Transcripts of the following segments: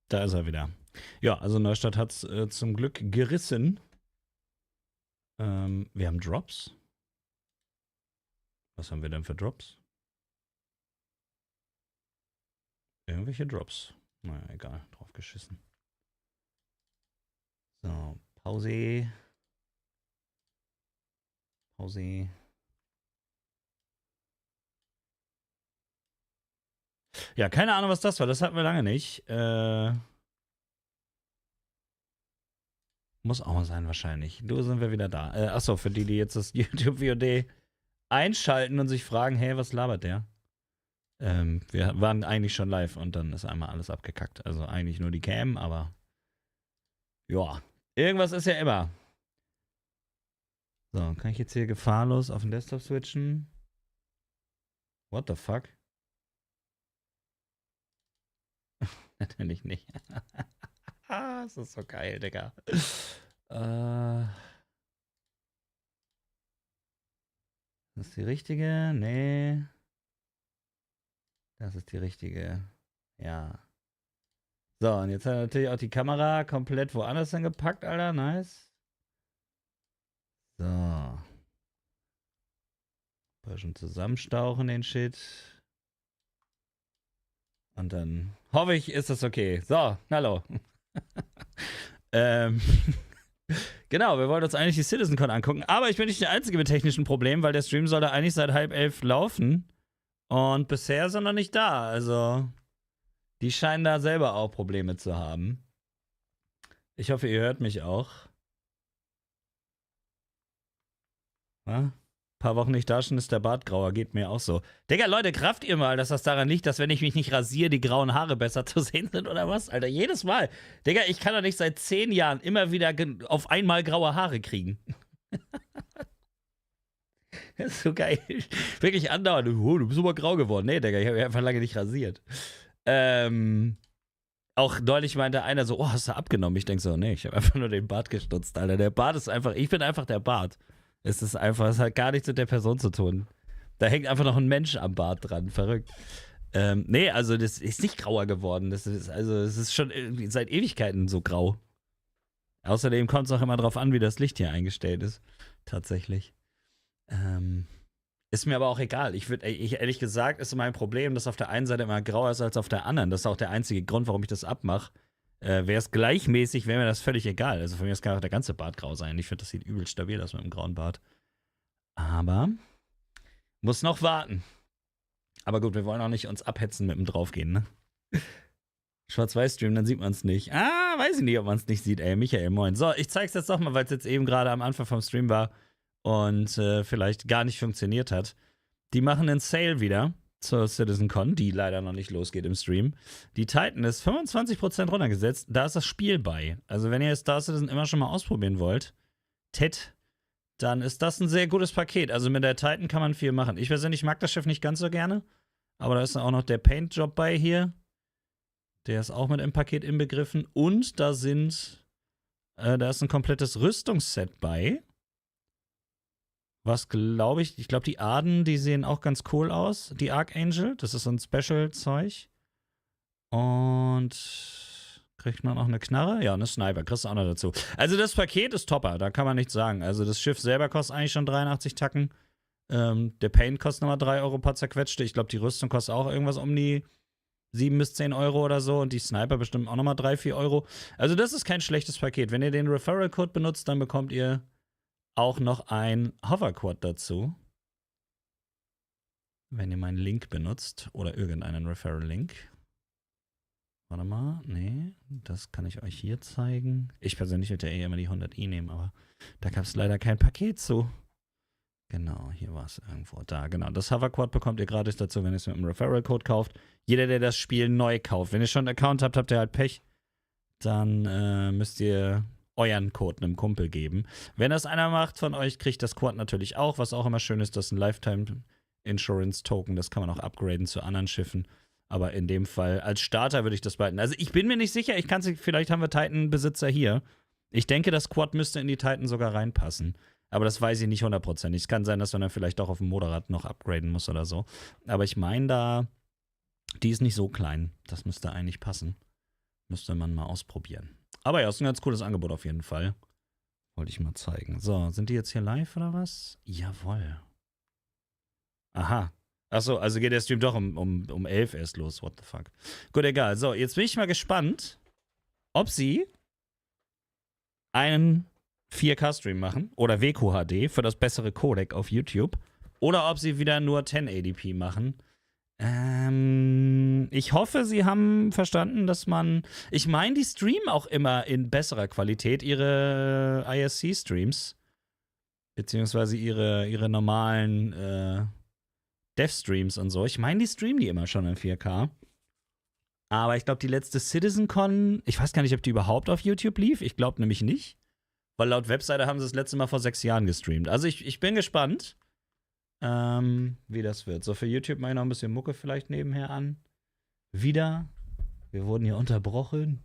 Da ist er wieder. Ja, also Neustadt hat es zum Glück gerissen. Wir haben Drops. Was haben wir denn für Drops? Irgendwelche Drops. Naja, egal. Drauf geschissen. So, Pause. Pause. Ja, keine Ahnung, was das war. Das hatten wir lange nicht. Muss auch mal sein, wahrscheinlich. Du sind wir wieder da. Achso, für die, die jetzt das YouTube-VOD einschalten und sich fragen, hey, was labert der? Wir waren eigentlich schon live und dann ist einmal alles abgekackt. Also eigentlich nur die Cam, aber ja, irgendwas ist ja immer. So, kann ich jetzt hier gefahrlos auf den Desktop switchen? What the fuck? Natürlich nicht. Das ist so geil, Digga. Das ist die richtige? Nee. Das ist die richtige. Ja. So, und jetzt hat er natürlich auch die Kamera komplett woanders hingepackt, Alter. Nice. So. Bisschen zusammenstauchen den Shit. Und dann hoffe ich, ist das okay. So, hallo. ähm, genau, wir wollten uns eigentlich die CitizenCon angucken, aber ich bin nicht der Einzige mit technischen Problemen, weil der Stream sollte eigentlich seit 10:30 laufen. Und bisher sind noch nicht da. Also, die scheinen da selber auch Probleme zu haben. Ich hoffe, ihr hört mich auch. Ein paar Wochen nicht da schon ist der Bart grauer. Geht mir auch so. Digga, Leute, kraft ihr mal, dass das daran liegt, dass wenn ich mich nicht rasiere, die grauen Haare besser zu sehen sind oder was? Alter, jedes Mal. Digga, ich kann doch nicht seit 10 Jahren immer wieder auf einmal graue Haare kriegen. Das ist so geil. Wirklich andauernd. Oh, du bist aber grau geworden. Nee, Digga, ich habe mich einfach lange nicht rasiert. Auch neulich meinte einer so, oh, hast du abgenommen? Ich denke so, nee, ich habe einfach nur den Bart gestutzt, Alter. Der Bart ist einfach, ich bin einfach der Bart. Es hat gar nichts mit der Person zu tun. Da hängt einfach noch ein Mensch am Bart dran, verrückt. Nee, also das ist nicht grauer geworden. Es ist schon irgendwie seit Ewigkeiten so grau. Außerdem kommt es auch immer drauf an, wie das Licht hier eingestellt ist. Tatsächlich. Ist mir aber auch egal. Ehrlich gesagt, ist mein Problem, dass auf der einen Seite immer grauer ist als auf der anderen. Das ist auch der einzige Grund, warum ich das abmache. Wäre es gleichmäßig, wäre mir das völlig egal. Also von mir kann auch der ganze Bart grau sein. Ich finde, das sieht übel stabil aus mit einem grauen Bart. Aber muss noch warten. Aber gut, wir wollen auch nicht uns abhetzen mit dem Draufgehen, ne? Schwarz-Weiß-Stream, dann sieht man es nicht. Weiß ich nicht, ob man es nicht sieht, ey. Michael, moin. So, ich zeig's jetzt doch mal, weil es jetzt eben gerade am Anfang vom Stream war und vielleicht gar nicht funktioniert hat. Die machen einen Sale wieder zur CitizenCon, die leider noch nicht losgeht im Stream. Die Titan ist 25% runtergesetzt. Da ist das Spiel bei. Also wenn ihr Star Citizen immer schon mal ausprobieren wollt, dann ist das ein sehr gutes Paket. Also mit der Titan kann man viel machen. Ich persönlich mag das Schiff nicht ganz so gerne, aber da ist dann auch noch der Paint-Job bei hier. Der ist auch mit im Paket inbegriffen. Und da ist ein komplettes Rüstungsset bei. Was glaube ich glaube, die Aden, die sehen auch ganz cool aus. Die Archangel, das ist so ein Special-Zeug. Und kriegt man auch eine Knarre? Ja, eine Sniper, kriegst du auch noch dazu. Also das Paket ist topper, da kann man nichts sagen. Also das Schiff selber kostet eigentlich schon 83 Tacken. Der Paint kostet nochmal 3 Euro paar zerquetschte. Ich glaube, die Rüstung kostet auch irgendwas um die 7 bis 10 Euro oder so. Und die Sniper bestimmt auch nochmal 3, 4 Euro. Also das ist kein schlechtes Paket. Wenn ihr den Referral-Code benutzt, dann bekommt ihr auch noch ein Hoverquad dazu. Wenn ihr meinen Link benutzt oder irgendeinen Referral-Link. Warte mal, nee, das kann ich euch hier zeigen. Ich persönlich würde ja eh immer die 100i nehmen, aber da gab es leider kein Paket zu. Genau, hier war es irgendwo. Da, genau. Das Hoverquad bekommt ihr gratis dazu, wenn ihr es mit einem Referral-Code kauft. Jeder, der das Spiel neu kauft. Wenn ihr schon einen Account habt, habt ihr halt Pech. Dann müsst ihr euren Code einem Kumpel geben. Wenn das einer macht von euch, kriegt das Quad natürlich auch. Was auch immer schön ist, das ist ein Lifetime-Insurance-Token. Das kann man auch upgraden zu anderen Schiffen. Aber in dem Fall, als Starter würde ich das behalten. Also ich bin mir nicht sicher, vielleicht haben wir Titan-Besitzer hier. Ich denke, das Quad müsste in die Titan sogar reinpassen. Aber das weiß ich nicht 100%. Es kann sein, dass man dann vielleicht doch auf dem Motorrad noch upgraden muss oder so. Aber ich meine die ist nicht so klein. Das müsste eigentlich passen. Müsste man mal ausprobieren. Aber ja, ist ein ganz cooles Angebot auf jeden Fall. Wollte ich mal zeigen. So, sind die jetzt hier live oder was? Jawohl. Aha. Achso, also geht der Stream doch um 11 erst los. What the fuck. Gut, egal. So, jetzt bin ich mal gespannt, ob sie einen 4K-Stream machen oder WQHD für das bessere Codec auf YouTube oder ob sie wieder nur 1080p machen. Ich hoffe, sie haben verstanden, dass man. Ich meine, die streamen auch immer in besserer Qualität ihre ISC-Streams. Beziehungsweise ihre normalen Dev-Streams und so. Ich meine, die streamen die immer schon in 4K. Aber ich glaube, die letzte CitizenCon, ich weiß gar nicht, ob die überhaupt auf YouTube lief. Ich glaube nämlich nicht. Weil laut Webseite haben sie das letzte Mal vor 6 Jahren gestreamt. Also ich bin gespannt, wie das wird. So, für YouTube mache ich noch ein bisschen Mucke vielleicht nebenher an. Wieder. Wir wurden hier unterbrochen.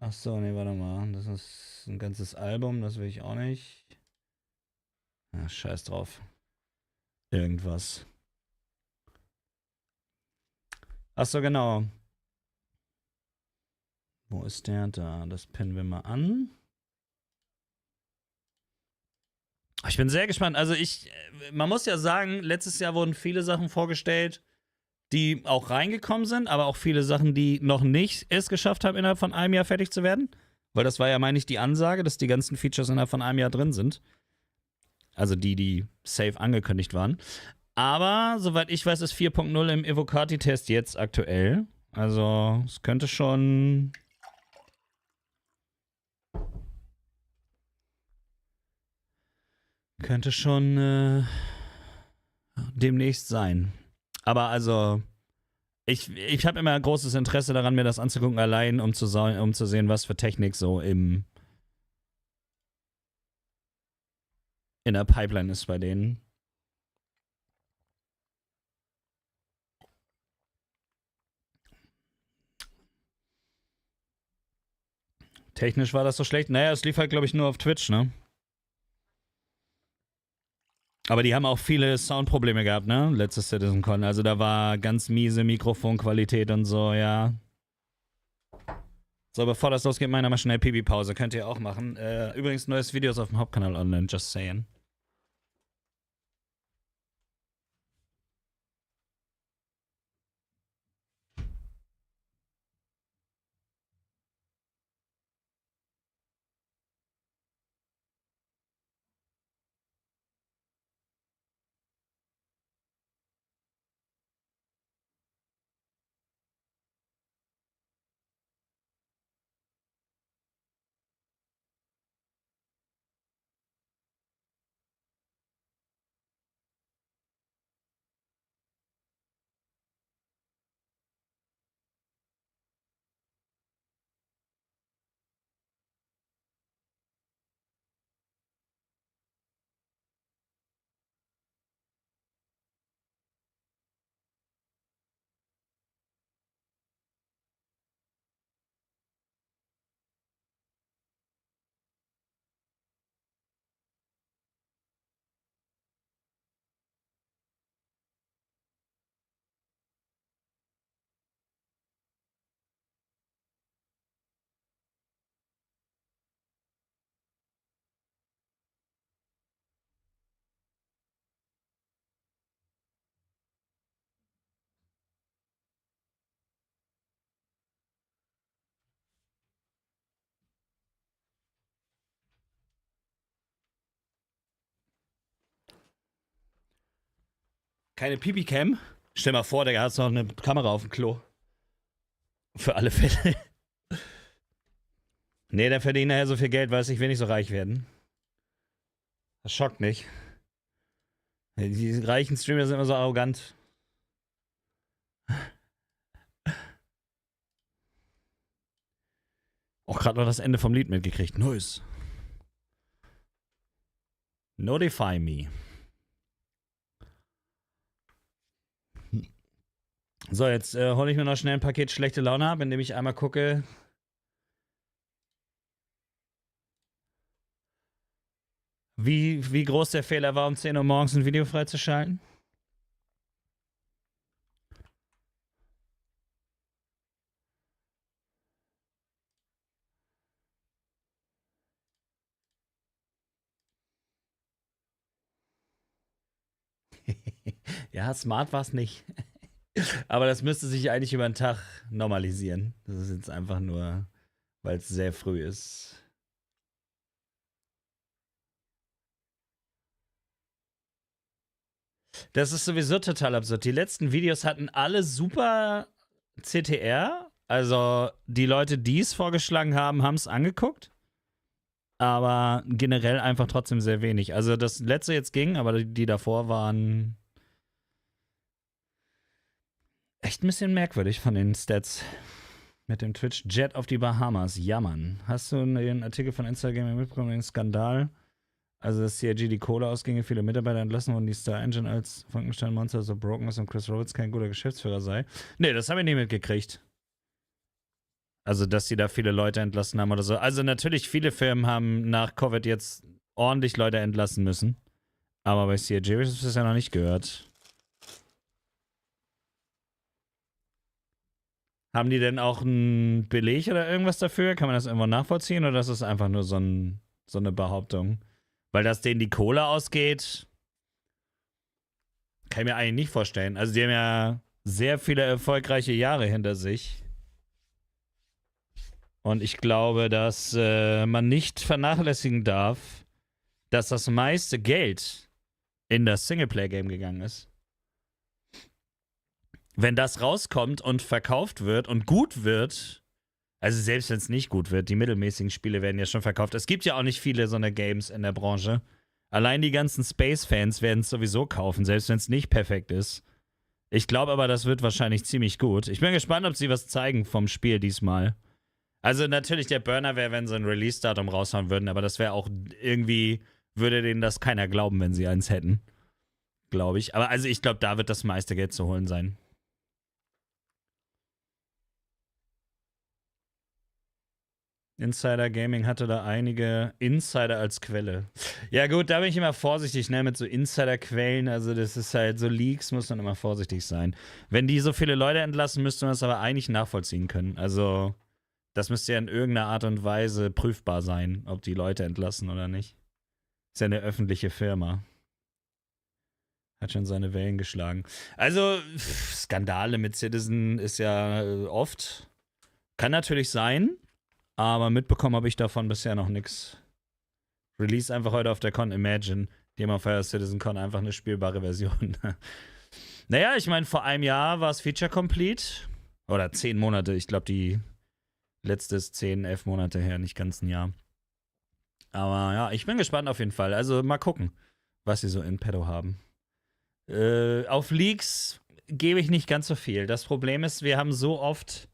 Ach so, nee, warte mal. Das ist ein ganzes Album, das will ich auch nicht. Ja, scheiß drauf. Irgendwas. Ach so, genau. Wo ist der da? Das pinnen wir mal an. Ich bin sehr gespannt. Also man muss ja sagen, letztes Jahr wurden viele Sachen vorgestellt, die auch reingekommen sind, aber auch viele Sachen, die noch nicht es geschafft haben, innerhalb von einem Jahr fertig zu werden. Weil das war ja, meine ich, die Ansage, dass die ganzen Features innerhalb von einem Jahr drin sind. Also die safe angekündigt waren. Aber, soweit ich weiß, ist 4.0 im Evocati-Test jetzt aktuell. Also, es könnte schon demnächst sein. Aber also, ich habe immer großes Interesse daran, mir das anzugucken, allein, um zu sehen, was für Technik so in der Pipeline ist bei denen. Technisch war das so schlecht? Naja, es lief halt, glaube ich, nur auf Twitch, ne? Aber die haben auch viele Soundprobleme gehabt, ne? Letztes CitizenCon. Also da war ganz miese Mikrofonqualität und so, ja. So, bevor das losgeht, meiner mal schnell Pipi-Pause. Könnt ihr auch machen. Übrigens, neues Videos auf dem Hauptkanal online, just saying. Keine Pipi-Cam? Stell mal vor, der hat noch eine Kamera auf dem Klo. Für alle Fälle. Nee, der verdient nachher so viel Geld, weiß ich, will nicht so reich werden. Das schockt nicht. Die reichen Streamer sind immer so arrogant. Auch gerade noch das Ende vom Lied mitgekriegt. Nice. Notify me. So, jetzt hole ich mir noch schnell ein Paket schlechte Laune ab, indem ich einmal gucke. Wie groß der Fehler war, um 10 Uhr morgens ein Video freizuschalten. Ja, smart war es nicht. Aber das müsste sich eigentlich über den Tag normalisieren. Das ist jetzt einfach nur, weil es sehr früh ist. Das ist sowieso total absurd. Die letzten Videos hatten alle super CTR. Also die Leute, die es vorgeschlagen haben, haben es angeguckt. Aber generell einfach trotzdem sehr wenig. Also das letzte jetzt ging, aber die davor waren echt ein bisschen merkwürdig von den Stats. Mit dem Twitch Jet auf die Bahamas. Jammern. Hast du den Artikel von Instagram mitbekommen, den Skandal? Also, dass CIG die Kohle ausginge, viele Mitarbeiter entlassen wurden, die Star Engine als Frankenstein-Monster so broken ist und Chris Roberts kein guter Geschäftsführer sei. Nee, das habe ich nie mitgekriegt. Also, dass sie da viele Leute entlassen haben oder so. Also, natürlich, viele Firmen haben nach Covid jetzt ordentlich Leute entlassen müssen. Aber bei CIG habe ich das ja noch nicht gehört. Haben die denn auch einen Beleg oder irgendwas dafür? Kann man das irgendwo nachvollziehen oder ist das einfach nur so eine Behauptung? Weil dass denen die Kohle ausgeht, kann ich mir eigentlich nicht vorstellen. Also die haben ja sehr viele erfolgreiche Jahre hinter sich. Und ich glaube, dass man nicht vernachlässigen darf, dass das meiste Geld in das Singleplayer-Game gegangen ist. Wenn das rauskommt und verkauft wird und gut wird, also selbst wenn es nicht gut wird, die mittelmäßigen Spiele werden ja schon verkauft. Es gibt ja auch nicht viele so eine Games in der Branche. Allein die ganzen Space-Fans werden es sowieso kaufen, selbst wenn es nicht perfekt ist. Ich glaube aber, das wird wahrscheinlich ziemlich gut. Ich bin gespannt, ob sie was zeigen vom Spiel diesmal. Also natürlich der Burner wäre, wenn sie ein Release-Datum raushauen würden, aber das wäre auch irgendwie, würde denen das keiner glauben, wenn sie eins hätten. Glaube ich. Aber also ich glaube, da wird das meiste Geld zu holen sein. Insider Gaming hatte da einige Insider als Quelle. Ja gut, da bin ich immer vorsichtig, ne, mit so Insider-Quellen. Also das ist halt so Leaks, muss man immer vorsichtig sein. Wenn die so viele Leute entlassen, müsste man das aber eigentlich nachvollziehen können. Also das müsste ja in irgendeiner Art und Weise prüfbar sein, ob die Leute entlassen oder nicht. Ist ja eine öffentliche Firma. Hat schon seine Wellen geschlagen. Also Skandale mit Citizen ist ja oft. Kann natürlich sein. Aber mitbekommen habe ich davon bisher noch nichts. Release einfach heute auf der Con Imagine. Die haben auf der CitizenCon einfach eine spielbare Version. Naja, ich meine, vor einem Jahr war es Feature Complete. Oder 10 Monate. Ich glaube, die letzte ist 10, 11 Monate her, nicht ganz ein Jahr. Aber ja, ich bin gespannt auf jeden Fall. Also mal gucken, was sie so in petto haben. Auf Leaks gebe ich nicht ganz so viel. Das Problem ist, wir haben so oft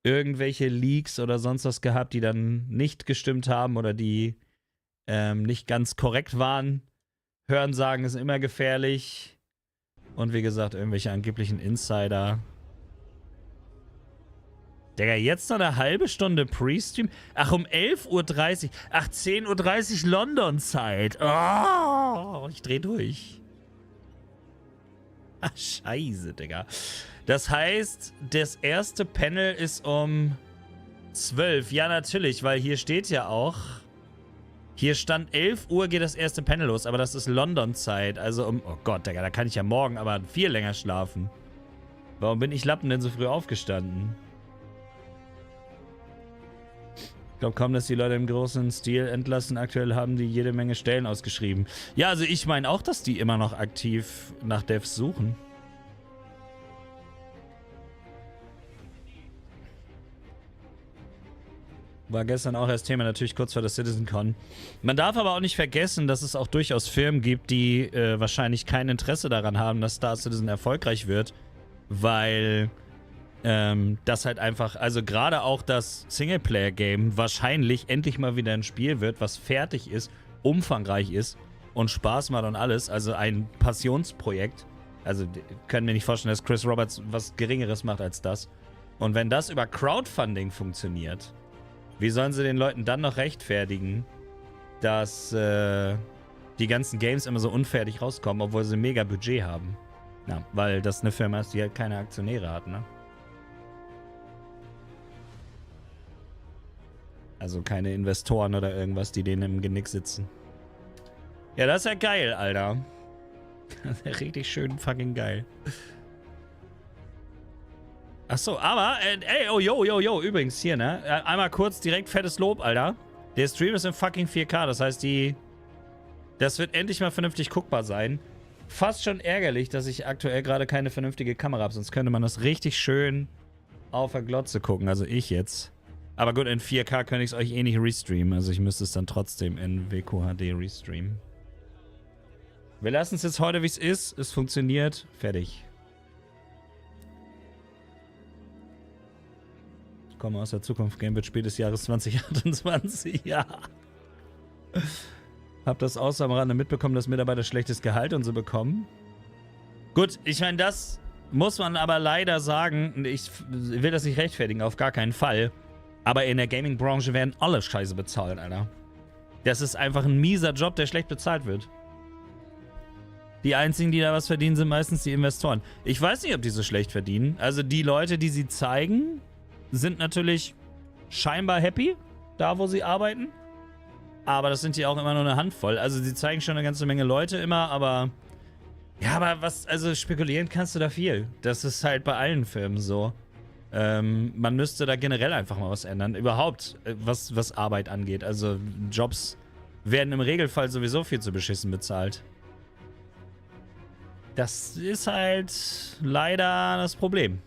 irgendwelche Leaks oder sonst was gehabt, die dann nicht gestimmt haben oder die nicht ganz korrekt waren. Hörensagen ist immer gefährlich. Und wie gesagt, irgendwelche angeblichen Insider. Digga, jetzt noch eine halbe Stunde Pre-Stream? Ach, um 11:30 Uhr. Ach, 10:30 Uhr London-Zeit. Oh, ich dreh durch. Ach, scheiße, Digga. Das heißt, das erste Panel ist um 12. Ja, natürlich, weil hier steht ja auch, hier stand 11 Uhr geht das erste Panel los, aber das ist London-Zeit. Also oh Gott, Digga, da kann ich ja morgen aber viel länger schlafen. Warum bin ich Lappen denn so früh aufgestanden? Ich glaube kaum, dass die Leute im großen Stil entlassen. Aktuell haben die jede Menge Stellen ausgeschrieben. Ja, also ich meine auch, dass die immer noch aktiv nach Devs suchen. War gestern auch erst Thema, natürlich kurz vor der CitizenCon. Man darf aber auch nicht vergessen, dass es auch durchaus Firmen gibt, die wahrscheinlich kein Interesse daran haben, dass Star Citizen erfolgreich wird, weil das halt einfach, also gerade auch das Singleplayer-Game wahrscheinlich endlich mal wieder ein Spiel wird, was fertig ist, umfangreich ist und Spaß macht und alles, also ein Passionsprojekt. Also können wir nicht vorstellen, dass Chris Roberts was Geringeres macht als das. Und wenn das über Crowdfunding funktioniert, wie sollen sie den Leuten dann noch rechtfertigen, dass die ganzen Games immer so unfertig rauskommen, obwohl sie mega Budget haben? Ja, weil das eine Firma ist, die halt keine Aktionäre hat, ne? Also keine Investoren oder irgendwas, die denen im Genick sitzen. Ja, das ist ja geil, Alter. Das wäre richtig schön fucking geil. Achso, aber, ey, oh, yo, übrigens hier, ne? Einmal kurz direkt fettes Lob, Alter. Der Stream ist in fucking 4K, das heißt, das wird endlich mal vernünftig guckbar sein. Fast schon ärgerlich, dass ich aktuell gerade keine vernünftige Kamera habe, sonst könnte man das richtig schön auf der Glotze gucken, also ich jetzt. Aber gut, in 4K könnte ich es euch eh nicht restreamen, also ich müsste es dann trotzdem in WQHD restreamen. Wir lassen es jetzt heute, wie es ist. Es funktioniert. Fertig. Ich komme aus der Zukunft. Game wird Spiel des Jahres 2028. Ja. Hab das außer am Rande mitbekommen, dass Mitarbeiter schlechtes Gehalt und so bekommen. Gut, ich meine, das muss man aber leider sagen. Ich will das nicht rechtfertigen, auf gar keinen Fall. Aber in der Gaming-Branche werden alle Scheiße bezahlt, Alter. Das ist einfach ein mieser Job, der schlecht bezahlt wird. Die einzigen, die da was verdienen, sind meistens die Investoren. Ich weiß nicht, ob die so schlecht verdienen. Also die Leute, die sie zeigen, sind natürlich scheinbar happy, da wo sie arbeiten. Aber das sind ja auch immer nur eine Handvoll. Also sie zeigen schon eine ganze Menge Leute immer, aber... Ja, aber was... Also spekulieren kannst du da viel. Das ist halt bei allen Firmen so. Man müsste da generell einfach mal was ändern. Überhaupt, was Arbeit angeht. Also Jobs werden im Regelfall sowieso viel zu beschissen bezahlt. Das ist halt leider das Problem.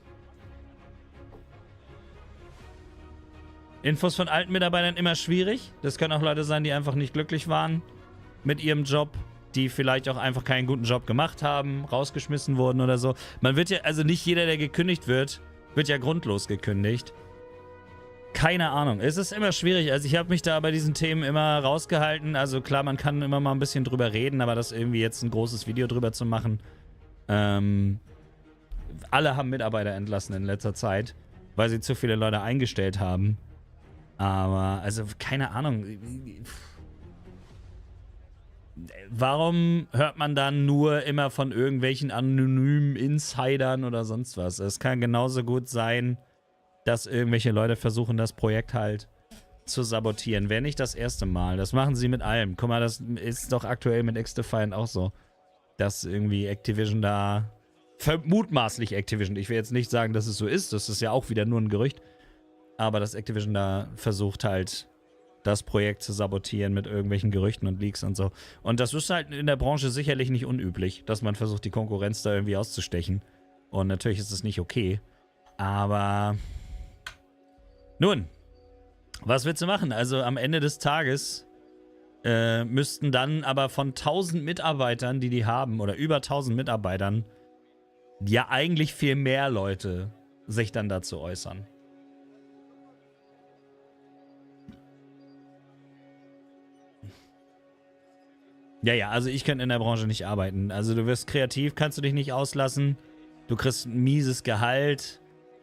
Infos von alten Mitarbeitern immer schwierig. Das können auch Leute sein, die einfach nicht glücklich waren mit ihrem Job, die vielleicht auch einfach keinen guten Job gemacht haben, rausgeschmissen wurden oder so. Man wird ja, also nicht jeder, der gekündigt wird ja grundlos gekündigt. Keine Ahnung. Es ist immer schwierig. Also ich habe mich da bei diesen Themen immer rausgehalten. Also klar, man kann immer mal ein bisschen drüber reden, aber das irgendwie jetzt ein großes Video drüber zu machen. Alle haben Mitarbeiter entlassen in letzter Zeit, weil sie zu viele Leute eingestellt haben. Aber, also, keine Ahnung. Warum hört man dann nur immer von irgendwelchen anonymen Insidern oder sonst was? Es kann genauso gut sein, dass irgendwelche Leute versuchen, das Projekt halt zu sabotieren. Wäre nicht das erste Mal. Das machen sie mit allem. Guck mal, das ist doch aktuell mit X-Defiant auch so. Dass irgendwie Activision da... Mutmaßlich Activision. Ich will jetzt nicht sagen, dass es so ist. Das ist ja auch wieder nur ein Gerücht. Aber dass Activision da versucht halt, das Projekt zu sabotieren mit irgendwelchen Gerüchten und Leaks und so. Und das ist halt in der Branche sicherlich nicht unüblich, dass man versucht, die Konkurrenz da irgendwie auszustechen. Und natürlich ist es nicht okay. Aber... Nun, was willst du machen? Also am Ende des Tages... müssten dann aber von 1000 Mitarbeitern, die haben, oder über 1000 Mitarbeitern, ja eigentlich viel mehr Leute sich dann dazu äußern. Ja, also ich könnte in der Branche nicht arbeiten. Also du wirst kreativ, kannst du dich nicht auslassen. Du kriegst ein mieses Gehalt.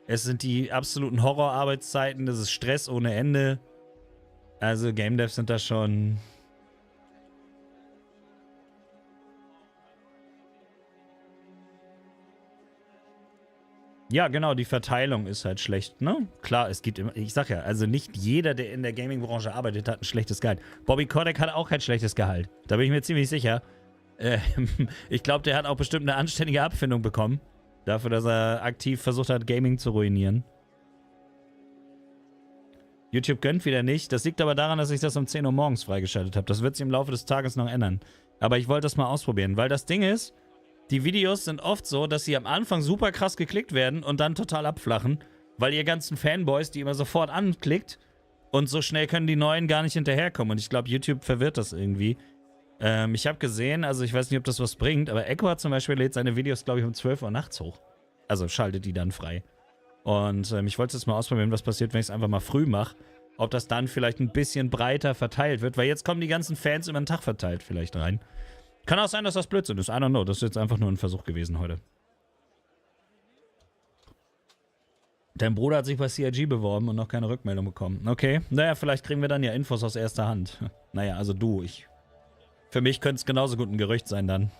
Es sind die absoluten Horrorarbeitszeiten. Das ist Stress ohne Ende. Also Game Devs sind da schon... Ja, genau, die Verteilung ist halt schlecht, ne? Klar, es gibt immer, ich sag ja, also nicht jeder, der in der Gaming-Branche arbeitet, hat ein schlechtes Gehalt. Bobby Kotick hat auch kein schlechtes Gehalt. Da bin ich mir ziemlich sicher. Ich glaube, der hat auch bestimmt eine anständige Abfindung bekommen. Dafür, dass er aktiv versucht hat, Gaming zu ruinieren. YouTube gönnt wieder nicht. Das liegt aber daran, dass ich das um 10 Uhr morgens freigeschaltet habe. Das wird sich im Laufe des Tages noch ändern. Aber ich wollte das mal ausprobieren, weil das Ding ist, die Videos sind oft so, dass sie am Anfang super krass geklickt werden und dann total abflachen, weil ihr ganzen Fanboys die immer sofort anklickt und so schnell können die Neuen gar nicht hinterherkommen. Und ich glaube, YouTube verwirrt das irgendwie. Ich habe gesehen, also ich weiß nicht, ob das was bringt, aber Echo zum Beispiel lädt seine Videos, glaube ich, um 12 Uhr nachts hoch. Also schaltet die dann frei. Und ich wollte jetzt mal ausprobieren, was passiert, wenn ich es einfach mal früh mache. Ob das dann vielleicht ein bisschen breiter verteilt wird, weil jetzt kommen die ganzen Fans über den Tag verteilt vielleicht rein. Kann auch sein, dass das Blödsinn ist. I don't know. Das ist jetzt einfach nur ein Versuch gewesen heute. Dein Bruder hat sich bei CIG beworben und noch keine Rückmeldung bekommen. Okay. Naja, vielleicht kriegen wir dann ja Infos aus erster Hand. Naja, also du, ich. Für mich könnte es genauso gut ein Gerücht sein dann.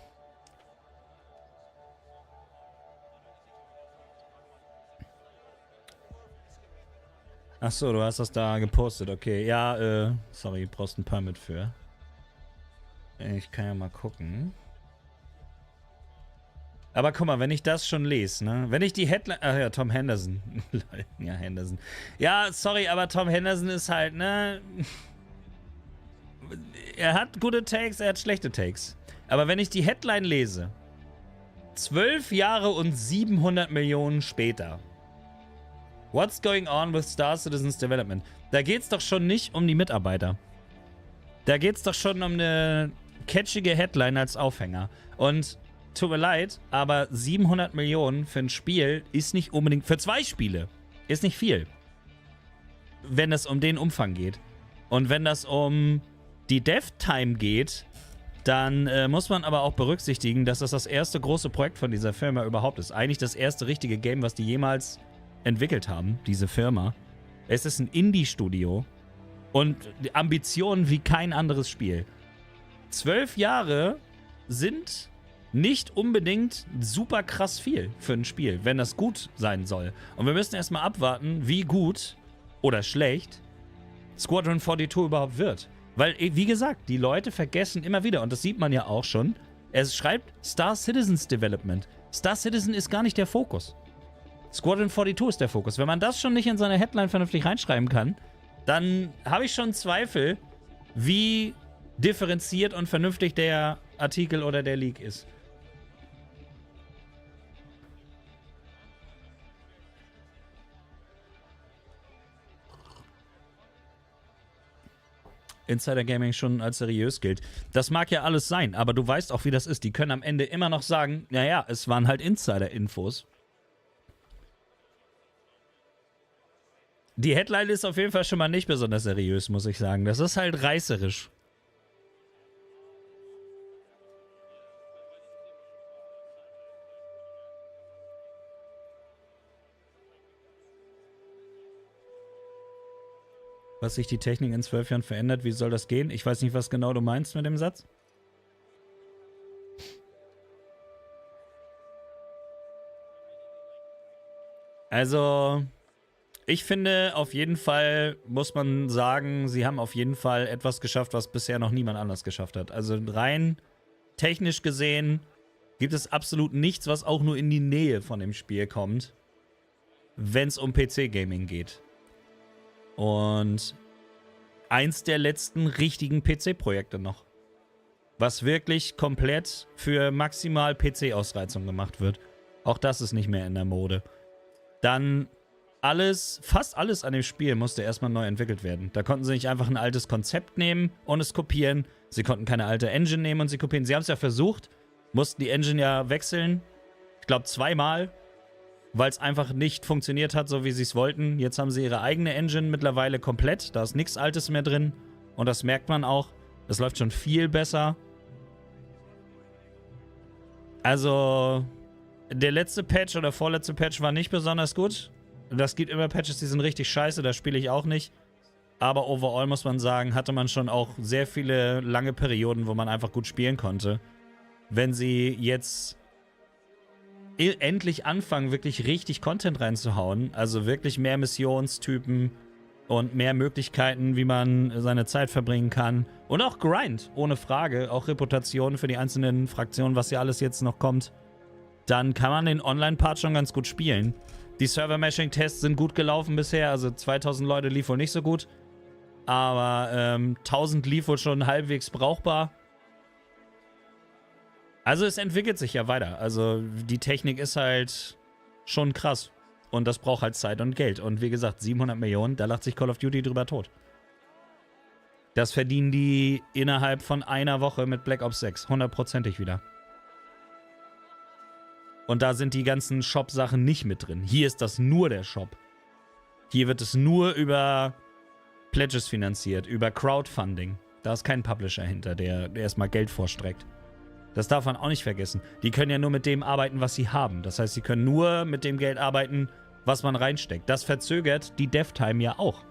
Achso, du hast das da gepostet. Okay. Ja, sorry, brauchst ein Permit für. Ich kann ja mal gucken. Aber guck mal, wenn ich das schon lese, ne? Wenn ich die Headline... Ach ja, Tom Henderson. Ja, Henderson. Ja, sorry, aber Tom Henderson ist halt, ne? Er hat gute Takes, er hat schlechte Takes. Aber wenn ich die Headline lese, 12 Jahre und 700 Millionen später. What's going on with Star Citizens Development? Da geht's doch schon nicht um die Mitarbeiter. Da geht's doch schon um eine catchige Headline als Aufhänger. Und tut mir leid, aber 700 Millionen für ein Spiel ist nicht unbedingt... Für 2 Spiele ist nicht viel. Wenn es um den Umfang geht. Und wenn das um die Dev-Time geht, dann muss man aber auch berücksichtigen, dass das erste große Projekt von dieser Firma überhaupt ist. Eigentlich das erste richtige Game, was die jemals entwickelt haben, diese Firma. Es ist ein Indie-Studio und Ambitionen wie kein anderes Spiel. 12 Jahre sind nicht unbedingt super krass viel für ein Spiel, wenn das gut sein soll. Und wir müssen erstmal abwarten, wie gut oder schlecht Squadron 42 überhaupt wird. Weil, wie gesagt, die Leute vergessen immer wieder, und das sieht man ja auch schon, er schreibt Star Citizens Development. Star Citizen ist gar nicht der Fokus. Squadron 42 ist der Fokus. Wenn man das schon nicht in seine Headline vernünftig reinschreiben kann, dann habe ich schon Zweifel, wie differenziert und vernünftig der Artikel oder der Leak ist. Insider Gaming schon als seriös gilt. Das mag ja alles sein, aber du weißt auch, wie das ist. Die können am Ende immer noch sagen, naja, es waren halt Insider-Infos. Die Headline ist auf jeden Fall schon mal nicht besonders seriös, muss ich sagen. Das ist halt reißerisch. Was sich die Technik in 12 Jahren verändert, wie soll das gehen? Ich weiß nicht, was genau du meinst mit dem Satz. Also, ich finde, auf jeden Fall muss man sagen, sie haben auf jeden Fall etwas geschafft, was bisher noch niemand anders geschafft hat. Also rein technisch gesehen gibt es absolut nichts, was auch nur in die Nähe von dem Spiel kommt, wenn es um PC-Gaming geht. Und eins der letzten richtigen PC-Projekte noch. Was wirklich komplett für maximal PC-Ausreizung gemacht wird. Auch das ist nicht mehr in der Mode. Dann fast alles an dem Spiel musste erstmal neu entwickelt werden. Da konnten sie nicht einfach ein altes Konzept nehmen und es kopieren. Sie konnten keine alte Engine nehmen und sie kopieren. Sie haben es ja versucht, mussten die Engine ja wechseln. Ich glaube 2-mal. Weil es einfach nicht funktioniert hat, so wie sie es wollten. Jetzt haben sie ihre eigene Engine mittlerweile komplett. Da ist nichts Altes mehr drin. Und das merkt man auch. Es läuft schon viel besser. Also, der letzte Patch oder vorletzte Patch war nicht besonders gut. Das gibt immer Patches, die sind richtig scheiße. Da spiele ich auch nicht. Aber overall muss man sagen, hatte man schon auch sehr viele lange Perioden, wo man einfach gut spielen konnte. Wenn sie jetzt endlich anfangen, wirklich richtig Content reinzuhauen. Also wirklich mehr Missionstypen und mehr Möglichkeiten, wie man seine Zeit verbringen kann. Und auch Grind, ohne Frage. Auch Reputation für die einzelnen Fraktionen, was ja alles jetzt noch kommt. Dann kann man den Online-Part schon ganz gut spielen. Die Server-Mashing-Tests sind gut gelaufen bisher. Also 2000 Leute lief wohl nicht so gut. Aber 1000 lief wohl schon halbwegs brauchbar. Also es entwickelt sich ja weiter. Also die Technik ist halt schon krass. Und das braucht halt Zeit und Geld. Und wie gesagt, 700 Millionen, da lacht sich Call of Duty drüber tot. Das verdienen die innerhalb von einer Woche mit Black Ops 6. 100%ig wieder. Und da sind die ganzen Shop-Sachen nicht mit drin. Hier ist das nur der Shop. Hier wird es nur über Pledges finanziert, über Crowdfunding. Da ist kein Publisher hinter, der erstmal Geld vorstreckt. Das darf man auch nicht vergessen. Die können ja nur mit dem arbeiten, was sie haben. Das heißt, sie können nur mit dem Geld arbeiten, was man reinsteckt. Das verzögert die Dev-Time ja auch.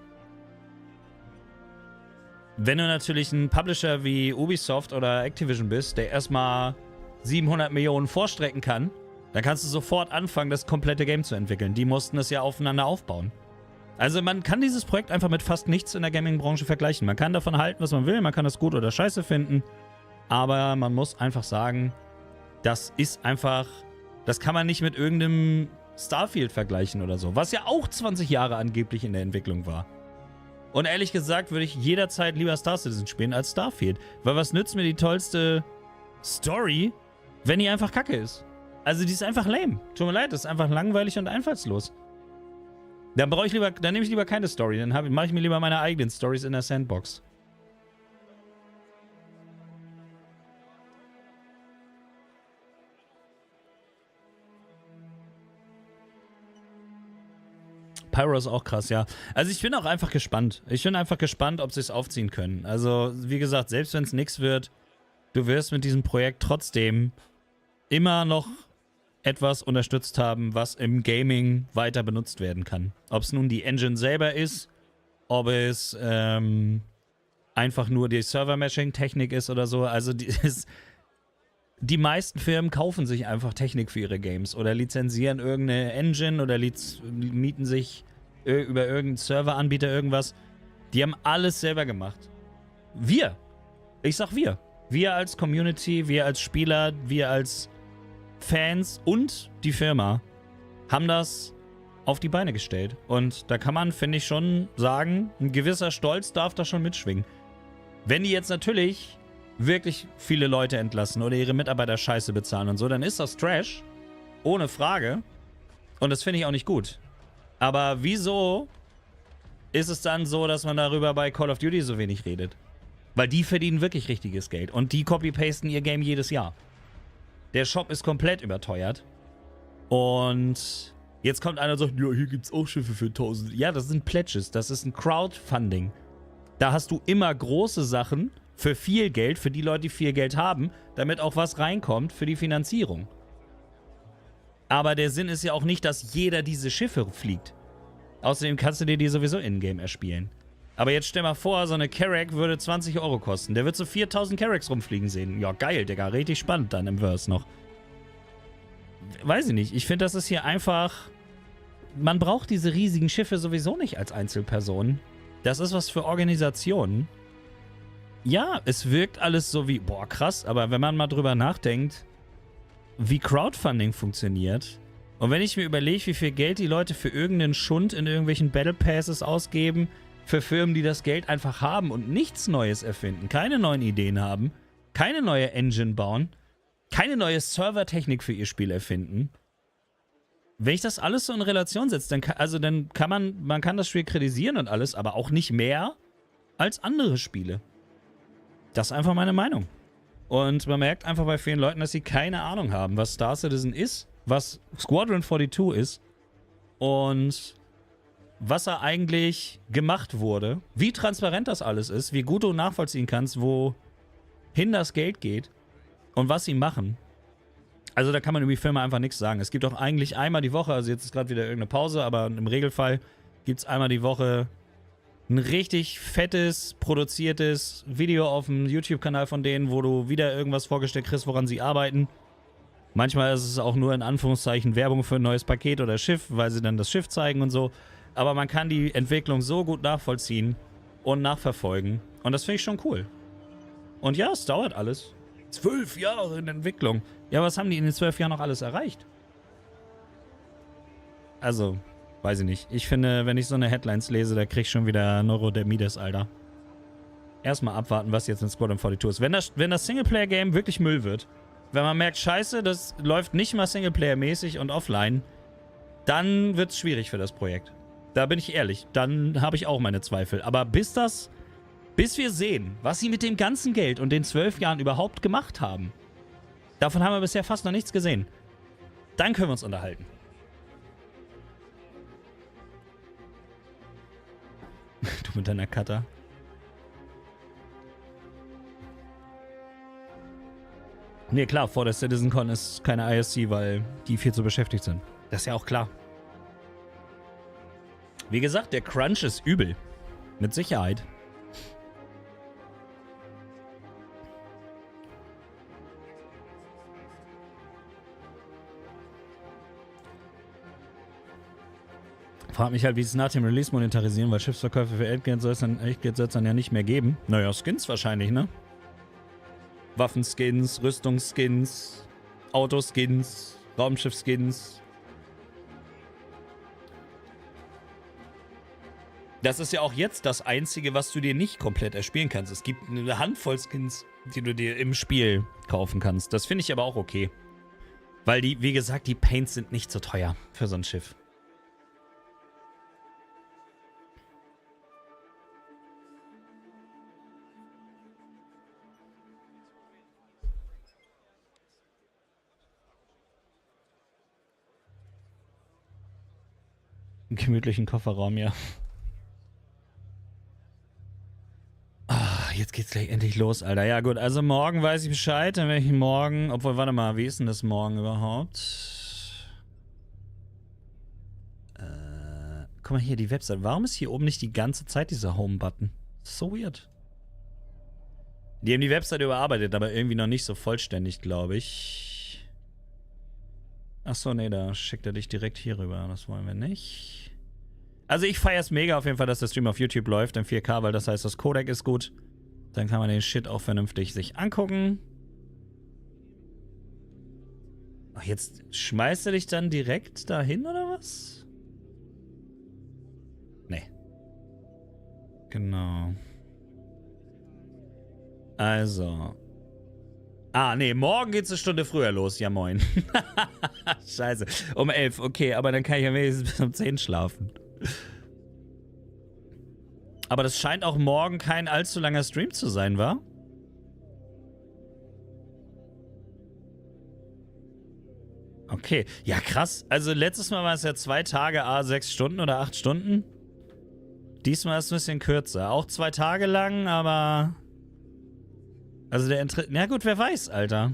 Wenn du natürlich ein Publisher wie Ubisoft oder Activision bist, der erstmal 700 Millionen vorstrecken kann, dann kannst du sofort anfangen, das komplette Game zu entwickeln. Die mussten es ja aufeinander aufbauen. Also man kann dieses Projekt einfach mit fast nichts in der Gaming-Branche vergleichen. Man kann davon halten, was man will, man kann das gut oder scheiße finden. Aber man muss einfach sagen, das ist einfach Das kann man nicht mit irgendeinem Starfield vergleichen oder so, was ja auch 20 Jahre angeblich in der Entwicklung war. Und ehrlich gesagt würde ich jederzeit lieber Star Citizen spielen als Starfield. Weil was nützt mir die tollste Story, wenn die einfach kacke ist? Also die ist einfach lame. Tut mir leid, das ist einfach langweilig und einfallslos. Dann nehme ich lieber keine Story. Dann mache ich mir lieber meine eigenen Stories in der Sandbox. Pyro ist auch krass, ja. Also ich bin auch einfach gespannt. Ich bin einfach gespannt, ob sie es aufziehen können. Also, wie gesagt, selbst wenn es nichts wird, du wirst mit diesem Projekt trotzdem immer noch etwas unterstützt haben, was im Gaming weiter benutzt werden kann. Ob es nun die Engine selber ist, ob es einfach nur die Server-Meshing-Technik ist oder so. Also die meisten Firmen kaufen sich einfach Technik für ihre Games oder lizenzieren irgendeine Engine oder mieten sich über irgendeinen Serveranbieter irgendwas. Die haben alles selber gemacht. Ich sag wir. Wir als Community, wir als Spieler, wir als Fans und die Firma haben das auf die Beine gestellt. Und da kann man, finde ich, schon sagen, ein gewisser Stolz darf da schon mitschwingen. Wenn die jetzt natürlich wirklich viele Leute entlassen oder ihre Mitarbeiter Scheiße bezahlen und so, dann ist das Trash. Ohne Frage. Und das finde ich auch nicht gut. Aber wieso ist es dann so, dass man darüber bei Call of Duty so wenig redet? Weil die verdienen wirklich richtiges Geld. Und die copy-pasten ihr Game jedes Jahr. Der Shop ist komplett überteuert. Und jetzt kommt einer und sagt, ja, hier gibt's auch Schiffe für 1000. Ja, das sind Pledges. Das ist ein Crowdfunding. Da hast du immer große Sachen für viel Geld, für die Leute, die viel Geld haben, damit auch was reinkommt für die Finanzierung. Aber der Sinn ist ja auch nicht, dass jeder diese Schiffe fliegt. Außerdem kannst du dir die sowieso in-game erspielen. Aber jetzt stell mal vor, so eine Carrack würde 20 Euro kosten. Der wird so 4000 Carracks rumfliegen sehen. Ja, geil, Digga. Richtig spannend dann im Verse noch. Weiß ich nicht. Ich finde, das ist hier einfach... Man braucht diese riesigen Schiffe sowieso nicht als Einzelperson. Das ist was für Organisationen. Ja, es wirkt alles so wie, boah, krass. Aber wenn man mal drüber nachdenkt, wie Crowdfunding funktioniert... Und wenn ich mir überlege, wie viel Geld die Leute für irgendeinen Schund in irgendwelchen Battle Passes ausgeben... Für Firmen, die das Geld einfach haben und nichts Neues erfinden, keine neuen Ideen haben, keine neue Engine bauen, keine neue Servertechnik für ihr Spiel erfinden. Wenn ich das alles so in Relation setze, dann kann man kann das Spiel kritisieren und alles, aber auch nicht mehr als andere Spiele. Das ist einfach meine Meinung. Und man merkt einfach bei vielen Leuten, dass sie keine Ahnung haben, was Star Citizen ist, was Squadron 42 ist und was da eigentlich gemacht wurde, wie transparent das alles ist, wie gut du nachvollziehen kannst, wohin das Geld geht und was sie machen. Also da kann man über die Firma einfach nichts sagen. Es gibt auch eigentlich einmal die Woche, also jetzt ist gerade wieder irgendeine Pause, aber im Regelfall gibt es einmal die Woche ein richtig fettes, produziertes Video auf dem YouTube-Kanal von denen, wo du wieder irgendwas vorgestellt kriegst, woran sie arbeiten. Manchmal ist es auch nur in Anführungszeichen Werbung für ein neues Paket oder Schiff, weil sie dann das Schiff zeigen und so. Aber man kann die Entwicklung so gut nachvollziehen und nachverfolgen. Und das finde ich schon cool. Und ja, es dauert alles. 12 Jahre in Entwicklung. Ja, was haben die in den 12 Jahren noch alles erreicht? Also, weiß ich nicht. Ich finde, wenn ich so eine Headlines lese, da krieg ich schon wieder Neurodermitis, Alter. Erstmal abwarten, was jetzt in Squadron 42 ist. Wenn das Singleplayer-Game wirklich Müll wird, wenn man merkt, scheiße, das läuft nicht mal Singleplayer-mäßig und offline, dann wird es schwierig für das Projekt. Da bin ich ehrlich, dann habe ich auch meine Zweifel. Aber bis wir sehen, was sie mit dem ganzen Geld und den 12 Jahren überhaupt gemacht haben, davon haben wir bisher fast noch nichts gesehen. Dann können wir uns unterhalten. Du mit deiner Cutter. Nee, klar, vor der CitizenCon ist keine ISC, weil die viel zu beschäftigt sind. Das ist ja auch klar. Wie gesagt, der Crunch ist übel. Mit Sicherheit. Frag mich halt, wie sie es nach dem Release monetarisieren, weil Schiffsverkäufe für Echtgeld soll es dann ja nicht mehr geben. Naja, Skins wahrscheinlich, ne? Waffenskins, Rüstungsskins, Autoskins, Raumschiff-Skins. Das ist ja auch jetzt das Einzige, was du dir nicht komplett erspielen kannst. Es gibt eine Handvoll Skins, die du dir im Spiel kaufen kannst. Das finde ich aber auch okay. Weil die, wie gesagt, die Paints sind nicht so teuer für so ein Schiff. Einen gemütlichen Kofferraum, ja. Jetzt geht's gleich endlich los, Alter. Ja gut, also morgen weiß ich Bescheid, dann werde ich morgen, obwohl, warte mal, wie ist denn das morgen überhaupt? Guck mal hier, die Website. Warum ist hier oben nicht die ganze Zeit dieser Home-Button? So weird. Die haben die Website überarbeitet, aber irgendwie noch nicht so vollständig, glaube ich. Achso, nee, da schickt er dich direkt hier rüber. Das wollen wir nicht. Also ich feiere es mega auf jeden Fall, dass der Stream auf YouTube läuft in 4K, weil das heißt, das Codec ist gut. Dann kann man den Shit auch vernünftig sich angucken. Ach, jetzt schmeißt er dich dann direkt dahin, oder was? Nee. Genau. Also. Ah, nee, morgen geht's eine Stunde früher los. Ja, moin. Scheiße. Um 11, okay, aber dann kann ich ja wenigstens bis um 10 schlafen. Aber das scheint auch morgen kein allzu langer Stream zu sein, wa? Okay. Ja, krass. Also letztes Mal war es ja 2 Tage, 6 Stunden oder 8 Stunden. Diesmal ist es ein bisschen kürzer. Auch 2 Tage lang, aber... Also der Interesse... Na gut, wer weiß, Alter.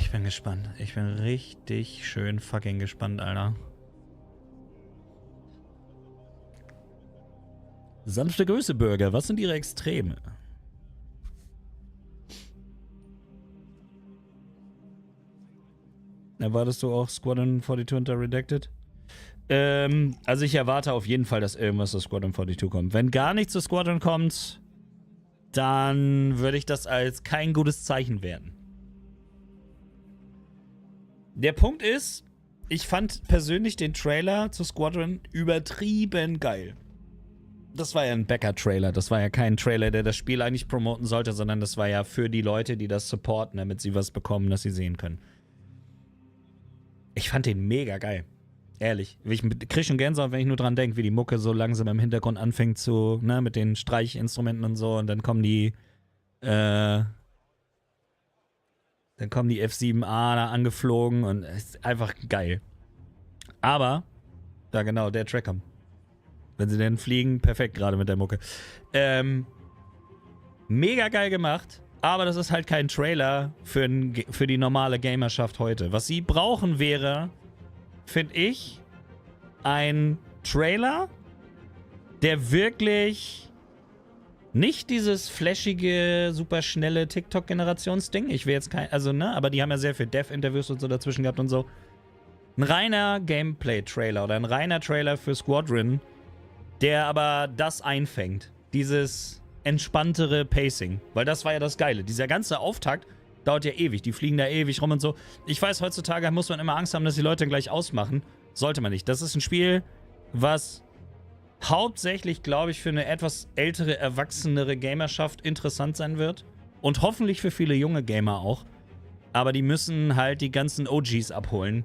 Ich bin gespannt. Ich bin richtig schön fucking gespannt, Alter. Sanfte Grüße, Bürger. Was sind ihre Extreme? Erwartest du auch Squadron 42 unter Redacted? Also ich erwarte auf jeden Fall, dass irgendwas zu Squadron 42 kommt. Wenn gar nichts zu Squadron kommt, dann würde ich das als kein gutes Zeichen werten. Der Punkt ist, ich fand persönlich den Trailer zu Squadron übertrieben geil. Das war ja ein Bäcker-Trailer. Das war ja kein Trailer, der das Spiel eigentlich promoten sollte, sondern das war ja für die Leute, die das supporten, damit sie was bekommen, das sie sehen können. Ich fand den mega geil. Ehrlich. Ich krieg schon Gänsehaut, wenn ich nur dran denke, wie die Mucke so langsam im Hintergrund anfängt zu, ne, mit den Streichinstrumenten und so, und dann kommen die, F7A da angeflogen und es ist einfach geil. Aber, da genau, der Track kommt. Wenn sie denn fliegen, perfekt gerade mit der Mucke. Mega geil gemacht, aber das ist halt kein Trailer für die normale Gamerschaft heute. Was sie brauchen wäre, finde ich, ein Trailer, der wirklich nicht dieses flashige, super schnelle TikTok-Generationsding. Ich will jetzt kein, also ne, aber die haben ja sehr viel Dev-Interviews und so dazwischen gehabt und so. Ein reiner Gameplay-Trailer oder ein reiner Trailer für Squadron, der aber das einfängt. Dieses entspanntere Pacing. Weil das war ja das Geile. Dieser ganze Auftakt dauert ja ewig. Die fliegen da ewig rum und so. Ich weiß, heutzutage muss man immer Angst haben, dass die Leute gleich ausmachen. Sollte man nicht. Das ist ein Spiel, was hauptsächlich, glaube ich, für eine etwas ältere, erwachsenere Gamerschaft interessant sein wird. Und hoffentlich für viele junge Gamer auch. Aber die müssen halt die ganzen OGs abholen.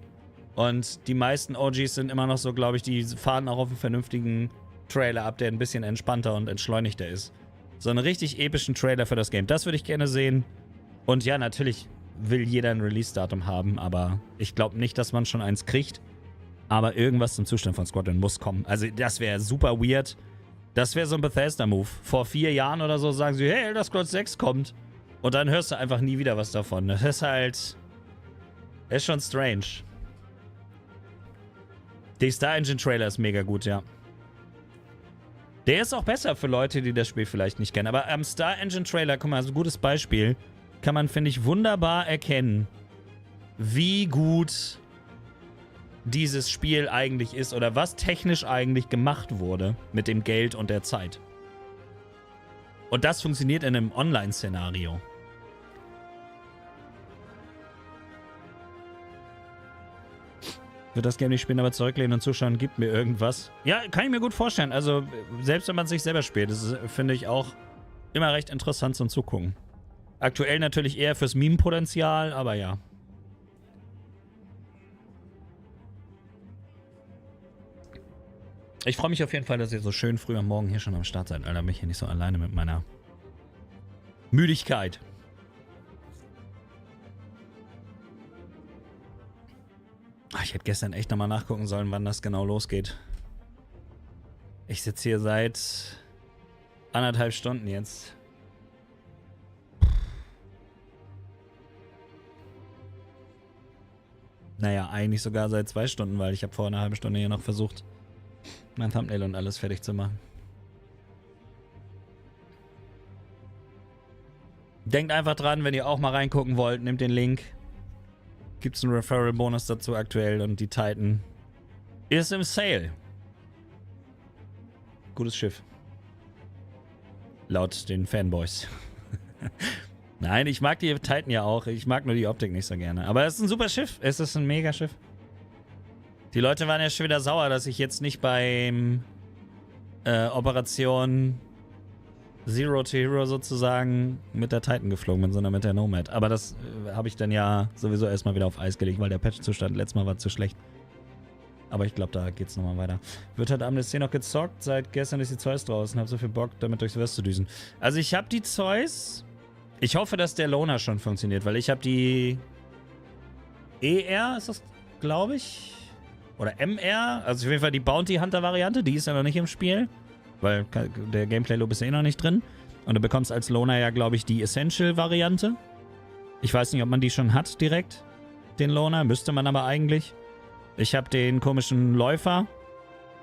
Und die meisten OGs sind immer noch so, glaube ich, die fahren auch auf einen vernünftigen Trailer ab, der ein bisschen entspannter und entschleunigter ist. So einen richtig epischen Trailer für das Game. Das würde ich gerne sehen. Und ja, natürlich will jeder ein Release-Datum haben, aber ich glaube nicht, dass man schon eins kriegt. Aber irgendwas zum Zustand von Squadron muss kommen. Also das wäre super weird. Das wäre so ein Bethesda-Move. Vor 4 Jahren oder so sagen sie, hey, Elder Scrolls 6 kommt. Und dann hörst du einfach nie wieder was davon. Das ist halt... Das ist schon strange. Der Star Engine Trailer ist mega gut, ja. Der ist auch besser für Leute, die das Spiel vielleicht nicht kennen. Aber am Star Engine Trailer, guck mal, also ein gutes Beispiel, kann man, finde ich, wunderbar erkennen, wie gut dieses Spiel eigentlich ist oder was technisch eigentlich gemacht wurde mit dem Geld und der Zeit. Und das funktioniert in einem Online-Szenario. Wird das Game nicht spielen, aber zurücklehnen und zuschauen, gibt mir irgendwas. Ja, kann ich mir gut vorstellen. Also, selbst wenn man es sich selber spielt, das ist, finde ich, auch immer recht interessant zum Zugucken. Aktuell natürlich eher fürs Meme-Potenzial, aber ja. Ich freue mich auf jeden Fall, dass ihr so schön früh am Morgen hier schon am Start seid. Alter, bin ich hier nicht so alleine mit meiner Müdigkeit. Ach, ich hätte gestern echt nochmal nachgucken sollen, wann das genau losgeht. Ich sitze hier seit 1,5 Stunden jetzt. Naja, eigentlich sogar seit 2 Stunden, weil ich habe vor einer halben Stunde hier noch versucht, mein Thumbnail und alles fertig zu machen. Denkt einfach dran, wenn ihr auch mal reingucken wollt, nehmt den Link. Gibt es einen Referral-Bonus dazu aktuell und die Titan ist im Sale. Gutes Schiff. Laut den Fanboys. Nein, ich mag die Titan ja auch. Ich mag nur die Optik nicht so gerne. Aber es ist ein super Schiff. Es ist ein mega Schiff. Die Leute waren ja schon wieder sauer, dass ich jetzt nicht beim Operation Zero to Hero sozusagen mit der Titan geflogen bin, sondern mit der Nomad. Aber das habe ich dann ja sowieso erstmal wieder auf Eis gelegt, weil der Patch-Zustand letztes Mal war zu schlecht. Aber ich glaube, da geht's nochmal weiter. Wird heute Abend jetzt noch gezockt? Seit gestern ist die Zeus draußen. Hab so viel Bock, damit durchs West zu düsen. Also ich habe die Zeus. Ich hoffe, dass der Loner schon funktioniert, weil ich habe die ER, ist das, glaube ich? Oder MR? Also auf jeden Fall die Bounty Hunter Variante. Die ist ja noch nicht im Spiel. Weil der Gameplay-Loop ist ja eh noch nicht drin. Und du bekommst als Loner ja, glaube ich, die Essential-Variante. Ich weiß nicht, ob man die schon hat direkt, den Loner. Müsste man aber eigentlich. Ich habe den komischen Läufer.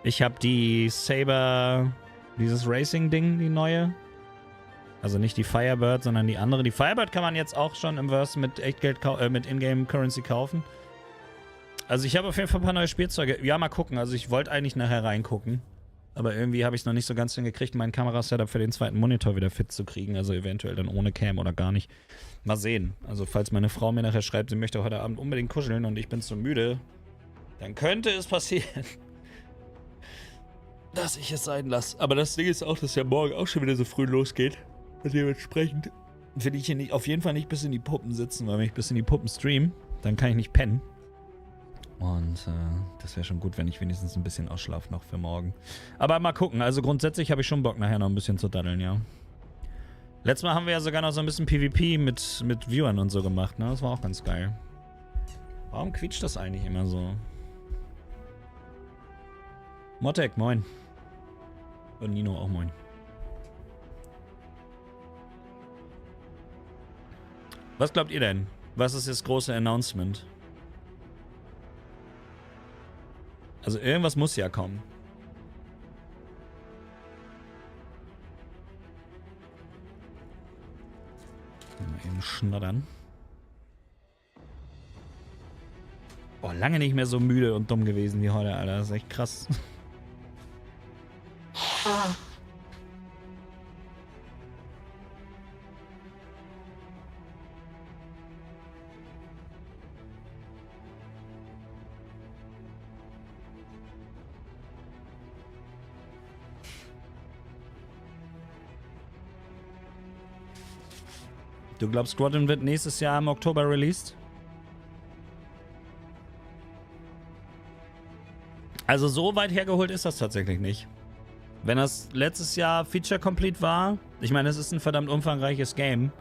Ich habe die Saber, dieses Racing-Ding, die neue. Also nicht die Firebird, sondern die andere. Die Firebird kann man jetzt auch schon im Verse mit Echtgeld, mit Ingame-Currency kaufen. Also ich habe auf jeden Fall ein paar neue Spielzeuge. Ja, mal gucken. Also ich wollte eigentlich nachher reingucken. Aber irgendwie habe ich es noch nicht so ganz hingekriegt, meinen Kamerasetup für den zweiten Monitor wieder fit zu kriegen. Also eventuell dann ohne Cam oder gar nicht. Mal sehen. Also falls meine Frau mir nachher schreibt, sie möchte heute Abend unbedingt kuscheln und ich bin zu müde, dann könnte es passieren, dass ich es sein lasse. Aber das Ding ist auch, dass ja morgen auch schon wieder so früh losgeht. Und dementsprechend will ich hier nicht, auf jeden Fall nicht bis in die Puppen sitzen, weil wenn ich bis in die Puppen stream, dann kann ich nicht pennen. Und das wäre schon gut, wenn ich wenigstens ein bisschen ausschlafe noch für morgen. Aber mal gucken. Also grundsätzlich habe ich schon Bock, nachher noch ein bisschen zu daddeln, ja. Letztes Mal haben wir ja sogar noch so ein bisschen PvP mit Viewern und so gemacht, ne? Das war auch ganz geil. Warum quietscht das eigentlich immer so? Motek, moin. Und Nino auch moin. Was glaubt ihr denn? Was ist das große Announcement? Also irgendwas muss ja kommen. Mal eben schnoddern. Oh, lange nicht mehr so müde und dumm gewesen wie heute, Alter. Das ist echt krass. Du glaubst, Squadron wird nächstes Jahr im Oktober released? Also so weit hergeholt ist das tatsächlich nicht. Wenn das letztes Jahr Feature Complete war, ich meine, es ist ein verdammt umfangreiches Game.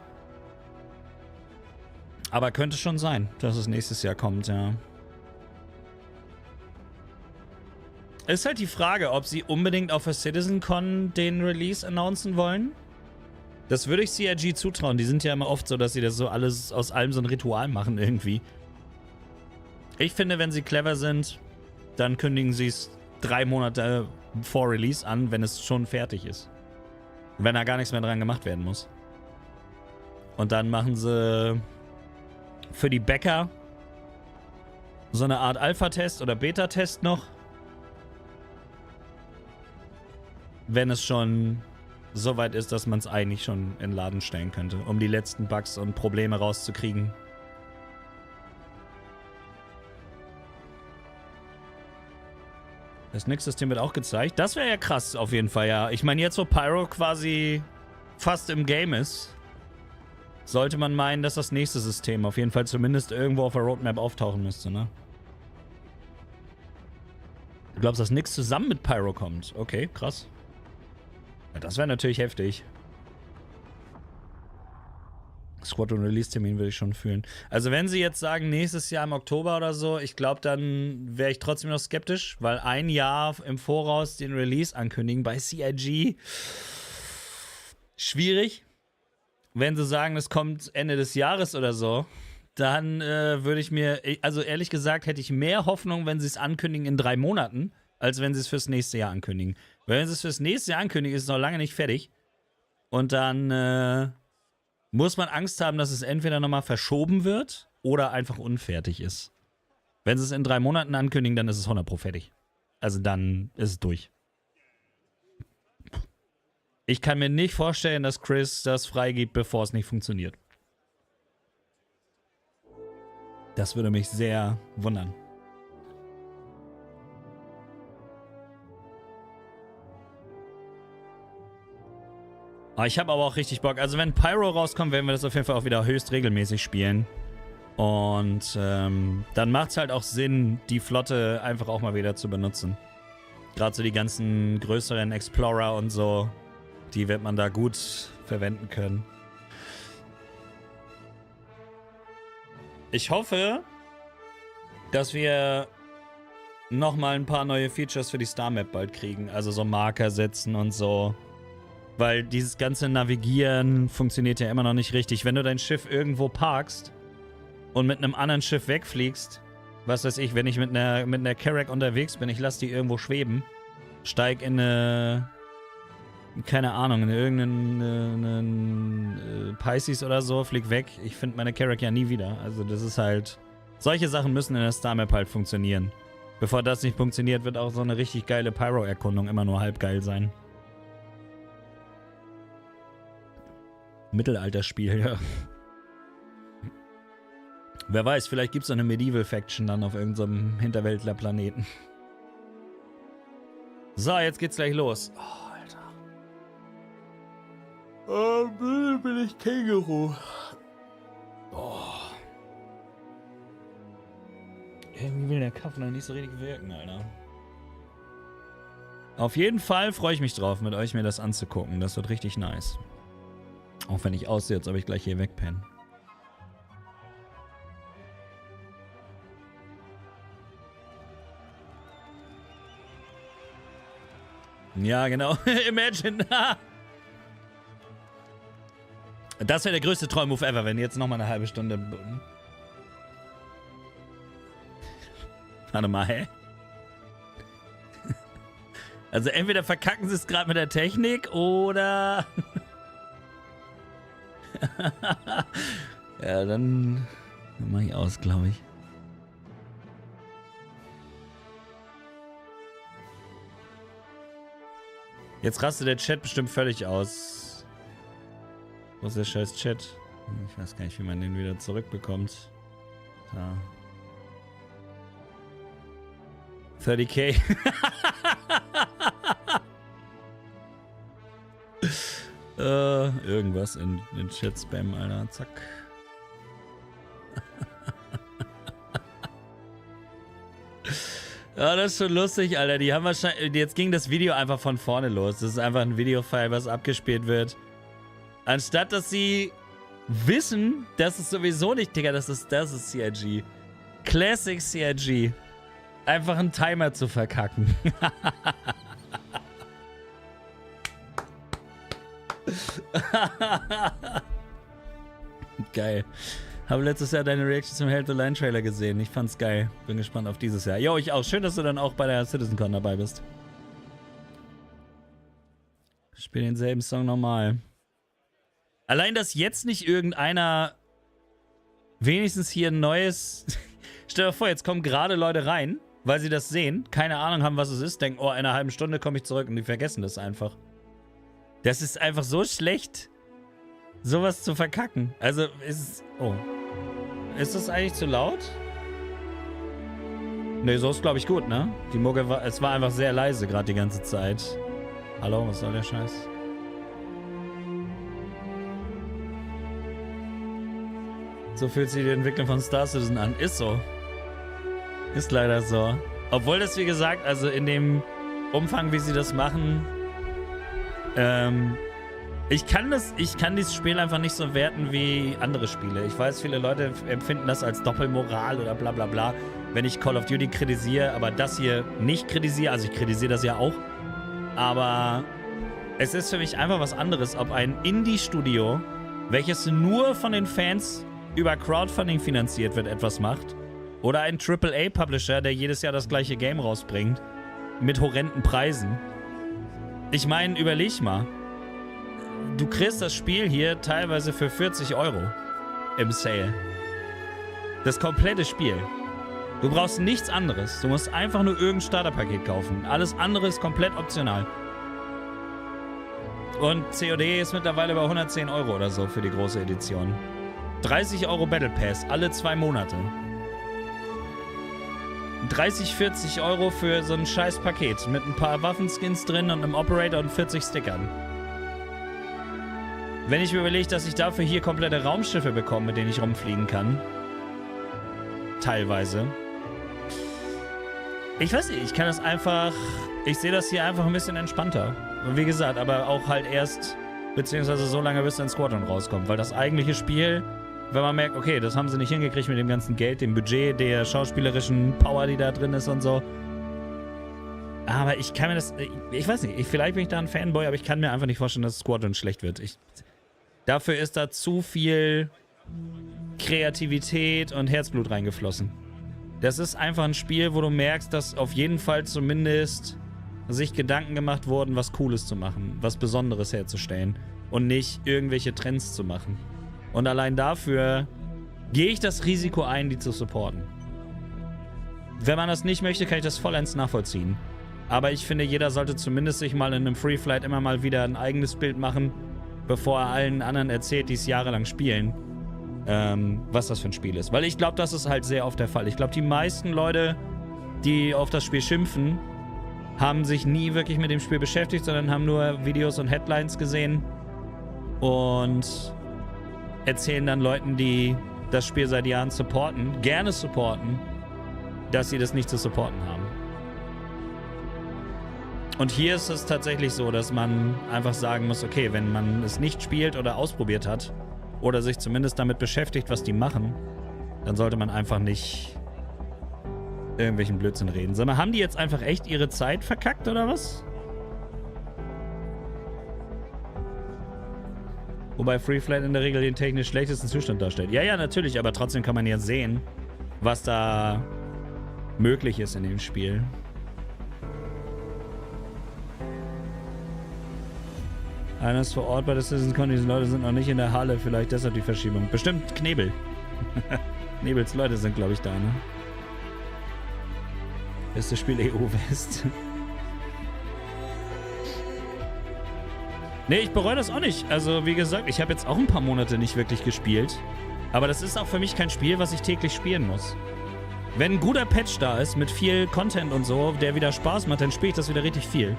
Aber könnte schon sein, dass es nächstes Jahr kommt, ja. Ist halt die Frage, ob sie unbedingt auf der CitizenCon den Release announcen wollen. Das würde ich CIG zutrauen. Die sind ja immer oft so, dass sie das so alles aus allem so ein Ritual machen irgendwie. Ich finde, wenn sie clever sind, dann kündigen sie es 3 Monate vor Release an, wenn es schon fertig ist. Wenn da gar nichts mehr dran gemacht werden muss. Und dann machen sie für die Bäcker so eine Art Alpha-Test oder Beta-Test noch. Wenn es schon so weit ist, dass man es eigentlich schon in den Laden stellen könnte, um die letzten Bugs und Probleme rauszukriegen. Das Nix-System wird auch gezeigt. Das wäre ja krass, auf jeden Fall, ja. Ich meine, jetzt wo Pyro quasi fast im Game ist, sollte man meinen, dass das nächste System auf jeden Fall zumindest irgendwo auf der Roadmap auftauchen müsste, ne? Du glaubst, dass Nix zusammen mit Pyro kommt? Okay, krass. Ja, das wäre natürlich heftig. Squadron Release-Termin würde ich schon fühlen. Also wenn sie jetzt sagen, nächstes Jahr im Oktober oder so, ich glaube, dann wäre ich trotzdem noch skeptisch, weil ein Jahr im Voraus den Release ankündigen bei CIG, schwierig. Wenn sie sagen, es kommt Ende des Jahres oder so, dann würde ich mir, also ehrlich gesagt, hätte ich mehr Hoffnung, wenn sie es ankündigen in 3 Monaten, als wenn sie es fürs nächste Jahr ankündigen. Weil wenn sie es fürs nächste Jahr ankündigen, ist es noch lange nicht fertig. Und dann muss man Angst haben, dass es entweder nochmal verschoben wird oder einfach unfertig ist. Wenn sie es in 3 Monaten ankündigen, dann ist es 100% fertig. Also dann ist es durch. Ich kann mir nicht vorstellen, dass Chris das freigibt, bevor es nicht funktioniert. Das würde mich sehr wundern. Ich habe aber auch richtig Bock. Also wenn Pyro rauskommt, werden wir das auf jeden Fall auch wieder höchst regelmäßig spielen. Und dann macht es halt auch Sinn, die Flotte einfach auch mal wieder zu benutzen. Gerade so die ganzen größeren Explorer und so, die wird man da gut verwenden können. Ich hoffe, dass wir nochmal ein paar neue Features für die Star Map bald kriegen. Also so Marker setzen und so. Weil dieses ganze Navigieren funktioniert ja immer noch nicht richtig. Wenn du dein Schiff irgendwo parkst und mit einem anderen Schiff wegfliegst, was weiß ich, wenn ich mit einer Carrack unterwegs bin, ich lasse die irgendwo schweben, steig in eine, keine Ahnung, in irgendeinen Pisces oder so, flieg weg. Ich finde meine Carrack ja nie wieder. Also das ist halt, solche Sachen müssen in der Star Map halt funktionieren. Bevor das nicht funktioniert, wird auch so eine richtig geile Pyro-Erkundung immer nur halb geil sein. Mittelalterspiel, ja. Wer weiß, vielleicht gibt es eine Medieval-Faction dann auf irgendeinem Hinterwäldler-Planeten. So, jetzt geht's gleich los. Oh, Alter. Oh, bin ich Känguru. Oh. Irgendwie will der Kaffee noch nicht so richtig wirken, Alter. Auf jeden Fall freue ich mich drauf, mit euch mir das anzugucken. Das wird richtig nice. Auch wenn ich aussehe, als ob ich gleich hier wegpenne. Ja, genau. Imagine. Das wäre der größte Troll-Move ever, wenn jetzt nochmal eine halbe Stunde... Warte mal, hä? Also entweder verkacken sie es gerade mit der Technik oder... Ja, dann mache ich aus, glaube ich. Jetzt rastet der Chat bestimmt völlig aus. Wo ist der scheiß Chat? Ich weiß gar nicht, wie man den wieder zurückbekommt. Da. 30k. Irgendwas in den Chat-Spam, Alter. Zack. Ja, das ist schon lustig, Alter. Die haben wahrscheinlich... Jetzt ging das Video einfach von vorne los. Das ist einfach ein Videofile, was abgespielt wird. Anstatt, dass sie wissen, dass es sowieso nicht, Digga, das ist CIG. Classic CIG. Einfach einen Timer zu verkacken. Geil. Habe letztes Jahr deine Reaktion zum Held the Line Trailer gesehen. Ich fand's geil. Bin gespannt auf dieses Jahr. Jo, ich auch. Schön, dass du dann auch bei der CitizenCon dabei bist. Spiel denselben Song nochmal. Allein, dass jetzt nicht irgendeiner wenigstens hier ein neues... Stell dir vor, jetzt kommen gerade Leute rein, weil sie das sehen, keine Ahnung haben, was es ist, denken, oh, in einer halben Stunde komme ich zurück und die vergessen das einfach. Das ist einfach so schlecht, sowas zu verkacken. Also, ist oh. Ist das eigentlich zu laut? Ne, so ist, glaube ich, gut, ne? Die Mucke war, es war einfach sehr leise gerade die ganze Zeit. Hallo, was soll der Scheiß? So fühlt sich die Entwicklung von Star Citizen an. Ist so. Ist leider so. Obwohl das, wie gesagt, also in dem Umfang, wie sie das machen, ich kann dieses Spiel einfach nicht so werten wie andere Spiele. Ich weiß, viele Leute empfinden das als Doppelmoral oder bla bla bla, wenn ich Call of Duty kritisiere, aber das hier nicht kritisiere. Also ich kritisiere das ja auch. Aber es ist für mich einfach was anderes, ob ein Indie-Studio, welches nur von den Fans über Crowdfunding finanziert wird, etwas macht, oder ein AAA-Publisher, der jedes Jahr das gleiche Game rausbringt, mit horrenden Preisen. Ich meine, überleg mal. Du kriegst das Spiel hier teilweise für 40 € im Sale. Das komplette Spiel. Du brauchst nichts anderes. Du musst einfach nur irgendein Starterpaket kaufen. Alles andere ist komplett optional. Und COD ist mittlerweile bei 110 € oder so für die große Edition. 30 € Battle Pass, alle 2 Monate. 30, 40 € für so ein scheiß Paket mit ein paar Waffenskins drin und einem Operator und 40 Stickern. Wenn ich mir überlege, dass ich dafür hier komplette Raumschiffe bekomme, mit denen ich rumfliegen kann. Teilweise. Ich weiß nicht, ich kann das einfach... Ich sehe das hier einfach ein bisschen entspannter. Und wie gesagt, aber auch halt erst, beziehungsweise so lange, bis ein Squadron rauskommt. Weil das eigentliche Spiel, wenn man merkt, okay, das haben sie nicht hingekriegt mit dem ganzen Geld, dem Budget, der schauspielerischen Power, die da drin ist und so. Aber ich kann mir das... Ich weiß nicht, vielleicht bin ich da ein Fanboy, aber ich kann mir einfach nicht vorstellen, dass Squadron schlecht wird. Dafür ist da zu viel Kreativität und Herzblut reingeflossen. Das ist einfach ein Spiel, wo du merkst, dass auf jeden Fall zumindest sich Gedanken gemacht wurden, was Cooles zu machen, was Besonderes herzustellen und nicht irgendwelche Trends zu machen. Und allein dafür gehe ich das Risiko ein, die zu supporten. Wenn man das nicht möchte, kann ich das vollends nachvollziehen. Aber ich finde, jeder sollte zumindest sich mal in einem Free Flight immer mal wieder ein eigenes Bild machen, bevor er allen anderen erzählt, die es jahrelang spielen, was das für ein Spiel ist. Weil ich glaube, das ist halt sehr oft der Fall. Ich glaube, die meisten Leute, die auf das Spiel schimpfen, haben sich nie wirklich mit dem Spiel beschäftigt, sondern haben nur Videos und Headlines gesehen und erzählen dann Leuten, die das Spiel seit Jahren supporten, gerne supporten, dass sie das nicht zu supporten haben. Und hier ist es tatsächlich so, dass man einfach sagen muss, okay, wenn man es nicht spielt oder ausprobiert hat oder sich zumindest damit beschäftigt, was die machen, dann sollte man einfach nicht irgendwelchen Blödsinn reden. Sag mal, haben die jetzt einfach echt ihre Zeit verkackt oder was? Wobei Free Flight in der Regel den technisch schlechtesten Zustand darstellt. Ja, ja, natürlich, aber trotzdem kann man ja sehen, was da möglich ist in dem Spiel. Einer ist vor Ort bei der CITIZENCON, diese Leute sind noch nicht in der Halle, vielleicht deshalb die Verschiebung. Bestimmt Knebel. Knebels Leute sind, glaube ich, da, ne? Bestes Spiel EU-West. Nee, ich bereue das auch nicht. Also, wie gesagt, ich habe jetzt auch ein paar Monate nicht wirklich gespielt. Aber das ist auch für mich kein Spiel, was ich täglich spielen muss. Wenn ein guter Patch da ist, mit viel Content und so, der wieder Spaß macht, dann spiele ich das wieder richtig viel.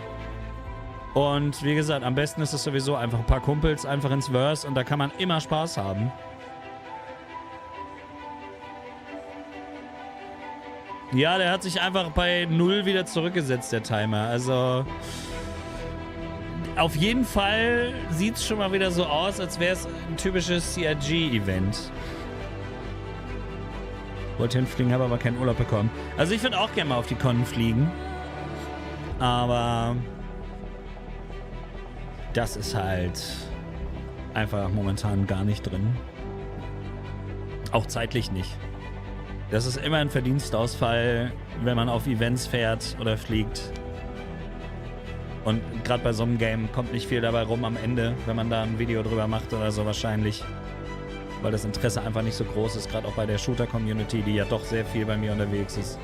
Und wie gesagt, am besten ist es sowieso einfach ein paar Kumpels, einfach ins Verse und da kann man immer Spaß haben. Ja, der hat sich einfach bei 0 wieder zurückgesetzt, der Timer. Also auf jeden Fall sieht es schon mal wieder so aus, als wäre es ein typisches CRG-Event. Wollte hinfliegen, habe aber keinen Urlaub bekommen. Also ich würde auch gerne mal auf die Con fliegen. Aber das ist halt einfach momentan gar nicht drin. Auch zeitlich nicht. Das ist immer ein Verdienstausfall, wenn man auf Events fährt oder fliegt. Und gerade bei so einem Game kommt nicht viel dabei rum am Ende, wenn man da ein Video drüber macht oder so wahrscheinlich. weil das Interesse einfach nicht so groß ist, gerade auch bei der Shooter-Community, die ja doch sehr viel bei mir unterwegs ist.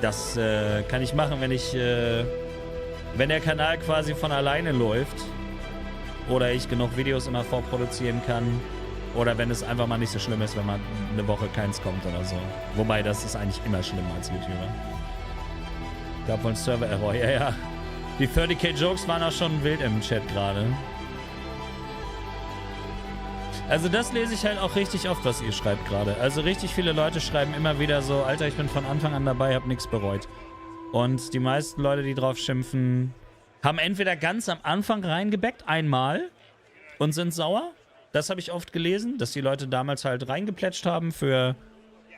Das kann ich machen, wenn der Kanal quasi von alleine läuft oder ich genug Videos immer vorproduzieren kann oder wenn es einfach mal nicht so schlimm ist, wenn mal eine Woche keins kommt oder so. Wobei, das ist eigentlich immer schlimm als YouTuber. Gab wohl ein Server-Error, ja. Die 30k-Jokes waren auch schon wild im Chat gerade. Also das lese ich halt auch richtig oft, was ihr schreibt gerade. Also richtig viele Leute schreiben immer wieder so, Alter, ich bin von Anfang an dabei, hab nichts bereut. Und die meisten Leute, die drauf schimpfen, haben entweder ganz am Anfang reingebackt, einmal, und sind sauer. Das habe ich oft gelesen, dass die Leute damals halt reingeplätscht haben für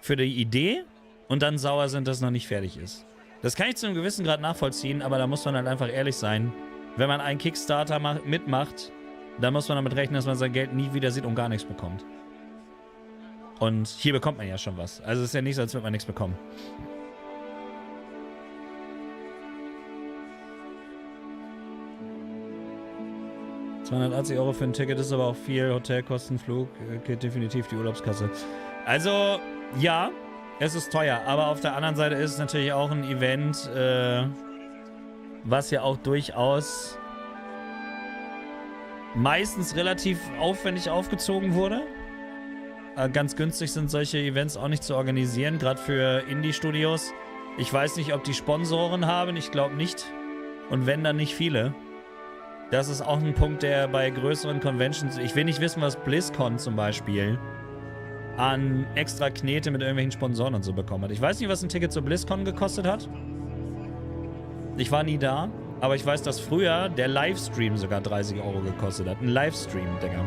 die Idee und dann sauer sind, dass es noch nicht fertig ist. Das kann ich zu einem gewissen Grad nachvollziehen, aber da muss man halt einfach ehrlich sein. Wenn man einen Kickstarter mitmacht, dann muss man damit rechnen, dass man sein Geld nie wieder sieht und gar nichts bekommt. Und hier bekommt man ja schon was. Also es ist ja nicht so, als würde man nichts bekommen. €280 für ein Ticket ist aber auch viel. Hotelkosten, Flug, geht definitiv die Urlaubskasse. Also, ja, es ist teuer. Aber auf der anderen Seite ist es natürlich auch ein Event, was ja auch durchaus meistens relativ aufwendig aufgezogen wurde. Ganz günstig sind solche Events auch nicht zu organisieren, gerade für Indie-Studios. Ich weiß nicht, ob die Sponsoren haben, ich glaube nicht. Und wenn, dann nicht viele. Das ist auch ein Punkt, der bei größeren Conventions... Ich will nicht wissen, was BlizzCon zum Beispiel an extra Knete mit irgendwelchen Sponsoren und so bekommen hat. Ich weiß nicht, was ein Ticket zur BlizzCon gekostet hat. Ich war nie da. Aber ich weiß, dass früher der Livestream sogar 30 € gekostet hat. Ein Livestream, Digga.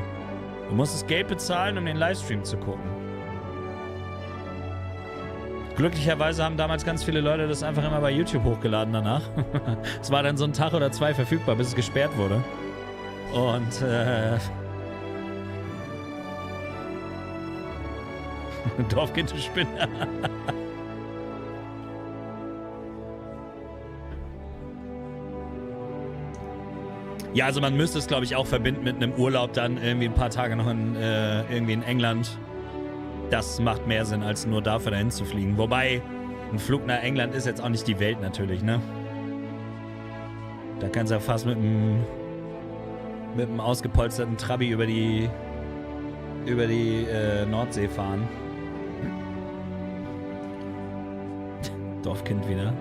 Du musstest Geld bezahlen, um den Livestream zu gucken. Glücklicherweise haben damals ganz viele Leute das einfach immer bei YouTube hochgeladen danach. Es war dann so ein Tag oder zwei verfügbar, bis es gesperrt wurde. Und, Dorfkind, du Spinner. Ja, also man müsste es, glaube ich, auch verbinden mit einem Urlaub dann irgendwie ein paar Tage noch irgendwie in England. Das macht mehr Sinn, als nur dafür dahin zu fliegen. Wobei, ein Flug nach England ist jetzt auch nicht die Welt natürlich, ne? Da kannst du ja fast mit einem ausgepolsterten Trabi über die Nordsee fahren. Dorfkind wieder.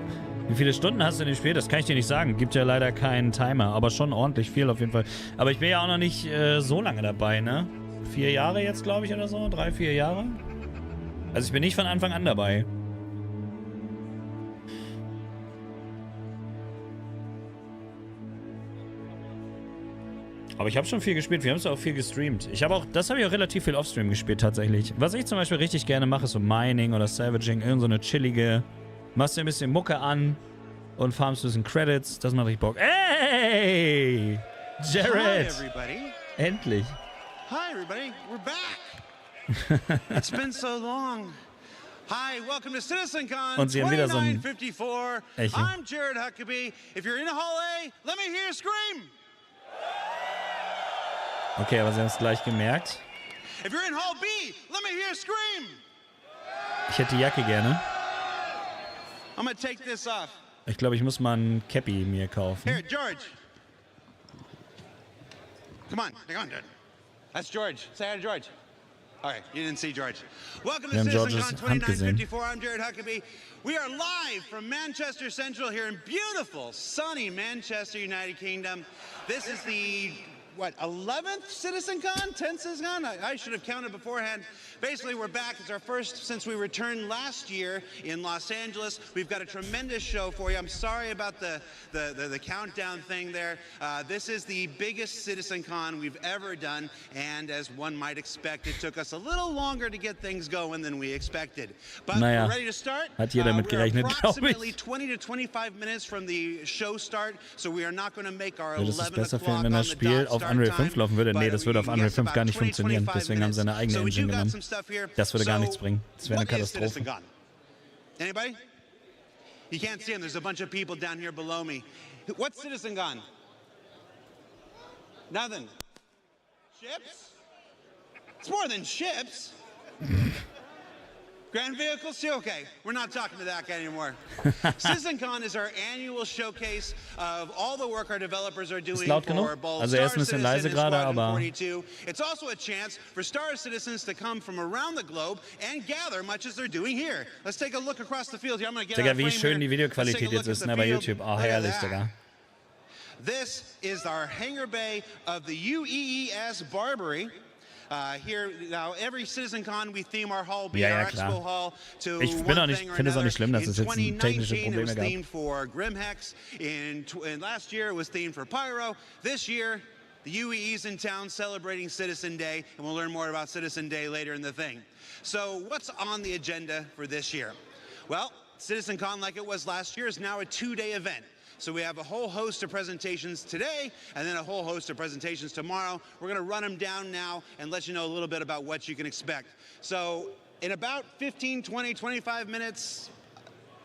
Wie viele Stunden hast du denn gespielt? Das kann ich dir nicht sagen. Gibt ja leider keinen Timer, aber schon ordentlich viel auf jeden Fall. Aber ich bin ja auch noch nicht so lange dabei, ne? 4 Jahre jetzt, glaube ich, oder so. 3, 4 Jahre. Also ich bin nicht von Anfang an dabei. Aber ich habe schon viel gespielt. Wir haben es auch viel gestreamt. Das habe ich auch relativ viel Offstream gespielt, tatsächlich. Was ich zum Beispiel richtig gerne mache, ist so Mining oder Salvaging. Irgend so eine chillige... Machst dir ein bisschen Mucke an und farmst ein bisschen Credits. Das macht richtig Bock. Ey! Jared! Hi, everybody. Endlich. Hi, everybody. We're back. It's been so long. Hi, welcome to CitizenCon Und sie haben wieder so ein 2954. Echo. I'm Jared Huckabee. If you're in Hall A, let me hear you scream. Okay, aber sie haben es gleich gemerkt. If you're in Hall B, let me hear you scream. Ich hätte die Jacke gerne. I'm gonna take this off. Ich glaube, ich muss mal ein Cappy mir kaufen. Here, George. Come on, Dude. That's George. Say hi to George. All right, you didn't see George. Welcome to CitizenCon 2954. I'm Jared Huckabee. We are live from Manchester Central here in beautiful, sunny Manchester, United Kingdom. This is the, 11th CitizenCon? 10th CitizenCon? I should have counted beforehand. Basically, we're back. It's our first since we returned last year in Los Angeles. We've got a tremendous show for you. I'm sorry about the countdown thing there. This is the biggest CitizenCon we've ever done, and as one might expect, it took us a little longer to get things going than we expected. But we're ready to start. Hat jeder mit gerechnet, we're approximately 20 to 25 minutes from the show start, so we are not going to make our 11 o'clock on the dot auf Unreal 5 laufen würde? Nee, das würde auf Unreal 5 gar nicht funktionieren. Deswegen haben sie eine eigene Engine genommen. Das würde gar nichts bringen. Das wäre eine Katastrophe. Anybody? You can't see them. There's a bunch of people down here below me. What's CitizenCon? Nothing. Chips? It's more than ships. Grand vehicles too? Okay, we're not talking to that guy anymore. CitizenCon is our annual showcase of all the work our developers are doing for both Star Citizen and Squadron 42. It's also a chance for Star Citizens to come from around the globe and gather much as they're doing here. Let's take a look across the field here. I'm going to get Digga, wie schön die Videoqualität jetzt ist, ne, bei YouTube. Oh, herrlich, Digga. This is our hangar bay of the UEES Barbary. Here now, every CitizenCon we theme our hall, our expo hall, to one thing or another. In 2019 it was themed for Grimhex. In last year it was themed for Pyro. This year the UEE's in town celebrating Citizen Day, and we'll learn more about Citizen Day later in the thing. So what's on the agenda for this year? Well, CitizenCon, like it was last year, is now a 2-day event. So we have a whole host of presentations today and then a whole host of presentations tomorrow. We're going to run them down now and let you know a little bit about what you can expect. So in about 15, 20, 25 minutes,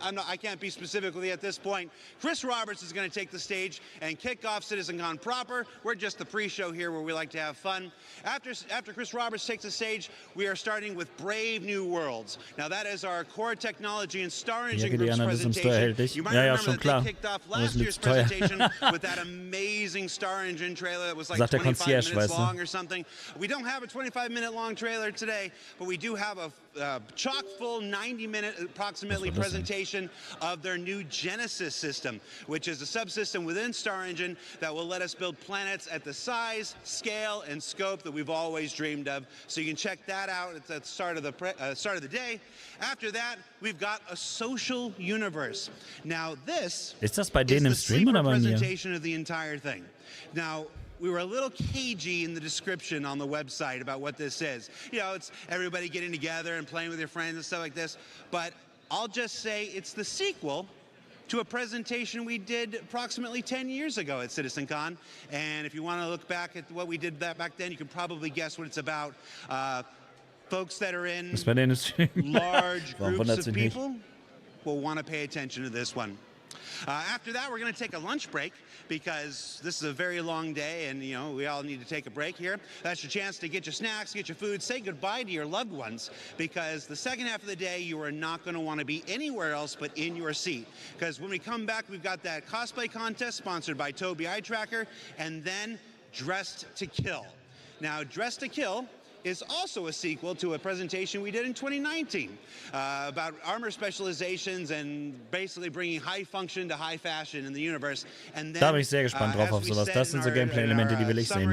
I can't be specific with you at this point, Chris Roberts is going to take the stage and kick off CitizenCon proper. We're just the pre-show here where we like to have fun. After Chris Roberts takes the stage, we are starting with Brave New Worlds. Now that is our core technology and Star Engine Group's presentation. You might remember that they kicked off last year's presentation with that amazing Star Engine trailer that was like 25 minutes long or something. We don't have a 25-minute long trailer today, but we do have a chock-full 90-minute approximately presentation of their new Genesis system, which is a subsystem within Star Engine that will let us build planets at the size, scale, and scope that we've always dreamed of. So you can check that out at the start of the day. After that, we've got a social universe. Now this is the secret presentation of the entire thing. Now, we were a little cagey in the description on the website about what this is. You know, it's everybody getting together and playing with your friends and stuff like this. But I'll just say it's the sequel to a presentation we did approximately 10 years ago at CitizenCon. And if you want to look back at what we did back then, you can probably guess what it's about. Folks that are in large groups of people will want to pay attention to this one. After that, we're going to take a lunch break because this is a very long day and, you know, we all need to take a break here. That's your chance to get your snacks, get your food, say goodbye to your loved ones, because the second half of the day, you are not going to want to be anywhere else but in your seat. Because when we come back, we've got that cosplay contest sponsored by Toby Eye Tracker, and then Dressed to Kill. Now, Dressed to Kill is also a sequel to a presentation we did in 2019 about armor specializations and basically bringing high function to high fashion in the universe. And then, da bin ich sehr gespannt drauf auf sowas. Das sind so Gameplay-Elemente, die will ich sehen.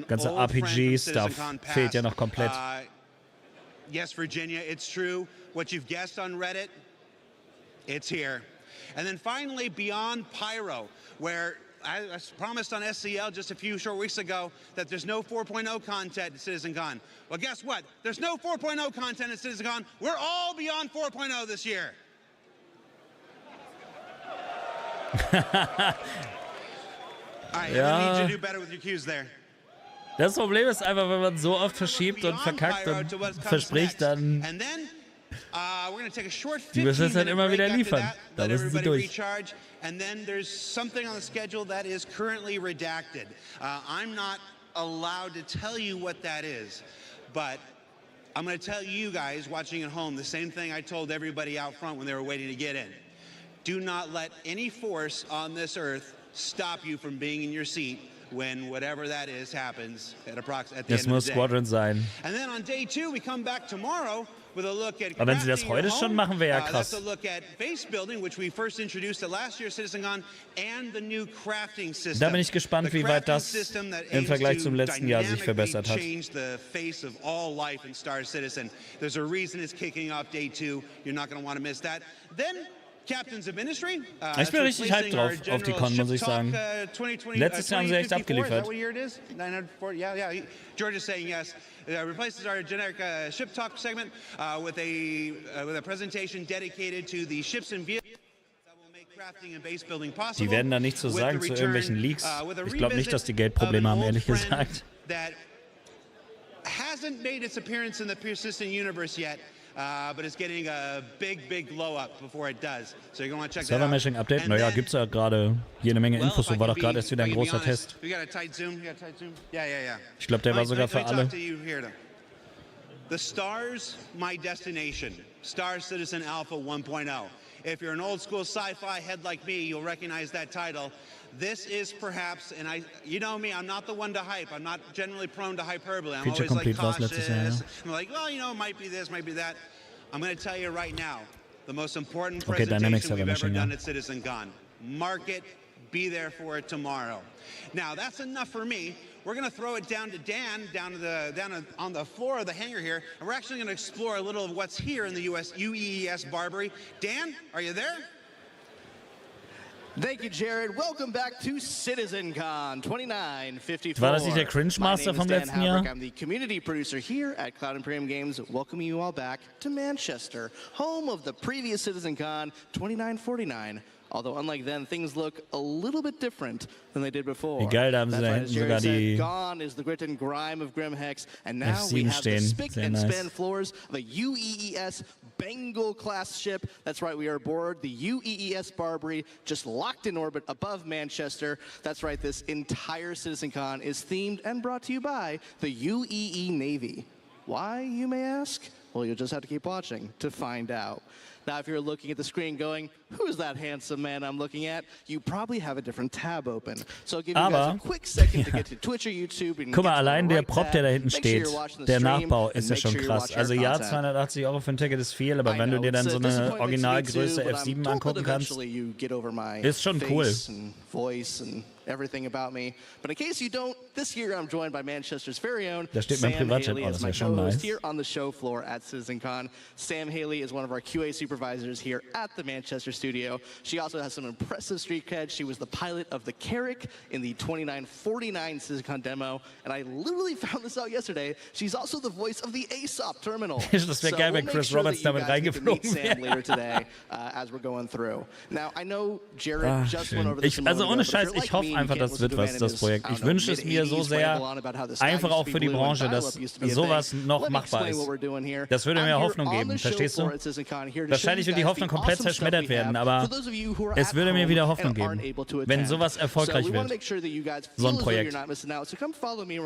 Ganze RPG-Stuff fehlt ja noch komplett. Yes, Virginia, it's true. What you've guessed on Reddit, it's here. And then finally, Beyond Pyro, where I promised on SCL just a few short weeks ago that there's no 4.0 content at CitizenCon. Well, guess what? There's no 4.0 content at CitizenCon. We're all beyond 4.0 this year. All right, ja. I need you to do better with your cues there. Das Problem ist einfach, wenn man so oft verschiebt und verkackt und verspricht, dann die müssen es dann immer wieder liefern. Da müssen sie durch. And then there's something on the schedule that is currently redacted. I'm not allowed to tell you what that is, but I'm going to tell you guys watching at home the same thing I told everybody out front when they were waiting to get in. Do not let any force on this earth stop you from being in your seat when whatever that is happens at the end of the day. Das muss Squadron sein. And then on day 2 we come back tomorrow. Aber wenn sie das heute schon machen, wäre ja krass. Da bin ich gespannt, wie weit das im Vergleich zum letzten Jahr sich verbessert hat. Ich bin richtig hyped drauf auf die Con, muss ich sagen. Letztes Jahr haben sie echt abgeliefert. George is saying yes. Replaces our generic ship talk segment with a presentation dedicated to the ships and vehicles that will make crafting and base building possible. Die werden da nichts zu sagen zu irgendwelchen Leaks. Ich glaube nicht, dass die Geldprobleme haben, ehrlich gesagt. That hasn't made its appearance in the persistent universe yet. but it's getting a big blow up before it does. So you're going to want to check that Server out. Meshing Update, naja, gibt's ja gerade jede Menge Infos, so war doch gerade erst wieder ein großer Test. We got a tight zoom. You got a tight zoom? Yeah. Ich glaube, der war sogar für alle. The Star's my destination. Star Citizen Alpha 1.0. If you're an old school sci-fi head like me, you'll recognize that title. This is perhaps, and you know me, I'm not the one to hype. I'm not generally prone to hyperbole. I'm Feature always like complete cautious. I'm like, well, you know, it might be this, might be that. I'm going to tell you right now, the most important presentation we've ever done at CitizenCon. Mark it, be there for it tomorrow. Now, that's enough for me. We're going to throw it down to Dan, down on the floor of the hangar here, and we're actually going to explore a little of what's here in the UEES Barbary. Dan, are you there? Thank you, Jared. Welcome back to CitizenCon 2954. War das nicht der Cringe Master vom letzten Jahr? I'm the community producer here at Cloud Imperium Games, welcoming you all back to Manchester, home of the previous CitizenCon 2949. Although, unlike then, things look a little bit different than they did before. Wie geil, da haben sie da hinten sogar die Gone is the grit and grime of Grimhex, and now we have the spick and span floors of a UEES Bengal-class ship. That's right, we are aboard the UEES Barbary, just locked in orbit above Manchester. That's right, this entire CitizenCon is themed and brought to you by the UEE Navy. Why, you may ask? Well, you'll just have to keep watching to find out. Now, if you're looking at the screen going, who's that handsome man I'm looking at? You probably have a different tab open. So I'll give you guys a quick second to get to Twitch or YouTube. Guck mal, allein der Prop, der da hinten steht, der Nachbau ist ja schon krass. Also ja, 280 € für ein Ticket ist viel, aber wenn du dir dann so eine Originalgröße F7 angucken kannst, ist schon cool. Everything about me. But in case you don't, this year I'm joined by Manchester's very own Da steht mein Privatjet, oh, das wäre schon nice. Here on the show floor at CitizenCon. Sam Haley is one of our QA supervisors here at the Manchester studio. She also has some impressive street cred. She was the pilot of the Carrick in the 2949 CitizenCon demo, and I literally found this out yesterday. She's also the voice of the ASOP terminal. Das wäre geil, wenn Chris Roberts damit reingeflogen wäre. Later today, as we're going through. Now, I know Jared just went over this. Also ohne Scheiß, ich hoffe einfach, das wird was, das Projekt. Ich wünsche es mir so sehr, einfach auch für die Branche, dass sowas noch machbar ist. Das würde mir Hoffnung geben, verstehst du? Wahrscheinlich wird die Hoffnung komplett zerschmettert werden, aber es würde mir wieder Hoffnung geben, wenn sowas erfolgreich wird. So ein Projekt.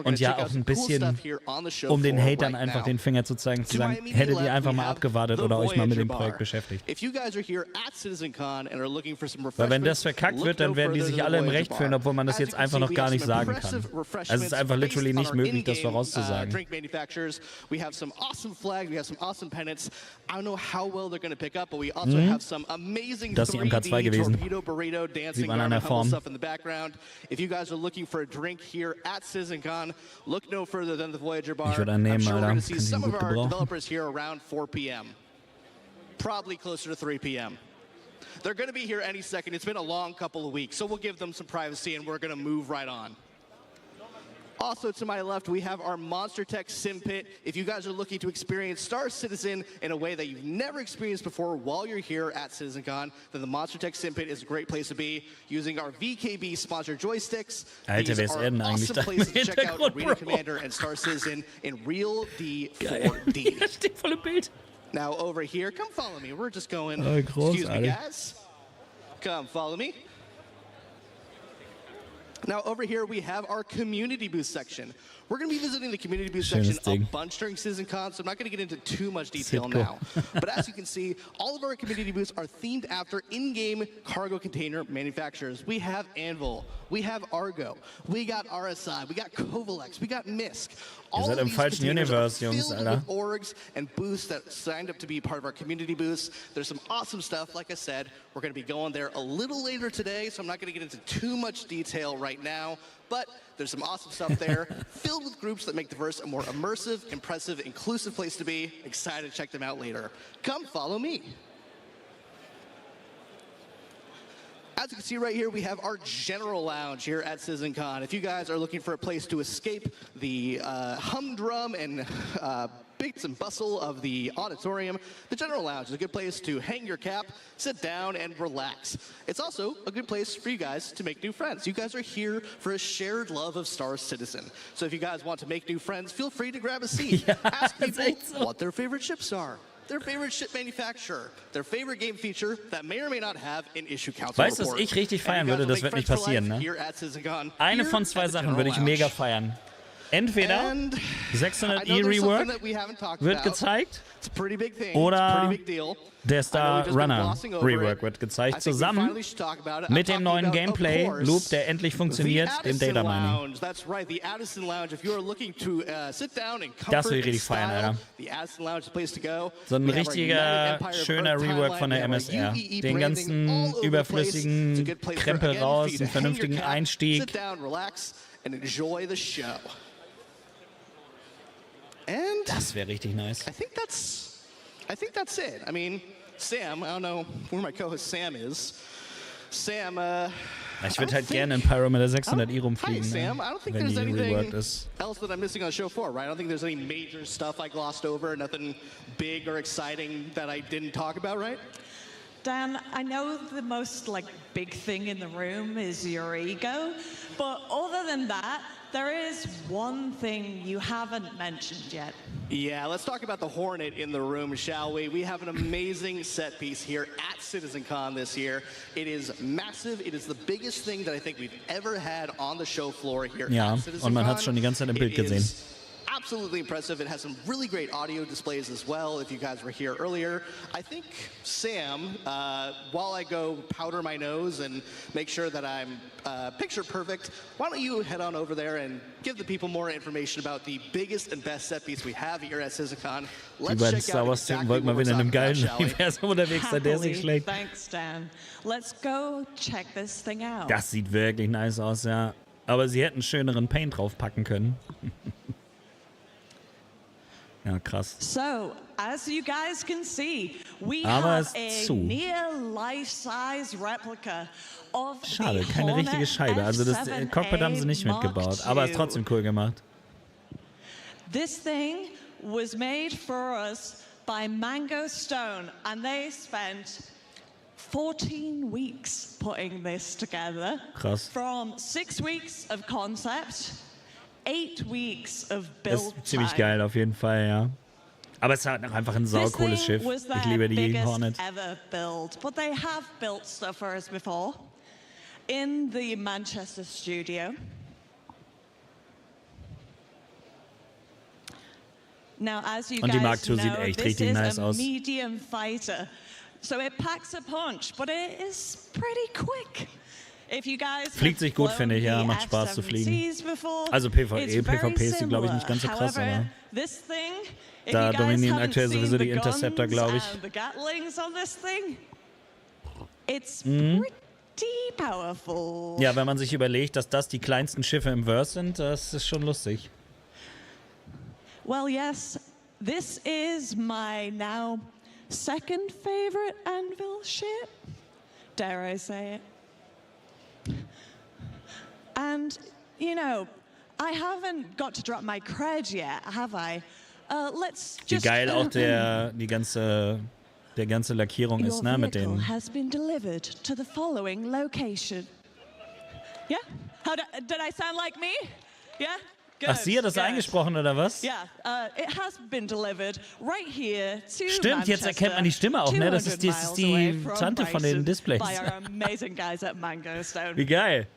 Und ja, auch ein bisschen, um den Hatern einfach den Finger zu zeigen, zu sagen, hättet ihr einfach mal abgewartet oder euch mal mit dem Projekt beschäftigt. Weil wenn das verkackt wird, dann werden die sich alle im Recht fühlen, obwohl man das jetzt einfach noch gar nicht sagen kann. Also es ist einfach literally nicht möglich, das vorauszusagen. Das ist die MK2 gewesen. Sieht man an der Form. Ich würde annehmen, Alter. Kann ich ihn gut gebrauchen. Probably closer to 3 p.m. They're going to be here any second. It's been a long couple of weeks, so we'll give them some privacy and we're going to move right on. Also to my left, we have our Monster Tech Sim Pit. If you guys are looking to experience Star Citizen in a way that you've never experienced before while you're here at CitizenCon, then the Monster Tech Sim Pit is a great place to be using our VKB sponsored joysticks. Alter, wer ist er denn eigentlich da im Hintergrund, Arena Commander and Star Citizen in real D4D. Das steht voll im Bild. Now over here, come follow me. We're just going, groß, excuse me guys. Come follow me. Now over here we have our community booth section. We're going to be visiting the community booth section a bunch during CitizenCon, so I'm not going to get into too much detail now. But as you can see, all of our community booths are themed after in-game cargo container manufacturers. We have Anvil, we have Argo, we got RSI, we got Kovalex, we got Misk. All of these containers are filled with orgs and booths that signed up to be part of our community booths. There's some awesome stuff. Like I said, we're going to be going there a little later today, so I'm not going to get into too much detail right now. But there's some awesome stuff there, filled with groups that make the verse a more immersive, impressive, inclusive place to be. Excited to check them out later. Come follow me. As you can see right here, we have our General Lounge here at CitizenCon. If you guys are looking for a place to escape the humdrum and bits and bustle of the auditorium, the General Lounge is a good place to hang your cap, sit down, and relax. It's also a good place for you guys to make new friends. You guys are here for a shared love of Star Citizen. So if you guys want to make new friends, feel free to grab a seat. Ask people what their favorite ships are. their favorite chip manufacturer, their favorite game feature that may or may not have an issue council Weißt du, was ich richtig feiern würde? Das wird nicht passieren, ne? Eine von zwei Sachen würde ich mega feiern. Entweder 600E Rework wird gezeigt oder der Star Runner Rework wird gezeigt, zusammen mit dem neuen Gameplay Loop, der endlich funktioniert, dem Data Mining. Das will ich richtig feiern, Alter. So ein richtiger, schöner Rework von der MSR. Den ganzen überflüssigen Krempel raus, einen vernünftigen Einstieg. Das wäre richtig nice. I think that's it. I mean, Sam, I don't know where my co-host Sam is. Sam, ich würde halt gerne in Pyro mit der 600i rumfliegen, hi, Sam. I don't think wenn there's die reworked anything ist. else that I'm missing on the show floor, right? I don't think there's any major stuff I glossed over, nothing big or exciting that I didn't talk about, right? Dan, I know the most big thing in the room is your ego, but other than that, there is one thing you haven't mentioned yet. Yeah, let's talk about the Hornet in the room, shall we? We have an amazing set piece here at CitizenCon this year. It is massive. It is the biggest thing that I think we've ever had on the show floor here at CitizenCon. Und man hat es schon die ganze Zeit im Bild gesehen. Absolutely impressive. It has some really great audio displays as well, if you guys were here earlier. I think, Sam, while I go powder my nose and make sure that I'm picture perfect, why don't you head on over there and give the people more information about the biggest and best set piece we have here at CitizenCon. Let's check out exactly what we're talking about, shall we? Thanks, Dan. Let's go check this thing out. Das sieht wirklich nice aus, ja. Aber sie hätten einen schöneren Paint draufpacken können. Ja, krass. So, as you guys can see, we have a near life-size replica of Schade, keine richtige Scheibe. Also das Cockpit haben sie nicht mitgebaut, aber ist trotzdem cool gemacht. This thing was made for us by Mango Stone, and they spent 14 weeks putting this together. Krass. From 6 weeks of concept, 8 weeks of build time. Ist ziemlich geil auf jeden Fall, ja. Aber es ist halt einfach ein saucooles Schiff. Ich liebe die Hornet. Build, but they have built stuff for us before in the Manchester studio. Now, as you guys know, this is a medium fighter, so it packs a punch, but it is pretty quick. Fliegt sich gut, finde ich, ja, macht Spaß zu fliegen. Also PvE, PvP ist die, glaube ich, nicht ganz so krass, aber da dominieren aktuell sowieso die Interceptor, glaube ich. Ja, wenn man sich überlegt, dass das die kleinsten Schiffe im Verse sind, das ist schon lustig. Well, yes, this is my now second favorite anvil ship. Dare I say it? And, you know, I haven't got to drop my cred yet, have I? Let's just... Wie geil auch der ganze Lackierung ist, ne, mit den... has been delivered to the following location. Yeah? Did I sound like me? Yeah? Good, Ach, sie hat das eingesprochen, oder was? Yeah, it has been delivered right here to Stimmt, jetzt erkennt man die Stimme auch, ne? Das ist die Tante von den Displays. By our amazing guys at Mango Stone. Wie geil.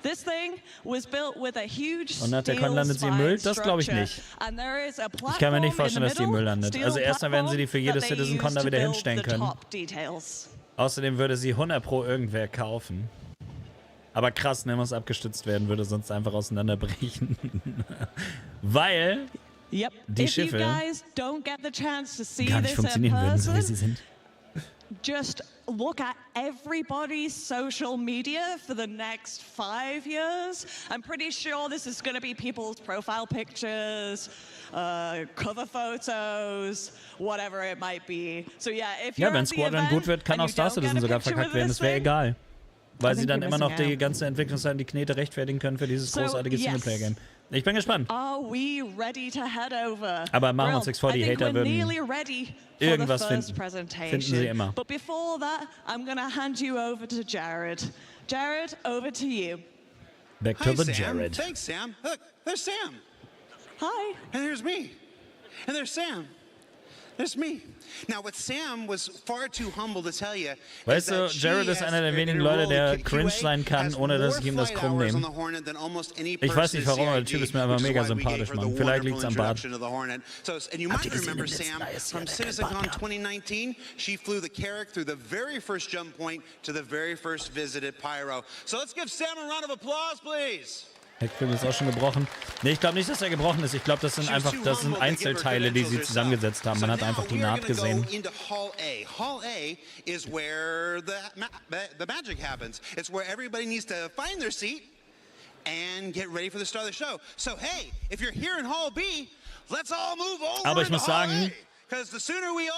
This thing was built with a huge Und nach der Con landet sie im Müll? Das glaube ich nicht. Ich kann mir nicht vorstellen, dass die im Müll landet. Also erstmal werden sie die für jedes CitizenCon da wieder hinstellen können. Außerdem würde sie 100% irgendwer kaufen. Aber krass, ne, muss abgestützt werden, würde sonst einfach auseinanderbrechen. Weil die Schiffe gar nicht funktionieren würden, so wie sie sind. Just look at everybody's social media for the next 5 years. I'm pretty sure this is going to be people's profile pictures, cover photos, whatever it might be. So yeah, if you're wenn Squadron gut wird, kann auch Star Citizen sogar verkackt werden. Das wäre egal. Weil sie dann immer noch die ganze Entwicklungszeit und die Knete rechtfertigen können für dieses großartige Singleplayer-Game. Ich bin gespannt. Aber machen wir uns nichts vor, die Hater würden irgendwas finden. Finden sie immer. But before that, I'm gonna hand you over to Jared. Jared, over to you. Back to the Jared. Thanks, Sam. Look, there's Sam. Hi. And there's me. And there's Sam. There's me. Now, what Sam was far too humble to tell you. Weißt du, Jared ist einer der wenigen Leute, der cringe sein kann, ohne dass ich ihm das krumm nehme. Ich weiß nicht warum, aber der Typ ist mir einfach mega sympathisch, Mann. Vielleicht liegt's am Bart. And you might remember Sam from CitizenCon 2019. She flew the Carrack through the very first jump point to the very first visit at Pyro. So let's give Sam a round of applause, please. Heckfilm ist auch schon gebrochen. Nee, ich glaube nicht, dass er gebrochen ist. Ich glaube, das sind Einzelteile, die sie zusammengesetzt haben. Man hat einfach die Naht gesehen. Hall A is where the magic happens. It's where everybody needs to find their seat and get ready for the start of the show. So hey, if you're here in Hall B, let's all move over. Aber ich muss sagen,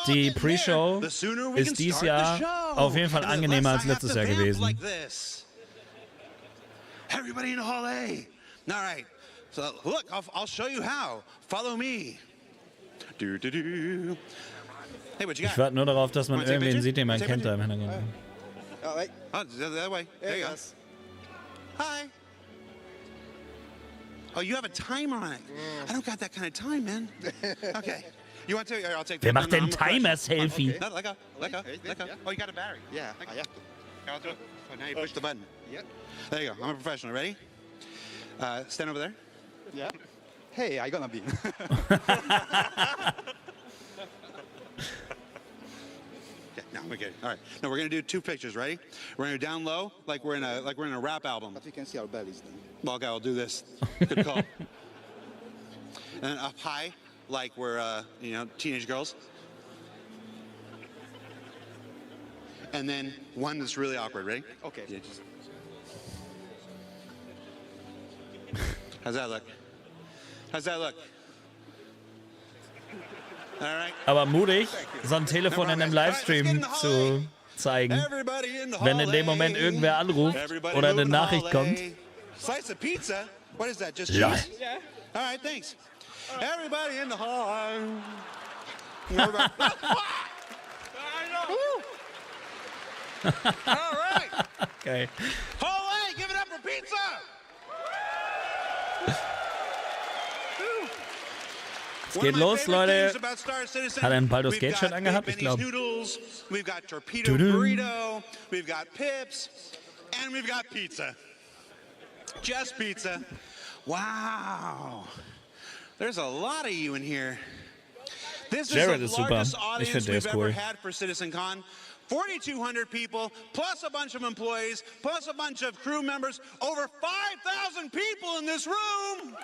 die Pre-Show ist dieses Jahr auf jeden Fall angenehmer als letztes Jahr gewesen. Everybody in Hall A. All right. So look, I'll show you how. Follow me. Hey, what you got? Ich warte nur darauf, dass man irgendwen sieht, den man kennt da im Hintergrund. Oh, that way. There you go. Hi. Oh, you have a timer on it. I don't got that kind of time, man. Okay. You want to? I'll take. Wer macht denn Timer-Selfie? Let go. Oh, you got a battery. Yeah, I have to. I'll do it. Oh, now you push the button. Yep. There you go. I'm a professional. Ready? Stand over there. Yeah. Hey, I gonna be. No, we're good. All right. No, we're gonna do 2 pictures. Ready? We're gonna go down low, like we're in a rap album. But we can see our bellies then. Well, okay, I'll do this. Good call. And then up high, like we're teenage girls. And then one that's really awkward. Ready? Okay. Yeah, How's that look? All right. Aber mutig, so ein Telefon in einem Livestream zu zeigen, wenn in dem Moment irgendwer anruft oder eine Nachricht kommt. Slice of pizza? What is that? Just cheese? Yeah. All right, thanks. Everybody in the hall. All right. Okay. Hall A, give it up for pizza. Es geht los, Leute. Hat er ein Baldur's Gate Shirt angehabt? Ich glaube. We've got torpedo burrito, we've got pips, and we've got pizza. Just pizza. Wow. There's a lot of you in here. This Jared is ist the super. largest Ich audience finde, der we've ist ever cool. had for CitizenCon. 4,200 people, plus a bunch of employees, plus a bunch of crew members. Over 5,000 people in this room.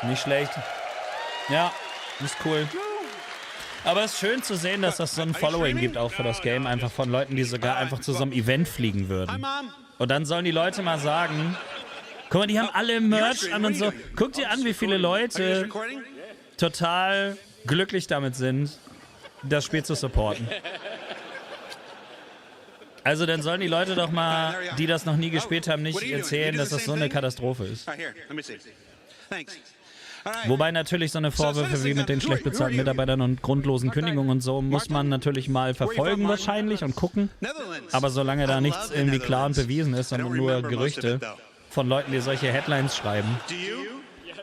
Nicht schlecht. Ja, ist cool. Aber es ist schön zu sehen, dass das so ein Following gibt, auch für das Game. Einfach von Leuten, die sogar einfach zu so einem Event fliegen würden. Und dann sollen die Leute mal sagen, guck mal, die haben alle Merch an und so. Guck dir an, wie viele Leute total glücklich damit sind, das Spiel zu supporten. Also dann sollen die Leute doch mal, die das noch nie gespielt haben, nicht erzählen, dass das so eine Katastrophe ist. Wobei natürlich so eine Vorwürfe wie mit den schlecht bezahlten Mitarbeitern und grundlosen Kündigungen und so muss man natürlich mal verfolgen wahrscheinlich und gucken. Aber solange da nichts irgendwie klar und bewiesen ist, sondern nur Gerüchte von Leuten, die solche Headlines schreiben,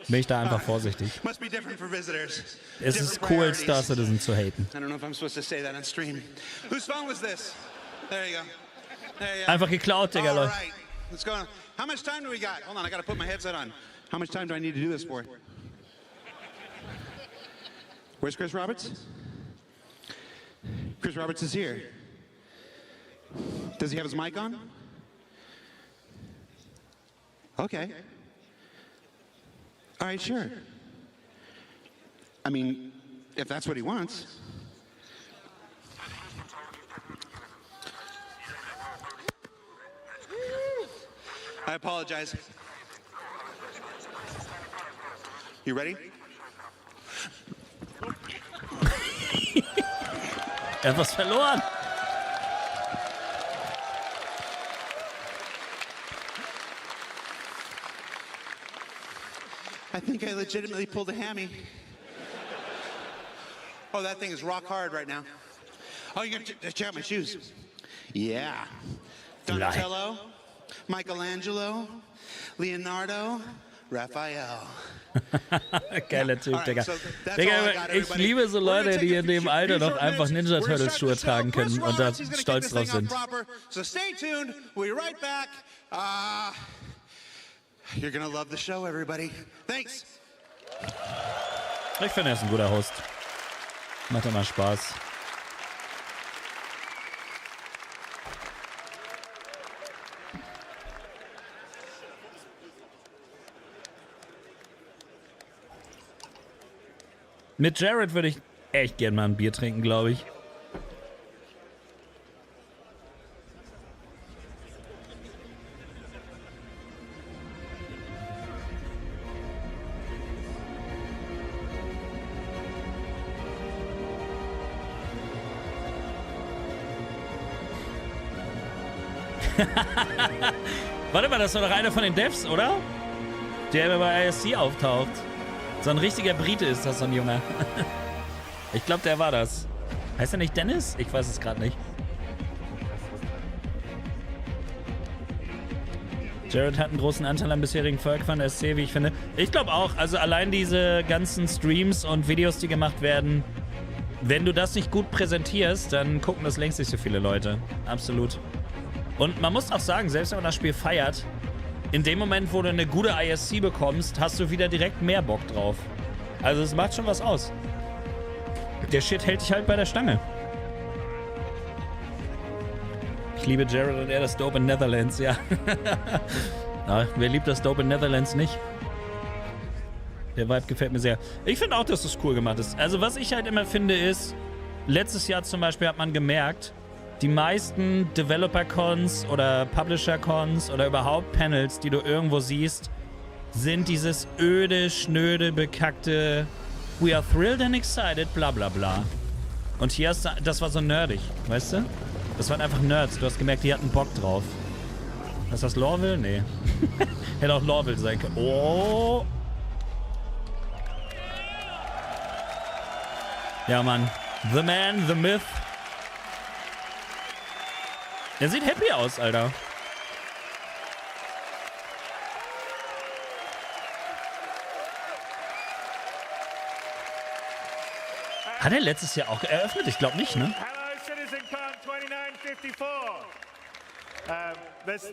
bin ich da einfach vorsichtig. Es ist cool, Star Citizen zu haten. Einfach geklaut, Digga, Leute. How much time do we got? Hold on, I gotta put my headset on. How much time do I need to do this for? Where's Chris Roberts? Chris Roberts is here. Does he have his mic on? Okay. All right, sure. I mean, if that's what he wants. I apologize. You ready? Er hat was verloren. I think I legitimately pulled a hammy. Oh, that thing is rock hard right now. Oh, you're gonna check out my shoes. Yeah. Donatello, Michelangelo, Leonardo, Raphael. Geiler Typ, Digga. Digga, ich liebe so Leute, die in dem Alter noch einfach Ninja Turtles Schuhe tragen können und da stolz drauf sind. So stay tuned, we'll be right back. You're gonna love the show, everybody. Thanks. Ich finde, er ist ein guter Host. Macht immer Spaß. Mit Jared würde ich echt gern mal ein Bier trinken, glaube ich. Warte mal, das war doch einer von den Devs, oder? Der immer bei ISC auftaucht. So ein richtiger Brite ist das, so ein Junge. Ich glaube, der war das. Heißt er nicht Dennis? Ich weiß es gerade nicht. Jared hat einen großen Anteil am bisherigen Erfolg von der SC, wie ich finde. Ich glaube auch, also allein diese ganzen Streams und Videos, die gemacht werden, wenn du das nicht gut präsentierst, dann gucken das längst nicht so viele Leute. Absolut. Und man muss auch sagen, selbst wenn man das Spiel feiert, in dem Moment, wo du eine gute ISC bekommst, hast du wieder direkt mehr Bock drauf. Also es macht schon was aus. Der Shit hält dich halt bei der Stange. Ich liebe Jared und er das Dope in Netherlands, ja. Na, wer liebt das Dope in Netherlands nicht? Der Vibe gefällt mir sehr. Ich finde auch, dass das cool gemacht ist. Also was ich halt immer finde ist, letztes Jahr zum Beispiel hat man gemerkt, die meisten Developer-Cons oder Publisher-Cons oder überhaupt Panels, die du irgendwo siehst, sind dieses öde, schnöde, bekackte We are thrilled and excited, bla bla bla. Und hier ist, das war so nerdig, weißt du? Das waren einfach Nerds. Du hast gemerkt, die hatten Bock drauf. Ist das Lorville? Nee. Hätte auch Lorville sein können. Oh! Ja, Mann. The Man, the Myth. Der sieht happy aus, Alter. Hat er letztes Jahr auch eröffnet? Ich glaube nicht, ne? Hello, CitizenCon 2954. There's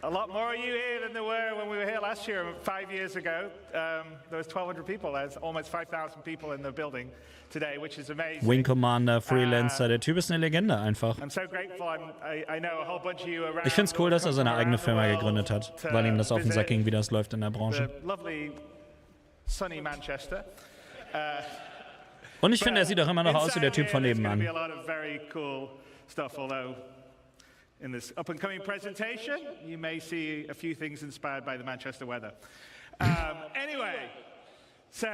a lot more of you here than there were when we were here last year, 5 years ago. There was 1,200 people. There's almost 5,000 people in the building today, which is amazing. Wing Commander, Freelancer, der Typ ist eine Legende einfach. I'm so grateful. I know a whole bunch of you around. Ich find's cool, dass er seine eigene Firma gegründet hat, weil ihm das auf den Sack ging, wie das läuft in der Branche. Lovely sunny Manchester. Und ich finde, er sieht auch immer noch aus wie der Typ von nebenan. In this up-and-coming presentation, you may see a few things inspired by the Manchester weather. Anyway, so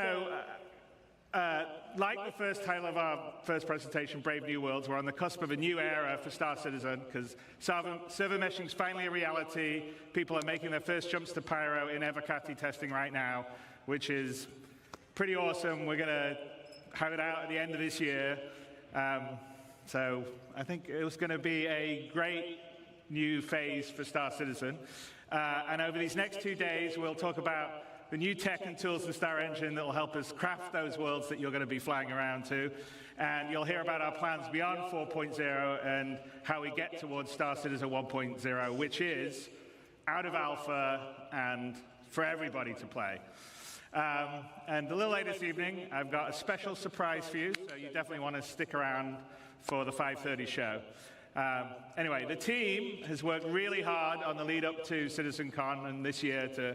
like the first title of our first presentation, Brave New Worlds, we're on the cusp of a new era for Star Citizen because server meshing is finally a reality. People are making their first jumps to Pyro in Evocati testing right now, which is pretty awesome. We're going to have it out at the end of this year. So I think it was going to be a great new phase for Star Citizen. And over these next 2 days, we'll talk about the new tech and tools in Star Engine that will help us craft those worlds that you're going to be flying around to. And you'll hear about our plans beyond 4.0 and how we get towards Star Citizen 1.0, which is out of alpha and for everybody to play. And a little later this evening, I've got a special surprise for you, so you definitely want to stick around for the 5:30 show. Anyway, the team has worked really hard on the lead up to CitizenCon and this year to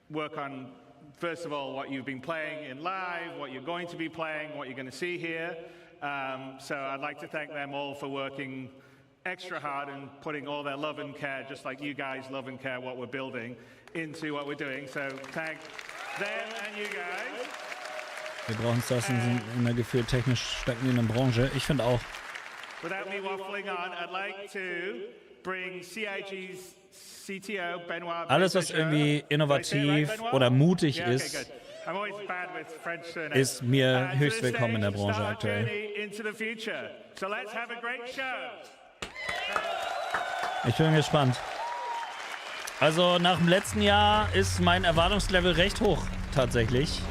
work on, first of all, what you've been playing in live, what you're going to be playing, what you're going to see here. So I'd like to thank them all for working extra hard and putting all their love and care, just like you guys love and care what we're building, into what we're doing. So thank them and you guys. Wir brauchen Stars in einer gefühlt technisch stagnierenden Branche. Ich finde auch. Without me waffling on, I'd like to bring CIG's CTO, Benoit. Alles, was irgendwie innovativ oder mutig ist, ist mir höchst willkommen in der Branche aktuell. Ich bin gespannt. Also nach dem letzten Jahr ist mein Erwartungslevel recht hoch, tatsächlich.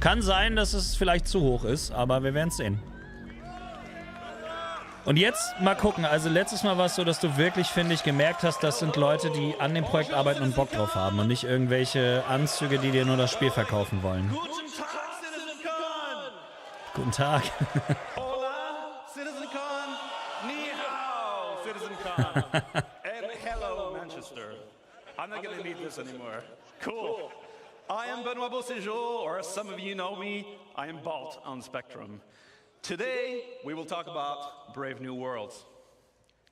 Kann sein, dass es vielleicht zu hoch ist, aber wir werden es sehen. Und jetzt mal gucken, also letztes Mal war es so, dass du wirklich, finde ich, gemerkt hast, das sind Leute, die an dem Projekt arbeiten und Bock drauf haben und nicht irgendwelche Anzüge, die dir nur das Spiel verkaufen wollen. Guten Tag, CitizenCon! Guten Tag. Hola, CitizenCon! Ni hao, CitizenCon! And hello, Manchester. I'm not gonna need this anymore. Cool. I am Benoit Beauséjour, or as some of you know me, I am Balt on Spectrum. Today, we will talk about Brave New Worlds.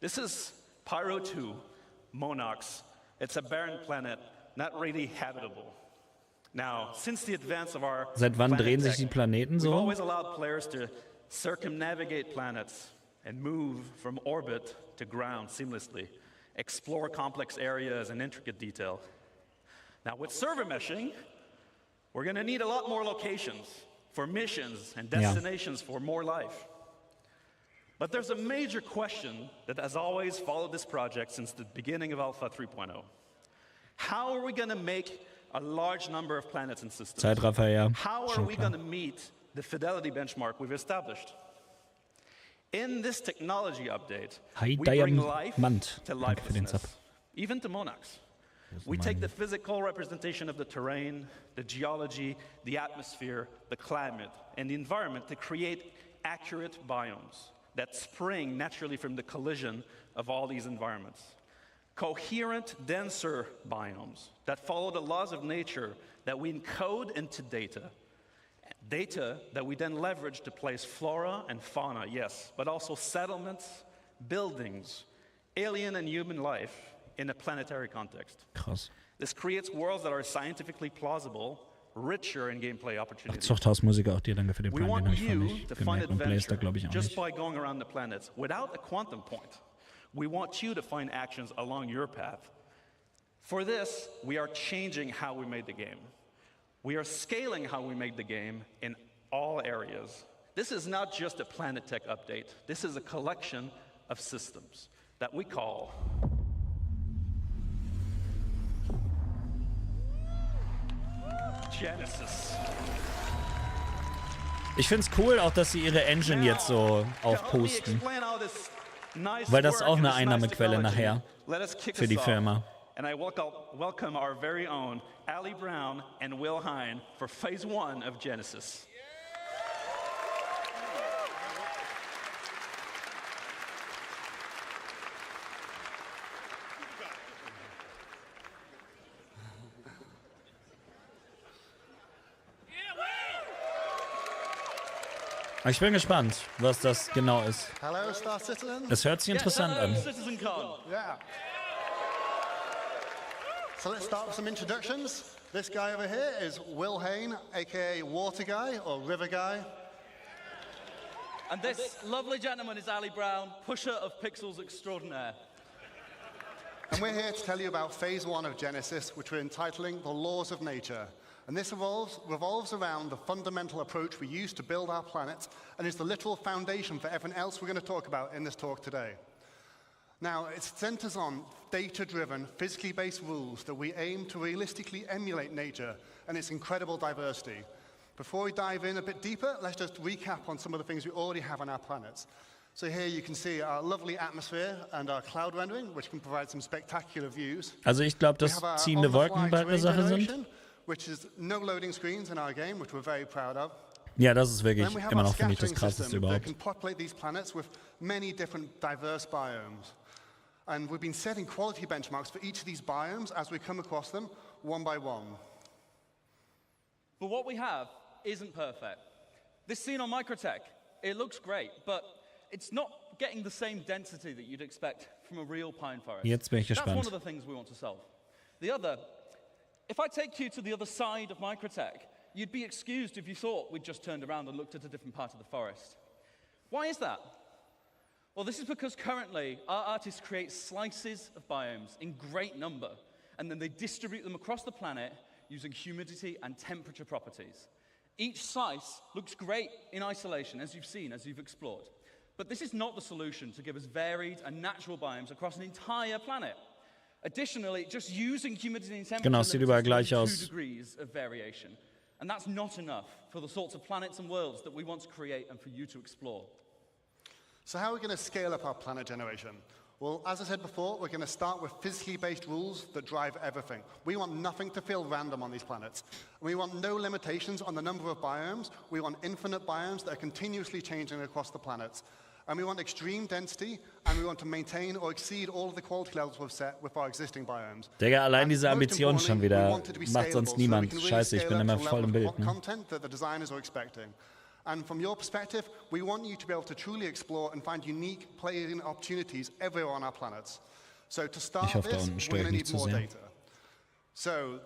This is Pyro 2, Monox. It's a barren planet, not really habitable. Now, since the advance of our Seit wann drehen sich die Planeten we've so? always allowed players to circumnavigate planets and move from orbit to ground seamlessly, explore complex areas in intricate detail. Now, with server meshing, we're going to need a lot more locations for missions and destinations for more life. But there's a major question that has always followed this project since the beginning of Alpha 3.0. How are we going to make a large number of planets and systems? Zeitraffer, ja. How are we going to meet the fidelity benchmark we've established? In this technology update, we bring life to lifelessness, even to Monax. We take the physical representation of the terrain, the geology, the atmosphere, the climate, and the environment to create accurate biomes that spring naturally from the collision of all these environments. Coherent, denser biomes that follow the laws of nature that we encode into data. Data that we then leverage to place flora and fauna, yes, but also settlements, buildings, alien and human life in a planetary context. Krass. This creates worlds that are scientifically plausible, richer in gameplay opportunities. Zuchthausmusiker, auch dir danke für den We Plan, want den habe ich von you nicht to find gemerkt und Blaze da adventure glaube ich auch just nicht. by going around the planets without a quantum point. We want you to find actions along your path. For this, we are changing how we made the game. We are scaling how we made the game in all areas. This is not just a Planet Tech update. This is a collection of systems that we call Genesis. Ich finde es cool auch, dass sie ihre Engine jetzt so aufposten. Weil das ist auch eine Einnahmequelle nachher für die Firma. And I welcome our very own Ali Brown and Will Hine for Phase 1 of Genesis. Ich bin gespannt, was das genau ist. Hello, Star Citizen. Es hört sich interessant an. CitizenCon. Yeah. So let's start with some introductions. This guy over here is Will Hine, aka Water Guy or River Guy. And this lovely gentleman is Ali Brown, pusher of pixels extraordinaire. And we're here to tell you about Phase 1 of Genesis, which we're entitling The Laws of Nature. And this revolves around the fundamental approach we use to build our planet and is the literal foundation for everything else we're going to talk about in this talk today. Now, it centers on data-driven, physically based rules that we aim to realistically emulate nature and its incredible diversity. Before we dive in a bit deeper, let's just recap on some of the things we already have on our planet. So here you can see our lovely atmosphere and our cloud rendering, which can provide some spectacular views. Also ich glaube, dass ziehende Wolken bald eine Sache sind. Which is no loading screens in our game, which we're very proud of. Ja, das ist wirklich immer noch, finde ich, das Krasseste überhaupt. Can populate these planets with many different diverse biomes. And we've been setting quality benchmarks for each of these biomes as we come across them one by one. But what we have isn't perfect. This scene on Microtech, it looks great, but it's not getting the same density that you'd expect from a real pine forest. Jetzt bin ich gespannt. That's one of the things we want to solve. The other, if I take you to the other side of Microtech, you'd be excused if you thought we'd just turned around and looked at a different part of the forest. Why is that? Well, this is because currently our artists create slices of biomes in great number, and then they distribute them across the planet using humidity and temperature properties. Each slice looks great in isolation, as you've seen, as you've explored. But this is not the solution to give us varied and natural biomes across an entire planet. Additionally, just using humidity and temperature Genau, es sieht überall gleich 2 aus. degrees of variation. And that's not enough for the sorts of planets and worlds that we want to create and for you to explore. So how are we going to scale up our planet generation? Well, as I said before, we're going to start with physically based rules that drive everything. We want nothing to feel random on these planets. We want no limitations on the number of biomes. We want infinite biomes that are continuously changing across the planets. And we want extreme density, and we want to maintain or exceed all of the quality levels we've set with our existing biomes. Digga, allein diese Ambition schon wieder macht sonst niemand. Scheiße, ich bin immer voll im Bild. Ne? Content that the designers are expecting. And from your perspective, we want you to be able to truly explore and find unique playing opportunities everywhere on our planets. So to start this, we're going to need more data. So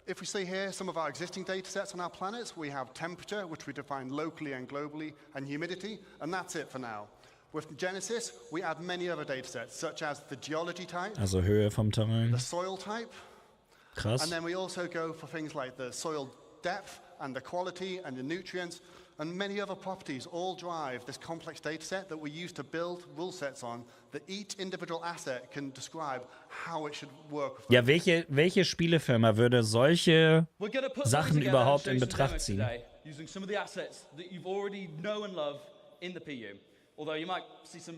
if we see here some of our existing data sets on our planets, we have temperature, which we define locally and globally, and humidity, and that's it for now. With Genesis, we add many other data sets, such as the geology type, also Höhe vom Terrain, the soil type, krass. And then we also go for things like the soil depth and the quality and the nutrients, and many other properties all drive this complex data set that we use to build rule sets on that each individual asset can describe how it should work. Ja, welche Spielefirma würde solche Sachen überhaupt in Betracht ziehen?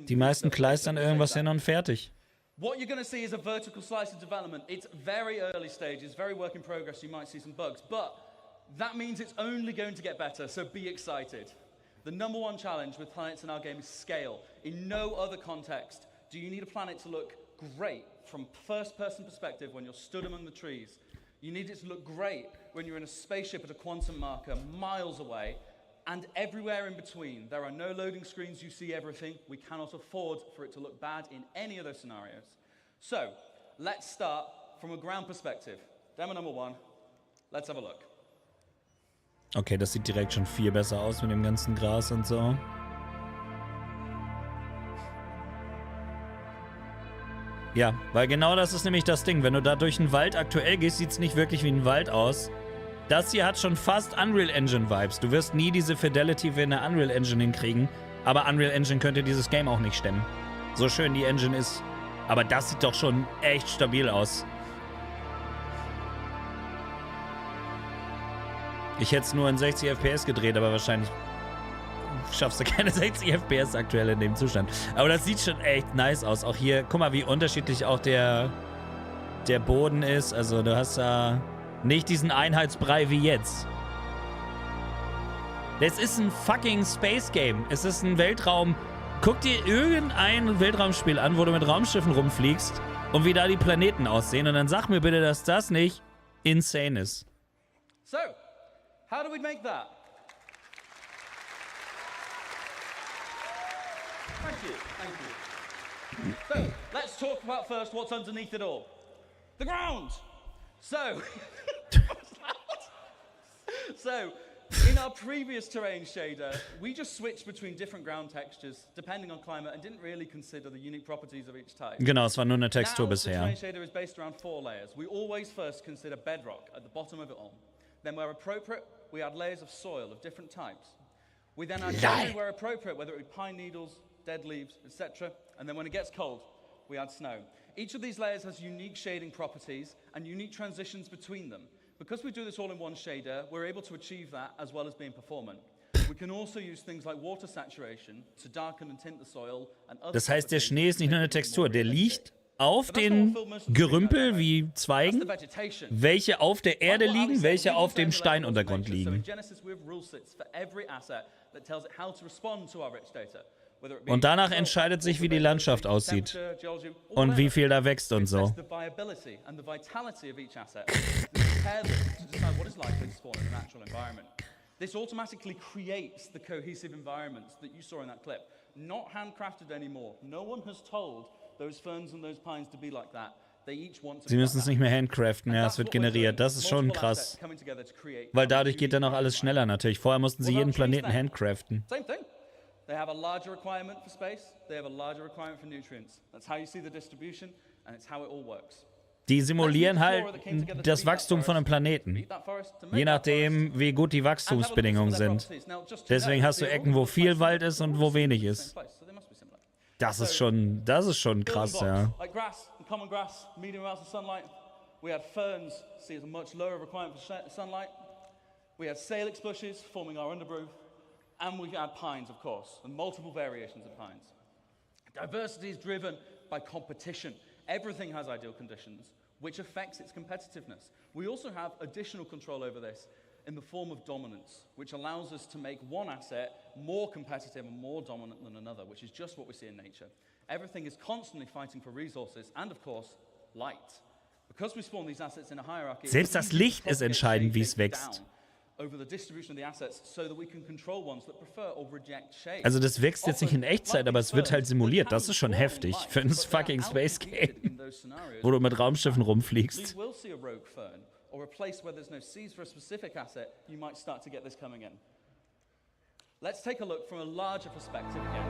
Die meisten kleistern irgendwas hin und fertig. What you're going to see is a vertical slice of development. It's very early stages, very work in progress. You might see some bugs, but that means it's only going to get better, so be excited. The number one challenge with planets in our game is scale. In no other context do you need a planet to look great from first-person perspective when you're stood among the trees. You need it to look great when you're in a spaceship at a quantum marker miles away, and everywhere in between. There are no loading screens, you see everything. We cannot afford for it to look bad in any of those scenarios. So, let's start from a ground perspective. Demo number 1, let's have a look. Okay, das sieht direkt schon viel besser aus mit dem ganzen Gras und so. Ja, weil genau das ist nämlich das Ding. Wenn du da durch den Wald aktuell gehst, sieht es nicht wirklich wie ein Wald aus. Das hier hat schon fast Unreal Engine Vibes. Du wirst nie diese Fidelity wie in der Unreal Engine hinkriegen. Aber Unreal Engine könnte dieses Game auch nicht stemmen. So schön die Engine ist. Aber das sieht doch schon echt stabil aus. Ich hätte es nur in 60 FPS gedreht, aber wahrscheinlich schaffst du keine 60 FPS aktuell in dem Zustand. Aber das sieht schon echt nice aus. Auch hier, guck mal, wie unterschiedlich auch der Boden ist. Also du hast da nicht diesen Einheitsbrei wie jetzt. Es ist ein fucking Space Game. Es ist ein Weltraum. Guck dir irgendein Weltraumspiel an, wo du mit Raumschiffen rumfliegst und wie da die Planeten aussehen. Und dann sag mir bitte, dass das nicht insane ist. So, how do we make that? Thank you, thank you. So, let's talk about first what's underneath it all. The ground! So, in our previous terrain shader, we just switched between different ground textures depending on climate and didn't really consider the unique properties of each type. Genau, es war nur eine Textur Now, bisher. The terrain shader is based around 4 layers. We always first consider bedrock at the bottom of it all. Then where appropriate, we add layers of soil of different types. We then add shrubbery where appropriate, whether it be pine needles, dead leaves, etc. And then when it gets cold, we add snow. Each of these layers has unique shading properties and unique transitions between them. Because we do this all in one shader, we're able to achieve that as well as being performant. We can also use things like water saturation to darken and tint the soil and other. Das heißt, der Schnee ist nicht nur eine Textur, der liegt auf den Gerümpel wie Zweigen, welche auf der Erde liegen, welche auf dem Steinuntergrund liegen. Und danach entscheidet sich, wie die Landschaft aussieht und wie viel da wächst und so. This automatically creates the cohesive environments that you saw in that clip. Not handcrafted anymore. No one has told those ferns and those pines to be like that. They each want to. Sie müssen es nicht mehr handcraften, ja, es wird generiert. Das ist schon krass. Weil dadurch geht dann auch alles schneller natürlich. Vorher mussten sie jeden Planeten handcraften. Same thing. They have a larger requirement for space. They have a larger requirement for nutrients. That's how you see the distribution and it's how it all works. Die simulieren halt das Wachstum von einem Planeten. Je nachdem, wie gut die Wachstumsbedingungen sind. Deswegen hast du Ecken, wo viel Wald ist und wo wenig ist. Das ist schon krass, ja. common grass, medium amounts of sunlight. We had ferns, see as a much lower requirement for sunlight. We had salix bushes forming our undergrowth. And we had pines, of course, and multiple variations of pines. Diversity is driven by competition. Everything has ideal conditions, which affects its competitiveness. We also have additional control over this in the form of dominance, which allows us to make one asset more competitive and more dominant than another, which is just what we see in nature. Everything is constantly fighting for resources and, of course, light. Because we spawn these assets in a hierarchy, selbst das Licht ist entscheidend, wie es wächst. Also das wächst jetzt nicht in Echtzeit, aber es wird halt simuliert. Das ist schon heftig für ein fucking Space Game, wo du mit Raumschiffen rumfliegst. Let's take a look from a larger perspective again.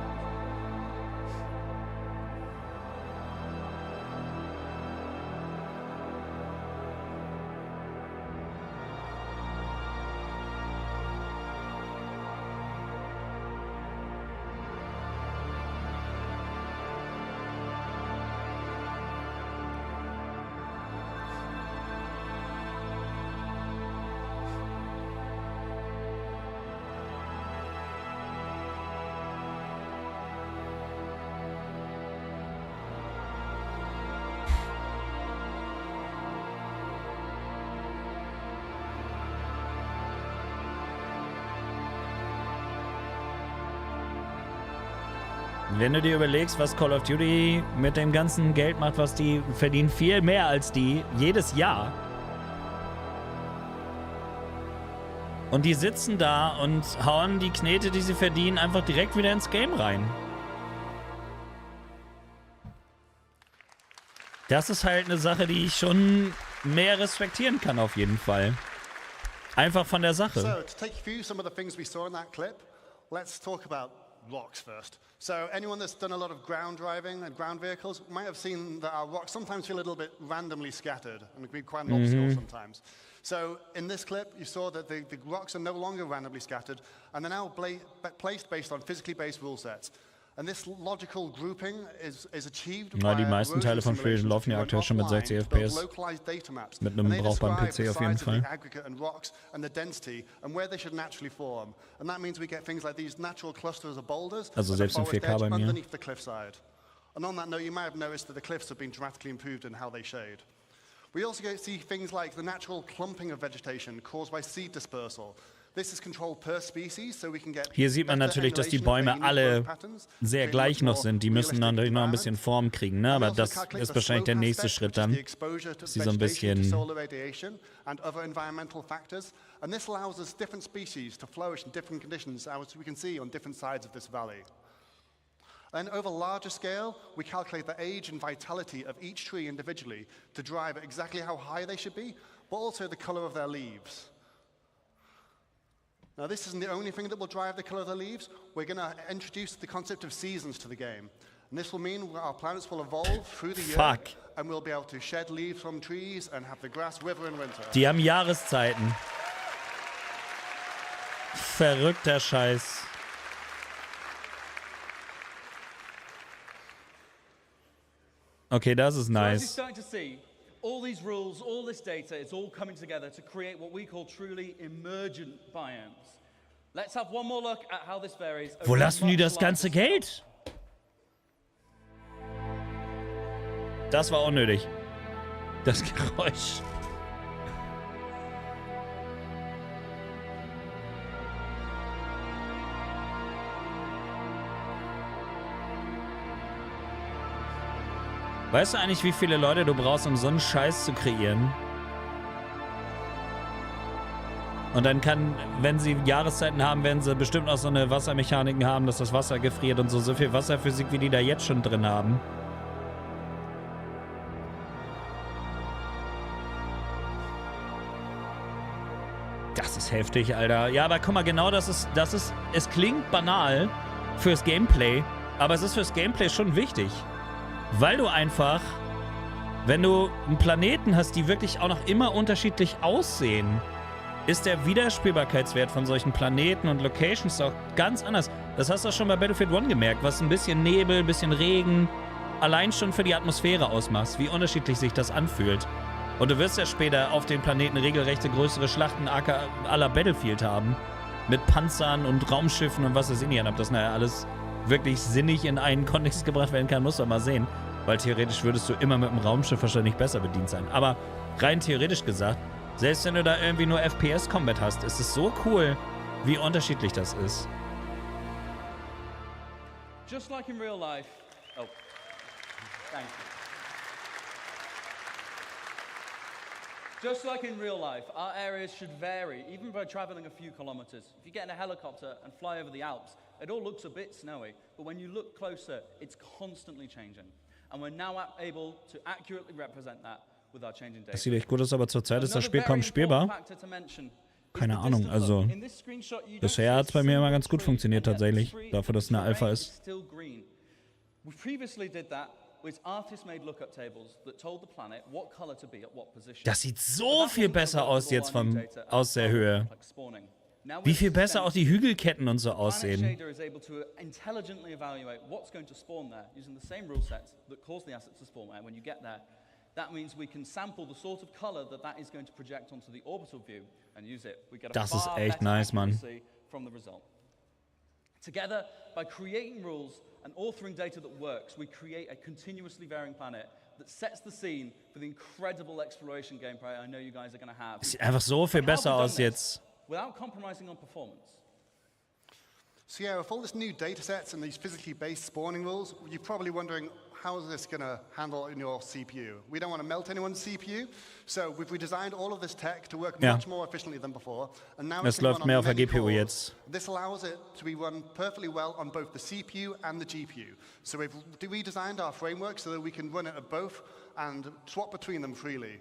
Wenn du dir überlegst, was Call of Duty mit dem ganzen Geld macht, was die verdienen, viel mehr als die jedes Jahr. Und die sitzen da und hauen die Knete, die sie verdienen, einfach direkt wieder ins Game rein. Das ist halt eine Sache, die ich schon mehr respektieren kann, auf jeden Fall. Einfach von der Sache. So, to take you through some of the things we saw in that clip, let's talk about rocks first. So anyone that's done a lot of ground driving and ground vehicles might have seen that our rocks sometimes feel a little bit randomly scattered and can be quite an obstacle sometimes. So in this clip, you saw that the rocks are no longer randomly scattered and they're now placed based on physically based rule sets. And this logical grouping is achieved by die meisten Teile von Spielen laufen ja aktuell schon mit 60 FPS. Mit einem brauchbaren PC auf jeden Fall. Also selbst in 4K bei mir. And on that note, you might have noticed that the cliffs have been dramatically improved in how they shade. We also see things like the natural clumping of vegetation caused by seed dispersal. Hier sieht man natürlich, dass die Bäume alle sehr gleich noch sind. Die müssen natürlich noch ein bisschen Form kriegen, ne? Aber das ist wahrscheinlich der nächste Schritt dann, dass sie so ein bisschen... And this allows us different species to flourish in different conditions, as we can see on different sides of this valley. Then over larger scale, we calculate the age and vitality of each tree individually to drive exactly how high they should be, but also the color of their leaves. Now, this isn't the only thing that will drive the color of the leaves. We're going to introduce the concept of seasons to the game. And this will mean our planets will evolve through the year. And we'll be able to shed leaves from trees and have the grass wither in winter. Die haben Jahreszeiten. Verrückter Scheiß. Okay, das ist nice. All these rules, all this data, it's all coming together to create what we call truly emergent biomes. Let's have one more look at how this varies. Wo lassen die das ganze Geld? Das war unnötig. Das Geräusch. Weißt du eigentlich, wie viele Leute du brauchst, um so einen Scheiß zu kreieren? Und dann kann, wenn sie Jahreszeiten haben, werden sie bestimmt auch so eine Wassermechaniken haben, dass das Wasser gefriert und so viel Wasserphysik, wie die da jetzt schon drin haben. Das ist heftig, Alter. Ja, aber guck mal, genau es klingt banal fürs Gameplay, aber es ist fürs Gameplay schon wichtig. Weil du einfach, wenn du einen Planeten hast, die wirklich auch noch immer unterschiedlich aussehen, ist der Wiederspielbarkeitswert von solchen Planeten und Locations auch ganz anders. Das hast du auch schon bei Battlefield 1 gemerkt, was ein bisschen Nebel, ein bisschen Regen, allein schon für die Atmosphäre ausmachst, wie unterschiedlich sich das anfühlt. Und du wirst ja später auf den Planeten regelrechte größere Schlachten à la Battlefield haben. Mit Panzern und Raumschiffen und was weiß ich nicht. Ob das nachher alles wirklich sinnig in einen Kontext gebracht werden kann, muss man mal sehen. Weil theoretisch würdest du immer mit dem Raumschiff wahrscheinlich besser bedient sein. Aber rein theoretisch gesagt, selbst wenn du da irgendwie nur FPS-Combat hast, ist es so cool, wie unterschiedlich das ist. Just like in real life. Oh, thank you. Just like in real life, our areas should vary, even by traveling a few kilometers. If you get in a helicopter and fly over the Alps, it all looks a bit snowy, but when you look closer, it's constantly changing. And we're now able to accurately represent that with our changing data. Das sieht echt gut aus, aber zurzeit ist das Spiel kaum spielbar. Keine Ahnung, also bisher hat es bei mir immer ganz gut funktioniert tatsächlich, dafür, dass es eine Alpha ist. We previously did that with artist-made lookup tables that told the planet what color to be at what position. Das sieht so viel besser aus jetzt aus der Höhe. Wie viel besser auch die Hügelketten und so aussehen. Shader is able to intelligently evaluate what's going to spawn there using the same rule sets that cause the assets to spawn there. When you get there, that means we can sample the sort of color that is going to project onto the orbital view and use it. We get a das ist far echt better nice, Mann. accuracy from the result. Together, by creating rules and authoring data that works, we create a continuously varying planet that sets the scene for the incredible exploration gameplay I know you guys are going to have. Sieht einfach so viel besser aus jetzt. Without compromising on performance. So yeah, with all this new data sets and these physically based spawning rules, you're probably wondering, how is this going to handle in your CPU? We don't want to melt anyone's CPU, so we've redesigned all of this tech to work much more efficiently than before. And now es läuft mehr auf der GPU jetzt. This allows it to be run perfectly well on both the CPU and the GPU. So we've redesigned our framework so that we can run it at both and swap between them freely.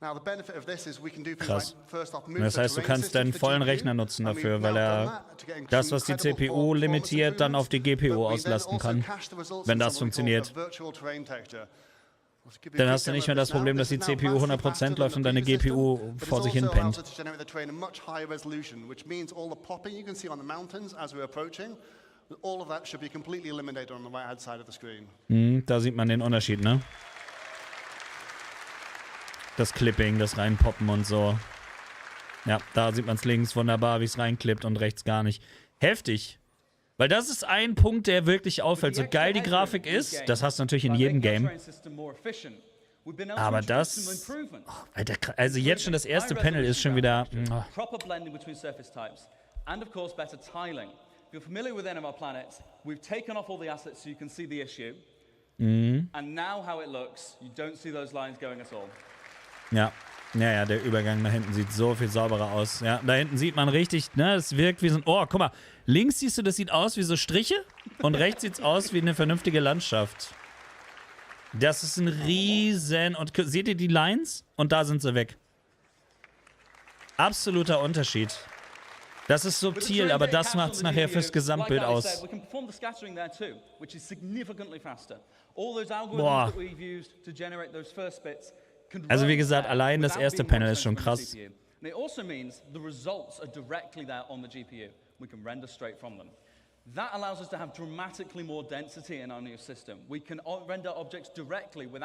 Now the benefit of this is we can do things like first off move. Das heißt, du kannst deinen vollen Rechner nutzen dafür, weil er das, was die CPU limitiert, dann auf die GPU auslasten kann. Wenn das funktioniert. Dann hast du nicht mehr das Problem, dass die CPU 100% läuft und deine GPU vor sich hin pennt. Da sieht man den Unterschied, ne? Das Clipping, das Reinpoppen und so. Ja, da sieht man es links wunderbar, wie es reinklippt und rechts gar nicht. Heftig. Weil das ist ein Punkt, der wirklich auffällt. So geil die Grafik ist, das hast du natürlich in jedem Game. Aber das... Oh, Alter, also jetzt schon das erste Panel ist schon wieder... Proper blending between surface types and of course better tiling. If you're familiar with any of our planets, we've taken off all the assets so you can see the issue. And now how it looks, you don't see those lines going at all. Ja, der Übergang da hinten sieht so viel sauberer aus. Ja, da hinten sieht man richtig, ne, es wirkt wie so ein... Oh, guck mal, links siehst du, das sieht aus wie so Striche und rechts sieht es aus wie eine vernünftige Landschaft. Das ist ein riesen... Und seht ihr die Lines? Und da sind sie weg. Absoluter Unterschied. Das ist subtil, aber das macht es nachher fürs Gesamtbild aus. Boah. Also wie gesagt, allein das erste Panel ist schon krass.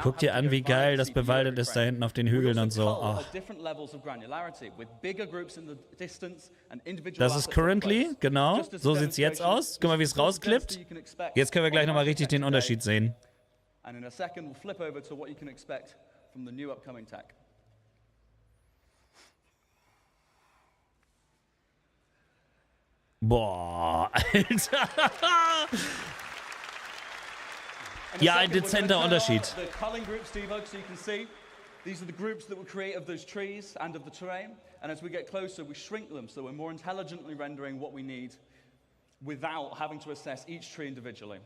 Guck dir an, wie geil das bewaldet ist da hinten auf den Hügeln und so. Oh. Das ist currently, genau. So sieht es jetzt aus. Guck mal, wie es rausklippt. Jetzt können wir gleich nochmal richtig den Unterschied sehen. From the new upcoming tech. Boah, Alter. Ja, ein dezenter Unterschied. The culling groups debug, so you can see these are the groups that were created of those trees and of the terrain. And as we get closer, we shrink them so we're more intelligently rendering what we need without having to assess each tree individually,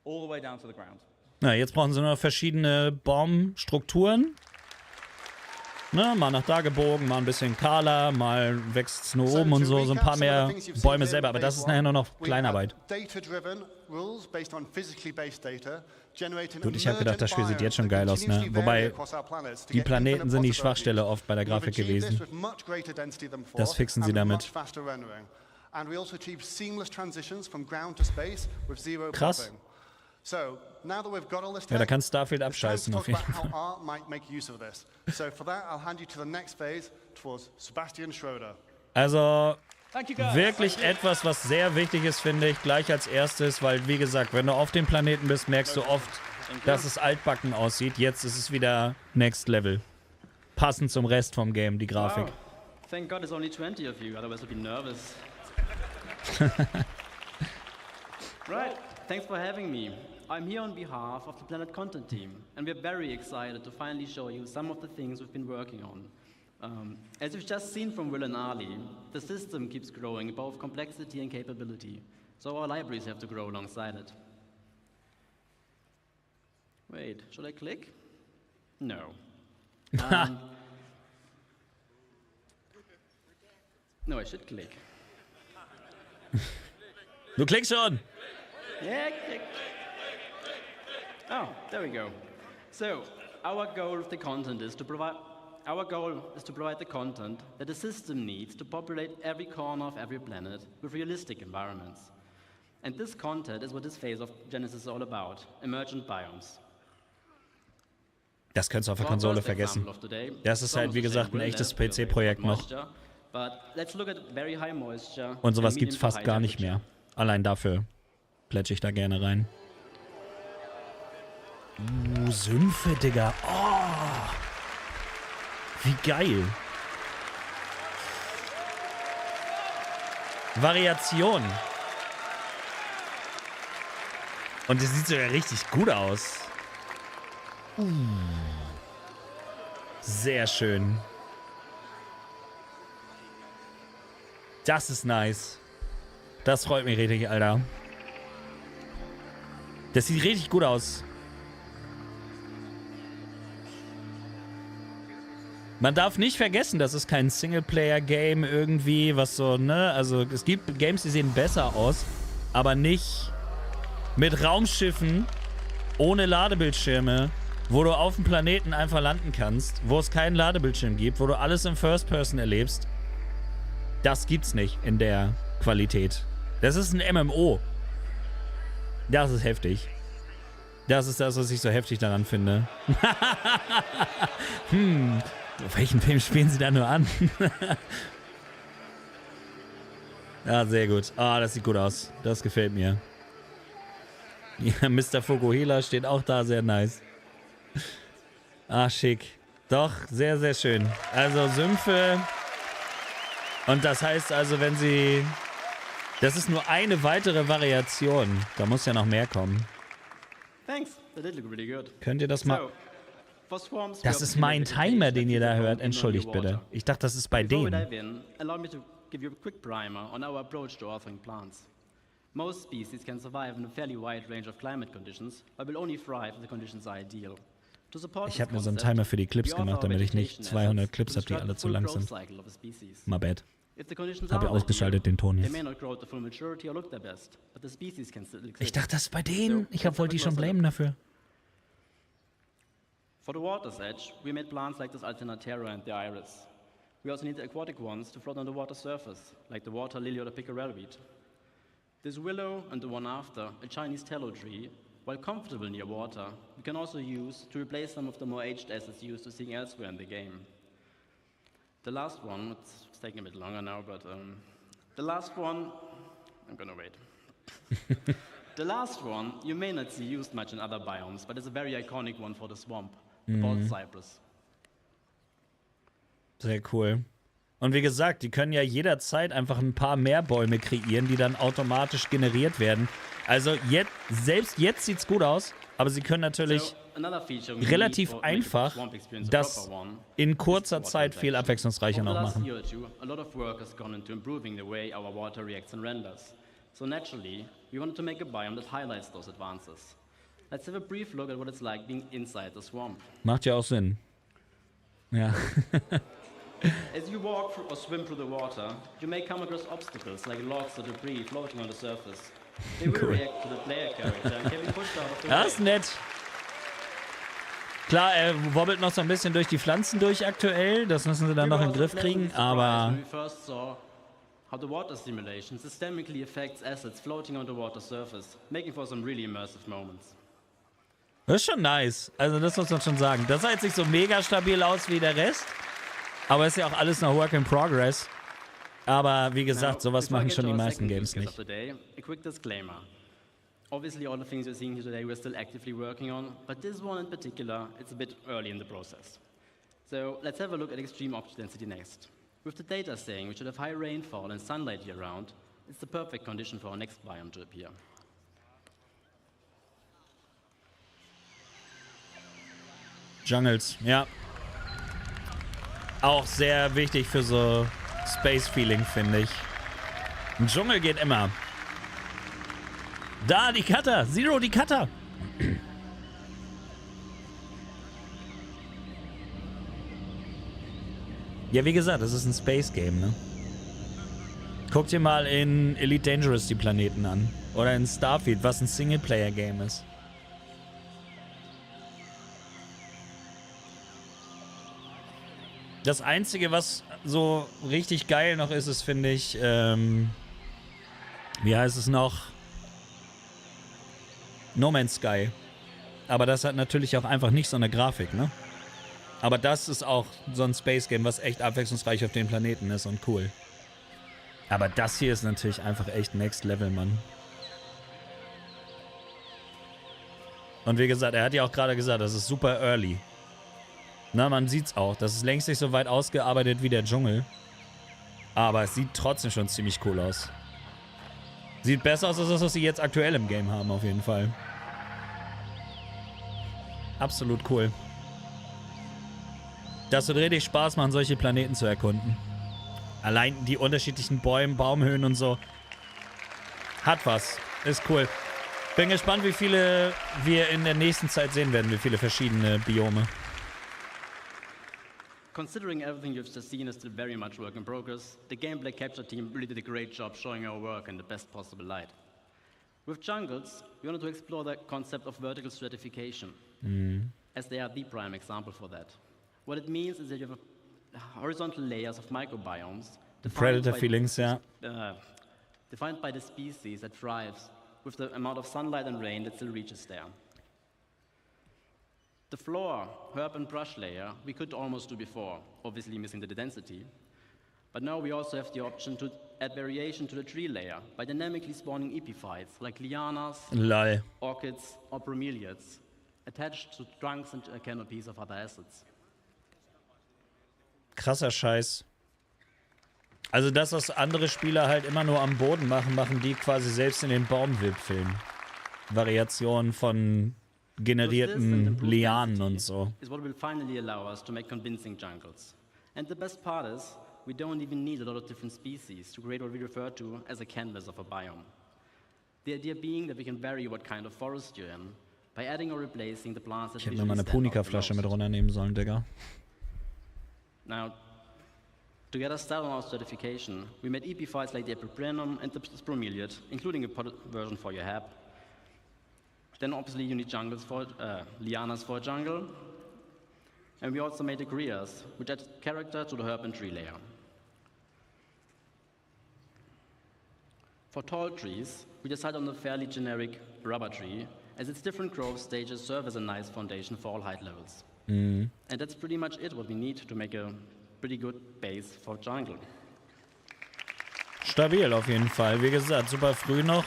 all the way down to the ground. Na, jetzt brauchen sie nur verschiedene Baumstrukturen. Ne, mal nach da gebogen, mal ein bisschen kahler, mal wächst es nur oben und so ein paar mehr Bäume selber. Aber das ist nachher nur noch Kleinarbeit. Gut, ich habe gedacht, das Spiel sieht jetzt schon geil aus, ne? Wobei, die Planeten sind die Schwachstelle oft bei der Grafik gewesen. Das fixen sie damit. And we also achieve seamless transitions from ground to space with zero Krass. popping. So now that we've got all this Ja, da tech, kann Starfield it's time to abscheißen talk auf jeden about Fall. how art might make use of this. So for that, I'll hand you to the next phase towards Sebastian Schroeder. Also wirklich etwas, was sehr wichtig ist, finde ich, gleich als erstes, weil wie gesagt, wenn du auf dem Planeten bist, merkst du oft, dass es altbacken aussieht. Jetzt ist es wieder Next Level. Passend zum Rest vom Game, die Grafik. Wow. Thank God there's only 20 of you, otherwise I'd be nervous. Right, thanks for having me. I'm here on behalf of the Planet Content team, and we're very excited to finally show you some of the things we've been working on. As you've just seen from Will and Ali, the system keeps growing in both complexity and capability, so our libraries have to grow alongside it. Wait, should I click? No. No, I should click. Du klickst schon! Yeah, click. Oh, there we go. So, our goal of the content is to provide the content that the system needs to populate every corner of every planet with realistic environments. And this content is what this phase of Genesis is all about, emergent biomes. Das könntest du auf der Konsole vergessen. Das ist halt, wie gesagt, ein echtes PC-Projekt noch. Und sowas gibt's fast gar nicht mehr. Allein dafür plätsche ich da gerne rein. Sümpfe, Digga. Oh! Wie geil. Variation. Und das sieht sogar richtig gut aus. Sehr schön. Das ist nice. Das freut mich richtig, Alter. Das sieht richtig gut aus. Man darf nicht vergessen, das ist kein Singleplayer-Game irgendwie, was so, ne? Also es gibt Games, die sehen besser aus, aber nicht mit Raumschiffen, ohne Ladebildschirme, wo du auf dem Planeten einfach landen kannst, wo es keinen Ladebildschirm gibt, wo du alles im First Person erlebst. Das gibt's nicht in der Qualität. Das ist ein MMO. Das ist heftig. Das ist das, was ich so heftig daran finde. Welchen Film spielen sie da nur an? Ja, sehr gut. Ah, das sieht gut aus. Das gefällt mir. Ja, Mr. Fukuhila steht auch da, sehr nice. Ah, schick. Doch, sehr, sehr schön. Also Sümpfe. Und das heißt also, wenn sie... Das ist nur eine weitere Variation. Da muss ja noch mehr kommen. Thanks. That did look really good. Könnt ihr das mal... Das ist mein Timer, den ihr da hört. Entschuldigt bitte. Ich dachte, das ist bei denen. Allow me to give you a quick primer on our approach to authoring plants. Most species can survive in a fairly wide range of climate conditions, but will only thrive if the conditions are ideal. Ich habe mir so einen Timer für die Clips gemacht, damit ich nicht 200 Clips habe, die alle zu lang sind. My bad. Habe ich ausgeschaltet, den Ton jetzt. Ich dachte, das ist bei denen. Ich wollte die schon blamen dafür. For the water's edge, we made plants like this Alternatera and the iris. We also need the aquatic ones to float on the water surface, like the water lily or the pickerel weed. This willow and the one after, a Chinese tallow tree, while comfortable near water, we can also use to replace some of the more aged assets used to seeing elsewhere in the game. The last one, it's taking a bit longer now, but the last one, I'm gonna wait. The last one, you may not see used much in other biomes, but it's a very iconic one for the swamp, the bald cypress. Sehr cool. Und wie gesagt, die können ja jederzeit einfach ein paar mehr Bäume kreieren, die dann automatisch generiert werden. Also selbst jetzt sieht's gut aus, aber sie können natürlich relativ einfach das in kurzer Zeit viel abwechslungsreicher noch machen. So naturally, we wanted to make a biome that highlights those advances. Let's have a brief look at what it's like being inside the swamp. Macht ja auch Sinn. Ja. As you walk or swim through the water, you may come across obstacles like logs or debris floating on the surface. They will react to the player character and can be pushed out of the way. Das ist nett. Klar, er wobbelt noch so ein bisschen durch die Pflanzen durch aktuell. Das müssen sie dann noch in den Griff kriegen, aber... How the water simulation systemically affects assets floating on the water surface, making for some really immersive moments. Das ist schon nice. Also das muss man schon sagen. Das sah jetzt nicht so mega stabil aus wie der Rest. Aber ist ja auch alles noch Work in Progress. Aber wie gesagt, sowas machen schon die meisten Games nicht. A quick disclaimer. Obviously all the things you're seeing here today we're still actively working on, but this one in particular, it's a bit early in the process. So let's have a look at extreme object density next. With the data saying we should have high rainfall and sunlight year-round, it's the perfect condition for our next biome to appear. Jungles, ja. Auch sehr wichtig für so Space-Feeling, finde ich. Ein Dschungel geht immer. Da, die Cutter! Zero, die Cutter! Ja, wie gesagt, das ist ein Space-Game, ne? Guck dir mal in Elite Dangerous die Planeten an. Oder in Starfield, was ein Singleplayer-Game ist. Das Einzige, was so richtig geil noch ist, finde ich, wie heißt es noch? No Man's Sky. Aber das hat natürlich auch einfach nicht so eine Grafik, ne? Aber das ist auch so ein Space-Game, was echt abwechslungsreich auf den Planeten ist und cool. Aber das hier ist natürlich einfach echt Next Level, Mann. Und wie gesagt, er hat ja auch gerade gesagt, das ist super early. Na, man sieht's auch. Das ist längst nicht so weit ausgearbeitet wie der Dschungel. Aber es sieht trotzdem schon ziemlich cool aus. Sieht besser aus als das, was sie jetzt aktuell im Game haben, auf jeden Fall. Absolut cool. Das wird richtig Spaß machen, solche Planeten zu erkunden. Allein die unterschiedlichen Bäume, Baumhöhen und so. Hat was. Ist cool. Bin gespannt, wie viele wir in der nächsten Zeit sehen werden, wie viele verschiedene Biome. Considering everything you've just seen is still very much work in progress, the gameplay capture team really did a great job showing our work in the best possible light. With jungles, we wanted to explore the concept of vertical stratification, as they are the prime example for that. What it means is that you have horizontal layers of microbiomes Predator feelings, yeah. Defined by the species that thrives with the amount of sunlight and rain that still reaches there. The floor, herb and brush layer, we could almost do before, obviously missing the density. But now we also have the option to add variation to the tree layer by dynamically spawning epiphytes like lianas, orchids, or bromeliads, attached to trunks and canopies of other assets. Krasser Scheiß. Also das, was andere Spieler halt immer nur am Boden machen, machen die quasi selbst in den Baumwipfeln. Variationen von generierten Lianen und so. Is what will finally allow us to make convincing jungles. And the best part is, we don't even need a lot of different species to create what we refer to as a canvas of a biome. The idea being that we can vary what kind of forest you're in by adding or replacing the plants that ich hätte mir mal eine Punika-Flasche mit runternehmen sollen, Digga. Now, to get us started on our certification, we made epiphytes like the Epiprenum and the bromeliad, including a potted version for your hab. Then obviously you need jungles for lianas for a jungle. And we also made the grias, which add character to the herb and tree layer. For tall trees, we decided on the fairly generic rubber tree, as its different growth stages serve as a nice foundation for all height levels. And that's pretty much it, what we need to make a pretty good base for jungle. Stabil auf jeden Fall. Wie gesagt, super früh noch.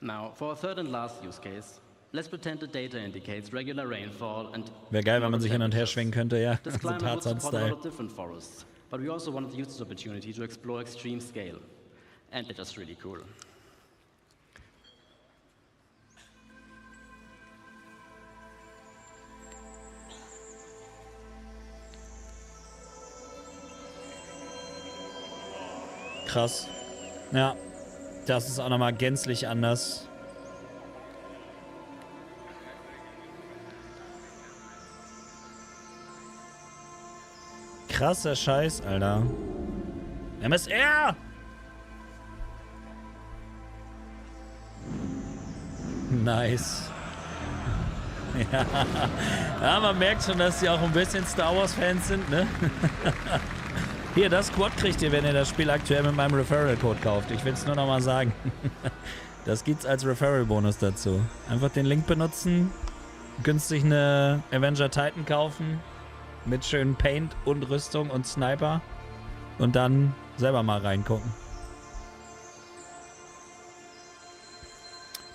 Now, for our third and last use case, let's pretend the data indicates regular rainfall and... Wäre geil, wenn man sich hin und her schwingen könnte, ja. This climate would support a lot of different forests, but we also wanted to use this opportunity to explore extreme scale. And they're just really cool. Krass. Ja, das ist auch nochmal gänzlich anders. Krasser Scheiß, Alter. MSR! Nice. Ja. Ja, man merkt schon, dass sie auch ein bisschen Star Wars-Fans sind, ne? Hier, das Quad kriegt ihr, wenn ihr das Spiel aktuell mit meinem Referral-Code kauft. Ich will es nur noch mal sagen. Das gibt's als Referral-Bonus dazu. Einfach den Link benutzen, günstig eine Avenger Titan kaufen, mit schönen Paint und Rüstung und Sniper und dann selber mal reingucken.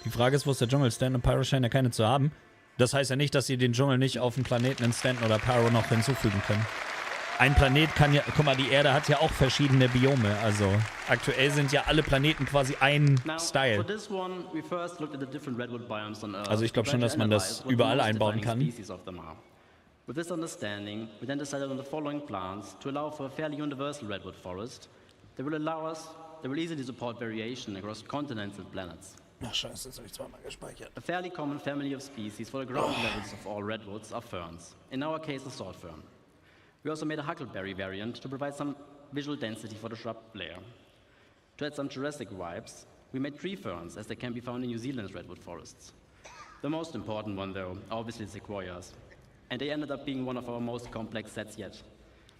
Die Frage ist, wo ist der Dschungel? Stand und Pyro scheinen ja keine zu haben. Das heißt ja nicht, dass sie den Dschungel nicht auf dem Planeten in Stand oder Pyro noch hinzufügen können. Ein Planet kann ja, guck mal, die Erde hat ja auch verschiedene Biome, also aktuell sind ja alle Planeten quasi ein Style. Also ich glaube schon, dass man das überall einbauen kann. With this understanding, we then decided on the following plans to allow for a fairly universal redwood forest that will easily support variation across continents and planets. Ach scheiße, jetzt habe ich zweimal gespeichert. A fairly common family of species for the ground levels of all redwoods are ferns, in our case a sword fern. We also made a huckleberry variant to provide some visual density for the shrub layer. To add some Jurassic vibes, we made tree ferns as they can be found in New Zealand's redwood forests. The most important one though, obviously sequoias. And they ended up being one of our most complex sets yet.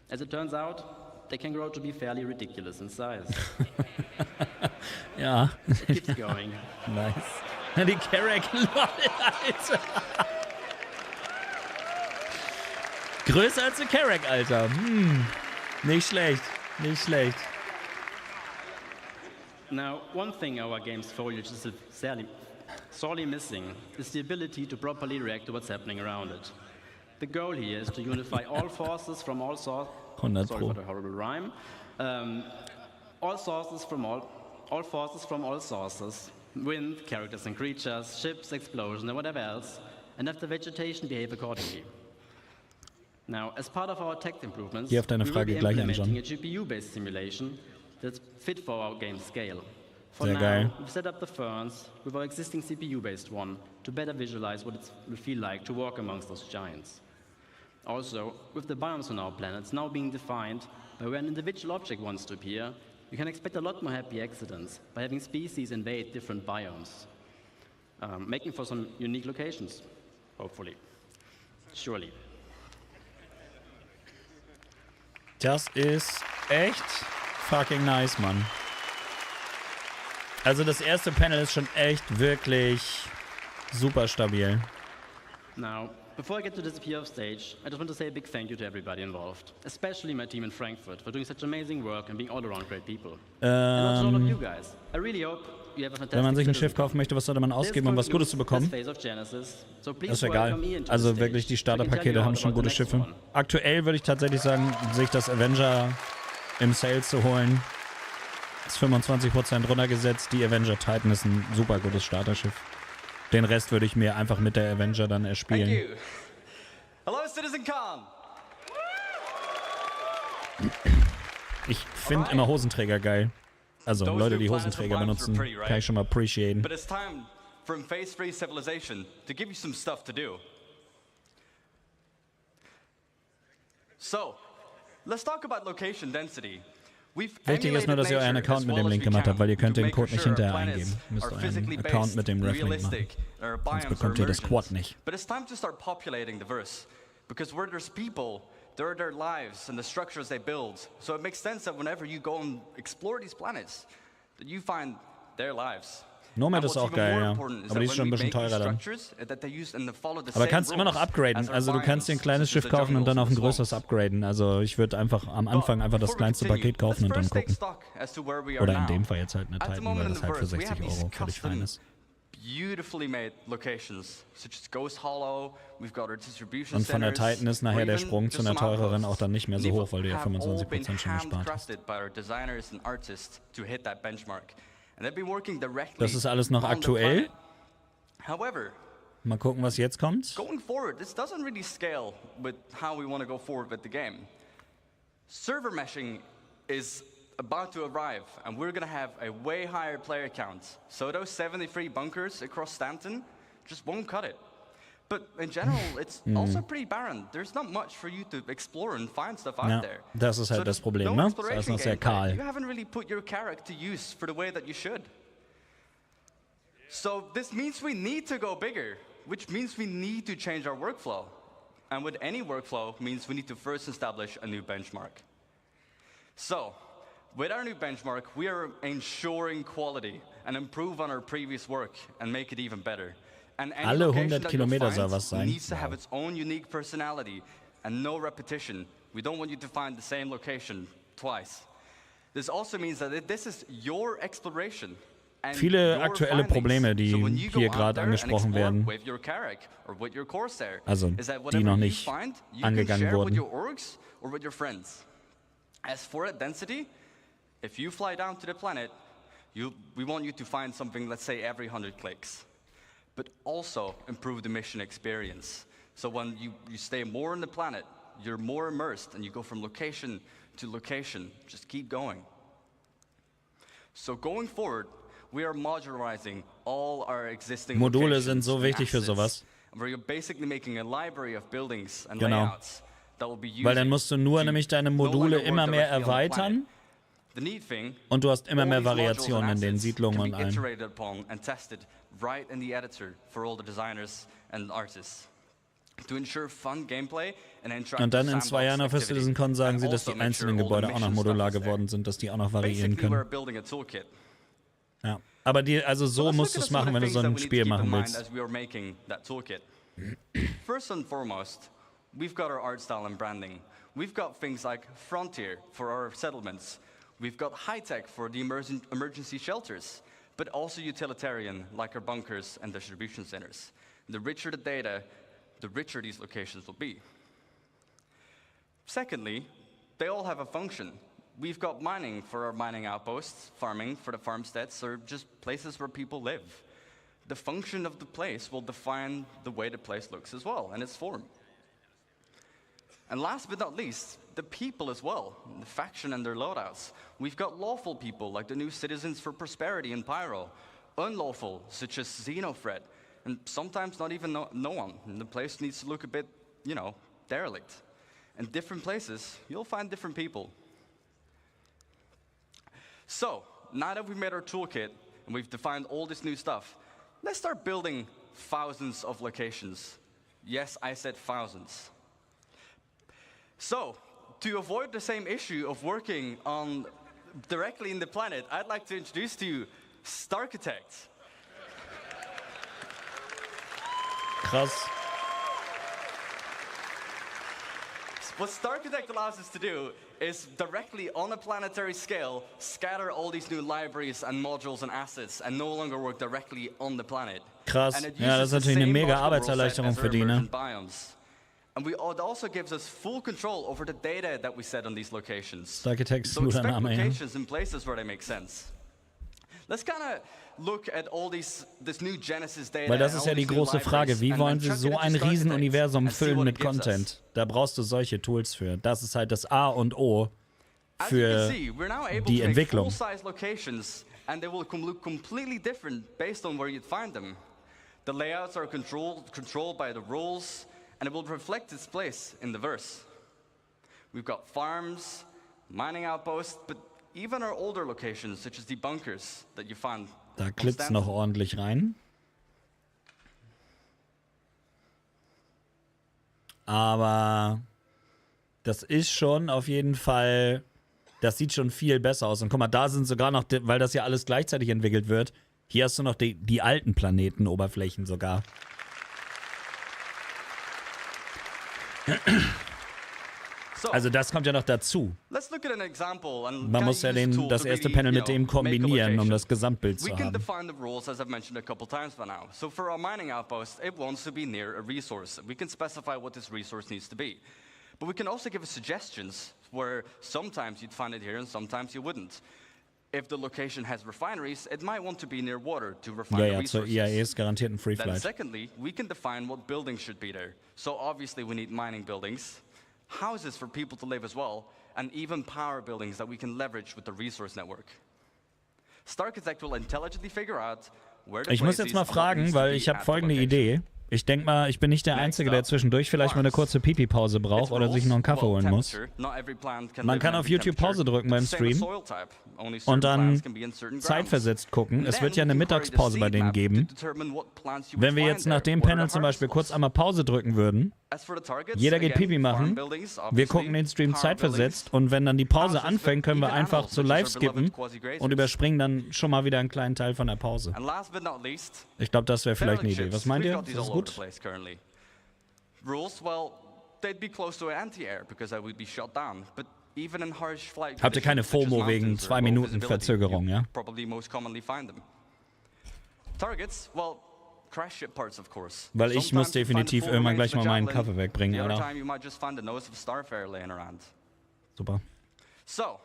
As it turns out, they can grow to be fairly ridiculous in size. Ja. It keeps going. Nice. Die Carrack, Alter. Größer als eine Carrack, Alter. Nicht schlecht, nicht schlecht. Now, one thing our game's foliage is sorely missing is the ability to properly react to what's happening around it. The goal here is to unify all forces from all sources. Sorry for the horrible rhyme. All forces from all sources. Wind, characters and creatures, ships, explosions, and whatever else, and have the vegetation behave accordingly. Now, as part of our tech improvements, we will be implementing a GPU-based simulation that's fit for our game scale. For now, we've set up the ferns with our existing CPU-based one to better visualize what it will feel like to walk amongst those giants. Also, with the biomes on our planets now being defined by where an individual object wants to appear, you can expect a lot more happy accidents by having species invade different biomes, making for some unique locations, hopefully. Surely. Das ist echt fucking nice, Mann. Also das erste Panel ist schon echt wirklich super stabil. Now, before I get to disappear off stage, I just want to say a big thank you to everybody involved, especially my team in Frankfurt for doing such amazing work and being all around great people. And also all of you guys. I really hope you have a fantastic. Wenn man sich ein Schiff kaufen möchte, was sollte man ausgeben, um was Gutes zu bekommen? Das ist egal. Also wirklich, die Starterpakete haben schon gute Schiffe. Aktuell würde ich tatsächlich sagen, sich das Avenger im Sale zu holen, ist 25% runtergesetzt. Die Avenger Titan ist ein super gutes Starterschiff. Den Rest würde ich mir einfach mit der Avenger dann erspielen. Thank you. Hello, CitizenCon. Ich finde immer Hosenträger geil. Also Leute, die Hosenträger benutzen, kann ich schon mal appreciaten. But it's time for phase-free civilization to give you some stuff to do. So, let's talk about location density. Wichtig ist nur, dass ihr euren Account mit dem Link gemacht habt, weil ihr könnt den Code nicht hinterher eingeben. Ihr müsst euren Account mit dem Reflink machen. Sonst bekommt ihr das Quad nicht. But it's time to start populating the verse. Because where there's people, there are their lives and the structures they build. So it makes sense that whenever you go and explore these planets, that you find their lives. Nomad ist auch geil, ja. Aber die ist schon ein bisschen teurer dann. Aber kannst immer noch upgraden. Also du kannst dir ein kleines Schiff kaufen und dann auf ein größeres upgraden. Also ich würde einfach am Anfang einfach das kleinste Paket kaufen und dann gucken. Oder in dem Fall jetzt halt eine Titan, weil das halt für 60 € völlig fein ist. Und von der Titan ist nachher der Sprung zu einer teureren auch dann nicht mehr so hoch, weil du ja 25% schon gespart hast. Das ist alles noch aktuell. Mal gucken, was jetzt kommt. Going forward, this doesn't really scale with how we want to go forward with the game. Server meshing is about to arrive, and we're going to have a way higher player count. So those 73 bunkers across Stanton just won't cut it. But in general, it's also pretty barren. There's not much for you to explore and find stuff out there. Das ist halt das Problem, ne? Das ist noch sehr kahl. You haven't really put your character to use for the way that you should. So this means we need to go bigger, which means we need to change our workflow. And with any workflow means we need to first establish a new benchmark. So with our new benchmark, we are ensuring quality and improve on our previous work and make it even better. And any Alle location 100 that Kilometer you'll soll find was sein. needs to have its own unique personality and no repetition. We don't want you to find the same location twice. This also means that this is your exploration. Viele aktuelle Probleme, die hier gerade angesprochen werden, also die noch nicht angegangen wurden. As for density, if you fly down to the planet, we want you to find something, let's say, every 100 clicks, but also improve the mission experience. So when you stay more on the planet, you're more immersed, and you go from location to location. Just keep going. So going forward, we are modularizing all our existing Module sind so wichtig für sowas. We're basically making a library of buildings and layouts that will be used. Weil dann musst du nur nämlich deine Module immer mehr erweitern und du hast immer mehr Variationen in den Siedlungen und allem. Und dann in 2 Jahren auf der CitizenCon sagen sie, dass die einzelnen Gebäude auch noch modular geworden sind, dass die auch noch variieren können. Ja. Aber also so musst du es machen, wenn du so ein Spiel machen willst. First and foremost, we've got our art style and branding. We've got things like Frontier for our settlements. We've got high-tech for the emergency shelters, but also utilitarian like our bunkers and distribution centers. The richer the data, the richer these locations will be. Secondly, they all have a function. We've got mining for our mining outposts, farming for the farmsteads, or just places where people live. The function of the place will define the way the place looks as well, and its form. And last but not least, the people as well, the faction and their loadouts. We've got lawful people like the new Citizens for Prosperity in Pyro, unlawful such as Xenofred, and sometimes not even no one. And the place needs to look a bit, derelict. In different places, you'll find different people. So, now that we've made our toolkit and we've defined all this new stuff, let's start building thousands of locations. Yes, I said thousands. So, to avoid the same issue of working on directly in the planet, I'd like to introduce to you Starchitect. Krass. What Starchitect allows us to do is directly on a planetary scale scatter all these new libraries and modules and assets and no longer work directly on the planet. Krass. Ja, das ist natürlich eine mega Arbeitserleichterung für die, ne? And it also gives us full control over the data that we set on these locations. Starchitect ist so guter Name, ja. Locations in places where they make sense. Let's kind of look at all this new Genesis data. Weil das ist ja die große Frage, wie wollen sie so ein Riesenuniversum füllen mit Content? Da brauchst du solche Tools für. Das ist halt das A und O für die Entwicklung. And they will look completely different based on where you'd find them. The layouts are controlled by the rules, and it will reflect its place in the verse. We've got farms, mining outposts, but even our older locations, such as the bunkers that you find. Da klitzt noch ordentlich rein. Aber das ist schon auf jeden Fall, das sieht schon viel besser aus. Und guck mal, da sind sogar noch, weil das ja alles gleichzeitig entwickelt wird, hier hast du noch die alten Planetenoberflächen sogar. Also das kommt ja noch dazu. Man muss ja das erste Panel mit dem kombinieren, um das Gesamtbild zu haben. We can define the rules, as I've mentioned a couple times by now. So for our mining outpost, it wants to be near a resource. We can specify what this resource needs to be. But we can also give suggestions where sometimes you'd find it here and sometimes you wouldn't. If the location has refineries, it might want to be near water to refine the resources. Ja, zur IAE ist garantiert ein Free Flight. Then secondly, we can define what buildings should be there. So obviously we need mining buildings, houses for people to live as well, and even power buildings that we can leverage with the resource network. Starchitect will intelligently figure out where the Ich muss jetzt mal fragen, weil ich habe folgende Idee. Ich denke mal, ich bin nicht der Einzige, der zwischendurch vielleicht mal eine kurze Pipi-Pause braucht oder sich noch einen Kaffee holen muss. Man kann auf YouTube Pause drücken beim Stream und dann zeitversetzt gucken. Es wird ja eine Mittagspause bei denen geben. Wenn wir jetzt nach dem Panel zum Beispiel kurz einmal Pause drücken würden Jeder geht Pipi machen. Wir gucken den Stream zeitversetzt und wenn dann die Pause anfängt, können wir einfach zu live skippen und überspringen dann schon mal wieder einen kleinen Teil von der Pause. Ich glaube, das wäre vielleicht eine Idee. Was meint ihr? Ist das gut? Habt ihr keine FOMO wegen 2 Minuten Verzögerung, ja? Weil ich muss definitiv irgendwann gleich mal meinen Kaffee wegbringen, Alter. Super. So,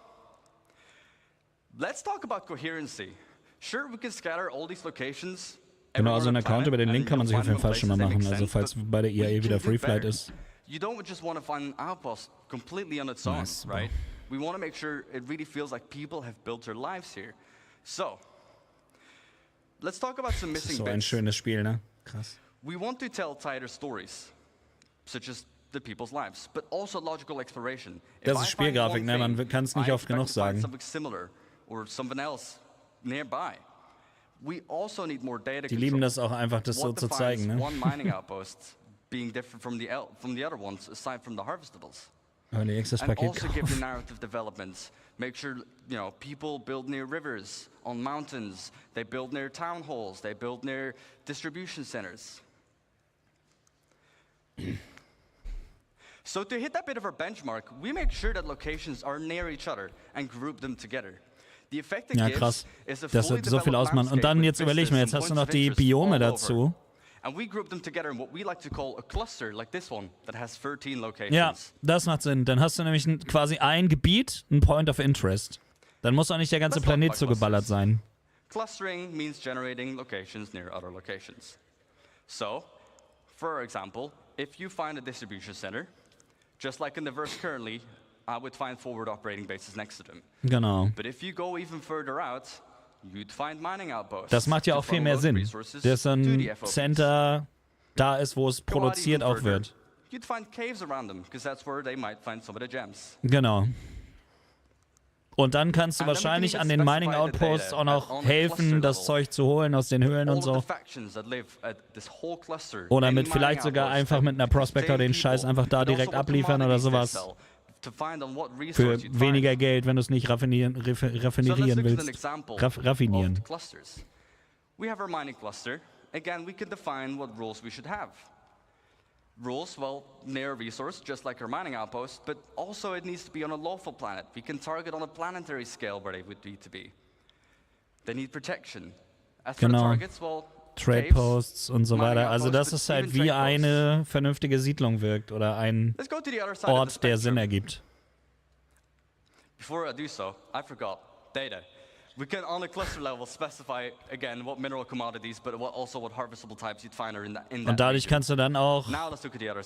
let's talk about coherency. Sure, we can scatter all these locations. Genau, also einen Account über den Link kann man sich auf jeden Fall schon mal machen, also falls bei der IAE wieder Free Flight ist. You don't just want to find an outpost completely on its own, right? We want to make sure it really feels like people have built their lives here. So, let's talk about some missing bits. So ein schönes Spiel, ne? Krass. We want to tell tighter stories, such as the people's lives, but also logical exploration. Das ist Spielgrafik, ne? Man kann es nicht oft genug sagen. Die lieben das auch einfach, das so zu zeigen, ne? Being different from the other ones, aside from the harvestables. And also give the narrative developments. Make sure, you know, people build near rivers, on mountains. They build near town halls. They build near distribution centers. So to hit that bit of our benchmark, we make sure that locations are near each other and group them together. The effect it gives is a fully so viel ausmachen. Und dann jetzt überleg mal, jetzt hast du noch die Biome dazu. And we group them together in what we like to call a cluster, like this one, that has 13 locations. Ja, das macht Sinn. Dann hast du nämlich quasi ein Gebiet, ein Point of Interest. Dann muss auch nicht der ganze Planet so geballert sein. Clustering means generating locations near other locations. So, for example, if you find a distribution center, just like in the verse currently, I would find forward operating bases next to them. Genau. But if you go even further out, das macht ja auch viel mehr Sinn, dass ein Center da ist, wo es produziert auch wird. Genau. Und dann kannst du wahrscheinlich an den Mining Outposts auch noch helfen, das Zeug zu holen aus den Höhlen und so. Oder mit vielleicht sogar einfach mit einer Prospector den Scheiß einfach da direkt abliefern oder sowas. Für weniger Geld, wenn du es nicht raffinieren willst. Raffinieren. We have our mining cluster. Again, we can define what rules we should have. Rules, well, near a resource, just like our mining outpost, but also it needs to be on a lawful planet. We can target on a planetary scale where they would need to be. They need protection. As for the targets, well, Trade Posts und so weiter. Also das ist halt wie eine vernünftige Siedlung wirkt oder ein Ort, der Sinn ergibt. Before I do so, I forgot data. We can on a cluster level specify again what mineral commodities, but also what harvestable types you'd find are in that Und dadurch kannst du dann auch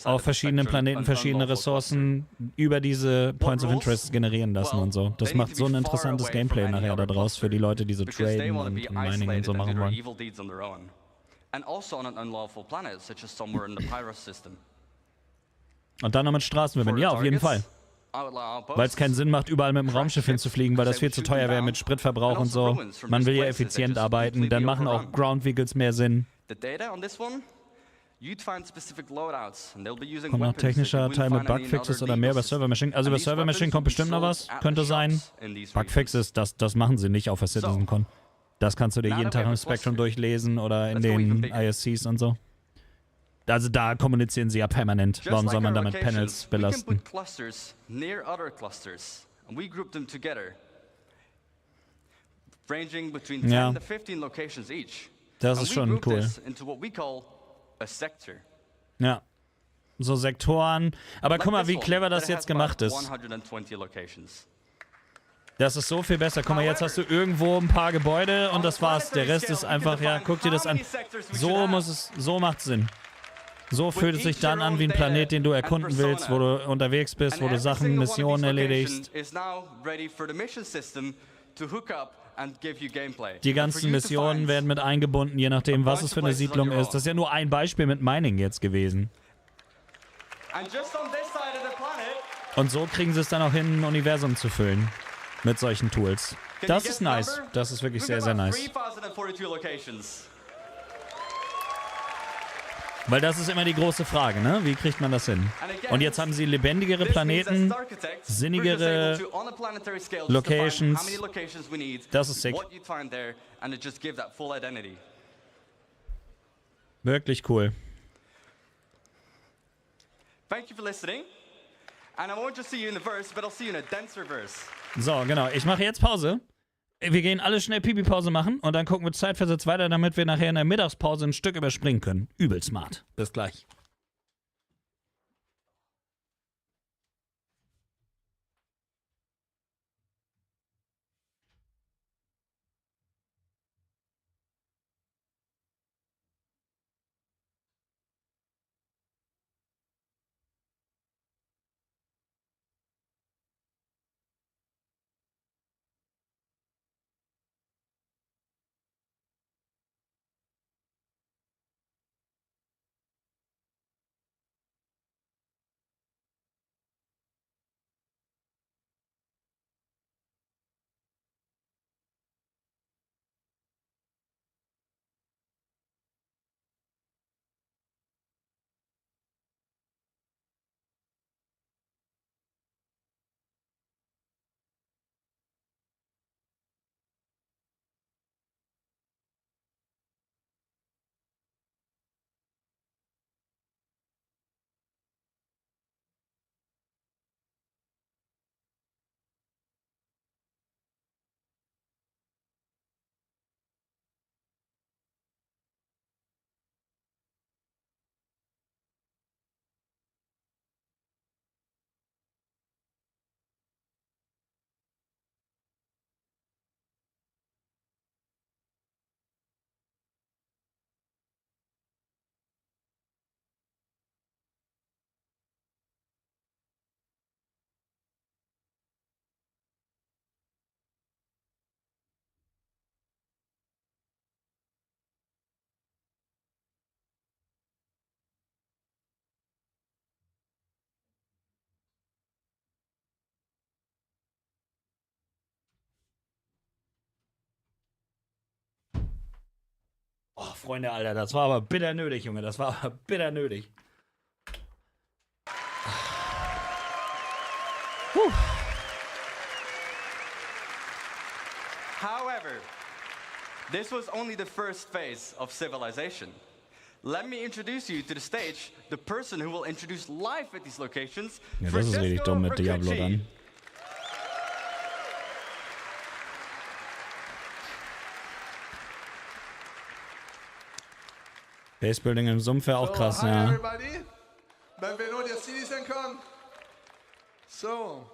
auf verschiedenen Planeten verschiedene Ressourcen über diese Points of Interest generieren lassen und so. Das macht so ein interessantes Gameplay nachher da draus für die Leute, die so traden und Mining und so machen wollen. Und dann noch mit Straßenverbindungen. Ja, auf jeden Fall. Weil es keinen Sinn macht, überall mit dem Raumschiff hinzufliegen, weil das viel zu teuer wäre mit Spritverbrauch und so. Man will ja effizient arbeiten, dann machen auch Ground Vehicles mehr Sinn. Kommt noch technischer Teil mit Bugfixes oder mehr über Server Machine? Also über Server Machine kommt bestimmt noch was, könnte sein. Bugfixes, das machen sie nicht auf der CitizenCon. Das kannst du dir jeden Tag im Spectrum durchlesen oder in den ISCs und so. Also da kommunizieren sie ja permanent. Warum soll man damit Panels belasten? Ja. Das ist schon cool. Ja. So Sektoren. Aber guck mal, wie clever das jetzt gemacht ist. Das ist so viel besser. Guck mal, jetzt hast du irgendwo ein paar Gebäude und das war's. Der Rest ist einfach, ja, guck dir das an. So macht's Sinn. So fühlt es sich dann an wie ein Planet, den du erkunden willst, wo du unterwegs bist, wo du Sachen, Missionen erledigst. Die ganzen Missionen werden mit eingebunden, je nachdem, was es für eine Siedlung ist. Das ist ja nur ein Beispiel mit Mining jetzt gewesen. Und so kriegen sie es dann auch hin, ein Universum zu füllen. Mit solchen Tools. Das ist nice. Das ist wirklich sehr, sehr nice. Weil das ist immer die große Frage, ne? Wie kriegt man das hin? Und jetzt haben sie lebendigere Planeten, sinnigere Locations. Das ist sick. Wirklich cool. So, genau. Ich mache jetzt Pause. Wir gehen alle schnell Pipi-Pause machen und dann gucken wir zeitversetzt weiter, damit wir nachher in der Mittagspause ein Stück überspringen können. Übel smart. Bis gleich. Oh, Freunde, Alter, das war aber bitter nötig, Junge. Das war aber bitter nötig. However, this was only the first phase of civilization. Let me introduce you to the stage, the person who will introduce life at these locations. Ja, das ist richtig dumm mit Diablo dann. Basebuilding im Sumpf wäre auch krass, hi ja. Everybody. Benvenuti a CitizenCon. So,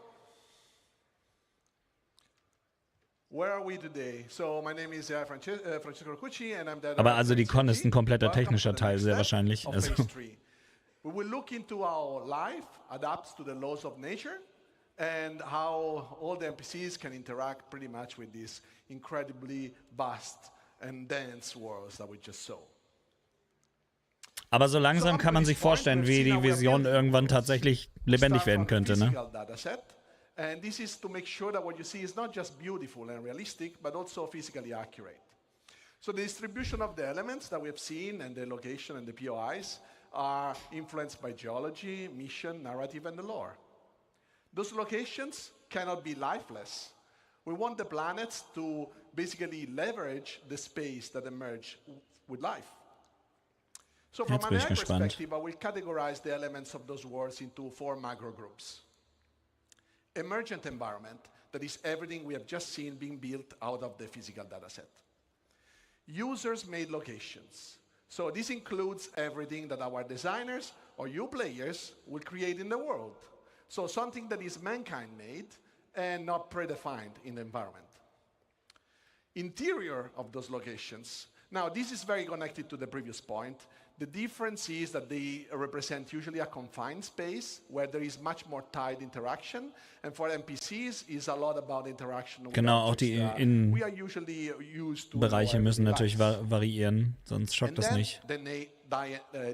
where are we today? So, my name is Francesco Cucci and I'm the Aber also die Con ist ein kompletter technischer Teil, sehr wahrscheinlich. Also. We will look into how life adapts to the laws of nature and how all the NPCs can interact pretty much with these incredibly vast and dense worlds that we just saw. Aber so langsam kann man sich vorstellen, wie die Vision irgendwann tatsächlich lebendig werden könnte, ne? And this is to make sure that what you see is not just beautiful and realistic, but also physically accurate. So the distribution of the elements that we have seen and the location and the POIs are influenced by geology, mission, narrative, and the lore. Those locations cannot be lifeless. We want the planets to basically leverage the space that emerge with life. So from an AI perspective, I will categorize the elements of those worlds into 4 macro groups. Emergent environment, that is everything we have just seen being built out of the physical data set. Users-made locations. So this includes everything that our designers or you players will create in the world. So something that is mankind-made and not predefined in the environment. Interior of those locations. Now, this is very connected to the previous point. The difference is that they represent usually a confined space where there is much more tight interaction. And for NPCs is a lot about interaction. Genau, auch die Innenbereiche müssen natürlich variieren, sonst schockt das nicht. The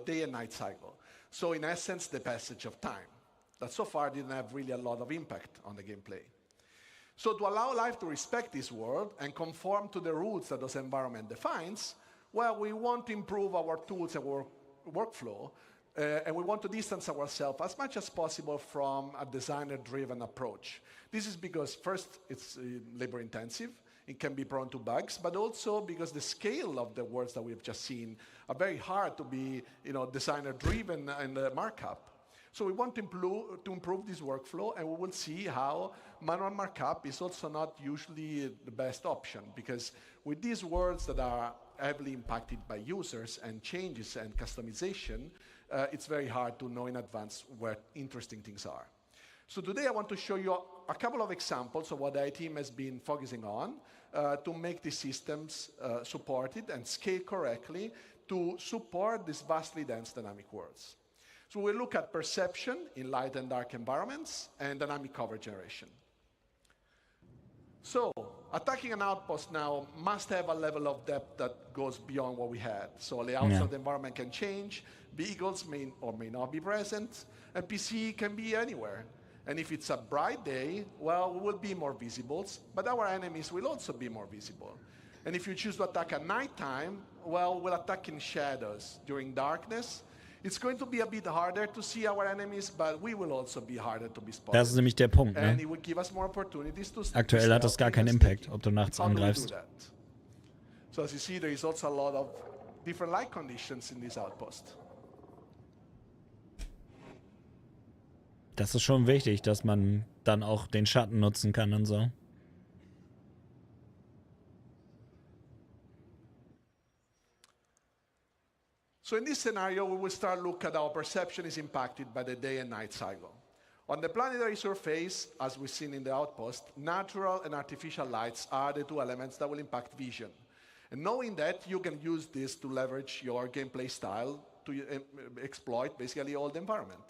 day and night cycle. So in essence, the passage of time. That so far didn't have really a lot of impact on the gameplay. So to allow life to respect this world and conform to the rules that this environment defines, well, we want to improve our tools and workflow, and we want to distance ourselves as much as possible from a designer-driven approach. This is because, first, it's labor-intensive. It can be prone to bugs, but also because the scale of the words that we've just seen are very hard to be, designer-driven in the markup. So we want to improve this workflow, and we will see how manual markup is also not usually the best option, because with these words that are heavily impacted by users and changes and customization, it's very hard to know in advance where interesting things are. So today I want to show you a couple of examples of what the team has been focusing on to make these systems supported and scale correctly to support these vastly dense dynamic words. So we'll look at perception in light and dark environments and dynamic cover generation. So attacking an outpost now must have a level of depth that goes beyond what we had. So layouts of the environment can change, vehicles may or may not be present, and PC can be anywhere. And if it's a bright day, well, we will be more visible, but our enemies will also be more visible. And if you choose to attack at nighttime, well, we'll attack in shadows. During darkness, it's going to be a bit harder to see our enemies, but we will also be harder to be spotted. Das ist nämlich der Punkt, ne? And it will give us more opportunities to Aktuell hat das gar keinen Impact, ob du nachts angreifst. So as you see, there is also a lot of different light conditions in this outpost. Das ist schon wichtig, dass man dann auch den Schatten nutzen kann und so. So in this scenario, we will start look at how perception is impacted by the day and night cycle. On the planetary surface, as we've seen in the outpost, natural and artificial lights are the two elements that will impact vision. And knowing that, you can use this to leverage your gameplay style to exploit basically all the environment.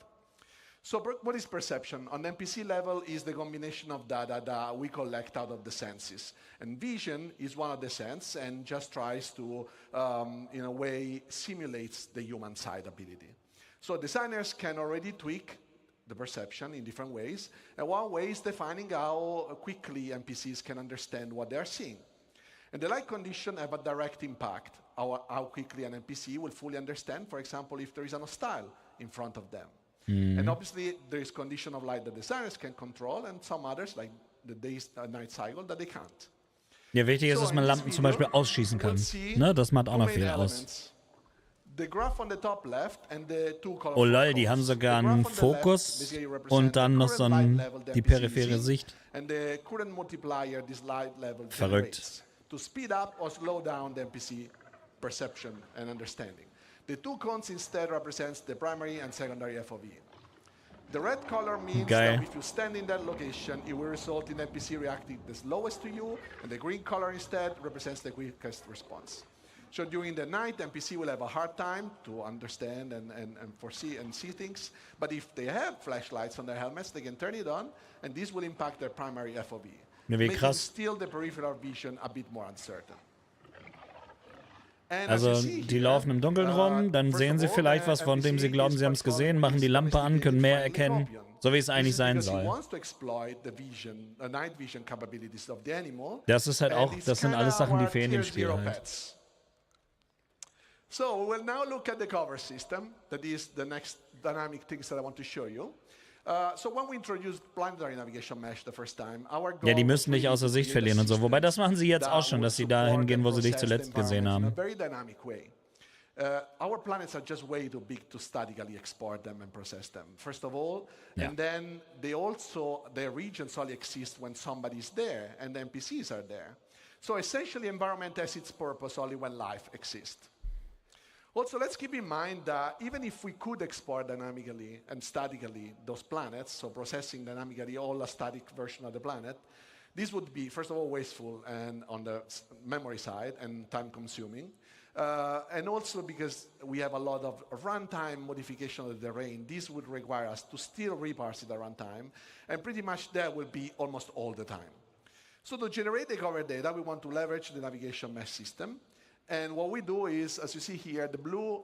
So what is perception? On the NPC level is the combination of data that we collect out of the senses. And vision is one of the senses and just tries to, in a way, simulates the human side ability. So designers can already tweak the perception in different ways. And one way is defining how quickly NPCs can understand what they're seeing. And the light condition have a direct impact how quickly an NPC will fully understand, for example, if there is an hostile in front of them. And obviously, there is condition of light that designers can control and some others, like the day-night cycle, that they can't. Ja, wichtig ist, dass man Lampen zum Beispiel ausschießen kann. Ne, das macht auch noch viel aus. Oh lol, die haben sogar einen Fokus und dann noch so die periphere Sicht. Verrückt. To speed up or slow down the NPC perception and understanding. The two cones instead represents the primary and secondary FOV. The red color means that if you stand in that location, it will result in NPC reacting the slowest to you, and the green color instead represents the quickest response. So during the night, NPC will have a hard time to understand and foresee and see things, but if they have flashlights on their helmets, they can turn it on, and this will impact their primary FOV, making still the peripheral vision a bit more uncertain. Also, die laufen im Dunkeln rum, dann sehen sie vielleicht was, von dem sie glauben, sie haben es gesehen, machen die Lampe an, können mehr erkennen, so wie es eigentlich sein soll. Das ist halt auch, das sind alles Sachen, die fehlen im Spiel halt. So, we will now look at the cover system. That is the next dynamic things that I want to show you. So when we introduced planetary navigation mesh the first time, our goal, ja, die müssen nicht außer Sicht verlieren und so. Wobei, das machen sie jetzt auch schon, dass sie da hingehen, wo sie dich zuletzt gesehen haben. Our planets are just way too big to statically export them and process them, first of all. And then their regions only exist when somebody's there and the NPCs are there. So essentially, environment has its purpose only when life exists. Also, let's keep in mind that even if we could export dynamically and statically those planets, so processing dynamically all a static version of the planet, this would be, first of all, wasteful and on the memory side and time-consuming. And also because we have a lot of runtime modification of the terrain, this would require us to still reparse it at runtime, and pretty much that will be almost all the time. So to generate the cover data, we want to leverage the navigation mesh system. And what we do is, as you see here, the blue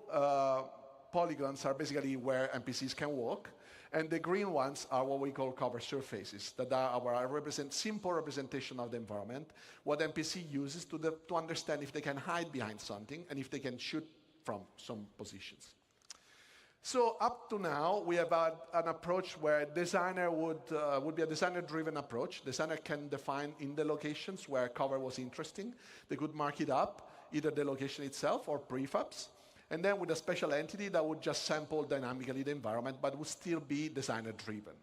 polygons are basically where NPCs can walk, and the green ones are what we call cover surfaces, that are our simple representation of the environment, what NPC uses to understand if they can hide behind something and if they can shoot from some positions. So up to now, we have an approach where designer would be a designer-driven approach. Designer can define in the locations where cover was interesting. They could mark it up, either the location itself or prefabs. And then with a special entity that would just sample dynamically the environment, but would still be designer-driven.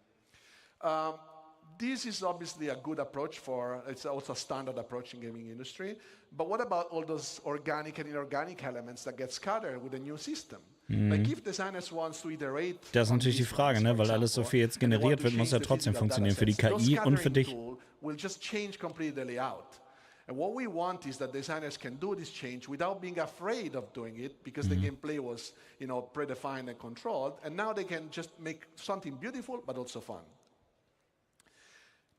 This is obviously a good approach it's also a standard approach in gaming industry. But what about all those organic and inorganic elements that get scattered with a new system? Like if designers want to iterate. Das ist natürlich die Frage, ne? Weil alles so viel jetzt generiert wird, muss ja trotzdem funktionieren für die KI und für dich. Will just change completely the layout. And what we want is that designers can do this change without being afraid of doing it, because the gameplay was, predefined and controlled, and now they can just make something beautiful but also fun.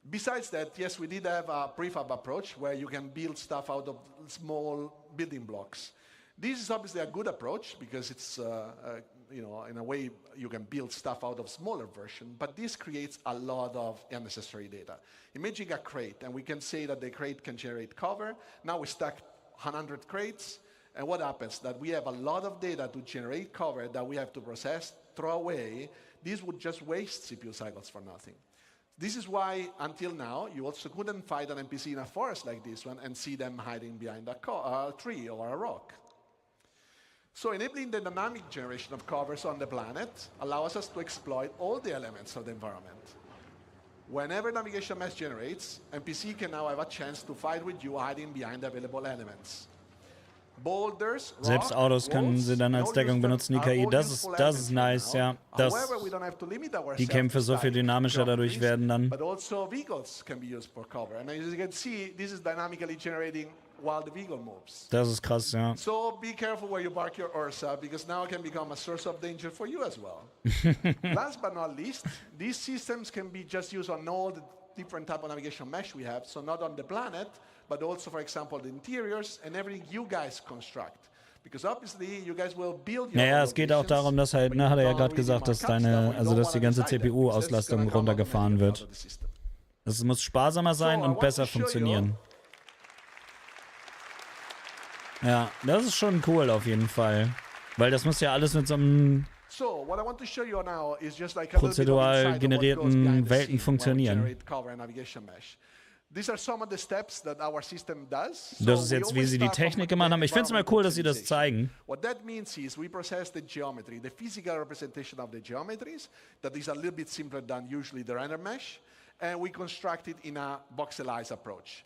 Besides that, yes, we did have a prefab approach where you can build stuff out of small building blocks. This is obviously a good approach because it's, in a way you can build stuff out of smaller version, but this creates a lot of unnecessary data. Imagine a crate, and we can say that the crate can generate cover. Now we stack 100 crates, and what happens? That we have a lot of data to generate cover that we have to process, throw away. This would just waste CPU cycles for nothing. This is why, until now, you also couldn't find an NPC in a forest like this one and see them hiding behind a tree or a rock. So enabling the dynamic generation of covers on the planet allows us to exploit all the elements of the environment. Whenever navigation mesh generates, NPC can now have a chance to fight with you hiding behind available elements. Boulders, selbst Autos können sie dann als Deckung benutzen, die KI. Das ist nice, ja. Die Kämpfe so viel dynamischer dadurch werden dann. But also vehicles can be used for cover. And as you can see, this is dynamically generating while the vehicle moves. Das ist krass, ja. So be careful where you park your Ursa, because now it can become a source of danger for you as well. Last but not least, these systems can be just used on all the different type of navigation mesh we have, so not on the planet, but also, for example, the interiors and everything you guys construct. Because obviously you guys will build your naja, es geht auch darum, dass halt, hat er ja gerade gesagt, dass dass die ganze CPU-Auslastung runtergefahren wird. Es muss sparsamer sein und besser funktionieren. Ja, das ist schon cool auf jeden Fall. Weil das muss ja alles mit so einem prozedural generierten Welten funktionieren. Das ist jetzt, wie sie die Technik gemacht haben. Ich finde es mal cool, dass sie das zeigen. What that means is we process the geometry, the physical representation of the geometries, that is a little bit simpler than usually the render mesh, and we construct it in a voxelized approach.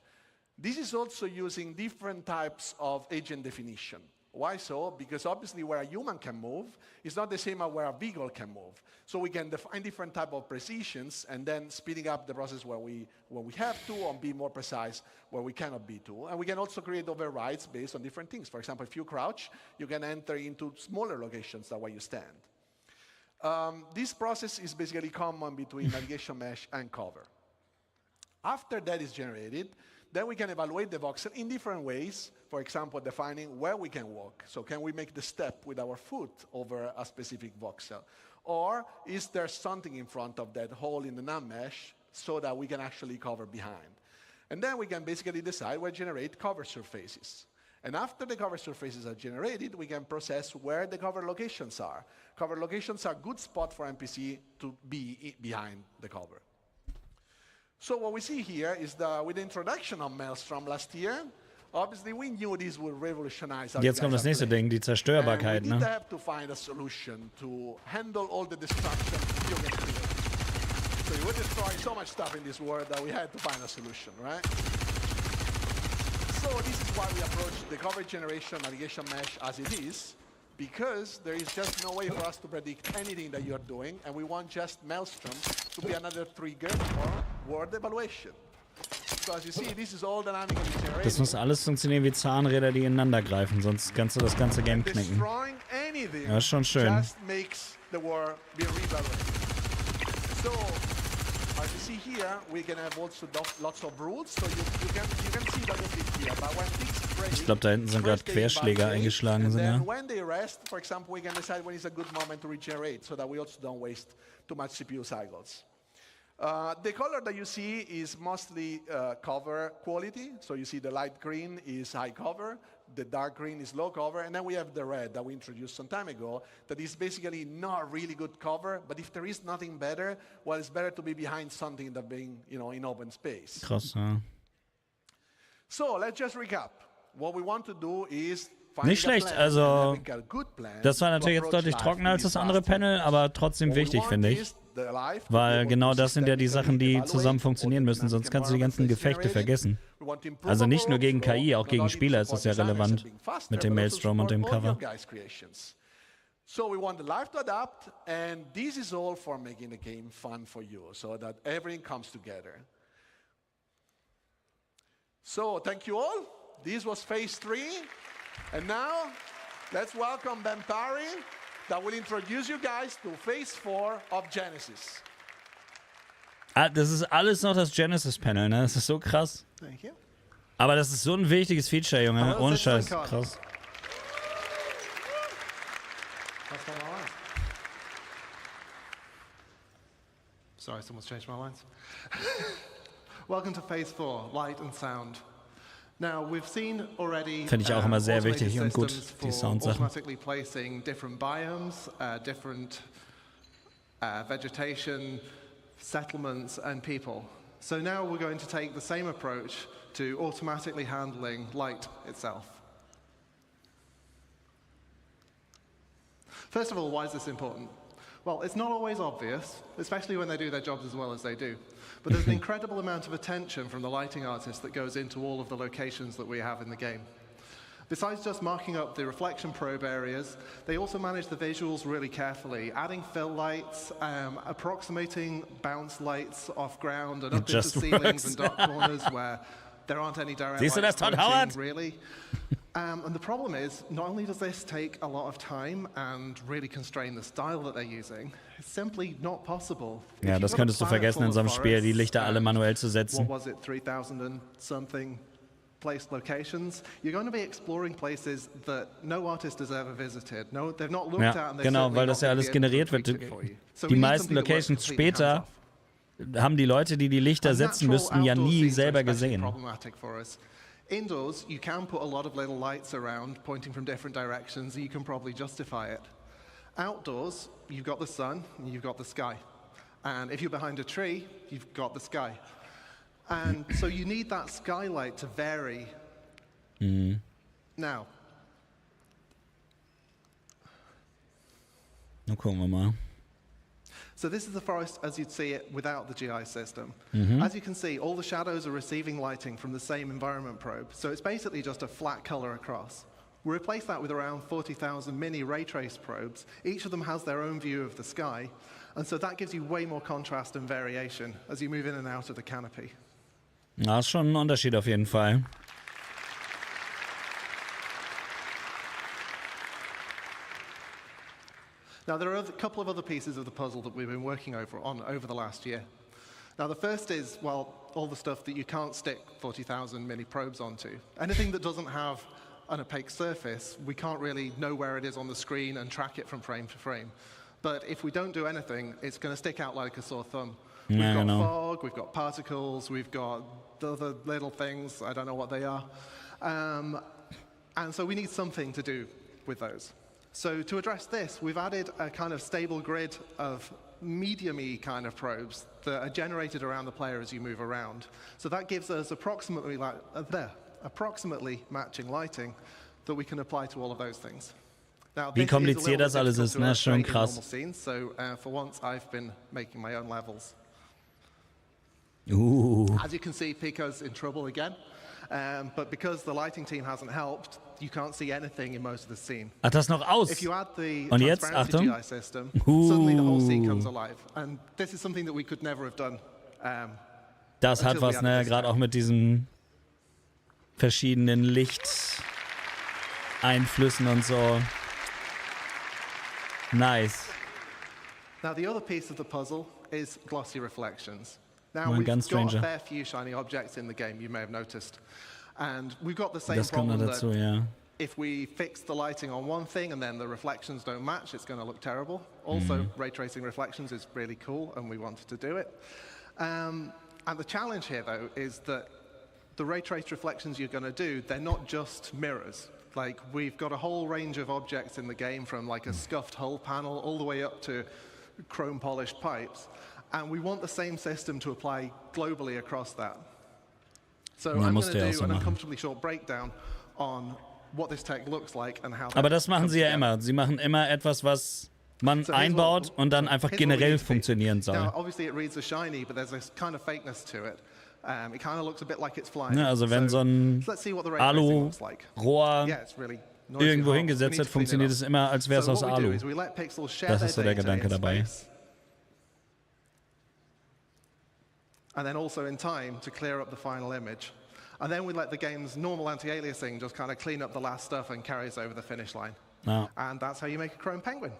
This is also using different types of agent definition. Why so? Because obviously where a human can move is not the same as where a vehicle can move. So we can define different type of precisions and then speeding up the process where we have to, or be more precise where we cannot be to. And we can also create overrides based on different things. For example, if you crouch, you can enter into smaller locations than where you stand. This process is basically common between navigation mesh and cover. After that is generated, then we can evaluate the voxel in different ways. For example, defining where we can walk. So can we make the step with our foot over a specific voxel? Or is there something in front of that hole in the NAM mesh so that we can actually cover behind? And then we can basically decide where to generate cover surfaces. And after the cover surfaces are generated, we can process where the cover locations are. Cover locations are a good spot for NPC to be behind the cover. So what we see here is with the introduction of Maelstrom last year, obviously we knew this would revolutionize our Jetzt kommt das nächste Ding, die Zerstörbarkeit, ne? We have to find a solution to handle all the destruction you can create. So we were destroying so much stuff in this world that we had to find a solution, right? So this is why we approach the cover generation navigation mesh as it is, because there is just no way for us to predict anything that you're doing, and we want just Maelstrom to be another trigger for word evaluation. So as you see, this is all dynamically generated. Das muss alles funktionieren wie Zahnräder, die ineinander greifen, sonst kannst du das ganze Game knicken. Ja, ist schon schön. Just makes the word be reevaluated. So as you see here, we can have also lots of rules, so you can see that here. But when things break, ich glaube, da hinten sind gerade Querschläger eingeschlagen. Ja. When they rest, for example, we can decide when is a good moment to regenerate, so that we also don't waste too much CPU cycles. The color that you see is mostly cover quality. So you see the light green is high cover, the dark green is low cover, and then we have the red that we introduced some time ago that is basically not really good cover, but if there is nothing better, well, it's better to be behind something than being, in open space. Krass, ja. So let's just recap. What we want to do is nicht schlecht, also das war natürlich jetzt deutlich trockener als das andere Panel, aber trotzdem wichtig, finde ich. Weil genau das sind ja die Sachen, die zusammen funktionieren müssen, sonst kannst du die ganzen Gefechte vergessen. Also nicht nur gegen KI, auch gegen Spieler ist das ja relevant mit dem Maelstrom und dem Cover. So we want the life to adapt, and this is all for making the game fun for you, so that everything comes together. So thank you all. This was phase 3. And now, let's welcome Ben Parry, that will introduce you guys to phase 4 of Genesis. Ah, das ist alles noch das Genesis-Panel, ne? Das ist so krass. Thank you. Aber das ist so ein wichtiges Feature, Junge. Ohne Scheiß. Krass. Sorry, someone's changed my lines. Welcome to phase 4, light and sound. Now, we've seen already finde ich auch immer sehr wichtig und gut, die Soundsachen. Automatically placing different biomes, different vegetation, settlements and people. So now we're going to take the same approach to automatically handling light itself. First of all, why is this important? Well, it's not always obvious, especially when they do their jobs as well as they do. But there's an incredible amount of attention from the lighting artist that goes into all of the locations that we have in the game. Besides just marking up the reflection probe areas, they also manage the visuals really carefully, adding fill lights, approximating bounce lights off ground and up into ceilings and dark corners where there aren't any direct lights really. And the problem is, not only does this take a lot of time and really constrain the style that they're using, it's simply not possible. Ja, das könntest du vergessen in so einem Spiel, die Lichter alle manuell zu setzen. What was it, 3,000 and something placed locations? You're going to be exploring places that no artist has ever visited. No, they've not looked at and they've genau, weil das ja alles generiert wird. Die meisten Locations später haben die Leute, die die Lichter setzen müssten, ja nie selber gesehen. Indoors, you can put a lot of little lights around pointing from different directions, and you can probably justify it. Outdoors, you've got the sun and you've got the sky. And if you're behind a tree, you've got the sky. And so you need that skylight to vary. Now. Na, gucken wir mal. So this is the forest as you'd see it without the GI system. As you can see, all the shadows are receiving lighting from the same environment probe, so it's basically just a flat color across. We replace that with around 40,000 mini ray trace probes. Each of them has their own view of the sky, and so that gives you way more contrast and variation as you move in and out of the canopy. Ja, ist schon ein Unterschied auf jeden Fall. Now, there are a couple of other pieces of the puzzle that we've been working on over the last year. Now, the first is, well, all the stuff that you can't stick 40,000 mini probes onto. Anything that doesn't have an opaque surface, we can't really know where it is on the screen and track it from frame to frame. But if we don't do anything, it's going to stick out like a sore thumb. We've got fog, we've got particles, we've got other little things, I don't know what they are. And so we need something to do with those. So to address this, we've added a kind of stable grid of medium-y kind of probes that are generated around the player as you move around. So that gives us approximately matching lighting that we can apply to all of those things. Now, wie kompliziert das alles ist, ne? Schon krass. So for once, I've been making my own levels. As you can see, Pico's in trouble again. But because the lighting team hasn't helped, you can't see anything in most of the scene. Ach, das noch aus. If you add the Und jetzt, transparency Achtung. GI system, suddenly the whole scene comes alive. And this is something that we could never have done. Das hat was, ne? Gerade auch mit diesen verschiedenen Lichteinflüssen und so. Nice. Now the other piece of the puzzle is glossy reflections. Now we've got a fair few shiny objects in the game, you may have noticed. And we've got the same problem dazu, that ja. if we fix the lighting on one thing and then the reflections don't match, it's going to look terrible. Also, ray tracing reflections is really cool, and we wanted to do it. And the challenge here, though, is that the ray traced reflections you're going to do, they're not just mirrors. Like, we've got a whole range of objects in the game, from like a scuffed hull panel all the way up to chrome polished pipes. And we want the same system to apply globally across that. So I'm going to do an uncomfortably short breakdown on what this tech looks like and how. Aber das machen sie ja immer. Sie machen immer etwas, was man einbaut und dann einfach generell funktionieren soll. Now, obviously it reads as shiny, but there's this kind of fakeness to it. It kind of looks a bit like it's flying. Ja, also wenn so ein Alu-Rohr irgendwo hingesetzt wird, funktioniert es immer, als wäre es aus Alu. Das ist so der Gedanke dabei. And then also in time to clear up the final image. And then we let the game's normal anti-aliasing just kind of clean up the last stuff and carry us over the finish line. Ja. And that's how you make a chrome penguin.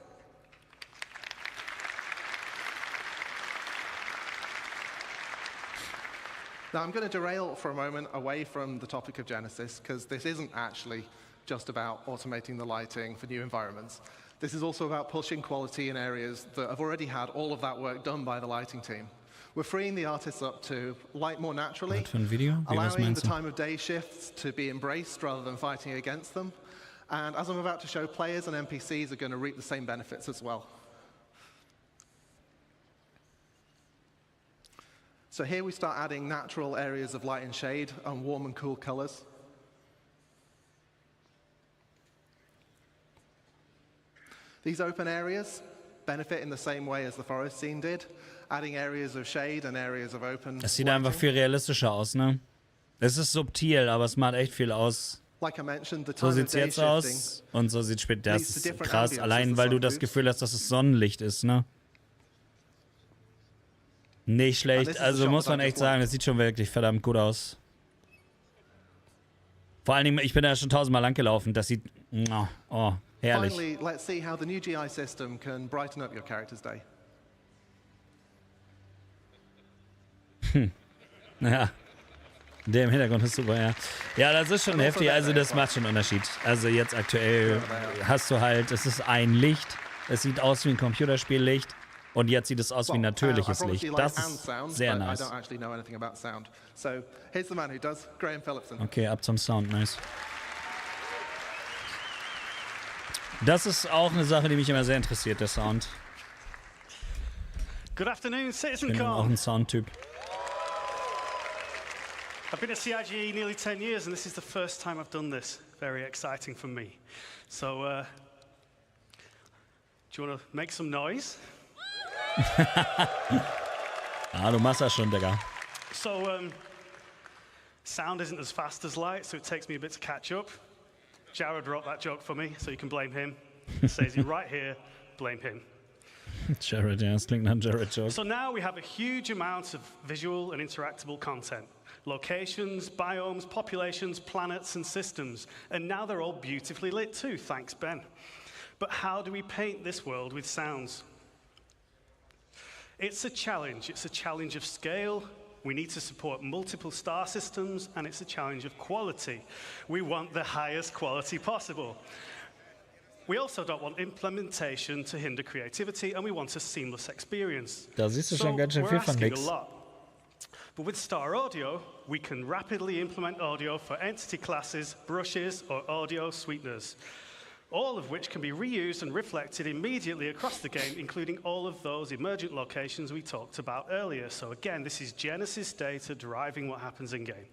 Now I'm going to derail for a moment away from the topic of Genesis, because this isn't actually just about automating the lighting for new environments. This is also about pushing quality in areas that have already had all of that work done by the lighting team. We're freeing the artists up to light more naturally, allowing the time of day shifts to be embraced rather than fighting against them. And as I'm about to show, players and NPCs are going to reap the same benefits as well. So here we start adding natural areas of light and shade and warm and cool colors. These open areas benefit in the same way as the forest scene did, adding areas of shade and areas of open. Es sieht einfach viel realistischer aus, ne? Es ist subtil, aber es macht echt viel aus. So sieht's jetzt aus und so sieht später. Das ist krass, allein weil du das Gefühl hast, dass es Sonnenlicht ist, ne? Nicht schlecht, also muss man echt sagen, das sieht schon wirklich verdammt gut aus. Vor allen Dingen, ich bin da schon 1000-mal lang gelaufen, das sieht, oh, herrlich. Finally, let's see how the new GI system can brighten up your character's day. Ja, der im Hintergrund ist super, ja. Ja, das ist schon heftig, also das macht schon einen Unterschied. Also jetzt aktuell hast du halt, es ist ein Licht, es sieht aus wie ein Computerspiellicht und jetzt sieht es aus wie ein natürliches Licht. Das ist sehr nice. Okay, ab zum Sound, nice. Das ist auch eine Sache, die mich immer sehr interessiert, der Sound. Good afternoon, CitizenCon. Ich bin auch ein Soundtyp. I've been at CIGE nearly 10 years, and this is the first time I've done this. Very exciting for me. So, do you want to make some noise? Du machst das schon, Digga. So, sound isn't as fast as light, so it takes me a bit to catch up. Jared wrote that joke for me, so you can blame him. It says it right here, blame him. Jared, ja, das klingt nach einem Jared-Joke. So now we have a huge amount of visual and interactable content. Locations, biomes, populations, planets, and systems. And now they're all beautifully lit too, thanks Ben. But how do we paint this world with sounds? It's a challenge. It's a challenge of scale. We need to support multiple star systems, and it's a challenge of quality. We want the highest quality possible. We also don't want implementation to hinder creativity, and we want a seamless experience. Da siehst du schon ganz schön viel von nix. But with Star Audio, we can rapidly implement audio for entity classes, brushes, or audio sweeteners, all of which can be reused and reflected immediately across the game, including all of those emergent locations we talked about earlier. So again, this is Genesis data driving what happens in-game.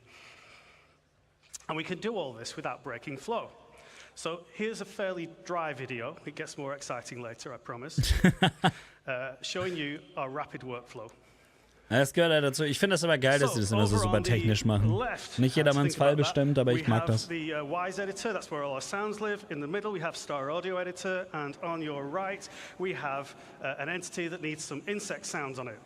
And we can do all this without breaking flow. So here's a fairly dry video. It gets more exciting later, I promise. Showing you our rapid workflow. Das gehört ja dazu. Ich finde es aber geil, dass sie das immer so super technisch machen. Nicht jedermanns Fall bestimmt, aber ich mag das. The Wise editor, that's where all our sounds live. In the middle, we have Star Audio editor, and on your right, we have an entity that needs some insect sounds on it.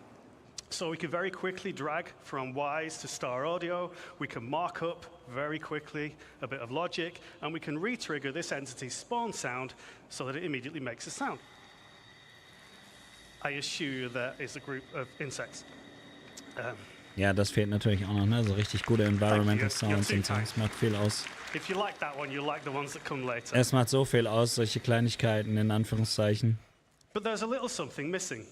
So we can very quickly drag from Wise to Star Audio. We can mark up very quickly a bit of logic, and we can re-trigger this entity's spawn sound so that it immediately makes a sound. I assure you there is a group of insects. Ja, das fehlt natürlich auch noch, ne? So richtig gute Environmental Sounds und so. Es macht viel aus. Es macht so viel aus, solche Kleinigkeiten in Anführungszeichen. But there's a little something missing.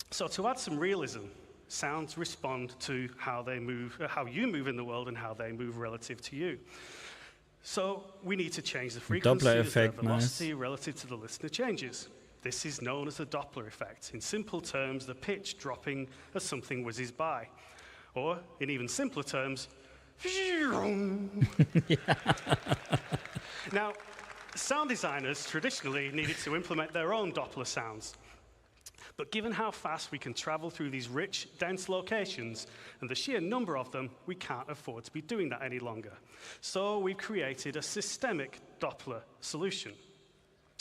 So to add some realism, sounds respond to how they move, how you move in the world and how they move relative to you. So we need to change the frequency as the velocity relative to the listener changes. This is known as the Doppler effect. In simple terms, the pitch dropping as something whizzes by. Or, in even simpler terms, Now, sound designers traditionally needed to implement their own Doppler sounds. But given how fast we can travel through these rich, dense locations and the sheer number of them, we can't afford to be doing that any longer. So we've created a systemic Doppler solution.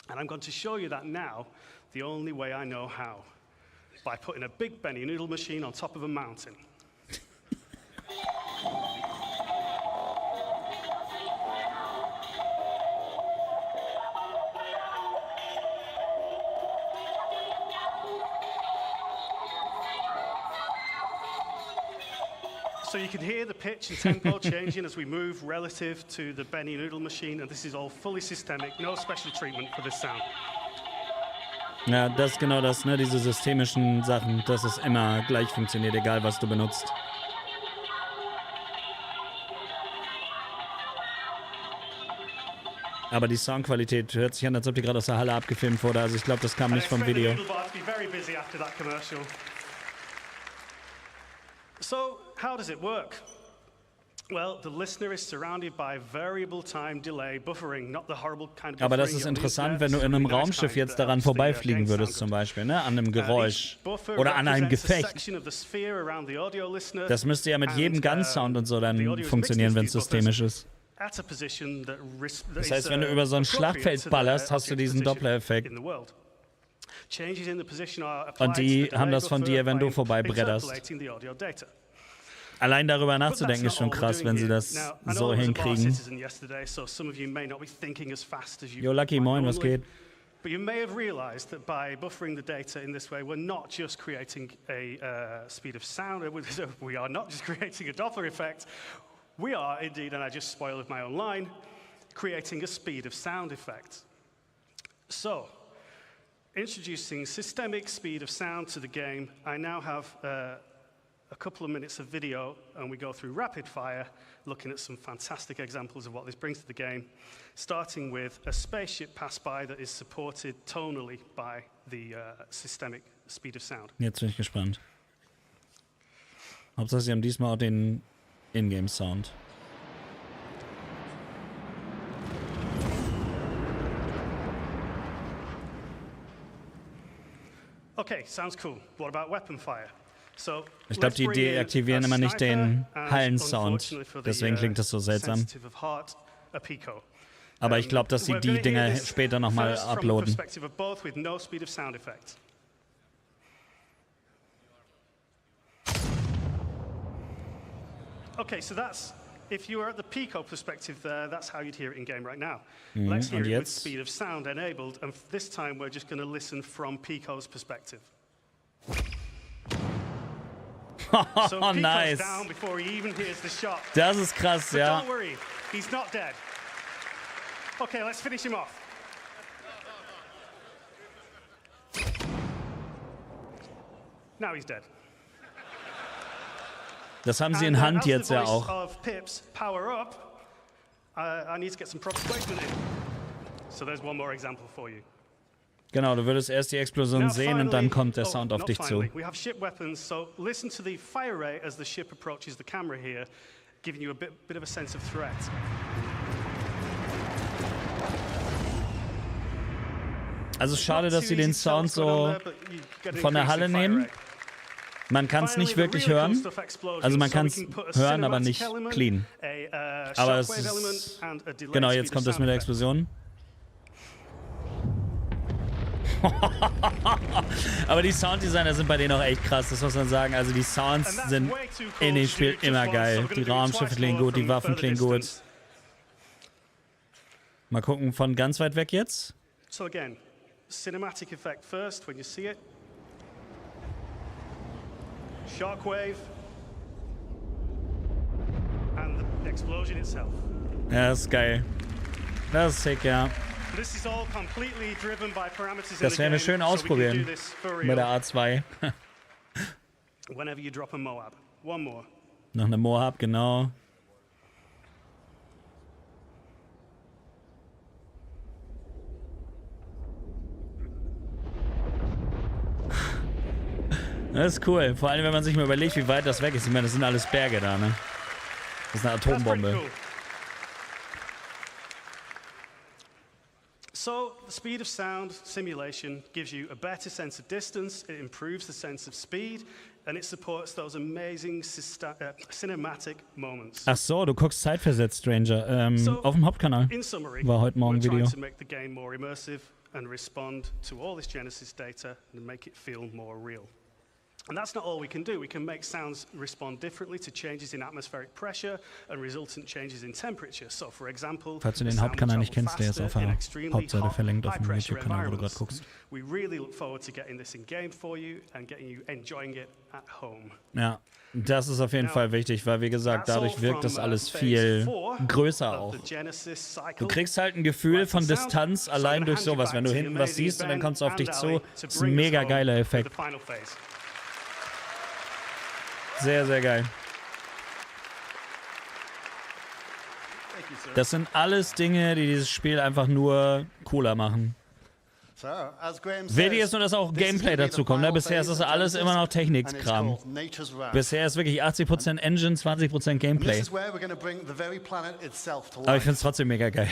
And I'm going to show you that now, the only way I know how, by putting a big Benny noodle machine on top of a mountain. So you can hear the pitch and tempo changing as we move relative to the Benny noodle machine, and this is all fully systemic, no special treatment for this sound. Ja, das ist genau das, ne? Diese systemischen Sachen, dass es immer gleich funktioniert, egal was du benutzt. Aber die Soundqualität hört sich an, als ob die gerade aus der Halle abgefilmt wurde. Also ich glaube, das kam nicht vom Video. So, how does it work? Well, the listener is surrounded by variable time delay buffering, not the horrible kind of buffering. Aber das ist interessant, wenn du in einem Raumschiff jetzt daran vorbeifliegen würdest, zum Beispiel, ne? An einem Geräusch oder an einem Gefecht. Das müsste ja mit jedem Gun-Sound und so dann funktionieren, wenn es systemisch ist. Das heißt, wenn du über so ein Schlachtfeld ballerst, hast du diesen Doppler-Effekt. Und die haben das von dir, wenn du vorbeibretterst. Allein darüber nachzudenken ist schon krass, wenn sie das so hinkriegen. Yo, Lucky, moin, was geht? But you may have realized that by buffering the data in this way, we're not just creating a speed of sound, we are not just creating a Doppler effect, we are indeed, and I just spoiled my own line, creating a speed of sound effect. So, introducing systemic speed of sound to the game, I now have a couple of minutes of video, and we go through rapid fire, looking at some fantastic examples of what this brings to the game, starting with a spaceship pass by that is supported tonally by the systemic speed of sound. Jetzt bin ich gespannt. Hauptsache, sie haben diesmal auch den In-Game-Sound. Okay, sounds cool. What about weapon fire? So, ich glaube, die deaktivieren immer nicht den Hallensound. Deswegen klingt das so seltsam. Aber ich glaube, dass sie die Dinger später nochmal uploaden. Okay, so that's, if you were at the Pico perspective there, that's how you'd hear it in game right now. Let's hear it with speed of sound enabled, and this time we're just going to listen from Pico's perspective. So Pico's nice. Down before he even hears the shot. Das ist krass, but ja. Don't worry, he's not dead. Okay, let's finish him off. Now he's dead. Das haben sie in Hand jetzt ja auch. Pips power up, I need to get some proper placement in. So there's one more example for you. Genau, du würdest erst die Explosion sehen und dann kommt der Sound auf dich zu. We have ship weapons, so listen to the fire rate as the ship approaches the camera here, giving you a bit of a sense of threat. Also schade, dass sie den Sound so von der Halle nehmen. Man kann es nicht wirklich hören. Also man kann es hören, aber nicht clean. Aber es ist, genau, jetzt kommt das mit der Explosion. Aber die Sounddesigner sind bei denen auch echt krass, das muss man sagen. Also die Sounds sind in dem Spiel immer geil. Die Raumschiffe klingen gut, die Waffen klingen gut. Mal gucken von ganz weit weg jetzt. So again, cinematic effect first when you see it. Shockwave and the explosion itself. Ja, das ist geil. Das ist sick, ja. Das werden wir schön ausprobieren mit der A2. whenever you drop a Moab. One more. Noch eine Moab, genau. Das ist cool. Vor allem, wenn man sich mal überlegt, wie weit das weg ist. Ich meine, das sind alles Berge da, ne? Das ist eine Atombombe. Cool. So, the speed of sound simulation gives you a better sense of distance, it improves the sense of speed, and it supports those amazing cinematic moments. Ach so, du guckst zeitversetzt, Stranger. Auf dem Hauptkanal. In summary, war heute Morgen we're Video. trying to make the game more immersive and respond to all this Genesis data and make it feel more real. And that's not all we can do. We can make sounds respond differently to changes in atmospheric pressure and resultant changes in temperature. So, for example, falls du den Hauptkanal nicht kennst, der ist auf der Hauptseite verlinkt auf dem YouTube-Kanal, wo du gerade guckst. We really look forward to getting this in game for you and getting you enjoying it at home. Ja, das ist auf jeden Fall wichtig, weil wie gesagt, dadurch wirkt das alles viel größer auch. Du kriegst halt ein Gefühl von Distanz allein durch sowas, wenn du hinten was siehst und dann kommst du auf dich zu. Das ist ein mega geiler Effekt. Sehr, sehr geil. Das sind alles Dinge, die dieses Spiel einfach nur cooler machen. Wichtig ist nur, dass auch Gameplay dazu kommt. Ne? Bisher ist das alles immer noch Technikkram. Bisher ist wirklich 80% Engine, 20% Gameplay. Aber ich finde es trotzdem mega geil.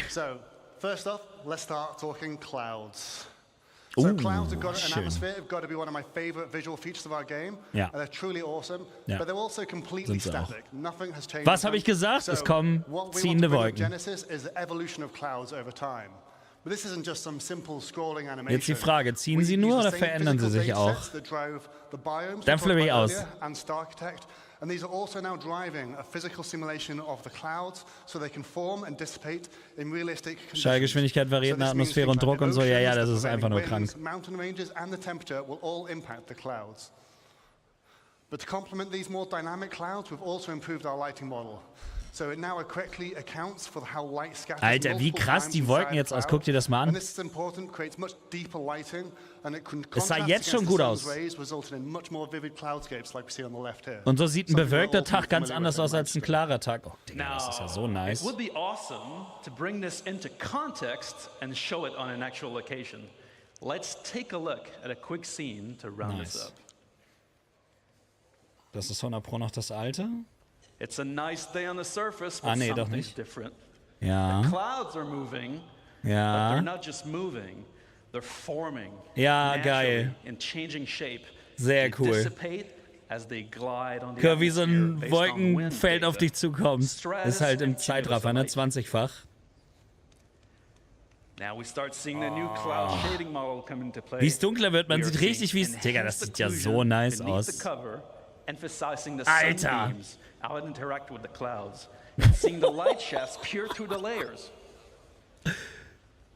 First off, let's start talking clouds. So clouds have got an atmosphere, have got to be one of my favorite visual features of our game. Ja. And they're truly awesome, but they're also completely static. Nothing has changed. Was habe ich gesagt? Es kommen ziehende Wolken. Genesis is the evolution of clouds over time. But this isn't just some simple scrolling animation. Jetzt die Frage, ziehen sie nur oder verändern sie sich auch? Dann flippe ich aus. And these are also now driving a physical simulation of the clouds, so they can form and dissipate in realistic conditions. Schallgeschwindigkeit variiert nach Atmosphäre und Druck und so. Ja, das ist einfach nur krank. Mountain ranges and the temperature will all impact the clouds. But to complement these more dynamic clouds, we've also improved our lighting model. So it now correctly accounts for how light scatters. Alter, wie krass die Wolken jetzt aus. Guck dir das mal an. Es sah jetzt schon gut aus. Und so sieht ein bewölkter Tag ganz anders aus als ein klarer Tag. Oh, Digga, das ist ja so nice. It would be awesome to bring this into context and show it on an actual location. Let's take a look at a quick scene to round this up. Das ist 100% noch das alte. It's a nice day on the surface, but nee, doch something's nicht. different. Ja. The clouds are moving, but they're not just moving, they're forming. Ja, geil. In changing shape. Sehr cool. Dissipate as they glide on the Wie so ein Wolkenfeld auf dich zukommt. Ist halt im Zeitraffer, ne? 20-fach. Now we start seeing the new cloud shading model come into play. Wie es dunkler wird, man sieht richtig, wie es... Digga, das sieht ja so nice aus. Emphasizing the Alter. sunbeams, how it interact with the clouds, and seeing the light shafts peer through the layers.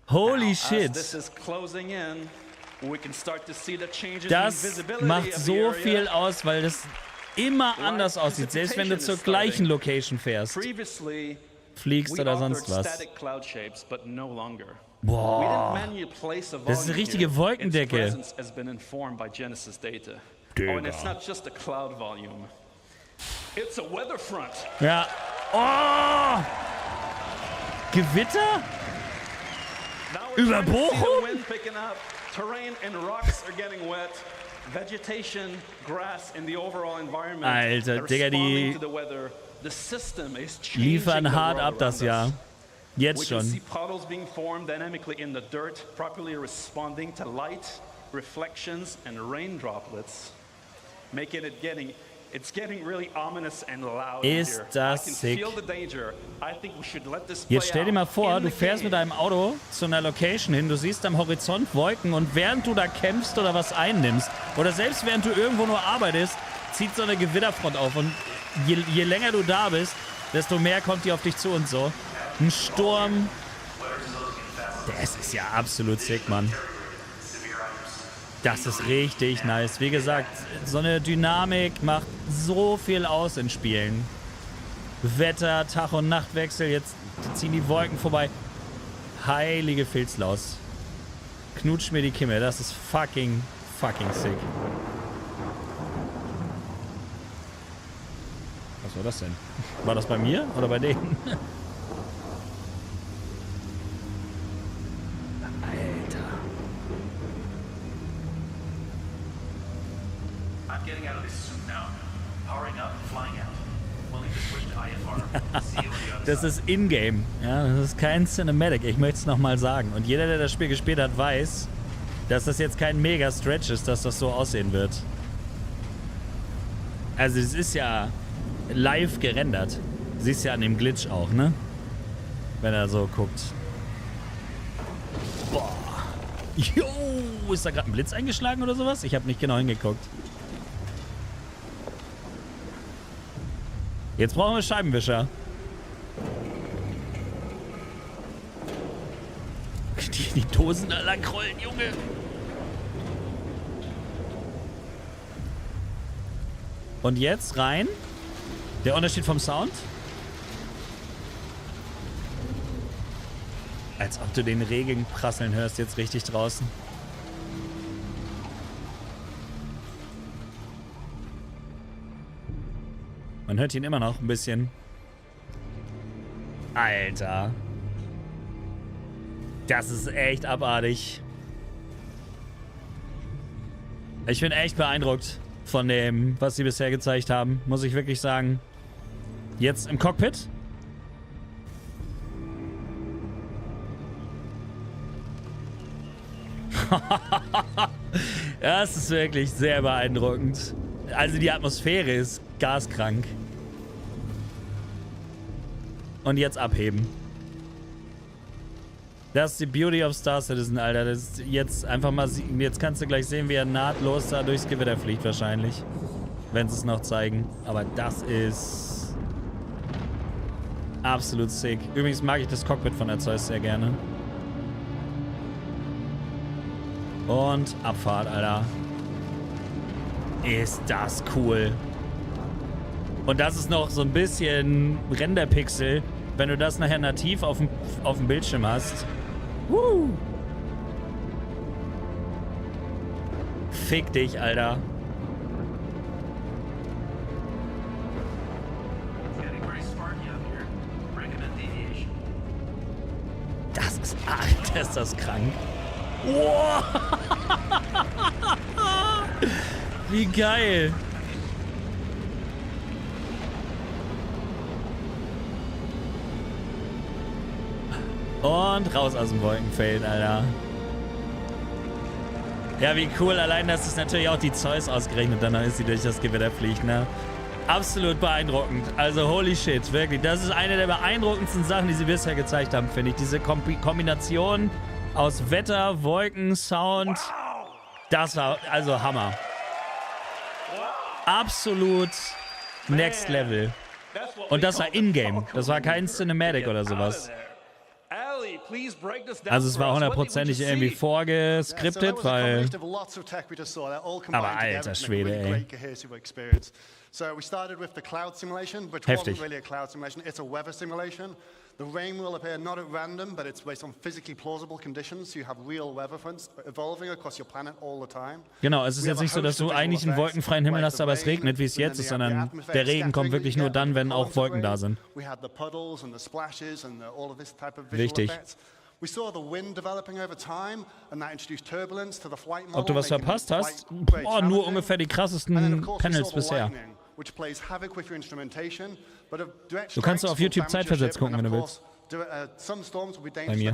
Holy shit. As this is closing in, we can start to see the changes in Das visibility macht of the so area. viel aus, weil das immer anders aussieht, selbst wenn du zur gleichen Location fährst. Previously, Fliegst oder sonst was. static cloud shapes, but no longer. Boah. We didn't manually place a Das ist eine volume richtige here. Wolkendecke. Its presence has been informed by Genesis data. Oh, and it's not just a cloud volume. It's a weather front. Ja. Oh! Gewitter? Über Bochum? Wind picking up. Terrain and rocks are getting wet. Vegetation, grass in the overall environment. Alter, Digga, die liefern hart ab das Jahr. Jetzt schon. We can see puddles being formed dynamically in the dirt, properly responding to light, reflections, and rain droplets. Making it it's getting really ominous and loud Ist here. das I can sick. feel the danger. I think we should let this Jetzt play stell dir mal out vor, in du the fährst game. mit deinem Auto zu einer Location hin, du siehst am Horizont Wolken und während du da kämpfst oder was einnimmst oder selbst während du irgendwo nur arbeitest, zieht so eine Gewitterfront auf und je länger du da bist, desto mehr kommt die auf dich zu und so. Ein Sturm. Das ist ja absolut sick, Mann. Das ist richtig nice. Wie gesagt, so eine Dynamik macht so viel aus in Spielen. Wetter, Tag- und Nachtwechsel, jetzt ziehen die Wolken vorbei. Heilige Filzlaus. Knutsch mir die Kimme, das ist fucking sick. Was war das denn? War das bei mir oder bei denen? Alter. I'm getting out of this suit now. Powering up, flying out. Willing to switch to IFR. See you on the other Das side. ist in-game. Ja, das ist kein Cinematic. Ich möchte es nochmal sagen. Und jeder, der das Spiel gespielt hat, weiß, dass das jetzt kein Mega-Stretch ist, dass das so aussehen wird. Also es ist ja live gerendert. Siehst ja an dem Glitch auch, ne? Wenn er so guckt. Boah. Jo, ist da gerade ein Blitz eingeschlagen oder sowas? Ich habe nicht genau hingeguckt. Jetzt brauchen wir Scheibenwischer. Die Dosen da lang rollen, Junge. Und jetzt rein. Der Unterschied vom Sound. Als ob du den Regen prasseln hörst jetzt richtig draußen. Man hört ihn immer noch ein bisschen. Alter. Das ist echt abartig. Ich bin echt beeindruckt von dem, was sie bisher gezeigt haben. Muss ich wirklich sagen. Jetzt im Cockpit. Das ist wirklich sehr beeindruckend. Also die Atmosphäre ist gaskrank. Und jetzt abheben. Das ist die Beauty of Star Citizen, Alter. Das ist jetzt einfach mal... Jetzt kannst du gleich sehen, wie er nahtlos da durchs Gewitter fliegt wahrscheinlich. Wenn sie es noch zeigen. Aber das ist... absolut sick. Übrigens mag ich das Cockpit von der Zeus sehr gerne. Und Abfahrt, Alter. Ist das cool. Und das ist noch so ein bisschen Renderpixel. Wenn du das nachher nativ auf dem Bildschirm hast. Fick dich, Alter. Das ist... Alter, ist das krank. Wow. Wie geil. Und raus aus dem Wolkenfeld, Alter. Ja, wie cool. Allein, dass es natürlich auch die Zeus ausgerechnet dann ist, die durch das Gewitter fliegt, ne? Absolut beeindruckend. Also, holy shit, wirklich. Das ist eine der beeindruckendsten Sachen, die sie bisher gezeigt haben, finde ich. Diese Kombination aus Wetter, Wolken, Sound. Das war also Hammer. Absolut next level. Und das war in-game. Das war kein Cinematic oder sowas. Also es war hundertprozentig irgendwie vorgeskriptet, weil... Aber alter Schwede, ey. So we started with the cloud simulation, which Heftig. wasn't really a cloud simulation, it's a weather simulation. The rain will appear not at random, but it's based on physically plausible conditions. So you have real weather fronts evolving across your planet all the time. Genau, es ist jetzt nicht so, dass du eigentlich einen wolkenfreien Himmel hast, aber es regnet, wie es jetzt ist, sondern der Regen kommt wirklich nur dann, wenn auch Wolken da sind. Wichtig. Ob du was verpasst hast? Boah, nur ungefähr die krassesten Panels bisher. Du kannst auf YouTube zeitversetzt gucken, wenn du willst. Bei mir.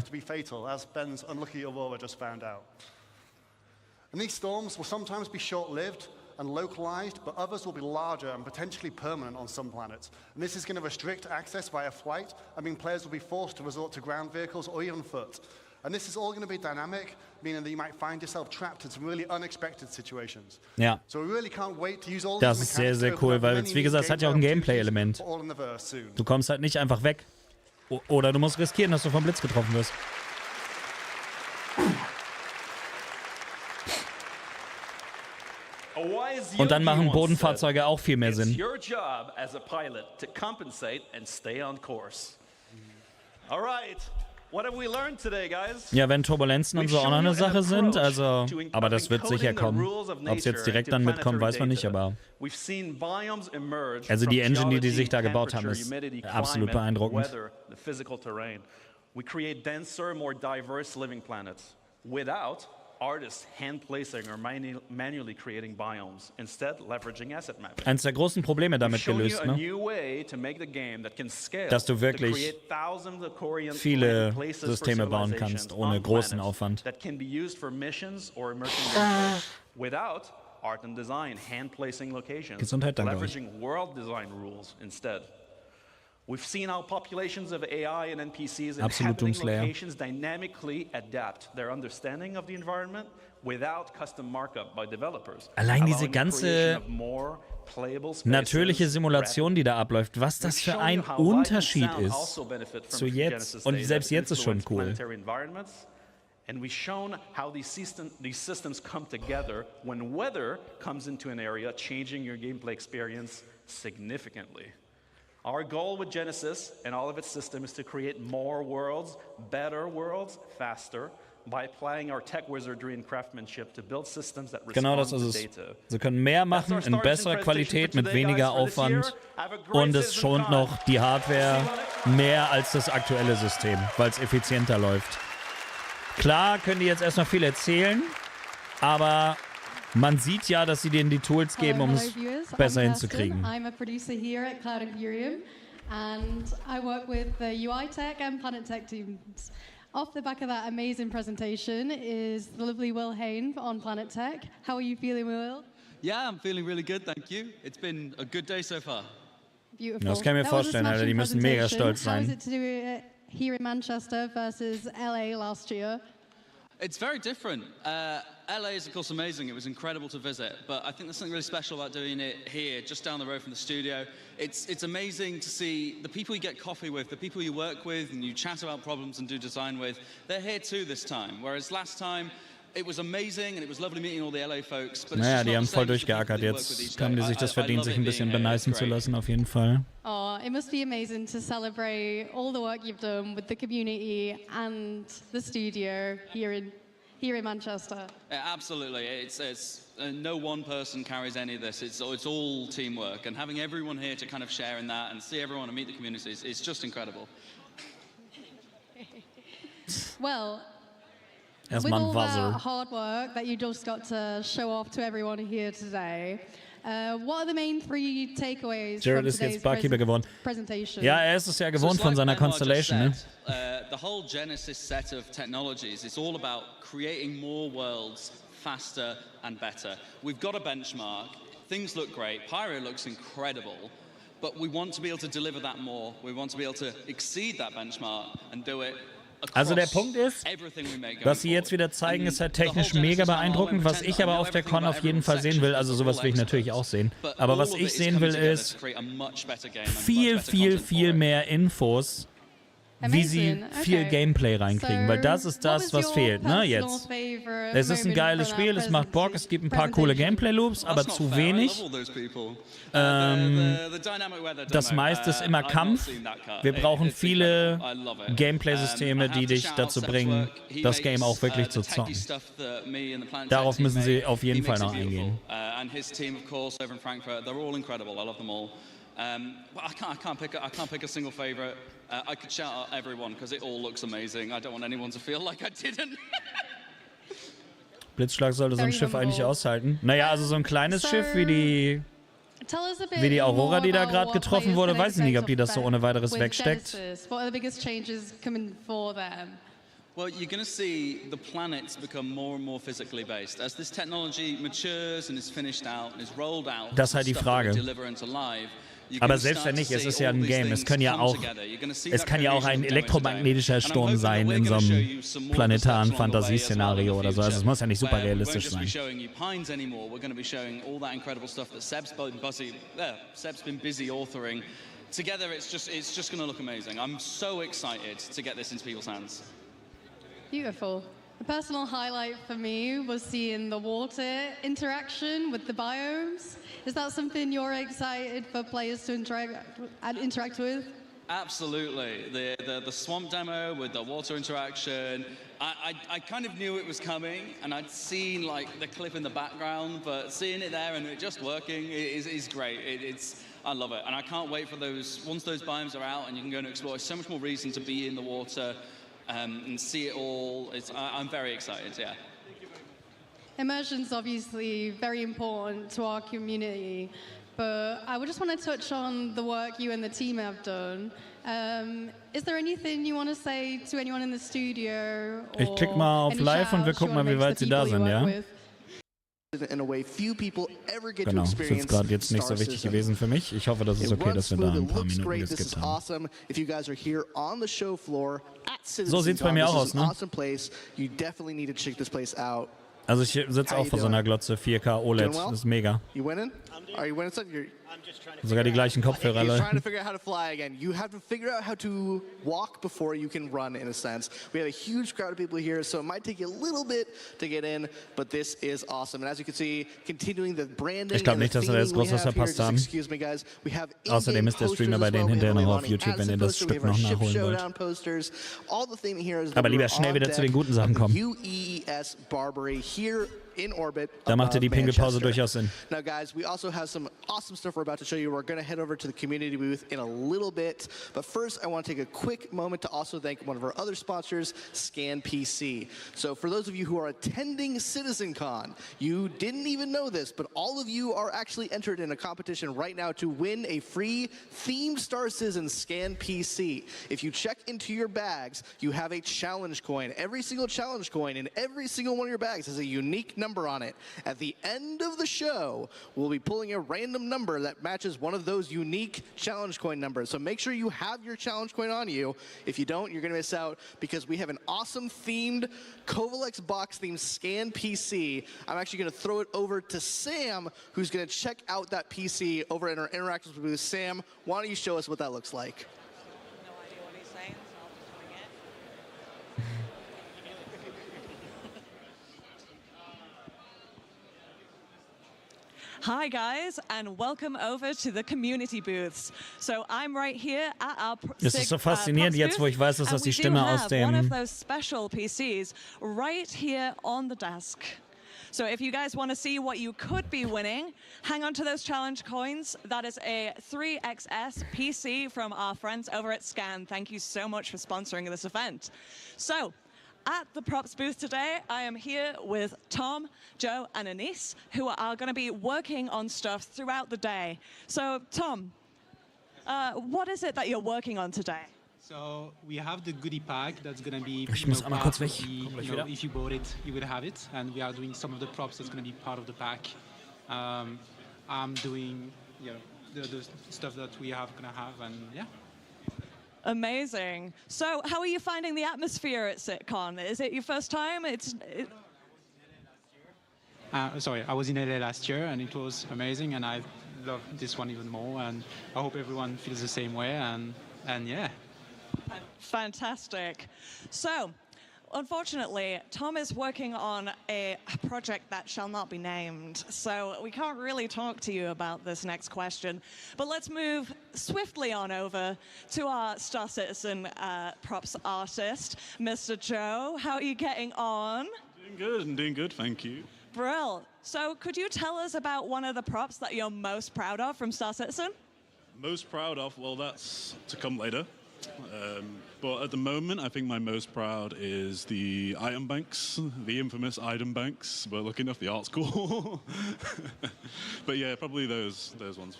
And these storms will sometimes be short-lived and localized, but others will be larger and potentially permanent on some planets. And this is going to restrict access via flight. I mean, players will be forced to resort to ground vehicles or even foot. And this is all going to be dynamic, meaning that you might find yourself trapped in some really unexpected situations. Ja. So we really can't wait to use all das ist sehr, sehr cool, weil es, wie gesagt, es hat ja auch ein Gameplay-Element. Du kommst halt nicht einfach weg. Oder du musst riskieren, dass du vom Blitz getroffen wirst. Und dann machen Bodenfahrzeuge auch viel mehr Sinn. Ja, wenn Turbulenzen und so auch noch eine Sache sind, also, aber das wird sicher kommen. Ob es jetzt direkt dann mitkommt, weiß man nicht, aber also die Engine, die sich da gebaut haben, ist absolut beeindruckend. We create denser, more diverse living planets without artists hand-placing or manually creating biomes, instead leveraging asset mapping. Eines der großen Probleme damit gelöst, ne? Dass du wirklich viele Systeme bauen kannst, ohne großen Aufwand. That can be used for missions or immersion without art and design, hand-placing locations, Gesundheit, danke euch. leveraging world design rules instead. We've seen how populations of AI and NPCs inhabiting locations dynamically adapt their understanding of the environment without custom markup by developers. Allein diese ganze natürliche Simulation, die da abläuft, was das für ein Unterschied ist zu jetzt. Und selbst jetzt ist schon cool. And we've shown how these systems come together when weather comes into an area, changing your gameplay experience significantly. Our goal with Genesis and all of its systems is to create more worlds, better worlds, faster, by applying our tech wizardry and craftsmanship to build systems that respond to data. Sie können mehr machen in besserer Qualität mit weniger Aufwand und es schont noch die Hardware mehr als das aktuelle System, weil es effizienter läuft. Klar können die jetzt erst noch viel erzählen, aber man sieht ja, dass sie denen die Tools geben, um es besser hinzukriegen. I'm a producer here at Cloud Imperium and I work with the UI Tech and Planet Tech teams. Off the back of that amazing presentation is the lovely Will Hain on Planet Tech. How are you feeling, Will? Yeah, I'm feeling really good, thank you. It's been a good day so far. Beautiful. Das kann ich mir vorstellen, Alter, die müssen mega stolz sein. How is it to do it here in Manchester versus LA last year? It's very different. LA is, of course, amazing. It was incredible to visit, but I think there's something really special about doing it here, just down the road from the studio. It's amazing to see the people you get coffee with, the people you work with, and you chat about problems and do design with. They're here too this time, whereas last time it was amazing and it was lovely meeting all the LA folks. But naja, die haben voll durchgeackert. Jetzt haben die sich das verdient, sich ein bisschen beneisen zu lassen, auf jeden Fall. Oh, it must be amazing to celebrate all the work you've done with the community and the studio here in Manchester. Yeah, absolutely. It's no one person carries any of this. It's all teamwork, and having everyone here to kind of share in that and see everyone and meet the communities, it's just incredible. Well, with all that hard work that you just got to show off to everyone here today, what are the main three takeaways Jared from ist today's jetzt Barkeeper geworden. presentation? Ja, er ist es ja gewohnt von seiner Constellation. Ne? The whole Genesis set of technologies is all about creating more worlds faster and better. We've got a benchmark. Things look great. Pyro looks incredible. But we want to be able to deliver that more. We want to be able to exceed that benchmark and do it. Also der Punkt ist, was sie jetzt wieder zeigen, ist halt technisch mega beeindruckend, was ich aber auf der Con auf jeden Fall sehen will, also sowas will ich natürlich auch sehen, aber was ich sehen will ist viel mehr Infos, wie sie viel Gameplay reinkriegen, weil das ist das, was fehlt, ne, jetzt. Es ist ein geiles Spiel, es macht Bock, es gibt ein paar coole Gameplay-Loops, aber zu wenig. Das meiste ist immer Kampf. Wir brauchen viele Gameplay-Systeme, die dich dazu bringen, das Game auch wirklich zu zocken. Darauf müssen sie auf jeden Fall noch eingehen. But I can't pick a single favorite. I could shout out everyone because it all looks amazing. I don't want anyone to feel like I didn't. Blitzschlag sollte so ein Schiff eigentlich aushalten. Naja, also so ein kleines Schiff wie die Aurora, die da gerade getroffen wurde, weiß ich nicht, ob die das so ohne weiteres wegsteckt. What are the biggest changes coming for them? Well, you're going to see the planets become more and more physically based. As this technology matures and is finished out and is rolled out, das ist halt die Frage. Aber selbst wenn nicht, es ist ja ein Game. Es kann ja auch ein elektromagnetischer Sturm sein in so einem planetaren Fantasieszenario oder so. Also es muss ja nicht super realistisch sein. Together, it's just going to look amazing. I'm so excited to get this into people's hands. Beautiful. A personal highlight for me was seeing the water interaction with the biomes. Is that something you're excited for players to interact with? Absolutely. The swamp demo with the water interaction, I kind of knew it was coming, and I'd seen like the clip in the background, but seeing it there and it just working is great. I love it, and I can't wait for once those biomes are out and you can go and explore. It's so much more reason to be in the water and see it all. I'm very excited, yeah. Immersion's obviously very important to our community, but I would just want to touch on the work you and the team have done. Is there anything you want to say to anyone in the studio? Ich klick mal auf Live und wir gucken mal, wie weit sie da sind, ja? Genau, ist jetzt gerade jetzt nicht so wichtig gewesen für mich. Ich hoffe, das ist okay, dass wir da ein paar Minuten geskippt haben. So sieht's bei mir auch aus, ne? Also ich sitze auch vor so einer Glotze, 4K OLED, das ist mega. Sogar die gleichen Kopfhörer. He's trying to figure out how to fly again. You have to figure out how to walk before you can run, in a sense. We have a huge crowd of people here, so it might take you a little bit to get in, but this is awesome. And as you can see, continuing the branding. Ich glaube nicht, dass wir jetzt groß was verpasst haben. Außerdem ist der Streamer bei denen hinterher noch auf YouTube, wenn ihr das Stück noch nachholen wollt. Aber lieber schnell wieder zu den guten Sachen kommen. Da macht die Pinkelpause durchaus Sinn. Now guys, we also have some awesome stuff we're about to show you. We're going to head over to the community booth in a little bit. But first, I want to take a quick moment to also thank one of our other sponsors, ScanPC. So for those of you who are attending CitizenCon, you didn't even know this, but all of you are actually entered in a competition right now to win a free themed Star Citizen ScanPC. If you check into your bags, you have a challenge coin. Every single challenge coin in every single one of your bags has a unique number on it. At the end of the show, we'll be pulling a random number that matches one of those unique challenge coin numbers. So make sure you have your challenge coin on you. If you don't, you're going to miss out because we have an awesome themed Kovalex box themed scan PC. I'm actually going to throw it over to Sam, who's going to check out that PC over in our interactions booth. Sam, why don't you show us what that looks like? Hi guys, and welcome over to the community booths. So I'm right here at our Es ist so faszinierend jetzt, wo ich weiß, dass das die Stimme aus dem one of those special PCs right here on the desk. So if you guys want to see what you could be winning, hang on to those challenge coins. That is a 3XS PC from our friends over at Scan. Thank you so much for sponsoring this event. So, at the props booth today, I am here with Tom, Joe, and Anise, who are going to be working on stuff throughout the day. So, Tom, what is it that you're working on today? So we have the goodie pack that's going to be, ich muss einmal kurz weg. If you bought it, you would have it. And we are doing some of the props that's going to be part of the pack. I'm doing the stuff that we have going to have, and yeah. Amazing. So how are you finding the atmosphere at CITIZENCON? Is it your first time? Sorry, I was in LA last year and it was amazing, and I love this one even more, and I hope everyone feels the same way, and yeah. Fantastic. So, unfortunately, Tom is working on a project that shall not be named, so we can't really talk to you about this next question. But let's move swiftly on over to our Star Citizen props artist, Mr. Joe. How are you getting on? Doing good, thank you. Brill. So could you tell us about one of the props that you're most proud of from Star Citizen? Most proud of? Well, that's to come later. But at the moment, I think my most proud is the item banks, the infamous item banks. We're looking at the art school. But yeah, probably those ones.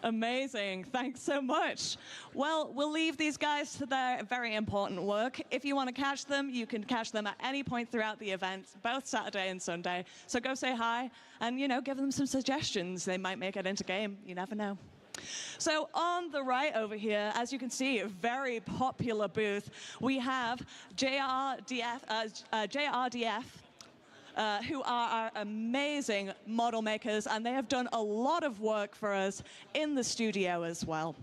Amazing. Thanks so much. Well, we'll leave these guys to their very important work. If you want to catch them, you can catch them at any point throughout the event, both Saturday and Sunday. So go say hi and, give them some suggestions. They might make it into game. You never know. So on the right over here, as you can see, a very popular booth, we have JRDF, who are our amazing model makers, and they have done a lot of work for us in the studio as well.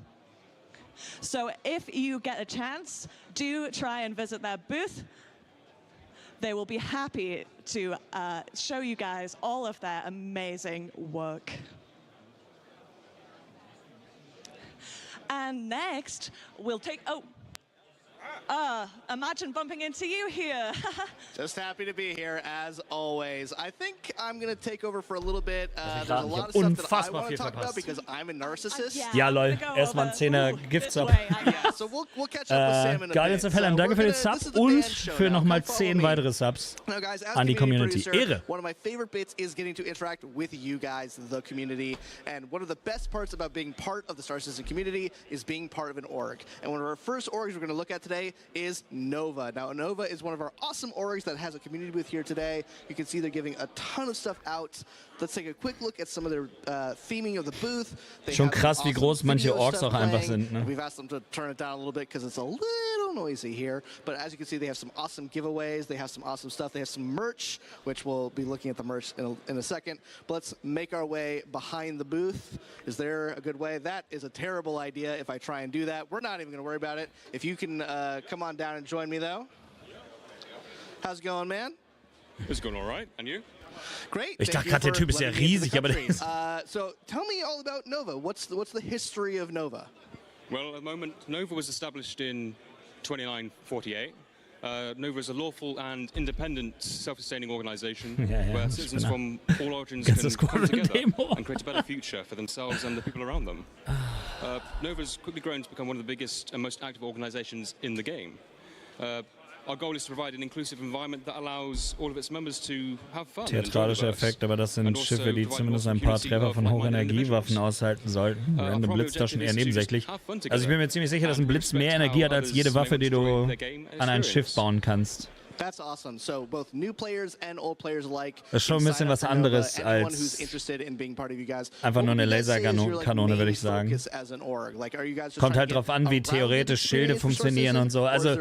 So if you get a chance, do try and visit their booth. They will be happy to show you guys all of their amazing work. And next, we'll take, imagine bumping into you here. Just happy to be here, as always. I think I'm going to take over for a little bit. There's a lot of stuff that I want to talk about because I'm a narcissist. Ja, lol. Erstmal ein 10er Gift-Sub. So we'll catch up with Sam in a Guardians bit. of Hellheim, danke für den Sub und für nochmal 10 weitere Subs an die Community. Ehre. One of my favorite bits is getting to interact with you guys, the community. And one of the best parts about being part of the Star Citizen community is being part of an org. And one of our first orgs we're going to look at today is Nova. Now, Nova is one of our awesome orgs that has a community booth here today. You can see they're giving a ton of stuff out. Let's take a quick look at some of their theming of the booth. Schon krass, wie groß manche Orgs auch einfach sind. Ne? We've asked them to turn it down a little bit because it's a little noisy here. But as you can see, they have some awesome giveaways. They have some awesome stuff. They have some merch, which we'll be looking at the merch in a second. But let's make our way behind the booth. Is there a good way? That is a terrible idea if I try and do that. We're not even going to worry about it. If you can come on down and join me, though. How's it going, man? It's going all right. And you? Great. Ich dachte gerade, der Typ ist ja riesig, aber der ist... So tell me all about Nova. What's the history of Nova? Well, at the moment, Nova was established in 2948. Nova is a lawful and independent, self-sustaining organization where citizens from all origins can come together and create a better future for themselves and the people around them. Nova has quickly grown to become one of the biggest and most active organizations in the game. Our goal is to provide an inclusive environment that allows all of its members to have fun. Theatralischer Effekt, aber das sind Schiffe, die zumindest ein paar Treffer von Hochenergiewaffen aushalten sollten. Random Blitz da schon eher nebensächlich. Also ich bin mir ziemlich sicher, dass ein Blitz mehr Energie hat als jede Waffe, die du an ein Schiff bauen kannst. That's awesome. So both new players and old players alike. Das ist schon ein bisschen was anderes als einfach nur eine Laserkanone, würde ich sagen. Kommt halt drauf an, wie theoretisch Schilde funktionieren und so. Also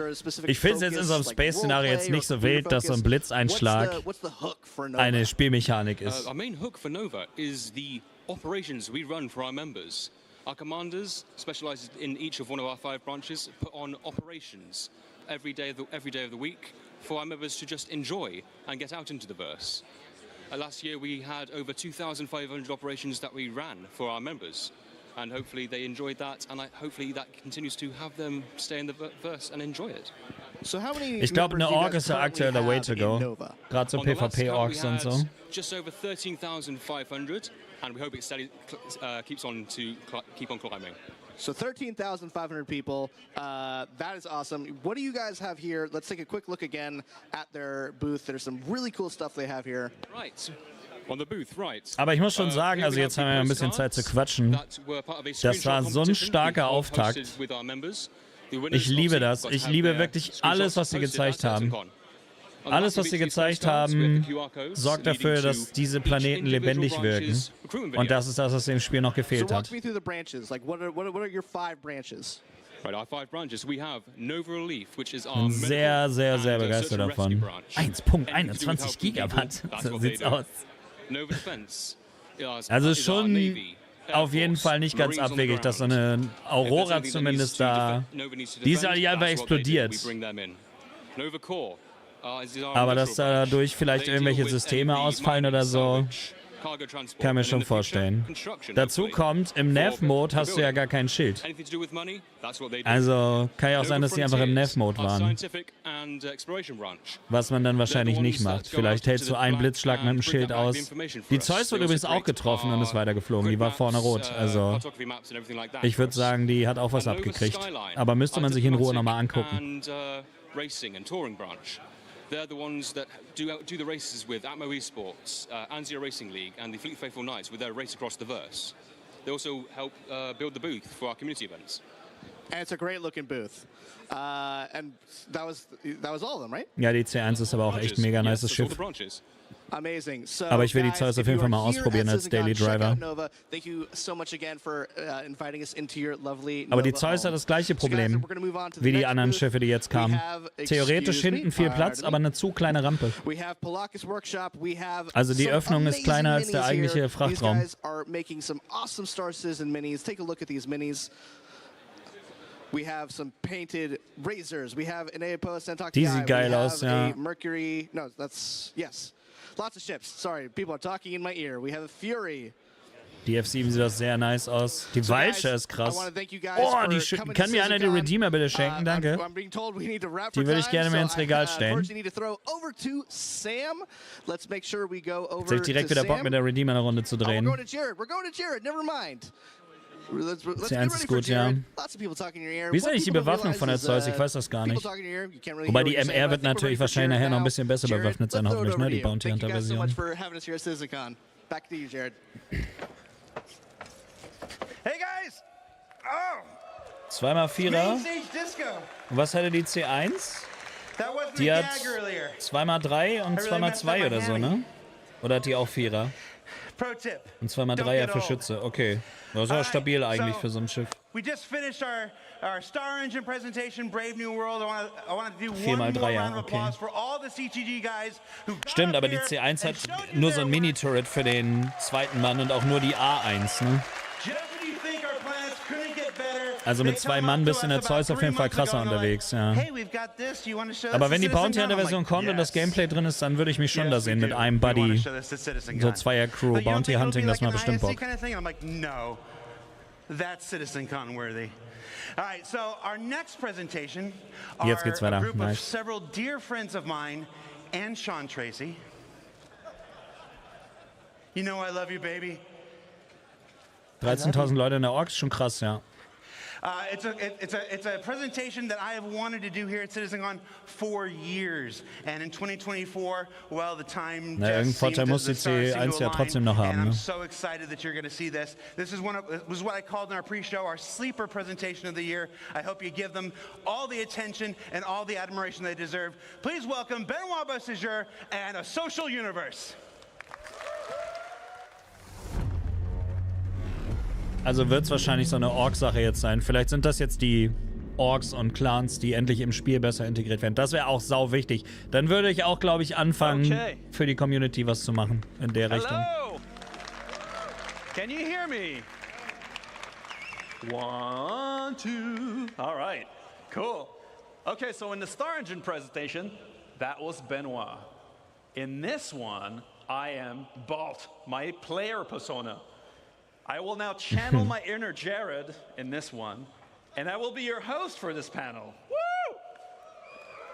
ich finde es jetzt in so einem Space-Szenario jetzt nicht so wild, dass so ein Blitzeinschlag eine Spielmechanik ist. Our main hook for Nova is the operations we run for our members. Our commanders, specialized in each of one of our 5 branches, put on operations every day of the week for our members to just enjoy and get out into the verse. Last year we had over 2,500 operations that we ran for our members, and hopefully they enjoyed that, and hopefully that continues to have them stay in the verse and enjoy it. So how many ich glaube, eine Org ist der aktuelle Way to go. Gerade so PvP-Orgs und so. Just over 13,500, and we hope it steady, keeps on to keep on climbing. So 13,500 people. That is awesome. What do you guys have here? Let's take a quick look again at their booth. There's some really cool stuff they have here. Right. On the booth, right. Aber ich muss schon sagen, also jetzt haben wir ein bisschen Zeit zu quatschen. Das war so ein starker Auftakt. Ich liebe das. Ich liebe wirklich alles, was sie gezeigt haben. Alles, was sie gezeigt haben, sorgt dafür, dass diese Planeten lebendig wirken. Und das ist das, was dem Spiel noch gefehlt hat. Right, our 5 branches. We have Nova Relief, which is our sehr, sehr, sehr begeistert davon. 1.21 Gigawatt, so sieht's aus. Nova Defense. Also schon auf jeden Fall nicht ganz abwegig, dass so eine Aurora zumindest da, die ist ja einfach explodiert. Nova Core. Aber dass dadurch vielleicht irgendwelche Systeme ausfallen oder so, kann mir schon vorstellen. Dazu kommt, im Nav-Mode hast du ja gar kein Schild. Also kann ja auch sein, dass die einfach im Nav-Mode waren. Was man dann wahrscheinlich nicht macht. Vielleicht hältst du einen Blitzschlag mit dem Schild aus. Die Zeus wurde übrigens auch getroffen und ist weitergeflogen. Die war vorne rot. Also ich würde sagen, die hat auch was abgekriegt. Aber müsste man sich in Ruhe nochmal angucken. They're the ones that do the races with Atmo Esports, Anzio Racing League, and the Fleet Faithful Knights with their race across the verse. They also help build the booth for our community events. And it's a great looking booth. And that was all of them, right? Ja, die C1 ist aber auch echt mega nice Schiff. Amazing. So, aber ich will die Zeus auf jeden Fall mal ausprobieren als Daily Driver. Aber die Zeus hat das gleiche Problem wie die anderen Schiffe, die jetzt kamen. Theoretisch hinten viel Platz, aber eine zu kleine Rampe. Also die Öffnung ist kleiner als der eigentliche Frachtraum. We have some painted razors. We have an Aepo Centaur. Die sieht geil aus, ja. Mercury. No, that's yes. Lots of ships. Sorry, people are talking in my ear. We have a Fury. Die F7 sieht auch sehr nice aus. Die Walche ist krass. Oh, kann mir einer die Redeemer bitte schenken? Danke. Die würde ich gerne mir ins Regal stellen. Jetzt habe ich direkt wieder Bock, mit der Redeemer eine Runde zu drehen. C1 ist gut, ja. Wie ist eigentlich die Bewaffnung von der Zeus? Ich weiß das gar nicht. Wobei die MR wird natürlich wahrscheinlich nachher noch ein bisschen besser bewaffnet sein, hoffentlich, ne? Die Bounty Hunter Version. Hey guys! Oh! 2x4er. Und was hatte die C1? Die hat 2x3 und 2x2 oder so, ne? Oder hat die auch 4er? Und 2x3er für Schütze, okay. Das ist ja stabil eigentlich für so ein Schiff. We just finished our Star Engine presentation, Brave New World. I want to do 4x3er, okay. Stimmt, aber die C1 hat nur so ein Mini-Turret für den zweiten Mann und auch nur die A1, ne? Also mit 2 Mann bist du in der Zeus auf jeden Fall krasser unterwegs, ja. Aber wenn die Bounty Hunter Version kommt und das Gameplay drin ist, dann würde ich mich schon da sehen mit einem Buddy. So 2er Crew. Bounty Hunting, das mal bestimmt Bock. That's CitizenCon worthy. All right, so our next presentation Jetzt geht's weiter. A group of Nice. several dear friends of mine and Sean Tracy. You know I love you, baby. 13.000 Leute in der Orks, schon krass, ja. It's a presentation that I have wanted to do here at CitizenCon for years, and in 2024, well, the time just seems as the stars seem to align, and I'm so excited that you're going to see this. This is was what I called in our pre-show our sleeper presentation of the year. I hope you give them all the attention and all the admiration they deserve. Please welcome Benoit Bossiger and A Social Universe. Also wird es wahrscheinlich so eine Ork-Sache jetzt sein. Vielleicht sind das jetzt die Orks und Clans, die endlich im Spiel besser integriert werden. Das wäre auch sau wichtig. Dann würde ich auch, glaube ich, anfangen, für die Community was zu machen in der Richtung. Can you hear me? 1, 2. All right, cool. Okay, so in the Star Engine presentation, that was Benoit. In this one, I am Balt, my player persona. I will now channel my inner Jared in this one, and I will be your host for this panel. Woo!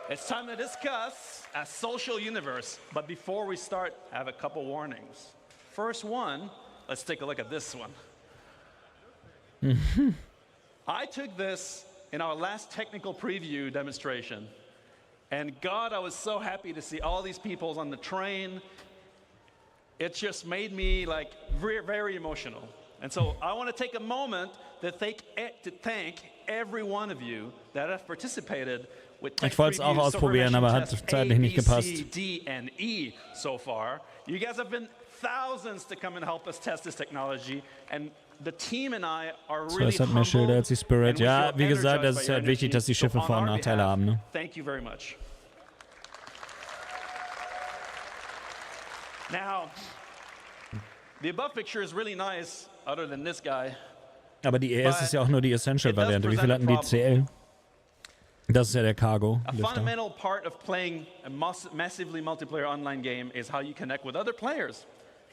It's time to discuss A Social Universe, but before we start, I have a couple warnings. First one, let's take a look at this one. I took this in our last technical preview demonstration, and God, I was so happy to see all these people on the train. It just made me like very, very emotional. And so I want to take a moment to thank every one of you that have participated with tech previews, zeitlich nicht gepasst. A, B, C, D, and E so far. You guys have been thousands to come and help us test this technology, and the team and I are really humbled. Als die Spirit. Ja, wie gesagt, das ist halt wichtig, dass die Schiffe Vor- und Nachteile haben. Ne? Thank you very much. Now, the above picture is really nice, other than this guy. Aber die ES ist ja auch nur die Essential-Variante. Wie viel hatten die CL? Das ist ja der Cargo. A fundamental part of playing a massively multiplayer online game is how you connect with other players,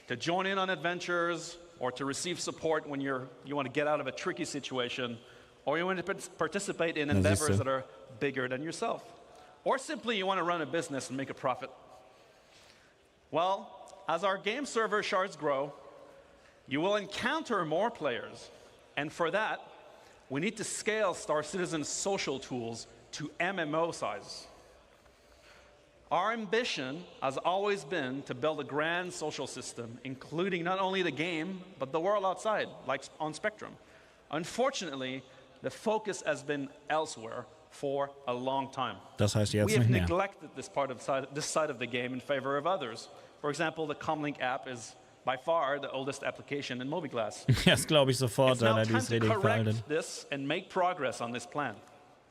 to join in on adventures, or to receive support when you want to get out of a tricky situation, or you want to participate in endeavors that are bigger than yourself, or simply you want to run a business and make a profit. Well, as our game server shards grow, you will encounter more players. And for that, we need to scale Star Citizen's social tools to MMO size. Our ambition has always been to build a grand social system, including not only the game, but the world outside, like on Spectrum. Unfortunately, the focus has been elsewhere for a long time. Das heißt jetzt we have nicht mehr. neglected this side of the game in favor of others. For example, the Comlink app is by far the oldest application in Mobiglass. Das glaube ich sofort, It's now Alter, die time ist to richtig veraltet. correct this and make progress on this plan.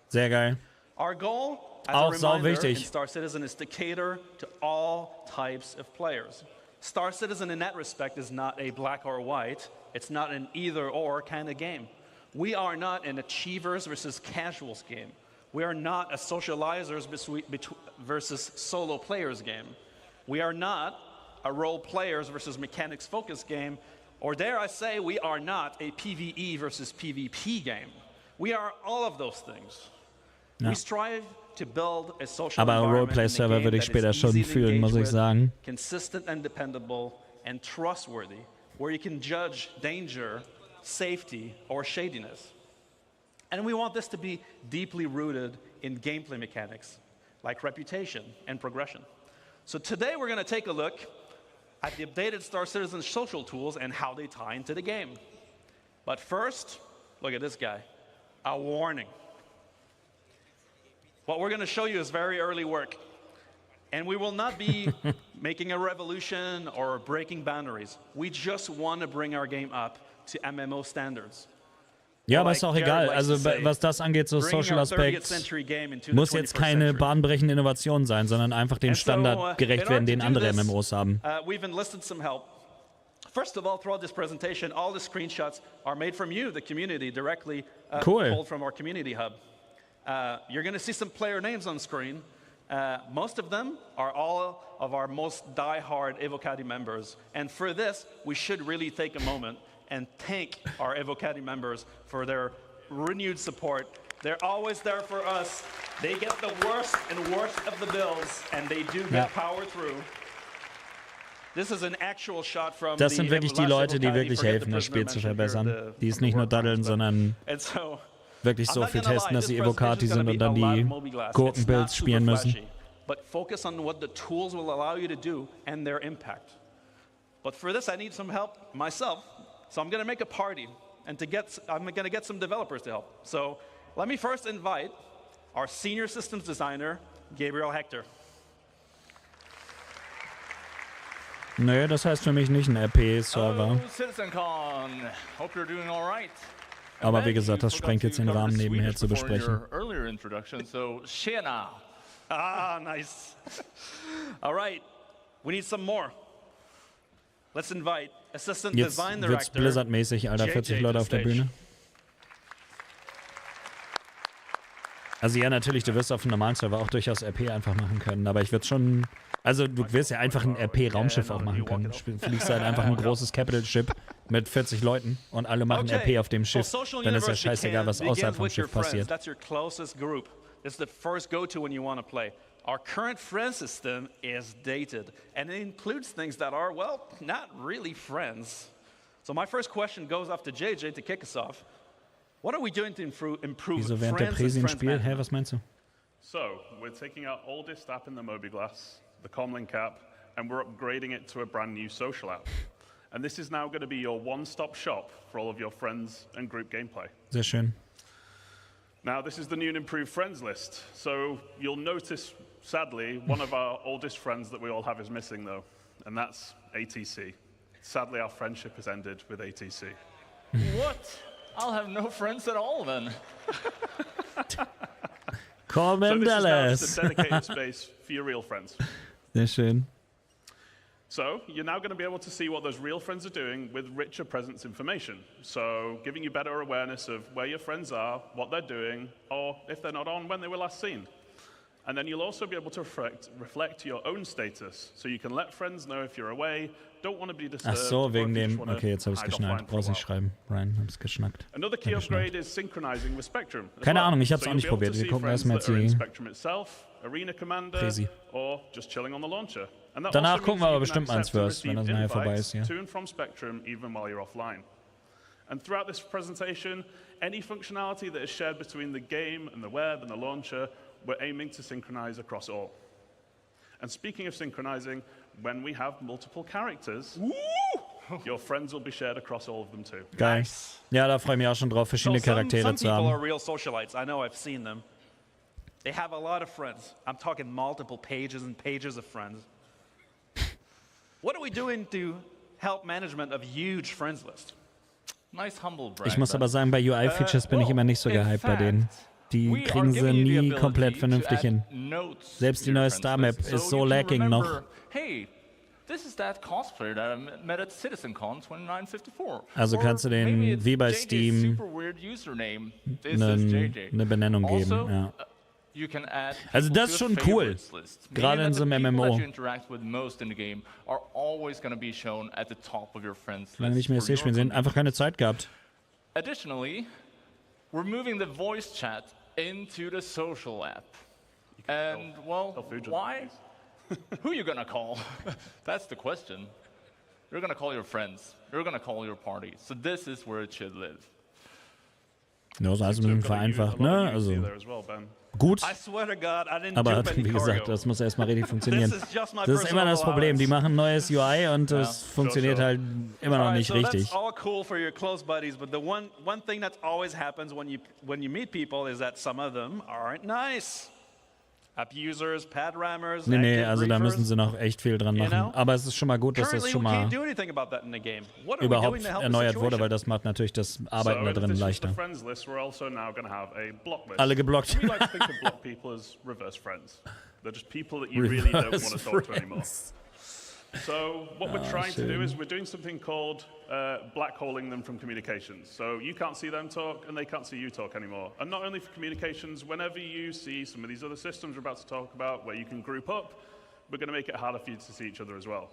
Sehr geil. Our goal as Auch a sau reminder in wichtig. Star Citizen is to cater to all types of players. Star Citizen in that respect is not a black or white. It's not an either or kind of game. We are not an achievers versus casuals game. We are not a socializers versus solo players game. We are not a role players versus mechanics focused game. Or dare I say, we are not a PvE versus PvP game. We are all of those things. Ja. We strive to build a social Aber environment Roleplay-Server würde ich später schon fühlen, muss ich sagen. Consistent and dependable and trustworthy, where you can judge danger, safety, or shadiness. And we want this to be deeply rooted in gameplay mechanics, like reputation and progression. So today we're going to take a look at the updated Star Citizen social tools and how they tie into the game. But first, look at this guy, a warning. What we're going to show you is very early work. And we will not be making a revolution or breaking boundaries. We just want to bring our game up to MMO standards. Ja, aber ist auch egal. Also was das angeht, so Social Aspekt, muss jetzt keine bahnbrechende Innovation sein, sondern einfach dem Standard gerecht werden, den andere MMOs haben. We've enlisted some help. First of all, throughout this presentation, all the screenshots are made from you, the community, directly pulled from our community hub. You're going to see some player names on screen. Most of them are all of our most die-hard Evocati members. And for this, we should really take a moment and thank our Evocati members for their renewed support. They're always there for us. They get the worst and worst of the bills, and they do get power through. This is an actual shot from das sind wirklich die Leute, die wirklich helfen, das Spiel zu verbessern. Die es nicht nur daddeln, sondern wirklich so viel testen, dass sie Evocati sind und dann die Gurkenbuilds spielen müssen. But focus on what the tools will allow you to do and their impact. But for this, I need some help myself. So I'm going to make a party, and I'm going to get some developers to help. So let me first invite our senior systems designer, Gabriel Hector. Nö, das heißt für mich nicht ein RP-Server. CitizenCon. Hope you're doing all right. Aber wie gesagt, das sprengt jetzt den Rahmen nebenher zu besprechen. Earlier introduction, so Shena. Ah, nice. All right, we need some more. Let's invite Assistant Jetzt Design wird's Director Blizzard-mäßig, Alter, 40 Leute auf der Bühne. Also ja, natürlich, du wirst auf einem normalen Server auch durchaus RP einfach machen können, aber ich würde schon, also du wirst ja einfach ein RP-Raumschiff auch machen können. Du fliegst halt einfach ein großes Capital-Ship mit 40 Leuten und alle machen RP auf dem Schiff. Dann ist ja scheißegal, was außerhalb vom Schiff passiert. That's your closest group. It's the first go-to when you want to play. Our current friend system is dated, and it includes things that are, well, not really friends. So my first question goes off to JJ to kick us off. What are we doing to improve Wieso während der Präsi im Spiel? Hä, was meinst du? So, we're taking our oldest app in the Mobiglass, the Comlink app, and we're upgrading it to a brand new social app. And this is now going to be your one-stop shop for all of your friends and group gameplay. Sehr schön. Now, this is the new and improved friends list. So you'll notice, sadly, one of our oldest friends that we all have is missing, though, and that's ATC. Sadly, our friendship has ended with ATC. What? I'll have no friends at all, then. Call them Dallas. So this is now just a dedicated space for your real friends. Sehr schön. So you're now going to be able to see what those real friends are doing with richer presence information. So giving you better awareness of where your friends are, what they're doing, or if they're not on, when they were last seen. And then you'll also be able to reflect your own status. So you can let friends know if you're away, don't want to be disturbed. Ach so, wegen dem. Okay, jetzt habe ich es geschnallt. Brauchst nicht schreiben. Ryan, hab's geschnackt. Another key upgrade is synchronizing with Spectrum. Keine Ahnung, ich hab's auch nicht probiert. Wir gucken erstmal jetzt die Spectrum itself, Arena Commander, Präsi. or just chilling on the launcher. Danach gucken wir aber bestimmt eins first, wenn das nachher vorbei ist, ja. To and from Spectrum, even while you're offline. And throughout this presentation, any functionality that is shared between the game and the web and the launcher, we're aiming to synchronize across all. And speaking of synchronizing, when we have multiple characters, your friends will be shared across all of them too. Geil. Ja, da freue ich mich auch schon drauf, verschiedene Charaktere zu haben. Some people are real socialites. I know, I've seen them. They have a lot of friends. I'm talking multiple pages and pages of friends. What are we doing to help management of huge friends list? Nice humble brag. Ich muss aber sagen, bei UI-Features bin ich immer nicht so gehyped bei denen. Die kriegen sie nie komplett vernünftig hin. Selbst die neue Star-Map ist so lacking noch. Hey, this is that cosplayer that I met at CitizenCon 2954. Also kannst du den, wie bei Steam, eine Benennung geben. Ja. you can add Also das ist schon cool, gerade in so einem MMO. Lange nicht mehr das spielen sehen, einfach keine Zeit gehabt. Additionally, we're moving the voice chat into the social app. And well, why? Who are you gonna call? That's the question. You're gonna call your friends. You're gonna call your party. So this is where it should live. Ja, das ist alles ein bisschen vereinfacht, ne? Also gut, aber wie gesagt, das muss erstmal richtig funktionieren. Das ist immer das Problem, die machen neues UI und es funktioniert halt immer noch nicht richtig. That's all cool for your close buddies, but the one thing that always happens when you meet people is that some of them aren't nice. Abusers, padrammers, Nee, also da müssen sie noch echt viel dran machen. Aber es ist schon mal gut, dass das schon mal überhaupt erneuert wurde, weil das macht natürlich das Arbeiten da drin leichter. Alle geblockt. Reverse friends. So what we're trying to do is we're doing something called blackholing them from communications. So you can't see them talk and they can't see you talk anymore. And not only for communications, whenever you see some of these other systems we're about to talk about where you can group up, we're going to make it harder for you to see each other as well.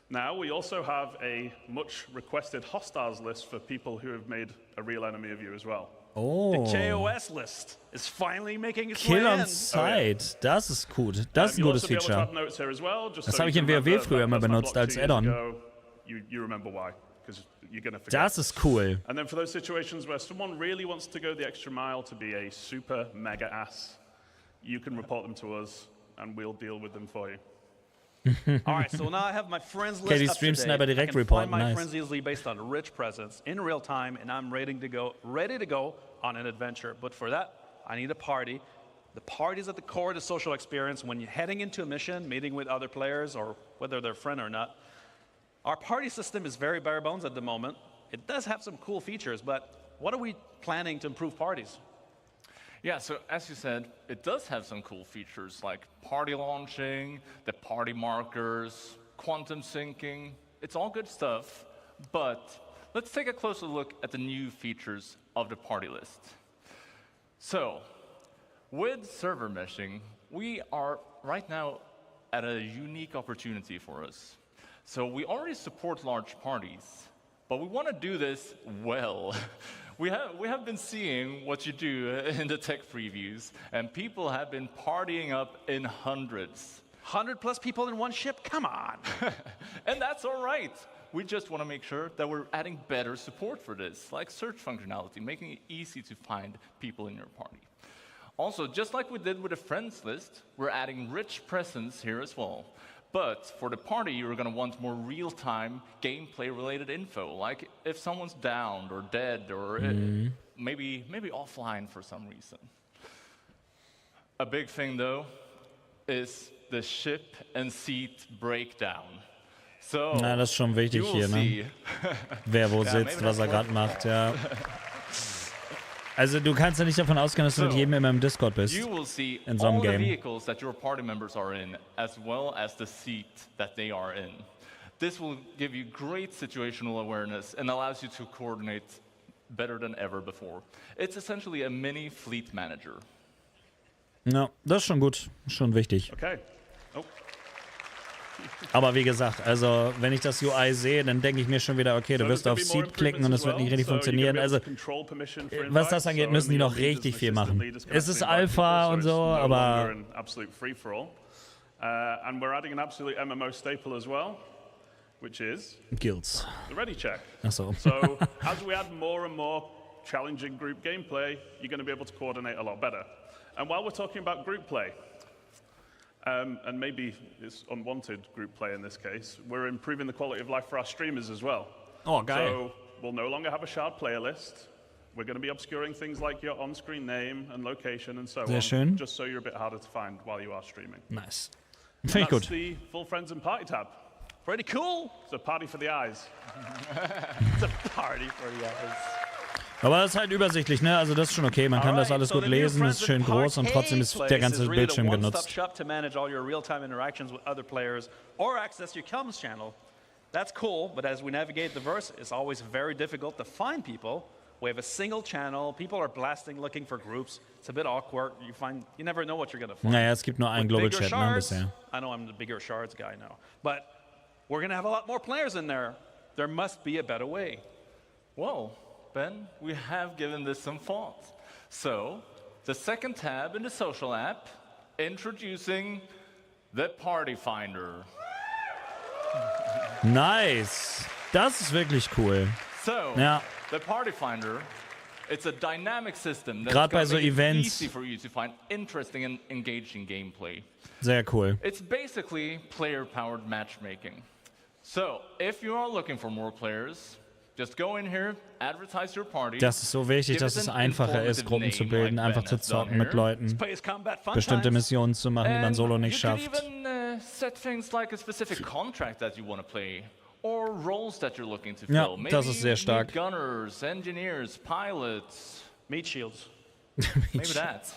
Now we also have a much requested hostiles list for people who have made a real enemy of you as well. Oh. The KOS list is finally making its Kill way on in. Sight, das ist gut. Das ist ein gutes Feature. Das habe ich in WoW früher immer benutzt als Add-on. Das ist cool. And then for those situations where someone really wants to go the extra mile to be a super mega ass, you can report them to us and we'll deal with them for you. All right, so now I have my friends list Okay, die up to Stream date. Sniper I direkt can reporten, find my nice. friends easily based on rich presence in real time, and I'm ready to go on an adventure. But for that, I need a party. The party is at the core of the social experience when you're heading into a mission, meeting with other players, or whether they're a friend or not. Our party system is very bare bones at the moment. It does have some cool features, but what are we planning to improve parties? Yeah, so as you said, it does have some cool features like party launching, the party markers, quantum syncing. It's all good stuff, but let's take a closer look at the new features of the party list. So, with server meshing, we are right now at a unique opportunity for us. So we already support large parties, but we want to do this well. We have been seeing what you do in the tech previews, and people have been partying up in hundreds. 100+ people in one ship? Come on! And that's all right. We just want to make sure that we're adding better support for this, like search functionality, making it easy to find people in your party. Also, just like we did with the friends list, we're adding rich presence here as well. But for the party, you're going to want more real-time gameplay-related info, like if someone's downed or dead or maybe offline for some reason. A big thing, though, is the ship and seat breakdown. So, Na, das ist schon wichtig hier, ne? Wer wo sitzt, was er gerade macht, ja. Also du kannst ja nicht davon ausgehen, dass du mit jedem immer im Discord bist. In so einem Game. Vehicles that your party members are in, as well as the seat that they are in. This will give you great situational awareness and allows you to coordinate better than ever before. It's essentially a mini fleet manager. Ja, das ist schon gut, schon wichtig. Okay. Oh. Aber wie gesagt, also wenn ich das UI sehe, dann denke ich mir schon wieder, okay, du wirst auf Seat klicken und es wird nicht richtig funktionieren. Also was das angeht, müssen die noch richtig viel machen. Es ist Alpha und so, aber and we're adding an absolute MMO staple as well, which is Guilds. The ready check. Ach so. So as we add more and more challenging group gameplay, you're going to be able to coordinate a lot better. And while we're talking about group play, and maybe it's unwanted group play in this case, we're improving the quality of life for our streamers as well. Oh, geil. So we'll no longer have a shared player list. We're going to be obscuring things like your on-screen name and location and so on, schön. just so you're a bit harder to find while you are streaming. Nice. Finde ich gut. That's the full friends and party tab. Pretty cool. It's a party for the eyes. It's a party for the eyes. Aber das ist halt übersichtlich, ne? Also das ist schon okay. Man kann das alles gut lesen, ist schön groß und trotzdem ist der ganze Bildschirm genutzt. Shop to manage all your real-time interactions with other players or access your comms channel. That's cool, but as we navigate the verse, it's always very difficult to find people We have a single channel. People are blasting, looking for groups. It's a bit awkward. You never know what you're going to find. Naja, es gibt nur einen Global Chat, ne, bisher. I know I'm the bigger shards guy now. But we're going to have a lot more players in there. There must be a better way. Well, Ben, we have given this some thought. So, the second tab in the social app, introducing the Party Finder. Nice. Das ist wirklich cool. So, ja. The Party Finder, it's a dynamic system that's Gerade bei so make it Events. easy for you to find interesting and engaging gameplay. Sehr cool. It's basically player-powered matchmaking. So, if you are looking for more players, just go in here, advertise your party. Das ist so wichtig, dass es einfacher ist, Gruppen zu bilden, einfach zu zocken mit Leuten, bestimmte Missionen zu machen, die man solo nicht schafft. You could even set things like a specific contract that you want to play. Or roles that you're looking to fill. Ja, Maybe das ist sehr stark. Gunners, engineers, pilots. Meat shields. Maybe that.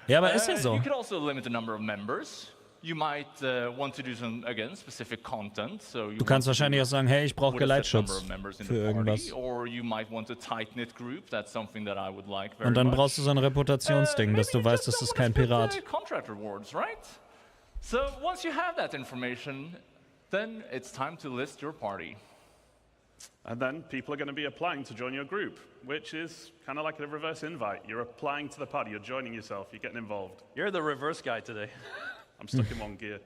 Ja, aber ist ja so. You could also limit the number of members. You might want to do some, again, specific content. So you Du kannst wahrscheinlich auch sagen, hey, ich brauche Geleitschutz für irgendwas. Or you might want a tight-knit group. That's something that I would like very Und dann much. brauchst du so ein Reputationsding, dass du weißt, das ist kein Pirat. Contract rewards, right? So once you have that information, then it's time to list your party. And then people are going to be applying to join your group, which is kind of like a reverse invite. You're applying to the party, you're joining yourself, you're getting involved. You're the reverse guy today. I'm stuck in one gear.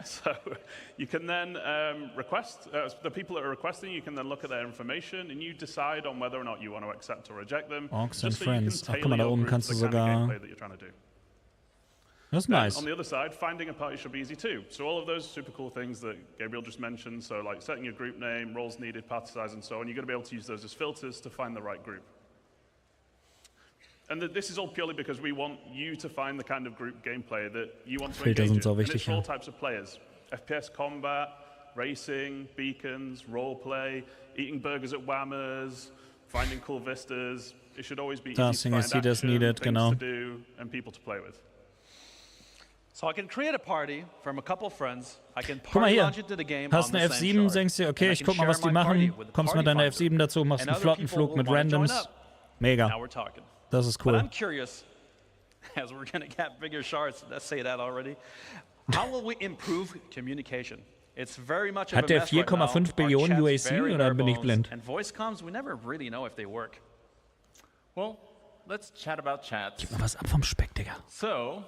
So you can then request, the people that are requesting, you can then look at their information and you decide on whether or not you want to accept or reject them. Orcs and Friends. Ach, guck mal, da oben kannst du sogar... Das ist nice. On the other side, finding a party should be easy too. So all of those super cool things that Gabriel just mentioned, so like setting your group name, roles needed, party size, and so on, you're going to be able to use those as filters to find the right group. And this is all purely because we want you to find the kind of group gameplay that you want to engage in. And it's for all types of players. FPS combat, racing, beacons, roleplay, eating burgers at Whammers, finding cool vistas. It should always be easy to find action, things to do, and people to play with. So I can create a party from a couple friends. I can Guck mal hier, launch into the game hast eine F7, denkst dir, okay, ich guck mal, was die machen, kommst mit deiner F7 dazu, machst einen Flottenflug mit Randoms. Mega. Das ist cool. But I'm curious, as we're going to get bigger shards, let's say that already, how will we improve communication? It's very much of a Hat der mess right now. 4,5 Billionen UAC oder bin ich blind? And voice comms, we never really know if they work. Well, let's chat about chat. Gib mal was ab vom Speck, Digga. So,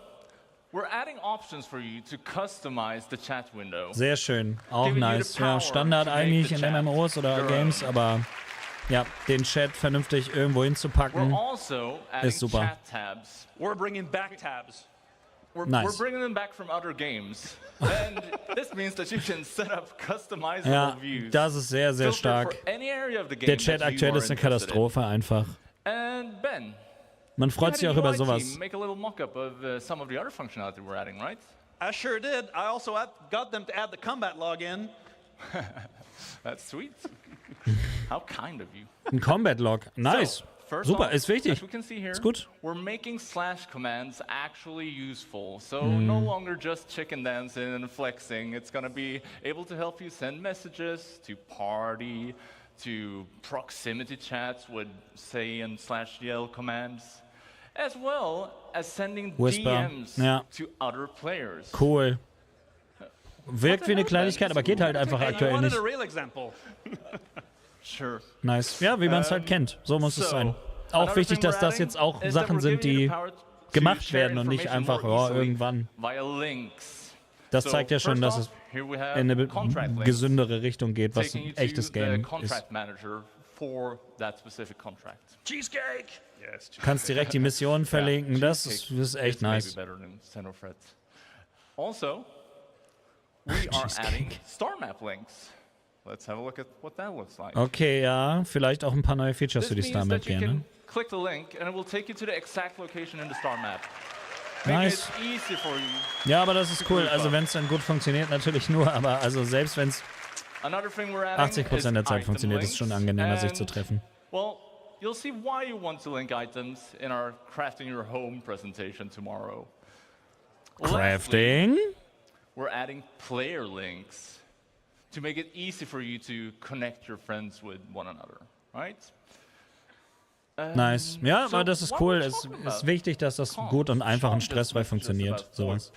we're adding options for you to customize the chat window. Sehr schön, auch nice. Ja, Standard eigentlich in MMOs oder Games, aber ja, den Chat vernünftig irgendwo hinzupacken, ist super. We're bringing back tabs. We're bringing them back from other games. And this means that you can set up customizable views. Ja, das ist sehr, sehr stark. Der Chat aktuell ist eine Katastrophe einfach. And Ben, man freut sich auch über sowas. Make a little mock-up of some of the other functionality we're adding, right? I sure did. I also got them to add the combat login. That's sweet. How kind of you. Ein Combat Log, nice. Super, ist wichtig. As we can see here, ist gut. We're making slash commands actually useful. So no longer just chicken dancing and flexing. It's going to be able to help you send messages to party, to proximity chats with say and /yell commands, as well as sending DMs to other players. Cool. Wirkt wie eine Kleinigkeit, aber geht halt einfach aktuell nicht. Sure. Nice. Ja, wie man es halt kennt. So muss es sein. Auch wichtig, dass das jetzt auch Sachen sind, die gemacht werden und nicht einfach irgendwann. Das zeigt ja schon, dass es in eine gesündere Richtung geht, was ein echtes Game ist. Cheesecake! Du kannst direkt die Missionen verlinken, das ist echt nice. Also, we are adding star map links. Let's have a look at what that looks like. Okay, ja, vielleicht auch ein paar neue Features für die Star Map gerne. Click the link and it will take you to the exact location in the star map. Nice. Easy for you. Ja, aber das ist cool. Also wenn es dann gut funktioniert, natürlich nur, aber also selbst wenn es 80% der Zeit funktioniert, ist es schon angenehmer, sich zu treffen. Well, you'll see why you want to link items in our Crafting Your Home presentation tomorrow. Crafting? Lastly, we're adding player links to make it easy for you to connect your friends with one another, right? Nice. Ja, aber das ist cool. Es ist wichtig, dass das gut und einfach und stressfrei funktioniert. Sowas.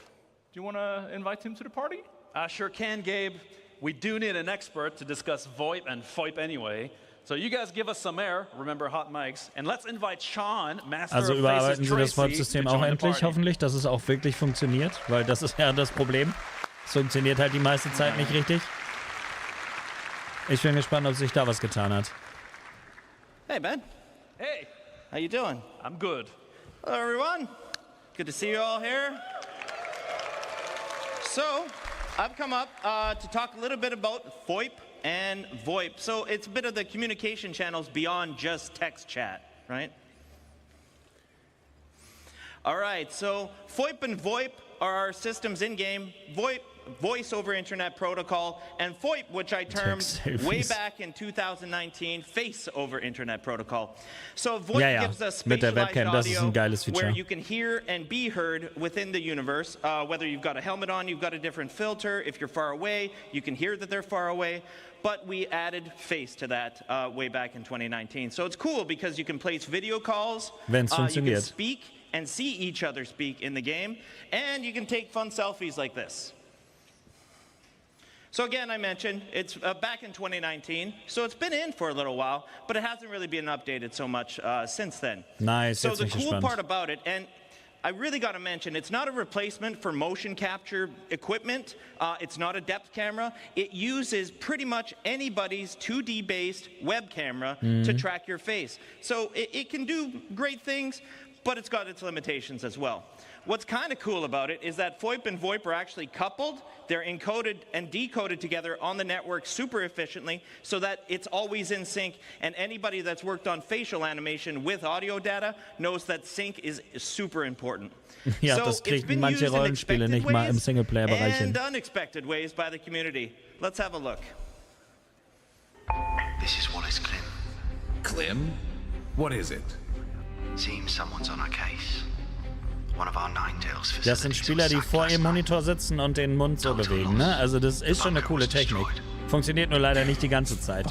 Do you want to invite him to the party? I sure can, Gabe. We do need an expert to discuss VoIP and FOIP anyway. So you guys give us some air, remember hot mics, and let's invite Sean, Master Also of überarbeiten Faces Sie das Tracy, VoIP-System to auch join the endlich, party. hoffentlich, dass es auch wirklich funktioniert, weil das ist ja das Problem. Es funktioniert halt die meiste Zeit nicht richtig. Ich bin gespannt, ob sich da was getan hat. Hey, Ben. Hey. How you doing? I'm good. Hello, everyone. Good to see you all here. So, I've come up to talk a little bit about FOIP and VoIP. So it's a bit of the communication channels beyond just text chat, right? All right, so FOIP and VoIP are our systems in-game. VoIP, Voice over Internet Protocol, and FOIP, which I termed way back in 2019, Face over Internet Protocol. So VoIP gives us spatialized audio where you can hear and be heard within the universe. Whether you've got a helmet on, you've got a different filter. If you're far away, you can hear that they're far away. But we added Face to that way back in 2019. So it's cool because you can place video calls, you can speak and see each other speak in the game, and you can take fun selfies like this. So again, I mentioned, it's back in 2019, so it's been in for a little while, but it hasn't really been updated so much since then. Nice, so the cool part about it, and I really got to mention, it's not a replacement for motion capture equipment. It's not a depth camera. It uses pretty much anybody's 2D-based web camera to track your face. So it can do great things, but it's got its limitations as well. What's kind of cool about it is that FOIP and VoIP are actually coupled. They're encoded and decoded together on the network super efficiently so that it's always in sync. And anybody that's worked on facial animation with audio data knows that sync is super important. Ja, das kriegen manche Rollenspiele nicht mal im Singleplayer-Bereich hin. And unexpected ways by the community. Let's have a look. This is Wallace Clem. Clem? What is it? Seems someone's on our case. Das sind Spieler, die vor ihrem Monitor sitzen und den Mund so bewegen, ne? Also das ist schon eine coole Technik. Funktioniert nur leider nicht die ganze Zeit.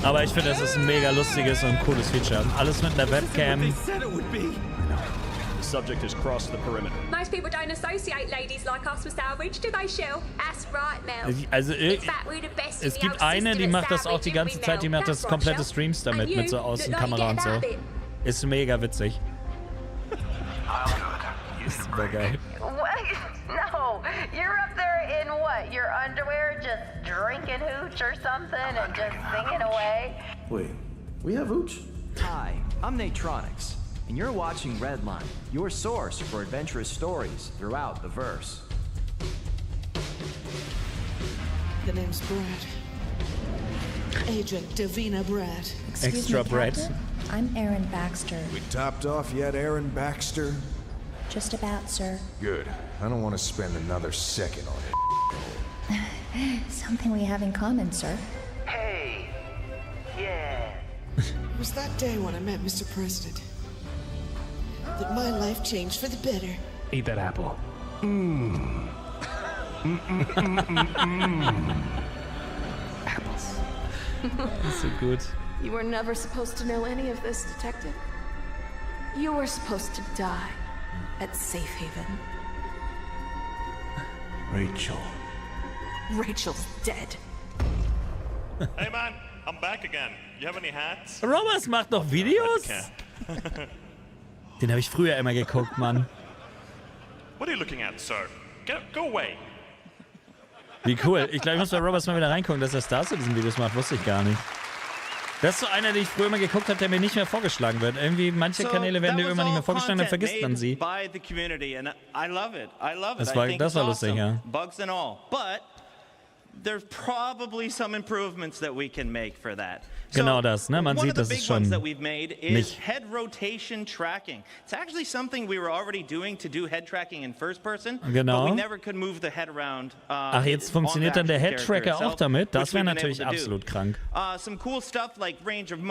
Aber ich finde, das ist ein mega lustiges und cooles Feature. Alles mit einer Webcam. Subject has crossed the perimeter. Most people don't associate ladies like us with salvage, do they, Shell? That's right, Mel. Also es gibt eine, die macht das auch die ganze Zeit, die macht das komplette Streams damit, mit so Außenkamera und so. Ist mega witzig. Ist super geil. No, you're up there in what? Your underwear just drinking hooch or something and just singing away? Wait, we have hooch? Hi, I'm Natronics. And you're watching Redline, your source for adventurous stories throughout the verse. The name's Brad. Agent Davina Brad. Extra Brad. I'm Aaron Baxter. We topped off yet, Aaron Baxter? Just about, sir. Good. I don't want to spend another second on it. Something we have in common, sir. Hey. Yeah. It was that day when I met Mr. President that my life changed for the better. Eat that apple. Apples. That's so good. You were never supposed to know any of this, Detective. You were supposed to die at Safe Haven. Rachel. Rachel's dead. Hey man, I'm back again. You have any hats? Robbers macht noch Videos? Den habe ich früher immer geguckt, Mann. What are you looking at, sir? Go away. Wie cool. Ich glaube, ich muss bei Robbers mal wieder reingucken, dass er Star Citizen Videos macht. Wusste ich gar nicht. Das ist so einer, den ich früher immer geguckt habe, der mir nicht mehr vorgeschlagen wird. Irgendwie, manche Kanäle werden dir irgendwann nicht mehr vorgeschlagen, dann vergisst man sie. By the community, and I love it. I love it. Das war lustig, ja. Bugs and all. But there's probably some improvements that we can make for that. Genau das, ne? Man sieht, das ist schon that we've made is head rotation tracking. It's actually something we were already doing to do head tracking in first person, genau. but we never could move the head around. Ach, jetzt funktioniert dann der Head Tracker auch damit? Das wäre natürlich absolut krank. Some cool stuff like range of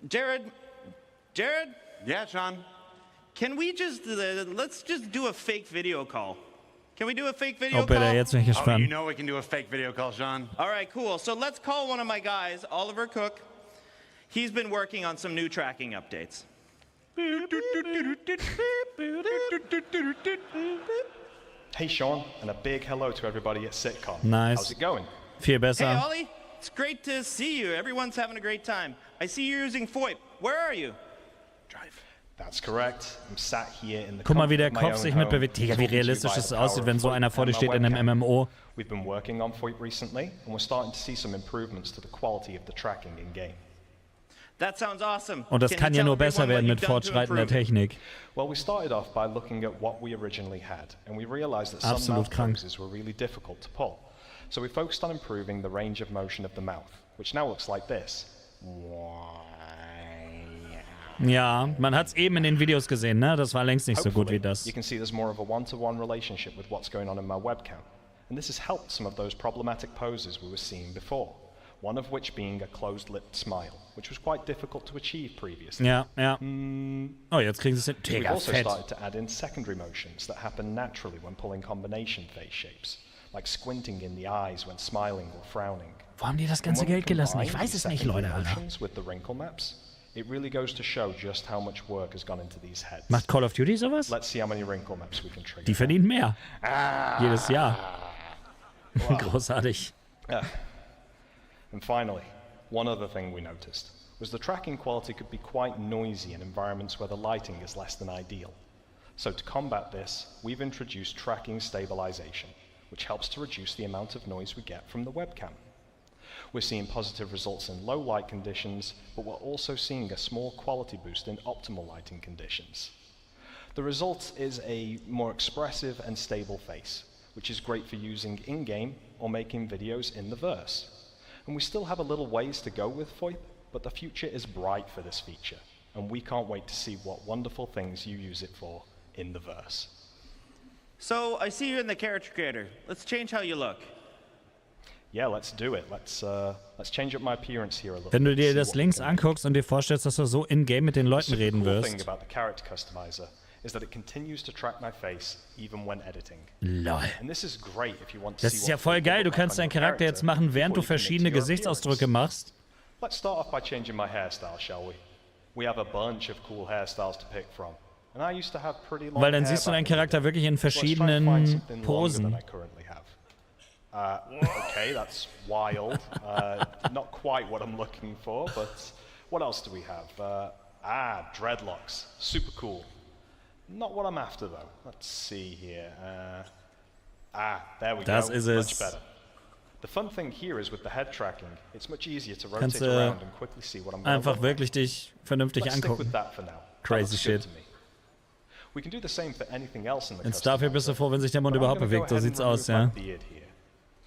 Jared? Yeah, John? Can we just, let's just do a fake video call. Can we do a fake video bitte, call? jetzt bin ich gespannt. You know we can do a fake video call, Sean. All right, cool. So let's call one of my guys, Oliver Cook. He's been working on some new tracking updates. Hey, Sean, and a big hello to everybody at CITIZENCON. Nice. How's it going? Viel besser. Hey, Ollie. It's great to see you. Everyone's having a great time. I see you're using VoIP. Where are you? Drive. That's correct. I'm sat here in the Guck mal, wie der Kopf sich mitbewegt. Digga, wie realistisch es aussieht, wenn so einer vor dir steht in einem MMO. We've been working on VoIP recently, and we're starting to see some improvements to the quality of the tracking in game. That sounds awesome. Und das kann ja nur besser werden mit fortschreitender Technik. Well, we started off by looking at what we originally had, and we realized that some Absolut mouth krank. poses were really difficult to pull. So we focused on improving the range of motion of the mouth, which now looks like this. Ja, man hat es eben in den Videos gesehen, ne? Das war längst nicht so gut wie das. You can see there's more of a one-to-one relationship with what's going on in my webcam. And this has helped some of those problematic poses we were seeing before. One of which being a closed-lipped smile, which was quite difficult to achieve previously. Ja, ja. Oh, jetzt kriegen sie es hin. We've Digga, also fett. started to add in secondary motions that happen naturally when pulling combination face shapes, like squinting in the eyes when smiling or frowning. Wo haben die das ganze Geld gelassen? Ich weiß es nicht, Leute, Alter. With the wrinkle maps, it really goes to show just how much work has gone into these heads. Macht Call of Duty sowas? Let's see how many wrinkle maps we can trigger. Die verdienen mehr. Jedes Jahr. Wow. Großartig. And finally, one other thing we noticed was the tracking quality could be quite noisy in environments where the lighting is less than ideal. So to combat this, we've introduced tracking stabilization, which helps to reduce the amount of noise we get from the webcam. We're seeing positive results in low light conditions, but we're also seeing a small quality boost in optimal lighting conditions. The result is a more expressive and stable face, which is great for using in-game or making videos in the verse. And we still have a little ways to go with VoIP, but the future is bright for this feature, and we can't wait to see what wonderful things you use it for in the verse. So, I see you're in the character creator. Let's change how you look. Yeah, let's do it. Let's change up my appearance here a little. Wenn du dir das links anguckst und dir vorstellst, dass du so in-game mit den Leuten reden wirst. The thing about the character customizer is that it continues to track my face even when editing. Lol. And this is great if you want to Das ist ja voll geil. Du kannst deinen Charakter jetzt machen, während du verschiedene Gesichtsausdrücke machst. Let's start off by changing my hairstyle, shall we? We have a bunch of cool hairstyles to pick from. And I used to have pretty long Weil dann siehst du deinen Charakter wirklich in verschiedenen Posen. Okay, that's wild. Not quite what I'm looking for, but what else do we have? Dreadlocks. Super cool. Not what I'm after, though. Let's see here. There we go. Das ist es. Much better. The fun thing here is with the head tracking, it's much easier to rotate around and quickly see what I'm going to einfach wirklich dich vernünftig angucken. Stick with that for now. Crazy shit. We can do the same for anything else in the Jetzt dafür bist du froh, wenn sich der Mund überhaupt bewegt. So sieht's aus, ja.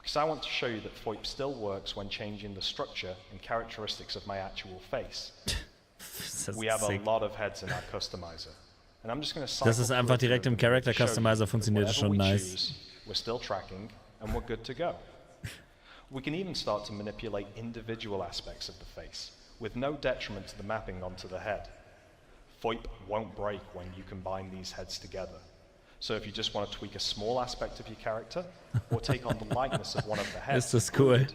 Because I want to show you that VoIP still works when changing the structure and characteristics of my actual face. We have a lot of heads in our customizer. And I'm just going to Das ist einfach direkt im Character Customizer, funktioniert das schon nice. We're still tracking and we're good to go. We can even start to manipulate individual aspects of the face with no detriment to the mapping onto the head. VoIP won't break when you combine these heads together. So if you just want to tweak a small aspect of your character or take on the likeness of one of the heads, Ist das cool.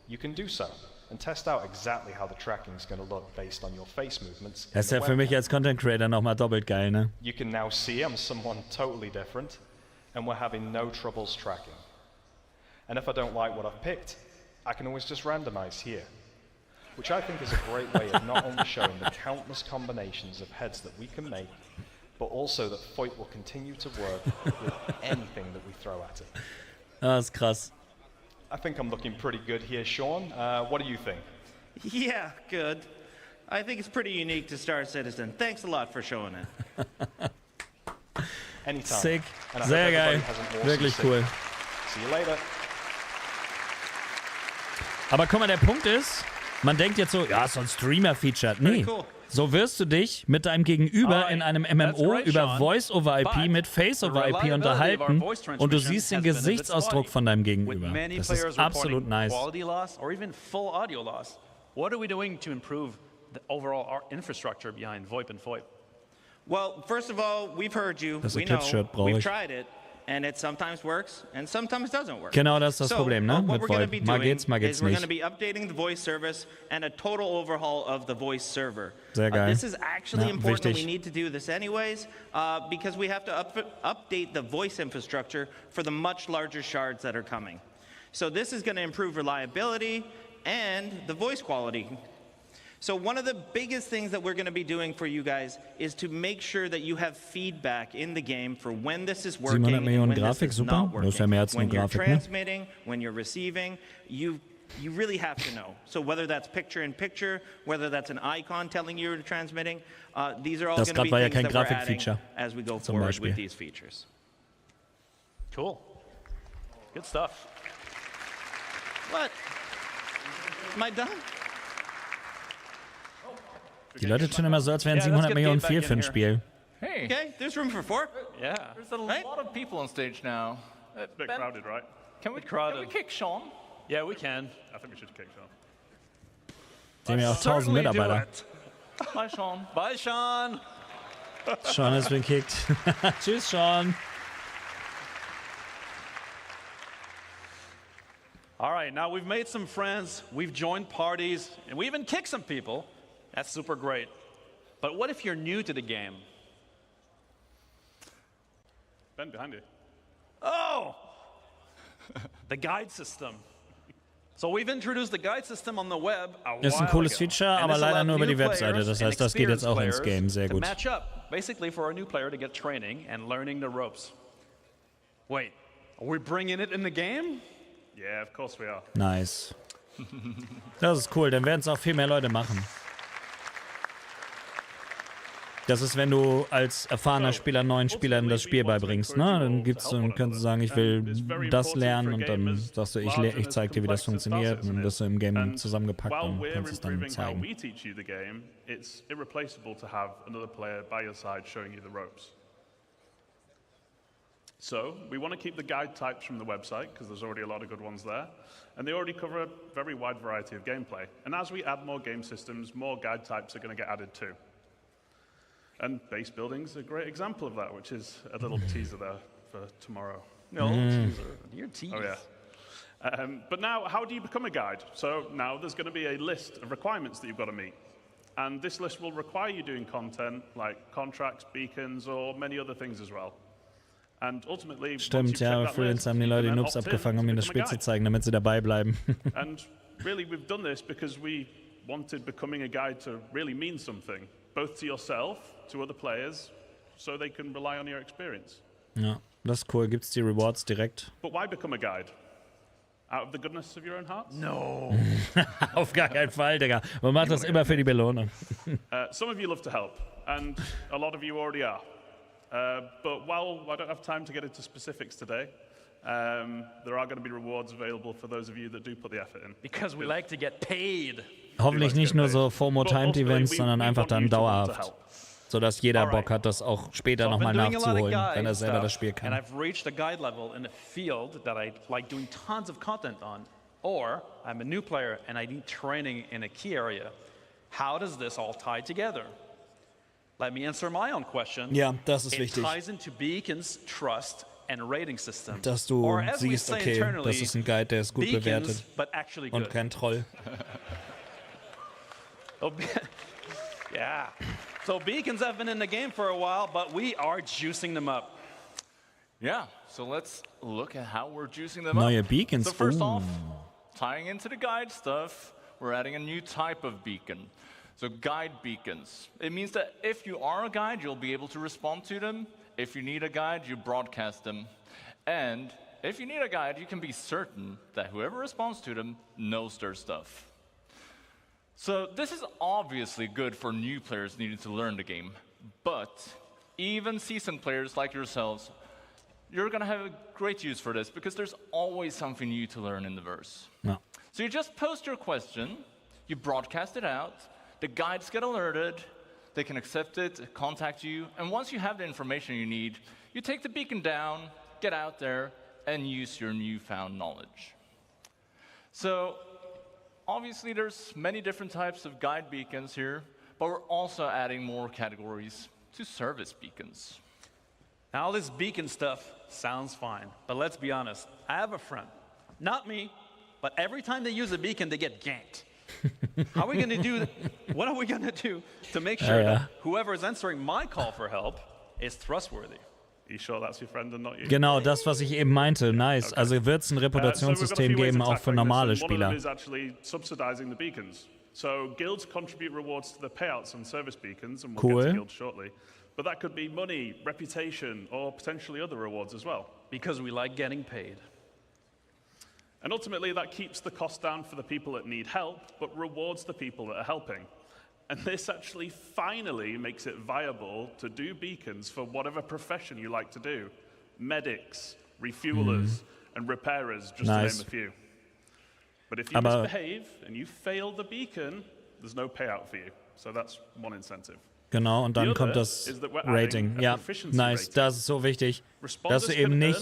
You can do so and test out exactly how the tracking is going to look based on your face movements. Das ist ja für mich als Content Creator nochmal doppelt geil, ne? You can now see I'm someone totally different and we're having no troubles tracking. And if I don't like what I've picked, I can always just randomize here, which I think is a great way of not only showing the countless combinations of heads that we can make, but also that VoIP will continue to work with anything that we throw at it. Das ist krass. I think I'm looking pretty good here, Sean. What do you think? Yeah, good. I think it's pretty unique to Star Citizen. Thanks a lot for showing it. Anytime. Sick. Sehr geil. Wirklich cool. See you later. Aber guck mal, der Punkt ist, man denkt jetzt so, ja, ist so ein Streamer-Feature. Nee, so wirst du dich mit deinem Gegenüber in einem MMO über Voice-over-IP mit Face-over-IP unterhalten und du siehst den Gesichtsausdruck von deinem Gegenüber. Das ist absolut nice. What are we doing to improve the overall infrastructure behind VoIP and VoIP? Well, first of all, we've heard you. Das We know. Eclipse-Shirt brauche We've ich. tried it. and it sometimes works and sometimes doesn't work. Genau, das ist das Problem, ne? What Mit we're going to VoIP. be Mal doing geht's, mal geht's is we're nicht. going to be updating the voice service and a total overhaul of the voice server. Sehr geil. This is actually important. Wichtig. We need to do this anyways because we have to update the voice infrastructure for the much larger shards that are coming. So this is going to improve reliability and the voice quality. So one of the biggest things that we're going to be doing for you guys is to make sure that you have feedback in the game for when this is working and when this is not working. When you're transmitting, when you're receiving, you really have to know. So whether that's picture-in-picture, whether that's an icon telling you you're transmitting, these are all going to be things that we're adding as we go forward with these features. Cool. Good stuff. What? Am I done? Die Leute tun immer so, als wären 700 Millionen viel für ein Spiel. Hey. Okay, there's room for 4. Yeah. There's a lot of people on stage now. It's a bit crowded, right? Can we kick Sean? Yeah, we can. I think we should kick Sean. Die haben ja auch 1000 Mitarbeiter. Bye, Sean. Bye, Sean. Sean has been kicked. Tschüss, Sean. All right, now we've made some friends, we've joined parties, and we even kicked some people. That's super great. But what if you're new to the game? Ben, behind you. Oh! The guide system. So we've introduced the guide system on the web a while ago. Ist ein cooles Feature, aber leider nur über die Webseite. Das heißt, das geht jetzt auch ins Game. Sehr gut. Match up, basically for a new player to get training and learning the ropes. Wait, are we bringing it in the game? Yeah, of course we are. Nice. Das ist cool, dann werden es auch viel mehr Leute machen. Das ist, wenn du als erfahrener Spieler neuen Spielern das Spiel beibringst, ne? Dann kannst du sagen, ich will das lernen und dann sagst du, ich zeige dir, wie das funktioniert und dann wirst du im Game zusammengepackt und kannst es dann zeigen. It's irreplaceable to have another player by your side showing you the ropes. So we want to keep the guide types from the website because there's already a lot of good ones there, and they already cover a very wide variety of gameplay. And as we add more game systems, more guide types are going to get added too. And base building's a great example of that, which is a little teaser there for tomorrow. No, teaser. Your tease. Oh yeah. But now, how do you become a guide? So now there's going to be a list of requirements that you've got to meet. And this list will require you doing content like contracts, beacons, or many other things as well. And ultimately, stimmt, ja, Freelance haben die Leute die Noobs abgefangen, ihnen das Spiel zu zeigen, damit sie dabei bleiben. And really, we've done this because we wanted becoming a guide to really mean something, both to yourself, to other players, so they can rely on your experience. Ja, das ist cool. Gibt's die Rewards direkt? But why become a guide? Out of the goodness of your own hearts? No. Auf gar keinen Fall, Digga. Man macht das immer für die Belohnung. Some of you love to help, and a lot of you already are. But while I don't have time to get into specifics today, there are going to be rewards available for those of you that do put the effort in. Because we like to get paid. Hoffentlich nicht nur so FOMO-Timed-Events, sondern einfach dann dauerhaft. Sodass jeder Bock hat, das auch später nochmal nachzuholen, wenn er selber das Spiel kann. And I've reached a guide level in a field that I like doing tons of content on. Or I'm a new player and I need training in a key area. How does this all tie together? Let me answer my own question. Ja, das ist wichtig. It ties into Beacon's trust and rating system. Dass du siehst, okay, das ist ein Guide, der ist gut bewertet und kein Troll. Yeah. So beacons have been in the game for a while, but we are juicing them up. Yeah, so let's look at how we're juicing them Neue up. Beacons. So first off, tying into the guide stuff, we're adding a new type of beacon. So guide beacons. It means that if you are a guide, you'll be able to respond to them. If you need a guide, you broadcast them. And if you need a guide, you can be certain that whoever responds to them knows their stuff. So this is obviously good for new players needing to learn the game, but even seasoned players like yourselves, you're going to have a great use for this because there's always something new to learn in the verse. No. So you just post your question, you broadcast it out, the guides get alerted, they can accept it, contact you, and once you have the information you need, you take the beacon down, get out there, and use your newfound knowledge. So obviously, there's many different types of guide beacons here, but we're also adding more categories to service beacons. Now, all this beacon stuff sounds fine, but let's be honest. I have a friend, not me, but every time they use a beacon, they get ganked. How are we going to do? What are we going to do to make sure that whoever is answering my call for help is trustworthy? Are you sure that's your friend and not you? Genau, das, was ich eben meinte. Nice. Okay. Also wird es ein Reputationssystem geben, auch für normale Spieler. One of them is actually subsidizing the beacons. So guilds contribute rewards to the payouts on service beacons, and we'll get to guilds shortly. But that could be money, reputation, or potentially other rewards as well. Because we like getting paid. And ultimately, that keeps the cost down for the people that need help, but rewards the people that are helping. And this actually finally makes it viable to do beacons for whatever profession you like to do. Medics, refuelers, and repairers, just to name a few. But if you misbehave and you fail the beacon, there's no payout for you. So that's one incentive. Genau, und dann kommt das Rating. Ja, nice. Das ist so wichtig, dass du eben nicht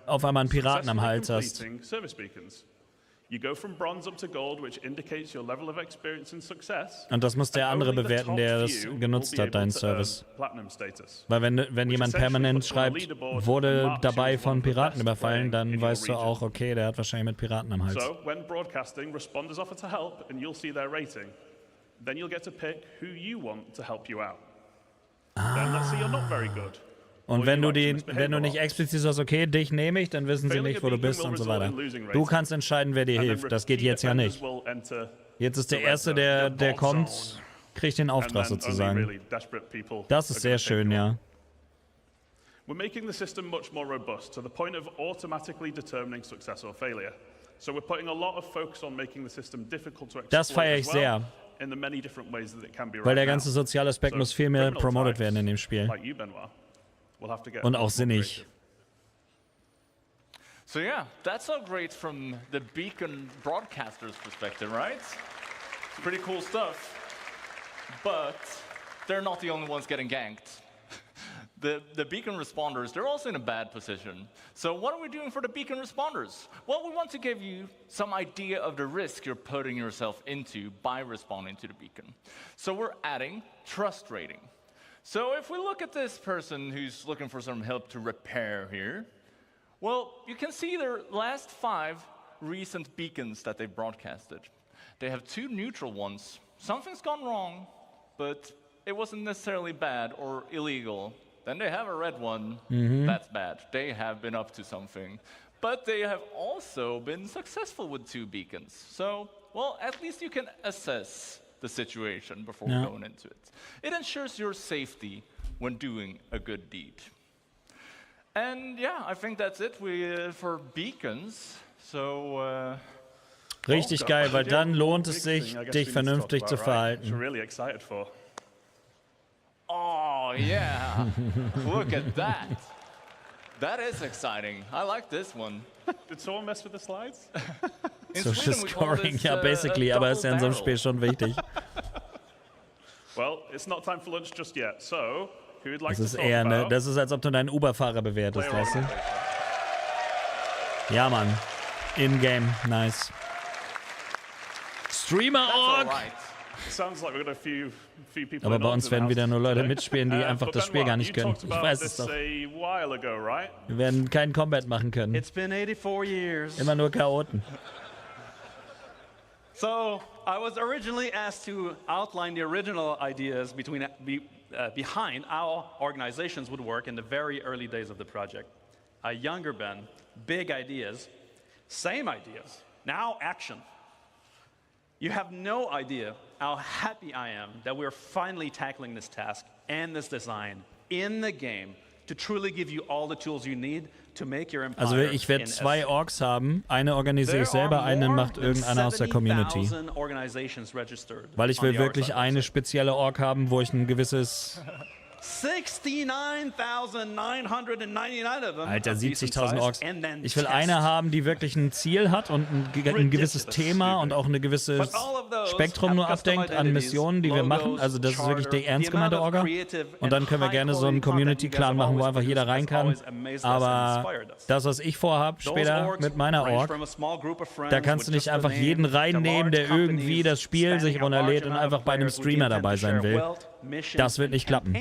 auf einmal einen Piraten am Hals hast. Und das muss der andere bewerten, der das genutzt hat, deinen Service. Weil wenn jemand permanent schreibt, wurde dabei von Piraten überfallen, dann weißt du auch, okay, der hat wahrscheinlich mit Piraten am Hals. So, when broadcasting, responders offer to help and you'll see their rating. Then you'll get to pick who you want to help you out. Then let's say you're not very good. Und wenn du nicht explizit sagst, okay, dich nehme ich, dann wissen sie nicht, wo du bist und so weiter. Du kannst entscheiden, wer dir hilft. Das geht jetzt ja nicht. Jetzt ist der Erste, der kommt, kriegt den Auftrag sozusagen. Das ist sehr schön, ja. We're making the system much more robust to the point of automatically determining success or failure. So we're putting a lot of focus on making the system difficult to exploit. Das feiere ich sehr. In the many different ways that it can be. Weil der ganze soziale Aspekt muss viel mehr promoted werden in dem Spiel. Und auch sinnig. So yeah, that's all great from the Beacon broadcaster's perspective, right? Pretty cool stuff. But they're not the only ones getting ganked. The beacon responders, they're also in a bad position. So what are we doing for the beacon responders? Well, we want to give you some idea of the risk you're putting yourself into by responding to the beacon. So we're adding trust rating. So if we look at this person who's looking for some help to repair here, well, you can see their last 5 recent beacons that they've broadcasted. They have 2 neutral ones. Something's gone wrong, but it wasn't necessarily bad or illegal. Then they have a red one. That's bad. They have been up to something. But they have also been successful with 2 beacons. So, well, at least you can assess the situation before going into it. It ensures your safety when doing a good deed. And yeah, I think that's it for beacons. So, richtig geil, weil dann lohnt es sich, dich vernünftig zu verhalten. I'm really excited for. Oh, yeah. Look at that. That is exciting. I like this one. Did someone mess with the slides? Social Scoring, ja, basically, aber ist ja in so einem Spiel schon wichtig. Well, it's not time for lunch just yet, so who would like das ist to talk eher, about? Das ist, als ob du deinen Uber-Fahrer bewertest, weißt du? Ja, Mann. In-game, nice. Streamer-Org! Aber bei uns werden wieder nur Leute mitspielen, die einfach das Spiel gar nicht können. Ich weiß es doch. Wir werden keinen Combat machen können. Immer nur Chaoten. So, I was originally asked to outline the original ideas behind how organizations would work in the very early days of the project. A younger Ben, big ideas, same ideas, now action. You have no idea how happy I am that we're finally tackling this task and this design in the game to truly give you all the tools you need to make your empire. Also ich werde 2 Orgs haben, eine organisiere ich selber, eine macht irgendeiner aus der Community. Weil ich will wirklich eine spezielle Org haben, wo ich ein gewisses... 69,999 of them. Alter, 70.000 Orks. Ich will eine haben, die wirklich ein Ziel hat und ein gewisses Thema und auch ein gewisses Spektrum nur abdenkt an Missionen, die wir machen. Also das ist wirklich die ernst gemeinte Orga. Und dann können wir gerne so einen Community-Clan machen, wo einfach jeder rein kann. Aber das, was ich vorhabe später mit meiner Org, da kannst du nicht einfach jeden reinnehmen, der irgendwie das Spiel sich runterlädt und einfach bei einem Streamer dabei sein will. Das wird nicht klappen.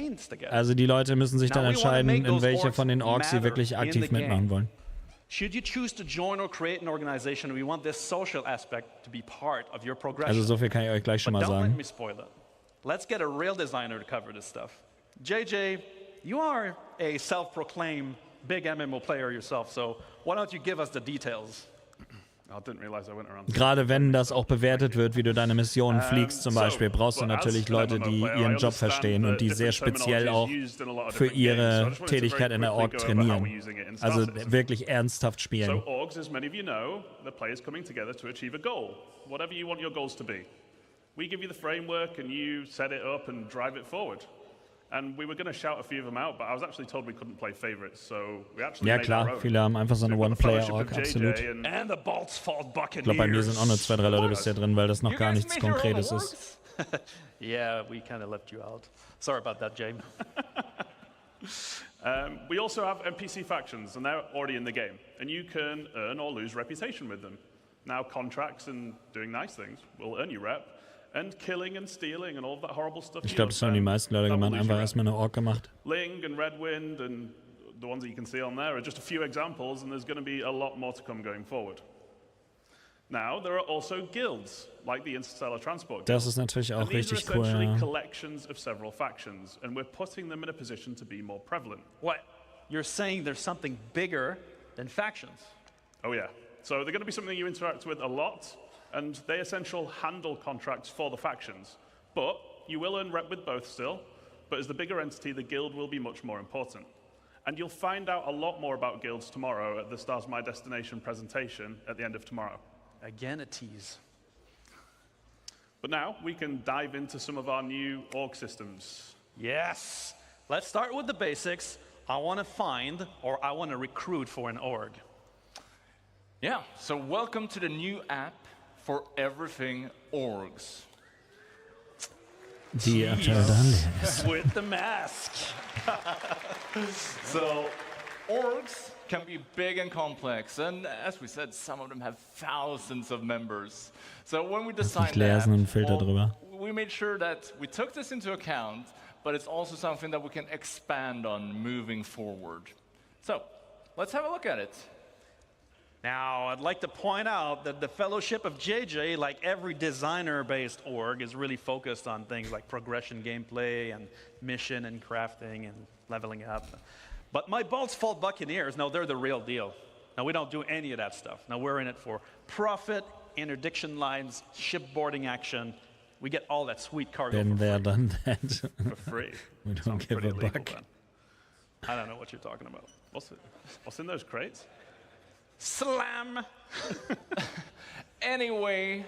Also die Leute müssen sich dann entscheiden, in welche von den Orks sie wirklich aktiv mitmachen wollen. Should you choose to join or create an organization, we want this social aspect to be part of your progression. Also so viel kann ich euch gleich schon mal sagen. Don't let me spoil it. Let's get a real designer to cover this stuff. JJ, you are a self-proclaimed big MMO player yourself, so why don't you give us the details? I didn't realize I went around. Gerade wenn das auch bewertet wird, wie du deine Missionen fliegst zum Beispiel, brauchst du natürlich Leute, die ihren Job verstehen und die sehr speziell auch für ihre Tätigkeit in der Org trainieren. Also wirklich ernsthaft spielen. So orgs, as many of you know, the players coming together to achieve a goal, whatever you want your goals to be. We give you the framework and you set it up and drive it forward. And we were going to shout a few of them out, but I was actually told we couldn't play favorites, so we actually ja klar, viele haben einfach so eine One-Player-Org, absolut. And the Boltzfall Buccaneers. Ich glaube, bei mir sind auch nur 2, 3 Leute bisher drin, weil das noch gar nichts Konkretes ist. Yeah, we kind of left you out. Sorry about that, James. We also have NPC factions, and they're already in the game, and you can earn or lose reputation with them. Now, contracts and doing nice things will earn you rep. And killing and stealing and all that horrible stuff. Ich glaube, das haben die meisten Leute gemacht, einfach erstmal eine Org gemacht. Ling and Redwind and the ones that you can see on there are just a few examples, and there's going to be a lot more to come going forward. Now, there are also guilds, like the Interstellar Transport Guild. Das ist natürlich auch richtig cool. These are essentially collections of several factions, and we're putting them in a position to be more prevalent. What? You're saying there's something bigger than factions? Oh yeah. So they're going to be something you interact with a lot. And they essentially handle contracts for the factions. But you will earn rep with both still, but as the bigger entity, the guild will be much more important. And you'll find out a lot more about guilds tomorrow at the Stars My Destination presentation at the end of tomorrow. Again, a tease. But now we can dive into some of our new org systems. Yes. Let's start with the basics. I want to find, or I want to recruit for an org. Yeah, so welcome to the new app for everything orgs. Die aktuell dran ist. With the mask. So, orgs can be big and complex, and as we said, some of them have thousands of members. So when we designed that, we made sure that we took this into account, but it's also something that we can expand on moving forward. So, let's have a look at it. Now, I'd like to point out that the Fellowship of JJ, like every designer-based org, is really focused on things like progression gameplay and mission and crafting and leveling up. But my Boltzfall Buccaneers, no, they're the real deal. Now, we don't do any of that stuff. Now, we're in it for profit, interdiction lines, shipboarding action. We get all that sweet cargo Been there, done that. For free. We don't give a buck. I don't know what you're talking about. What's in those crates? Slam! Anyway,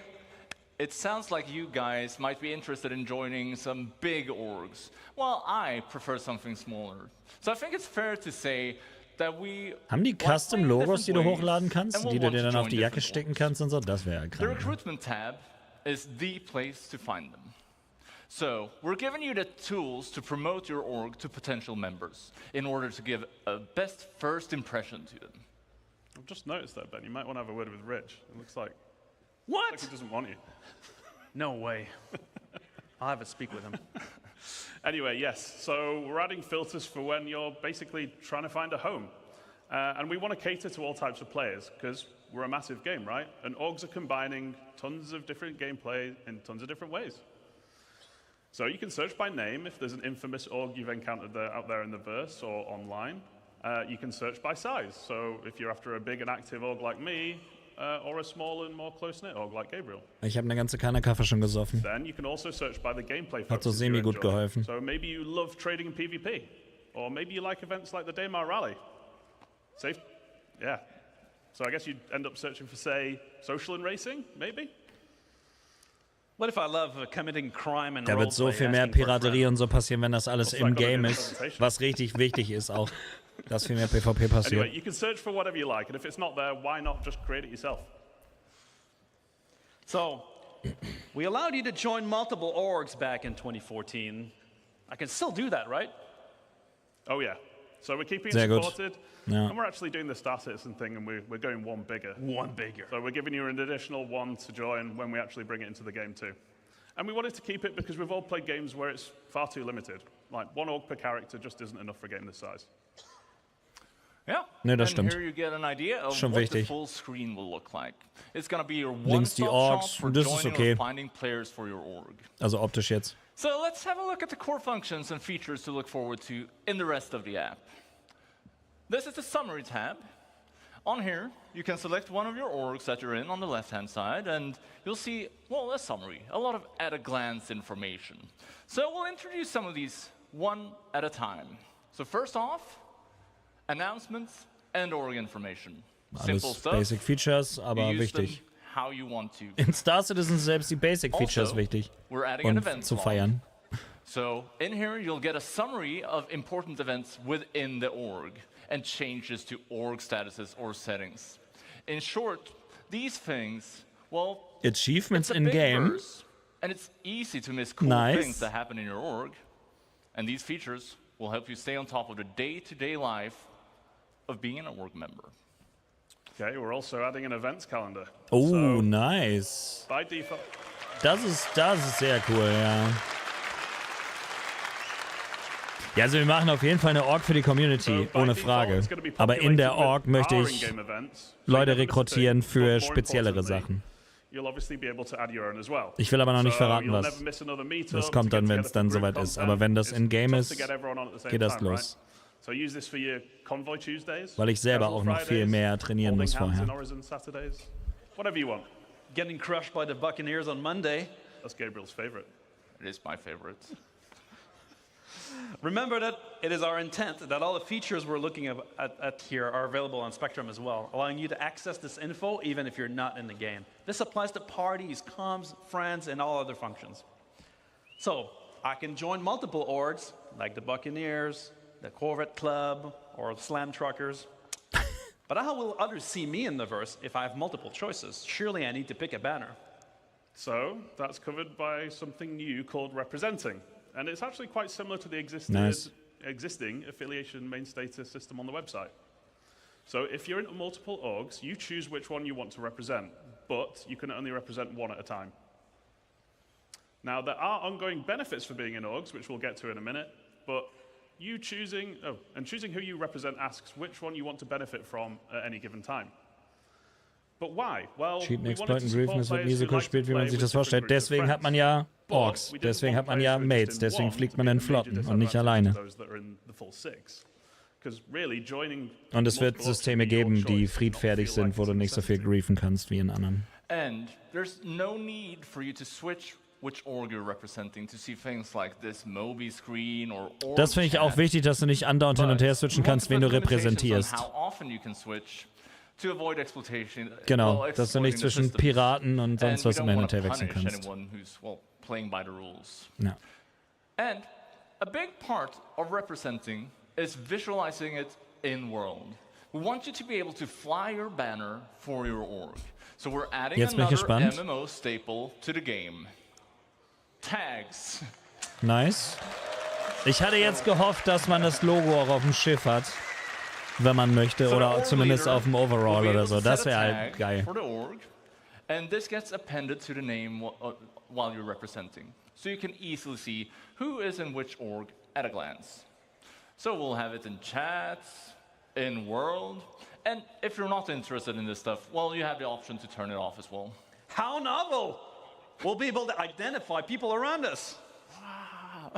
it sounds like you guys might be interested in joining some big orgs. Well, I prefer something smaller. So I think it's fair to say that we... Haben die Custom-Logos, die du hochladen kannst, die du dir dann auf die Jacke stecken kannst und so? Das wäre ja krank. The Recruitment tab is the place to find them. So, we're giving you the tools to promote your org to potential members in order to give a best first impression to them. I've just noticed that, Ben. You might want to have a word with Rich. It looks like... What? Like he doesn't want you. No way. I'll have to speak with him. Anyway, yes. So we're adding filters for when you're basically trying to find a home. And we want to cater to all types of players, because we're a massive game, right? And orgs are combining tons of different gameplay in tons of different ways. So you can search by name if there's an infamous org you've encountered out there in the verse or online. You can search by size, so if you're after a big and active org like me, or a small and more close-knit org like Gabriel. Ich habe eine ganze Kanne Kaffee schon gesoffen. Then you can also search by the gameplay. Hat so semi gut geholfen. So maybe you love trading and PvP, or maybe you like events like the Daymar Rally. Safe, yeah. So I guess you'd end up searching for, say, social and racing, maybe. What if I love committing crime and Da wird so viel mehr Piraterie und so passieren, wenn das alles im Game ist, was richtig wichtig ist auch, dass viel mehr PvP passiert. Anyway, you can search for whatever you like, and if it's not there, why not just create it yourself? So, we allowed you to join multiple orgs back in 2014. I can still do that, right? Oh yeah. So we're keeping it supported, and we're actually doing the Star Citizen thing, and we're going one bigger. One bigger. So we're giving you an additional one to join when we actually bring it into the game too. And we wanted to keep it because we've all played games where it's far too limited. Like 1 org per character just isn't enough for a game this size. Yeah, ne, das and stimmt. here you get an idea of Schon what wichtig. the full screen will look like. It's going to be your Links die one-stop Orks, shop for das ist joining okay. or finding players for your org. Also optisch jetzt. So let's have a look at the core functions and features to look forward to in the rest of the app. This is the Summary tab. On here, you can select one of your orgs that you're in on the left-hand side, and you'll see, well, a summary, a lot of at-a-glance information. So we'll introduce some of these one at a time. So first off, announcements and org information. Simple Alles stuff. Basic Features, aber You use them wichtig. how you want to. In Star Citizen selbst die Basic Features Also, wichtig. we're adding an Und event zu log. feiern. So in here, you'll get a summary of important events within the org and changes to org statuses or settings. In short, these things, well, Achievements it's a in big game. verse, and it's easy to miss cool Nice. things that happen in your org. And these features will help you stay on top of the day-to-day life of being an org member. Okay, we're also adding an events calendar. Oh, So, nice. by default. Das ist sehr cool, ja. Ja, also wir machen auf jeden Fall eine Org für die Community, ohne Frage. Aber in der Org möchte ich Leute rekrutieren für speziellere Sachen. Ich will aber noch nicht verraten, was. Das kommt dann, wenn es dann soweit ist. Aber wenn das in-game ist, geht das los. Weil ich selber auch noch viel mehr trainieren muss vorher. Getting crushed by the Buccaneers on Monday. That's Gabriel's favorite. It is my favorite. Remember that it is our intent that all the features we're looking at here are available on Spectrum as well, allowing you to access this info even if you're not in the game. This applies to parties, comms, friends, and all other functions. So I can join multiple orgs, like the Buccaneers, the Corvette Club, or the Slam Truckers. But how will others see me in the verse if I have multiple choices? Surely I need to pick a banner. So that's covered by something new called representing. And it's actually quite similar to the existing affiliation main status system on the website. So if you're in multiple orgs, you choose which one you want to represent, but you can only represent one at a time. Now, there are ongoing benefits for being in orgs, which we'll get to in a minute, but choosing who you represent asks which one you want to benefit from at any given time. But why? Well, Cheaten, Exploiten, Griefen, es wird nie so cool gespielt, wie man sich das vorstellt. Deswegen hat man ja Orks, deswegen hat man ja Mates, deswegen fliegt man in Flotten und nicht alleine. Und es wird Systeme geben, die friedfertig sind, wo du nicht so viel griefen kannst wie in anderen. And there's no need for you to switch which org you're representing to see things like this Mobi screen or org Das finde ich auch wichtig, dass du nicht andauernd hin und her switchen kannst, wen du repräsentierst. How often you can switch to avoid exploitation. Genau, dass du nicht zwischen Piraten und sonst was im Hin und Her wechseln kannst. Playing by the rules. Ja. And a big part of representing is visualizing it in world. We want you to be able to fly your banner for your org. So we're adding another MMO staple to the game. Tags. Nice. Ich hatte jetzt gehofft, dass man das Logo auch auf dem Schiff hat, wenn man möchte, oder zumindest auf dem Overall oder so. Das wäre halt geil. And this gets appended to the name while you're representing. So you can easily see who is in which org at a glance. So we'll have it in chats, in world, and if you're not interested in this stuff, well, you have the option to turn it off as well. How novel! We'll be able to identify people around us. Wow.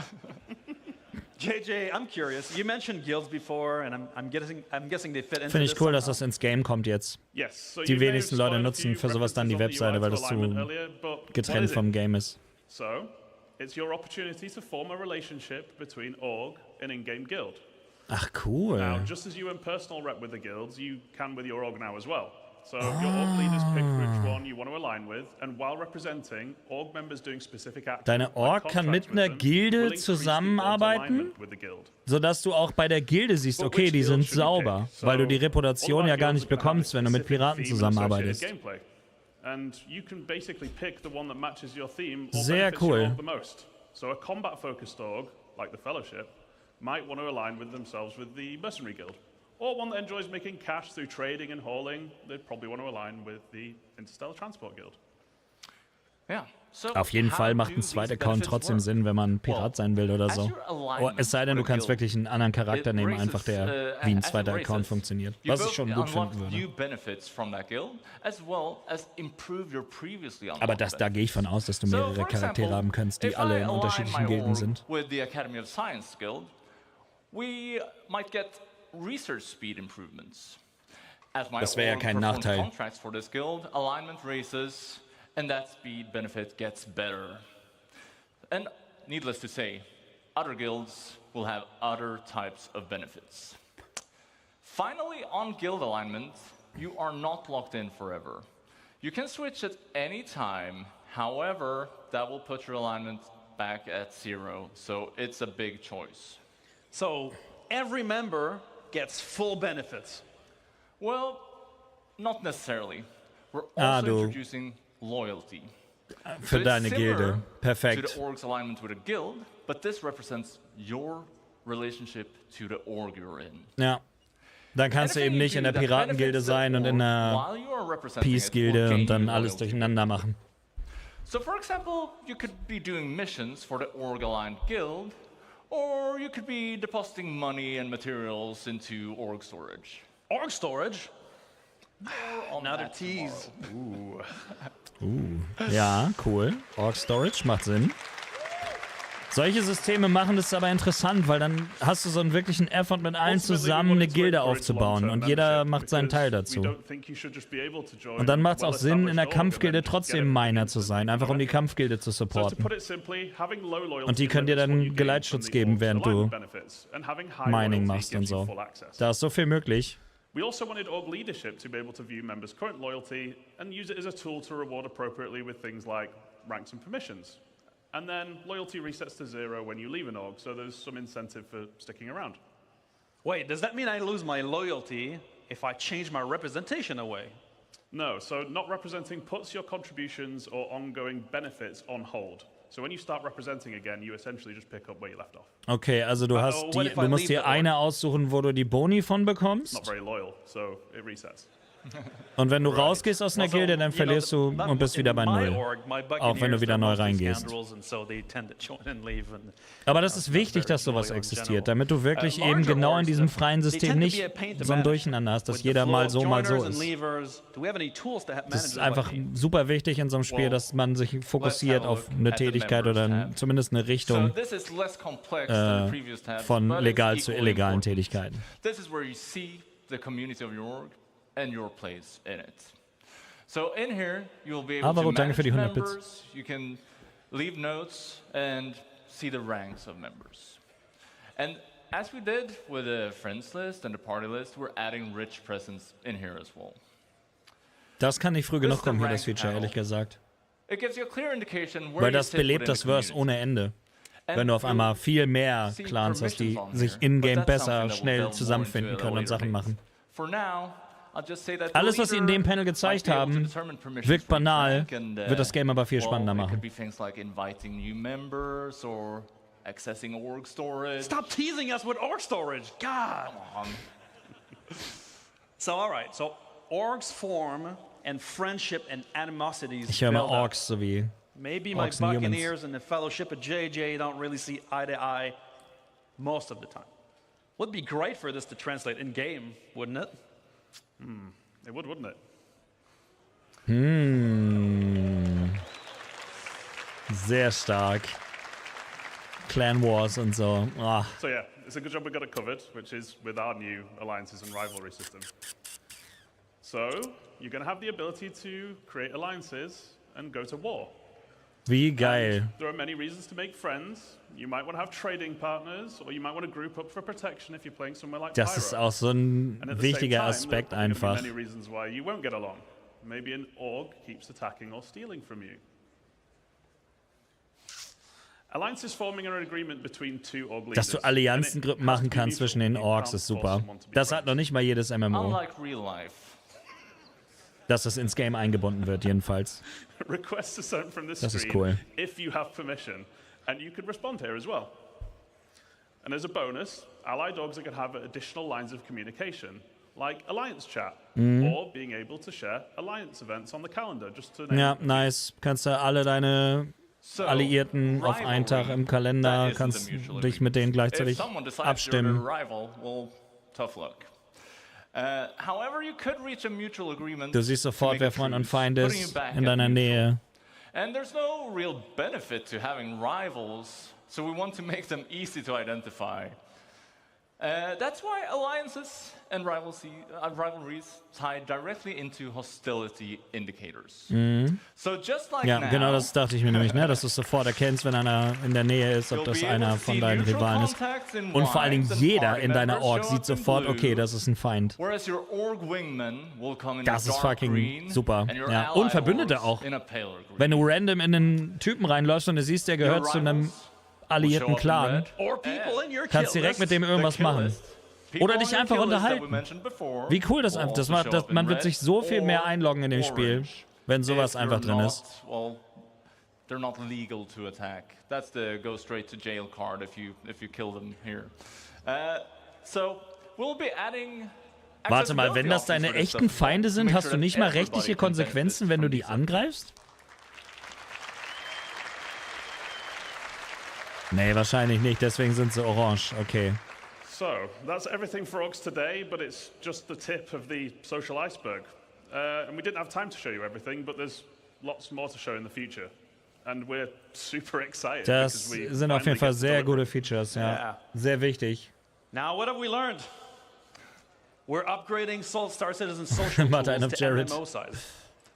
JJ, I'm curious. You mentioned guilds before, and I'm guessing they fit into Finde ich cool, dass das ins Game kommt jetzt. Die wenigsten Leute nutzen für sowas dann die Webseite, weil das zu getrennt vom Game ist. So, it's your opportunity to form a relationship between org and in-game guild. Ach, cool. Now, just as you in personal rep with the guilds, you can with your org now as well. So your org leaders pick which one you want to align with, and while representing, org members doing specific actions. Deine Org kann mit einer Gilde zusammenarbeiten, sodass du auch bei der Gilde siehst, okay, die sind sauber, weil du die Reputation ja gar nicht bekommst, wenn du mit Piraten zusammenarbeitest. Sehr cool. So a combat-focused org, like the Fellowship, might want to align with themselves with the Mercenary Guild. Or one that enjoys making cash through trading and hauling, they'd probably want to align with the Interstellar Transport Guild. Yeah, Auf jeden Fall macht ein zweiter Account trotzdem Sinn, wenn man Pirat sein will oder so. Es sei denn, du kannst wirklich einen anderen Charakter nehmen, einfach der wie ein zweiter Account funktioniert. Was ich schon gut finden würde. Aber da gehe ich von aus, dass du mehrere Charaktere haben kannst, die alle in unterschiedlichen Gilden sind. Das wäre ja kein Nachteil. And that speed benefit gets better. And needless to say, other guilds will have other types of benefits. Finally, on guild alignment, you are not locked in forever. You can switch at any time. However, that will put your alignment back at 0. So it's a big choice. So every member gets full benefits. Well, not necessarily. We're also introducing loyalty. Für deine Gilde. Perfekt. To the org's alignment with a guild, but this represents your relationship to the org you're in. Ja. Dann kannst du eben nicht in der Piratengilde sein und in der Peace-Gilde und dann alles durcheinander machen. So for example, you could be doing missions for the org-aligned guild, or you could be depositing money and materials into org storage. Org storage? Another tease. Ja, cool. Org Storage macht Sinn. Solche Systeme machen das aber interessant, weil dann hast du so einen wirklichen Effort mit allen zusammen eine Gilde aufzubauen und jeder macht seinen Teil dazu. Und dann macht es auch Sinn, in der Kampfgilde trotzdem Miner zu sein, einfach um die Kampfgilde zu supporten. Und die können dir dann Geleitschutz geben, während du Mining machst und so. Da ist so viel möglich. We also wanted org leadership to be able to view members' current loyalty and use it as a tool to reward appropriately with things like ranks and permissions. And then loyalty resets to 0 when you leave an org, so there's some incentive for sticking around. Wait, does that mean I lose my loyalty if I change my representation away? No, so not representing puts your contributions or ongoing benefits on hold. So when you start representing again, you essentially just pick up where you left off. Okay, also du musst dir eine aussuchen, wo du die Boni von bekommst. Not very loyal, so it resets. Und wenn du rausgehst aus einer Gilde, dann verlierst du und bist wieder bei Null. Auch wenn du wieder neu reingehst. Aber das ist wichtig, dass sowas existiert, damit du wirklich eben genau in diesem freien System nicht so ein Durcheinander hast, dass jeder mal so ist. Das ist einfach super wichtig in so einem Spiel, dass man sich fokussiert auf eine Tätigkeit oder zumindest eine Richtung von legal zu illegalen Tätigkeiten. And your place in it. So in here, you'll be able to manage members, you can leave notes and see the ranks of members. And as we did with the friends list and the party list, we're adding rich presents in here as well. Das kann nicht früh genug kommen hier, das Feature, ehrlich gesagt. Weil das belebt das Verse ohne Ende. Wenn du auf einmal viel mehr Clans hast, die sich in-game besser, schnell zusammenfinden können und Sachen machen. Alles, was sie in dem Panel gezeigt haben, wirkt banal, wird das Game aber viel spannender machen. Stop teasing us with org storage! God! So, alright, so orgs form and friendship and animosities. Ich höre mal Orks sowie Maybe my Buccaneers and the Fellowship of JJ don't really see eye to eye most of the time. Would be great for this to translate in game, wouldn't it? It would, wouldn't it? Sehr stark. Clan Wars und so. Oh. So yeah, it's a good job we got it covered, which is with our new alliances and rivalry system. So you're going to have the ability to create alliances and go to war. Wie geil. There are many reasons to make friends. You might want to have trading partners, or you might want to group up for protection if you're playing somewhere like Pyro. Das ist auch so ein wichtiger Aspekt einfach. Many reasons why you won't get along. Maybe an org keeps attacking or stealing from you. Alliances forming an agreement between two org leaders. Dass du Allianzen machen kannst zwischen den Orks ist super. Das hat noch nicht mal jedes MMO. Dass das ins Game eingebunden wird, jedenfalls. Requests are sent from the das ist screen cool. If you have permission, and you can respond here as well. And as a bonus, allied orgs are going to have additional lines of communication. like Alliance Chat, or being able to share Alliance events on the calendar, just to name Ja, nice. Kannst du alle deine Alliierten auf einen Tag im Kalender, kannst dich mit denen gleichzeitig abstimmen. Du siehst sofort, wer Freund und Feind ist in deiner Nähe. And there's no real benefit to having rivals, so we want to make them easy to identify. That's why alliances and rivalries tie directly into hostility indicators. So just like ja, now, genau das dachte ich mir nämlich, ne? Dass du sofort erkennst, wenn einer in der Nähe ist, ob das einer von deinen Rivalen ist. Und vor allen Dingen jeder in deiner Org sieht sofort, okay, das ist ein Feind. Das ist fucking super. Ja. Und Verbündete auch. Wenn du random in einen Typen reinläufst und du siehst, der gehört zu einem alliierten Clan, kannst direkt mit dem irgendwas machen. Oder dich einfach unterhalten. Wie cool das einfach ist. Man wird sich so viel mehr einloggen in dem Spiel, wenn sowas einfach drin ist. They're not legal to attack. That's the go straight to jail card if you kill them here. So we'll be adding. Warte mal, wenn das deine echten Feinde sind, hast du nicht mal rechtliche Konsequenzen, wenn du die angreifst? Nee, wahrscheinlich nicht, deswegen sind sie orange. Okay. So, that's everything for Orgs today, but it's just the tip of the social iceberg. And we didn't have time to show you everything, but there's lots more to show in the future. And we're super excited. Das sind auf jeden Fall sehr gute Features, ja. Sehr wichtig. Now, what have we learned? We're upgrading Star Citizen social tools to MMO size.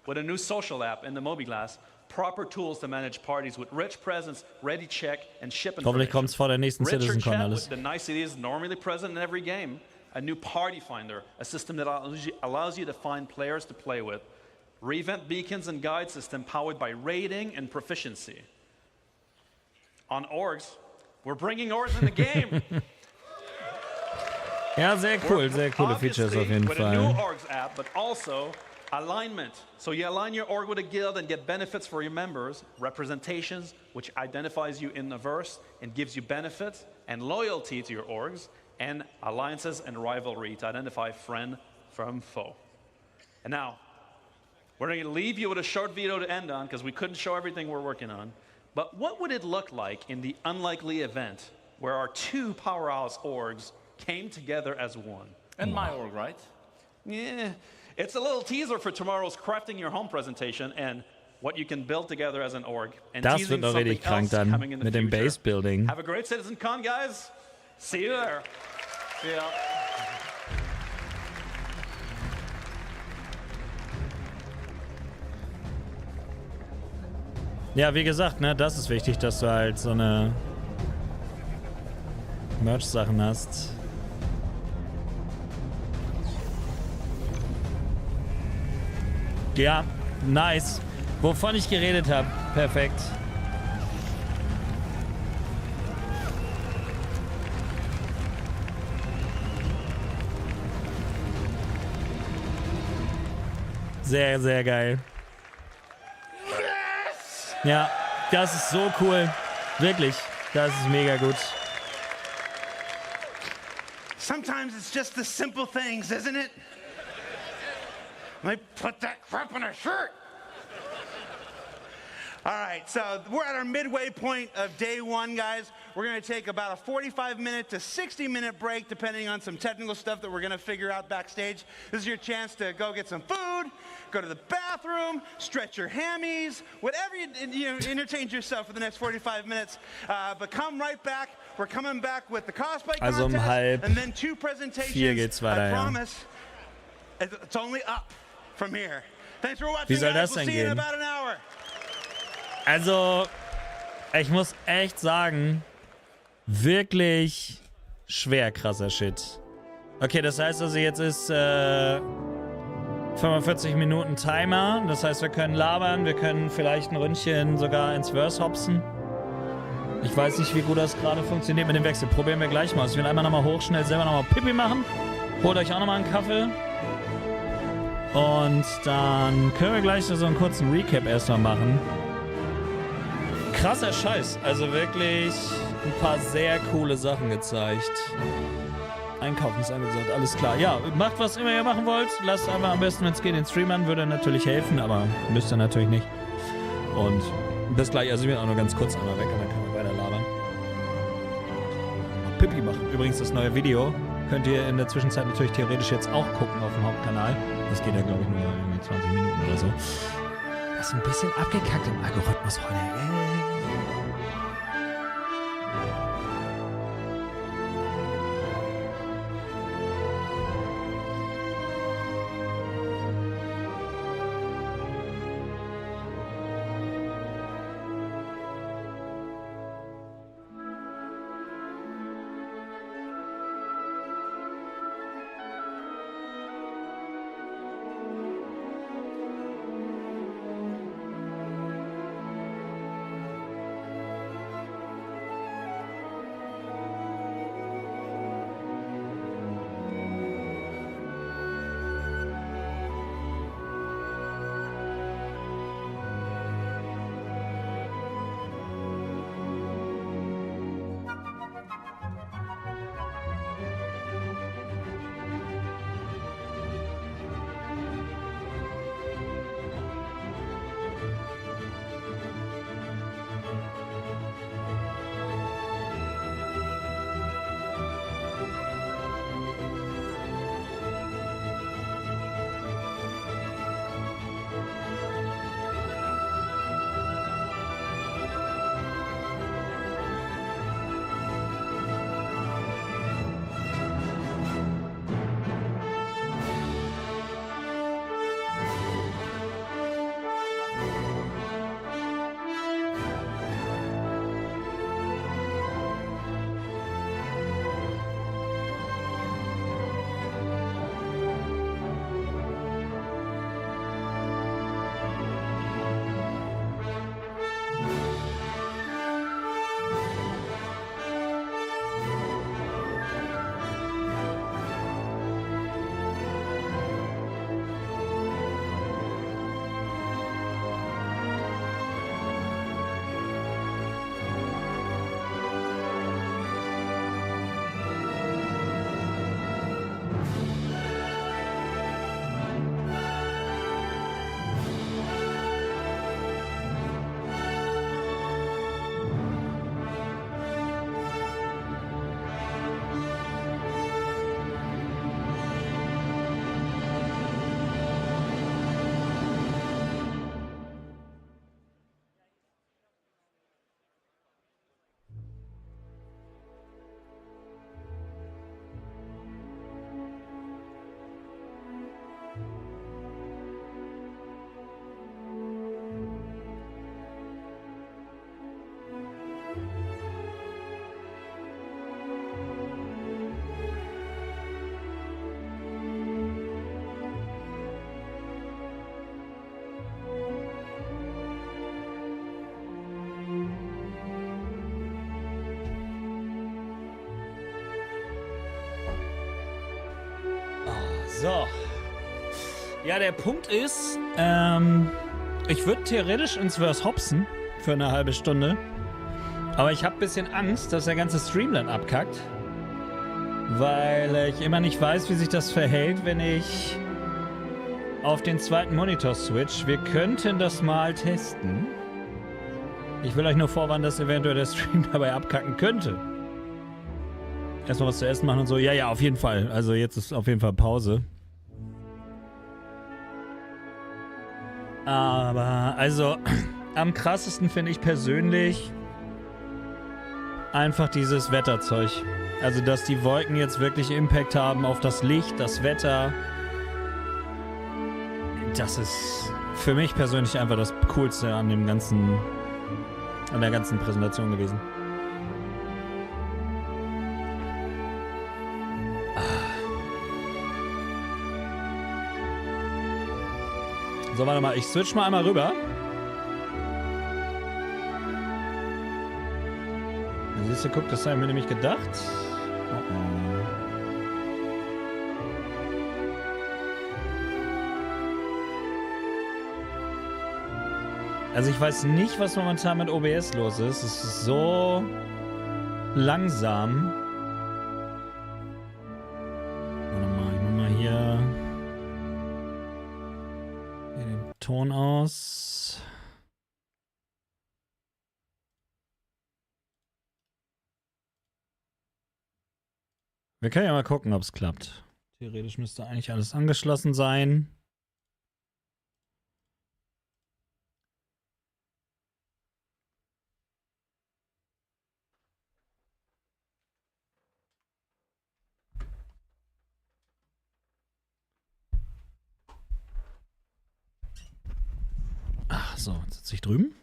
With a new social app in the MobiGlass, proper tools to manage parties with rich presence, ready check, and ship information. Hoffentlich kommt's vor der nächsten CitizenCon alles. The niceties normally present in every game. A new party finder, a system that allows you to find players to play with. Revamp beacons and guide system powered by rating and proficiency. On orgs, we're bringing orgs in the game. Ja, sehr cool, sehr coole Features auf jeden Fall. With a new orgs app, but also alignment. So you align your org with a guild and get benefits for your members, representations, which identifies you in the verse and gives you benefits and loyalty to your orgs, and alliances and rivalry to identify friend from foe. And now, we're going to leave you with a short video to end on because we couldn't show everything we're working on. But what would it look like in the unlikely event where our two powerhouse orgs came together as one? And my org, right? Yeah. It's a little teaser for tomorrow's Crafting Your Home presentation and what you can build together as an org. And das wird doch richtig krank dann mit dem Base Building. Have a great CitizenCon, guys. See you there. Yeah. Ja, wie gesagt, ne, das ist wichtig, dass du halt so eine Merch-Sachen hast. Ja, nice. Wovon ich geredet habe. Perfekt. Sehr, sehr geil. Yes! Ja, das ist so cool. Wirklich. Das ist mega gut. Sometimes it's just the simple things, isn't it? Let me put that crap in a shirt. All right, so we're at our midway point of day one, guys. We're going to take about a 45-minute to 60-minute break, depending on some technical stuff that we're going to figure out backstage. This is your chance to go get some food, go to the bathroom, stretch your hammies, whatever you entertain yourself for the next 45 minutes. But come right back. We're coming back with the cosplay contest and then 2 presentations. Geht's weiter, I promise. It's only up from here. Thanks for watching, Wie soll guys. das We'll denn see you in gehen? about an hour. Also, ich muss echt sagen, wirklich schwer krasser Shit. Okay, das heißt also, jetzt ist 45 Minuten Timer. Das heißt, wir können labern, wir können vielleicht ein Ründchen sogar ins Verse hopsen. Ich weiß nicht, wie gut das gerade funktioniert mit dem Wechsel. Probieren wir gleich mal. Ich will einmal nochmal hoch, schnell selber nochmal Pipi machen. Holt euch auch nochmal einen Kaffee. Und dann können wir gleich so einen kurzen Recap erstmal machen. Krasser Scheiß. Also wirklich ein paar sehr coole Sachen gezeigt. Einkaufen ist angesagt, alles klar. Ja, macht was immer ihr machen wollt. Lasst einfach am besten, wenn es geht, den Stream an. Würde natürlich helfen, aber müsst ihr natürlich nicht. Und bis gleich. Also ich bin auch nur ganz kurz einmal weg und dann können wir weiter labern. Pippi machen. Übrigens das neue Video könnt ihr in der Zwischenzeit natürlich theoretisch jetzt auch gucken auf dem Hauptkanal. Das geht ja, glaube ich, nur irgendwie 20 Minuten oder so. Das ist ein bisschen abgekackt im Algorithmus heute. So. Ja, der Punkt ist, ich würde theoretisch ins Verse hopsen für eine halbe Stunde. Aber ich habe ein bisschen Angst, dass der ganze Stream dann abkackt. Weil ich immer nicht weiß, wie sich das verhält, wenn ich auf den zweiten Monitor switch. Wir könnten das mal testen. Ich will euch nur vorwarnen, dass eventuell der Stream dabei abkacken könnte. Erstmal was zu essen machen und so. Ja, auf jeden Fall. Also jetzt ist auf jeden Fall Pause. Aber, also, am krassesten finde ich persönlich einfach dieses Wetterzeug. Also, dass die Wolken jetzt wirklich Impact haben auf das Licht, das Wetter. Das ist für mich persönlich einfach das Coolste an der ganzen Präsentation gewesen. So, warte mal, ich switch mal einmal rüber. Siehst du, guck, das haben wir nämlich gedacht. Also ich weiß nicht, was momentan mit OBS los ist. Es ist so langsam. Ton aus. Wir können ja mal gucken, ob es klappt. Theoretisch müsste eigentlich alles angeschlossen sein. Ach so, jetzt sitze ich drüben.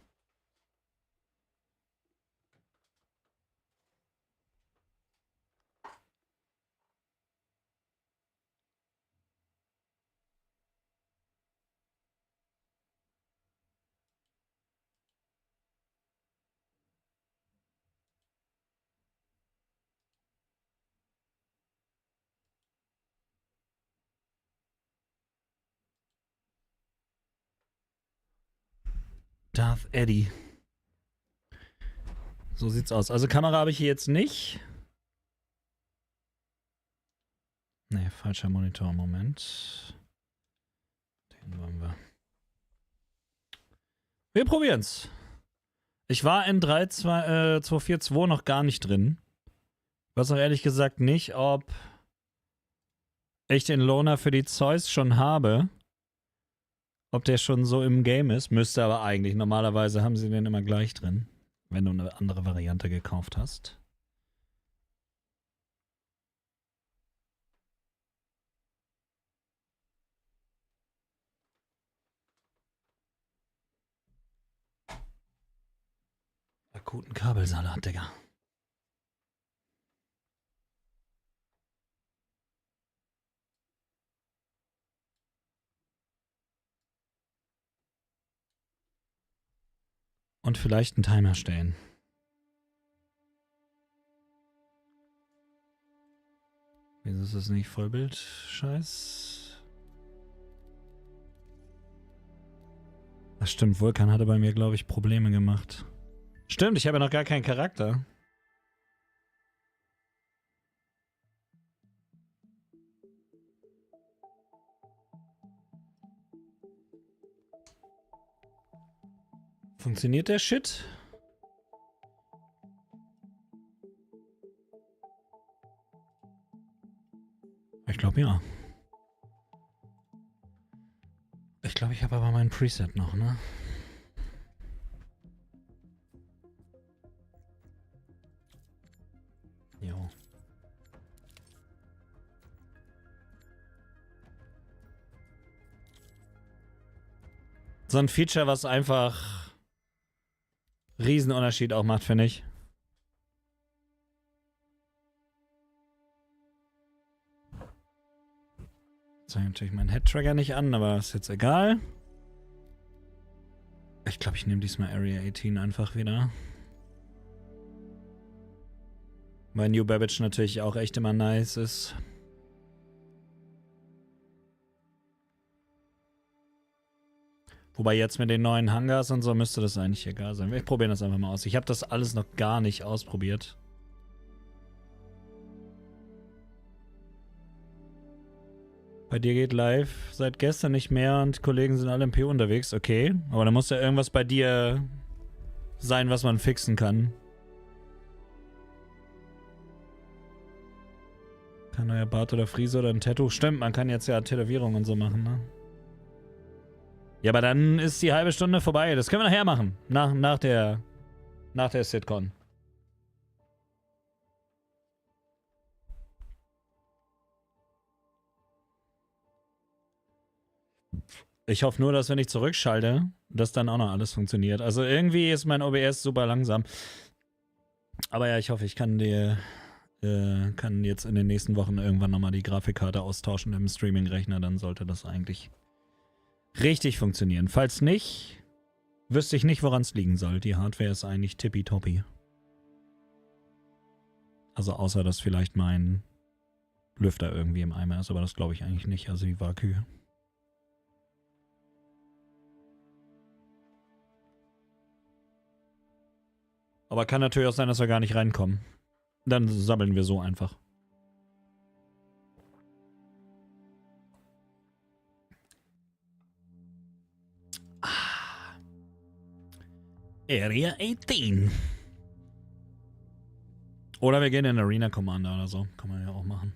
Darth Eddie. So sieht's aus. Also Kamera habe ich hier jetzt nicht. Ne, falscher Monitor. Moment. Den wollen wir. Wir probieren's. Ich war in 242 noch gar nicht drin. Ich weiß auch ehrlich gesagt nicht, ob ich den Loaner für die Zeus schon habe. Ob der schon so im Game ist. Müsste aber eigentlich. Normalerweise haben sie den immer gleich drin. Wenn du eine andere Variante gekauft hast. Akuten Kabelsalat, Digga. Und vielleicht einen Timer stellen. Wieso ist das nicht Vollbild? Scheiß. Das stimmt, Vulkan hatte bei mir, glaube ich, Probleme gemacht. Stimmt, ich habe ja noch gar keinen Charakter. Funktioniert der Shit? Ich glaube ja. Ich glaube, ich habe aber mein Preset noch, ne? Jo. So ein Feature, was einfach Riesenunterschied auch macht, finde ich. Jetzt habe ich natürlich meinen Head-Tracker nicht an, aber ist jetzt egal. Ich glaube, ich nehme diesmal Area 18 einfach wieder. Weil New Babbage natürlich auch echt immer nice ist. Wobei jetzt mit den neuen Hangars und so müsste das eigentlich egal sein. Wir probieren das einfach mal aus. Ich habe das alles noch gar nicht ausprobiert. Bei dir geht live seit gestern nicht mehr und Kollegen sind alle im PO unterwegs. Okay, aber da muss ja irgendwas bei dir sein, was man fixen kann. Kein neuer Bart oder Frise oder ein Tattoo. Stimmt, man kann jetzt ja Tätowierungen und so machen, ne? Ja, aber dann ist die halbe Stunde vorbei. Das können wir nachher machen. Nach der CITIZENCON. Ich hoffe nur, dass wenn ich zurückschalte, dass dann auch noch alles funktioniert. Also irgendwie ist mein OBS super langsam. Aber ja, ich hoffe, ich kann jetzt in den nächsten Wochen irgendwann nochmal die Grafikkarte austauschen im Streaming-Rechner. Dann sollte das eigentlich richtig funktionieren. Falls nicht, wüsste ich nicht, woran es liegen soll. Die Hardware ist eigentlich tippitoppi. Also außer, dass vielleicht mein Lüfter irgendwie im Eimer ist. Aber das glaube ich eigentlich nicht. Also die Wakü. Aber kann natürlich auch sein, dass wir gar nicht reinkommen. Dann sammeln wir so einfach. Area 18. Oder wir gehen in Arena Commander oder so. Kann man ja auch machen.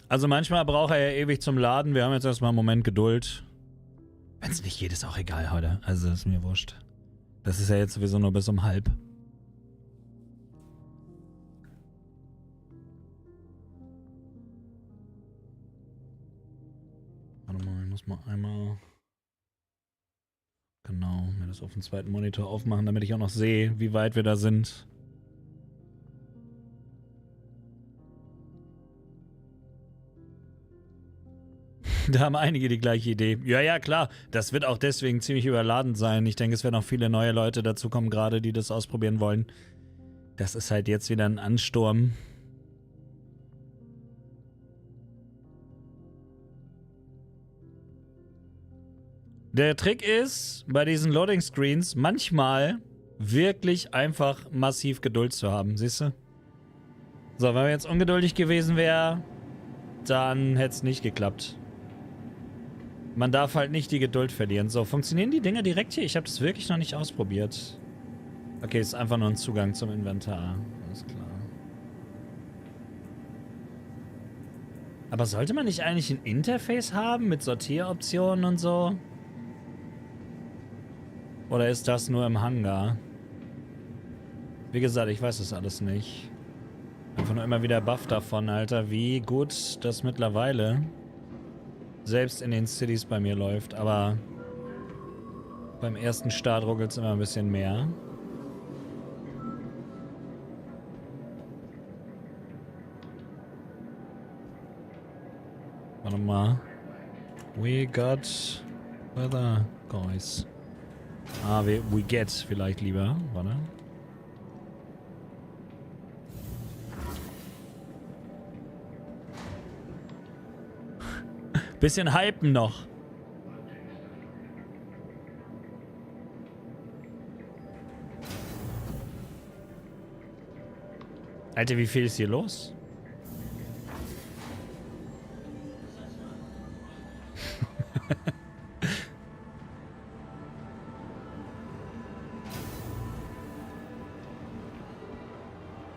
Also manchmal braucht er ja ewig zum Laden. Wir haben jetzt erstmal einen Moment Geduld. Wenn es nicht geht, ist auch egal heute. Also ist mir wurscht. Das ist ja jetzt sowieso nur bis um 12:30. Warte mal, ich muss mal einmal... Genau, mir das auf dem zweiten Monitor aufmachen, damit ich auch noch sehe, wie weit wir da sind. Da haben einige die gleiche Idee. Ja, ja, klar. Das wird auch deswegen ziemlich überladen sein. Ich denke, es werden auch viele neue Leute dazukommen, gerade die das ausprobieren wollen. Das ist halt jetzt wieder ein Ansturm. Der Trick ist, bei diesen Loading Screens manchmal wirklich einfach massiv Geduld zu haben, siehst du? So, wenn man jetzt ungeduldig gewesen wäre, dann hätte es nicht geklappt. Man darf halt nicht die Geduld verlieren. So, funktionieren die Dinger direkt hier? Ich habe das wirklich noch nicht ausprobiert. Okay, ist einfach nur ein Zugang zum Inventar. Alles klar. Aber sollte man nicht eigentlich ein Interface haben mit Sortieroptionen und so? Oder ist das nur im Hangar? Wie gesagt, ich weiß das alles nicht. Einfach nur immer wieder Buff davon, Alter, wie gut das mittlerweile selbst in den Cities bei mir läuft. Aber beim ersten Start ruckelt es immer ein bisschen mehr. Warte mal. We got weather, guys. Ah, we get vielleicht lieber. Warte. Bisschen hypen noch. Alter, wie viel ist hier los?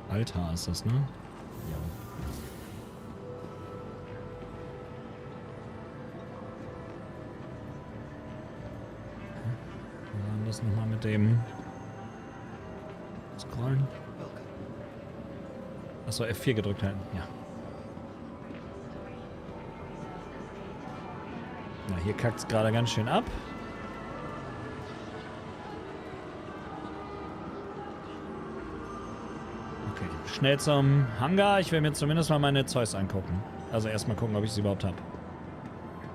Altar ist das, ne? Ja. Dann das nochmal mit dem Scrollen. Achso, F4 gedrückt halten, ja. Na, hier kackt es gerade ganz schön ab. Okay, schnell zum Hangar. Ich will mir zumindest mal meine Zeus angucken. Also erstmal gucken, ob ich sie überhaupt habe.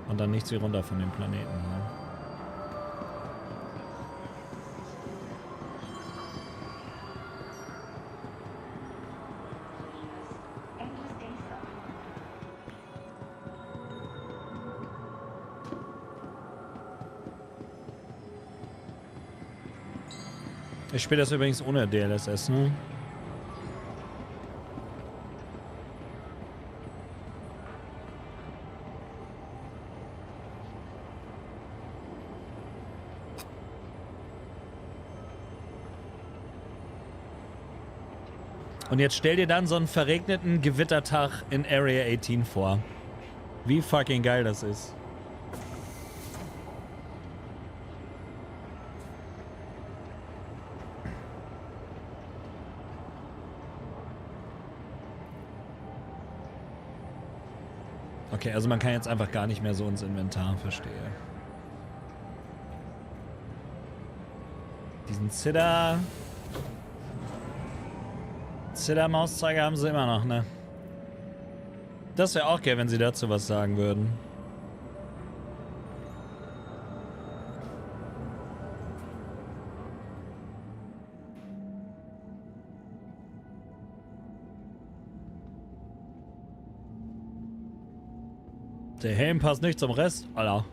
Und dann nichts wie runter von dem Planeten. Ne? Ich spiele das übrigens ohne DLSS, ne? Und jetzt stell dir dann so einen verregneten Gewittertag in Area 18 vor. Wie fucking geil das ist. Okay, also man kann jetzt einfach gar nicht mehr so ins Inventar, verstehe. Diesen Mauszeiger haben sie immer noch, ne? Das wäre auch geil, wenn sie dazu was sagen würden. Der Helm passt nicht zum Rest. Alter.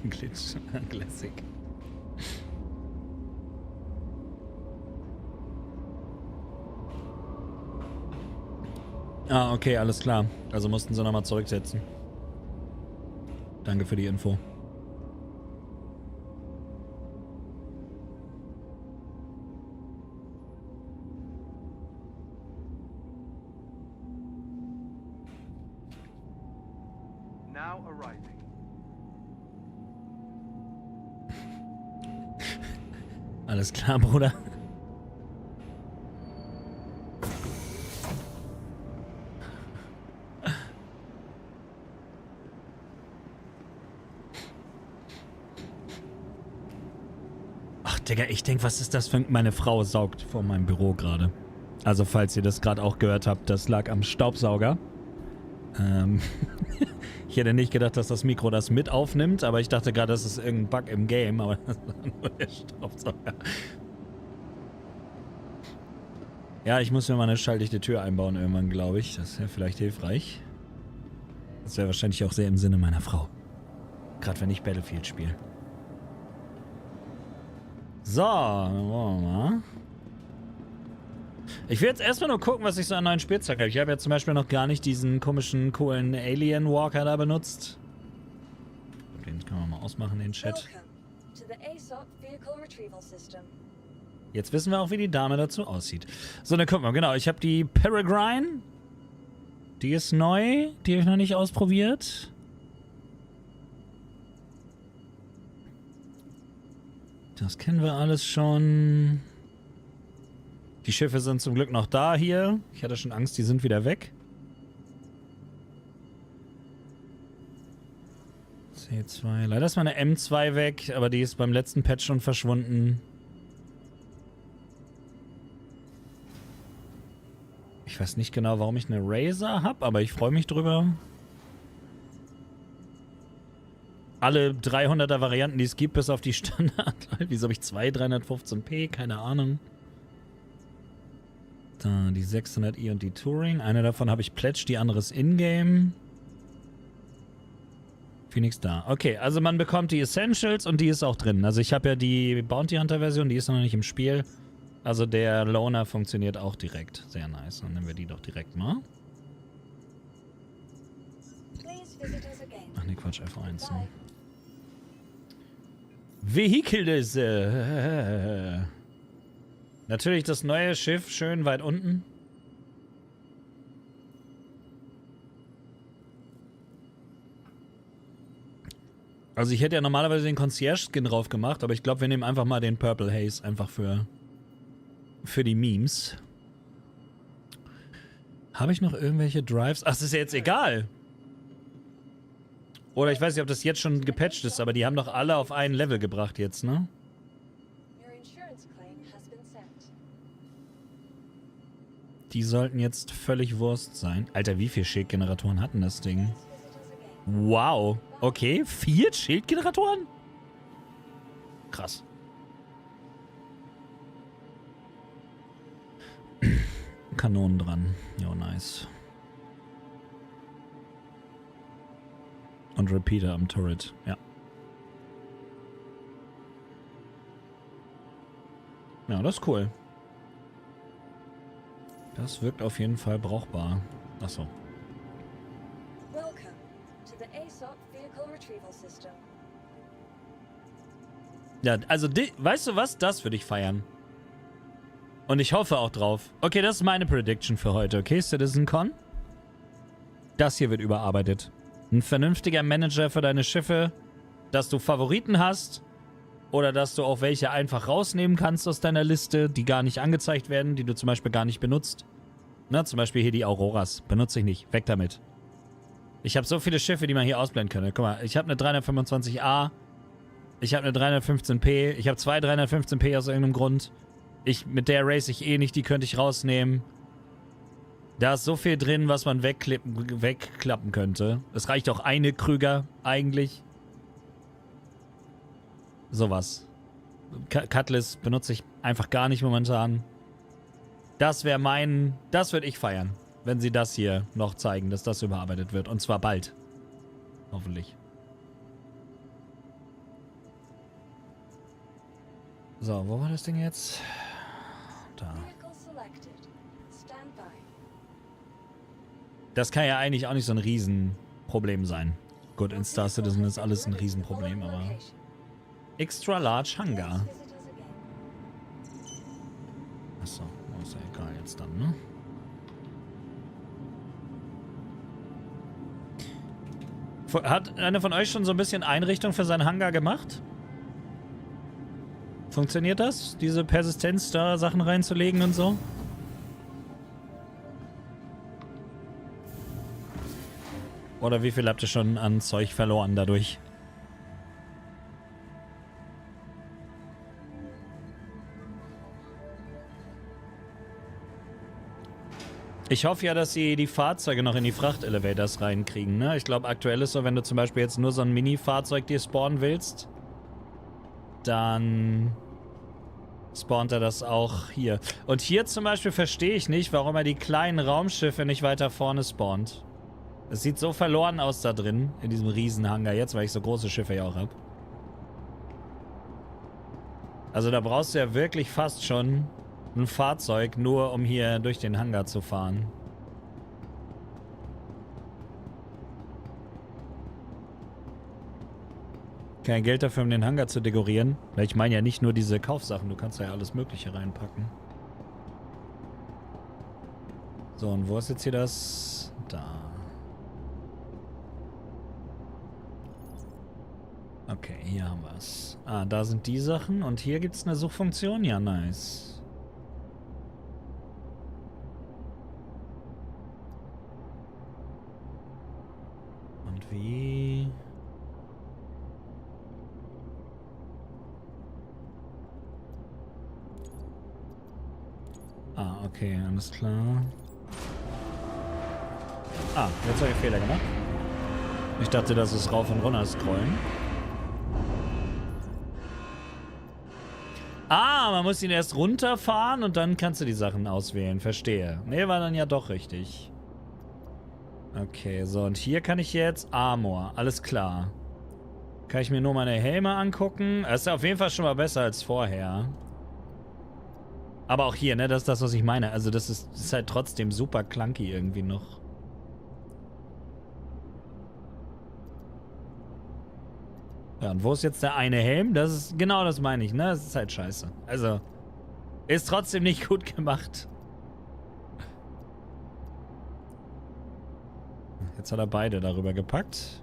Glitch. Classic. Ah, okay, alles klar. Also mussten sie nochmal zurücksetzen. Danke für die Info. Now arriving. Alles klar, Bruder. Ach, Digga, ich denke, was ist das für... Meine Frau saugt vor meinem Büro gerade. Also, falls ihr das gerade auch gehört habt, das lag am Staubsauger. Ich hätte nicht gedacht, dass das Mikro das mit aufnimmt, aber ich dachte gerade, das ist irgendein Bug im Game, aber das war nur der Staubsauger. Ja, ich muss mir mal eine schalldichte Tür einbauen irgendwann, glaube ich. Das wäre vielleicht hilfreich. Das wäre wahrscheinlich auch sehr im Sinne meiner Frau. Gerade wenn ich Battlefield spiele. So, dann wollen wir mal. Ich will jetzt erstmal nur gucken, was ich so an neuen Spielzeug habe. Ich habe ja zum Beispiel noch gar nicht diesen komischen, coolen Alien Walker da benutzt. Den können wir mal ausmachen, den Chat. Jetzt wissen wir auch, wie die Dame dazu aussieht. So, dann gucken wir. Genau, ich habe die Peregrine. Die ist neu. Die habe ich noch nicht ausprobiert. Das kennen wir alles schon. Die Schiffe sind zum Glück noch da hier. Ich hatte schon Angst, die sind wieder weg. C2. Leider ist meine M2 weg, aber die ist beim letzten Patch schon verschwunden. Ich weiß nicht genau, warum ich eine Razor habe, aber ich freue mich drüber. Alle 300er Varianten, die es gibt, bis auf die Standard. Wieso habe ich 315p? Keine Ahnung. Da, die 600i und die Touring. Eine davon habe ich pledged, die andere ist Ingame. Phoenix da. Okay, also man bekommt die Essentials und die ist auch drin. Also ich habe ja die Bounty Hunter Version, die ist noch nicht im Spiel. Also der Loner funktioniert auch direkt. Sehr nice. Dann nehmen wir die doch direkt mal. Ach ne, Quatsch, F1. Ne? Vehikel des... Natürlich das neue Schiff, schön weit unten. Also ich hätte ja normalerweise den Concierge-Skin drauf gemacht, aber ich glaube, wir nehmen einfach mal den Purple Haze, einfach für die Memes. Habe ich noch irgendwelche Drives? Ach, das ist ja jetzt egal. Oder ich weiß nicht, ob das jetzt schon gepatcht ist, aber die haben doch alle auf ein Level gebracht jetzt, ne? Die sollten jetzt völlig Wurst sein. Alter, wie viele Schildgeneratoren hatten das Ding? Wow. Okay, 4 Schildgeneratoren? Krass. Kanonen dran. Jo, nice. Und Repeater am Turret, ja. Ja, das ist cool. Das wirkt auf jeden Fall brauchbar. Achso. Ja, also, weißt du was? Das würde ich feiern. Und ich hoffe auch drauf. Okay, das ist meine Prediction für heute. Okay, CitizenCon? Das hier wird überarbeitet. Ein vernünftiger Manager für deine Schiffe, dass du Favoriten hast oder dass du auch welche einfach rausnehmen kannst aus deiner Liste, die gar nicht angezeigt werden, die du zum Beispiel gar nicht benutzt. Na, zum Beispiel hier die Auroras. Benutze ich nicht. Weg damit. Ich habe so viele Schiffe, die man hier ausblenden könnte. Guck mal, ich habe eine 325A. Ich habe eine 315P. Ich habe 2 315P aus irgendeinem Grund. Mit der race ich eh nicht, die könnte ich rausnehmen. Da ist so viel drin, was man wegklappen könnte. Es reicht auch eine Krüger, eigentlich. Sowas. Cutlass benutze ich einfach gar nicht momentan. Das wäre das würde ich feiern, wenn sie das hier noch zeigen, dass das überarbeitet wird. Und zwar bald. Hoffentlich. So, wo war das Ding jetzt? Da. Das kann ja eigentlich auch nicht so ein Riesenproblem sein. Gut, in Star Citizen ist alles ein Riesenproblem, aber... Extra Large Hangar. Achso, ist ja egal jetzt dann, ne? Hat einer von euch schon so ein bisschen Einrichtung für seinen Hangar gemacht? Funktioniert das? Diese Persistenz da Sachen reinzulegen und so? Oder wie viel habt ihr schon an Zeug verloren dadurch? Ich hoffe ja, dass sie die Fahrzeuge noch in die Frachtelevators reinkriegen, ne? Ich glaube, aktuell ist so, wenn du zum Beispiel jetzt nur so ein Mini-Fahrzeug dir spawnen willst, dann spawnt er das auch hier. Und hier zum Beispiel verstehe ich nicht, warum er die kleinen Raumschiffe nicht weiter vorne spawnt. Es sieht so verloren aus da drin, in diesem Riesenhangar jetzt, weil ich so große Schiffe ja auch habe. Also da brauchst du ja wirklich fast schon ein Fahrzeug, nur um hier durch den Hangar zu fahren. Kein Geld dafür, um den Hangar zu dekorieren. Weil ich meine ja nicht nur diese Kaufsachen, du kannst da ja alles Mögliche reinpacken. So, und wo ist jetzt hier das? Da. Okay, hier haben wir es. Ah, da sind die Sachen und hier gibt es eine Suchfunktion. Ja, nice. Und wie... Ah, okay, alles klar. Ah, jetzt habe ich Fehler gemacht. Ich dachte, das ist rauf und runter scrollen. Ah, man muss ihn erst runterfahren und dann kannst du die Sachen auswählen. Verstehe. Nee, war dann ja doch richtig. Okay, so, und hier kann ich jetzt Armor. Alles klar. Kann ich mir nur meine Helme angucken. Das ist auf jeden Fall schon mal besser als vorher. Aber auch hier, ne, das ist das, was ich meine. Also das ist halt trotzdem super clunky irgendwie noch. Ja, und wo ist jetzt der eine Helm? Das ist, genau das meine ich, ne? Das ist halt scheiße. Also, ist trotzdem nicht gut gemacht. Jetzt hat er beide darüber gepackt.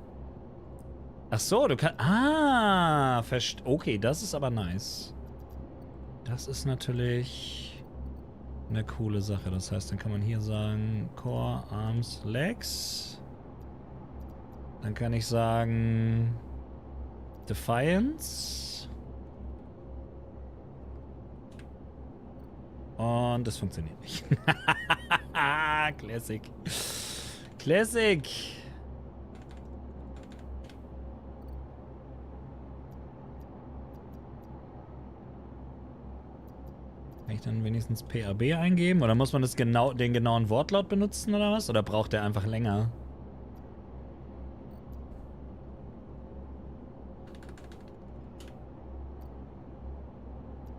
Ach so, du kannst... Ah, okay, das ist aber nice. Das ist natürlich eine coole Sache. Das heißt, dann kann man hier sagen Core, Arms, Legs. Dann kann ich sagen Defiance. Und das funktioniert nicht. Classic. Classic. Kann ich dann wenigstens PAB eingeben? Oder muss man das den genauen Wortlaut benutzen oder was? Oder braucht der einfach länger?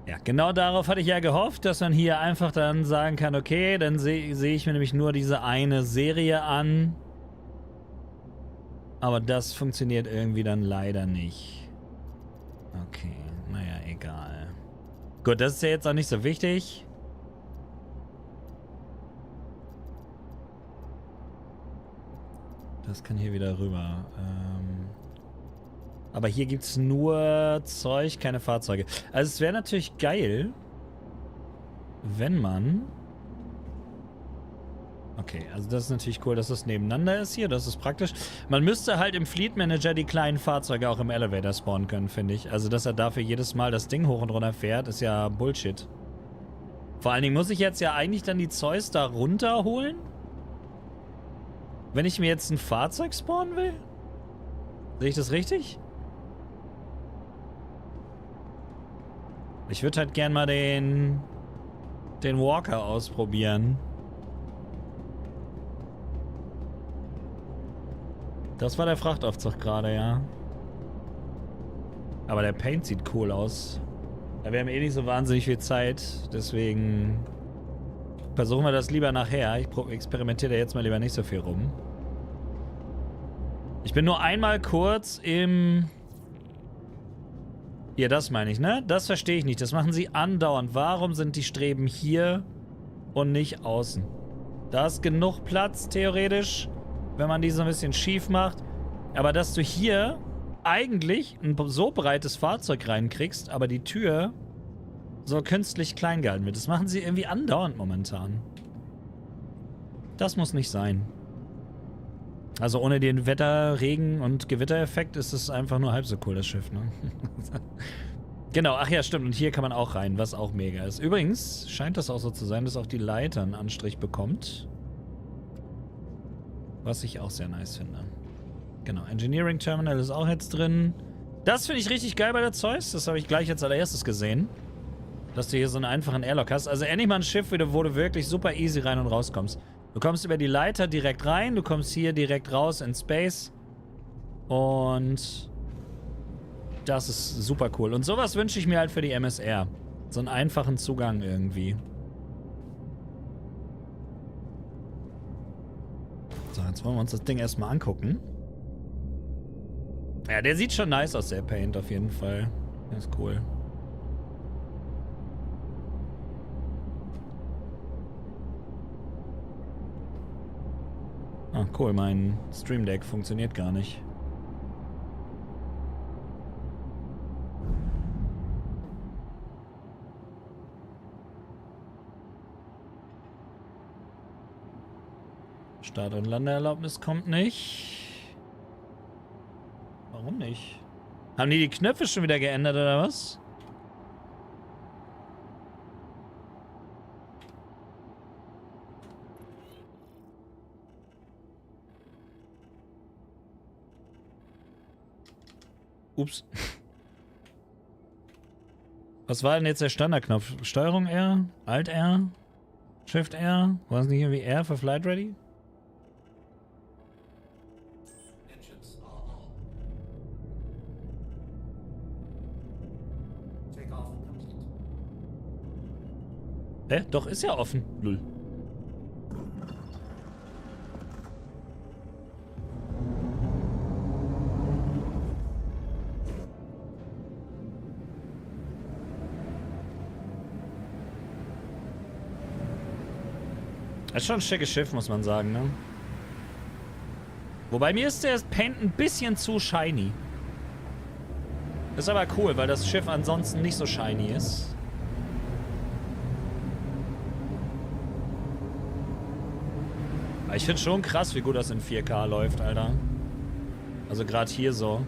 Ja, genau darauf hatte ich ja gehofft, dass man hier einfach dann sagen kann, okay, dann sehe ich mir nämlich nur diese eine Serie an. Aber das funktioniert irgendwie dann leider nicht. Okay, naja, egal. Gut, das ist ja jetzt auch nicht so wichtig. Das kann hier wieder rüber. Aber hier gibt es nur Zeug, keine Fahrzeuge. Also es wäre natürlich geil, wenn man... Okay, also das ist natürlich cool, dass das nebeneinander ist hier. Das ist praktisch. Man müsste halt im Fleet Manager die kleinen Fahrzeuge auch im Elevator spawnen können, finde ich. Also dass er dafür jedes Mal das Ding hoch und runter fährt, ist ja Bullshit. Vor allen Dingen muss ich jetzt ja eigentlich dann die Zeus da runterholen? Wenn ich mir jetzt ein Fahrzeug spawnen will? Sehe ich das richtig? Ich würde halt gern mal den Walker ausprobieren. Das war der Frachtaufzug gerade, ja. Aber der Paint sieht cool aus. Ja, wir haben eh nicht so wahnsinnig viel Zeit, deswegen versuchen wir das lieber nachher. Ich experimentiere da jetzt mal lieber nicht so viel rum. Ich bin nur einmal kurz im... Hier, das meine ich, ne? Das verstehe ich nicht. Das machen sie andauernd. Warum sind die Streben hier und nicht außen? Da ist genug Platz, theoretisch, wenn man die so ein bisschen schief macht. Aber dass du hier eigentlich ein so breites Fahrzeug reinkriegst, aber die Tür so künstlich klein gehalten wird. Das machen sie irgendwie andauernd momentan. Das muss nicht sein. Also ohne den Wetter-, Regen- und Gewittereffekt ist es einfach nur halb so cool, das Schiff, ne? Genau, ach ja, stimmt. Und hier kann man auch rein, was auch mega ist. Übrigens scheint das auch so zu sein, dass auch die Leiter einen Anstrich bekommt. Was ich auch sehr nice finde. Genau, Engineering Terminal ist auch jetzt drin. Das finde ich richtig geil bei der Zeus. Das habe ich gleich als allererstes gesehen. Dass du hier so einen einfachen Airlock hast. Also endlich mal ein Schiff, wo du wirklich super easy rein und rauskommst. Du kommst über die Leiter direkt rein, du kommst hier direkt raus in Space. Und das ist super cool. Und sowas wünsche ich mir halt für die MSR. So einen einfachen Zugang irgendwie. So, jetzt wollen wir uns das Ding erstmal angucken. Ja, der sieht schon nice aus, der Paint auf jeden Fall. Der ist cool. Ah, cool, mein Stream Deck funktioniert gar nicht. Start- und Landeerlaubnis kommt nicht. Warum nicht? Haben die Knöpfe schon wieder geändert, oder was? Ups. Was war denn jetzt der Standardknopf? Steuerung R? Alt R? Shift R? War es nicht irgendwie R für Flight Ready? Doch, ist ja offen. Null. Das ist schon ein schickes Schiff, muss man sagen, ne? Wobei mir ist der Paint ein bisschen zu shiny. Ist aber cool, weil das Schiff ansonsten nicht so shiny ist. Aber ich finde schon krass, wie gut das in 4K läuft, Alter. Also gerade hier so.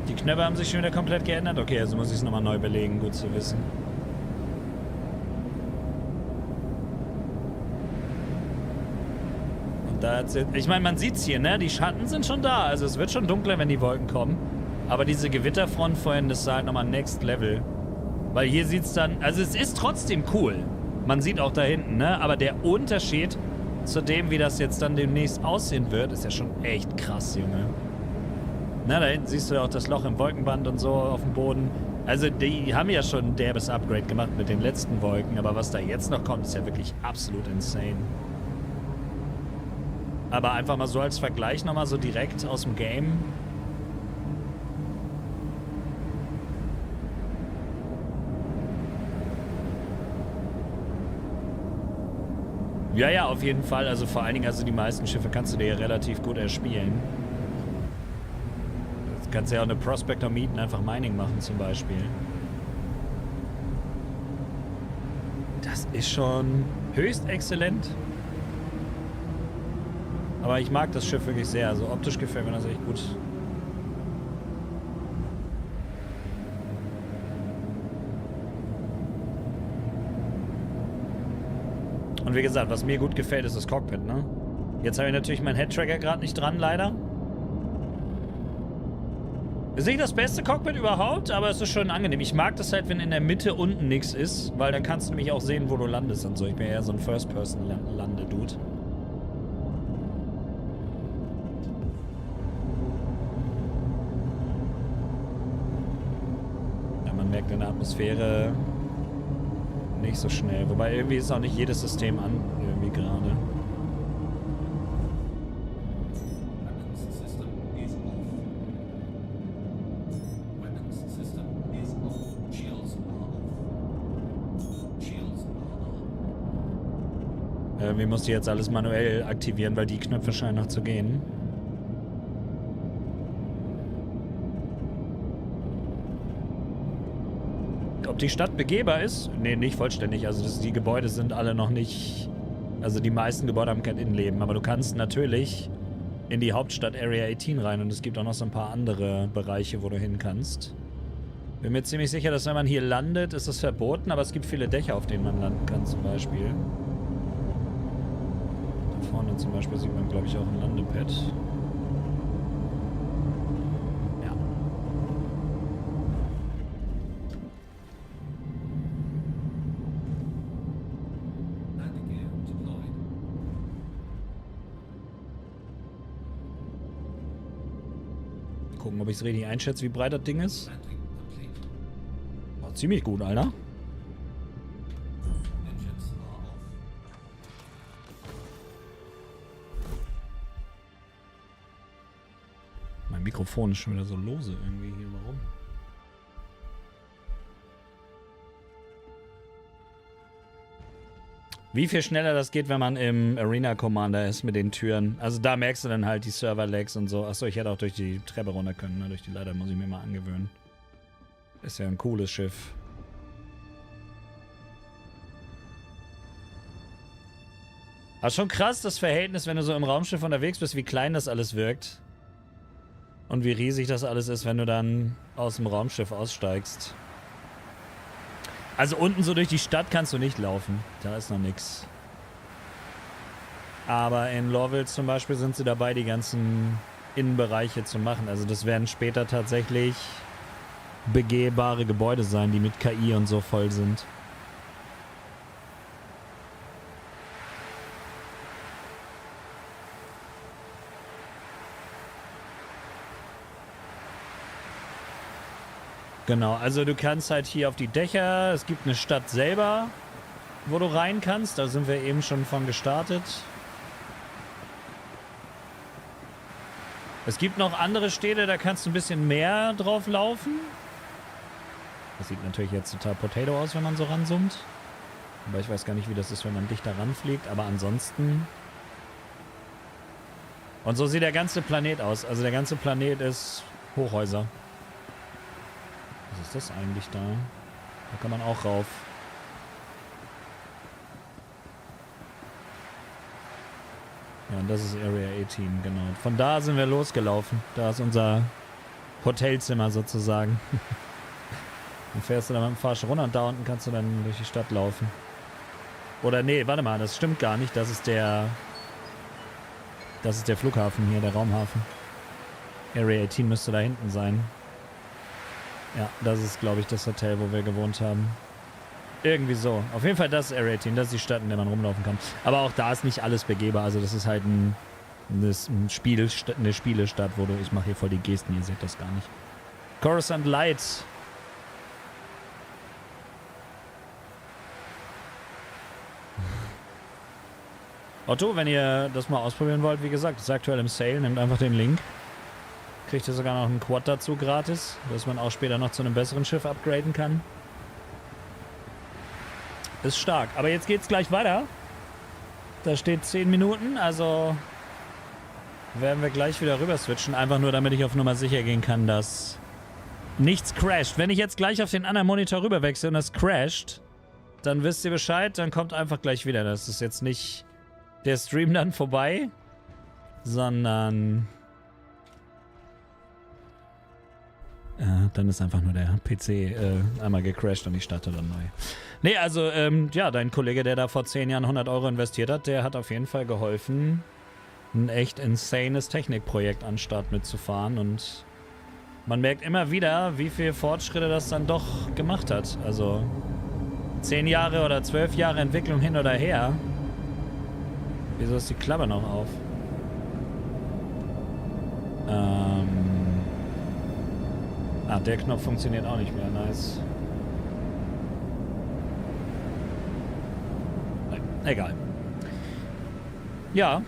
Die Knöpfe haben sich schon wieder komplett geändert. Okay, also muss ich es nochmal neu belegen. Gut zu wissen. Und da ich meine, man sieht es hier, ne? Die Schatten sind schon da. Also es wird schon dunkler, wenn die Wolken kommen. Aber diese Gewitterfront vorhin, das ist halt nochmal Next Level. Weil hier sieht es dann... Also es ist trotzdem cool. Man sieht auch da hinten, ne? Aber der Unterschied zu dem, wie das jetzt dann demnächst aussehen wird, ist ja schon echt krass, Junge. Na, da hinten siehst du auch das Loch im Wolkenband und so auf dem Boden. Also die haben ja schon ein derbes Upgrade gemacht mit den letzten Wolken, aber was da jetzt noch kommt, ist ja wirklich absolut insane. Aber einfach mal so als Vergleich nochmal so direkt aus dem Game. Ja, ja, auf jeden Fall. Also vor allen Dingen, also die meisten Schiffe kannst du dir ja relativ gut erspielen. Du kannst ja auch eine Prospector mieten, einfach Mining machen zum Beispiel. Das ist schon höchst exzellent. Aber ich mag das Schiff wirklich sehr. Also optisch gefällt mir das echt gut. Und wie gesagt, was mir gut gefällt, ist das Cockpit, ne? Jetzt habe ich natürlich meinen Head-Tracker gerade nicht dran, leider. Ist nicht das beste Cockpit überhaupt, aber es ist schon angenehm. Ich mag das halt, wenn in der Mitte unten nichts ist, weil dann kannst du nämlich auch sehen, wo du landest und so. Ich bin ja eher so ein First-Person-Lande-Dude. Ja, man merkt in der Atmosphäre nicht so schnell. Wobei irgendwie ist auch nicht jedes System an, irgendwie gerade. Irgendwie musst du jetzt alles manuell aktivieren, weil die Knöpfe scheinen noch zu gehen. Ob die Stadt begehbar ist? Nee, nicht vollständig. Also die Gebäude sind alle noch nicht... Also die meisten Gebäude haben kein Innenleben. Aber du kannst natürlich in die Hauptstadt Area 18 rein. Und es gibt auch noch so ein paar andere Bereiche, wo du hin kannst. Bin mir ziemlich sicher, dass wenn man hier landet, ist es verboten. Aber es gibt viele Dächer, auf denen man landen kann zum Beispiel. Vorne zum Beispiel sieht man, glaube ich, auch ein Landepad. Ja. Gucken, ob ich es richtig einschätze, wie breit das Ding ist. Oh, ziemlich gut, Alter. Mein Mikrofon ist schon wieder so lose irgendwie hier. Warum? Wie viel schneller das geht, wenn man im Arena Commander ist mit den Türen. Also da merkst du dann halt die Server-Lags und so. Achso, ich hätte auch durch die Treppe runter können. Ne? Durch die Leiter muss ich mir mal angewöhnen. Ist ja ein cooles Schiff. Aber schon krass, das Verhältnis, wenn du so im Raumschiff unterwegs bist, wie klein das alles wirkt. Und wie riesig das alles ist, wenn du dann aus dem Raumschiff aussteigst. Also unten so durch die Stadt kannst du nicht laufen. Da ist noch nix. Aber in Lorville zum Beispiel sind sie dabei, die ganzen Innenbereiche zu machen. Also das werden später tatsächlich begehbare Gebäude sein, die mit KI und so voll sind. Genau, also du kannst halt hier auf die Dächer, es gibt eine Stadt selber, wo du rein kannst, da sind wir eben schon von gestartet. Es gibt noch andere Städte, da kannst du ein bisschen mehr drauf laufen. Das sieht natürlich jetzt total Potato aus, wenn man so ranzoomt. Aber ich weiß gar nicht, wie das ist, wenn man dichter ranfliegt, aber ansonsten... Und so sieht der ganze Planet aus, also der ganze Planet ist Hochhäuser. Was ist das eigentlich da? Da kann man auch rauf. Ja, und das ist Area 18, genau. Von da sind wir losgelaufen. Da ist unser Hotelzimmer sozusagen. Dann fährst du da mit dem Fahrstuhl runter und da unten kannst du dann durch die Stadt laufen. Oder nee, warte mal, das stimmt gar nicht. Das ist der Flughafen hier, der Raumhafen. Area 18 müsste da hinten sein. Ja, das ist, glaube ich, das Hotel, wo wir gewohnt haben. Irgendwie so. Auf jeden Fall, das ist Area 18. Das ist die Stadt, in der man rumlaufen kann. Aber auch da ist nicht alles begehbar. Also das ist halt eine Spielestadt, wo du... Ich mache hier voll die Gesten, ihr seht das gar nicht. Coruscant Light. Otto, wenn ihr das mal ausprobieren wollt, wie gesagt, ist aktuell im Sale. Nehmt einfach den Link. Kriegt ihr sogar noch einen Quad dazu gratis, dass man auch später noch zu einem besseren Schiff upgraden kann. Ist stark. Aber jetzt geht's gleich weiter. Da steht 10 Minuten, also werden wir gleich wieder rüber switchen. Einfach nur, damit ich auf Nummer sicher gehen kann, dass nichts crasht. Wenn ich jetzt gleich auf den anderen Monitor rüber wechsle und das crasht, dann wisst ihr Bescheid, dann kommt einfach gleich wieder. Das ist jetzt nicht der Stream dann vorbei, sondern... dann ist einfach nur der PC einmal gecrashed und ich starte dann neu. Nee, also, ja, dein Kollege, der da vor 10 Jahren 100 Euro investiert hat, der hat auf jeden Fall geholfen, ein echt insanes Technikprojekt an den Start mitzufahren und Man merkt immer wieder, wie viel Fortschritte das dann doch gemacht hat. Also 10 Jahre oder 12 Jahre Entwicklung hin oder her. Wieso ist die Klappe noch auf? Der Knopf funktioniert auch nicht mehr. Nice. Nein, egal. Ja,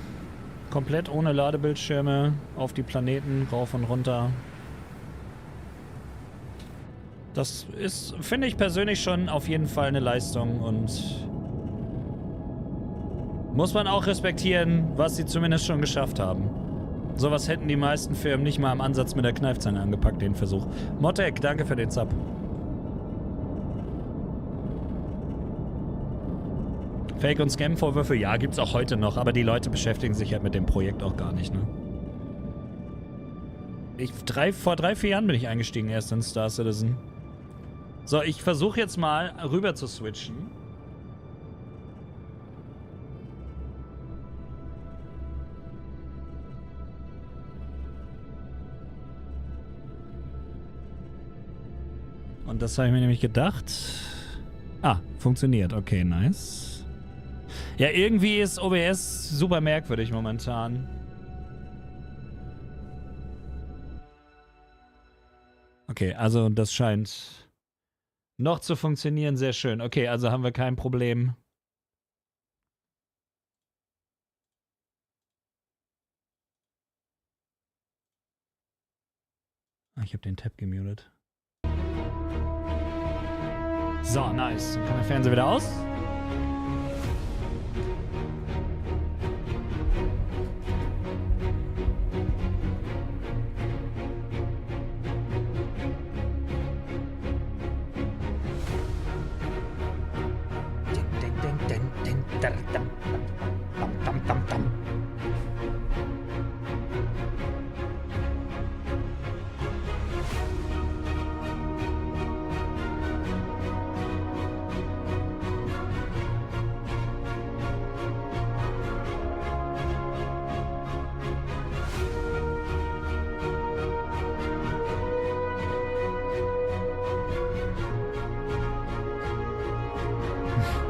komplett ohne Ladebildschirme auf die Planeten, rauf und runter. Das ist, finde ich persönlich schon auf jeden Fall eine Leistung und muss man auch respektieren, was sie zumindest schon geschafft haben. Sowas hätten die meisten Firmen nicht mal im Ansatz mit der Kneifzange angepackt, den Versuch. Motek, danke für den Sub. Fake- und Scam-Vorwürfe, ja, gibt's auch heute noch, aber die Leute beschäftigen sich halt mit dem Projekt auch gar nicht, ne? Vor 3-4 Jahren bin ich eingestiegen erst in Star Citizen. So, ich versuche jetzt mal rüber zu switchen. Und das habe ich mir nämlich gedacht. Ah, funktioniert. Okay, nice. Ja, irgendwie ist OBS super merkwürdig momentan. Okay, also das scheint noch zu funktionieren. Sehr schön. Okay, also haben wir kein Problem. Ah, ich habe den Tab gemutet. So, nice. Dann kann der Fernseher wieder aus.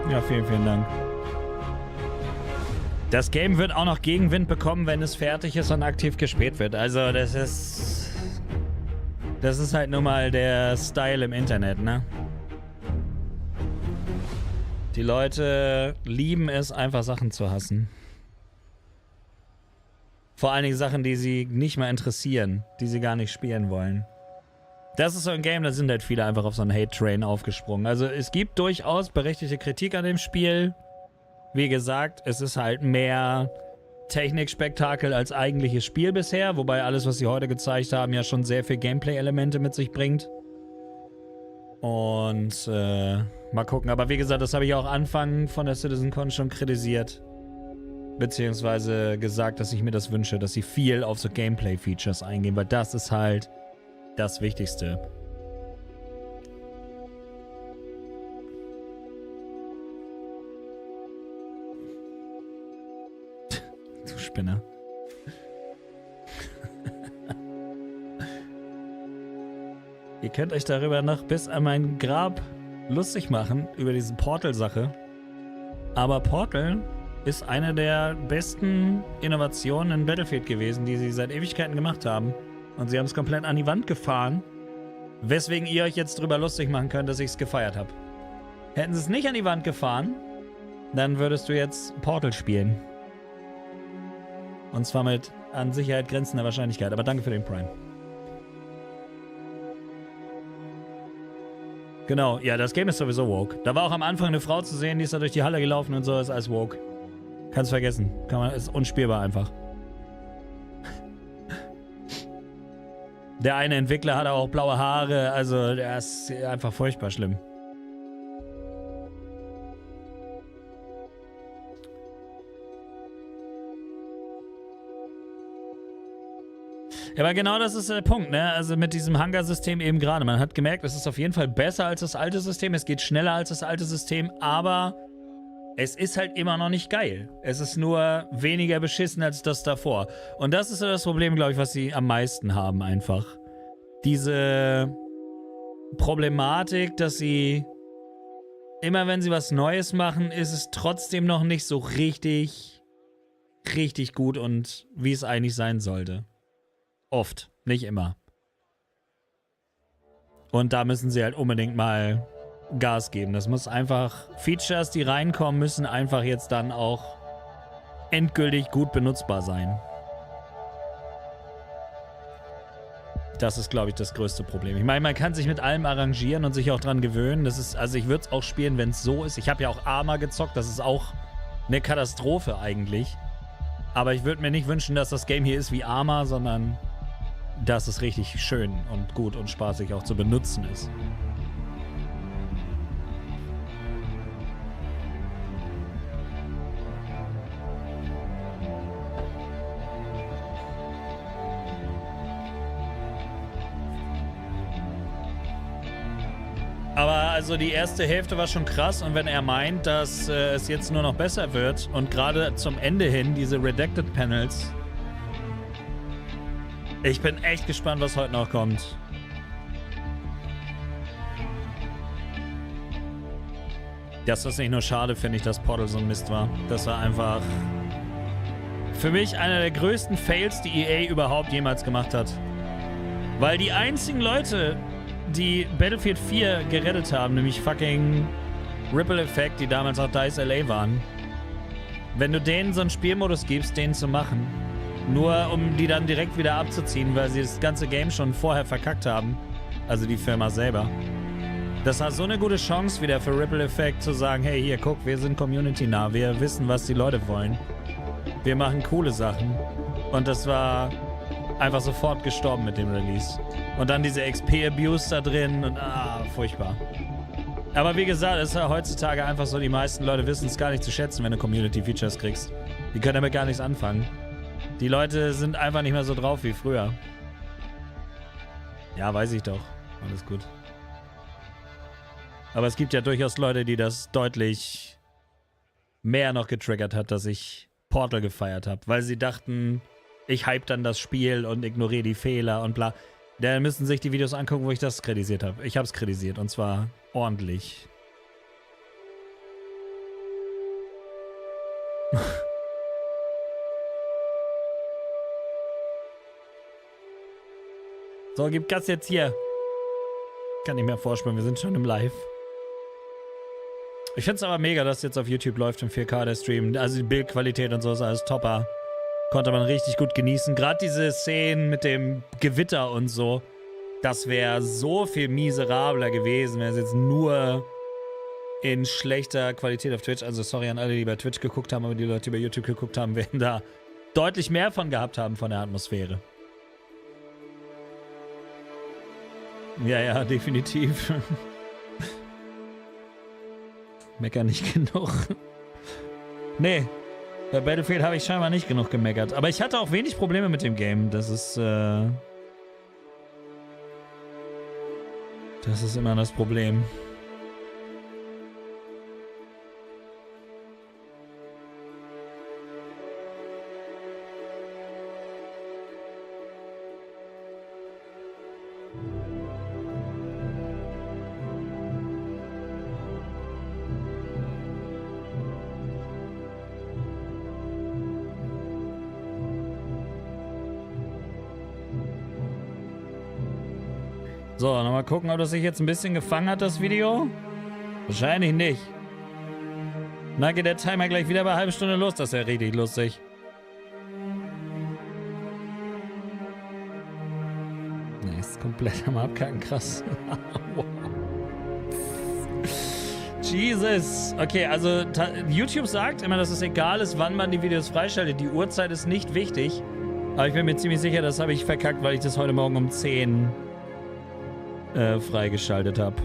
Ja, vielen, vielen Dank. Das Game wird auch noch Gegenwind bekommen, wenn es fertig ist und aktiv gespielt wird. Also das ist halt nun mal der Style im Internet, ne? Die Leute lieben es, einfach Sachen zu hassen. Vor allen Dingen Sachen, die sie nicht mal interessieren, die sie gar nicht spielen wollen. Das ist so ein Game, da sind halt viele einfach auf so einen Hate-Train aufgesprungen. Also es gibt durchaus berechtigte Kritik an dem Spiel. Wie gesagt, es ist halt mehr Technikspektakel als eigentliches Spiel bisher, wobei alles, was sie heute gezeigt haben, ja schon sehr viel Gameplay-Elemente mit sich bringt. Und mal gucken. Aber wie gesagt, das habe ich auch Anfang von der CitizenCon schon kritisiert. Beziehungsweise gesagt, dass ich mir das wünsche, dass sie viel auf so Gameplay-Features eingehen, weil das ist halt das Wichtigste. Du Spinner. Ihr könnt euch darüber noch bis an mein Grab lustig machen, über diese Portal-Sache. Aber Portal ist eine der besten Innovationen in Battlefield gewesen, die sie seit Ewigkeiten gemacht haben. Und sie haben es komplett an die Wand gefahren, weswegen ihr euch jetzt drüber lustig machen könnt, dass ich es gefeiert habe. Hätten sie es nicht an die Wand gefahren, dann würdest du jetzt Portal spielen. Und zwar mit an Sicherheit grenzender Wahrscheinlichkeit. Aber danke für den Prime. Genau, ja, das Game ist sowieso woke. Da war auch am Anfang eine Frau zu sehen, die ist da durch die Halle gelaufen und so, ist alles woke. Kannst vergessen. Ist unspielbar einfach. Der eine Entwickler hat auch blaue Haare, also der ist einfach furchtbar schlimm. Ja, aber genau das ist der Punkt, ne? Also mit diesem Hangar-System eben gerade. Man hat gemerkt, es ist auf jeden Fall besser als das alte System, es geht schneller als das alte System, aber es ist halt immer noch nicht geil. Es ist nur weniger beschissen als das davor. Und das ist so das Problem, glaube ich, was sie am meisten haben einfach. diese Problematik, dass sie immer, wenn sie was Neues machen, ist es trotzdem noch nicht so richtig gut und wie es eigentlich sein sollte. Oft, nicht immer. Und da müssen sie halt unbedingt mal Gas geben. Das muss einfach, Features, die reinkommen, müssen einfach jetzt dann auch endgültig gut benutzbar sein. Das ist, glaube ich, das größte Problem. Ich meine, man kann sich mit allem arrangieren und sich auch dran gewöhnen. Das ist, also ich würde es auch spielen, wenn es so ist. Ich habe ja auch Arma gezockt. Das ist auch eine Katastrophe eigentlich. Aber ich würde mir nicht wünschen, dass das Game hier ist wie Arma, sondern dass es richtig schön und gut und spaßig auch zu benutzen ist. Aber also die erste Hälfte war schon krass und wenn er meint, dass es jetzt nur noch besser wird und gerade zum Ende hin diese Redacted Panels. Ich bin echt gespannt, was heute noch kommt. Das ist nicht nur schade, finde ich, dass Portal so ein Mist war. Das war einfach für mich einer der größten Fails, die EA überhaupt jemals gemacht hat. Weil die einzigen Leute, die Battlefield 4 gerettet haben, nämlich fucking Ripple Effect, die damals auch DICE LA waren. Wenn du denen so einen Spielmodus gibst, den zu machen, nur um die dann direkt wieder abzuziehen, weil sie das ganze Game schon vorher verkackt haben, also die Firma selber. Das war so eine gute Chance wieder für Ripple Effect zu sagen, hey, hier, guck, wir sind community-nah, wir wissen, was die Leute wollen. Wir machen coole Sachen. Und das war einfach sofort gestorben mit dem Release. Und dann diese XP-Abuse da drin und furchtbar. Aber wie gesagt, es ist ja heutzutage einfach so, die meisten Leute wissen es gar nicht zu schätzen, wenn du Community-Features kriegst. Die können damit gar nichts anfangen. Die Leute sind einfach nicht mehr so drauf wie früher. Ja, weiß ich doch. Alles gut. Aber es gibt ja durchaus Leute, die das deutlich mehr noch getriggert hat, dass ich Portal gefeiert habe. Weil sie dachten, ich hype dann das Spiel und ignoriere die Fehler und bla. Dann müssen sich die Videos angucken, wo ich das kritisiert habe. Ich habe es kritisiert und zwar ordentlich. So, gib Gas jetzt hier. Kann nicht mehr vorspielen, wir sind schon im Live. Ich finde es aber mega, dass jetzt auf YouTube läuft im 4K der Stream. Also die Bildqualität und so ist alles topper. Konnte man richtig gut genießen. Gerade diese Szenen mit dem Gewitter und so. Das wäre so viel miserabler gewesen, wenn es jetzt nur in schlechter Qualität auf Twitch. Also sorry an alle, die bei Twitch geguckt haben, aber die Leute, die bei YouTube geguckt haben, werden da deutlich mehr von gehabt haben von der Atmosphäre. Ja, definitiv. Mecker nicht genug. Nee, bei Battlefield habe ich scheinbar nicht genug gemeckert. Aber ich hatte auch wenig Probleme mit dem Game. Das ist immer das Problem. So, nochmal gucken, ob das sich jetzt ein bisschen gefangen hat, das Video. Wahrscheinlich nicht. Na, geht der Timer gleich wieder bei einer halben Stunde los. Das ist ja richtig lustig. Ne, ist komplett am Abkacken. Krass. Wow. Jesus. Okay, also YouTube sagt immer, dass es egal ist, wann man die Videos freischaltet. Die Uhrzeit ist nicht wichtig. Aber ich bin mir ziemlich sicher, das habe ich verkackt, weil ich das heute Morgen um 10 freigeschaltet habe.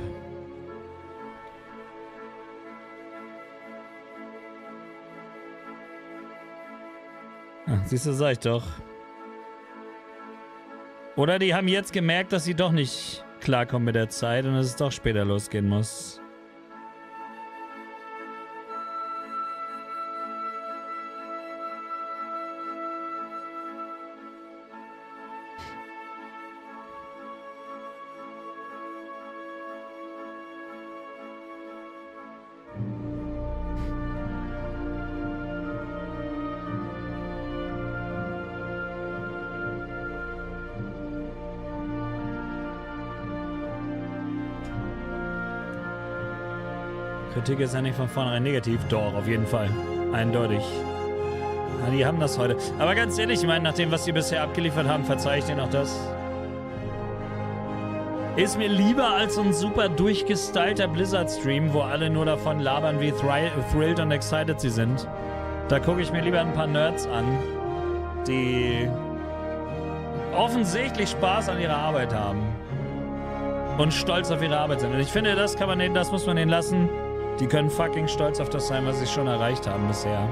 Siehst du, sag ich doch. Oder die haben jetzt gemerkt, dass sie doch nicht klarkommen mit der Zeit und dass es doch später losgehen muss. Kritik ist ja nicht von vornherein negativ. Doch, auf jeden Fall. Eindeutig. Ja, die haben das heute. Aber ganz ehrlich, ich meine, nach dem, was sie bisher abgeliefert haben, verzeihe ich denen auch das. Ist mir lieber als so ein super durchgestylter Blizzard-Stream, wo alle nur davon labern, wie thrilled und excited sie sind. Da gucke ich mir lieber ein paar Nerds an, die offensichtlich Spaß an ihrer Arbeit haben und stolz auf ihre Arbeit sind. Und ich finde, das muss man denen lassen. Die können fucking stolz auf das sein, was sie schon erreicht haben bisher.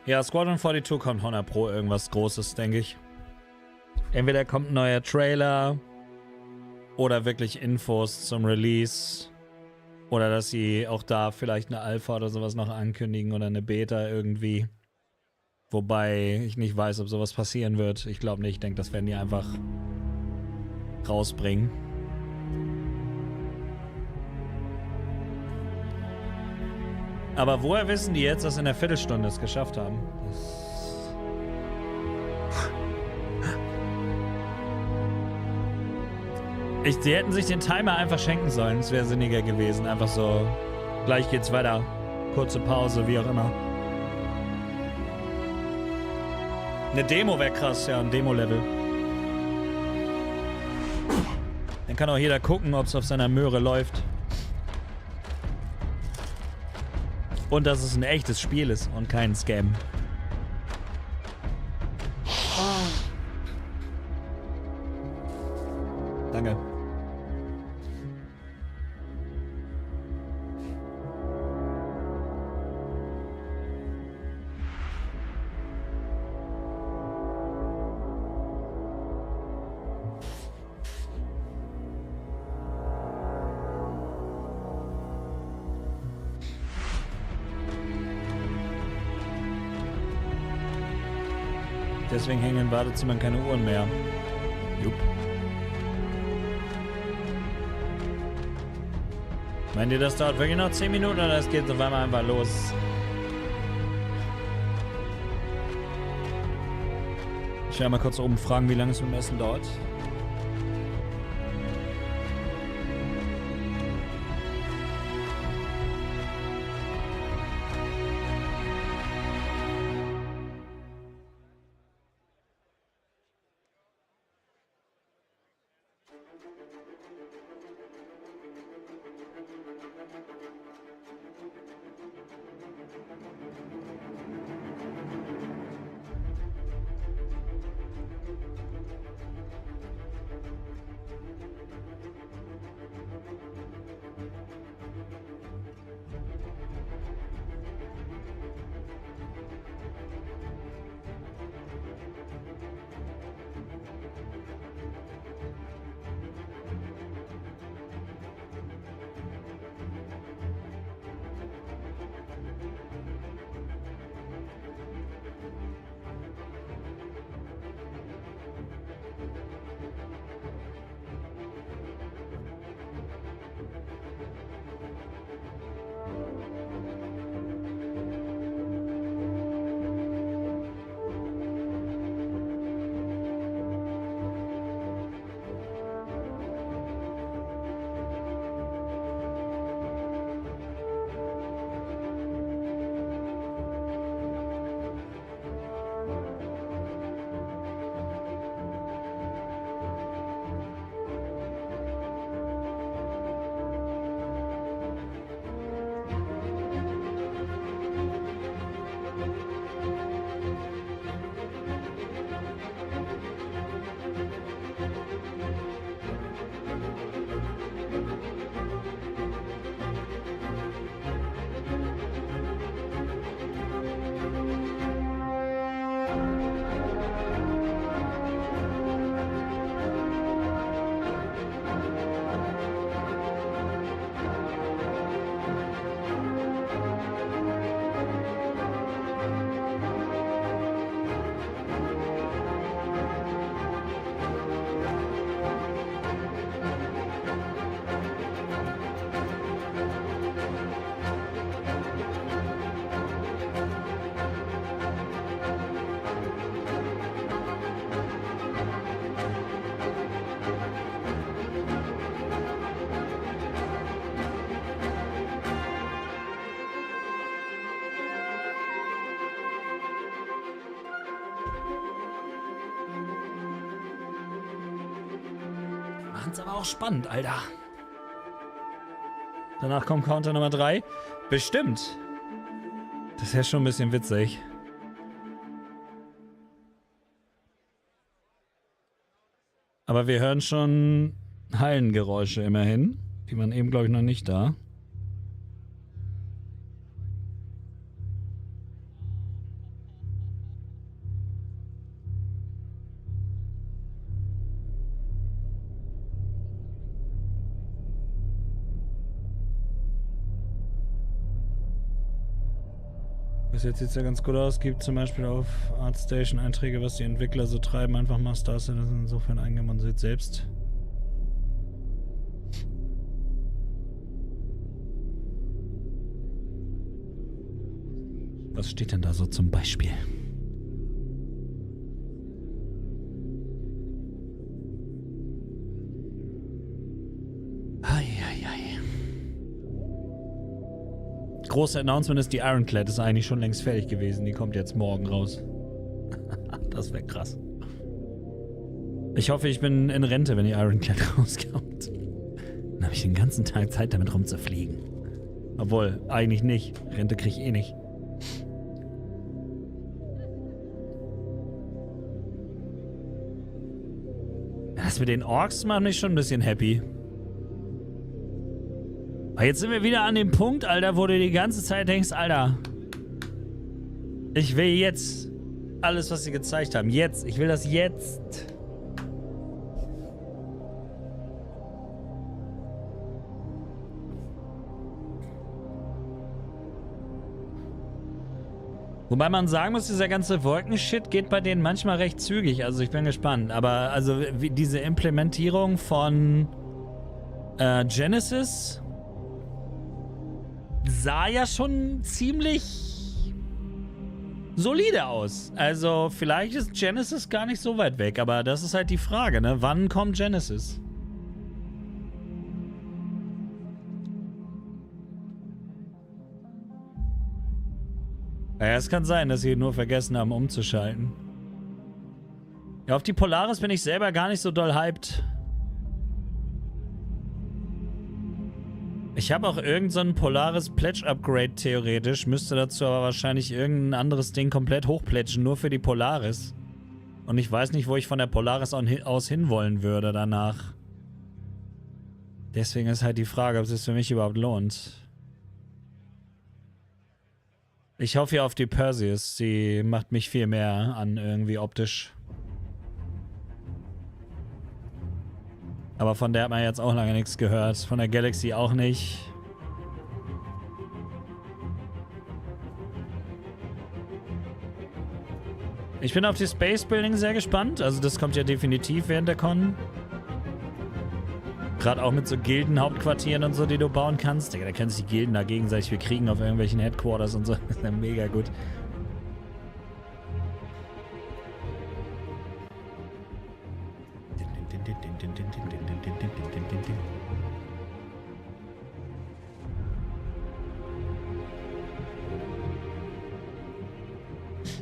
Ja, Squadron 42 kommt 100 Pro irgendwas Großes, denke ich. Entweder kommt ein neuer Trailer oder wirklich Infos zum Release. Oder dass sie auch da vielleicht eine Alpha oder sowas noch ankündigen oder eine Beta irgendwie. Wobei ich nicht weiß, ob sowas passieren wird. Ich glaube nicht. Ich denke, das werden die einfach rausbringen. Aber woher wissen die jetzt, dass sie in der Viertelstunde es geschafft haben? Die hätten sich den Timer einfach schenken sollen. Es wäre sinniger gewesen. Einfach so, gleich geht's weiter. Kurze Pause, wie auch immer. Eine Demo wäre krass, ja, ein Demo-Level. Dann kann auch jeder gucken, ob es auf seiner Möhre läuft. Und dass es ein echtes Spiel ist und kein Scam. Danke. Deswegen hängen in Badezimmern keine Uhren mehr. Jupp. Meint ihr, das dauert wirklich noch 10 Minuten oder es geht auf einmal einfach los? Ich werde mal kurz oben fragen, wie lange es mit dem Essen dauert. fand's aber auch spannend, Alter. Danach kommt Counter Nummer 3. Bestimmt. Das ist ja schon ein bisschen witzig. Aber wir hören schon Hallengeräusche immerhin. Die waren eben, glaube ich, noch nicht da. Bis jetzt sieht es ja ganz gut aus. Gibt zum Beispiel auf ArtStation Einträge, was die Entwickler so treiben. Einfach mal Stars insofern eingeben und seht selbst. Was steht denn da so zum Beispiel? Große Announcement ist, die Ironclad ist eigentlich schon längst fertig gewesen. Die kommt jetzt morgen raus. Das wäre krass. Ich hoffe, ich bin in Rente, wenn die Ironclad rauskommt. Dann habe ich den ganzen Tag Zeit, damit rumzufliegen. Obwohl, eigentlich nicht. Rente kriege ich eh nicht. Das mit den Orks macht mich schon ein bisschen happy. Aber jetzt sind wir wieder an dem Punkt, Alter, wo du die ganze Zeit denkst, Alter, ich will jetzt alles, was sie gezeigt haben. Jetzt. Ich will das jetzt. Wobei man sagen muss, dieser ganze Wolkenshit geht bei denen manchmal recht zügig. Also ich bin gespannt. Aber also diese Implementierung von Genesis sah ja schon ziemlich solide aus. Also vielleicht ist Genesis gar nicht so weit weg, aber das ist halt die Frage, ne? Wann kommt Genesis? Ja, es kann sein, dass sie nur vergessen haben, umzuschalten. Ja, auf die Polaris bin ich selber gar nicht so doll hyped. Ich habe auch irgend so ein Polaris Pledge-Upgrade theoretisch, müsste dazu aber wahrscheinlich irgendein anderes Ding komplett hochplätschen, nur für die Polaris. Und ich weiß nicht, wo ich von der Polaris aus hinwollen würde danach. Deswegen ist halt die Frage, ob es sich für mich überhaupt lohnt. Ich hoffe ja auf die Perseus, sie macht mich viel mehr an irgendwie optisch. Aber von der hat man jetzt auch lange nichts gehört. Von der Galaxy auch nicht. Ich bin auf die Space Building sehr gespannt. Also das kommt ja definitiv während der Con. Gerade auch mit so Gilden-Hauptquartieren und so, die du bauen kannst. Digga, da können sich die Gilden da gegenseitig bekriegen auf irgendwelchen Headquarters und so. Das ist ja mega gut.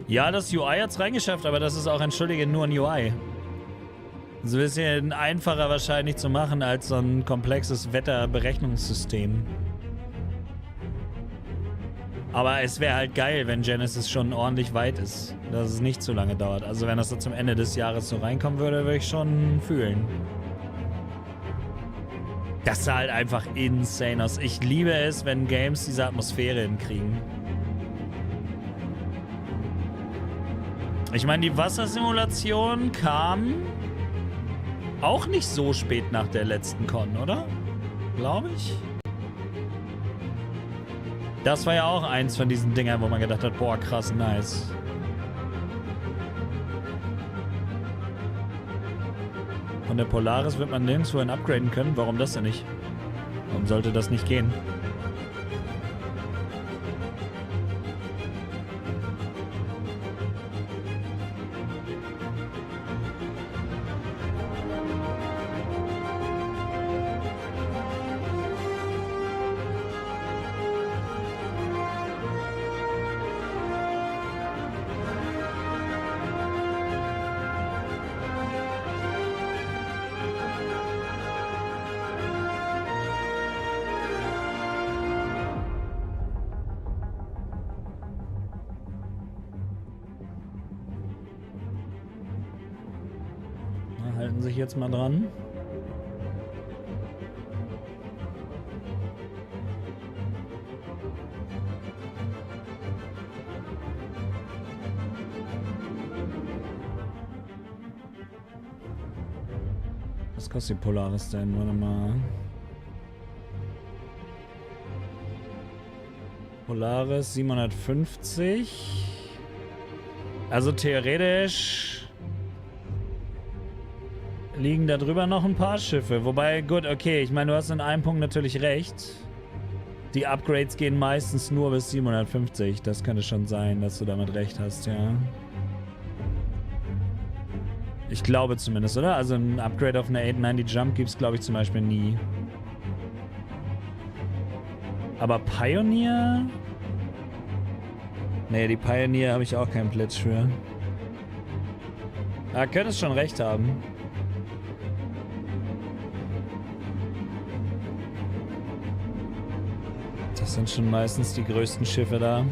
Ja, das UI hat's reingeschafft, aber das ist auch, entschuldige, nur ein UI. So ein bisschen einfacher wahrscheinlich zu machen als so ein komplexes Wetterberechnungssystem. Aber es wäre halt geil, wenn Genesis schon ordentlich weit ist, dass es nicht zu lange dauert. Also wenn das so zum Ende des Jahres so reinkommen würde, würde ich schon fühlen. Das sah halt einfach insane aus. Ich liebe es, wenn Games diese Atmosphäre hinkriegen. Ich meine, die Wassersimulation kam auch nicht so spät nach der letzten Con, oder? Glaube ich. Das war ja auch eins von diesen Dingern, wo man gedacht hat, boah, krass, nice. Von der Polaris wird man nirgendwo hin upgraden können. Warum das denn nicht? Warum sollte das nicht gehen? halten sich jetzt mal dran. Was kostet die Polaris denn? Warte mal. Polaris 750. Also theoretisch liegen da drüber noch ein paar Schiffe. Wobei, gut, okay, ich meine, du hast in einem Punkt natürlich recht. Die Upgrades gehen meistens nur bis 750. Das könnte schon sein, dass du damit recht hast, ja. Ich glaube zumindest, oder? Also ein Upgrade auf eine 890 Jump gibt es, glaube ich, zum Beispiel nie. Aber Pioneer? Nee, die Pioneer habe ich auch keinen Pledge für. Ah, könntest schon recht haben. Das sind schon meistens die größten Schiffe da.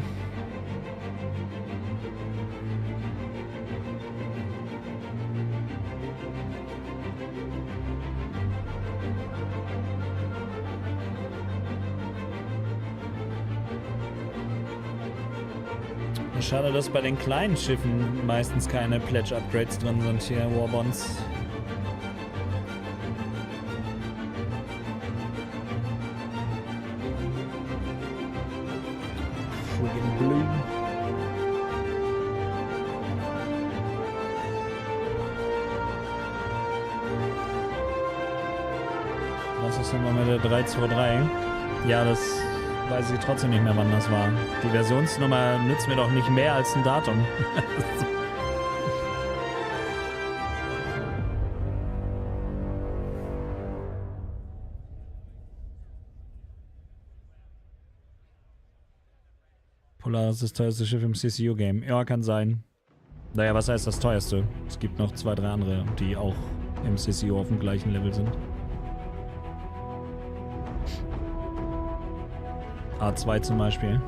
Schade, dass bei den kleinen Schiffen meistens keine Pledge-Upgrades drin sind hier, Warbonds. Friggin' Blue. Was ist denn mal mit der 323? Ja, das weiß ich trotzdem nicht mehr, wann das war. Die Versionsnummer nützt mir doch nicht mehr als ein Datum. Polaris ist das teuerste Schiff im CCU-Game. Ja, kann sein. Naja, was heißt das teuerste? Es gibt noch 2, 3 andere, die auch im CCU auf dem gleichen Level sind. A2 zum Beispiel.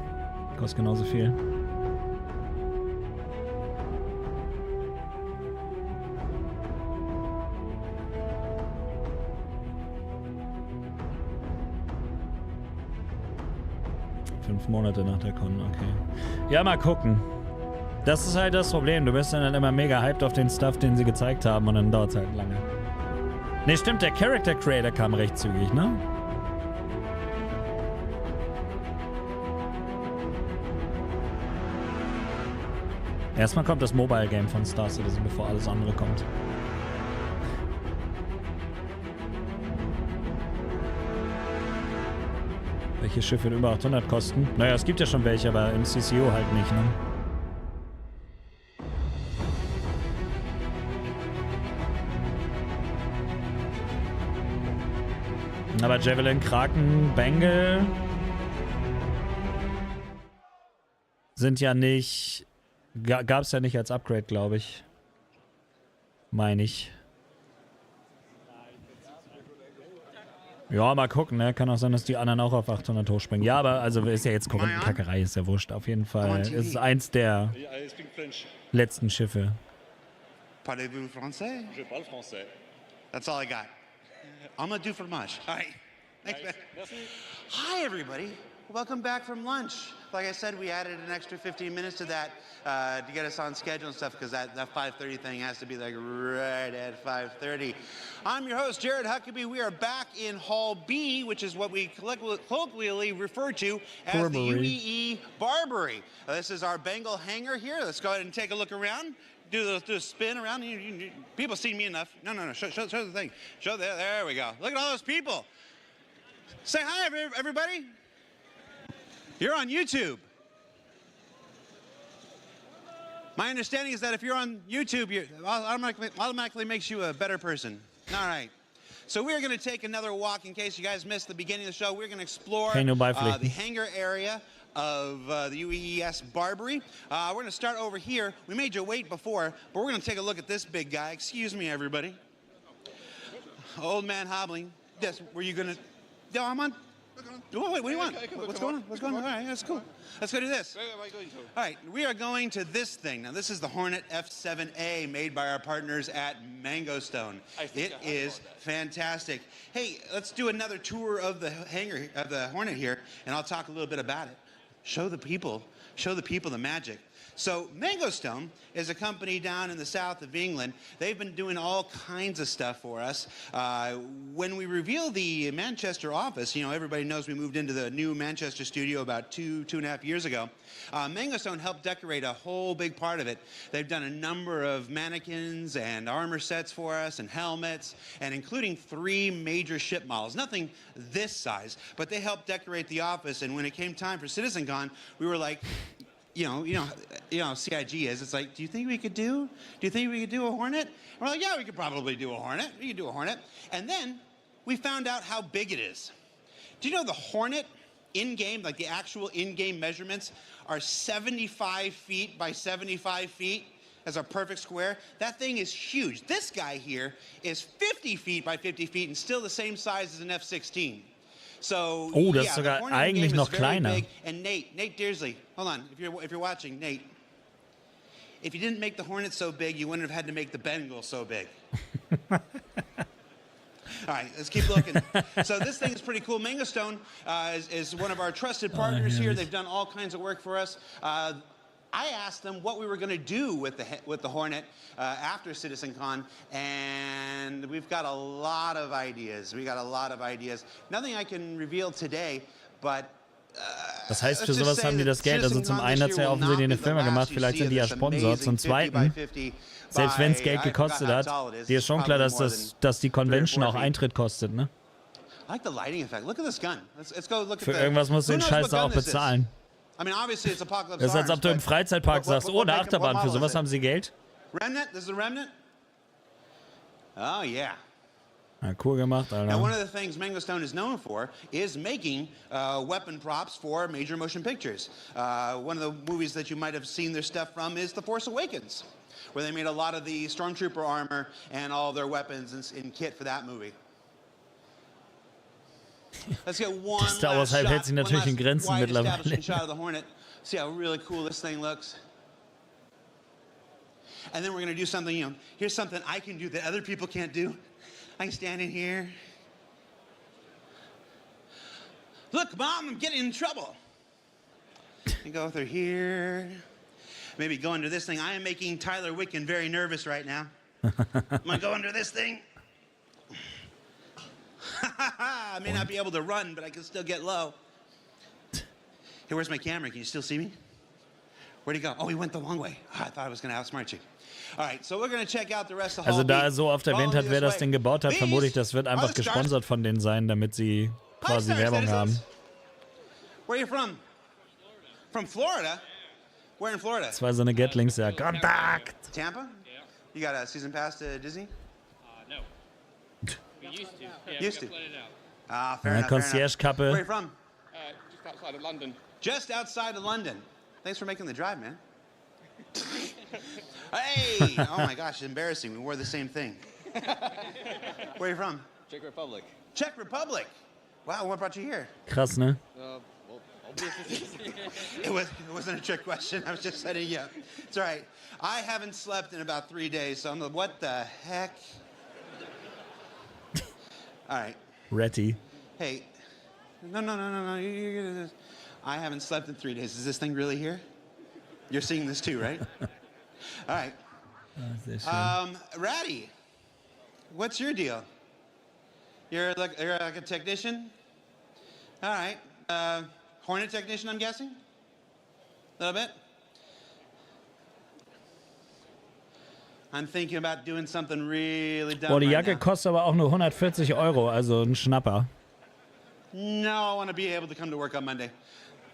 Kostet genauso viel. Fünf Monate nach der Con, okay. Ja, mal gucken. Das ist halt das Problem. Du bist dann immer mega hyped auf den Stuff, den sie gezeigt haben und dann dauert es halt lange. Ne, stimmt, der Character Creator kam recht zügig, ne? Erstmal kommt das Mobile Game von Star Citizen, bevor alles andere kommt. Welche Schiffe über 800 kosten? Naja, es gibt ja schon welche, aber im CCU halt nicht, ne? Aber Javelin, Kraken, Bengal sind ja nicht... Gab es ja nicht als Upgrade, glaube ich. Meine ich. Ja, mal gucken, ne? Kann auch sein, dass die anderen auch auf 800 hochspringen. Ja, aber also ist ja jetzt Korundenkackerei, ist ja wurscht. Auf jeden Fall. Es ist eins der letzten Schiffe. Parlez-vous français? Je parle français. That's all I got. I'm gonna do fromage. All right. Thanks, man. Hi, everybody. Welcome back from lunch. Like I said, we added an extra 15 minutes to that to get us on schedule and stuff, because that 5:30 thing has to be like right at 5:30. I'm your host, Jared Huckabee. We are back in Hall B, which is what we colloquially refer to as the UEE Barbary. This is our Bengal hangar here. Let's go ahead and take a look around. Do a spin around. People see me enough. No. Show the thing. There we go. Look at all those people. Say hi, everybody. You're on YouTube. My understanding is that if you're on YouTube, it automatically makes you a better person. All right. So we're going to take another walk. In case you guys missed the beginning of the show, we're going to explore the hangar area of the UEES Barbary. We're going to start over here. We made you wait before, but we're going to take a look at this big guy. Excuse me, everybody. Old man hobbling. Yes, were you going to... No, I'm on... Oh, wait, what do you want? What's going on? What's going on? All right, that's cool. Let's go do this. Where am I going to? All right, we are going to this thing. Now, this is the Hornet F7A made by our partners at Mango Stone. It is fantastic. Hey, let's do another tour of the hangar, of the Hornet here, and I'll talk a little bit about it. Show the people the magic. So Mango Stone is a company down in the south of England. They've been doing all kinds of stuff for us. When we revealed the Manchester office, you know, everybody knows we moved into the new Manchester studio about two and a half years ago. Mango Stone helped decorate a whole big part of it. They've done a number of mannequins and armor sets for us and helmets, and including 3 major ship models. Nothing this size, but they helped decorate the office. And when it came time for CitizenCon, we were like, you know, CIG is. It's like, do you think we could do a Hornet? And we're like, yeah, we could probably do a Hornet. We could do a Hornet. And then we found out how big it is. Do you know the Hornet in-game, like the actual in-game measurements, are 75 feet by 75 feet as a perfect square? That thing is huge. This guy here is 50 feet by 50 feet and still the same size as an F-16. So, oh, das ist sogar eigentlich noch kleiner. And Nate Dearsley, hold on, if you're watching, Nate, if you didn't make the Hornet so big, you wouldn't have had to make the Bengal so big. All right, let's keep looking. So this thing is pretty cool. Mango Stone is one of our trusted partners here. They've done all kinds of work for us. I asked them what we were going to do with the Hornet after CitizenCon, and we've got a lot of ideas. Nothing I can reveal today, but das heißt, für sowas haben die das Geld. Also zum einen hat es ja offensichtlich eine Firma gemacht, vielleicht sind die ja Sponsor. Zum zweiten, selbst wenn es Geld gekostet hat, dir ist schon klar, dass die Convention auch Eintritt kostet, ne? Für irgendwas musst du den Scheiß auch bezahlen. Das ist, als ob du im Freizeitpark sagst, oh, eine Achterbahn, für sowas haben sie Geld. Remnant? This is a Remnant? Oh, yeah. Ja, cool gemacht, Alter. Now, one of the things Mango Stone is known for is making weapon props for major motion pictures. One of the movies that you might have seen their stuff from is The Force Awakens, where they made a lot of the Stormtrooper armor and all their weapons in kit for that movie. Let's get one last Star Wars Hype hält sich natürlich in Grenzen mittlerweile. Shot of the Hornet. See how really cool this thing looks. And then we're going to do something, you know, here's something I can do that other people can't do. I can stand in here. Look, Mom, I'm getting in trouble. And go through here. Maybe go under this thing. I am making Tyler Wicken very nervous right now. I'm going to go under this thing. I may not be able to run, but I can still get low. Hey, where's my camera? Can you still see me? Where'd he go? Oh, he went the long way. Oh, I thought I was going to outsmart you. All right, so we're going to check out the rest of the Also da er so oft erwähnt hat, wer das Ding gebaut hat, vermute ich, das wird einfach gesponsert von denen sein, damit sie quasi Werbung haben. Where are you from? From Florida? Where in Florida? 2 so eine Gatlings, ja. Kontakt! Tampa? Yeah. You got a season pass to Disney? No. We used to. Yeah, used to. Ah, fair enough. Concierge-Kappe. Where are you from? Just outside of London. Just outside of London. Thanks for making the drive, man. Hey! Oh my gosh, embarrassing. We wore the same thing. Where are you from? Czech Republic. Czech Republic. Wow, what brought you here? Krass, ne? Well, obviously. It wasn't a trick question. I was just setting you up. It's all right. I haven't slept in about 3 days, so I'm like, what the heck? All right. Retty. Hey. No. I haven't slept in 3 days. Is this thing really here? You're seeing this too, right? All right. Ratty, what's your deal? You're like a technician? All right. Hornet technician, I'm guessing? A little bit? I'm thinking about doing something really dumb. Boah, die Jacke kostet aber auch nur 140 €, also ein Schnapper. No, I want to be able to come to work on Monday.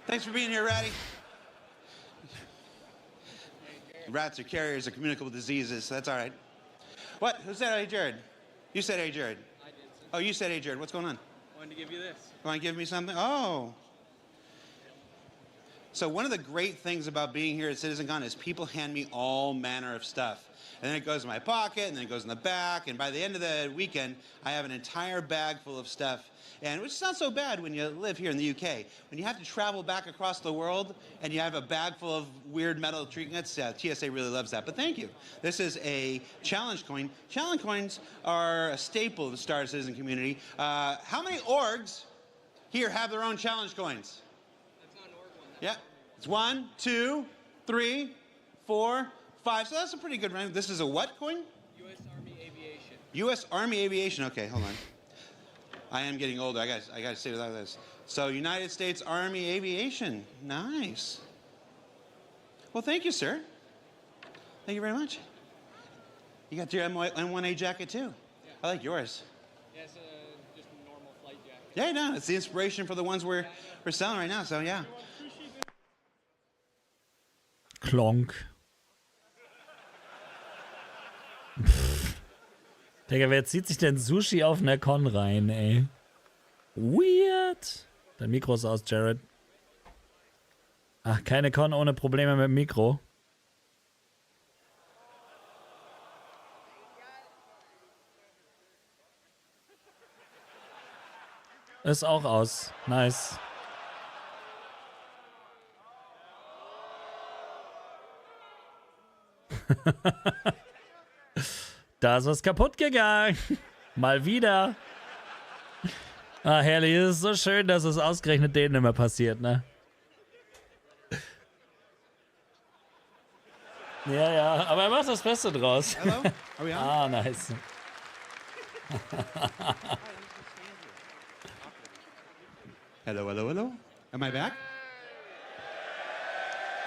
Thanks for being here, Ratty. Rats are carriers of communicable diseases, so that's all right. What? Who said hey, Jared? You said hey, Jared. I did. Oh, you said hey, Jared. What's going on? I wanted to give you this. You want to give me something? Oh. So one of the great things about being here at CitizenCon is people hand me all manner of stuff. And then it goes in my pocket, and then it goes in the back, and by the end of the weekend, I have an entire bag full of stuff. And which is not so bad when you live here in the UK. When you have to travel back across the world, and you have a bag full of weird metal trinkets, TSA really loves that. But thank you. This is a challenge coin. Challenge coins are a staple of the Star Citizen community. How many orgs here have their own challenge coins? That's not an org one. Yeah. It's 1, 2, 3, 4, 5. So that's a pretty good round. This is a what coin? U.S. Army Aviation. U.S. Army Aviation. Okay, hold on. I am getting older. I got to say without this. So United States Army Aviation. Nice. Well, thank you, sir. Thank you very much. You got your M1A jacket too. Yeah. I like yours. Yeah, it's just a normal flight jacket. Yeah, no, it's the inspiration for the ones we're selling right now. So yeah. Klonk. Digga, wer zieht sich denn Sushi auf einer Con rein, ey? Weird. Dein Mikro ist aus, Jared. Ach, keine Con ohne Probleme mit dem Mikro. Ist auch aus. Nice. Da ist was kaputt gegangen. Mal wieder. Ah, herrlich. Es ist so schön, dass es ausgerechnet denen immer passiert, ne? Ja, ja. Aber er macht das Beste draus. Hello? Are we on? Ah, nice. Hello, hello, hello. Am I back?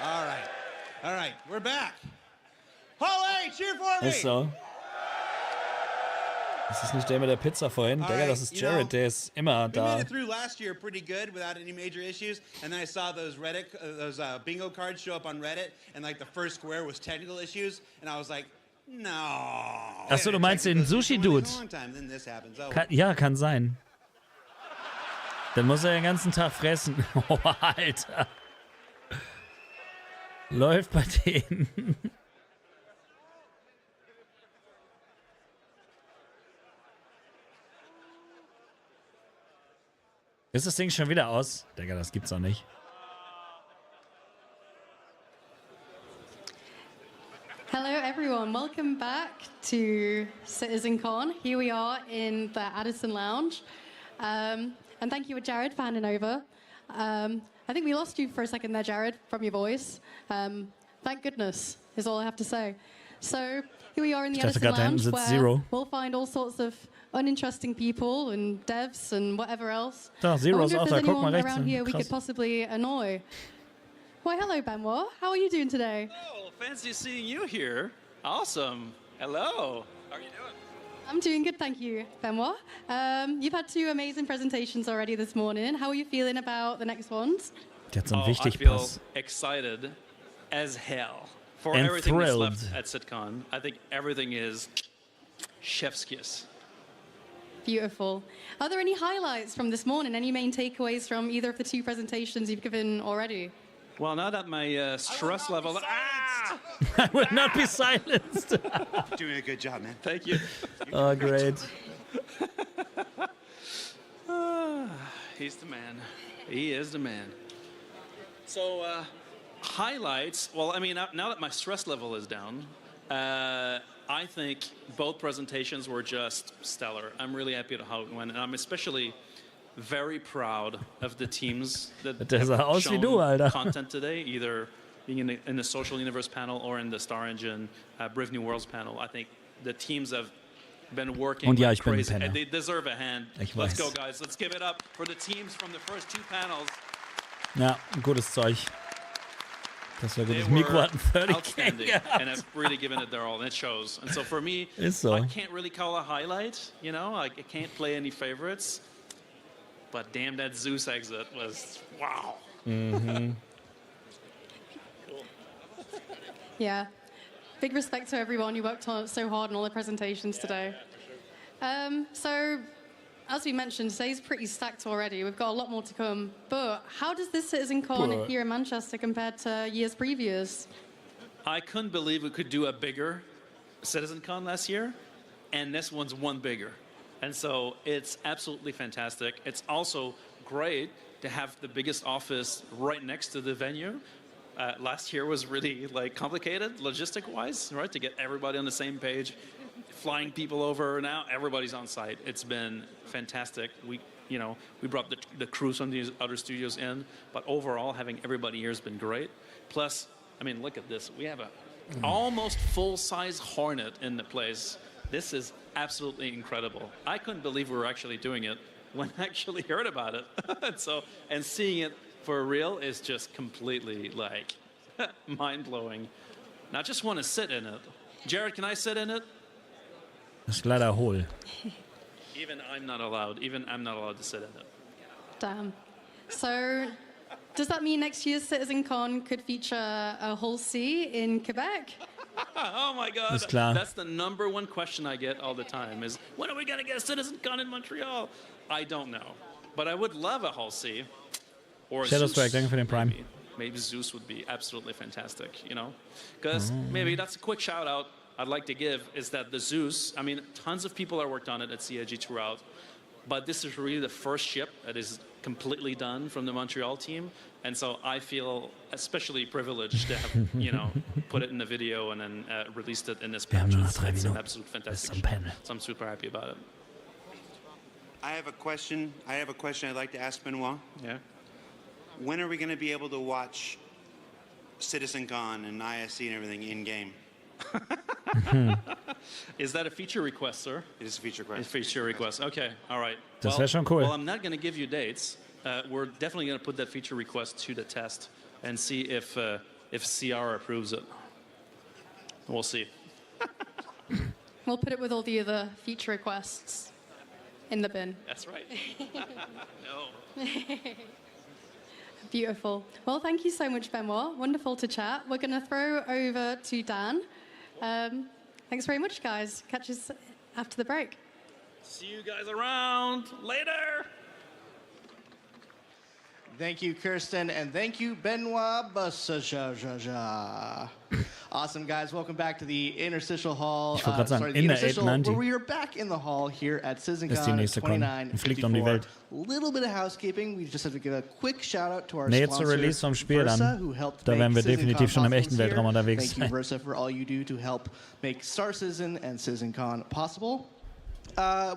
All right. All right. We're back. Hall A, cheer for me. Ist so. Das ist nicht der mit der Pizza vorhin. Digga, das ist Jared, der ist immer We da. made it through last year pretty good without any major issues, and then I saw those bingo cards show up on Reddit, and like the first square was technical issues, and I was like, no. Achso, du meinst den Sushi-Dude. Ja, kann sein. Dann muss er den ganzen Tag fressen. Oh, Alter. Läuft bei denen. Ist das Ding schon wieder aus? Digga, das gibt's doch nicht. Hello everyone, welcome back to CitizenCon. Here we are in the Addison Lounge. And thank you, Jared, for handing over. I think we lost you for a second there, Jared, from your voice. Thank goodness, is all I have to say. So here we are in the Addison Lounge where we'll find all sorts of uninteresting people and devs and whatever else. Da, Zero's I auch wonder if da. there's Guck mal anyone rechts. around here we Krass. could possibly annoy. Why, hello, Benoit. How are you doing today? Oh, fancy seeing you here. Awesome. Hello. How are you doing? I'm doing good, thank you, Benoit. You've had 2 amazing presentations already this morning. How are you feeling about the next ones? Der hat so einen I wichtig feel Pass. excited as hell for And everything that's thrilled. left at CitCon. I think everything is chef's kiss. Beautiful. Are there any highlights from this morning? Any main takeaways from either of the 2 presentations you've given already? Well, now that my stress level... I will not be silenced. Doing a good job, man. Thank you. Oh, great. He's the man. He is the man. So, highlights. Well, I mean, now that my stress level is down, I think both presentations were just stellar. I'm really happy with how it went, and I'm especially very proud of the teams that Der sah aus wie du, have Alter. content today, either being in the Social Universe panel or in the Star Engine Brave New Worlds panel. I think the teams have been working Und ja, like ich bin ein crazy, Penner. and they deserve a hand. Ich Let's weiß. go, guys. Let's give it up for the teams from the first 2 panels. Ja, gutes Zeug. Das war gut. They Das Mikro were hat einen 30 outstanding and have really given it their all, and it shows. And so for me, Ist so. I can't really call a highlight, you know? I can't play any favorites. But damn, that Zeus exit was, wow. Mhm. Yeah. Big respect to everyone who worked on so hard on all the presentations today. So as we mentioned, today's pretty stacked already. We've got a lot more to come. But how does this CitizenCon here in Manchester compare to years previous? I couldn't believe we could do a bigger CitizenCon last year, and this one's one bigger. And so it's absolutely fantastic. It's also great to have the biggest office right next to the venue. Last year was really complicated logistic-wise, right? To get everybody on the same page, flying people over. Now everybody's on site. It's been fantastic. We brought the crews from these other studios in, but overall having everybody here has been great. Plus, I mean, look at this. We have a almost full-size Hornet in the place. This is absolutely incredible. I couldn't believe we were actually doing it when I actually heard about it. And seeing it for real is just completely mind-blowing. And I just want to sit in it. Jared, can I sit in it? Das ist leider hohl. Even I'm not allowed to sit in it. Damn. So, does that mean next year's CitizenCon could feature a whole C in Quebec? Oh my God. Ist klar. That's the #1 question I get all the time is, when are we going to get a CitizenCon in Montreal? I don't know. But I would love a whole C. Or Shadow Strike, danke für den Prime. Maybe Zeus would be absolutely fantastic, Because maybe that's a quick shout out I'd like to give is that the Zeus, I mean, tons of people have worked on it at CIG throughout, but this is really the first ship that is completely done from the Montreal team. And so I feel especially privileged to have, put it in the video and then released it in this patch. It's an absolute fantastic show. So I'm super happy about it. I have a question I'd like to ask Benoit. Yeah. When are we going to be able to watch CitizenCon and ISC and everything in-game? Is that a feature request, sir? It is a feature request. It's a feature request. Okay, all right. Das wäre schon cool. Well, I'm not going to give you dates. We're definitely going to put that feature request to the test and see if CR approves it. We'll see. We'll put it with all the other feature requests in the bin. That's right. No. Beautiful. Well, thank you so much, Benoit. Wonderful to chat. We're going to throw over to Dan. Thanks very much, guys. Catch us after the break. See you guys around later. Thank you, Kirsten, and thank you, Benoit Bassajajaja. Awesome, guys. Welcome back to the Interstitial Hall. Where we are back in the hall here at CitizenCon 2954. Little bit of housekeeping. We just have to give a quick shout out to our sponsor, Release vom Spiel Versa, dann. who helped Da make werden wir CitizenCon definitiv schon im echten possible Weltraum unterwegs Thank you, Versa, for all you do to help make Star Citizen and CitizenCon possible.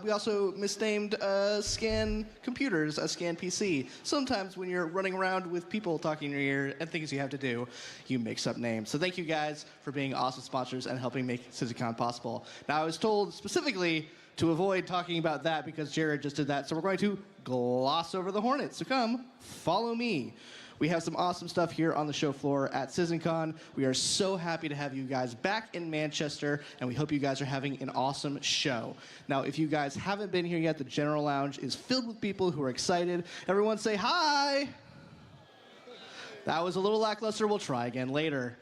We also misnamed Scan Computers a Scan PC. Sometimes when you're running around with people talking in your ear and things you have to do, you mix up names. So thank you guys for being awesome sponsors and helping make CitizenCon possible. Now, I was told specifically to avoid talking about that because Jared just did that, so we're going to gloss over the Hornet. So come, follow me. We have some awesome stuff here on the show floor at CitizenCon. We are so happy to have you guys back in Manchester, and we hope you guys are having an awesome show. Now, if you guys haven't been here yet, the General Lounge is filled with people who are excited. Everyone say hi. That was a little lackluster. We'll try again later.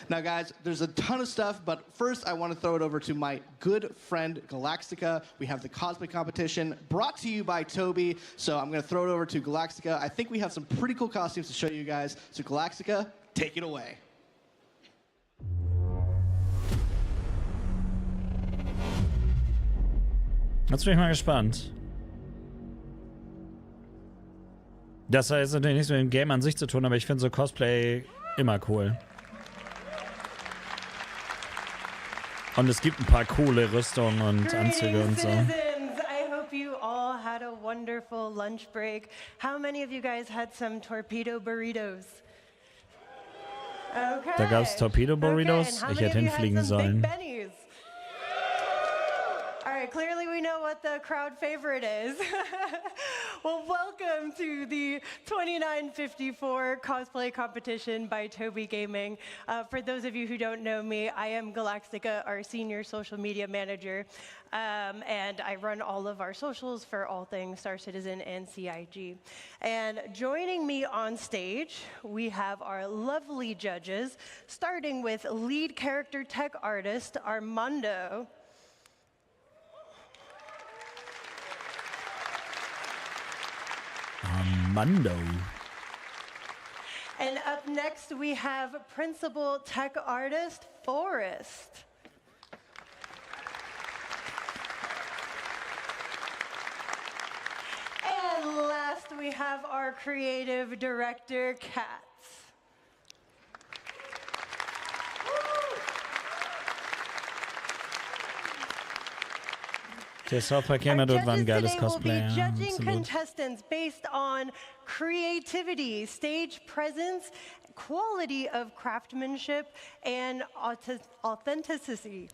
Now, guys, there's a ton of stuff, but first I want to throw it over to my good friend, Galactica. We have the cosplay competition brought to you by Toby, so I'm going to throw it over to Galactica. I think we have some pretty cool costumes to show you guys, so Galactica, take it away. Jetzt bin ich mal gespannt. Das hat jetzt natürlich nichts mit dem Game an sich zu tun, aber ich finde so Cosplay immer cool. Und es gibt ein paar coole Rüstungen und Anzüge und so. I hope you all had a wonderful lunch break. How many of you guys had some torpedo burritos? Okay. Da gab es Torpedo Burritos. Ich hätte hinfliegen sollen. All right, clearly we know what the crowd favorite is. Well, welcome to the 2954 cosplay competition by Toby Gaming. For those of you who don't know me, I am Galactica, our senior social media manager, and I run all of our socials for all things Star Citizen and CIG. And joining me on stage, we have our lovely judges, starting with lead character tech artist Armando. Mando. And up next, we have Principal Tech Artist Forrest. And last, we have our Creative Director, Katz. Der Software-Gamer dort war ein geiles Today Cosplay. will be Ja, judging absolut. contestants based on creativity, stage presence, quality of craftsmanship, and authenticity.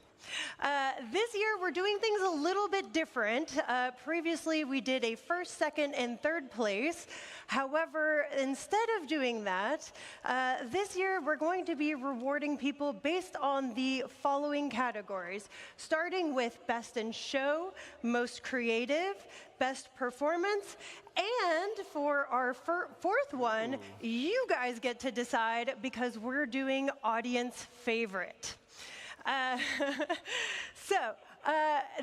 This year, we're doing things a little bit different. Previously, we did a first, second, and third place. However, instead of doing that, this year, we're going to be rewarding people based on the following categories, starting with Best in Show, Most Creative, Best Performance, and for our fourth one, you guys get to decide because we're doing Audience Favorite.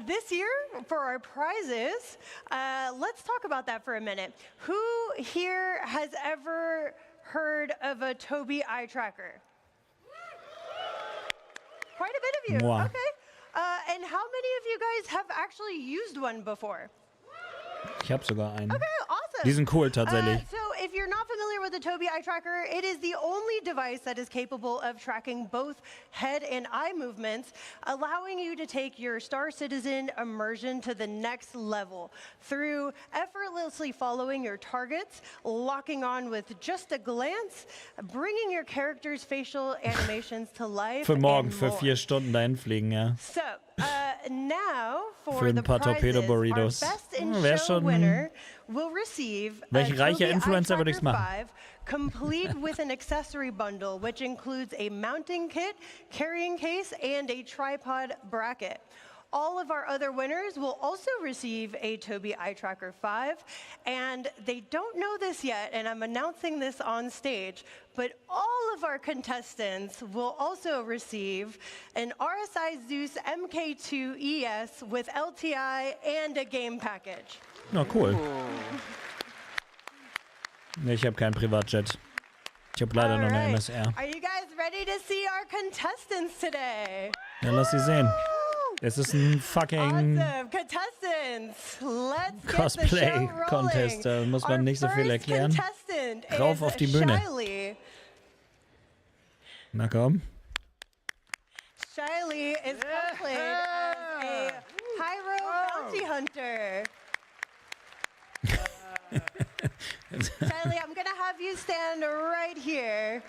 This year, for our prizes, let's talk about that for a minute. Who here has ever heard of a Tobii eye tracker? Quite a bit of you. Moi. Okay. And how many of you guys have actually used one before? Ich habe sogar einen. Okay, awesome. Die sind cool tatsächlich. So if you're not familiar with the Tobii eye tracker, it is the only device that is capable of tracking both head and eye movements, allowing you to take your Star Citizen immersion to the next level through effortlessly following your targets, locking on with just a glance, bringing your character's facial animations to life. Für morgen, and für more. 4 Stunden dahin fliegen, ja. So, now Für for ein the paar prizes, our Torpedo-Burritos. best in Wär show schon- winner will receive Welch a reicher Tobii Influencer würde eye ich's machen. tracker 5, complete with an accessory bundle, which includes a mounting kit, carrying case, and a tripod bracket. All of our other winners will also receive a Tobii eye tracker 5, and they don't know this yet, and I'm announcing this on stage, but all of our contestants will also receive an RSI Zeus MK2 ES with LTI and a game package. Na, cool. Nee, ich habe keinen Privatjet. Ich habe leider nur eine Alright. MSR. Are you guys ready to see our contestants today? Ja, lass sie sehen. Es ist ein fucking Awesome. Contestants, let's get the Cosplay show rolling. Contest. Da muss man nicht so viel Our erklären. first contestant Rauf is auf die Bühne. Shiley. Na komm. Shiley is cosplayed as a Pyro bounty hunter. Shiley, I'm gonna have you stand right here.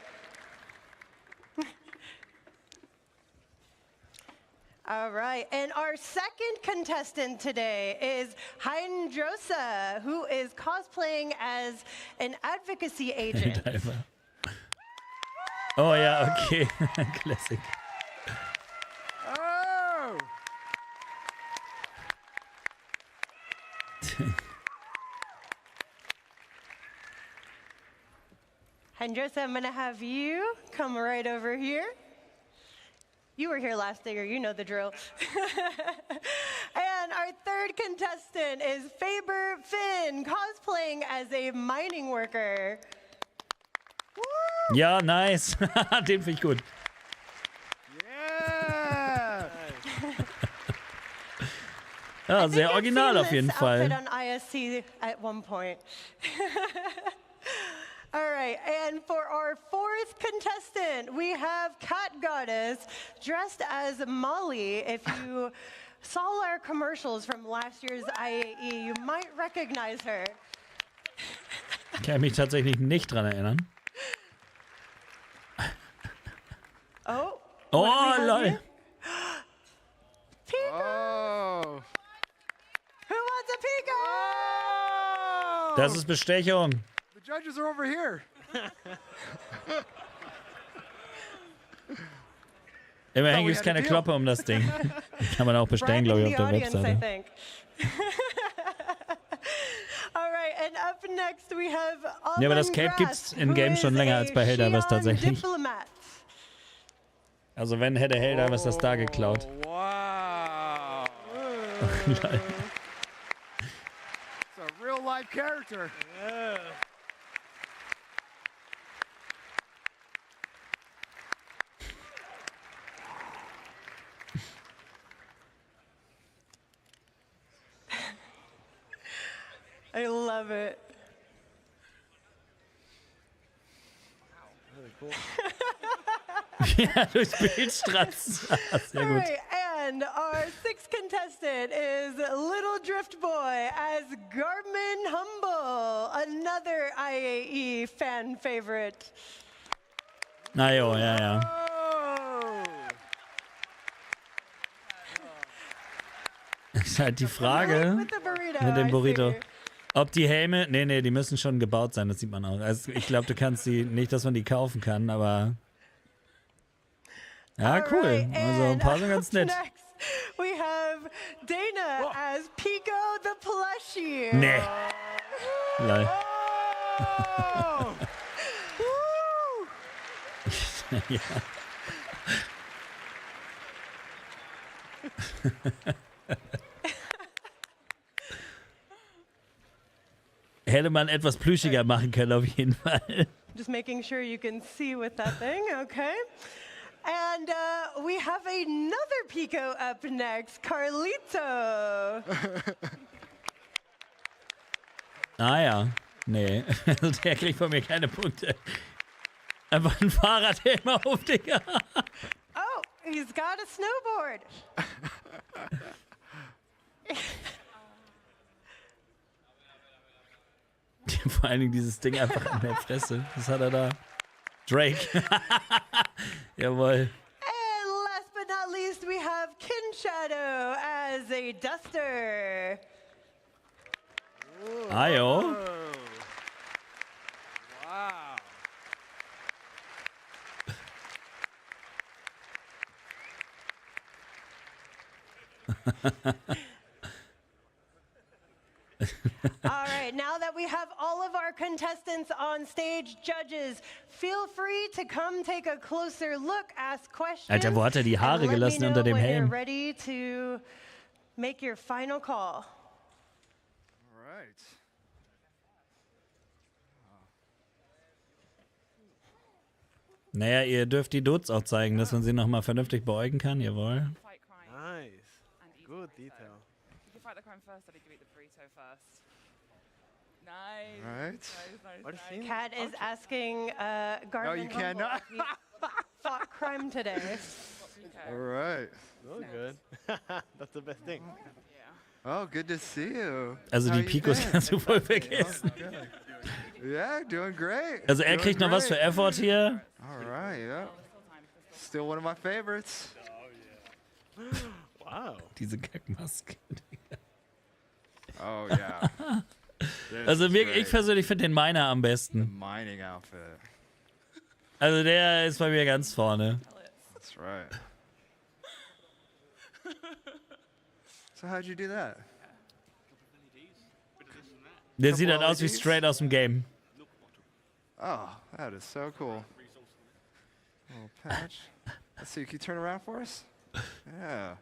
All right, and our second contestant today is Hydrosa, who is cosplaying as an advocacy agent. Oh ja, okay. Classic. Oh! Hydrosa, I'm gonna have you come right over here. You were here last year, you know the drill. And our third contestant is Faber Finn, cosplaying as a mining worker. Ja, nice. Den finde ich gut. Yeah! Ja, sehr original auf jeden Fall. Outfit on ISC at one point. All right, and for our fourth contestant, we have Cat Goddess dressed as Molly. If you saw our commercials from last year's IAE, you might recognize her. Ich kann mich tatsächlich nicht dran erinnern. Oh. Oh, lol. Pika. Oh! Who wants a Pika? Das ist Bestechung. The judges are over here. Immerhin Oh, we gibt es had a keine deal. Kloppe um das Ding. Kann man auch bestellen, glaube ich, auf der I Webseite. think. All right, and up next we have Ja, aber das Alan Cape Grass, gibt's in who Game is schon länger a als bei Helldivers Xi'an tatsächlich. Diplomat. Also wenn hätte Helldivers das da geklaut. Wow! Lol. It's a real life character. I love it. Really cool. Ja, durch Bildstraßen. Sehr All gut. right, and our sixth contestant is Little Drift Boy as Garmin Humble, another IAE fan favorite. Na jo, ja, ja. Ist halt die Frage mit dem Burrito. Ob die Helme, nee, die müssen schon gebaut sein, das sieht man auch. Also ich glaube, du kannst die, nicht, dass man die kaufen kann, aber ja, cool. Also ein paar sind ganz nett. Next, we have Dana as Pico the Plushie. Nee. Lol. Ja. Hätte man etwas plüschiger machen können, auf jeden Fall. Just making sure you can see with that thing, okay? And we have another Pico up next, Carlito. Ah ja, nee. Also der kriegt von mir keine Punkte. Einfach ein Fahrradhelm auf, Digga. Oh, he's got a snowboard. Vor allen Dingen dieses Ding einfach an der Fresse. Was hat er da? Drake. Jawohl. And last but not least, we have Kin Shadow as a duster. Ah, jo. Wow. All right, now that we have all of our contestants on stage, judges, feel free to come take a closer look, ask questions. Alter, wo hat er die Haare gelassen unter dem You're Helm? ready to make your final call. All right. Naja, ihr dürft die Dudes auch zeigen, dass man sie nochmal vernünftig beäugen kann. Jawohl. Nice. Good detail. You can fight the crime first, or you can eat the burrito first. Nice. Right. Nice. Kat is asking Garmin No, you cannot. Humble if he fought crime today. All right. Oh, good. That's the best thing. Oh, good to see you. Also How die you Picos been? kannst du voll vergessen. Yeah, doing great. Also er Doing kriegt noch was für great. Effort hier. All right, yeah. Still one of my favorites. Wow. Diese Kackmaske. Oh, yeah. Also ich persönlich finde den Miner am besten. Mining outfit. Also der ist bei mir ganz vorne. That's right. So how'd you do that? Der sieht halt aus wie straight aus dem Game. Oh, that is so cool. Little patch. Let's see, can you turn around for us? Yeah.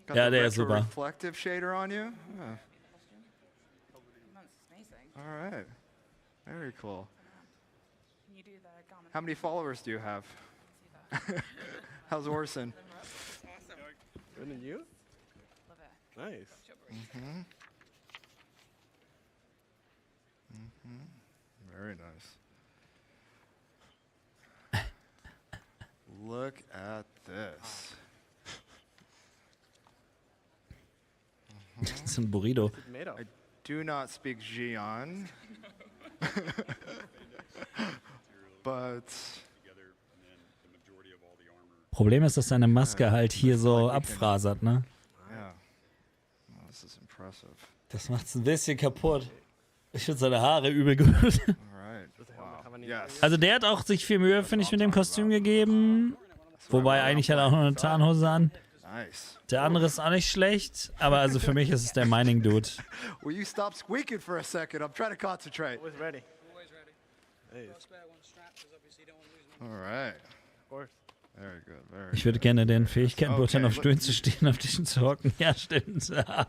Got Ja, the der ist retro super. reflective shader on you. Yeah. All right. Very cool. How many followers do you have? How's Orson? Good than you? Nice. Mm-hmm. Mm-hmm. Very nice. Look at this. Das ist ein Burrito. I do not speak Xi'an. But Problem ist, dass seine Maske halt hier so abfrasert, ne? yeah. Oh, this is impressive. Das macht's ein bisschen kaputt. Ich finde seine Haare übel gut. All right. Wow. Yes. Also der hat auch sich viel Mühe, finde ich, mit dem Kostüm gegeben. Wobei eigentlich hat er auch noch eine Tarnhose an. Nice. Der andere ist auch nicht schlecht, aber also für mich ist es der Mining Dude. Will you stop squeaking for a second? I'm trying to concentrate. Always ready. Nice. All right. Of course. Very good. Very Ich würde gerne den Fähigkeiten auf Stühlen zu stehen, auf Tischen zu hocken. Ja, stimmt. Wow.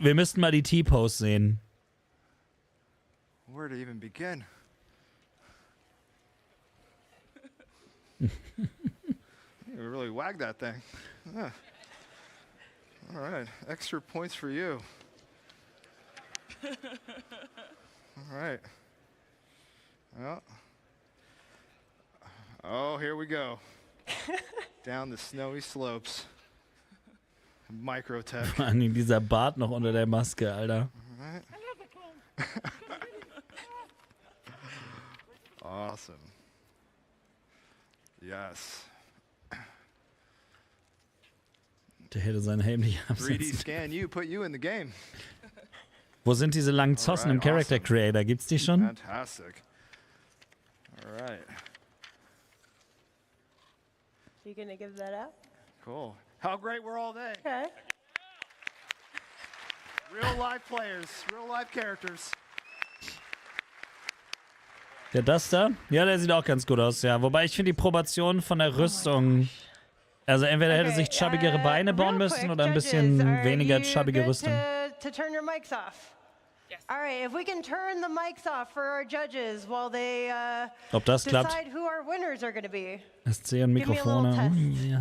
Wir müssten mal die T-Pose sehen. Where to even begin? You really wag that thing. Yeah. All right. Extra points for you. All right. Well. Oh, here we go. Down the snowy slopes. Microtech. Vor allem dieser Bart noch unter der Maske, Alter. Right. Awesome. Yes. Der hätte seinen Helm nicht 3D absetzen. scan you, put you in the game. Wo sind diese langen Zossen im Character Creator? Gibt's die schon? Fantastic. All right. You gonna give that up? Cool. How great were all they? Okay. Real life players, real life characters. Ja, das da? Ja, der sieht auch ganz gut aus, ja. Wobei ich finde die Proportion von der Rüstung... Also entweder hätte sich chubbigere Beine bauen müssen oder ein bisschen weniger chubbige Rüstung. To turn your mics off. Yes. All right, if we can turn the mics off for our judges while they Ob das klappt? decide who our winners are going to be. SC und Mikrofone. Ja.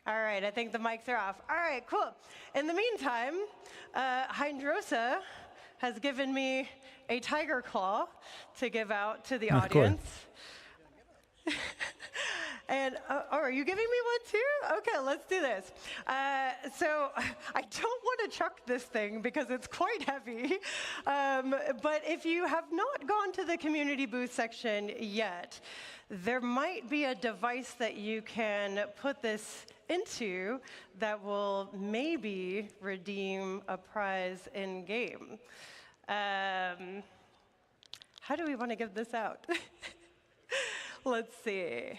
All right, I think the mics are off. All right, cool. In the meantime, Hydrosa has given me a tiger claw to give out to the audience. Cool. And, are you giving me one too? Okay, let's do this. So I don't want to chuck this thing because it's quite heavy. But if you have not gone to the community booth section yet, there might be a device that you can put this into that will maybe redeem a prize in game. How do we want to give this out? Let's see.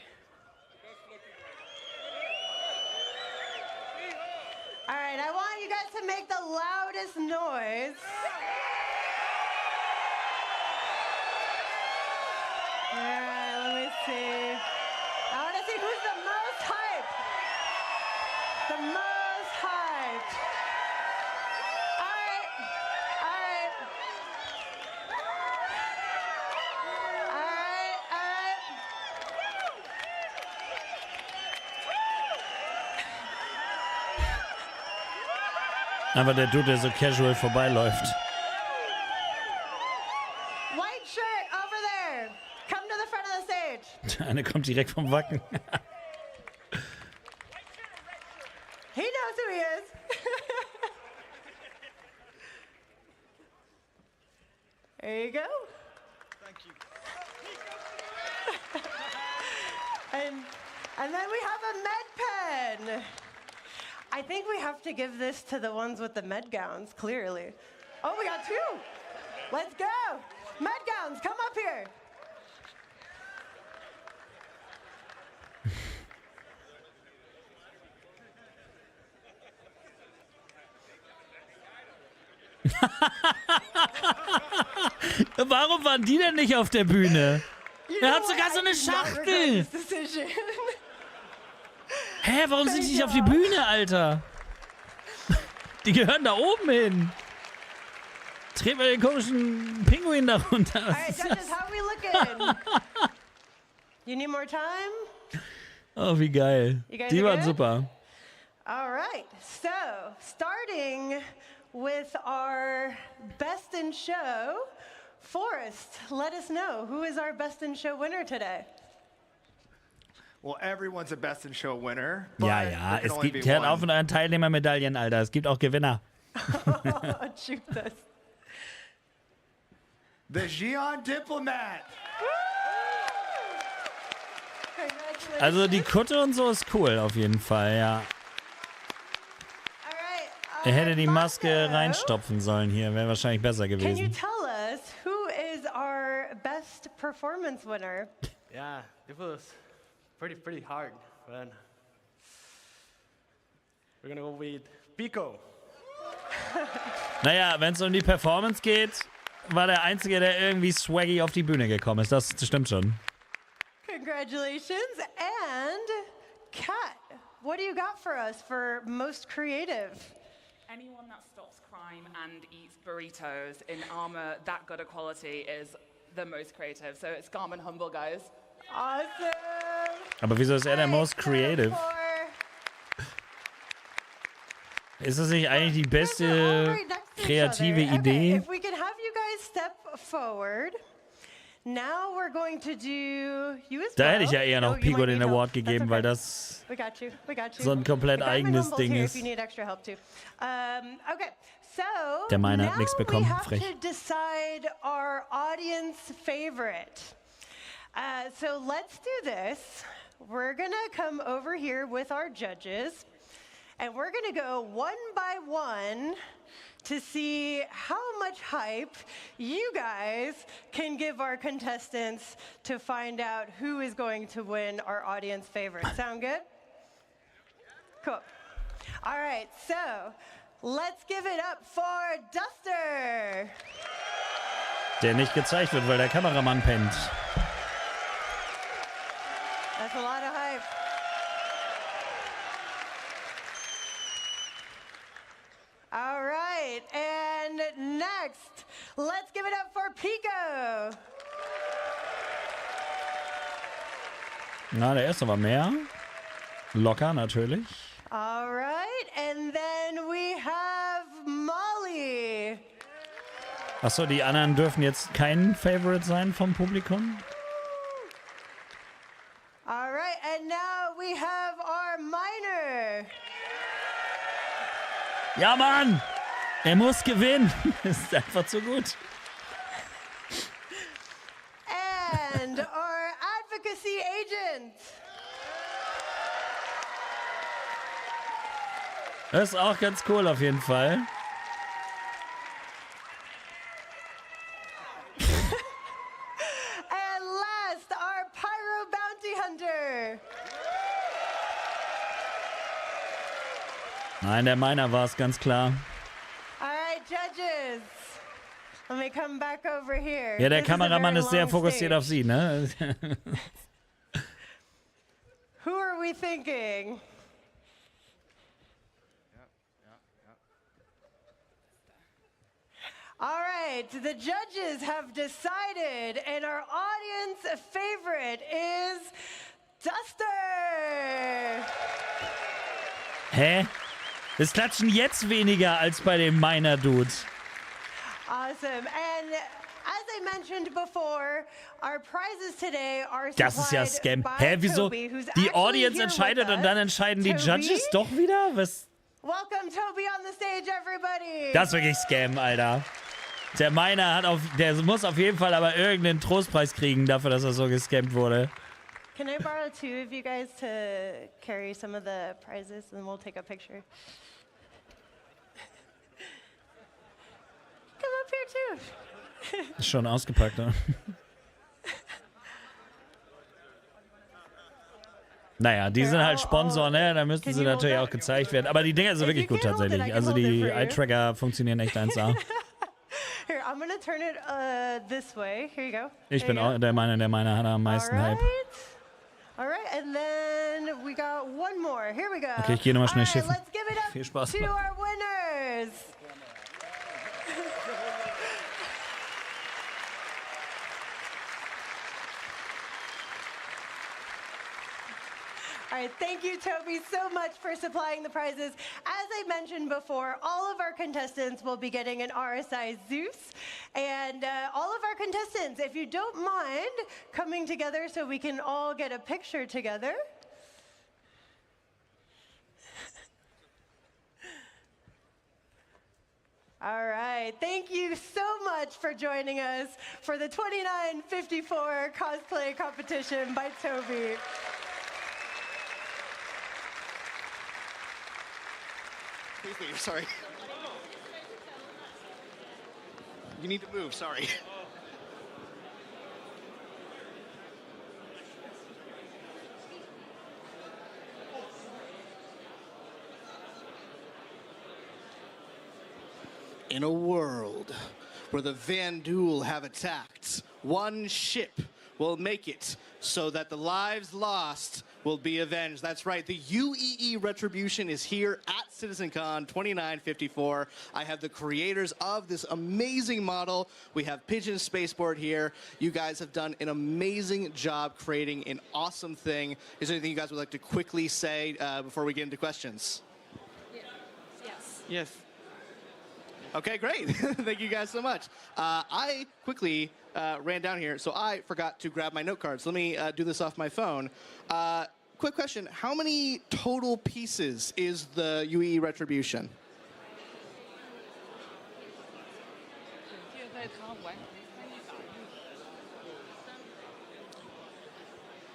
All right, I want you guys to make the loudest noise. All right, let me see. I want to see who's the most hyped. The most hyped. All right, all right. All right, all right. Einfach der Dude, der so casual vorbeiläuft. White shirt over there. Come to the front of the stage. Der eine kommt direkt vom Wacken. He knows who he is. There you go. Thank you. And then we have a med pen. I think we have to give this to the ones with the med gowns, clearly. Oh, we got two. Let's go. Med gowns, come up here. Warum waren die denn nicht auf der Bühne? Er hat sogar so eine Schachtel. Hä, warum sind die nicht auf die Bühne, Alter? Die gehören da oben hin. Dreh mal den komischen Pinguin da runter. All right, judges, how are we looking? You need more time? Oh, wie geil. Die waren super. All right, so starting with our Best in Show, Forrest, let us know, who is our Best in Show winner today? Well, everyone's a Best in Show winner. Ja, ja, es gibt ja auch von euren Teilnehmermedaillen, Alter. Es gibt auch Gewinner. Shoot this. The Xi'an Diplomat. Also die Kutte und so ist cool auf jeden Fall, ja. Er hätte die Maske reinstopfen sollen hier, wäre wahrscheinlich besser Can you gewesen. tell us who is our Best Performance winner? Yeah, it was pretty hard, but we're gonna go with Pico. Naja, wenn es um die Performance geht, war der Einzige, der irgendwie swaggy auf die Bühne gekommen ist. Das stimmt schon. Congratulations. And Kat, what do you got for us for most creative? Anyone that stops crime and eats burritos in armor that good a quality is the most creative. So it's Garmin Humble, guys. Awesome. Aber wieso ist er der most creative? Ist das nicht eigentlich die beste kreative Idee. If we can have you guys step forward. Now we're going to do you as Da well. hätte ich ja eher noch Pico den Award gegeben, weil das we got you. so ein komplett eigenes Ding ist. Okay, so Der Miner hat nichts bekommen, we have frech. to decide our audience favorite. So let's do this. We're gonna come over here with our judges, and we're gonna go one by one to see how much hype you guys can give our contestants to find out who is going to win our audience favorite. Sound good? Cool. All right, so let's give it up for Duster. Der nicht gezeigt wird, weil der Kameramann pennt. That's a lot of hype. All right, and next, let's give it up for Pico. Na, der erste war mehr. Locker natürlich. All right, and then we have Molly. Achso, die anderen dürfen jetzt kein Favorite sein vom Publikum? All right, and now we have our Miner. Ja, Mann! Er muss gewinnen. Ist einfach zu gut. And our advocacy agent. Das ist auch ganz cool auf jeden Fall. And last, our Pyro Bounty Hunter. Nein, der Miner war es, ganz klar. All right, judges. Let me come back over here. Ja, der This is a Kameramann very ist sehr long fokussiert stage. auf sie, ne? Who are we thinking? All right, the judges have decided, and our audience favorite is Duster. Hä? Es klatschen jetzt weniger als bei dem Miner-Dude. Awesome. And as I mentioned before, our prizes today are Das ist ja supplied Scam. by Hä, wieso? Toby, who's Die actually Audience here entscheidet with und dann us. entscheiden die Toby? Judges doch wieder? Was? Welcome, Toby, on the stage, everybody. Das ist wirklich Scam, Alter. Der Miner der muss auf jeden Fall aber irgendeinen Trostpreis kriegen dafür, dass er so gescammt wurde. Can I borrow two of you guys to carry some of the prizes, and we'll take a picture? Come up here too. Ist schon ausgepackt, ne? Naja, die sind halt Sponsor, ne? Da müssten sie natürlich auch gezeigt werden. Aber die Dinger sind wirklich gut tatsächlich. Also die Eye-Tracker funktionieren echt 1A. Here, I'm gonna turn it this way. Here you go. Ich bin auch der Miner hat am meisten Hype. All right, and then we got one more. Here we go. Okay, ich gehe nochmal schnell All right, schiffen. let's give it up Viel Spaß. to our winners. All right, thank you, Toby, so much for supplying the prizes. As I mentioned before, all of our contestants will be getting an RSI Zeus. And all of our contestants, if you don't mind coming together so we can all get a picture together. All right, thank you so much for joining us for the 2954 cosplay competition by Toby. Please leave, sorry. You need to move, sorry. In a world where the Vandul have attacked, one ship will make it so that the lives lost will be avenged. That's right, the UEE Retribution is here at CitizenCon 2954. I have the creators of this amazing model. We have Pigeon Spaceport here. You guys have done an amazing job creating an awesome thing. Is there anything you guys would like to quickly say before we get into questions? Yes. Yes. Okay, great. Thank you guys so much. I quickly ran down here, so I forgot to grab my note cards. Let me do this off my phone. Quick question, how many total pieces is the UE Retribution?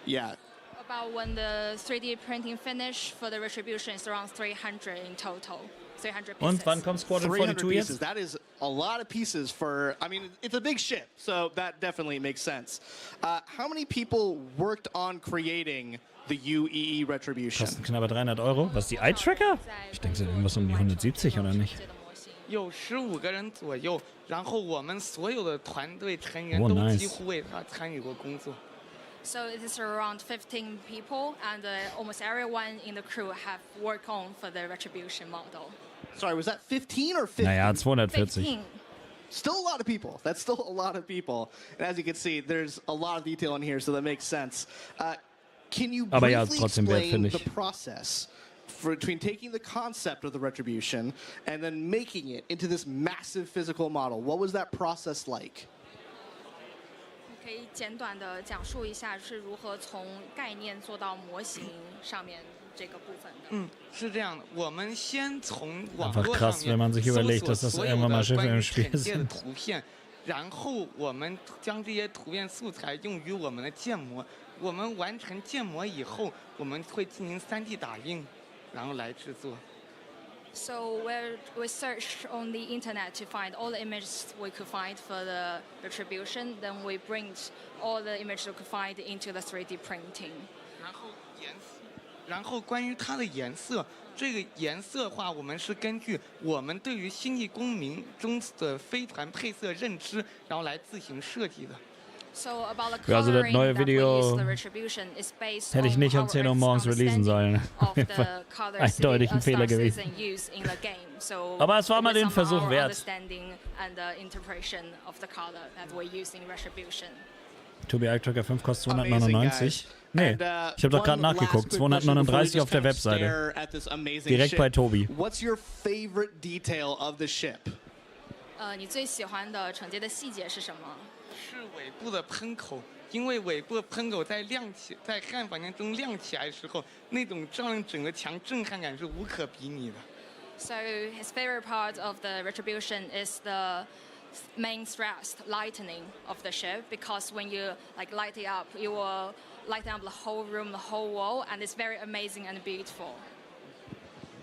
Yeah. About when the 3D printing finish for the Retribution is around 300 in total. 300 pieces. Und wann kommt Squadron 42 jetzt? That is a lot of pieces for, I mean, it's a big ship, so that definitely makes sense. How many people worked on creating the UEE Retribution? Kosten knapp 300 Euro. Was, die Eye-Tracker? Ich denke, sind irgendwas um die 170 oder nicht? 有15个人左右，然后我们所有的团队成员都几乎为他参与过工作。 So it is around 15 people, and almost everyone in the crew have worked on for the Retribution model. Sorry, was that 15 or 50? Naja, 240. 15. Still a lot of people. That's still a lot of people. And as you can see, there's a lot of detail in here, so that makes sense. Can you briefly explain the process between taking the concept of the Retribution and then making it into this massive physical model? What was that process like? 可以简短的讲述一下是如何从概念做到模型上面这个部分的。是这样的，我们先从网 Einfach 络 krass, 上 wenn man 面 sich 搜 überlegt, 索 dass das 所有 irgendwann mal 的 Schiffe 关 im 于 Spiel 惩戒的 sind. 图片，然后我们将这些图片素材用于我们的建模。我们完成建模以后，我们会进行3D 打印，然后来制作。 So we searched on the internet to find all the images we could find for the Retribution. Then we bring all the images we could find into the 3D printing. 然后关于它的颜色，这个颜色的话，我们是根据我们对于星际公民中的飞船配色认知，然后来自行设计的。 So about the Also das coloring neue that we Video use the Retribution is based hätte ich on nicht um our 10 Uhr morgens releasen sollen. of the colors Eindeutig ein Fehler Star gewesen. Citizen use in the game. So Aber es war mal based den on Versuch our wert. Understanding and the interpretation of the color that we use in Retribution. Tobi Eye-Tracker 5 kostet 299. Nee, ich habe doch gerade nachgeguckt. 239 auf der Webseite. Direkt bei Tobi. What's your favorite detail of the ship? 你最喜欢的惩戒的细节是什么？是尾部的喷口。 因为尾部的喷口在汉房间中亮起来的时候，那种照亮整个墙震撼感是无可比拟的。 So his favorite part of the Retribution is the main thrust lightening of the ship, because when you light it up, it will lighten up the whole room, the whole wall, and it's very amazing and beautiful.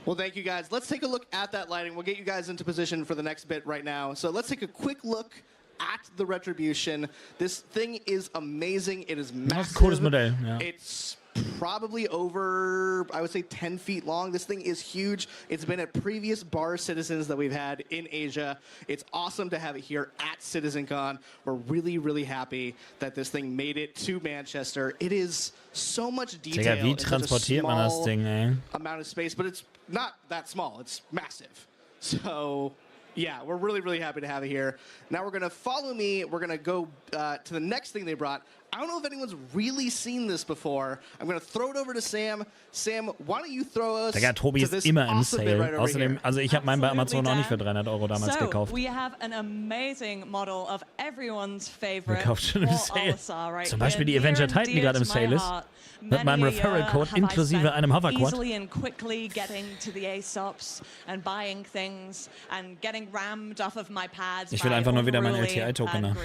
Well, thank you guys. Let's take a look at that lighting. We'll get you guys into position for the next bit right now. So let's take a quick look at the Retribution. This thing is amazing. It is massive. Cooles Modell, ja. It's probably over, I would say, 10 feet long. This thing is huge. It's been at previous bar Citizens that we've had in Asia. It's awesome to have it here at CitizenCon. We're really, really happy that this thing made it to Manchester. It is so much detail wie in such a transportiert man das small Ding, ey? amount of space, but it's not that small. It's massive. So yeah, we're really, really happy to have it here. Now we're going to follow me. We're going to go to the next thing they brought. I don't know if anyone's really seen this before. I'm going to throw it over to Sam. Sam, why don't you throw us Digga, Tobi to ist this immer im awesome bit Sale. right over Außerdem, here. also ich habe meinen bei Amazon auch nicht für 300 Euro damals gekauft. We have an amazing model of everyone's favorite Gekauft schon im Sale. Zum Beispiel die Avenger Titan, die gerade im Sale ist. Mit meinem Referral-Code inklusive einem Hoverquad. Easily and quickly getting to the ASOPs and buying things and getting rammed off of my pads. Ich will einfach nur wieder meinen LTI-Token haben.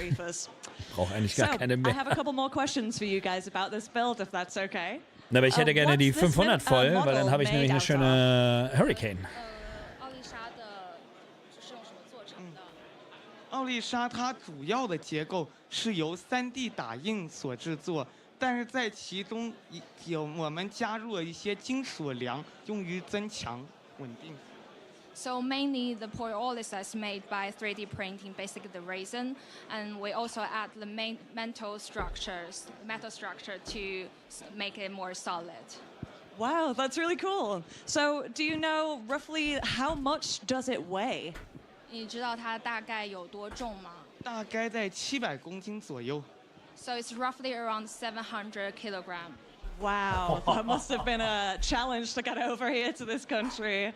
Brauche eigentlich gar keine mehr. I have a couple more questions for you guys about this build, if that's okay. Na, aber ich hätte gerne die 500 voll, weil dann habe ich nämlich eine schöne Hurricane. 奥丽莎它主要的结构是由3D 打印所制作，但是在其中我们加入了一些金属梁，用于增强稳定。 So mainly the port all is made by 3D printing, basically the resin, and we also add the main metal structure to make it more solid. Wow, that's really cool. So do you know roughly how much does it weigh? 你知道它大概有多重吗？大概在700公斤左右。 So it's roughly around 700 kilograms. Wow, that must have been a challenge to get over here to this country.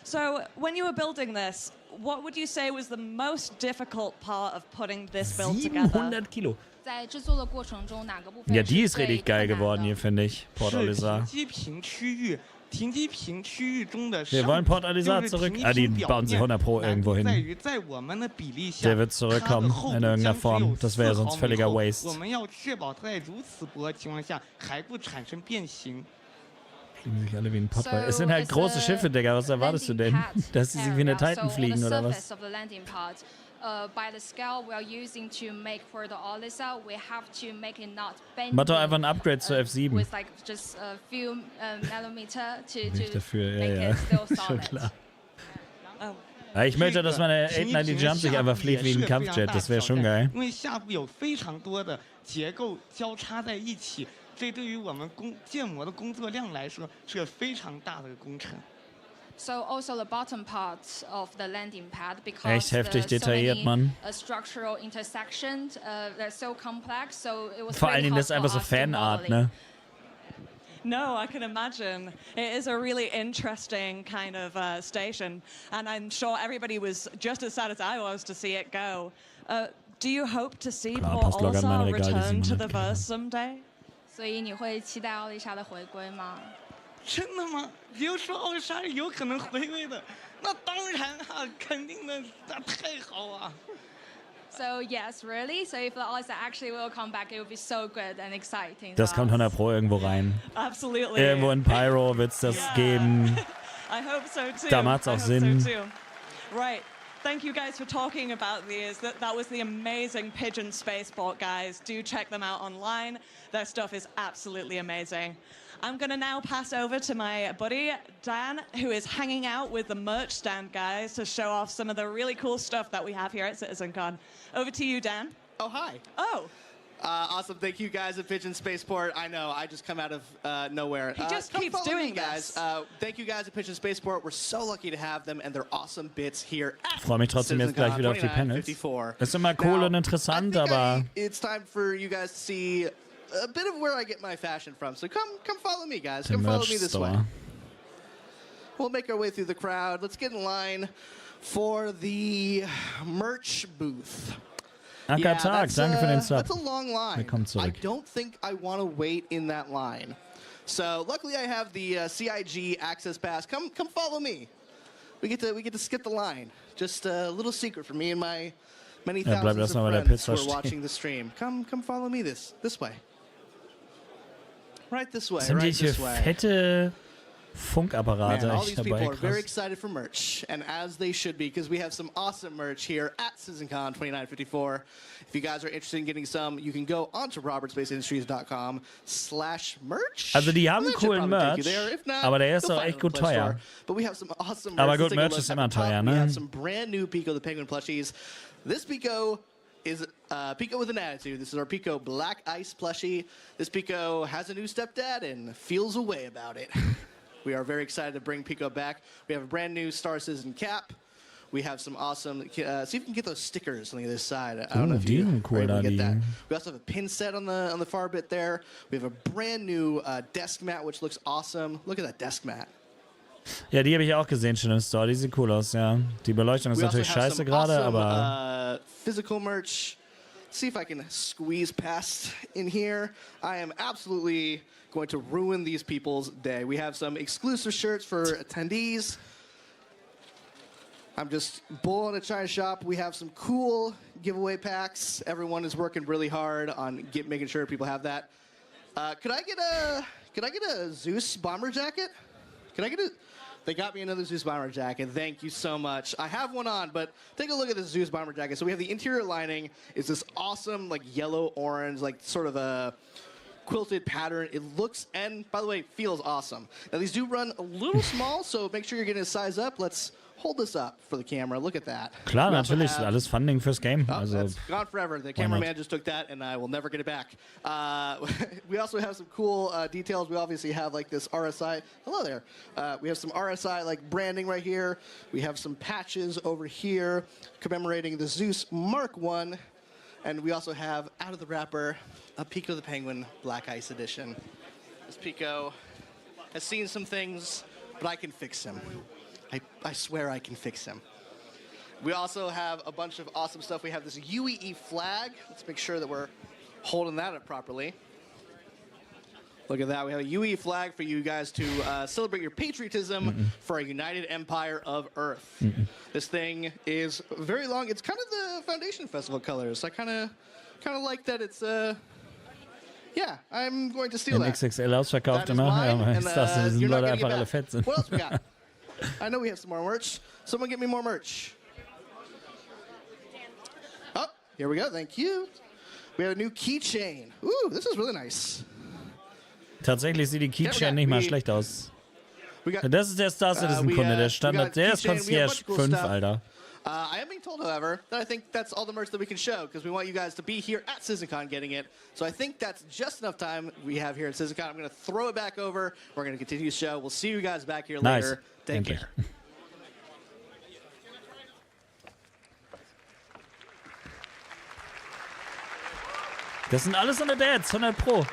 So when you were building this, what would you say was the most difficult part of putting this build together? 700 Kilo. Ja, die ist richtig geil geworden hier, finde ich. Port Olisar. Wir wollen Port Olisar zurück. Ah, die bauen sie 100 Pro irgendwo hin. Der wird zurückkommen in irgendeiner Form. Das wäre sonst völliger Waste. Fliegen sich alle wie ein Potboy. Es sind halt große Schiffe, Digga. Was erwartest du denn? Dass sie wie eine Titan fliegen oder was? By the scale we are using to make for the Olisa, we have to make it not bending. Mach doch einfach ein Upgrade zur F7. With like just a few millimeter to dafür, make ja, it still solid. Schon klar. Ja, ich möchte, dass meine 890 Jump sich einfach fliegt wie ein Kampfjet. Das wäre schon geil. 这对于我们建模的工作量来说是个非常大的工程。 So also the bottom part of the landing pad, because Echt heftig detailliert, Mann. Structural intersections, they're so complex, so it was Vor allen Dingen das ist einfach so Fanart, ne? No, I can imagine. It is a really interesting kind of station, and I'm sure everybody was just as sad as I was to see it go. Do you hope to see Port Olisar return to the verse someday? 所以你会期待奥丽莎的回归吗？ 真的吗？你又说奥丽莎有可能回归的，那当然啊，肯定的，那太好啊。 So yes, really. So if the Olisa actually will come back, it will be so good and exciting. Das kommt 100 Pro irgendwo rein. Absolutely. Irgendwo in Pyro wird es das geben. I hope so too. Da macht's auch Sinn. So right. Thank you guys for talking about these. That was the amazing Pigeon Spaceport, guys. Do check them out online. Their stuff is absolutely amazing. I'm going to now pass over to my buddy, Dan, who is hanging out with the merch stand guys to show off some of the really cool stuff that we have here at CitizenCon. Over to you, Dan. Oh, hi. Oh. Awesome. Thank you guys at Pigeon Spaceport. I know, I just come out of nowhere. He just keeps doing guys. Thank you guys at Pigeon Spaceport. We're so lucky to have them and their awesome bits here at Freue mich trotzdem jetzt gleich wieder auf die Panels. Ist immer cool und interessant, aber it's time for you guys to see a bit of where I get my fashion from. So come follow me, guys. Come follow me this way. We'll make our way through the crowd. Let's get in line for the merch booth. Tag, danke für den Sub. That's a long line. I don't think I want to wait in that line. So luckily I have the CIG access pass. Come follow me. We get to skip the line. Just a little secret for me and my many thousands of friends who are watching the stream. Come follow me this way. Right this way. Sind diese fette Funkapparate all echt these people dabei, are very krass. excited for merch, and as they should be, because we have some awesome merch here at CitizenCon 2954. If you guys are interested in getting some, you can go onto robertspaceindustriescom/merch. Also die haben coolen Merch, aber der ist auch echt gut teuer. But we have some awesome merch. Aber gut, Merch ist immer teuer, We ne? have some brand new Pico the Penguin plushies. This Pico is Pico with an attitude. This is our Pico Black Ice plushie. This Pico has a new stepdad and feels a way about it. We are very excited to bring Pico back. We have a brand new Star Citizen cap. We have some awesome, see if you can get those stickers on the other side. I don't know if you were able to get that. We also have a pin set on the far bit there. We have a brand new desk mat, which looks awesome. Look at that desk mat. Ja, die habe ich auch gesehen schon im Store. Die sieht cool aus, ja. Die Beleuchtung ist natürlich scheiße gerade, aber physical merch. See if I can squeeze past in here. I am absolutely going to ruin these people's day. We have some exclusive shirts for attendees. I'm just bull in a china shop. We have some cool giveaway packs. Everyone is working really hard on making sure people have that. Could I get a Zeus bomber jacket? They got me another Zeus bomber jacket. Thank you so much. I have one on, but take a look at this Zeus bomber jacket. So we have the interior lining is this awesome like yellow orange, like sort of a quilted pattern. It looks, and by the way, feels awesome. Now these do run a little small, so make sure you're getting a size up. Let's hold this up for the camera. Look at that. Klar, natürlich, ist alles Funding fürs Game. Also, that's gone forever. The cameraman just took that, and I will never get it back. We also have some cool details. We obviously have like this RSI. Hello there. We have some RSI like branding right here. We have some patches over here commemorating the Zeus Mark I. And we also have, out of the wrapper, a Pico the Penguin Black Ice Edition. This Pico has seen some things, but I can fix him. I swear I can fix him. We also have a bunch of awesome stuff. We have this UEE flag. Let's make sure that we're holding that up properly. Look at that. We have a UEE flag for you guys to celebrate your patriotism for a united empire of Earth. This thing is very long. It's kind of the Foundation Festival colors. I kind of like that it's... yeah, I'm going to steal that. XXL ausverkauft immer. Ja, aber ich dachte, die sind Leute einfach alle fett sind. What else we got? I know we have some more merch. Someone get me more merch. Oh, here we go. Thank you. We have a new keychain. Ooh, this is really nice. Tatsächlich sieht die Keychain nicht mal schlecht aus. Das ist der Star Citizen-Kunde, der Standard. Der ist Concierge 5, Alter. I am being told, however, that I think that's all the merch that we can show, because we want you guys to be here at CitizenCon getting it. So I think that's just enough time we have here at CitizenCon. I'm going to throw it back over. We're going to continue the show. We'll see you guys back here later. Take care. Das sind alles so eine Dads, 100 Pro.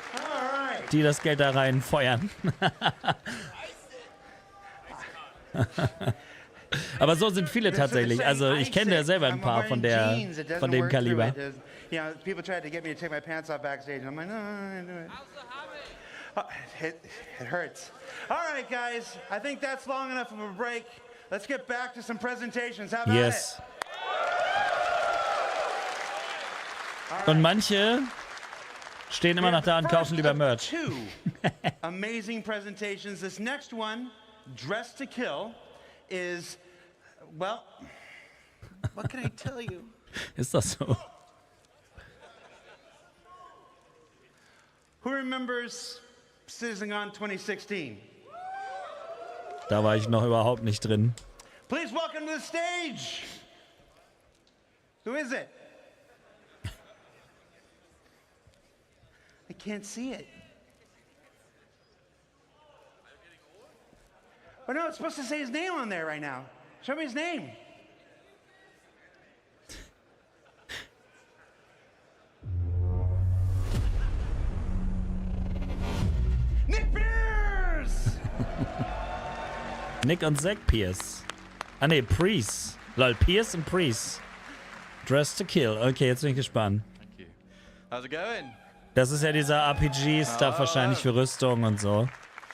Die das Geld da reinfeuern. Aber so sind viele tatsächlich. Also ich kenne ja selber ein paar von dem Kaliber. You know, people tried to get me to take my pants off backstage. I'm like, no, I do it. It hurts. All right, guys. I think that's long enough of a break. Let's get back to some presentations. How about it? Und manche stehen immer noch da und kaufen lieber Merch. Two amazing presentations. This next one, Dress to Kill, is, well, what can I tell you? Ist das so? Who remembers CitizenCon 2016? Da war ich noch überhaupt nicht drin. Please welcome to the stage. Who is it? I can't see it. Oh no, it's supposed to say his name on there right now. Show me his name. Nick Pierce! Nick und Zach Pierce. Ah ne, Priest. Lol, Pierce und Priest. Dress to Kill. Okay, jetzt bin ich gespannt. Thank you. How's it going? Das ist ja dieser RPG-Stuff wahrscheinlich für Rüstung und so.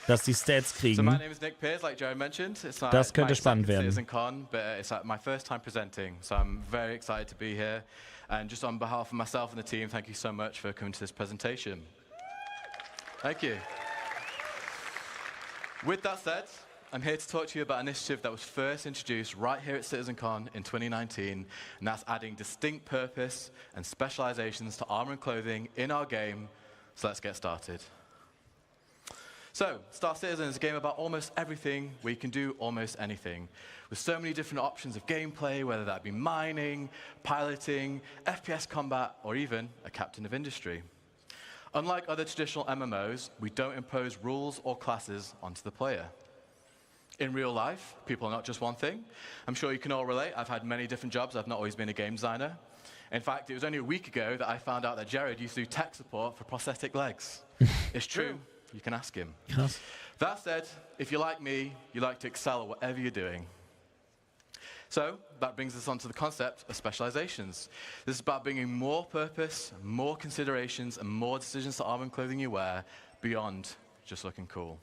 Dass die Stats kriegen. So my name is Nick Pierce, like Joe mentioned. It's das könnte spannend werden. CitizenCon, but it's my first time presenting, so I'm very excited to be here. And just on behalf of myself and the team, thank you so much for coming to this presentation. Thank you. With that said, I'm here to talk to you about an initiative that was first introduced right here at CitizenCon in 2019, and that's adding distinct purpose and specializations to armor and clothing in our game. So let's get started. So, Star Citizen is a game about almost everything where you can do almost anything. With so many different options of gameplay, whether that be mining, piloting, FPS combat, or even a captain of industry. Unlike other traditional MMOs, we don't impose rules or classes onto the player. In real life, people are not just one thing. I'm sure you can all relate. I've had many different jobs. I've not always been a game designer. In fact, it was only a week ago that I found out that Jared used to do tech support for prosthetic legs. It's true. You can ask him. Krass. That said, if you're like me, you like to excel at whatever you're doing. So that brings us on to the concept of specializations. This is about bringing more purpose, more considerations, and more decisions to armor and clothing you wear beyond just looking cool.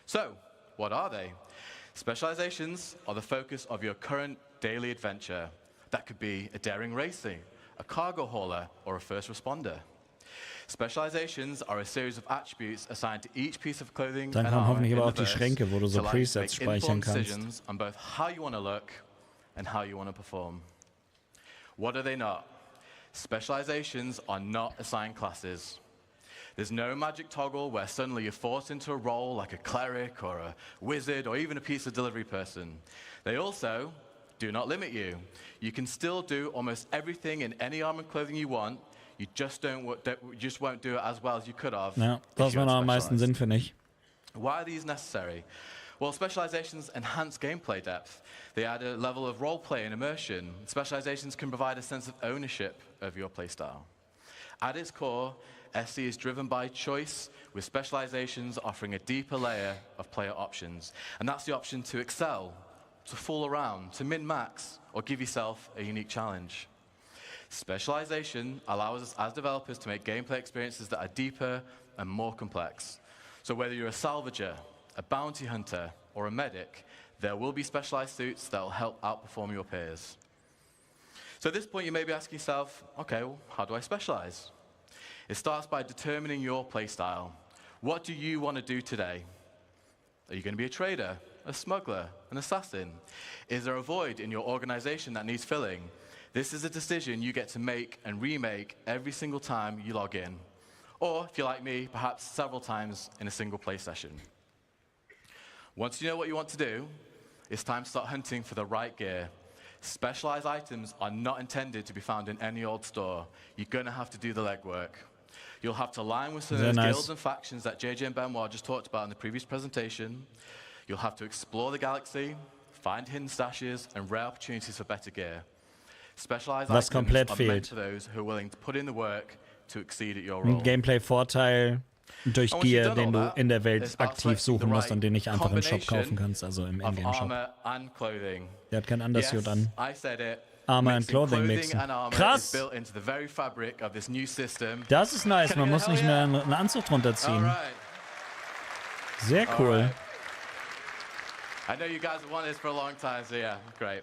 So, what are they? Specializations are the focus of your current daily adventure. That could be a daring racing, a cargo hauler, or a first responder. Specializations are a series of attributes assigned to each piece of clothing Dann and kommen armor hoffentlich in aber the auch die verse Schränke, wo du so to like Presets make speichern informed kannst. decisions on both how you want to look and how you want to perform. What are they not? Specializations are not assigned classes. There's no magic toggle where suddenly you're forced into a role like a cleric or a wizard or even a pizza delivery person. They also do not limit you. You can still do almost everything in any armor and clothing you want. You just won't do it as well as you could have. Ja, das macht am meisten Sinn, finde ich. Why are these necessary? Well, specializations enhance gameplay depth. They add a level of roleplay and immersion. Specializations can provide a sense of ownership of your playstyle. At its core, SC is driven by choice, with specializations offering a deeper layer of player options. And that's the option to excel, to fool around, to min-max, or give yourself a unique challenge. Specialization allows us as developers to make gameplay experiences that are deeper and more complex. So whether you're a salvager, a bounty hunter, or a medic, there will be specialized suits that will help outperform your peers. So at this point, you may be asking yourself, okay, well, how do I specialize? It starts by determining your playstyle. What do you want to do today? Are you going to be a trader, a smuggler, an assassin? Is there a void in your organization that needs filling? This is a decision you get to make and remake every single time you log in. Or, if you're like me, perhaps several times in a single play session. Once you know what you want to do, it's time to start hunting for the right gear. Specialized items are not intended to be found in any old store. You're going to have to do the legwork. You'll have to align with some of those guilds and factions that JJ and Benoit just talked about in the previous presentation. You'll have to explore the galaxy, find hidden stashes, and rare opportunities for better gear. Specialized items are meant for those who are willing to put in the work to exceed at your role. Ein Gameplay-Vorteil durch Gear, den du in der Welt aktiv suchen musst und den nicht einfach im Shop kaufen kannst, also im Ingame-Shop. Der hat kein Undersuit an. Armor and Clothing mixen. Krass! Das ist nice, man muss nicht mehr einen Anzug drunter ziehen. Sehr cool. I know you guys have wanted this for a long time, so yeah, great.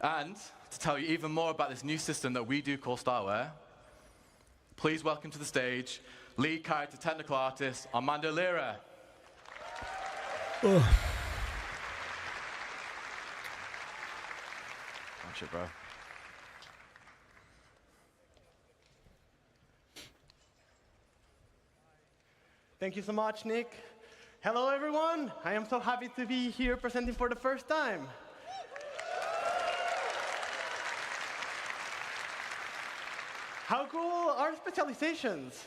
And to tell you even more about this new system that we do called Starware, please welcome to the stage lead character technical artist Armando Lira. Oh. Watch it, bro. Thank you so much, Nick. Hello, everyone. I am so happy to be here presenting for the first time. How cool are specializations?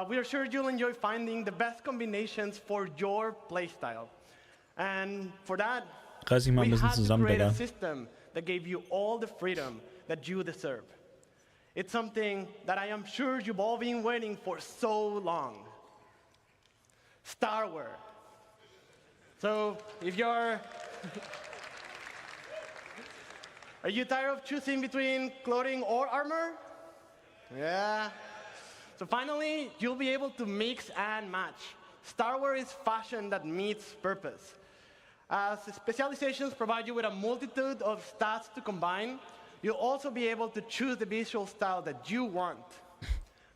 We are sure you'll enjoy finding the best combinations for your playstyle. And for that, we had to create a system that gave you all the freedom that you deserve. It's something that I am sure you've all been waiting for so long. Starware. So, if you're... Are you tired of choosing between clothing or armor? Yeah. So finally, you'll be able to mix and match. Starware is fashion that meets purpose. As specializations provide you with a multitude of stats to combine, you'll also be able to choose the visual style that you want.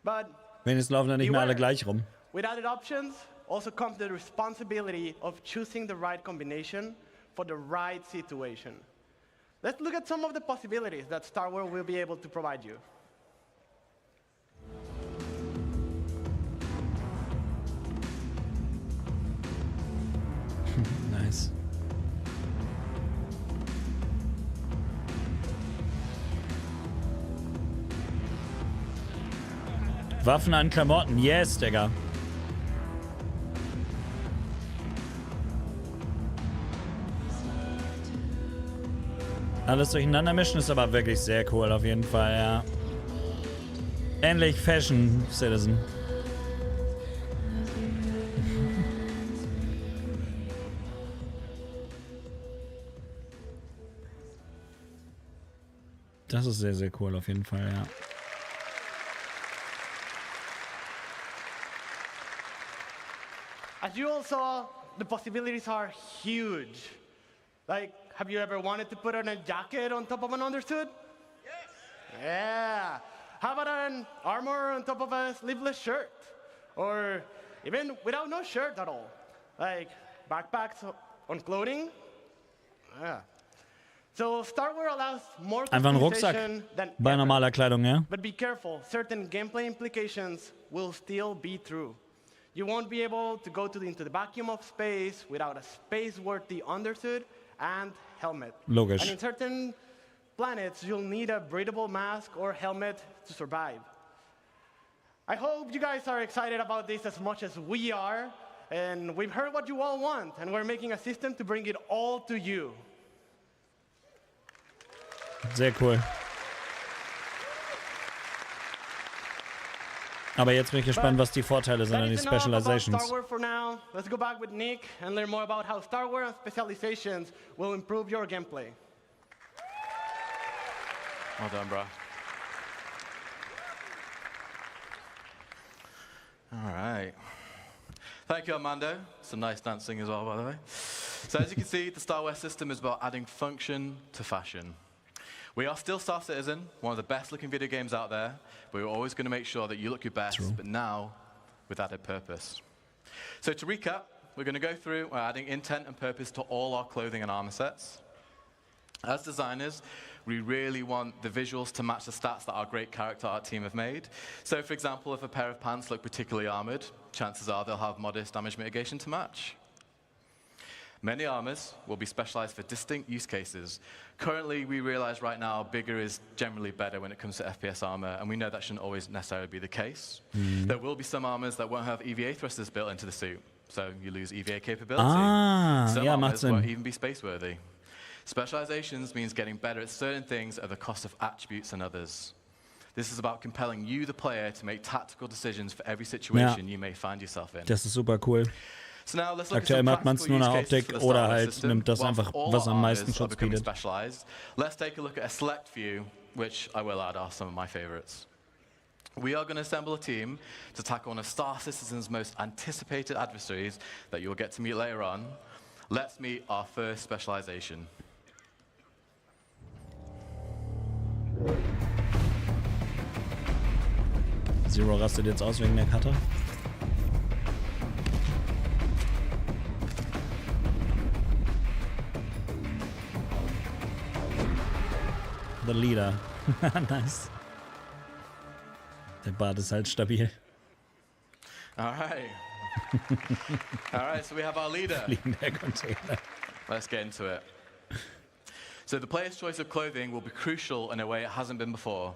But wenigstens laufen da nicht mehr alle gleich rum. With added options, also comes the responsibility of choosing the right combination for the right situation. Let's look at some of the possibilities that Starware will be able to provide you. Nice. Waffen an Klamotten, yes, Digga. Alles durcheinander mischen ist aber wirklich sehr cool auf jeden Fall, ja. Endlich Fashion, Citizen. Das ist sehr, sehr cool auf jeden Fall, ja. As you all saw, the possibilities are huge. Like, have you ever wanted to put on a jacket on top of an undersuit? Yes. Yeah. How about an armor on top of a sleeveless shirt? Or even without no shirt at all? Like backpacks on clothing? Yeah. So Starware allows more einfach ein Rucksack bei normaler Kleidung, ja? But be careful, certain gameplay implications will still be true. You won't be able to go into the vacuum of space without a space-worthy undersuit and helmet. Logisch. And in certain planets, you'll need a breathable mask or helmet to survive. I hope you guys are excited about this as much as we are, and we've heard what you all want, and we're making a system to bring it all to you. Sehr cool. Aber jetzt bin ich gespannt, was die Vorteile sind an die Specializations. Star Wars for now. Let's go back with Nick and learn more about how Star Wars specializations will improve your gameplay. Well done, bro. All right. Thank you, Armando. Some nice dancing as well, by the way. So as you can see, the Star Wars system is about adding function to fashion. We are still Star Citizen, one of the best looking video games out there, but we're always going to make sure that you look your best, but now with added purpose. So to recap, we're going to go through adding intent and purpose to all our clothing and armor sets. As designers, we really want the visuals to match the stats that our great character art team have made. So for example, if a pair of pants look particularly armored, chances are they'll have modest damage mitigation to match. Many armors will be specialized for distinct use cases. Currently, we realize right now bigger is generally better when it comes to FPS armor, and we know that shouldn't always necessarily be the case. There will be some armors that won't have EVA thrusters built into the suit, so you lose EVA capability. Some armors won't even be space-worthy. Specializations means getting better at certain things at the cost of attributes and others. This is about compelling you, the player, to make tactical decisions for every situation you may find yourself in. Das ist super cool. Aktuell macht man es nur nach Optik oder halt nimmt das einfach, was am meisten Schutz bietet. Let's take a look at a select few, which I will add are some of my favorites. We are going to assemble a team to tackle one of Star Citizen's most anticipated adversaries that you'll get to meet later on. Let's meet our first specialization. Zero rastet jetzt aus wegen der Cutter. The Leader. Nice. Der Bart ist halt stabil. All right. All right, so we have our leader. Fliegender Container. Let's get into it. So the player's choice of clothing will be crucial in a way it hasn't been before.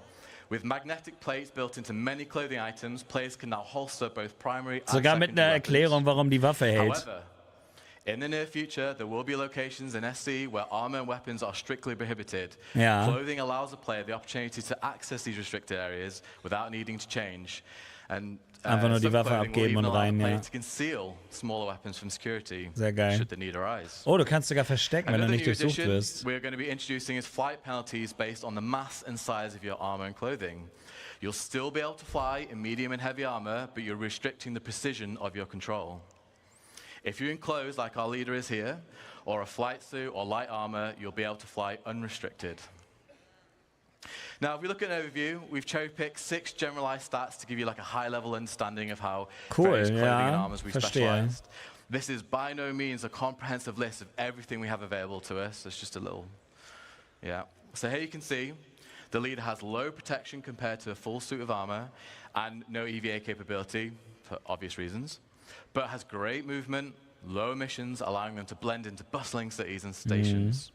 With magnetic plates built into many clothing items, players can now holster both primary and Sogar mit einer Erklärung, warum die Waffe hält. However, in the near future, there will be locations in SC where armor and weapons are strictly prohibited. Ja. Clothing allows a player the opportunity to access these restricted areas without needing to change. And einfach nur die Waffe abgeben und rein, ja. To conceal smaller weapons from security. Sehr geil. Should the need arise. Oh, du kannst sogar verstecken, wenn du nicht durchsucht wirst. We're going to be introducing is flight penalties based on the mass and size of your armor and clothing. You'll still be able to fly in medium and heavy armor, but you're restricting the precision of your control. If you're in clothes like our leader is here, or a flight suit or light armor, you'll be able to fly unrestricted. Now, if we look at an overview, we've cherry-picked 6 generalized stats to give you like a high-level understanding of how various clothing and armors we've specialized. This is by no means a comprehensive list of everything we have available to us. It's just a little, So here you can see the leader has low protection compared to a full suit of armor and no EVA capability, for obvious reasons, but has great movement, low emissions, allowing them to blend into bustling cities and stations.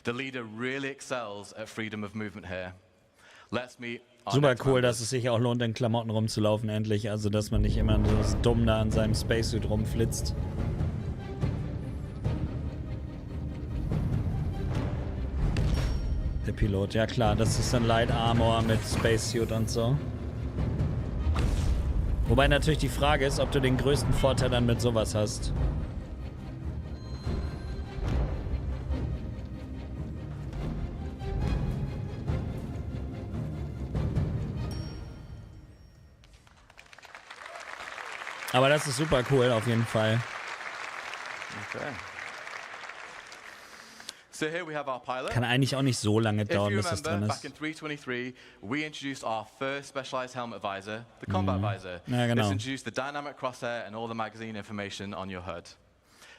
The leader really excels at freedom of movement here. Let's meet Super cool, dass es sich auch lohnt, in Klamotten rumzulaufen, endlich. Also, dass man nicht immer so dumm da an seinem Spacesuit rumflitzt. Der Pilot, ja klar, das ist dann Light Armor mit Spacesuit und so. Wobei natürlich die Frage ist, ob du den größten Vorteil dann mit sowas hast. Aber das ist super cool, auf jeden Fall. Okay. So here we have our pilot. Kann eigentlich auch nicht so lange dauern, bis das drin ist. Back in 323, we introduced our first specialized helmet visor, the combat visor. Ja, genau. This introduced the dynamic crosshair and all the magazine information on your HUD.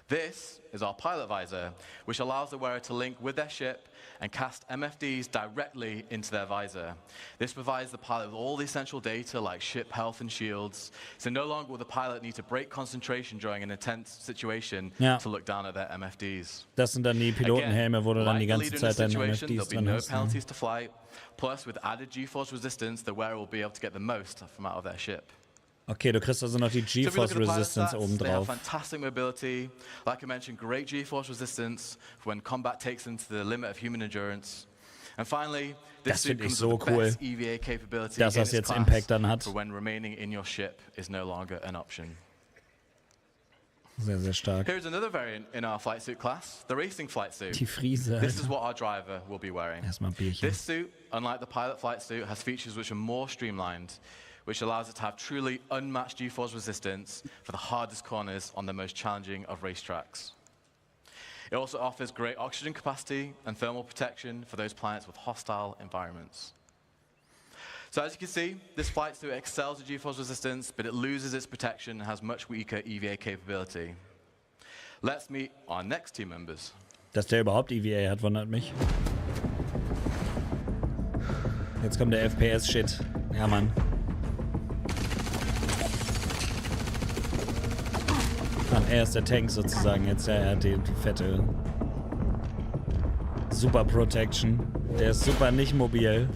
This is our pilot visor, which allows the wearer to link with their ship and cast MFDs directly into their visor. This provides the pilot with all the essential data like ship health and shields, so no longer will the pilot need to break concentration during an intense situation to look down at their MFDs. Das sind dann die Pilotenhelme, wo du dann die ganze Zeit deine MFDs drin hast. No penalties to flight. Plus, with added G-force resistance, the wearer will be able to get the most from out of their ship. Okay, du kriegst also noch die G-Force Resistance oben They have drauf. fantastic mobility. Like I mentioned, great G-force resistance when combat takes them to the limit of human endurance. And finally, Das this suit finde ich comes so with the cool, best EVA capability dass in das its jetzt class Impact dann hat. for when remaining in your ship is no longer an option. Sehr, sehr stark. Here's another variant in our flight suit class, the racing flight suit. Die Friese, This is Alter. what our driver will be wearing. Erstmal Bierchen. This suit, unlike the pilot flight suit, has features which are more streamlined, which allows it to have truly unmatched G-force resistance for the hardest corners on the most challenging of racetracks. It also offers great oxygen capacity and thermal protection for those planets with hostile environments. So as you can see, this flight suit excels at G-force resistance, but it loses its protection and has much weaker EVA capability. Let's meet our next team members. Dass der überhaupt EVA hat, wundert mich. Jetzt kommt der FPS-Shit. Ja, Mann. Ach, er ist der Tank sozusagen. Jetzt er hat die fette Super Protection. Der ist super nicht mobil.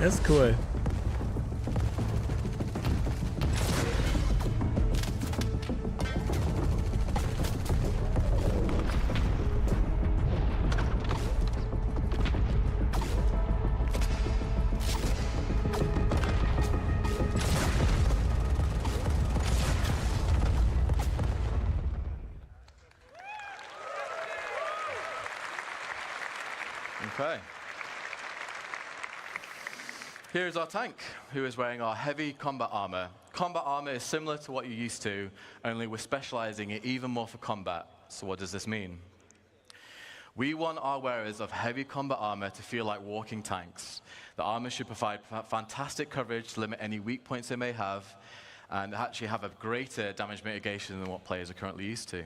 Das ist cool. Okay. Here's our tank, who is wearing our heavy combat armor. Combat armor is similar to what you're used to, only we're specializing it even more for combat. So what does this mean? We want our wearers of heavy combat armor to feel like walking tanks. The armor should provide fantastic coverage to limit any weak points they may have, and actually have a greater damage mitigation than what players are currently used to.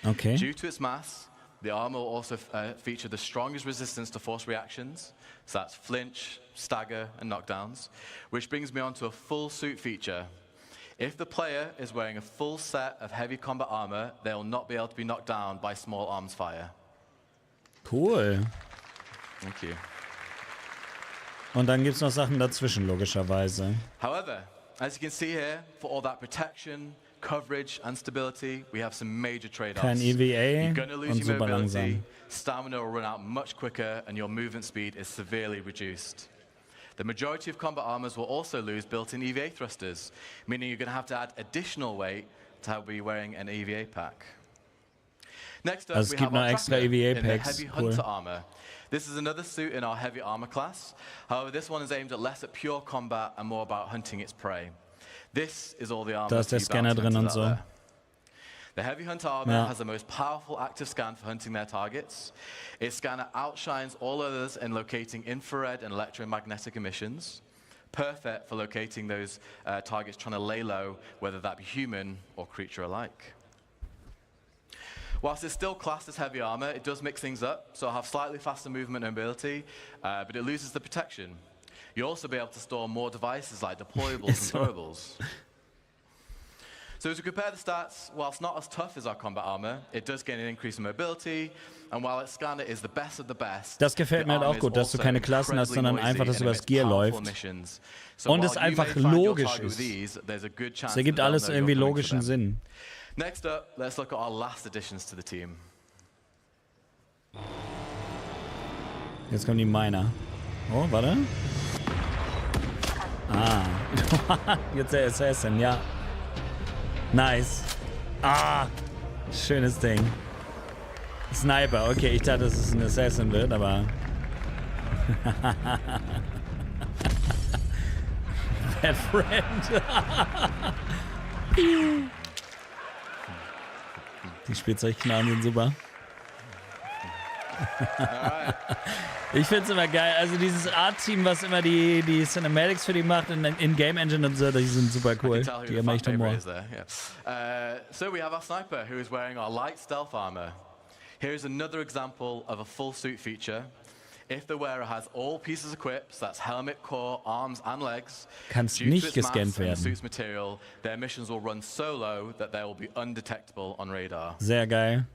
Okay. Due to its mass, the armor will also feature the strongest resistance to force reactions, so that's flinch, stagger, and knockdowns, which brings me on to a full suit feature. If the player is wearing a full set of heavy combat armor, they will not be able to be knocked down by small arms fire. Cool. Thank you. Und dann gibt's noch Sachen dazwischen, logischerweise. However, as you can see here, for all that protection, coverage, and stability, we have some major trade-offs. Kein EVA You're going to lose und your super mobility, langsam. stamina will run out much quicker, and your movement speed is severely reduced. The majority of combat armors will also lose built-in EVA thrusters, meaning you're going to have to add additional weight to be wearing an EVA pack. Next up, Also es we gibt have noch our extra tracker EVA in the Packs. heavy Cool. hunter armor. This is another suit in our heavy armor class. However, this one is aimed at less at pure combat and more about hunting its prey. This is all the armor. Da ist der Scanner drin und so. The heavy hunter armor has the most powerful active scan for hunting their targets. Its scanner outshines all others in locating infrared and electromagnetic emissions, perfect for locating those targets trying to lay low, whether that be human or creature alike. Whilst it's still classed as heavy armor, it does mix things up, so it'll have slightly faster movement and mobility, but it loses the protection. You'll also be able to store more devices like deployables and throwables. So as we compare the stats, whilst not as tough as our combat armor, it does gain an increase in mobility, and while its scanner is the best of the best, Das gefällt mir halt auch gut, dass du keine Klassen hast, sondern einfach, dass übers Gear läuft. Und es einfach logisch ist. Es ergibt alles irgendwie logischen Sinn. Next up, let's look at our last additions to the team. Jetzt kommen die Miner. Oh, warte. Ah. Jetzt der Assassin, ja. Nice. Ah. Schönes Ding. Sniper, okay, ich dachte, dass es ein Assassin wird, aber... Bad Friend. Die Spielzeugknarren sind super. Ich find's immer geil. Also dieses Art-Team, was immer die Cinematics für die macht in Game Engine und so, die sind super cool. Die haben echt Humor. So we have our sniper who is wearing our light stealth armor. Here's another example of a full suit feature. If the wearer has all pieces equipped, so that's helmet, core, arms and legs, kannst due to nicht its mass gescannt and the werden. suit's material, their missions will run so low that they will be undetectable on radar. Sehr geil.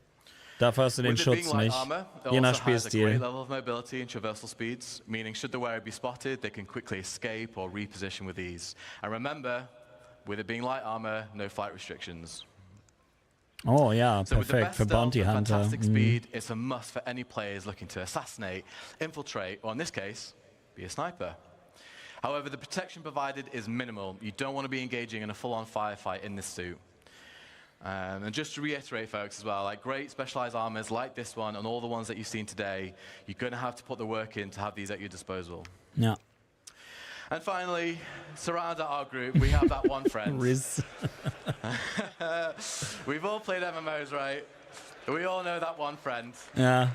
Dafür hast du den With it being Schutz light nicht. armor, it Je nach also has a great Spielstil. level of mobility and traversal speeds, meaning should the wearer be spotted, they can quickly escape or reposition with ease. And remember, with it being light armor, no flight restrictions. Oh ja, So with the perfekt best für Bounty stealth and Hunter. fantastic speed, it's a must for any players looking to assassinate, infiltrate, or in this case, be a sniper. However, the protection provided is minimal. You don't want to be engaging in a full-on firefight in this suit. And just to reiterate, folks, as well, like great specialized armors like this one and all the ones that you've seen today, you're going to have to put the work in to have these at your disposal. Ja. And finally, surrounding our group, we have that one friend. Riz. We've all played MMOs, right? We all know that one friend. Ja.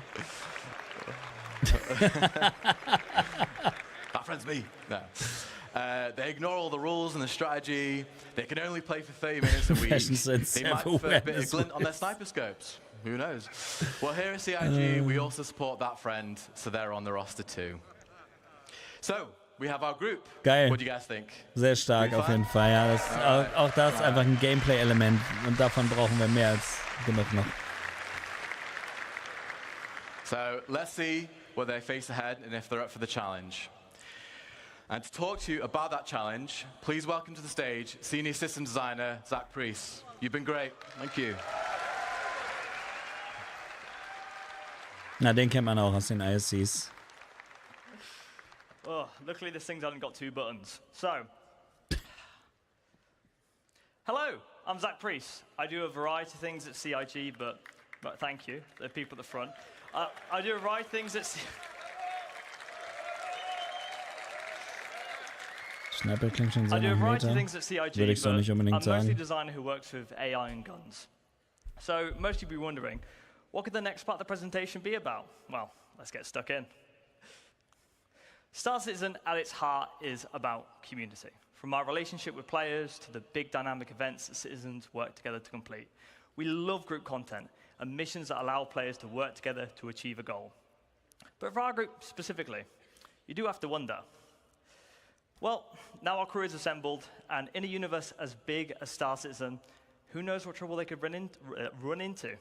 That friend's me. No. They ignore all the rules and the strategy. They can only play for 30 minutes a week. They might prefer a bit of glint on their sniper scopes. Who knows? Well, here at CIG, we also support that friend, so they're on the roster too. So, we have our group. Geil. What do you guys think? Sehr stark auf jeden Fall. Ja, das, auch das ist einfach ein Gameplay-Element und davon brauchen wir mehr als genug noch. So, let's see what they face ahead and if they're up for the challenge. And to talk to you about that challenge, please welcome to the stage Senior System Designer Zach Priest. You've been great. Thank you. Na, den kennt man auch aus den ISCs. Oh, luckily this thing's only got 2 buttons. So, hello, I'm Zach Priest. I do a variety of things at CIG, but thank you, the people at the front. I do a variety of things at Schnäppel klingt schon sehr I do a nach variety Meta. of things at CIG, Würde ich so nicht unbedingt I'm mostly a sagen. designer who works with AI and guns. So most of you be wondering, what could the next part of the presentation be about? Well, let's get stuck in. Star Citizen at its heart is about community. From our relationship with players to the big dynamic events that citizens work together to complete. We love group content and missions that allow players to work together to achieve a goal. But for our group specifically, you do have to wonder, well, now our crew is assembled, and in a universe as big as Star Citizen, who knows what trouble they could run into?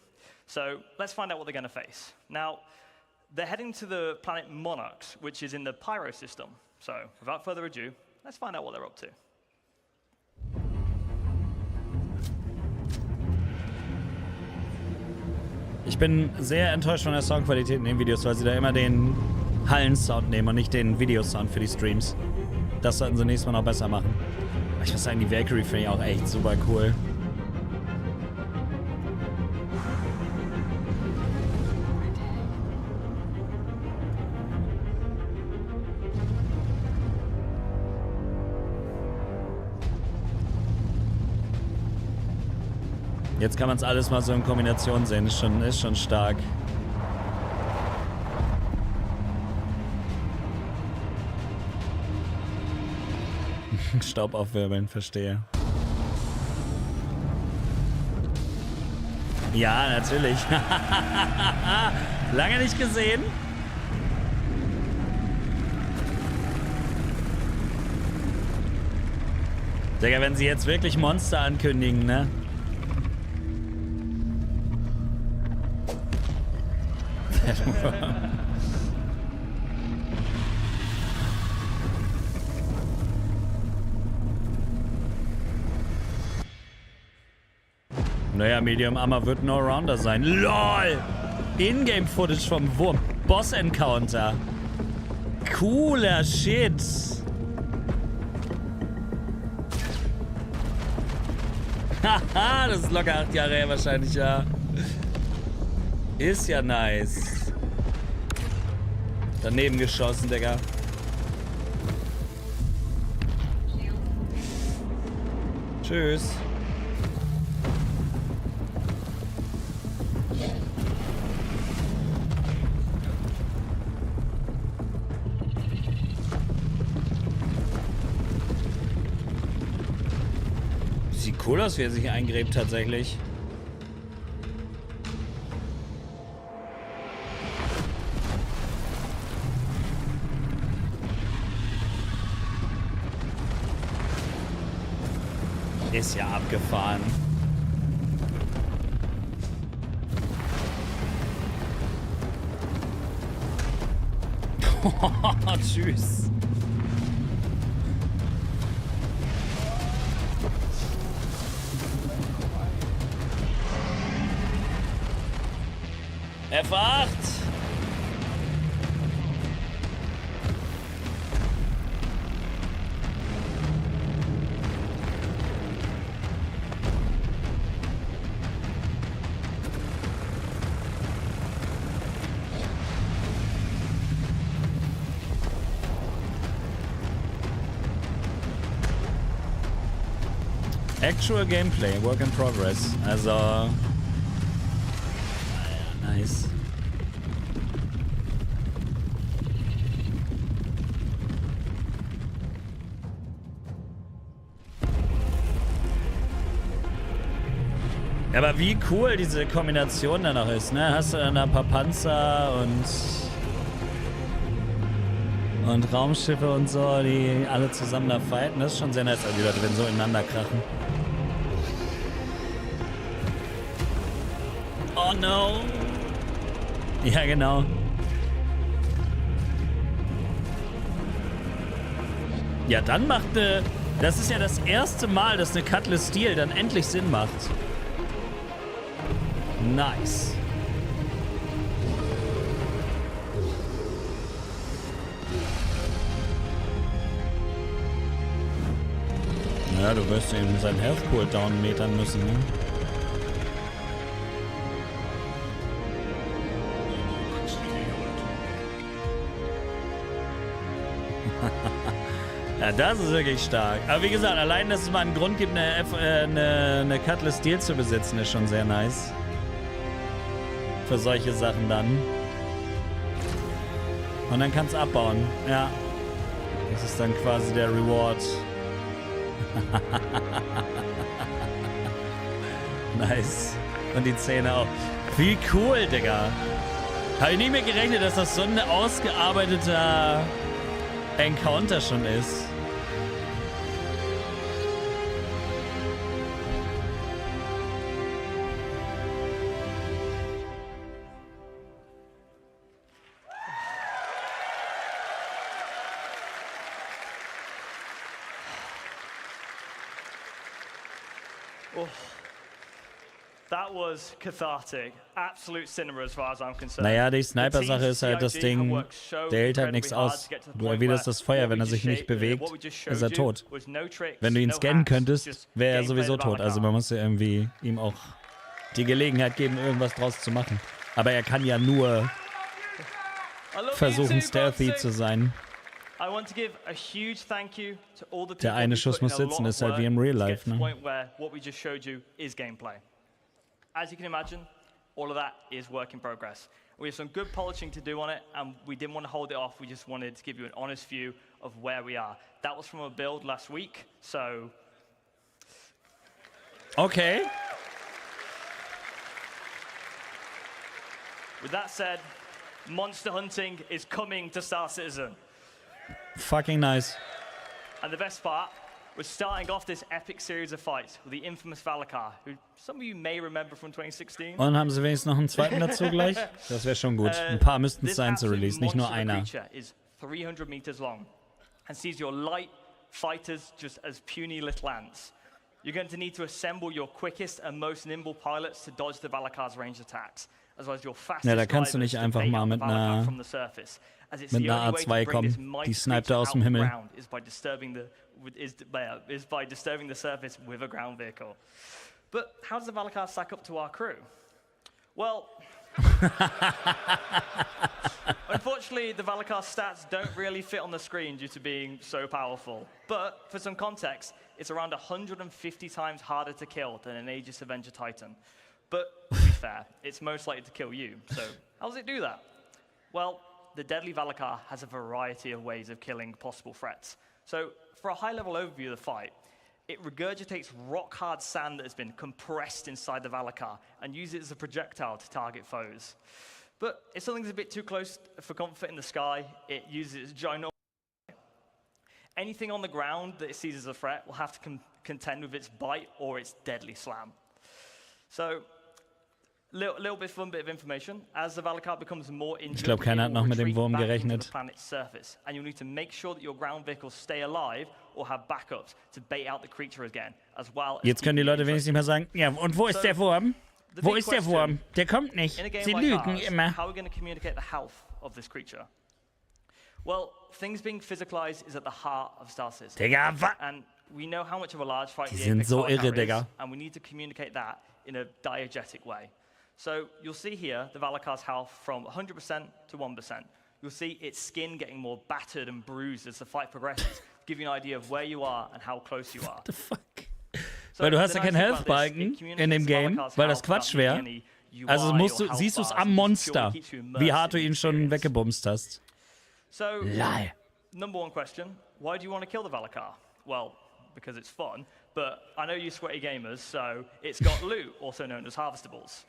So let's find out what they're going to face. Now, they're heading to the planet Monarchs, which is in the Pyro system. So without further ado, let's find out what they're up to. Ich bin sehr enttäuscht von der Soundqualität in den Videos, weil sie da immer den Hallensound nehmen und nicht den Videosound für die Streams. Das sollten sie nächstes Mal noch besser machen. Ich muss sagen, die Valkyrie finde ich auch echt super cool. Jetzt kann man es alles mal so in Kombination sehen. Ist schon stark. Staub aufwirbeln, verstehe. Ja, natürlich. Lange nicht gesehen. Digga, wenn sie jetzt wirklich Monster ankündigen, ne? Naja, Medium Armor wird ein Allrounder sein. LOL! Ingame-Footage vom Wurm. Boss-Encounter. Cooler Shit. Haha, das ist locker 8 Jahre her wahrscheinlich, ja. Ist ja nice. Daneben geschossen, Digga. Tschüss. Sieht cool aus, wie er sich eingräbt tatsächlich. Ist ja abgefahren. Tschüss. F8! Actual Gameplay, Work in Progress. Also... Nice. Ja, aber wie cool diese Kombination dann noch ist, ne? Hast du dann ein paar Panzer und Raumschiffe und so, die alle zusammen da fighten. Das ist schon sehr nice, also die Leute werden so ineinander krachen. Oh no! Ja, genau. Ja, dann macht eine... Das ist ja das erste Mal, dass eine Cutlass Steel dann endlich Sinn macht. Nice. Ja, du wirst ihm seinen Health Cooldown metern müssen, ne? Ja, das ist wirklich stark. Aber wie gesagt, allein, dass es mal einen Grund gibt, eine Cutlass Steel zu besitzen, ist schon sehr nice. Für solche Sachen dann. Und dann kannst du abbauen. Ja. Das ist dann quasi der Reward. Nice. Und die Zähne auch. Wie cool, Digga. Habe ich nicht mehr gerechnet, dass das so ein ausgearbeiteter Encounter schon ist. Oh, that was cathartic. Absolute cinema as far as I'm concerned. Naja, die Sniper-Sache ist halt das Ding, der hält halt nichts aus. Du erwiderst das Feuer, wenn er sich nicht bewegt, ist er tot. Wenn du ihn scannen könntest, wäre er sowieso tot. Also man muss ja irgendwie ihm auch die Gelegenheit geben, irgendwas draus zu machen. Aber er kann ja nur versuchen, stealthy zu sein. Der eine Schuss muss sitzen, ist halt wie im Real Life, ne? As you can imagine, all of that is work in progress. We have some good polishing to do on it, and we didn't want to hold it off. We just wanted to give you an honest view of where we are. That was from a build last week, so... Okay. With that said, monster hunting is coming to Star Citizen. Fucking nice. And the best part was starting off this epic series of fights with the infamous Valakar, who some of you may remember from 2016. Und haben sie wenigstens noch einen zweiten dazu gleich? Das wäre schon gut. Ein paar müssten es sein zu release, nicht nur einer. This creature is 300 meters long and sees your light fighters just as puny little ants. You're going to need to assemble your quickest and most nimble pilots to dodge the Valakar's ranged attacks, as well as your fastest Ja, da kannst du nicht einfach mal mit einer A2 kommen. Die sniped aus dem Himmel. Is by disturbing the surface with a ground vehicle. But how does the Valakar stack up to our crew? Well, unfortunately, the Valakar stats don't really fit on the screen due to being so powerful. But for some context, it's around 150 times harder to kill than an Aegis Avenger Titan. But to be fair, it's most likely to kill you. So how does it do that? Well, the deadly Valakar has a variety of ways of killing possible threats. So for a high-level overview of the fight, it regurgitates rock-hard sand that has been compressed inside the Valakar and uses it as a projectile to target foes. But if something's a bit too close for comfort in the sky, it uses its ginormous... Anything on the ground that it sees as a threat will have to contend with its bite or its deadly slam. So, little bit fun bit of information. As the Valakar becomes more injured, ich glaube, keiner hat noch mit dem Wurm gerechnet. The planet's surface, and you'll need to make sure that your ground vehicles stay alive or have backups to bait out the creature again, as well as... Jetzt können die Leute wenigstens nicht mehr sagen, ja, und wo ist der Wurm? Wo ist der Wurm? Der kommt nicht. Sie lügen immer. How are we going to communicate the health of this creature? Well, things being physicalized is at the heart of Star Citizen. Digga, and we know how much of a large fight Die the sind Apex so Valkyrie irre, is, Digga. and we need to communicate that in a diegetic way. So you'll see here the Valakar's health from 100% to 1%. You'll see its skin getting more battered and bruised as the fight progresses, give you an idea of where you are and how close you are. What the fuck? Weil du hast ja keinen Health-Balken in dem Game, weil das Quatsch wäre. Also siehst du es am Monster, wie hart du ihn schon weggebumst hast. So, number one question, why do you want to kill the Valakar? Well, because it's fun, but I know you sweaty gamers, so it's got loot, also known as harvestables.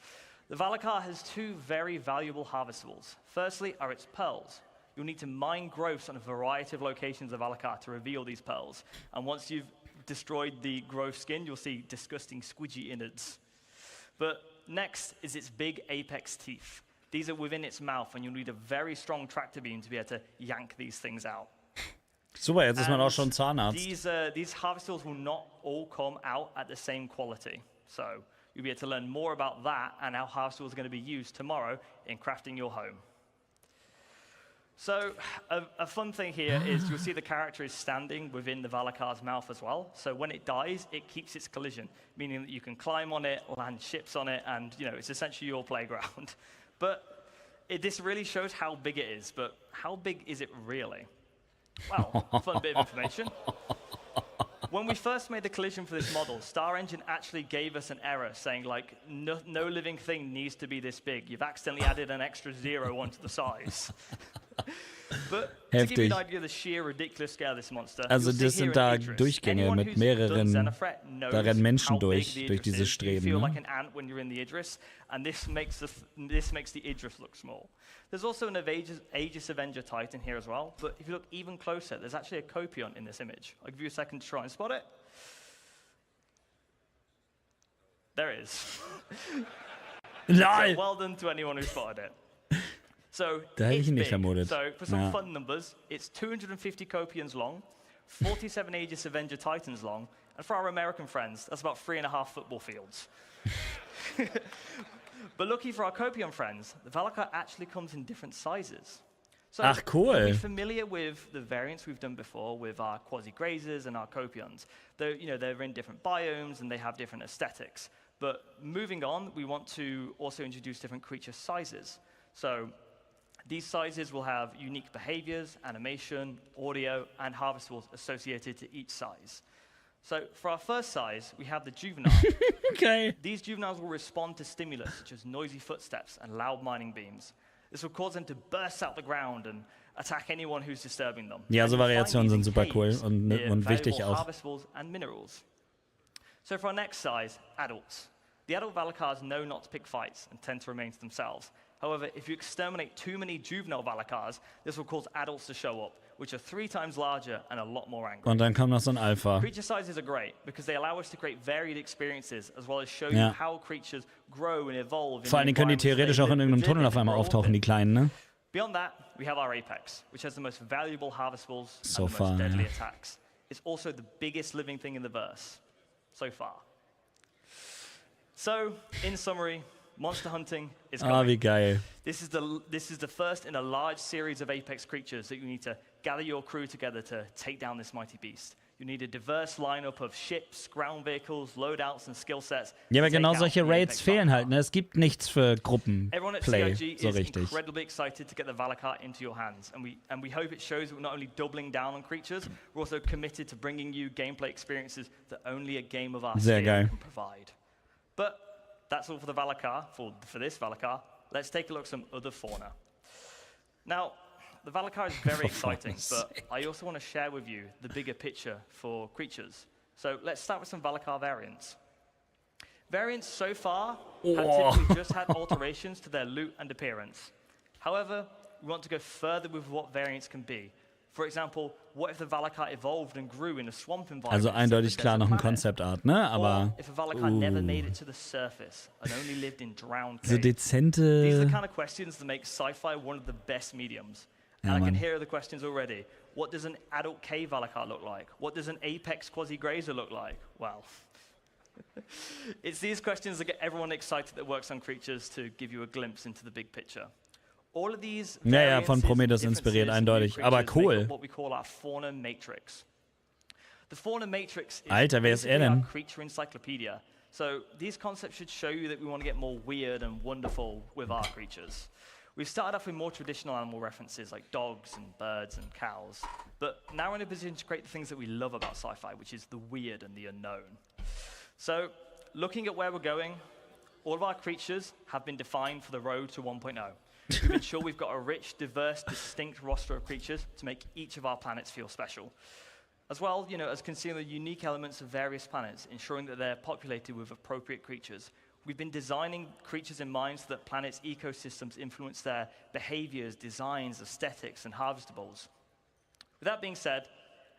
The Valakar has two very valuable harvestables. Firstly are its pearls. You'll need to mine growths on a variety of locations of Valakar to reveal these pearls. And once you've destroyed the growth skin, you'll see disgusting squidgy innards. But next is its big apex teeth. These are within its mouth, and you'll need a very strong tractor beam to be able to yank these things out. Super, jetzt ist man auch schon Zahnarzt. These harvestables will not all come out at the same quality. So you'll be able to learn more about that and how harvestables are going to be used tomorrow in crafting your home. So a fun thing here is you'll see the character is standing within the Valakar's mouth as well. So when it dies, it keeps its collision, meaning that you can climb on it, land ships on it, and it's essentially your playground. But this really shows how big it is. But how big is it really? Well, fun bit of information. When we first made the collision for this model, Star Engine actually gave us an error saying, like, no living thing needs to be this big. You've accidentally added an extra 0 onto the size. But to give you an idea of the sheer ridiculous scale of this monster, also das sind da Durchgänge mit mehreren, da rennen Menschen durch diese Streben. You feel like an ant when you're in the Idris, and this makes the Idris look small. There's also an Aegis Avenger Titan here as well, but if you look even closer, there's actually a Copion in this image. I'll give you a second to try and spot it. There it is. So well done to anyone who spotted it. So it's big. So for some fun numbers, it's 250 Copions long, 47 Aegis Avenger Titans long, and for our American friends, that's about 3.5 football fields. But lucky for our Copion friends, the Valakar actually comes in different sizes. So cool. We're familiar with the variants we've done before with our Quasi-Grazers and our Copions. They're in different biomes and they have different aesthetics. But moving on, we want to also introduce different creature sizes. So these sizes will have unique behaviors, animation, audio, and harvestables associated to each size. So for our first size, we have the juvenile. Okay. These juveniles will respond to stimulus, such as noisy footsteps and loud mining beams. This will cause them to burst out the ground and attack anyone who's disturbing them. Ja, so Variationen sind super cool und wichtig auch. Harvestables and minerals. So for our next size, adults. The adult Valakars know not to pick fights and tend to remain to themselves. However, if you exterminate too many juvenile Valakars, this will cause adults to show up, which are 3 times larger and a lot more angry. Und dann kommt noch so ein Alpha. Creature sizes are great because they allow us to create varied experiences as well as show you how creatures grow and evolve. Vor allem können die theoretisch auch in irgendeinem Tunnel auf einmal auftauchen, die kleinen, ne? Beyond that, we have our Apex, which has the most valuable harvestables and the most deadly attacks. It's also the biggest living thing in the verse, so far. So, in summary, monster hunting is going. Wie geil. This is the first in a large series of Apex creatures that you need to gather your crew together to take down this mighty beast. You need a diverse lineup of ships, ground vehicles, loadouts and skill sets. Ja, aber genau solche Raids fehlen halt, ne? Es gibt nichts für Gruppenplay, so richtig. Incredibly excited to get the Valakar into your hands, and we hope it shows that we're not only doubling down on creatures, we're also committed to bringing you gameplay experiences that only a game of our scale can provide. But that's all for the Valakar, for this Valakar. Let's take a look at some other fauna. Now, the Valakar is very exciting, but I also want to share with you the bigger picture for creatures. So let's start with some Valakar variants. Variants so far have typically just had alterations to their loot and appearance. However, we want to go further with what variants can be. For example, what if the Valakar evolved and grew in a swamp environment? Also eindeutig klar noch ein Concept Art, ne? Aber if a Valakar never made it to the surface and only lived in drowned caves. So dezente. These are the kind of questions that make sci-fi one of the best mediums. And I can hear the questions already. What does an adult cave Valakar look like? What does an apex Quasi-Grazer look like? Well, It's these questions that get everyone excited that works on creatures to give you a glimpse into the big picture. All of these ja, von Prometheus inspiriert, eindeutig. Aber cool. What we call our fauna matrix. The fauna matrix is Alter, wer ist er our denn? creature encyclopedia. So these concepts should show you that we want to get more weird and wonderful with our creatures. We've started off with more traditional animal references like dogs and birds and cows, but now we're in a position to create the things that we love about sci-fi, which is the weird and the unknown. So, looking at where we're going, all of our creatures have been defined for the road to 1.0. We've ensured we've got a rich, diverse, distinct roster of creatures to make each of our planets feel special. As well, as considering the unique elements of various planets, ensuring that they're populated with appropriate creatures. We've been designing creatures in mind so that planets' ecosystems influence their behaviors, designs, aesthetics, and harvestables. With that being said,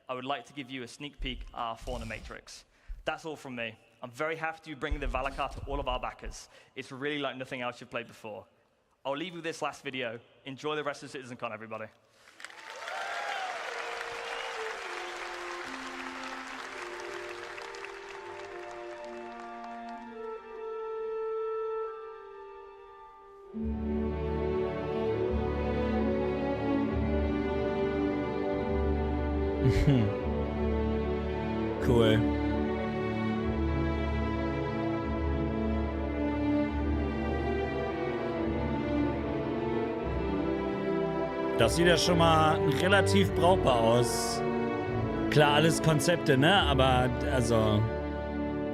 I would like to give you a sneak peek at our fauna matrix. That's all from me. I'm very happy to be bringing the Valakar to all of our backers. It's really like nothing else you've played before. I'll leave you with this last video. Enjoy the rest of CitizenCon, everybody. Cool. Das sieht ja schon mal relativ brauchbar aus. Klar, alles Konzepte, ne? Aber also,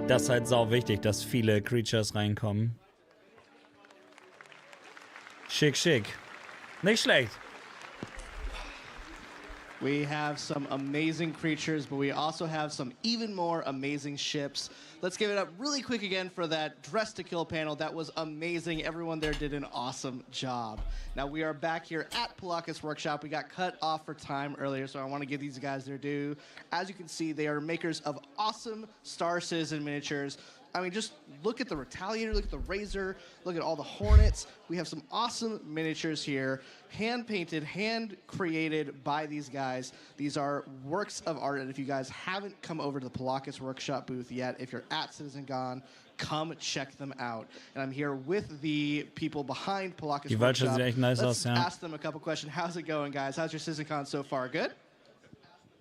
das ist halt sau wichtig, dass viele Creatures reinkommen. Schick, schick. Nicht schlecht. We have some amazing creatures, but we also have some even more amazing ships. Let's give it up really quick again for that Dress to Kill panel. That was amazing. Everyone there did an awesome job. Now we are back here at Polakis Workshop. We got cut off for time earlier, so I want to give these guys their due. As you can see, they are makers of awesome Star Citizen miniatures. I mean, just look at the Retaliator, look at the Razor, look at all the Hornets. We have some awesome miniatures here, hand-painted, hand-created by these guys. These are works of art, and if you guys haven't come over to the Polakis Workshop booth yet, if you're at CitizenCon, come check them out. And I'm here with the people behind Polakis Workshop. Let's ask them a couple questions. How's it going, guys? How's your CitizenCon so far? Good?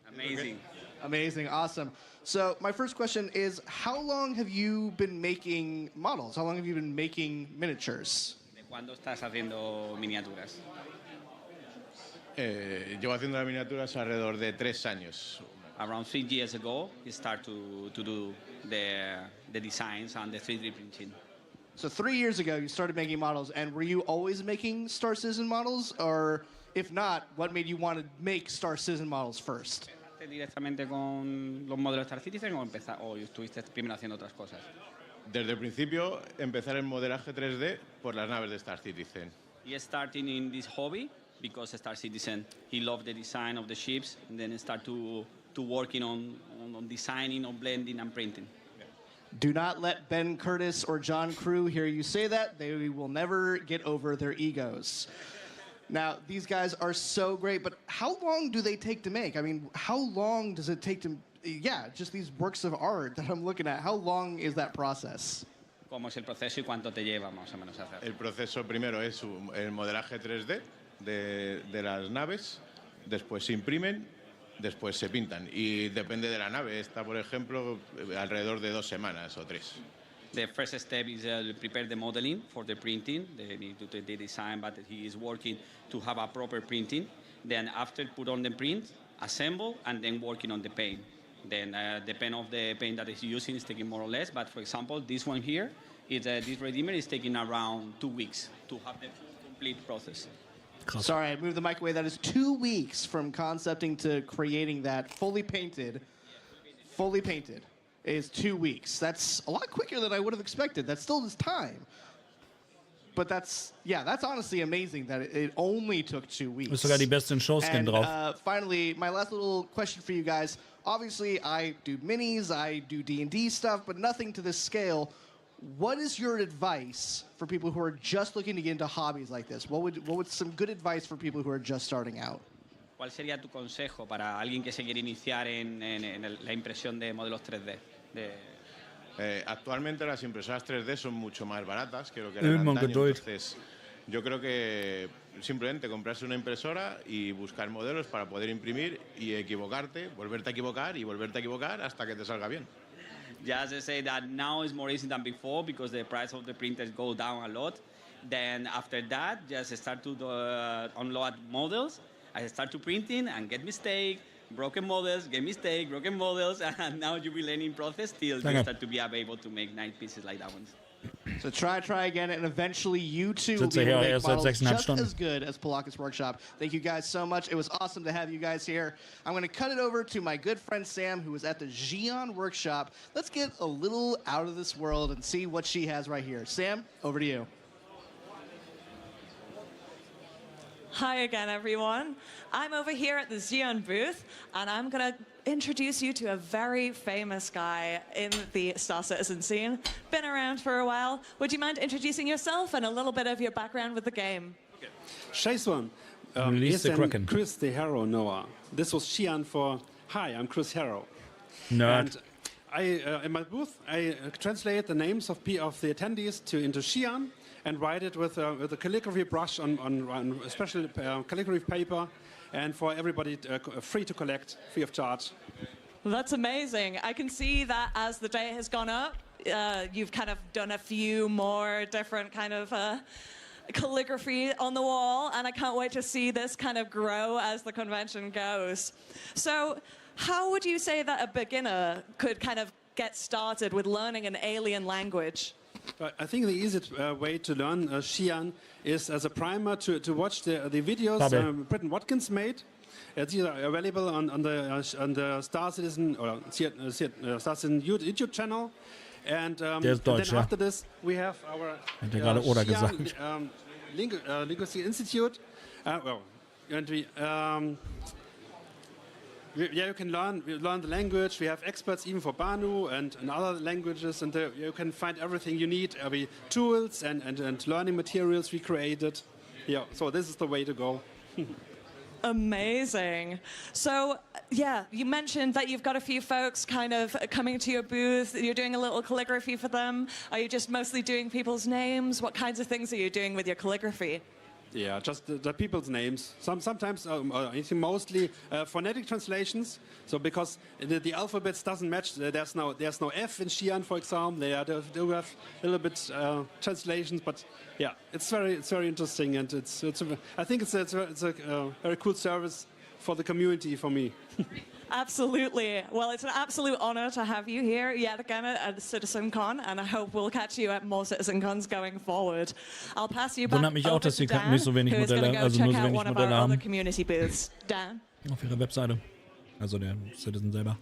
Amazing. Amazing, awesome. So my first question is, how long have you been making models? How long have you been making miniatures? ¿De cuándo estás haciendo miniaturas? Llevo haciendo las miniaturas alrededor de 3 años. Around 3 years ago, you start to do the designs and the 3D printing. So 3 years ago, you started making models, and were you always making Star Citizen models? Or if not, what made you want to make Star Citizen models first? ¿Directamente con los modelos Star Citizen o estuviste primero haciendo otras cosas? Desde el principio, empezar en modelaje 3D por las naves de Star Citizen. He started in this hobby because Star Citizen, he loved the design of the ships, and then start to working on designing, on blending and printing. Do not let Ben Curtis or John Crew hear you say that. They will never get over their egos. Now, these guys are so great, but how long do they take to make? I mean, how long does it take to, just these works of art that I'm looking at, how long is that process? ¿Cómo es el proceso y cuánto te lleva más o menos hacer? El proceso primero es el modelaje 3D de las naves, después se imprimen, después se pintan. Y depende de la nave. Esta, por ejemplo, alrededor de 2 semanas o 3. The first step is prepare the modeling for the printing. They need to do the design, but he is working to have a proper printing. Then after put on the print, assemble, and then working on the paint. Then depend of the paint that he's using is taking more or less. But for example, this one here, this Redeemer is taking around 2 weeks to have the complete process. Sorry, I moved the mic away. That is 2 weeks from concepting to creating that fully painted. Fully painted is 2 weeks. That's a lot quicker than I would have expected. That still is time. But that's honestly amazing that it only took 2 weeks. Ist sogar die besten Showskin drauf. Finally, my last little question for you guys. Obviously, I do minis, I do D&D stuff, but nothing to this scale. What is your advice for people who are just looking to get into hobbies like this? What would some good advice for people who are just starting out? ¿Cuál sería tu consejo para alguien que se quiere iniciar en la impresión de modelos 3D? Actualmente las impresoras 3D son mucho más baratas que lo que eran antaño, entonces yo creo que simplemente comprarse una impresora y buscar modelos para poder imprimir y equivocarte, volverte a equivocar y volverte a equivocar hasta que te salga bien. Just to say that now is more easy than before because the price of the printers go down a lot. Then after that, just start to unload models. I start to printing and get mistake, broken models, get mistake, broken models, and now you'll be learning process till you start to be able to make nice pieces like that one. So try again, and eventually you too will be able to make models just as good as Palakis Workshop. Thank you guys so much. It was awesome to have you guys here. I'm going to cut it over to my good friend Sam, who was at the Xi'an Workshop. Let's get a little out of this world and see what she has right here. Sam, over to you. Hi again, everyone. I'm over here at the Xi'an booth, and I'm going to introduce you to a very famous guy in the Star Citizen scene. Been around for a while. Would you mind introducing yourself and a little bit of your background with the game? Okay. Jason, Chris the Hero Noah. This was Xi'an for, hi, I'm Chris Hero. Nerd. And in my booth, I translate the names of the attendees into Xi'an and write it with a calligraphy brush on a special calligraphy paper, and for everybody free to collect, free of charge. That's amazing. I can see that as the day has gone up, you've kind of done a few more different kind of calligraphy on the wall, and I can't wait to see this kind of grow as the convention goes. So how would you say that a beginner could kind of get started with learning an alien language? I think the easiest way to learn Xi'an is as a primer to watch the videos Britton Watkins made. These are available on the Star Citizen or Star Citizen YouTube channel. And then after this, we have our Xi'an Linguistic Institute. You can learn the language. We have experts even for Banu and other languages, and you can find everything you need, tools and learning materials we created. Yeah, so this is the way to go. Amazing. So, yeah, you mentioned that you've got a few folks kind of coming to your booth. You're doing a little calligraphy for them. Are you just mostly doing people's names? What kinds of things are you doing with your calligraphy? Yeah, just the people's names. Sometimes, mostly phonetic translations. So because the alphabets doesn't match, there's no F in Xi'an, for example. They do have a little bit translations, but yeah, it's very interesting, and I think it's a very cool service for the community for me. Absolutely. Well, it's an absolute honor to have you here yet again at CitizenCon, and I hope we'll catch you at more CitizenCons going forward. I'll pass you back over to Dan, who is going to go check out one of our other community booths. Dan? Auf ihrer Webseite. Also der Citizen selber.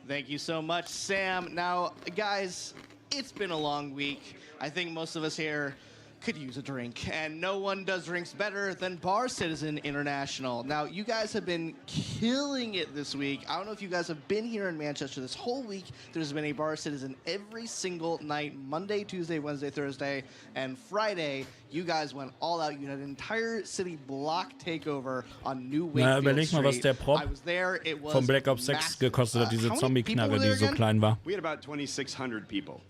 Thank you so much, Sam. Now, guys, it's been a long week. I think most of us here could use a drink, and no one does drinks better than Bar Citizen International. Now, you guys have been killing it this week. I don't know if you guys have been here in Manchester this whole week. There's been a Bar Citizen every single night, Monday, Tuesday, Wednesday, Thursday, and Friday. You guys went all out. You had an entire city block takeover on New Wakefield überleg mal, was der Street. Prop I was there. It was vom Black Ops 6 gekostet hat, diese Zombie-Knarre, die so klein war. We had about 2,600 people,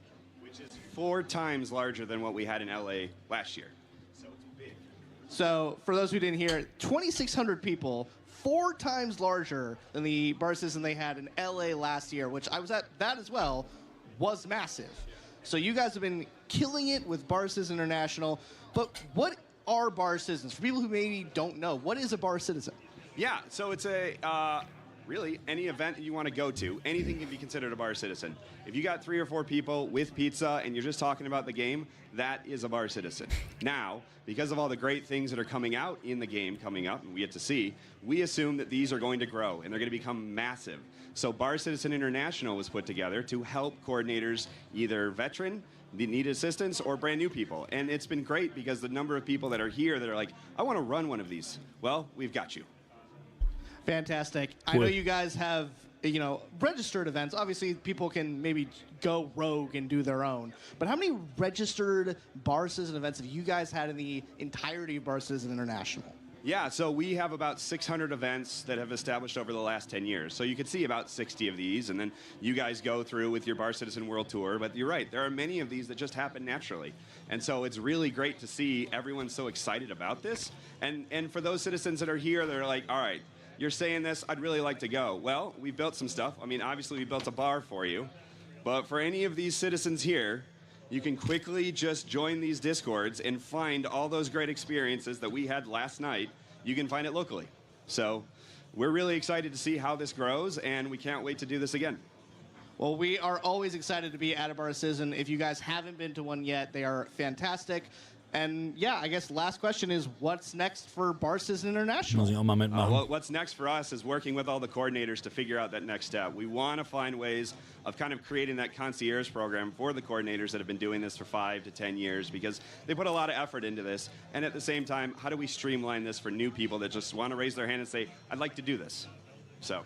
4 times larger than what we had in LA last year. So it's big. So for those who didn't hear, 2,600 people, 4 times larger than the Bar Citizen they had in LA last year, which I was at that as well, was massive. So you guys have been killing it with Bar Citizen International. But what are Bar Citizens? For people who maybe don't know, what is a Bar Citizen? Yeah, so it's really any event that you want to go to, anything can be considered a Bar Citizen. If you got 3 or 4 people with pizza and you're just talking about the game, that is a Bar Citizen. Now, because of all the great things that are coming out in the game coming up and we get to see, we assume that these are going to grow and they're going to become massive. So Bar Citizen International was put together to help coordinators, either veteran, need assistance, or brand new people. And it's been great because the number of people that are here that are like, I want to run one of these. Well, we've got you. Fantastic. Cool. I know you guys have, registered events. Obviously, people can maybe go rogue and do their own. But how many registered Bar Citizen events have you guys had in the entirety of Bar Citizen International? Yeah, so we have about 600 events that have established over the last 10 years. So you could see about 60 of these, and then you guys go through with your Bar Citizen World Tour. But you're right, there are many of these that just happen naturally. And so it's really great to see everyone so excited about this. And for those citizens that are here, they're like, all right, you're saying this, I'd really like to go. Well, we built some stuff. I mean, obviously we built a bar for you. But for any of these citizens here, you can quickly just join these Discords and find all those great experiences that we had last night. You can find it locally. So we're really excited to see how this grows, and we can't wait to do this again. Well, we are always excited to be at a Bar Citizen. If you guys haven't been to one yet, they are fantastic. And yeah, I guess last question is, what's next for Bar Citizen International? Muss ich auch mal mitmachen. What's next for us is working with all the coordinators to figure out that next step. We want to find ways of kind of creating that concierge program for the coordinators that have been doing this for 5 to 10 years, because they put a lot of effort into this. And at the same time, how do we streamline this for new people that just want to raise their hand and say, I'd like to do this? So.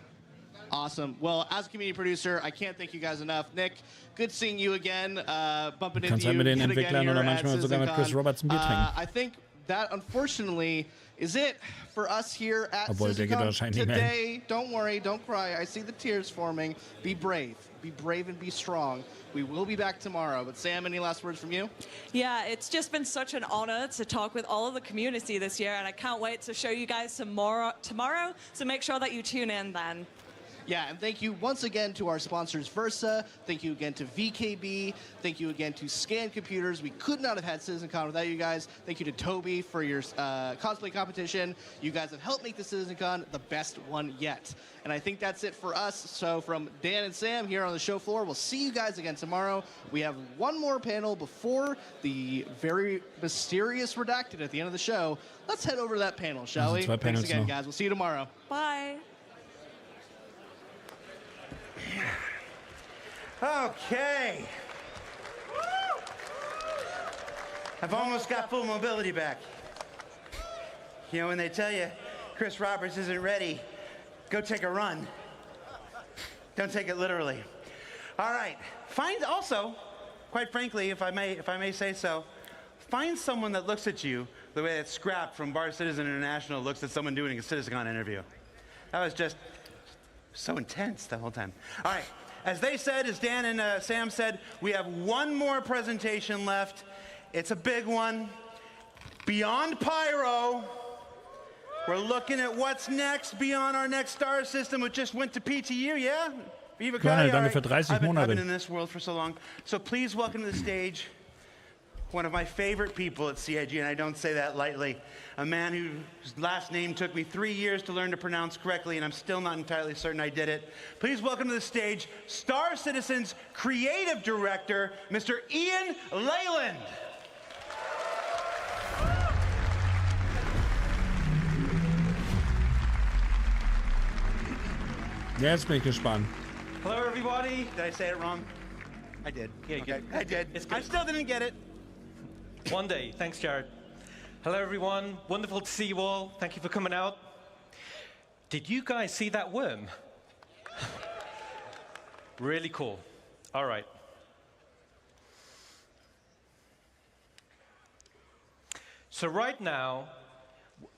Awesome. Well, as a community producer, I can't thank you guys enough. Nick, good seeing you again. Bumping into you mit den yet again Entwicklern here oder at manchmal sogar mit Chris CitizenCon. Roberts ein Bier trinken. I think that, unfortunately, is it for us here at Obwohl, der geht CitizenCon wahrscheinlich nicht mehr hin. today. Don't worry, don't cry. I see the tears forming. Be brave. Be brave and be strong. We will be back tomorrow. But Sam, any last words from you? Yeah, it's just been such an honor to talk with all of the community this year, and I can't wait to show you guys some more tomorrow, so make sure that you tune in then. Yeah, and thank you once again to our sponsors, Versa. Thank you again to VKB. Thank you again to Scan Computers. We could not have had CitizenCon without you guys. Thank you to Toby for your cosplay competition. You guys have helped make the CitizenCon the best one yet. And I think that's it for us. So from Dan and Sam here on the show floor, we'll see you guys again tomorrow. We have one more panel before the very mysterious Redacted at the end of the show. Let's head over to that panel, shall we? Thanks again, guys. We'll see you tomorrow. Bye. Okay. I've almost got full mobility back. You know, when they tell you Chris Roberts isn't ready, go take a run. Don't take it literally. All right. Find also, quite frankly, if I may say so, find someone that looks at you the way that Scrap from Bar Citizen International looks at someone doing a CitizenCon interview. That was just so intense the whole time. All right. As they said, as Dan and Sam said, we have one more presentation left. It's a big one. Beyond Pyro. We're looking at what's next beyond our next star system, which just went to PTU, yeah? Viva Colonel, Cody, danke für 30 I've Monate. been in this world for so long. So please welcome to the stage one of my favorite people at CIG, and I don't say that lightly. A man whose last name took me 3 years to learn to pronounce correctly, and I'm still not entirely certain I did it. Please welcome to the stage Star Citizen's creative director, Mr. Ian Leyland. Jetzt bin ich gespannt. Hello, everybody. Did I say it wrong? I did. Yeah, okay. good. I did. It's good. I still didn't get it. One day. Thanks, Jared. Hello, everyone. Wonderful to see you all. Thank you for coming out. Did you guys see that worm? Really cool. All right. So right now,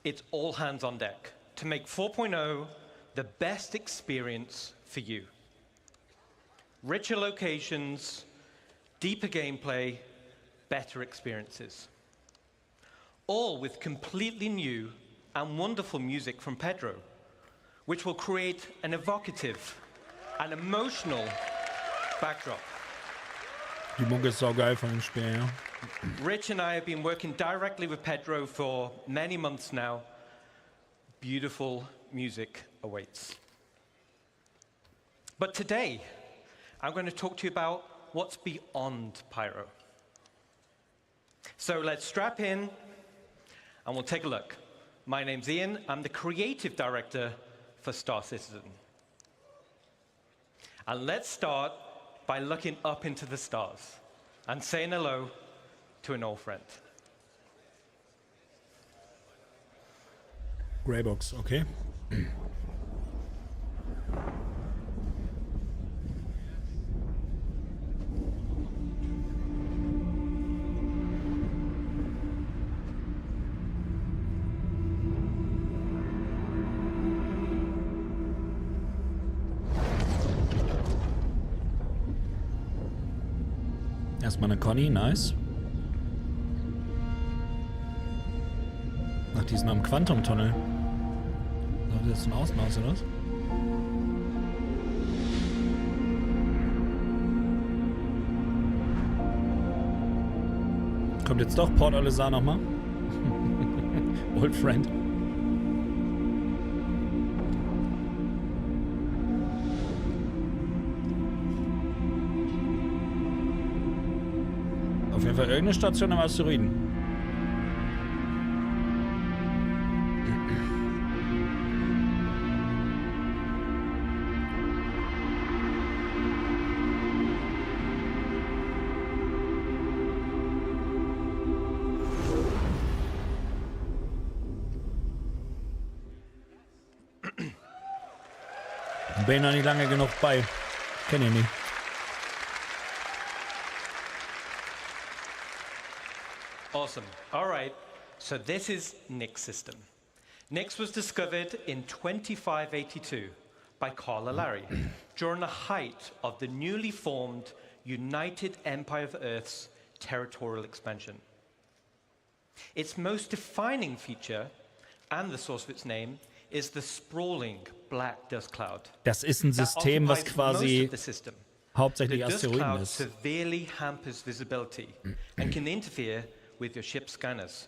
it's all hands on deck to make 4.0 the best experience for you. Richer locations, deeper gameplay, better experiences. All with completely new and wonderful music from Pedro, which will create an evocative and emotional backdrop. Die Mucke ist saugeil von dem Spiel, ja. Rich and I have been working directly with Pedro for many months now. Beautiful music awaits. But today, I'm going to talk to you about what's beyond Pyro. So let's strap in and we'll take a look. My name's Ian. I'm the creative director for Star Citizen. And let's start by looking up into the stars and saying hello to an old friend. Greybox, okay. Erstmal eine Conny, nice. Ach, die sind am Quantum-Tunnel. Sollte das von außen aus, oder was? Kommt jetzt doch Port Olisar nochmal? Old Friend. Auf jeden Fall irgendeine Station am Asteroiden. Bin noch nicht lange genug bei. Kenn ich nicht. Awesome. All right. So this is Nix system. Nix was discovered in 2582 by Carl Larry during the height of the newly formed United Empire of Earth's territorial expansion. Its most defining feature, and the source of its name, is the sprawling black dust cloud. Das ist ein System, was quasi hauptsächlich the dust Asteroiden cloud ist. severely hampers visibility and can interfere with your ship's scanners.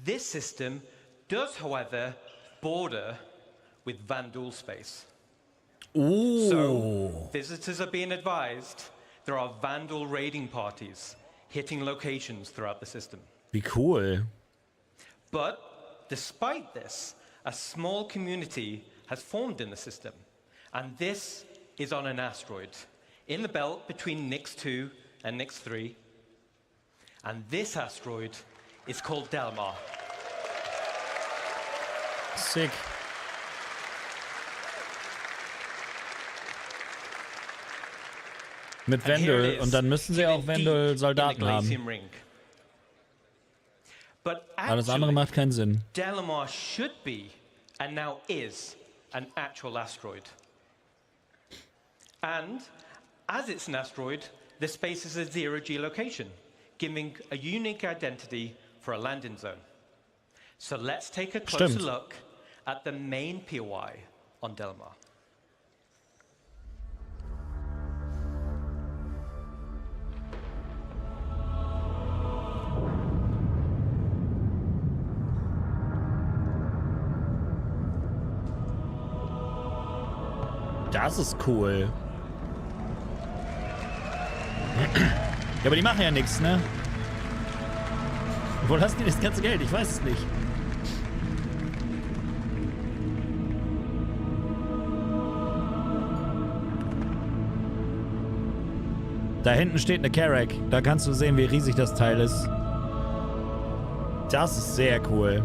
This system does, however, border with Vandal space. Ooh. So, visitors are being advised there are Vandal raiding parties hitting locations throughout the system. Wie cool. But despite this, a small community has formed in the system, and this is on an asteroid in the belt between Nix 2 and Nix 3. And this asteroid is called Delmar. Sick. Mit Wendel. Und dann müssen sie auch Wendel-Soldaten haben. Ring. But Alles andere macht keinen Sinn. Delamar should be, and now is, an actual asteroid. And as it's an asteroid, the space is a zero geolocation, giving a unique identity for a landing zone. So let's take a closer look at the main POI on Delamar. Das ist cool. Ja, aber die machen ja nichts, ne? Wo lassen die das ganze Geld? Ich weiß es nicht. Da hinten steht eine Carrack. Da kannst du sehen, wie riesig das Teil ist. Das ist sehr cool.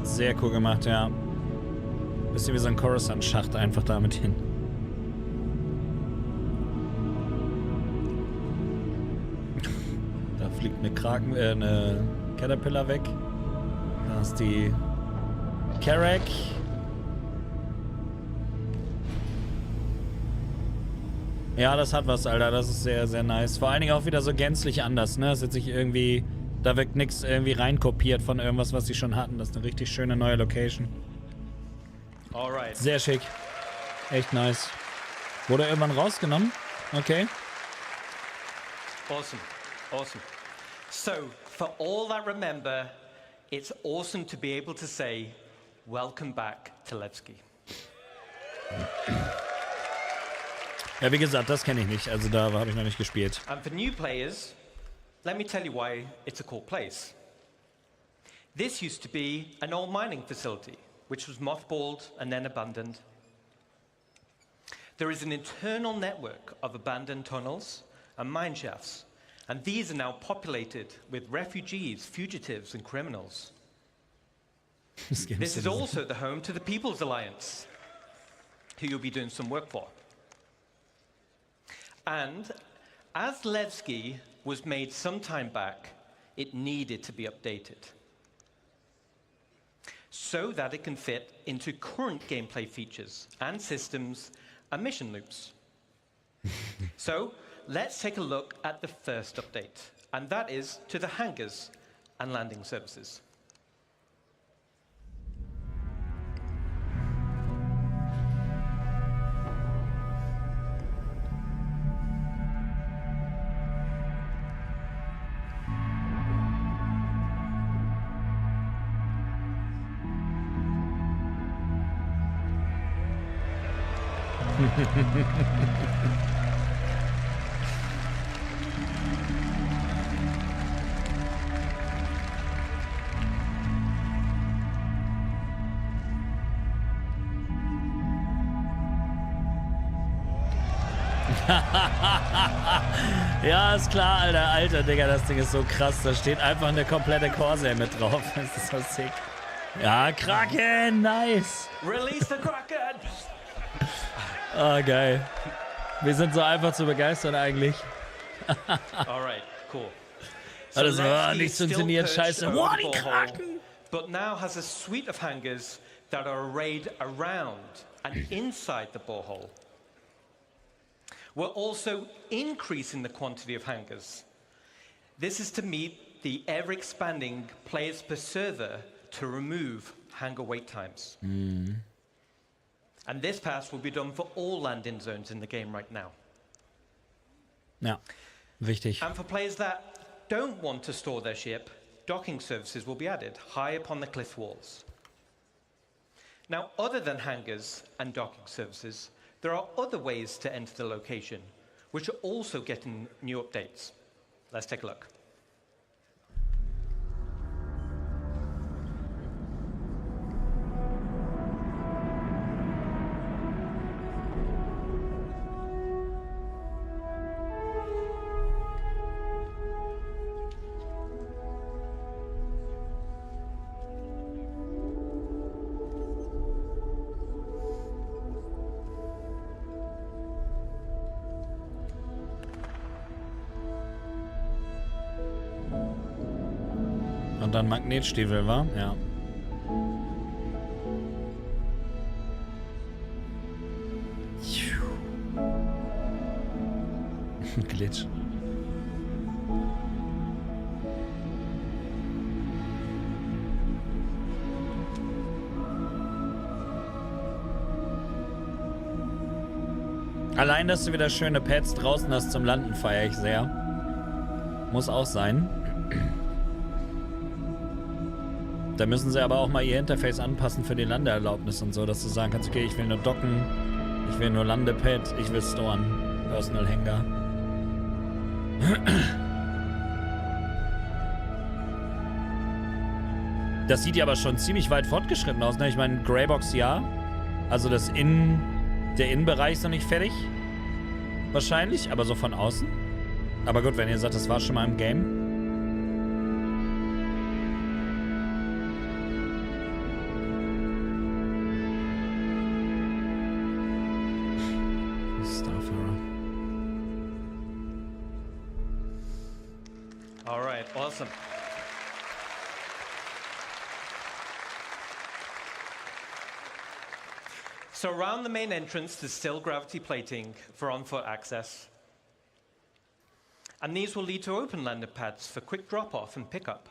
Sehr cool gemacht, ja. Bisschen wie so ein Coruscant-Schacht einfach damit hin. Da fliegt eine Caterpillar weg. Da ist die Carrack. Ja, das hat was, Alter. Das ist sehr, sehr nice. Vor allen Dingen auch wieder so gänzlich anders, ne? Es wird sich irgendwie... Da wird nichts irgendwie reinkopiert von irgendwas, was sie schon hatten. Das ist eine richtig schöne neue Location. Alright. Sehr schick. Echt nice. Wurde irgendwann rausgenommen? Okay. Awesome. Awesome. So, for all that remember, it's awesome to be able to say, welcome back to Levski. Ja, wie gesagt, das kenne ich nicht. Also da habe ich noch nicht gespielt. And for new players, let me tell you why it's a cool place. This used to be an old mining facility, which was mothballed and then abandoned. There is an internal network of abandoned tunnels and mine shafts, and these are now populated with refugees, fugitives, and criminals. This is also the home to the People's Alliance, who you'll be doing some work for. And as Levski was made some time back, it needed to be updated so that it can fit into current gameplay features and systems and mission loops. So let's take a look at the first update, and that is to the hangars and landing services. Ja, ist klar, Alter, Digga, das Ding ist so krass. Da steht einfach eine komplette Corsair mit drauf. Das ist so sick. Ja, Kraken, nice. Release the Kraken! Ah, geil. Wir sind so einfach zu begeistern eigentlich. Alright, cool. So das war nicht funktioniert, scheiße. Wow, die Kraken! But now has a suite of hangars that are arrayed around and inside the borehole. We're also increasing the quantity of hangars. This is to meet the ever-expanding players per server to remove hangar wait times. And this pass will be done for all landing zones in the game right now. Ja, wichtig. And for players that don't want to store their ship, docking services will be added high upon the cliff walls. Now, other than hangars and docking services, there are other ways to enter the location, which are also getting new updates. Let's take a look. Und dann Magnetstiefel, wa? Ja. Glitch. Allein, dass du wieder schöne Pads draußen hast zum Landen, feiere ich sehr. Muss auch sein. Da müssen sie aber auch mal ihr Interface anpassen für die Landeerlaubnis und so, dass du sagen kannst, okay, ich will nur docken, ich will nur Landepad, ich will storen, Personal Hangar. Das sieht ja aber schon ziemlich weit fortgeschritten aus, ne? Ich meine, Greybox ja, also der Innenbereich ist noch nicht fertig, wahrscheinlich, aber so von außen. Aber gut, wenn ihr sagt, das war schon mal im Game. Awesome. So around the main entrance, there's still gravity plating for on-foot access. And these will lead to open landing pads for quick drop-off and pickup.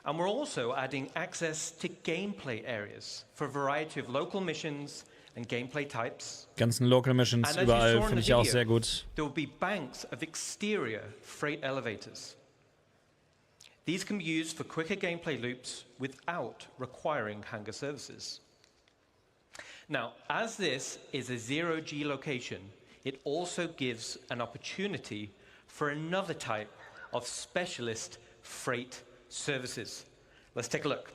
And we're also adding access to gameplay areas for a variety of local missions and gameplay types. Ganzen Local Missions überall finde ich auch sehr gut. There will be banks of exterior freight elevators. These can be used for quicker gameplay loops without requiring hangar services. Now, as this is a zero-G location, it also gives an opportunity for another type of specialist freight services. Let's take a look.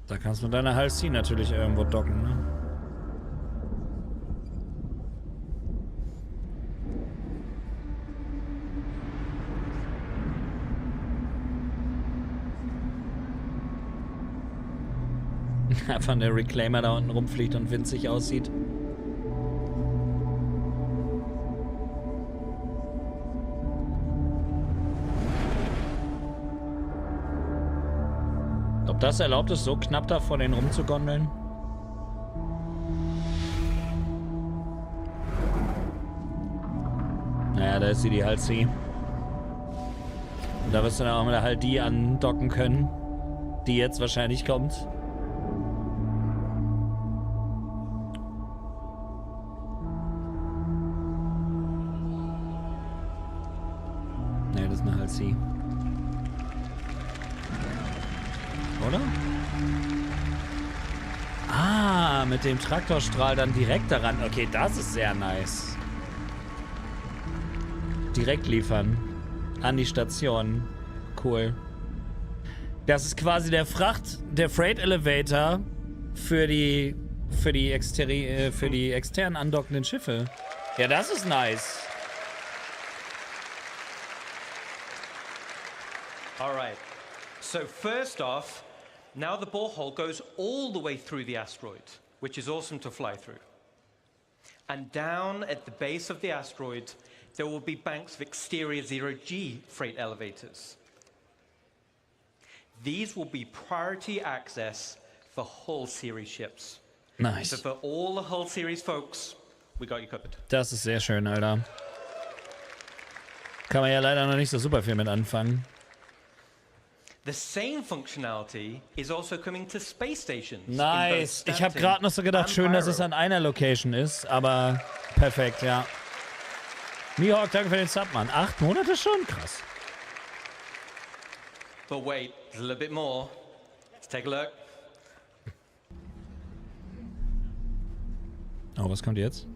Da kannst du mit deiner Halsey natürlich irgendwo docken, ne? Einfach der Reclaimer da unten rumfliegt und winzig aussieht. Ob das erlaubt ist, so knapp da vor denen rumzugondeln? Naja, da ist sie die Halsey. Und da wirst du dann auch mal halt die andocken können, die jetzt wahrscheinlich kommt. Ne, das ist eine Halsey. Oder? Ah, mit dem Traktorstrahl dann direkt daran. Okay, das ist sehr nice. Direkt liefern. An die Station. Cool. Das ist quasi der Freight Elevator für die extern andockenden Schiffe. Ja, das ist nice. All right. So first off, now the borehole goes all the way through the asteroid, which is awesome to fly through. And down at the base of the asteroid, there will be banks of exterior zero-G freight elevators. These will be priority access for Hull Series ships. Nice. So for all the Hull Series folks, we got you covered. Das ist sehr schön, Alter. Kann man ja leider noch nicht so super viel mit anfangen. The same functionality is also coming to space stations. Nice. Ich habe gerade noch so gedacht, schön, dass es an einer Location ist, aber perfekt, ja. Mihawk, danke für den Sub, Mann. 8 Monate schon? Krass. But wait, there's a little bit more. Let's take a look. Oh, was kommt jetzt?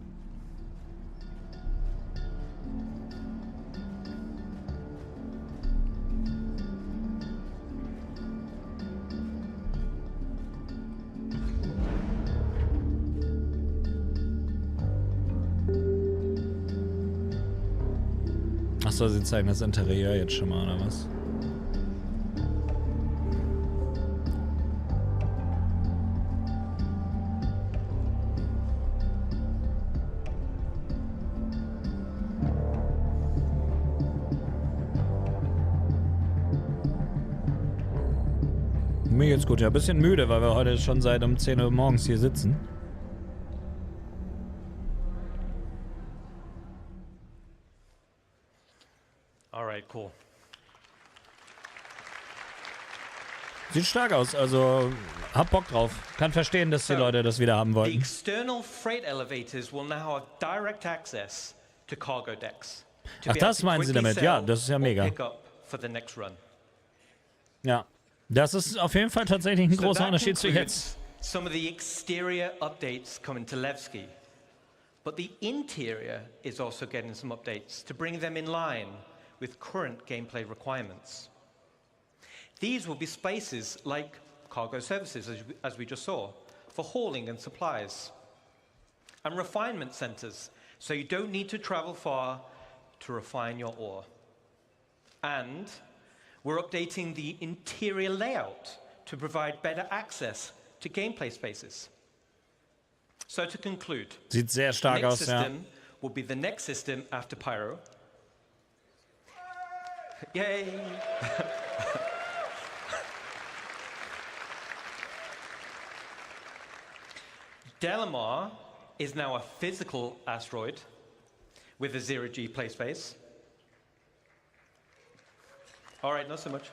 Achso, sie zeigen das Interieur jetzt schon mal, oder was? Mir geht's gut, ja. Ein bisschen müde, weil wir heute schon seit um 10 Uhr morgens hier sitzen. Alright, cool. Sieht stark aus, also hab Bock drauf. Kann verstehen, dass die Leute das wieder haben The wollten. external freight elevators will now have direct access to cargo decks. Ach, das meinen sie damit? Ja, das ist ja mega. For the next run. Ja, das ist auf jeden Fall tatsächlich ein großer Unterschied zu jetzt. Some of the exterior updates coming to Levski, but the interior is also getting some updates to bring them in line with current gameplay requirements. These will be spaces like cargo services, as we just saw, for hauling and supplies, and refinement centers, so you don't need to travel far to refine your ore. And we're updating the interior layout to provide better access to gameplay spaces. So to conclude, sieht sehr stark next aus, system will be the next system after Pyro. Yay! Delamar is now a physical asteroid with a zero-G play space. All right, not so much.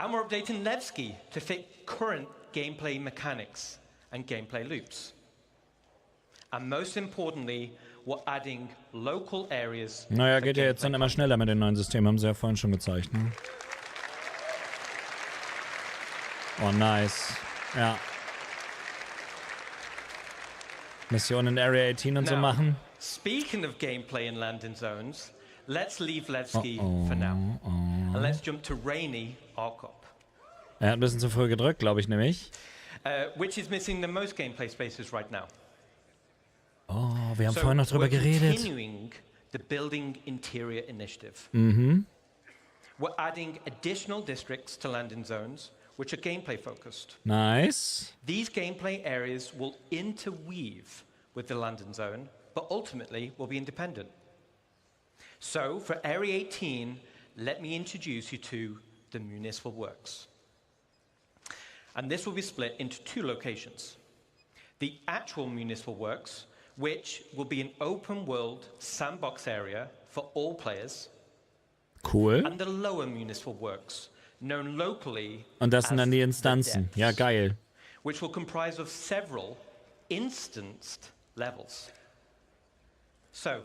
And we're updating Nevsky to fit current gameplay mechanics and gameplay loops. And most importantly, we're adding local areas. Naja, geht ja jetzt dann immer schneller mit den neuen Systemen, haben sie ja vorhin schon gezeigt. Ne? Oh, nice. Ja. Mission in Area 18 und so machen. Speaking of gameplay in landing zones, let's leave Levski for now. And let's jump to Rainy Arkop. Er hat ein bisschen zu früh gedrückt, glaube ich nämlich. Which is missing the most gameplay spaces right now. Oh, wir haben vorhin noch drüber geredet. Continuing the Building Interior Initiative. Mhm. We're adding additional districts to landing zones, which are gameplay focused. Nice. These gameplay areas will interweave with the landing zone, but ultimately will be independent. So for Area 18, let me introduce you to the municipal works. And this will be split into 2 locations. The actual municipal works, which will be an open world sandbox area for all players. Cool. And the lower municipal works, known locally Und das sind dann die as Instanzen. the Ja, depths, geil. which will comprise of several instanced levels. So,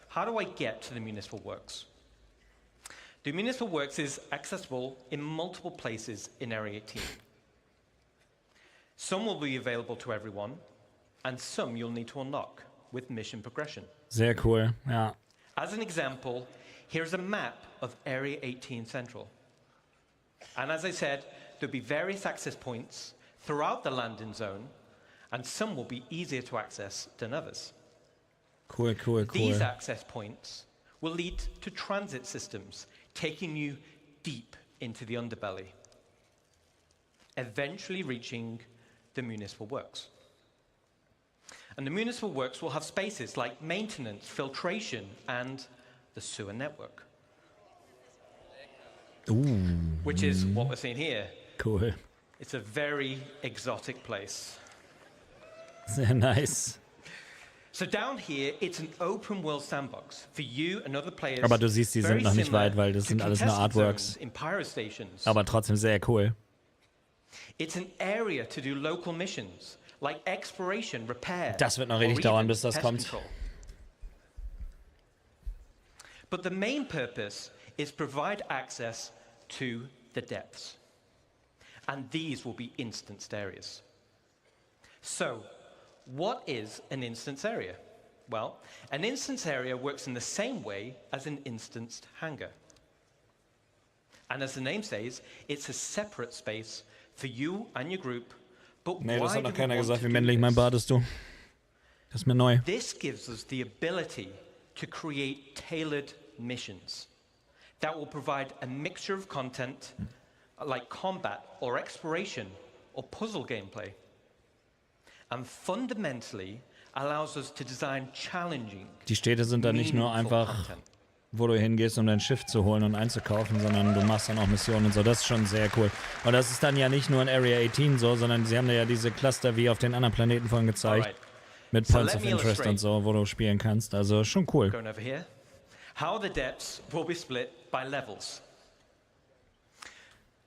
how do I get to the municipal works? The municipal works is accessible in multiple places in Area 18. Some will be available to everyone, and some you'll need to unlock with mission progression. Sehr cool, ja. As an example, here's a map of Area 18 Central. And as I said, there'll be various access points throughout the landing zone, and some will be easier to access than others. Cool. These access points will lead to transit systems, taking you deep into the underbelly, eventually reaching the municipal works. And the municipal works will have spaces like maintenance, filtration, and the sewer network. Ooh. Which is what we're seeing here. Cool. It's a very exotic place. Sehr nice. So down here, it's an open world sandbox for you and other players. Aber du siehst, die sind noch nicht weit, weil das sind alles nur Artworks. In Pyro stations. Aber trotzdem sehr cool. It's an area to do local missions, like exploration, repair. Das wird noch richtig dauern, bis das kommt. Control. But the main purpose is provide access to the depths. And these will be instanced areas. So, what is an instance area? Well, an instance area works in the same way as an instanced hangar. And as the name says, it's a separate space for you and your group. But Nee, das why hat noch do we keiner want gesagt, to wie do männlich mein this? Bart ist, du. Das ist mir neu. This gives us the ability to create tailored missions that will provide a mixture of content like combat or exploration or puzzle gameplay, and fundamentally allows us to design challenging, Die Städte sind dann nicht nur meaningful einfach, content. wo du hingehst, um dein Schiff zu holen und einzukaufen, sondern du machst dann auch Missionen und so. Das ist schon sehr cool. Und das ist dann ja nicht nur in Area 18 so, sondern sie haben ja diese Cluster wie auf den anderen Planeten vorhin gezeigt. Alright. Mit So Points let of me Interest illustrate. und so, wo du spielen kannst. Also schon cool. Going over here. How the depths will be split by levels.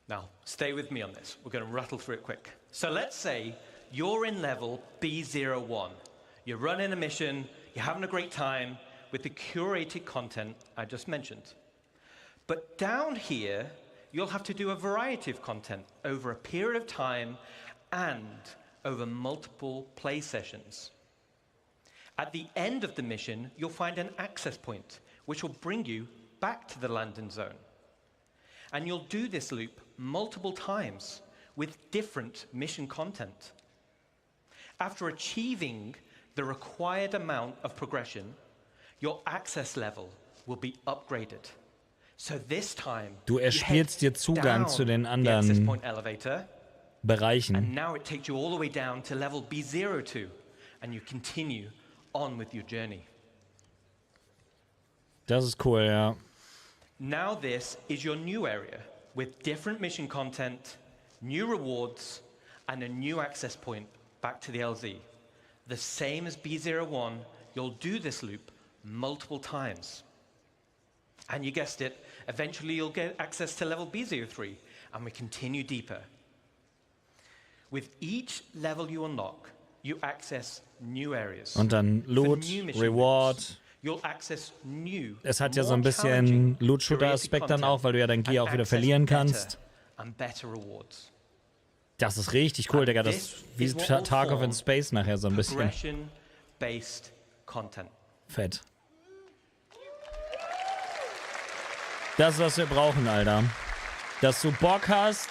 Now, stay with me on this. We're going to rattle through it quick. So let's say you're in level B01. You're running a mission, you're having a great time with the curated content I just mentioned. But down here, you'll have to do a variety of content over a period of time and over multiple play sessions. At the end of the mission, you'll find an access point, which will bring you back to the landing zone. And you'll do this loop multiple times with different mission content. After achieving the required amount of progression, your access level will be upgraded. So this time, Du erspielst dir Zugang zu den the access anderen point elevator, Bereichen. and now it takes you all the way down to level B02, and you continue on with your journey. Das ist cool, ja. Now this is your new area with different mission content, new rewards, and a new access point back to the LZ. The same as B01, you'll do this loop multiple times. And you guessed it, eventually you'll get access to level B03, and we continue deeper. With each level you unlock, you access new areas. Und dann For Loot, new mission Reward. loops, you'll access new, Es hat ja so more ein bisschen challenging, Loot-Shooter-Aspekt dann curated auch, weil du ja dein Gear and auch wieder access verlieren better kannst. and better rewards. Das ist richtig cool, Digga. Das ist wie is what we'll Tarkov in form Space nachher so ein bisschen. Progression-based content. Fett. Das ist, was wir brauchen, Alter. Dass du Bock hast,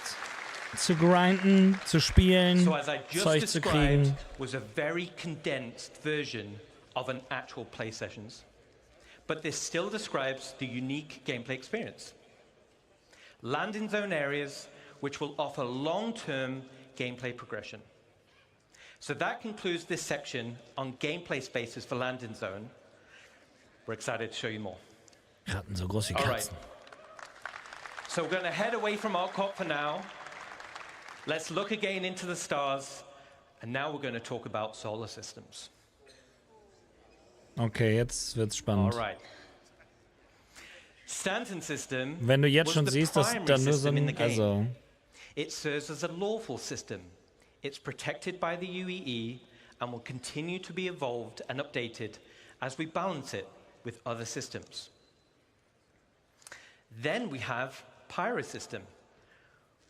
zu grinden, zu spielen, So as I just Zeug zu described kriegen. was a very condensed version of an actual play sessions. But this still describes the unique gameplay experience. Landing zone areas which will offer long-term gameplay progression. So that concludes this section on gameplay spaces for landing zone. We're excited to show you more. Ratten so groß wie All right. Katzen. So we're going to head away from Arcot for now. let's look again into the stars, and now we're going to talk about solar systems. Okay, jetzt wird's spannend. All right. Stanton system. Wenn du jetzt schon siehst, dass da nur so ein, also it serves as a lawful system. It's protected by the UEE and will continue to be evolved and updated as we balance it with other systems. Then we have Pyro system,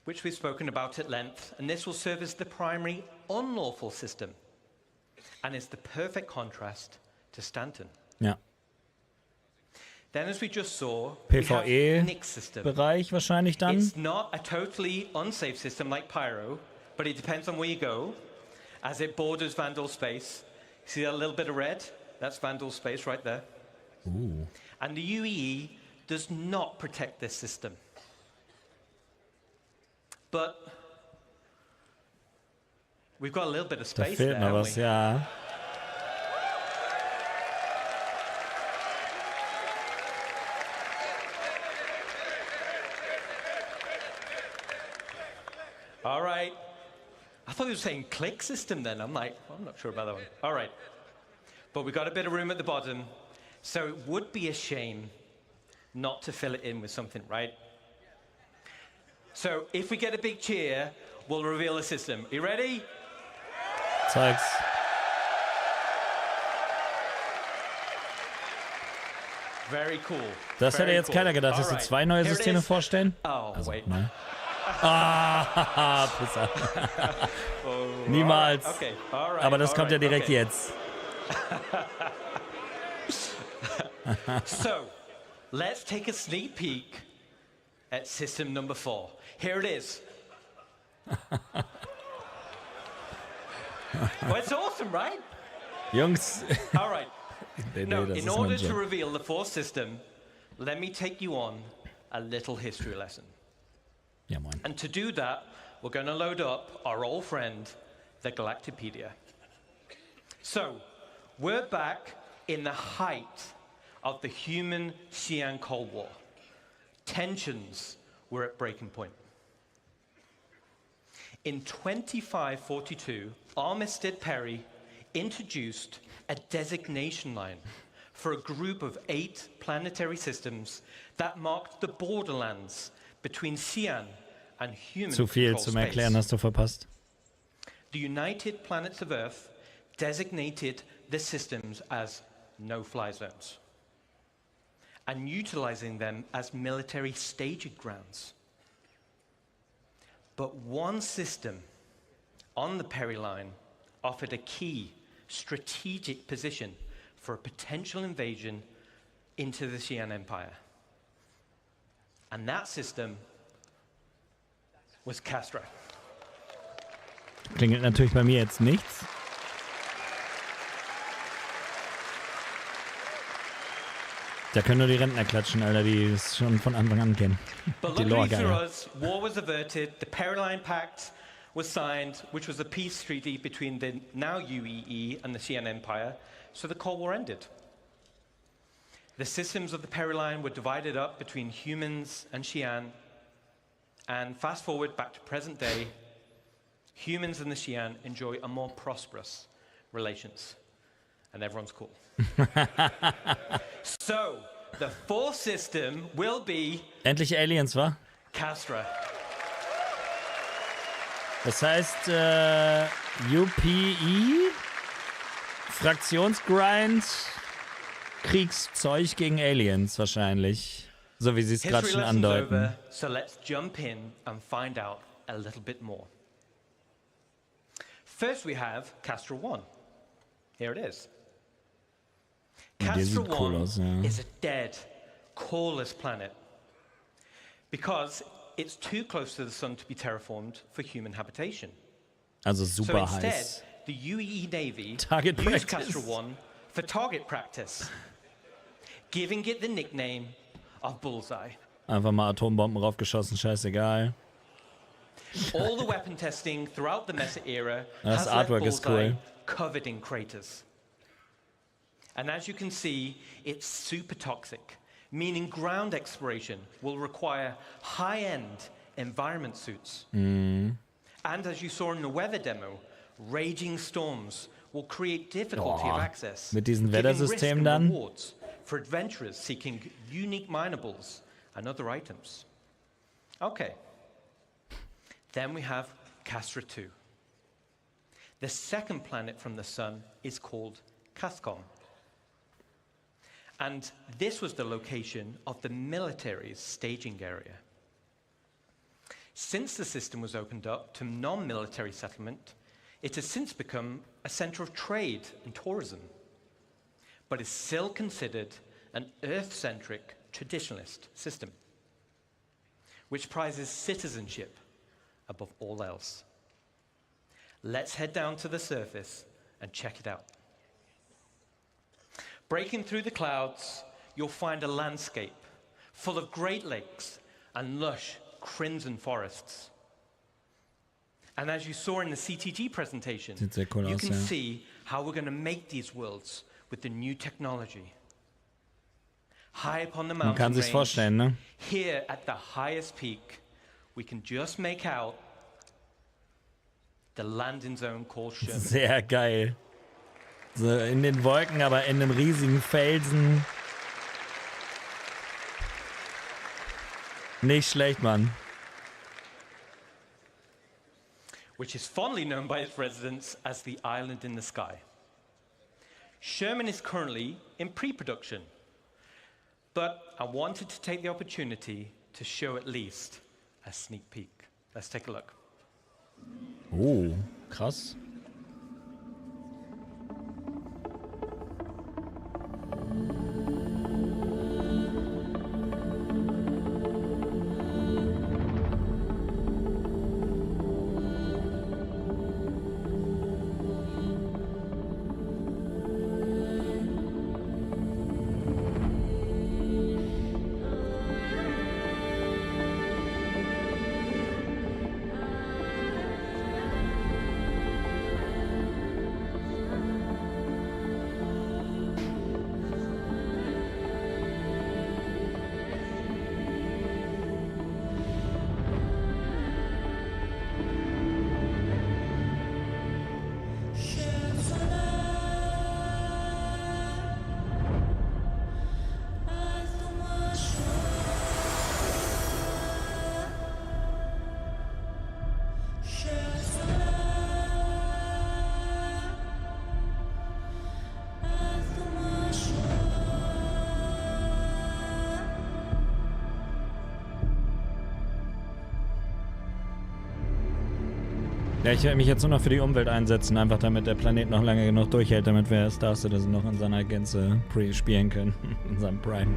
which we've spoken about at length, and this will serve as the primary unlawful system and is the perfect contrast to Stanton. Ja. Then, as we just saw, we have Nick system. PvE-Bereich wahrscheinlich dann. It's not a totally unsafe system like Pyro, but it depends on where you go, as it borders Vandal space. See that little bit of red? That's Vandal space right there. Ooh. And the UEE does not protect this system. But we've got a little bit of Da space fehlt there, noch haven't was, we? ja. All right. I thought you were saying click system then. I'm like, I'm not sure about that one. All right. But we've got a bit of room at the bottom. So it would be a shame not to fill it in with something, right? So if we get a big cheer, we'll reveal the system. You ready? Zeig's. Very cool. Das hätte jetzt keiner gedacht, dass sie zwei neue Systeme vorstellen. Oh, wait. Ne? Ah, Pisser. Niemals. Okay. All right. Aber das kommt ja direkt jetzt. So, let's take a sneak peek at system number 4. Here it is. Well, it's awesome, right? Jungs. All right. Now, in order to reveal the fourth system, let me take you on a little history lesson. Ja, moin. And to do that, we're going to load up our old friend, the Galactipedia. So, we're back in the height of the human-Xi'an Cold War. Tensions were at breaking point. In 2542, Armistead Perry introduced a designation line for a group of 8 planetary systems that marked the borderlands between Xi'an and human Zu viel control zum space. Erklären hast du verpasst. The United Planets of Earth designated the systems as no-fly zones and utilizing them as military staging grounds. But one system on the Perry line offered a key strategic position for a potential invasion into the Xi'an Empire. And that system was Castra. Klingelt natürlich bei mir jetzt nichts. Da können nur die Rentner klatschen, Alter, die es schon von Anfang an kennen. But Die luckily for Lore-Geier. us, war was averted, the Perry-Line Pact was signed, which was a peace treaty between the now UEE and the Xi'an Empire, so the Cold War ended. The systems of the Perry-Line were divided up between humans and Xi'an, and fast forward back to present day, humans and the Xi'an enjoy a more prosperous relations, and everyone's cool. So, the fourth system will be Endlich Aliens, wa? Castra. Das heißt, UPE, Fraktionsgrind, Kriegszeug gegen Aliens wahrscheinlich. So wie sie es gerade schon andeuten. Over, so let's jump in and find out a little bit more. First we have Castra 1. Here it is. Ja, der Castra sieht cool 1 aus, ja. is a dead, coreless planet because it's too close to the sun to be terraformed for human habitation. Also So super instead, heiß. the UEE Navy Target used practice. Castra 1 for target practice, giving it the nickname of Bullseye. Einfach mal Atombomben raufgeschossen, scheißegal. All the weapon testing throughout the Mesa era Das has left Artwork ist Bullseye cool. covered in craters. And as you can see, it's super toxic, meaning ground exploration will require high-end environment suits. Mhm. And as you saw in the weather demo, raging storms will create difficulty of access, mit diesem giving risk Wettersystem and dann. rewards for adventurers seeking unique minables and other items. Okay, then we have Castra 2. The second planet from the sun is called Cascom. And this was the location of the military's staging area. Since the system was opened up to non-military settlement, it has since become a center of trade and tourism, but is still considered an Earth-centric traditionalist system, which prizes citizenship above all else. Let's head down to the surface and check it out. Breaking through the clouds, you'll find a landscape full of Great Lakes and lush crimson forests. And as you saw in the CTG presentation, Sieht sehr cool you aus, can ja. see how we're going to make these worlds with the new technology. High up on the Man mountain kann sich's range, vorstellen, ne? here at the highest peak, we can just make out the landing zone called Sherman. Sehr geil. So in den Wolken, aber in einem riesigen Felsen. Nicht schlecht, Mann. Which is fondly known by its residents as the island in the sky. Sherman is currently in pre-production, but I wanted to take the opportunity to show at least a sneak peek. Let's take a look. Oh, krass. Ja, ich werde mich jetzt nur noch für die Umwelt einsetzen, einfach damit der Planet noch lange genug durchhält, damit wir Star Citizen noch in seiner Gänze spielen können. In seinem Prime.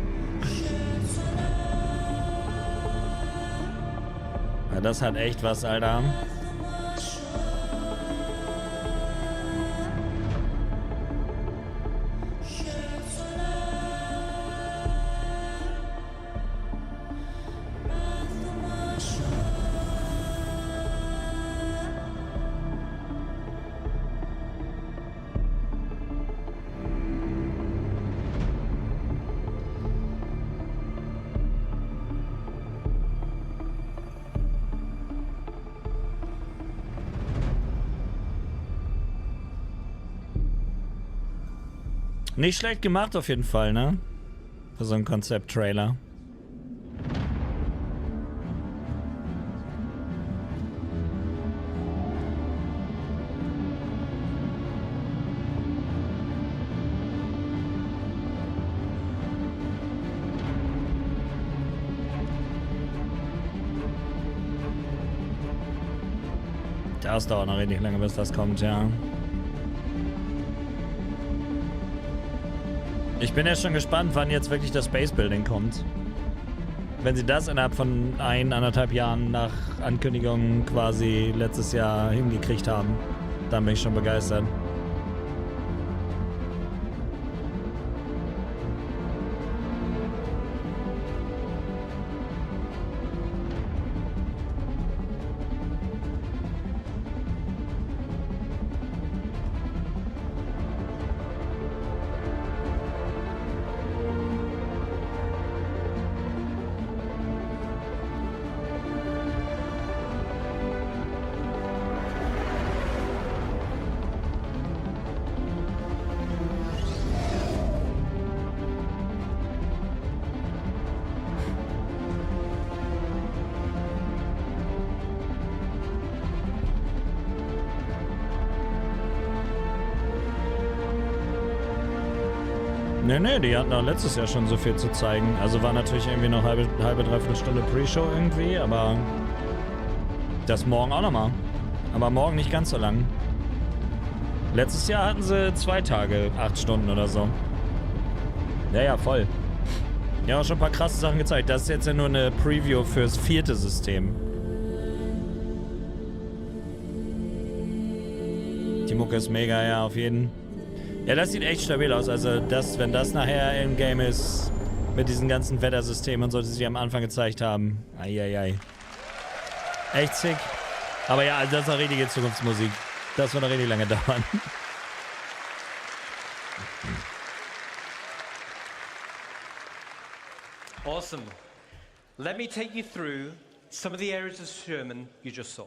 Ja, das hat echt was, Alter. Nicht schlecht gemacht auf jeden Fall, ne? Für so einen Konzept-Trailer. Das dauert noch richtig lange, bis das kommt, ja. Ich bin ja schon gespannt, wann jetzt wirklich das Space Building kommt. Wenn sie das innerhalb von 1,5 Jahren nach Ankündigung quasi letztes Jahr hingekriegt haben, dann bin ich schon begeistert. Nee, die hatten auch letztes Jahr schon so viel zu zeigen. Also war natürlich irgendwie noch halbe dreiviertel Stunde Pre-Show irgendwie, aber das morgen auch nochmal. Aber morgen nicht ganz so lang. Letztes Jahr hatten sie 2 Tage, 8 Stunden oder so. Ja, voll. Ja, auch schon ein paar krasse Sachen gezeigt. Das ist jetzt ja nur eine Preview fürs 4. System. Die Mucke ist mega, ja, auf jeden Fall. Ja, das sieht echt stabil aus. Also, wenn das nachher im Game ist, mit diesen ganzen Wettersystemen und so, die sie am Anfang gezeigt haben. Eieiei. Echt sick. Aber ja, also das ist auch richtige Zukunftsmusik. Das wird noch richtig lange dauern. Awesome. Let me take you through some of the areas of Sherman you just saw.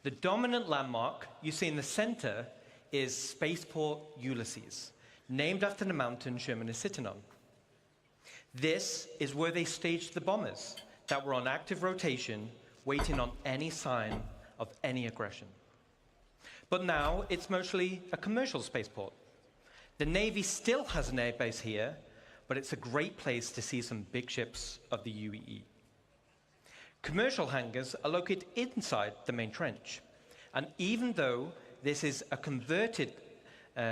The dominant landmark you see in the center is Spaceport Ulysses, named after the mountain Sherman is sitting on. This is where they staged the bombers that were on active rotation, waiting on any sign of any aggression. But now it's mostly a commercial spaceport. The Navy still has an airbase here, but it's a great place to see some big ships of the UEE. Commercial hangars are located inside the main trench, and even though this is a converted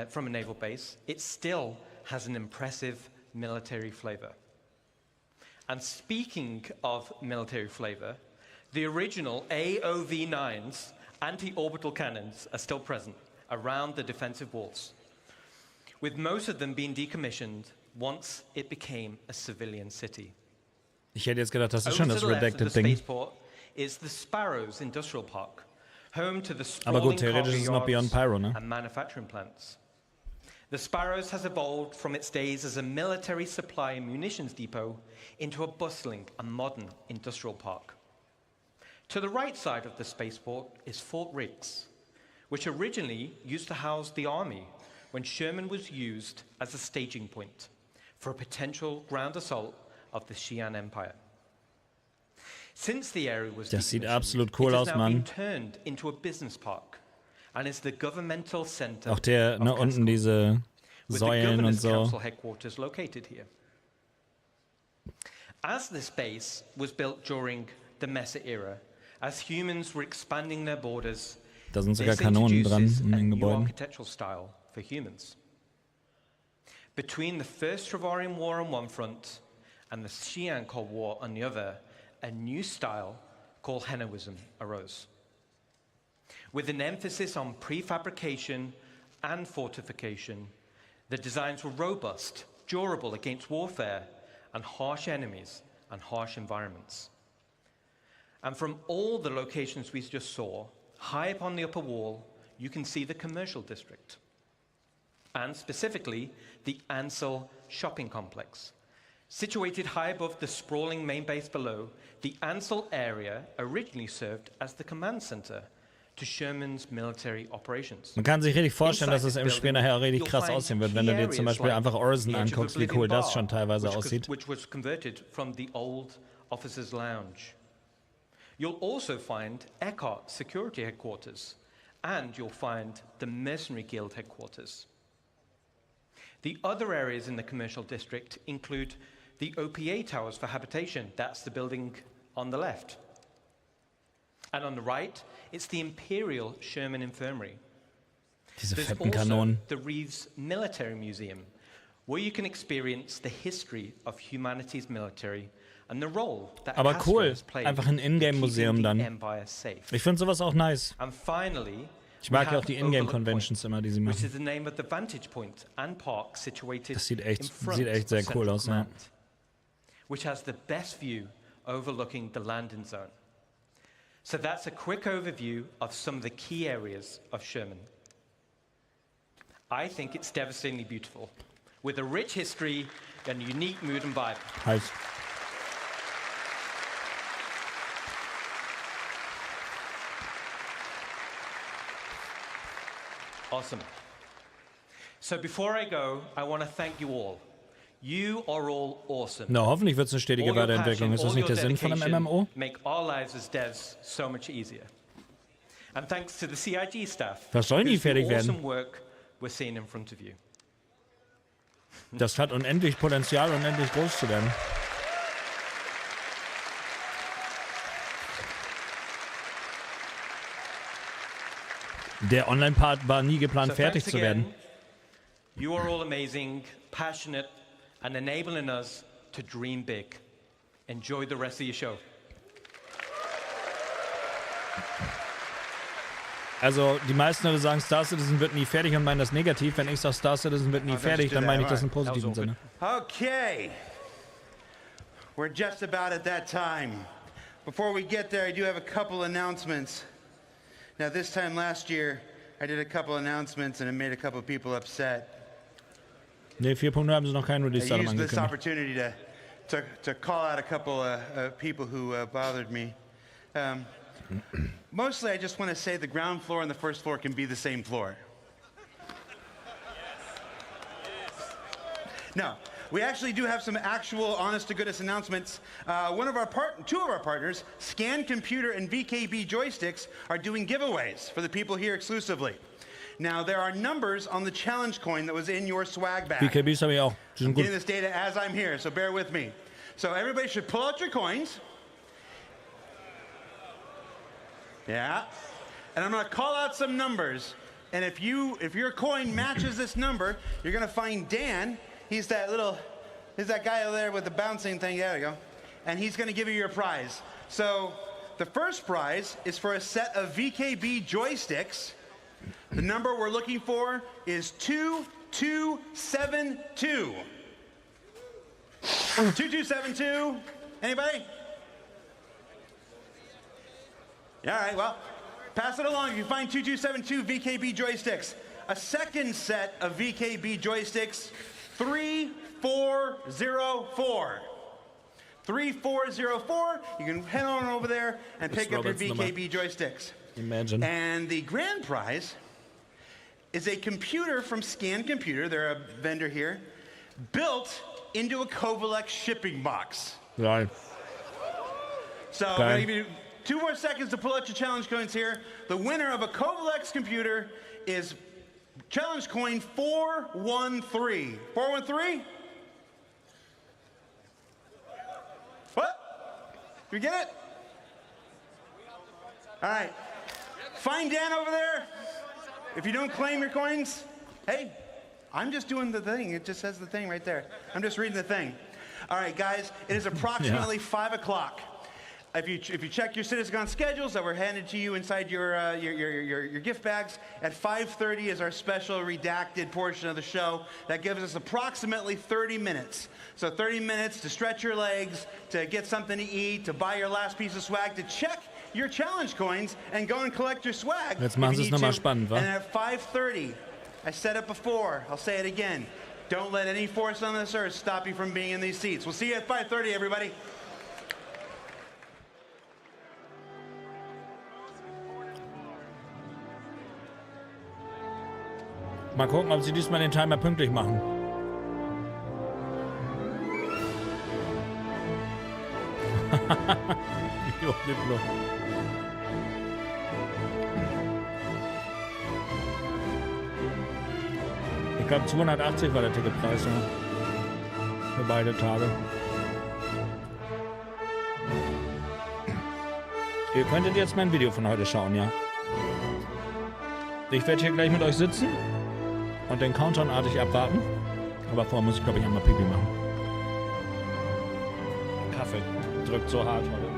from a naval base, it still has an impressive military flavor. And speaking of military flavor, the original AOV-9s, anti-orbital cannons, are still present around the defensive walls, with most of them being decommissioned once it became a civilian city. Ich hätte jetzt gedacht, das ist schon das Redacted Ding. Spaceport is the Sparrows Industrial Park, home to the Aber gut, sprawling theoretisch ist es noch cargo Beyond Pyro, ne? yards and manufacturing plants. The Sparrows has evolved from its days as a military supply and munitions depot into a bustling and modern industrial park. To the right side of the spaceport is Fort Riggs, which originally used to house the army when Sherman was used as a staging point for a potential ground assault of the Xi'an Empire. Since the area was Das sieht decommissioned, absolut cool it has aus, now Mann. been turned into a business park and is the governmental center Auch der, of ne, unten diese with the Säulen und Governor's so. Council headquarters located here. As this base was built during the Mesa era, as humans were expanding their borders, Da sind sogar this Kanonen dran introduces in a den new Gebäuden. architectural style for humans. Between the First Travarian War on one front and the Xi'an Cold War on the other, a new style called Henoism arose. With an emphasis on prefabrication and fortification, the designs were robust, durable against warfare and harsh enemies and harsh environments. And from all the locations we just saw, high up on the upper wall, you can see the commercial district, and specifically the Ansel shopping complex. Situated high above the sprawling main base below, the Ansel area originally served as the command center to Sherman's military operations. Man kann sich richtig vorstellen, dass es im Spiel nachher auch richtig krass aussehen wird, wenn du dir zum Beispiel einfach Orson anguckst, wie cool das schon teilweise aussieht. Which was converted from the old officers' lounge. You'll also find Eckhart Security Headquarters, and you'll find the Mercenary Guild Headquarters. The other areas in the commercial district include the OPA towers for habitation. That's the building on the left. And on the right, it's the Imperial Sherman Infirmary. Diese There's fetten also Kanonen. the Reeves Military Museum, where you can experience the history of humanity's military and the role that Aber Castro cool, has played einfach ein in keeping Ingame-Museum the dann. empire safe. Ich finde sowas auch nice. And finally, Ich mag we ja auch have die Overlook Ingame-Conventions immer, die sie which machen. is the name of the vantage point and park situated Das sieht in echt front sehr of cool Central aus, ja. Command, which has the best view overlooking the landing zone. So that's a quick overview of some of the key areas of Sherman. I think it's devastatingly beautiful, with a rich history and unique mood and vibe. Heiß. Awesome. So before I go, I want to thank you all. You are all awesome. Na, hoffentlich wird es eine stetige All your Weiterentwicklung. passion, Ist das all nicht your der Sinn von einem dedication MMO? Make our lives as devs so much easier. And thanks to the CIG staff. Was sollen die whose fertig werden? awesome work we're seeing in front of you. Das hat unendlich Potenzial, unendlich groß zu werden. Der Online-Part war nie geplant, fertig zu werden. You are all amazing, passionate, and enabling us to dream big. Enjoy the rest of your show. Also, die meisten Leute sagen, Star Citizen wird nie fertig und meinen das negativ. Wenn ich sage, Star Citizen wird nie fertig, dann meine ich das im positiven Sinne. Okay. We're just about at that time. Before we get there, I do have a couple announcements. Now, this time last year, I did a couple announcements and it made a couple people upset. Ne, 4.0 haben sie noch keinen Release-Datum I used this angekündigt. opportunity to call out a couple people who bothered me. Mostly, I just want to say the ground floor and the first floor can be the same floor. No, we actually do have some actual honest-to-goodness announcements. Two of our partners, Scan Computer and VKB Joysticks, are doing giveaways for the people here exclusively. Now, there are numbers on the challenge coin that was in your swag bag. VKBs habe ich auch. Die I'm sind gut. getting this data as I'm here, so bear with me. So everybody should pull out your coins. Yeah. And I'm going to call out some numbers. And if your coin matches this number, you're going to find Dan. He's that guy over there with the bouncing thing. There we go. And he's going to give you your prize. So the first prize is for a set of VKB joysticks. The number we're looking for is 2272. 2272. Anybody? All right, well, pass it along if you find 2272 VKB joysticks. A second set of VKB joysticks, 3404. 3404, you can head on over there and pick up your VKB joysticks. Imagine. And the grand prize is a computer from Scan Computer, they're a vendor here, built into a Kovalex shipping box. Right. So I'm going to give you 2 more seconds to pull out your challenge coins here. The winner of a Kovalex computer is challenge coin 413. 413? What? You get it? All right. Find Dan over there. If you don't claim your coins, hey, I'm just doing the thing. It just says the thing right there. I'm just reading the thing. All right, guys, it is approximately 5 o'clock. If you check your CitizenCon schedules that were handed to you inside your gift bags, at 5:30 is our special redacted portion of the show. That gives us approximately 30 minutes. So 30 minutes to stretch your legs, to get something to eat, to buy your last piece of swag, to check your challenge coins and go and collect your swag. Jetzt machen sie es nochmal spannend, wa? And at 5:30, I said it before, I'll say it again. Don't let any force on this earth stop you from being in these seats. We'll see you at 5:30, everybody. Mal gucken, ob sie diesmal den Timer pünktlich machen. Jo, Diplo. Ich glaube 280 war der Ticketpreis, ja. Für beide Tage. Ihr könntet jetzt mein Video von heute schauen, ja. Ich werde hier gleich mit euch sitzen und den Countdown-artig abwarten. Aber vorher muss ich, glaube ich, einmal Pipi machen. Kaffee drückt so hart heute.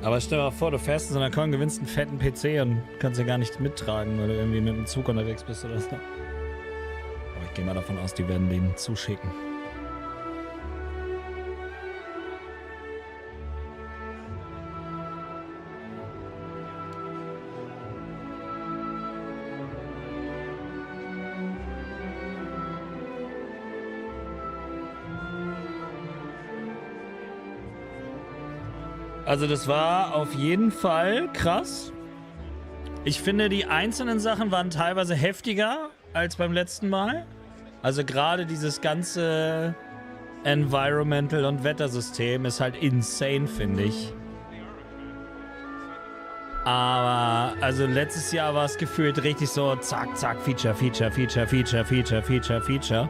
Aber stell dir mal vor, du fährst in so einer Con, gewinnst einen fetten PC und kannst ja gar nicht mittragen, weil du irgendwie mit dem Zug unterwegs bist oder so. Aber ich gehe mal davon aus, die werden den zuschicken. Also das war auf jeden Fall krass. Ich finde, die einzelnen Sachen waren teilweise heftiger als beim letzten Mal. Also gerade dieses ganze Environmental- und Wettersystem ist halt insane, finde ich. Aber also letztes Jahr war es gefühlt richtig so zack, zack, Feature, Feature, Feature, Feature, Feature, Feature, Feature.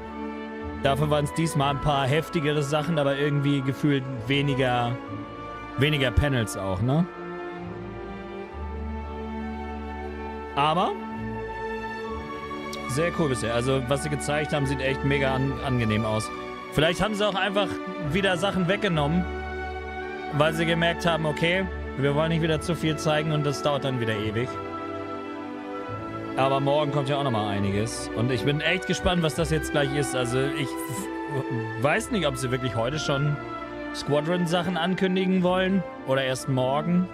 Dafür waren es diesmal ein paar heftigere Sachen, aber irgendwie gefühlt weniger Panels auch, ne? Aber sehr cool bisher. Also, was sie gezeigt haben, sieht echt mega angenehm aus. Vielleicht haben sie auch einfach wieder Sachen weggenommen, weil sie gemerkt haben, okay, wir wollen nicht wieder zu viel zeigen und das dauert dann wieder ewig. Aber morgen kommt ja auch nochmal einiges. Und ich bin echt gespannt, was das jetzt gleich ist. Also, ich weiß nicht, ob sie wirklich heute schon Squadron-Sachen ankündigen wollen oder erst morgen.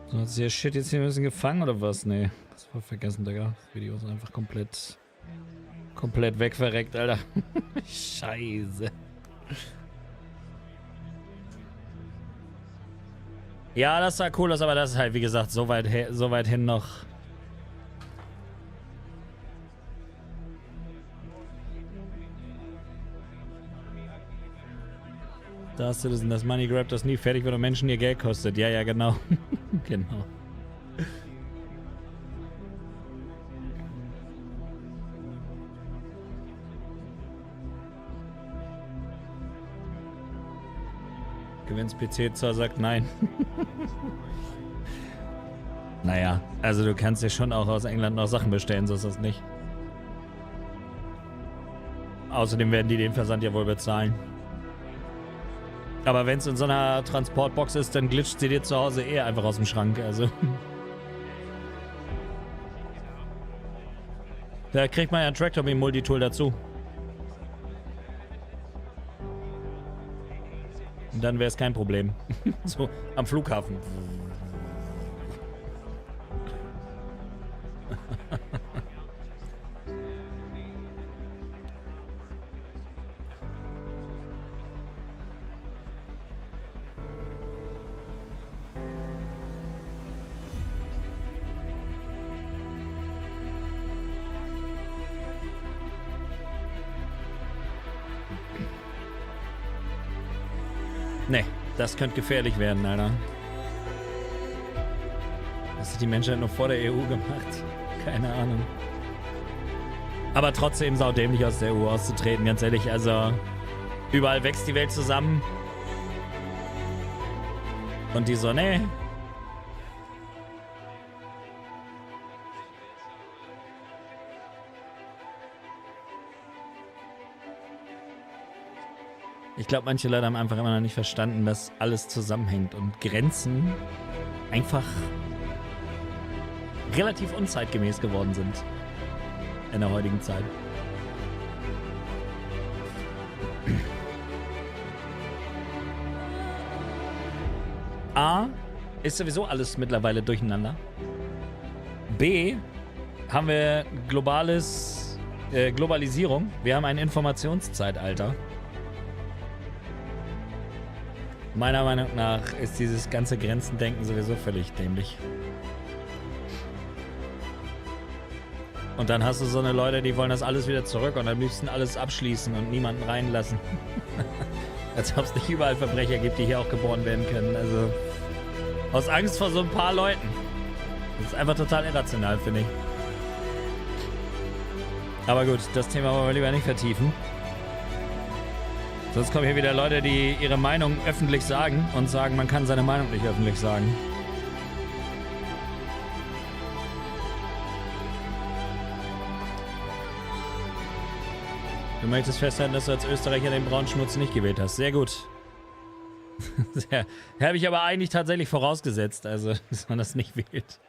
So, hat sich der Shit jetzt hier ein bisschen gefangen oder was? Nee, das war vergessen, Digga. Das Video ist einfach komplett wegverreckt, Alter. Scheiße. Ja, das sah cool aus, aber das ist halt, wie gesagt, so weit hin noch. Da hast du das Money Grab, das nie fertig wird und Menschen ihr Geld kostet. Ja, ja, genau. Genau. Gewinns PC zwar sagt nein. Naja, also du kannst dir schon auch aus England noch Sachen bestellen, so ist das nicht. Außerdem werden die den Versand ja wohl bezahlen. Aber wenn es in so einer Transportbox ist, dann glitscht sie dir zu Hause eher einfach aus dem Schrank, also. Da kriegt man ja ein Tractor-Multitool dazu. Und dann wäre es kein Problem. So, am Flughafen. Nee, das könnte gefährlich werden, Alter. Was hat die Menschheit noch vor der EU gemacht? Keine Ahnung. Aber trotzdem saudämlich aus der EU auszutreten, ganz ehrlich. Also, überall wächst die Welt zusammen. Und die so, nee. Ich glaube, manche Leute haben einfach immer noch nicht verstanden, dass alles zusammenhängt und Grenzen einfach relativ unzeitgemäß geworden sind in der heutigen Zeit. A, ist sowieso alles mittlerweile durcheinander. B, haben wir Globalisierung. Wir haben ein Informationszeitalter. Meiner Meinung nach ist dieses ganze Grenzendenken sowieso völlig dämlich. Und dann hast du so eine Leute, die wollen das alles wieder zurück und am liebsten alles abschließen und niemanden reinlassen. Als ob es nicht überall Verbrecher gibt, die hier auch geboren werden können. Also aus Angst vor so ein paar Leuten. Das ist einfach total irrational, finde ich. Aber gut, das Thema wollen wir lieber nicht vertiefen. Sonst kommen hier wieder Leute, die ihre Meinung öffentlich sagen und sagen, man kann seine Meinung nicht öffentlich sagen. Du möchtest festhalten, dass du als Österreicher den braunen Schmutz nicht gewählt hast. Sehr gut. Habe ich aber eigentlich tatsächlich vorausgesetzt, also dass man das nicht wählt.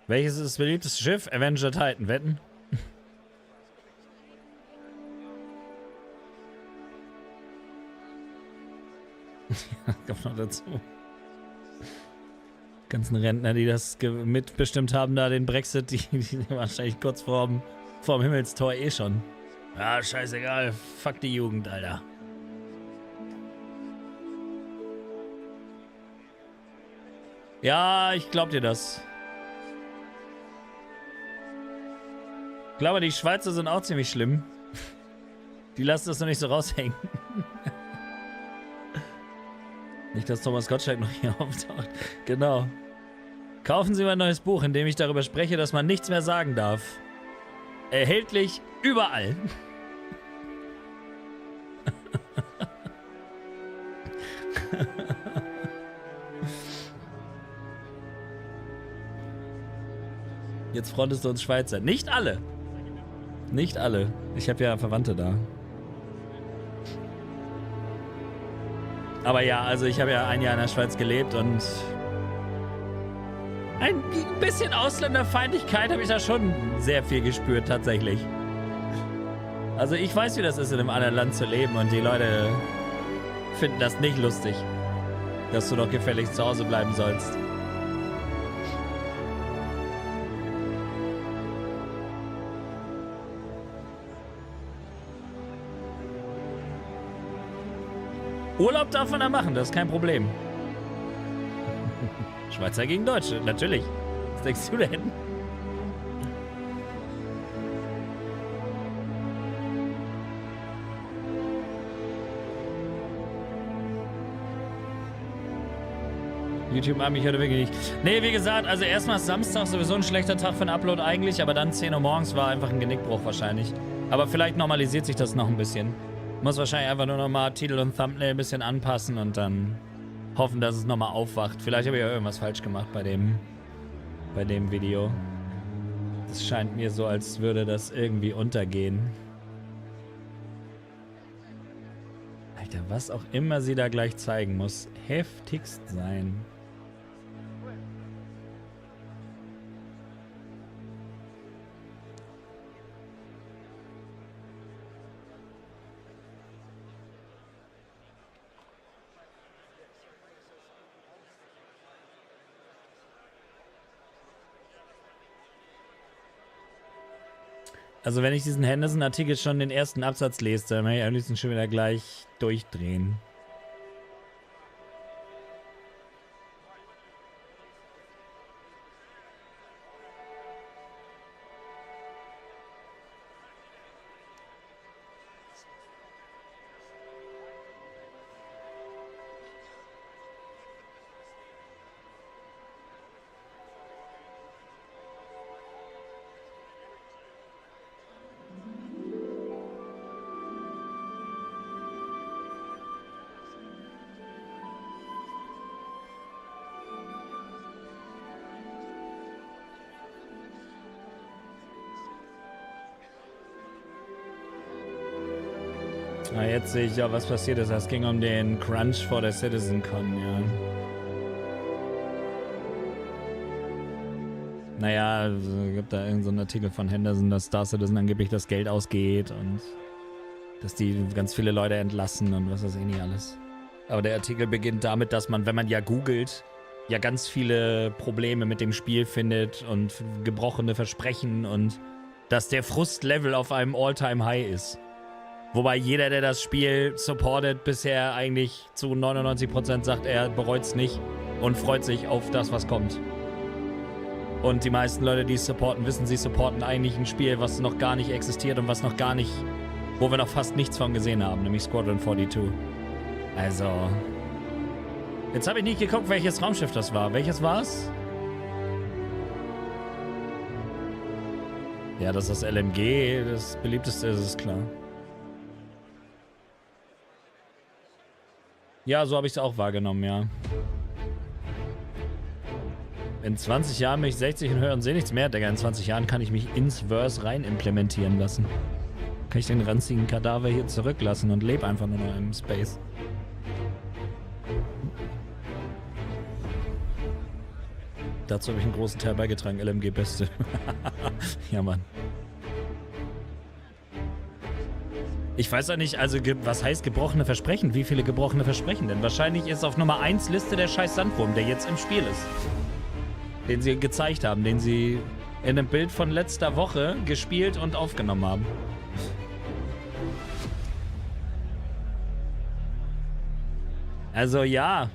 Welches ist das beliebteste Schiff? Avenger Titan, wetten? Ja, kommt noch dazu. Die ganzen Rentner, die das mitbestimmt haben, da den Brexit, die wahrscheinlich kurz vorm Himmelstor eh schon. Ja, scheißegal. Fuck die Jugend, Alter. Ja, ich glaub dir das. Ich glaube, die Schweizer sind auch ziemlich schlimm. Die lassen das noch nicht so raushängen. Nicht, dass Thomas Gottschalk noch hier auftaucht. Genau. Kaufen Sie mein neues Buch, in dem ich darüber spreche, dass man nichts mehr sagen darf. Erhältlich überall. Jetzt frontest du uns Schweizer. Nicht alle. Nicht alle. Ich habe ja Verwandte da. Aber ja, also ich habe ja ein Jahr in der Schweiz gelebt und ein bisschen Ausländerfeindlichkeit habe ich da schon sehr viel gespürt, tatsächlich. Also ich weiß, wie das ist, in einem anderen Land zu leben und die Leute finden das nicht lustig, dass du doch gefälligst zu Hause bleiben sollst. Urlaub darf man da machen, das ist kein Problem. Schweizer gegen Deutsche, natürlich. Was denkst du denn? YouTube an mich heute wirklich nicht. Nee, wie gesagt, also erstmal ist Samstag sowieso ein schlechter Tag für einen Upload eigentlich, aber dann 10 Uhr morgens war einfach ein Genickbruch wahrscheinlich. Aber vielleicht normalisiert sich das noch ein bisschen. Muss wahrscheinlich einfach nur nochmal Titel und Thumbnail ein bisschen anpassen und dann hoffen, dass es nochmal aufwacht. Vielleicht habe ich ja irgendwas falsch gemacht bei dem Video. Das scheint mir so, als würde das irgendwie untergehen. Alter, was auch immer sie da gleich zeigen, muss heftigst sein. Also wenn ich diesen Henderson-Artikel schon den ersten Absatz lese, dann werde ich am liebsten schon wieder gleich durchdrehen. Na, jetzt sehe ich ja, was passiert ist. Es ging um den Crunch vor der CitizenCon, ja. Naja, es gibt da irgendeinen so einen Artikel von Henderson, dass Star Citizen angeblich das Geld ausgeht und dass die ganz viele Leute entlassen und was weiß ich nicht alles. Aber der Artikel beginnt damit, dass man, wenn man ja googelt, ja ganz viele Probleme mit dem Spiel findet und gebrochene Versprechen und dass der Frustlevel auf einem All-Time-High ist. Wobei jeder, der das Spiel supportet, bisher eigentlich zu 99% sagt, er bereut es nicht und freut sich auf das, was kommt. Und die meisten Leute, die es supporten, wissen, sie supporten eigentlich ein Spiel, was noch gar nicht existiert und was noch gar nicht, wo wir noch fast nichts von gesehen haben, nämlich Squadron 42. Also, jetzt habe ich nicht geguckt, welches Raumschiff das war. Welches war's? Ja, dass das LMG das beliebteste ist, ist klar. Ja, so habe ich es auch wahrgenommen, ja. In 20 Jahren bin ich 60 und höre und sehe nichts mehr. Digga, in 20 Jahren kann ich mich ins Verse rein implementieren lassen. Kann ich den ranzigen Kadaver hier zurücklassen und lebe einfach nur noch im Space. Dazu habe ich einen großen Teil beigetragen. LMG Beste. Ja, Mann. Ich weiß auch nicht, also was heißt gebrochene Versprechen? Wie viele gebrochene Versprechen denn? Wahrscheinlich ist auf Nummer 1 Liste der scheiß Sandwurm, der jetzt im Spiel ist. Den sie gezeigt haben, den sie in einem Bild von letzter Woche gespielt und aufgenommen haben. Also ja,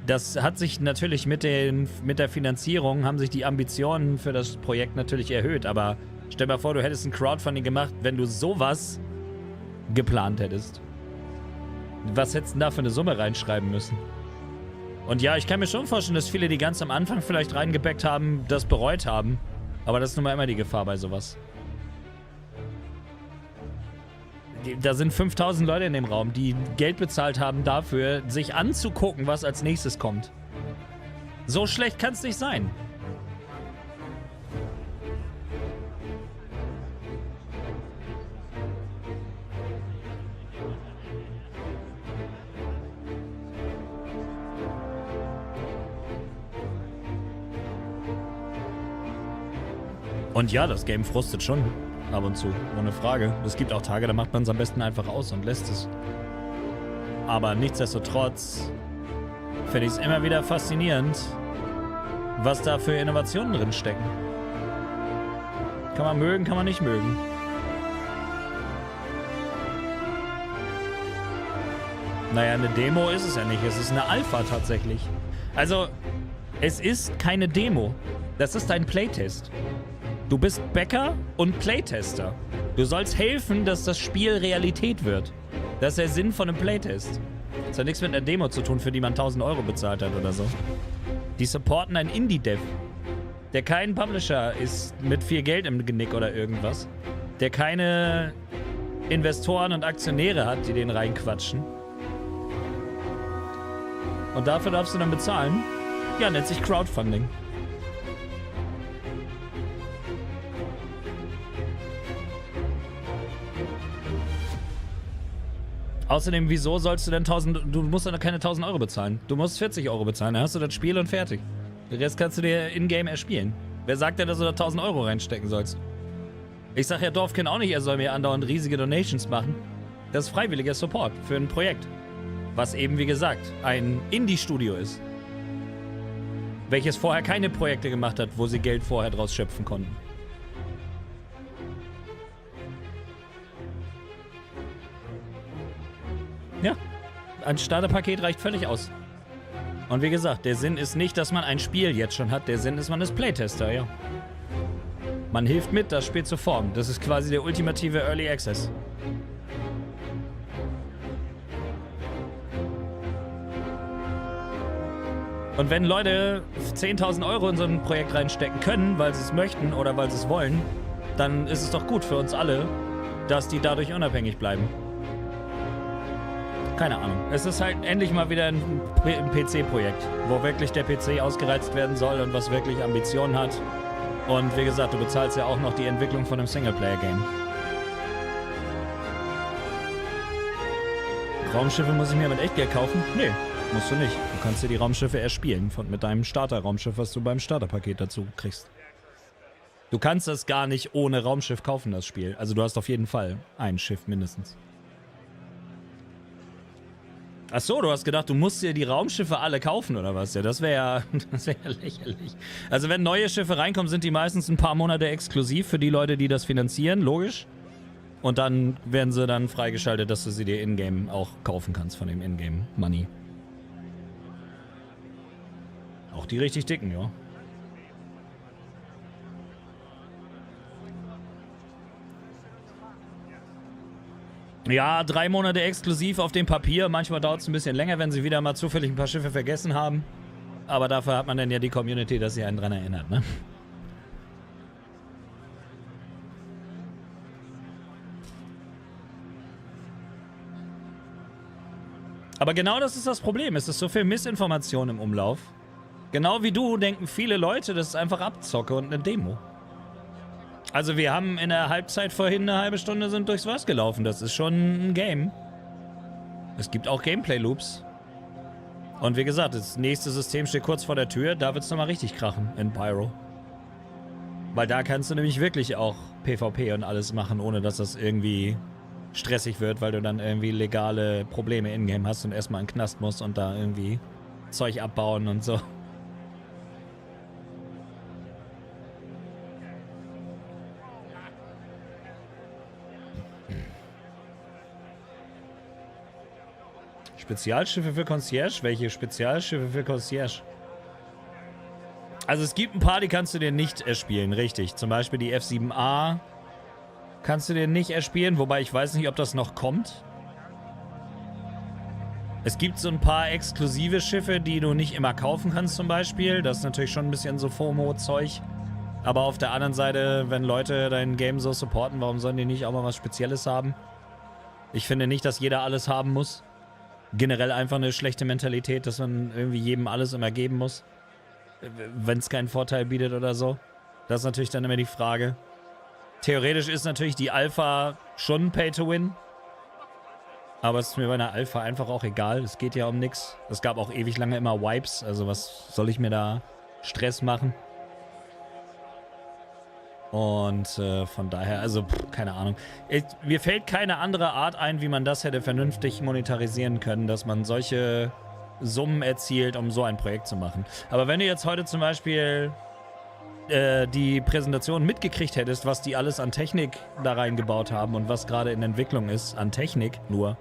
das hat sich natürlich mit der Finanzierung, haben sich die Ambitionen für das Projekt natürlich erhöht, aber stell dir mal vor, du hättest ein Crowdfunding gemacht, wenn du sowas geplant hättest. Was hättest du da für eine Summe reinschreiben müssen? Und ja, ich kann mir schon vorstellen, dass viele, die ganz am Anfang vielleicht reingebackt haben, das bereut haben. Aber das ist nun mal immer die Gefahr bei sowas. Da sind 5000 Leute in dem Raum, die Geld bezahlt haben dafür, sich anzugucken, was als nächstes kommt. So schlecht kann es nicht sein. Und ja, das Game frustet schon ab und zu, ohne Frage. Es gibt auch Tage, da macht man es am besten einfach aus und lässt es. Aber nichtsdestotrotz finde ich es immer wieder faszinierend, was da für Innovationen drin stecken. Kann man mögen, kann man nicht mögen. Naja, eine Demo ist es ja nicht. Es ist eine Alpha tatsächlich. Also, es ist keine Demo. Das ist ein Playtest. Du bist Bäcker und Playtester. Du sollst helfen, dass das Spiel Realität wird. Das ist der Sinn von einem Playtest. Das hat nichts mit einer Demo zu tun, für die man 1000 Euro bezahlt hat oder so. Die supporten einen Indie-Dev, der kein Publisher ist mit viel Geld im Genick oder irgendwas. Der keine Investoren und Aktionäre hat, die den reinquatschen. Und dafür darfst du dann bezahlen? Ja, nennt sich Crowdfunding. Außerdem, wieso sollst du denn du musst dann keine 1000 Euro bezahlen. Du musst 40 Euro bezahlen, dann hast du das Spiel und fertig. Den Rest kannst du dir in-game erspielen. Wer sagt denn, dass du da 1000 Euro reinstecken sollst? Ich sag ja Dorfkind auch nicht, er soll mir andauernd riesige Donations machen. Das ist freiwilliger Support für ein Projekt. Was eben, wie gesagt, ein Indie-Studio ist. Welches vorher keine Projekte gemacht hat, wo sie Geld vorher draus schöpfen konnten. Ja, ein Starterpaket reicht völlig aus. Und wie gesagt, der Sinn ist nicht, dass man ein Spiel jetzt schon hat. Der Sinn ist, man ist Playtester, ja. Man hilft mit, das Spiel zu formen. Das ist quasi der ultimative Early Access. Und wenn Leute 10.000 Euro in so ein Projekt reinstecken können, weil sie es möchten oder weil sie es wollen, dann ist es doch gut für uns alle, dass die dadurch unabhängig bleiben. Keine Ahnung. Es ist halt endlich mal wieder ein PC-Projekt, wo wirklich der PC ausgereizt werden soll und was wirklich Ambitionen hat. Und wie gesagt, du bezahlst ja auch noch die Entwicklung von einem Singleplayer-Game. Raumschiffe muss ich mir mit Echtgeld kaufen? Nee, musst du nicht. Du kannst dir die Raumschiffe erspielen mit deinem Starter-Raumschiff, was du beim Starterpaket dazu kriegst. Du kannst das gar nicht ohne Raumschiff kaufen, das Spiel. Also du hast auf jeden Fall ein Schiff mindestens. Ach so, du hast gedacht, du musst dir die Raumschiffe alle kaufen, oder was? Ja, das wäre ja lächerlich. Also wenn neue Schiffe reinkommen, sind die meistens ein paar Monate exklusiv für die Leute, die das finanzieren, logisch. Und dann werden sie dann freigeschaltet, dass du sie dir in-game auch kaufen kannst von dem In-game-Money. Auch die richtig dicken, ja. Ja, 3 Monate exklusiv auf dem Papier. Manchmal dauert es ein bisschen länger, wenn sie wieder mal zufällig ein paar Schiffe vergessen haben. Aber dafür hat man dann ja die Community, dass sie einen dran erinnert, ne? Aber genau das ist das Problem. Es ist so viel Missinformation im Umlauf. Genau wie du denken viele Leute, das ist einfach Abzocke und eine Demo. Also wir haben in der Halbzeit vorhin eine halbe Stunde sind durchs Was gelaufen. Das ist schon ein Game. Es gibt auch Gameplay-Loops. Und wie gesagt, das nächste System steht kurz vor der Tür. Da wird es nochmal richtig krachen in Pyro. Weil da kannst du nämlich wirklich auch PvP und alles machen, ohne dass das irgendwie stressig wird, weil du dann irgendwie legale Probleme in-game hast und erstmal in den Knast musst und da irgendwie Zeug abbauen und so. Spezialschiffe für Concierge? Welche Spezialschiffe für Concierge? Also es gibt ein paar, die kannst du dir nicht erspielen, richtig. Zum Beispiel die F7A kannst du dir nicht erspielen, wobei ich weiß nicht, ob das noch kommt. Es gibt so ein paar exklusive Schiffe, die du nicht immer kaufen kannst zum Beispiel. Das ist natürlich schon ein bisschen so FOMO-Zeug. Aber auf der anderen Seite, wenn Leute dein Game so supporten, warum sollen die nicht auch mal was Spezielles haben? Ich finde nicht, dass jeder alles haben muss. Generell einfach eine schlechte Mentalität, dass man irgendwie jedem alles immer geben muss. Wenn es keinen Vorteil bietet oder so. Das ist natürlich dann immer die Frage. Theoretisch ist natürlich die Alpha schon Pay to Win. Aber es ist mir bei einer Alpha einfach auch egal. Es geht ja um nichts. Es gab auch ewig lange immer Wipes. Also was soll ich mir da Stress machen? Und von daher, also keine Ahnung. Mir fällt keine andere Art ein, wie man das hätte vernünftig monetarisieren können, dass man solche Summen erzielt, um so ein Projekt zu machen. Aber wenn du jetzt heute zum Beispiel die Präsentation mitgekriegt hättest, was die alles an Technik da reingebaut haben und was gerade in Entwicklung ist, an Technik nur,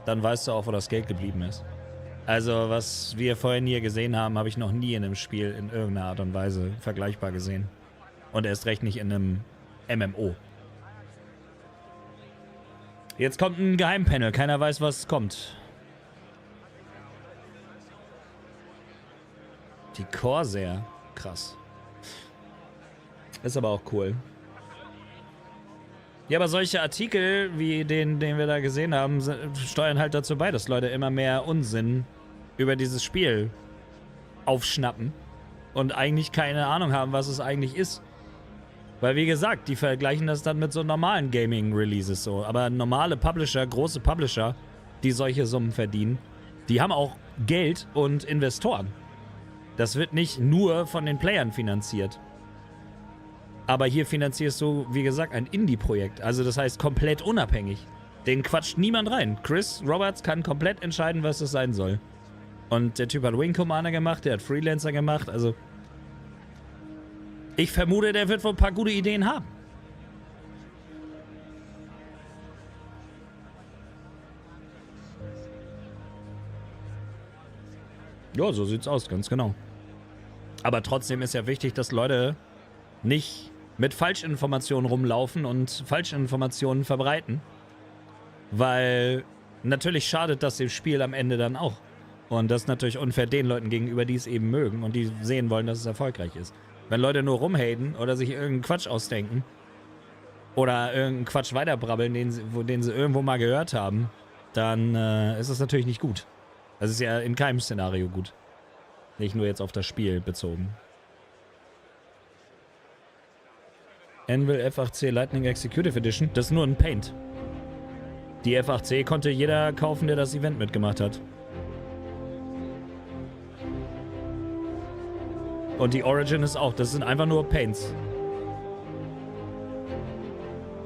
dann weißt du auch, wo das Geld geblieben ist. Also was wir vorhin hier gesehen haben, habe ich noch nie in einem Spiel in irgendeiner Art und Weise vergleichbar gesehen. Und erst recht nicht in einem MMO. Jetzt kommt ein Geheimpanel. Keiner weiß, was kommt. Die Corsair. Krass. Ist aber auch cool. Ja, aber solche Artikel, wie den wir da gesehen haben, steuern halt dazu bei, dass Leute immer mehr Unsinn über dieses Spiel aufschnappen und eigentlich keine Ahnung haben, was es eigentlich ist. Weil, wie gesagt, die vergleichen das dann mit so normalen Gaming-Releases so. Aber normale Publisher, große Publisher, die solche Summen verdienen, die haben auch Geld und Investoren. Das wird nicht nur von den Playern finanziert. Aber hier finanzierst du, wie gesagt, ein Indie-Projekt. Also das heißt komplett unabhängig. Den quatscht niemand rein. Chris Roberts kann komplett entscheiden, was es sein soll. Und der Typ hat Wing Commander gemacht, der hat Freelancer gemacht, also... Ich vermute, der wird wohl ein paar gute Ideen haben. Ja, so sieht's aus, ganz genau. Aber trotzdem ist ja wichtig, dass Leute nicht mit Falschinformationen rumlaufen und Falschinformationen verbreiten. Weil natürlich schadet das dem Spiel am Ende dann auch. Und das ist natürlich unfair den Leuten gegenüber, die es eben mögen und die sehen wollen, dass es erfolgreich ist. Wenn Leute nur rumhaten oder sich irgendeinen Quatsch ausdenken oder irgendeinen Quatsch weiterbrabbeln, den sie irgendwo mal gehört haben, dann ist das natürlich nicht gut. Das ist ja in keinem Szenario gut. Nicht nur jetzt auf das Spiel bezogen. Anvil F8C Lightning Executive Edition, das ist nur ein Paint. Die F8C konnte jeder kaufen, der das Event mitgemacht hat. Und die Origin ist auch, das sind einfach nur Paints.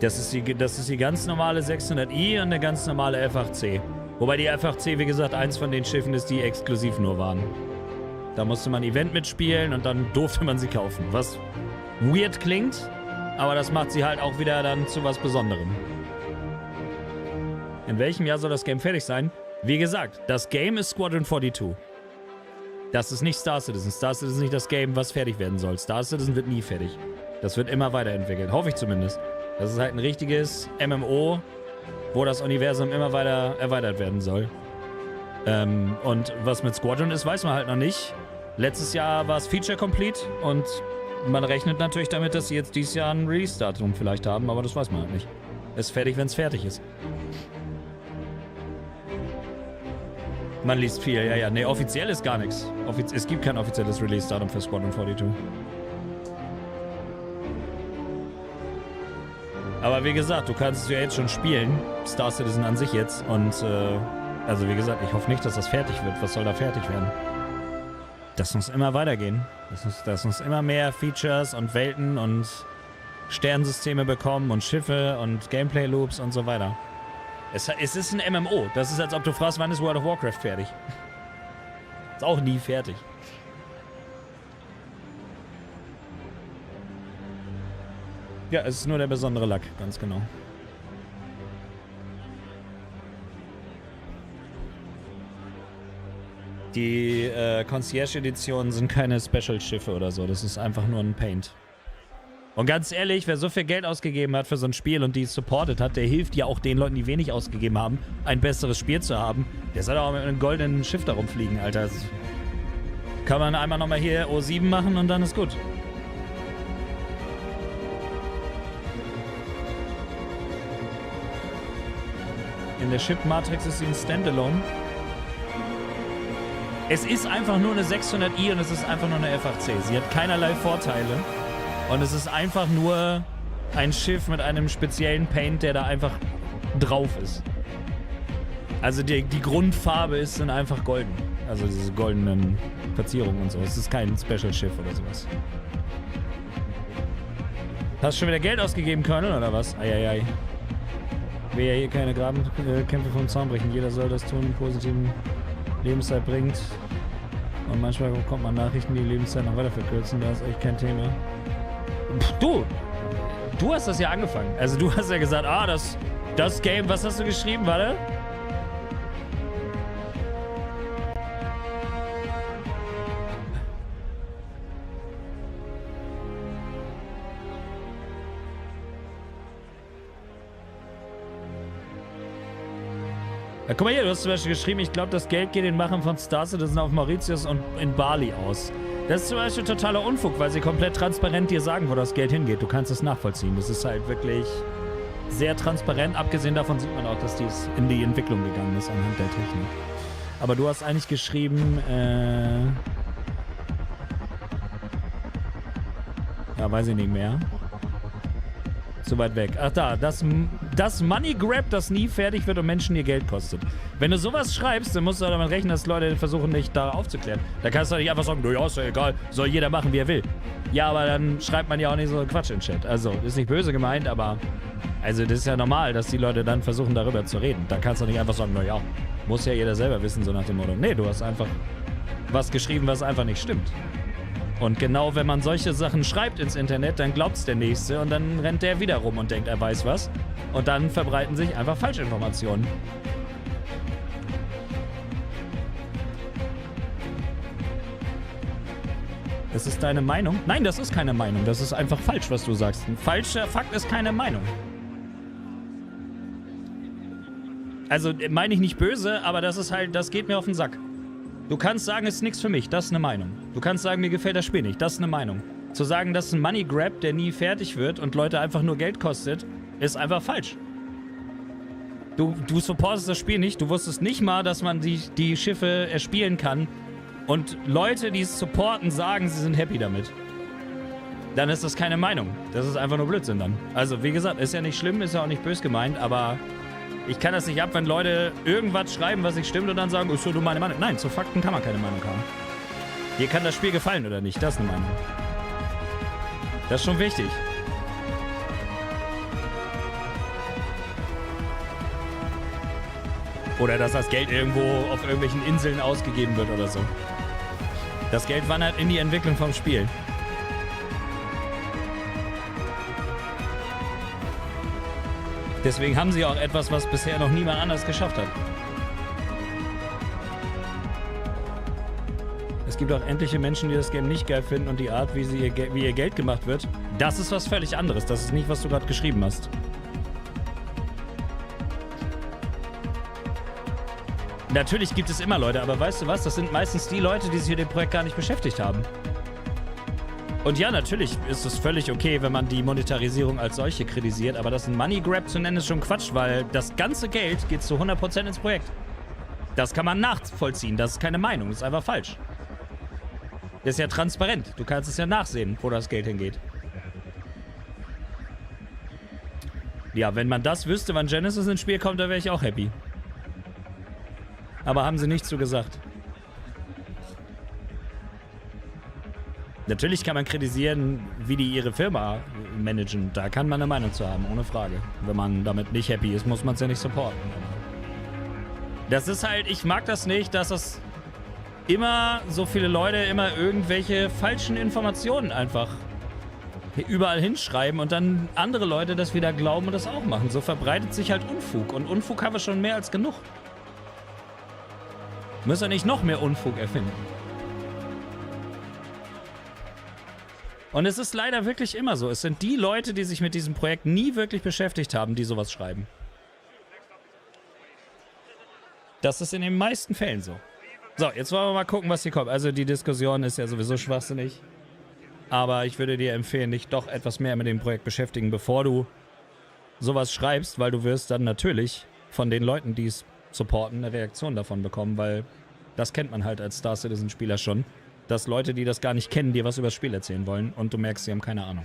Das ist die ganz normale 600i und eine ganz normale F8C. Wobei die F8C, wie gesagt, eins von den Schiffen ist, die exklusiv nur waren. Da musste man Event mitspielen und dann durfte man sie kaufen. Was weird klingt, aber das macht sie halt auch wieder dann zu was Besonderem. In welchem Jahr soll das Game fertig sein? Wie gesagt, das Game ist Squadron 42. Das ist nicht Star Citizen. Star Citizen ist nicht das Game, was fertig werden soll. Star Citizen wird nie fertig. Das wird immer weiterentwickelt. Hoffe ich zumindest. Das ist halt ein richtiges MMO, wo das Universum immer weiter erweitert werden soll. Und was mit Squadron ist, weiß man halt noch nicht. Letztes Jahr war es Feature Complete und man rechnet natürlich damit, dass sie jetzt dieses Jahr ein Release-Datum vielleicht haben, aber das weiß man halt nicht. Ist fertig, wenn es fertig ist. Man liest viel, ja. Nee, offiziell ist gar nichts. Es gibt kein offizielles Release-Datum für Squadron 42. Aber wie gesagt, du kannst es ja jetzt schon spielen. Star Citizen an sich jetzt. Und, also wie gesagt, ich hoffe nicht, dass das fertig wird. Was soll da fertig werden? Das muss immer weitergehen. Das muss immer mehr Features und Welten und Sternensysteme bekommen und Schiffe und Gameplay-Loops und so weiter. Es ist ein MMO. Das ist, als ob du fragst, wann ist World of Warcraft fertig? Ist auch nie fertig. Ja, es ist nur der besondere Lack, ganz genau. Die Concierge-Editionen sind keine Special-Schiffe oder so. Das ist einfach nur ein Paint. Und ganz ehrlich, wer so viel Geld ausgegeben hat für so ein Spiel und die es supportet hat, der hilft ja auch den Leuten, die wenig ausgegeben haben, ein besseres Spiel zu haben. Der soll auch mit einem goldenen Schiff da rumfliegen, Alter. Das kann man einmal nochmal hier O7 machen und dann ist gut. In der Ship-Matrix ist sie ein Standalone. Es ist einfach nur eine 600i und es ist einfach nur eine FAC. Sie hat keinerlei Vorteile. Und es ist einfach nur ein Schiff mit einem speziellen Paint, der da einfach drauf ist. Also die Grundfarbe ist dann einfach golden. Also diese goldenen Verzierungen und so. Es ist kein Special-Schiff oder sowas. Hast du schon wieder Geld ausgegeben, Colonel, oder was? Eieiei. Will ja hier keine Grabenkämpfe vom Zaun brechen. Jeder soll das tun, positiven Lebenszeit bringt. Und manchmal bekommt man Nachrichten, die Lebenszeit noch weiter verkürzen. Da ist echt kein Thema. Du hast das ja angefangen. Also du hast ja gesagt, das Game, was hast du geschrieben, warte? Ja, guck mal hier, du hast zum Beispiel geschrieben, ich glaube, das Geld geht den Machern von Star Citizen auf Mauritius und in Bali aus. Das ist zum Beispiel totaler Unfug, weil sie komplett transparent dir sagen, wo das Geld hingeht. Du kannst es nachvollziehen. Das ist halt wirklich sehr transparent. Abgesehen davon sieht man auch, dass dies in die Entwicklung gegangen ist anhand der Technik. Aber du hast eigentlich geschrieben, ja, weiß ich nicht mehr. Zu weit weg. Ach da, das Money Grab, das nie fertig wird und Menschen ihr Geld kostet. Wenn du sowas schreibst, dann musst du damit rechnen, dass Leute versuchen, dich da aufzuklären. Da kannst du nicht einfach sagen, ja, ist ja egal, soll jeder machen, wie er will. Ja, aber dann schreibt man ja auch nicht so Quatsch in Chat. Also, ist nicht böse gemeint, aber also das ist ja normal, dass die Leute dann versuchen, darüber zu reden. Da kannst du nicht einfach sagen, naja, muss ja jeder selber wissen, so nach dem Motto. Nee, du hast einfach was geschrieben, was einfach nicht stimmt. Und genau wenn man solche Sachen schreibt ins Internet, dann glaubt's der Nächste und dann rennt der wieder rum und denkt, er weiß was. Und dann verbreiten sich einfach Falschinformationen. Das ist deine Meinung? Nein, das ist keine Meinung. Das ist einfach falsch, was du sagst. Ein falscher Fakt ist keine Meinung. Also meine ich nicht böse, aber das ist halt, das geht mir auf den Sack. Du kannst sagen, es ist nichts für mich, das ist eine Meinung. Du kannst sagen, mir gefällt das Spiel nicht, das ist eine Meinung. Zu sagen, das ist ein Money Grab, der nie fertig wird und Leute einfach nur Geld kostet, ist einfach falsch. Du supportest das Spiel nicht, du wusstest nicht mal, dass man die Schiffe erspielen kann. Und Leute, die es supporten, sagen, sie sind happy damit. Dann ist das keine Meinung. Das ist einfach nur Blödsinn dann. Also, wie gesagt, ist ja nicht schlimm, ist ja auch nicht böse gemeint, aber ich kann das nicht ab, wenn Leute irgendwas schreiben, was nicht stimmt und dann sagen, ist so du meine Meinung. Nein, zu Fakten kann man keine Meinung haben. Dir kann das Spiel gefallen oder nicht, das ist eine Meinung. Das ist schon wichtig. Oder dass das Geld irgendwo auf irgendwelchen Inseln ausgegeben wird oder so. Das Geld wandert in die Entwicklung vom Spiel. Deswegen haben sie auch etwas, was bisher noch niemand anders geschafft hat. Es gibt auch etliche Menschen, die das Game nicht geil finden und die Art, wie ihr Geld gemacht wird, das ist was völlig anderes. Das ist nicht, was du gerade geschrieben hast. Natürlich gibt es immer Leute, aber weißt du was? Das sind meistens die Leute, die sich mit dem Projekt gar nicht beschäftigt haben. Und ja, natürlich ist es völlig okay, wenn man die Monetarisierung als solche kritisiert, aber das ein Money Grab zu nennen ist schon Quatsch, weil das ganze Geld geht zu 100% ins Projekt. Das kann man nachvollziehen. Das ist keine Meinung. Das ist einfach falsch. Das ist ja transparent. Du kannst es ja nachsehen, wo das Geld hingeht. Ja, wenn man das wüsste, wann Genesis ins Spiel kommt, dann wäre ich auch happy. Aber haben sie nicht so gesagt. Natürlich kann man kritisieren, wie die ihre Firma managen. Da kann man eine Meinung zu haben, ohne Frage. Wenn man damit nicht happy ist, muss man es ja nicht supporten. Das ist halt, ich mag das nicht, dass es immer so viele Leute immer irgendwelche falschen Informationen einfach überall hinschreiben und dann andere Leute das wieder glauben und das auch machen. So verbreitet sich halt Unfug. Und Unfug haben wir schon mehr als genug. Müssen wir nicht noch mehr Unfug erfinden. Und es ist leider wirklich immer so. Es sind die Leute, die sich mit diesem Projekt nie wirklich beschäftigt haben, die sowas schreiben. Das ist in den meisten Fällen so. So, jetzt wollen wir mal gucken, was hier kommt. Also die Diskussion ist ja sowieso schwachsinnig. Aber ich würde dir empfehlen, dich doch etwas mehr mit dem Projekt beschäftigen, bevor du sowas schreibst, weil du wirst dann natürlich von den Leuten, die es supporten, eine Reaktion davon bekommen, weil das kennt man halt als Star Citizen-Spieler schon. Dass Leute, die das gar nicht kennen, dir was über das Spiel erzählen wollen und du merkst, sie haben keine Ahnung.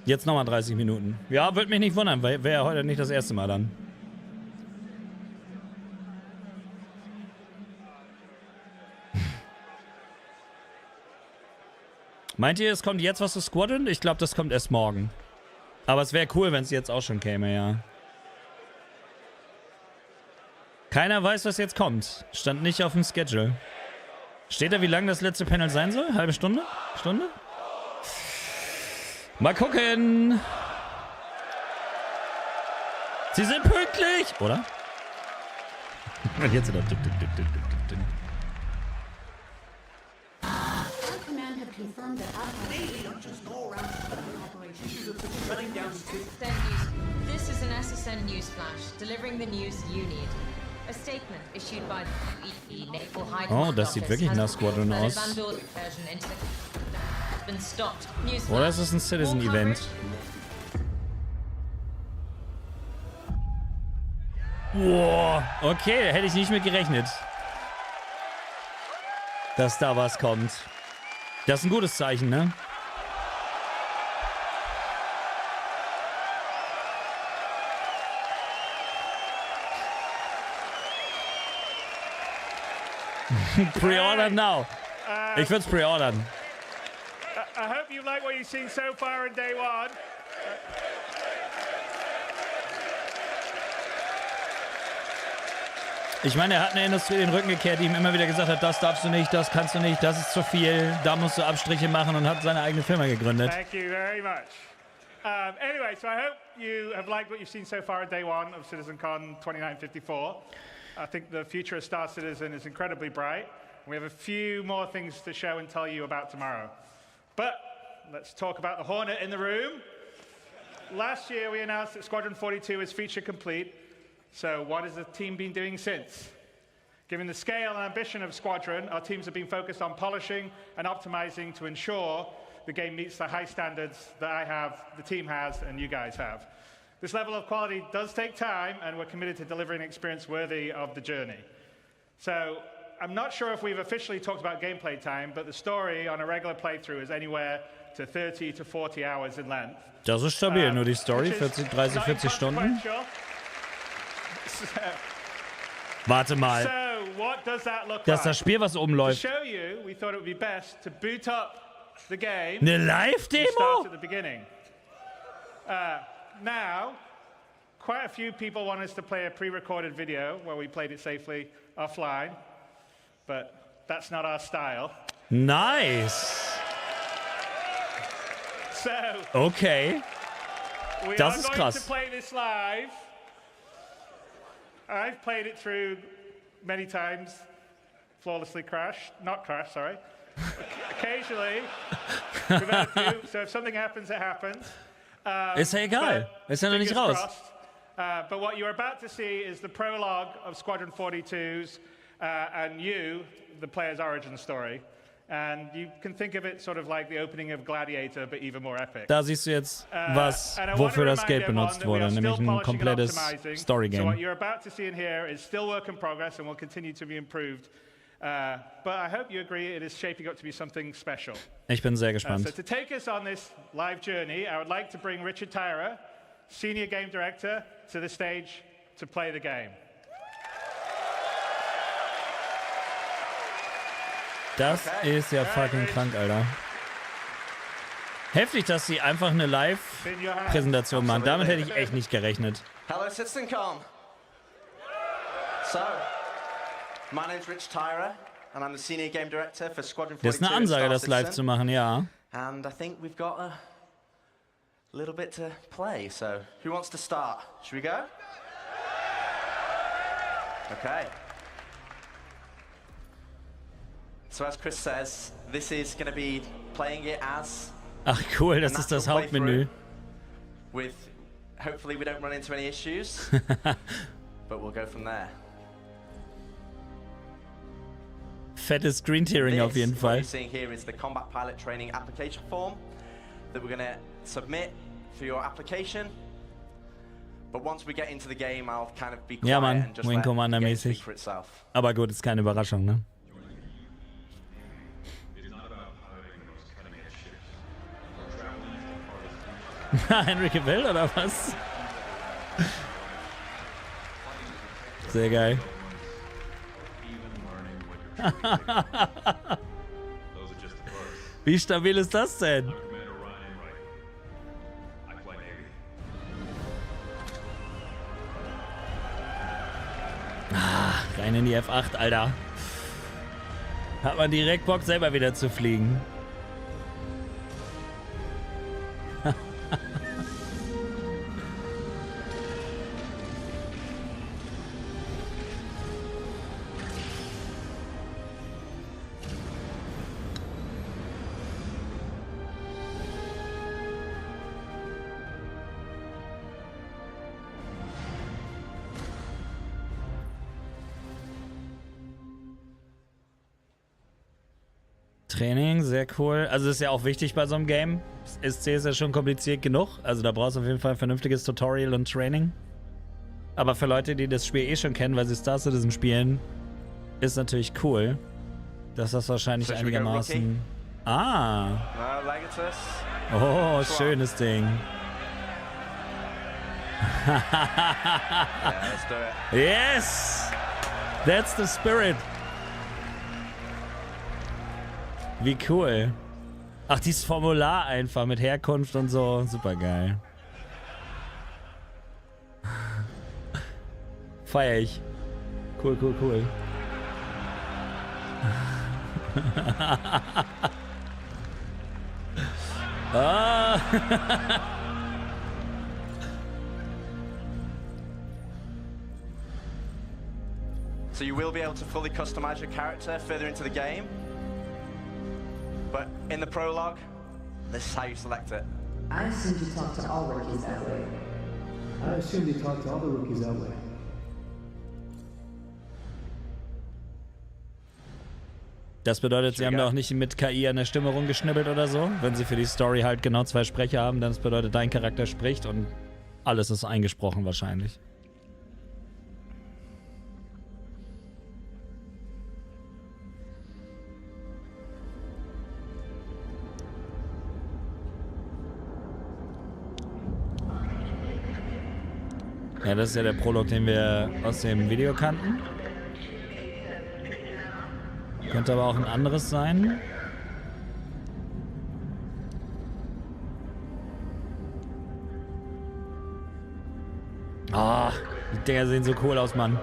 Jetzt nochmal 30 Minuten. Ja, würde mich nicht wundern, weil wäre heute nicht das erste Mal dann. Meint ihr, es kommt jetzt was zu Squadron? Ich glaube, das kommt erst morgen. Aber es wäre cool, wenn es jetzt auch schon käme, ja. Keiner weiß, was jetzt kommt. Stand nicht auf dem Schedule. Steht da, wie lang das letzte Panel sein soll? Halbe Stunde? Stunde? Mal gucken. Sie sind pünktlich, oder? Und jetzt sind wir. This is an SSN news flash, delivering the news you need. A statement issued by the Naval High Command Oh, das sieht wirklich nach Squadron aus. Oder ist es ein Citizen-Event? Wow, okay, hätte ich nicht mit gerechnet. Dass da was kommt. Das ist ein gutes Zeichen, ne? Pre-order now. Ich würde es pre-ordern. I hope you like what you've seen so far in day one. Ich meine, er hat eine Industrie den Rücken gekehrt, die ihm immer wieder gesagt hat, das darfst du nicht, das kannst du nicht, das ist zu viel, da musst du Abstriche machen und hat seine eigene Firma gegründet. Thank you very much. Anyway, so I hope you have liked what you've seen so far in day one of CitizenCon 2954. I think the future of Star Citizen is incredibly bright. We have a few more things to show and tell you about tomorrow. But let's talk about the Hornet in the room. Last year we announced that Squadron 42 is feature complete. So what has the team been doing since? Given the scale and ambition of Squadron, our teams have been focused on polishing and optimizing to ensure the game meets the high standards that I have, the team has, and you guys have. This level of quality does take time, and we're committed to delivering an experience worthy of the journey. So I'm not sure if we've officially talked about gameplay time, but the story on a regular playthrough is anywhere to 30 to 40 hours in length. Das ist stabil, nur die Story, 30, 40 Stunden. Warte mal. Das ist das Spiel, was oben läuft. Eine Live-Demo? Now, quite a few people want us to play a pre-recorded video where we played it safely offline, but that's not our style. Nice. So, okay. Das ist krass. To play this live. I've played it through many times, flawlessly not crashed, sorry. Occasionally, we've had a few, so if something happens, it happens. Ist ja egal, ist ja noch nicht raus. But what you're about to see is the prologue of Squadron 42's and you, the player's origin story. And you can think of it sort of like the opening of Gladiator, but even more epic. Da siehst du jetzt, wofür das Geld benutzt wurde, nämlich ein komplettes Storygame. So what you're about to see in here is still work in progress and will continue to be improved. But I hope you agree it is shaping up to be something special. Ich bin sehr gespannt. So to take us on this live journey, I would like to bring Richard Tyra, Senior Game Director, to the stage to play the game. Das ist ja fucking krank, Alter. Heftig, dass sie einfach eine Live-Präsentation machen. Damit hätte ich echt nicht gerechnet. Hello, CitizenCon. So, my name's Rich Tyra, and I'm the Senior Game Director for Squadron 42. Das ist eine Ansage, das live zu machen, ja. And I think we've got a little bit to play, so who wants to start? Should we go? Okay. So as Chris says, this is going to be playing it as Ach cool, das ist das Hauptmenü. With hopefully we don't run into any issues, but we'll go from there. Fettes Screen Tearing auf jeden Fall. What you're seeing here is the Combat Pilot Training application form that we're going to submit for your application. But once we get into the game, I'll kind of be quiet Ja, Mann, and just Wing let the Commander game mäßig. speak for itself. Aber gut, ist keine Überraschung, ne? Henry Cavill oder was? Sehr geil. Wie stabil ist das denn? Rein in die F8, Alter. Hat man direkt Bock, selber wieder zu fliegen. Training, sehr cool. Also das ist ja auch wichtig bei so einem Game. SC ist ja schon kompliziert genug. Also da brauchst du auf jeden Fall ein vernünftiges Tutorial und Training. Aber für Leute, die das Spiel eh schon kennen, weil sie Star Citizen spielen, ist natürlich cool, dass das wahrscheinlich einigermaßen... Ah! Oh, schönes Ding. Yes! That's the spirit. Wie cool. Ach, dieses Formular einfach mit Herkunft und so. Super geil. Feier ich. Cool, cool, cool. Ah. So you will be able to fully customize your character further into the game. But in the prologue, this is how you select it. I assumed you talked to all rookies that way. I assumed you talked to all the rookies that way. Das bedeutet, sie haben da auch nicht mit KI an der Stimme rumgeschnibbelt oder so. Wenn sie für die Story halt genau 2 Sprecher haben, dann das bedeutet, dein Charakter spricht und alles ist eingesprochen wahrscheinlich. Ja, das ist ja der Prolog, den wir aus dem Video kannten. Könnte aber auch ein anderes sein. Ah, die Dinger sehen so cool aus, Mann.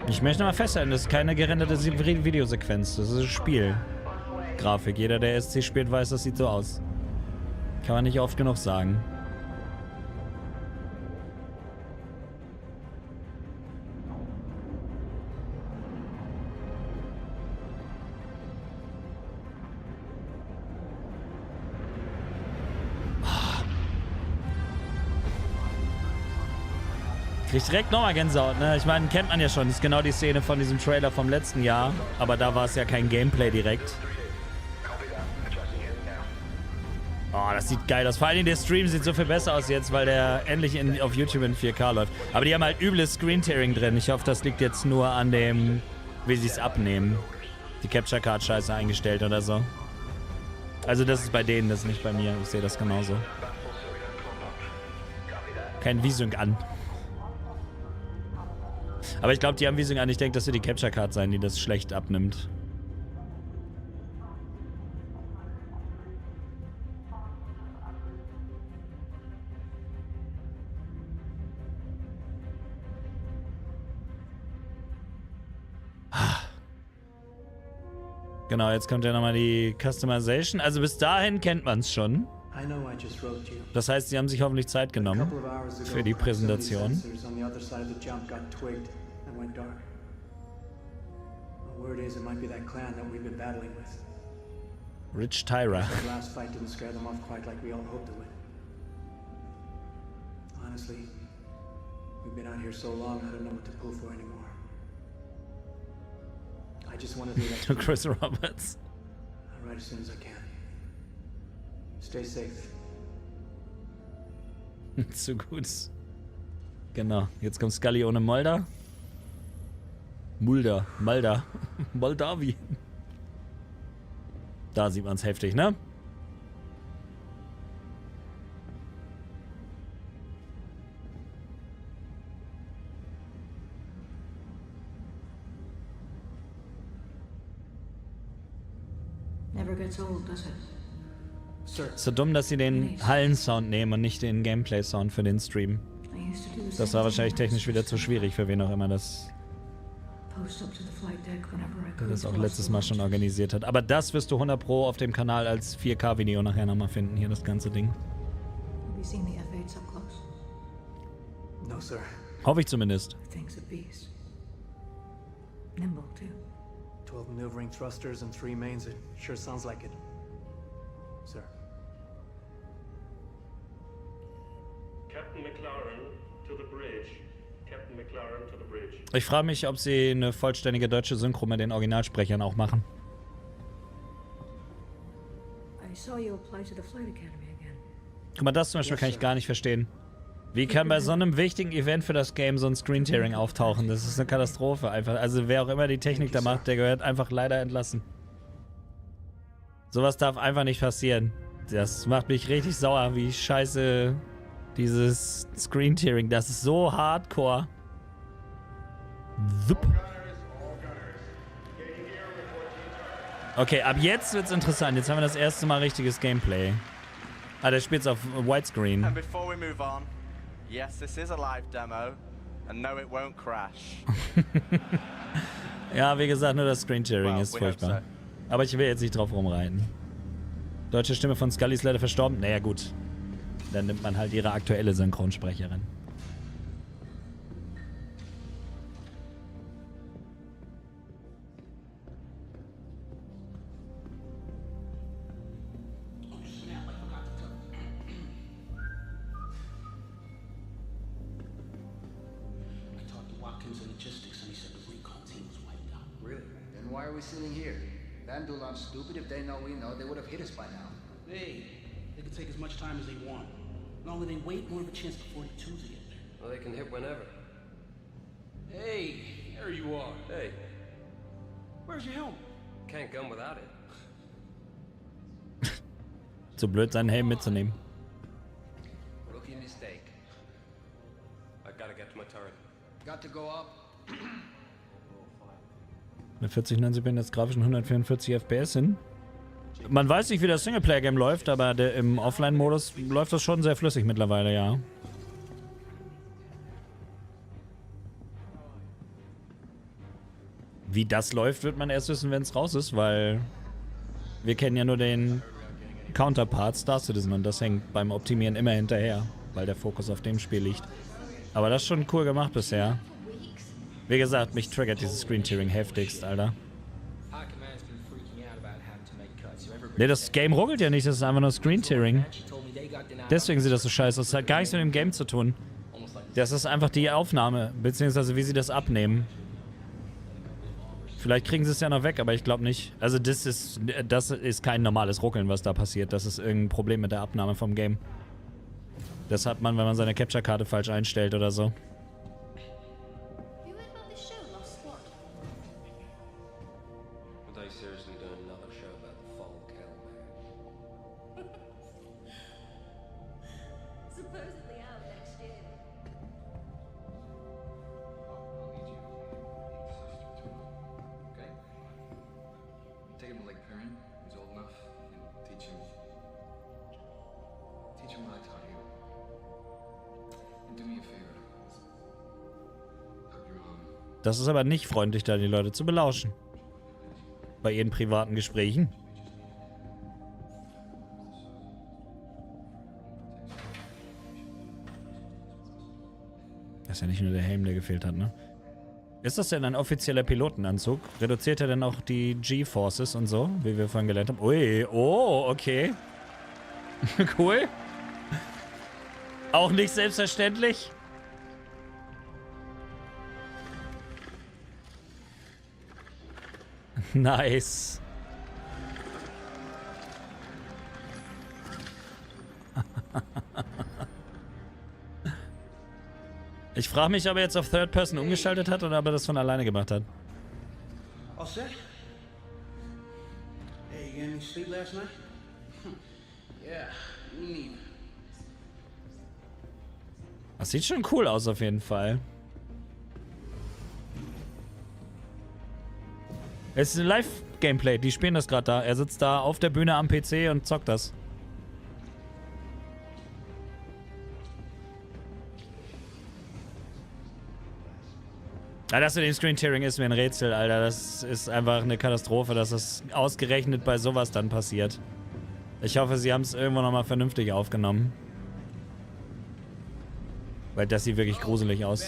Ich möchte mal festhalten, das ist keine gerenderte Videosequenz. Das ist Spielgrafik. Jeder, der SC spielt, weiß, das sieht so aus. Kann man nicht oft genug sagen. Kriegt direkt nochmal Gänsehaut, ne? Ich meine, kennt man ja schon. Das ist genau die Szene von diesem Trailer vom letzten Jahr. Aber da war es ja kein Gameplay direkt. Oh, das sieht geil aus. Vor allem der Stream sieht so viel besser aus jetzt, weil der endlich auf YouTube in 4K läuft. Aber die haben halt übles Screen-Tearing drin. Ich hoffe, das liegt jetzt nur an dem, wie sie es abnehmen. Die Capture Card scheiße eingestellt oder so. Also das ist bei denen, das ist nicht bei mir. Ich sehe das genauso. Kein V-Sync an. Aber ich glaube, die haben V-Sync an. Ich denke, das wird die Capture Card sein, die das schlecht abnimmt. Genau, jetzt kommt ja nochmal die Customization. Also bis dahin kennt man es schon. Das heißt, sie haben sich hoffentlich Zeit genommen für die Präsentation. Rich Tyra. Honestly, we've been out here so long, I don't know what to pull for anymore. I just want to do that to Chris Roberts. I'll write as soon as I can. Stay safe. Zu gut. Genau, jetzt kommt Scully ohne Mulder. Mulder. Moldawien. Da sieht man es heftig, ne? Never gets old, does it? So dumm, dass sie den Hallensound nehmen und nicht den Gameplay-Sound für den Stream. Das war wahrscheinlich technisch wieder zu schwierig für wen auch immer das auch letztes Mal schon organisiert hat. Aber das wirst du 100 Pro auf dem Kanal als 4K-Video nachher nochmal finden, hier das ganze Ding. No, sir. Hoffe ich zumindest. Thing's a beast. Nimble, too. 12 maneuvering thrusters and 3 mains. It sure sounds like it. Sir. Captain McLaren to the bridge. Captain McLaren to the bridge. Ich frage mich, ob sie eine vollständige deutsche Synchro mit den Originalsprechern auch machen. I saw you apply to the Flight Academy again. Guck mal, das zum Beispiel kann ich gar nicht verstehen. Wie kann bei so einem wichtigen Event für das Game so ein Screen-Tearing auftauchen? Das ist eine Katastrophe einfach. Also wer auch immer die Technik da macht, der gehört einfach leider entlassen. Sowas darf einfach nicht passieren. Das macht mich richtig sauer, wie scheiße dieses Screen-Tearing. Das ist so hardcore. Zup. Okay, ab jetzt wird's interessant. Jetzt haben wir das erste Mal richtiges Gameplay. Ah, der spielt's auf Widescreen. And before we move on, yes, this is a live demo, and no, it won't crash. Ja, wie gesagt, nur das Screen-Sharing ist furchtbar. Aber ich will jetzt nicht drauf rumreiten. Deutsche Stimme von Scully ist leider verstorben. Naja, gut. Dann nimmt man halt ihre aktuelle Synchronsprecherin. Why are we sitting here? Bandulon's stupid. If they know we know, they would have hit us by now. Hey, they can take as much time as they want. The longer they wait, more of a chance for 42s to get there. Well, they can hit whenever. Hey, there you are. Hey. Where's your helmet? Can't gun without it. Zu blöd, seinen Helm mitzunehmen. Rookie mistake. I gotta get to my turret. Got to go up. Mit 4090 bin jetzt grafisch 144 FPS hin. Man weiß nicht, wie das Singleplayer-Game läuft, aber im Offline-Modus läuft das schon sehr flüssig mittlerweile, ja. Wie das läuft, wird man erst wissen, wenn es raus ist, weil wir kennen ja nur den Counterpart Star Citizen und das hängt beim Optimieren immer hinterher, weil der Fokus auf dem Spiel liegt. Aber das ist schon cool gemacht bisher. Wie gesagt, mich triggert dieses Screen-Tearing heftigst, Alter. Ne, das Game ruckelt ja nicht, das ist einfach nur Screen-Tearing. Deswegen sieht das so scheiße aus. Das hat gar nichts mit dem Game zu tun. Das ist einfach die Aufnahme, beziehungsweise wie sie das abnehmen. Vielleicht kriegen sie es ja noch weg, aber ich glaube nicht. Also das ist kein normales Ruckeln, was da passiert. Das ist irgendein Problem mit der Abnahme vom Game. Das hat man, wenn man seine Capture-Karte falsch einstellt oder so. Das ist aber nicht freundlich, da die Leute zu belauschen. Bei ihren privaten Gesprächen. Das ist ja nicht nur der Helm, der gefehlt hat, ne? Ist das denn ein offizieller Pilotenanzug? Reduziert er denn auch die G-Forces und so, wie wir vorhin gelernt haben? Ui, oh, okay. Cool. Auch nicht selbstverständlich. Nice. Ich frage mich, ob er jetzt auf Third Person umgeschaltet hat oder ob er das von alleine gemacht hat. All set? Hey, you got any sleep last night? Yeah, me neither. Das sieht schon cool aus auf jeden Fall. Es ist ein Live-Gameplay, die spielen das gerade da. Er sitzt da auf der Bühne am PC und zockt das. Ja, das mit dem Screen-Tearing ist mir ein Rätsel, Alter. Das ist einfach eine Katastrophe, dass das ausgerechnet bei sowas dann passiert. Ich hoffe, sie haben es irgendwo nochmal vernünftig aufgenommen. Weil das sieht wirklich gruselig aus.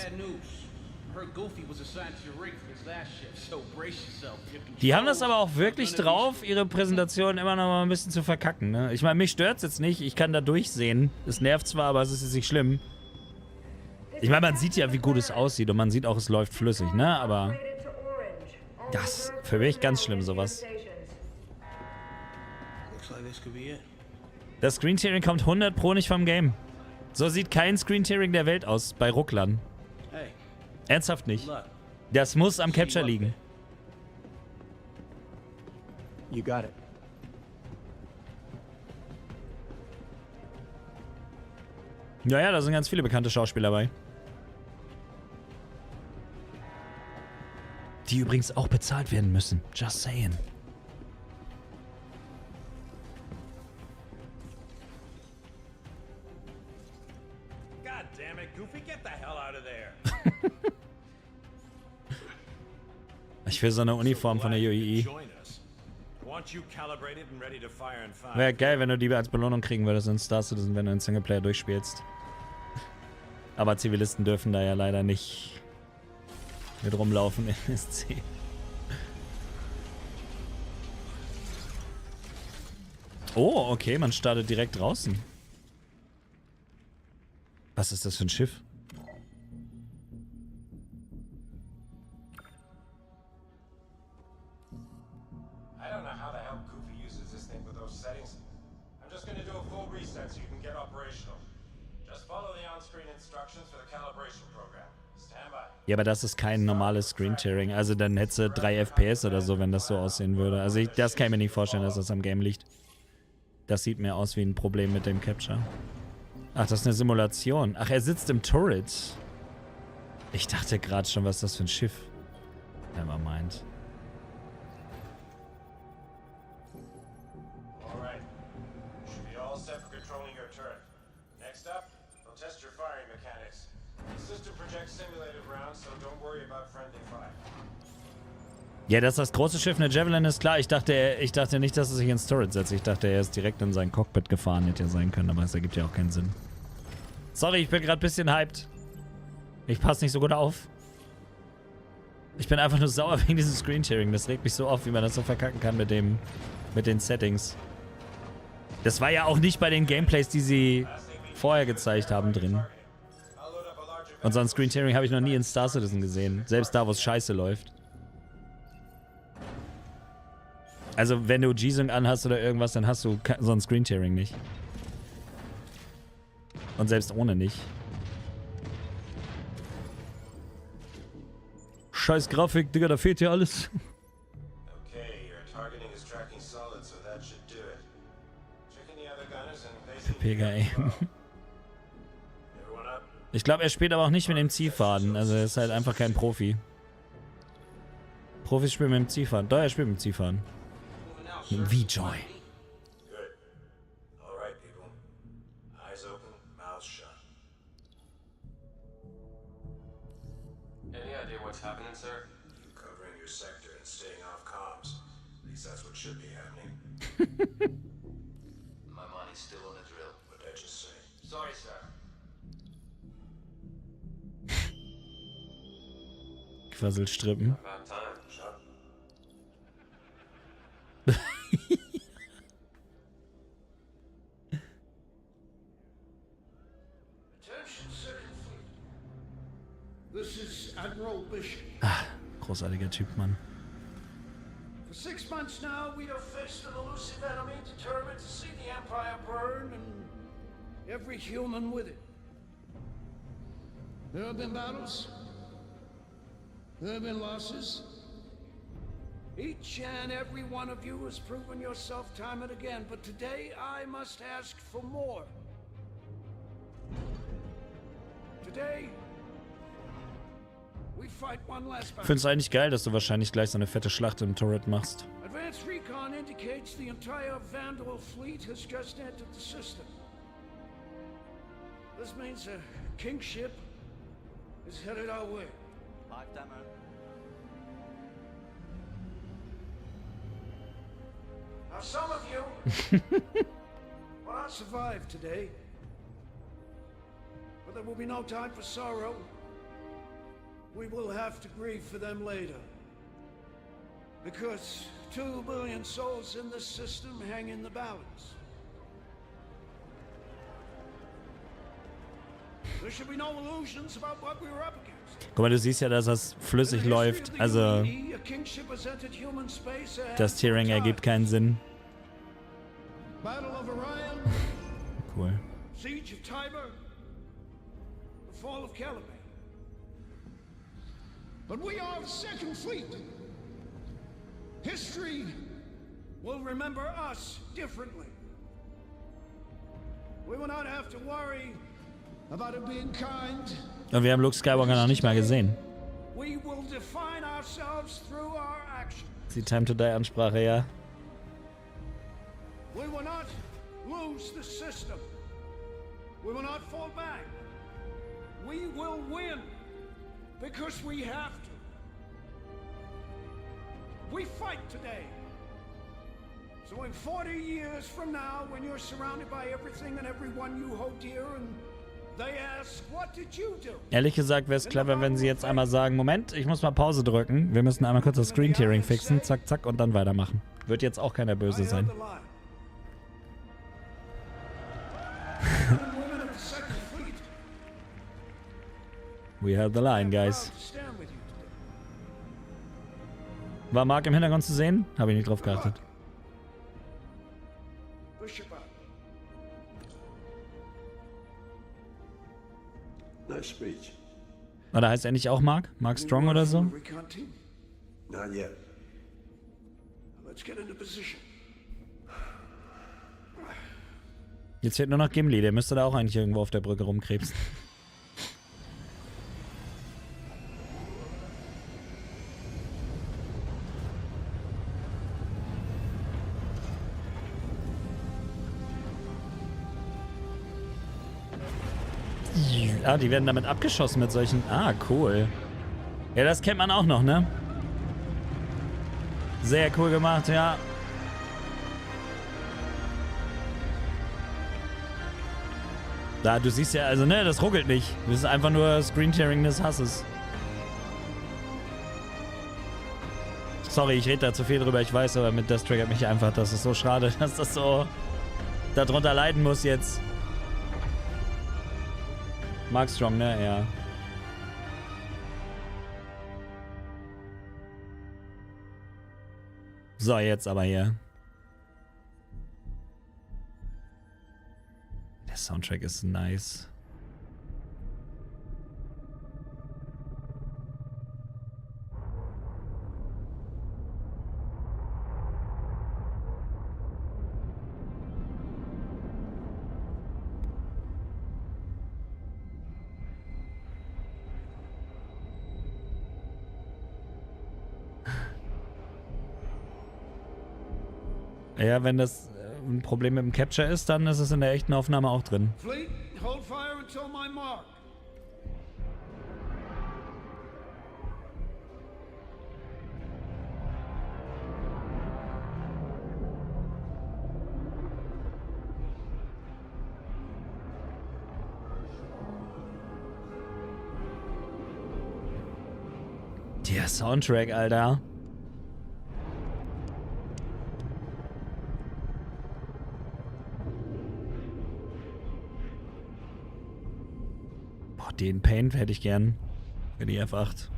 Die haben das aber auch wirklich drauf, ihre Präsentation immer noch mal ein bisschen zu verkacken, ne? Ich meine, mich stört's jetzt nicht, ich kann da durchsehen. Es nervt zwar, aber es ist jetzt nicht schlimm. Ich meine, man sieht ja, wie gut es aussieht und man sieht auch, es läuft flüssig, ne? Aber das ist für mich ganz schlimm, sowas. Das Screen-Tearing kommt 100% nicht vom Game. So sieht kein Screen-Tearing der Welt aus bei Rucklern. Ernsthaft nicht. Das muss am Capture liegen. You got it. Ja, da sind ganz viele bekannte Schauspieler bei. Die übrigens auch bezahlt werden müssen. Just saying. God damn it, Goofy, get the hell out of there. Ich will so eine Uniform von der UEE. Wäre geil, wenn du die als Belohnung kriegen würdest in Star Citizen, wenn du einen Singleplayer durchspielst. Aber Zivilisten dürfen da ja leider nicht mit rumlaufen in SC. Oh, okay, man startet direkt draußen. Was ist das für ein Schiff? Ja, aber das ist kein normales Screen-Tearing. Also dann hättest du 3 FPS oder so, wenn das so aussehen würde. Also das kann ich mir nicht vorstellen, dass das am Game liegt. Das sieht mir aus wie ein Problem mit dem Capture. Ach, das ist eine Simulation. Ach, er sitzt im Turret. Ich dachte gerade schon, was ist das für ein Schiff? Nevermind. Alright. Should be all set for controlling your turret. Next up, we'll test your firing mechanics. The system projects simulated rounds, so don't worry about friendly fire. Ja, dass das große Schiff eine Javelin ist, klar. Ich dachte nicht, dass er sich ins Turret setzt. Ich dachte, er ist direkt in sein Cockpit gefahren. Hätte ja sein können, aber es ergibt ja auch keinen Sinn. Sorry, ich bin gerade ein bisschen hyped. Ich passe nicht so gut auf. Ich bin einfach nur sauer wegen diesem Screen-Tearing. Das regt mich so auf, wie man das so verkacken kann mit den Settings. Das war ja auch nicht bei den Gameplays, die sie vorher gezeigt haben, drin. I'll load up a larger Und so ein Screen-Tearing habe ich noch nie in Star Citizen gesehen. Selbst da, wo es scheiße läuft. Also, wenn du G-Sync anhast oder irgendwas, dann hast du so ein Screen-Tearing nicht. Und selbst ohne nicht. Scheiß Grafik, Digga, da fehlt hier alles. Okay, your targeting is tracking solid, so that should do it. Checking the other gunners and basically Pega, ey. Ich glaube, er spielt aber auch nicht mit dem Ziehfaden. Also er ist halt einfach kein Profi. Profis spielen mit dem Ziehfaden. Doch, er spielt mit dem Ziehfaden. Mit dem V-Joy. Good. All right, people. Eyes open, mouths shut. Any idea what's happening, sir? You covering your sector and staying off comms. At least that's what should be happening. My money's still on the drill. What'd I just say? Sorry, sir. Quasselstrippen. About time. Shut. Attention, Second Fleet. This is Admiral Bishop. Ah, großartiger Typ, Mann. For 6 months now, we have faced an elusive enemy determined to see the Empire burn and every human with it. There have been battles. There have been losses. Each and every one of you has proven yourself time and again, but today I must ask for more. Today, we fight one last battle. Find's eigentlich geil, dass du wahrscheinlich gleich so eine fette Schlacht im Turret machst. Advanced recon indicates the entire Vandal fleet has just entered the system. This means a king ship is headed our way. Live demo. Now some of you will not survive today, but there will be no time for sorrow. We will have to grieve for them later. Because 2 billion souls in this system hang in the balance. There should be no illusions about what we were up against. Guck mal, du siehst ja, dass das flüssig läuft. Also, das Tearing ergibt keinen Sinn. Cool. Siege of Tiber, the fall of Caliban. But we are the Second Fleet. History will remember us differently. We will not have to worry about it being kind. Und wir haben Luke Skywalker noch nicht mal gesehen. We will define ourselves through our actions. Die Time to Die Ansprache, ja. We will not lose the system. We will not fall back. We will win because we have to. We fight today. So in 40 years from now, when you're surrounded by everything and everyone you hold dear and they ask, what did you do? Ehrlich gesagt wäre es clever, wenn sie jetzt einmal sagen, Moment, ich muss mal Pause drücken. Wir müssen einmal kurz das Screen-Tearing fixen. Zack, zack und dann weitermachen. Wird jetzt auch keiner böse sein. We have the line, guys. War Mark im Hintergrund zu sehen? Habe ich nicht drauf geachtet. Nice speech. Oder heißt er nicht auch Mark? Mark Strong oder so? Not yet. Let's get into position. Jetzt fehlt nur noch Gimli, der müsste da auch eigentlich irgendwo auf der Brücke rumkrebsen. Ah, die werden damit abgeschossen mit solchen... Ah, cool. Ja, das kennt man auch noch, ne? Sehr cool gemacht, ja. Da, du siehst ja, also ne, das ruckelt nicht. Das ist einfach nur Screen-Tearing des Hasses. Sorry, ich rede da zu viel drüber, ich weiß, aber das triggert mich einfach. Das ist so schade, dass das so darunter leiden muss jetzt. Mark Strong, ne? Ja. So, jetzt aber hier. Der Soundtrack ist nice. Ja, wenn das ein Problem mit dem Capture ist, dann ist es in der echten Aufnahme auch drin. Fleet, hold fire until my mark. Der Soundtrack, Alter. Boah, den Paint hätte ich gern für die F8.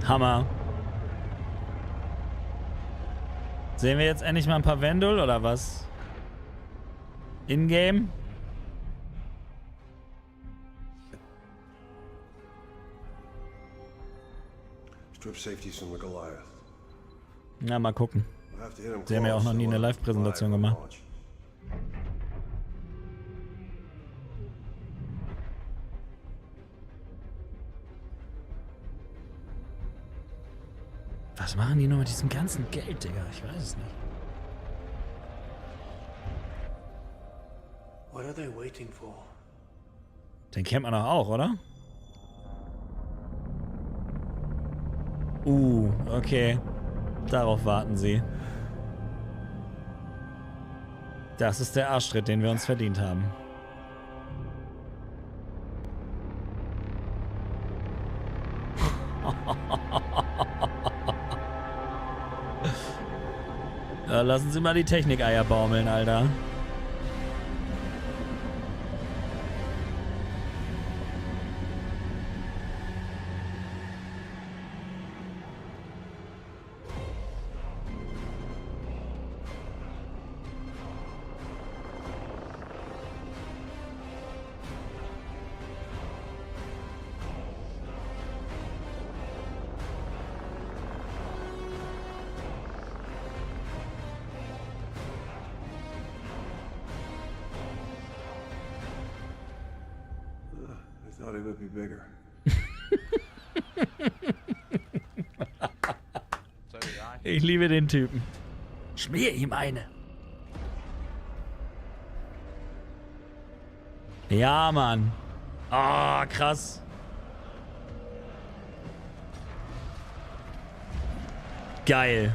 Hammer. Sehen wir jetzt endlich mal ein paar Vendel oder was? In-game? Strip safeties from the Goliath. Na, mal gucken. Sie haben ja auch noch nie eine Live-Präsentation gemacht. Was machen die nur mit diesem ganzen Geld, Digga? Ich weiß es nicht. What are they waiting for? Den kennt man doch auch, oder? Okay. Darauf warten sie. Das ist der Arschtritt, den wir uns verdient haben. Ja, lassen Sie mal die Technik-Eier baumeln, Alter. I thought he would be bigger. Ich liebe den Typen. Schmier ihm eine. Ja, Mann. Ah, krass. Geil.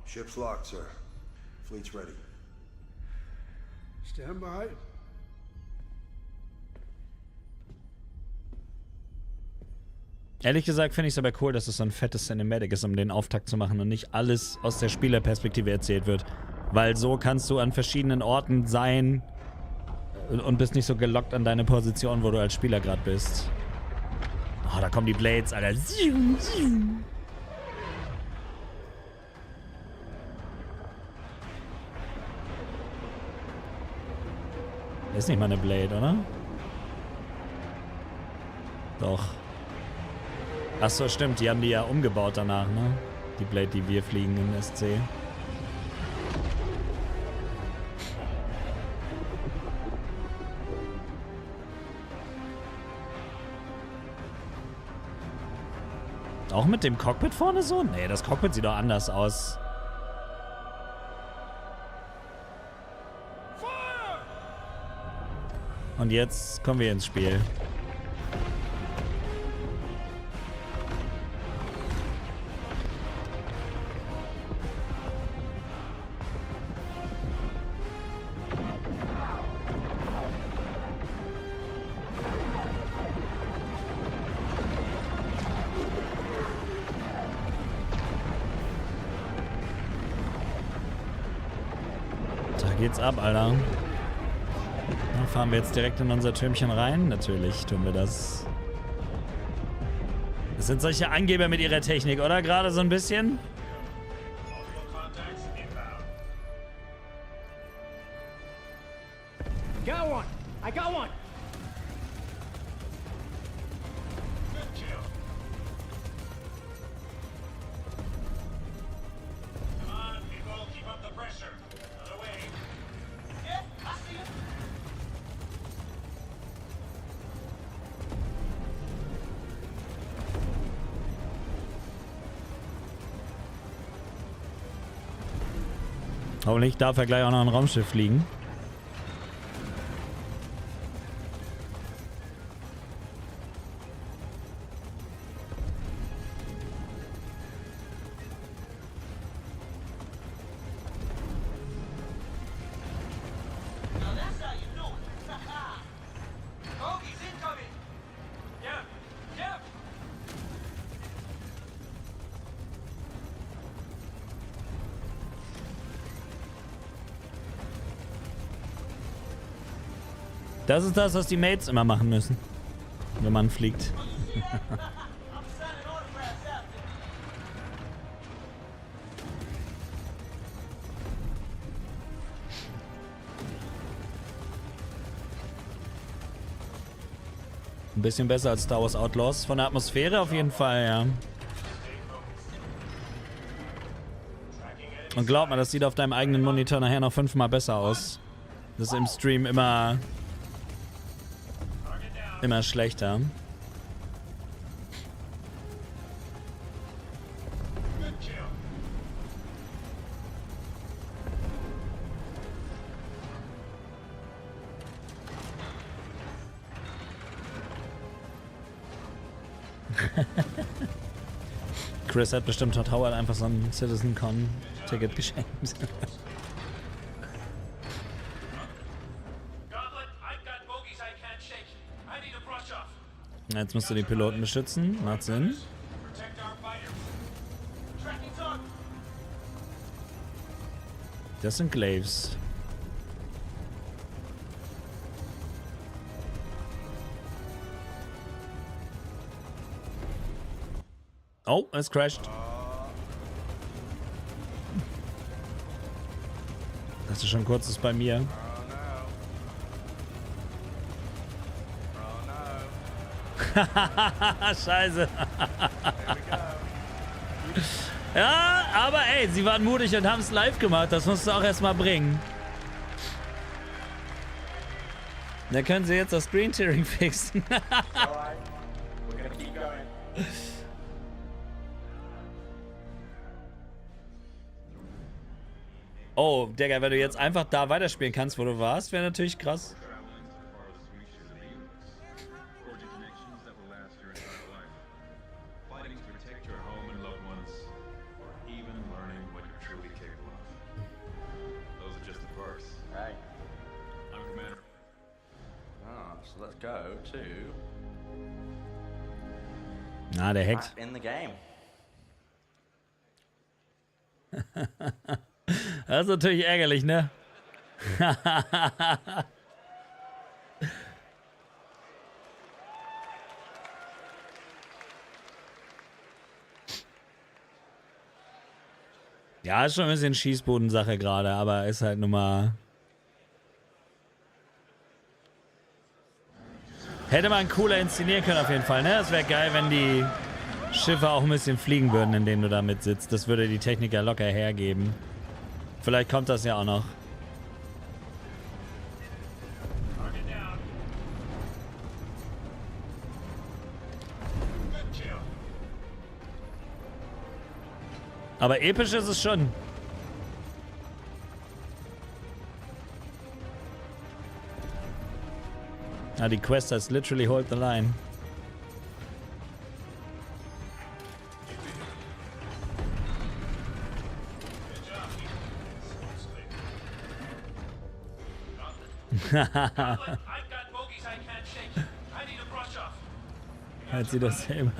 Ship's locked, sir. Fleet's ready. Stand by. Ehrlich gesagt finde ich es aber cool, dass es so ein fettes Cinematic ist, um den Auftakt zu machen und nicht alles aus der Spielerperspektive erzählt wird. Weil so kannst du an verschiedenen Orten sein und bist nicht so gelockt an deine Position, wo du als Spieler gerade bist. Oh, da kommen die Blades, Alter. Ist nicht mal eine Blade, oder? Doch. Achso, stimmt. Die haben die ja umgebaut danach, ne? Die Blade, die wir fliegen im SC. Auch mit dem Cockpit vorne so? Nee, das Cockpit sieht doch anders aus. Und jetzt kommen wir ins Spiel. geht's ab, Alter. Dann fahren wir jetzt direkt in unser Türmchen rein. Natürlich tun wir das. Das sind solche Angeber mit ihrer Technik, oder? Gerade so ein bisschen? Got one! I got one! Good kill. Come on, people, keep up the pressure. Other way. Yeah, I see it. Hoffentlich darf er gleich auch noch ein Raumschiff fliegen. Das ist das, was die Mates immer machen müssen, wenn man fliegt. Ein bisschen besser als Star Wars Outlaws. Von der Atmosphäre auf jeden Fall, ja. Und glaub mal, das sieht auf deinem eigenen Monitor nachher noch 5-mal besser aus. Das ist im Stream immer schlechter. Chris hat bestimmt Todd Howard einfach so ein CitizenCon-Ticket geschenkt. Jetzt musst du die Piloten beschützen. Macht Sinn. Das sind Glaives. Oh, es crasht. Das ist schon kurzes bei mir. Scheiße. Ja, aber ey, sie waren mutig und haben es live gemacht. Das musst du auch erstmal bringen. Da können sie jetzt das Screen Tearing fixen. Oh, Digga, wenn du jetzt einfach da weiterspielen kannst, wo du warst, wäre natürlich krass. Na, der hackt. In the game. Das ist natürlich ärgerlich, ne? Ja, ist schon ein bisschen Schießbodensache gerade, aber ist halt nun mal... Hätte man cooler inszenieren können auf jeden Fall, ne? Es wäre geil, wenn die Schiffe auch ein bisschen fliegen würden, in denen du da mit sitzt. Das würde die Technik ja locker hergeben. Vielleicht kommt das ja auch noch. Aber episch ist es schon. Ah, die Quest heißt literally hold the line. Halt sie das selber.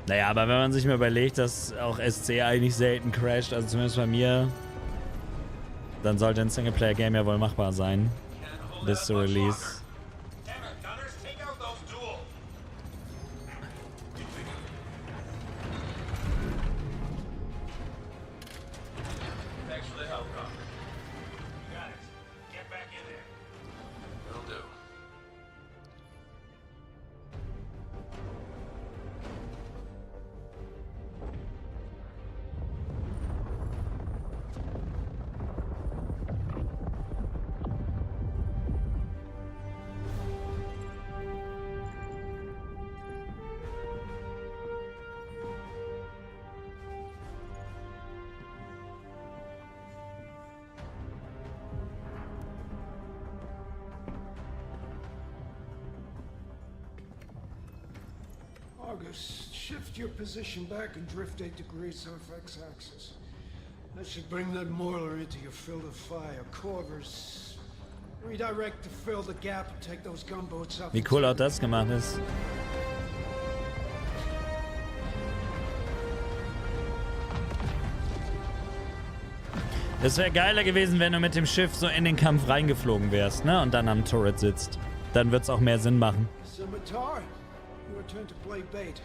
Naja, aber wenn man sich mal überlegt, dass auch SC eigentlich selten crasht, also zumindest bei mir, dann sollte ein Singleplayer-Game ja wohl machbar sein. Bis zu Release. Shift your position back and drift 8 degrees off X-axis. That should bring that Moiler into your field of fire. Corvers, redirect to fill the gap and take those gunboats up. Wie cool auch das gemacht ist. Es wäre geiler gewesen, wenn du mit dem Schiff so in den Kampf reingeflogen wärst, ne? Und dann am Turret sitzt. Dann wird's auch mehr Sinn machen. Scimitar, your turn to play bait.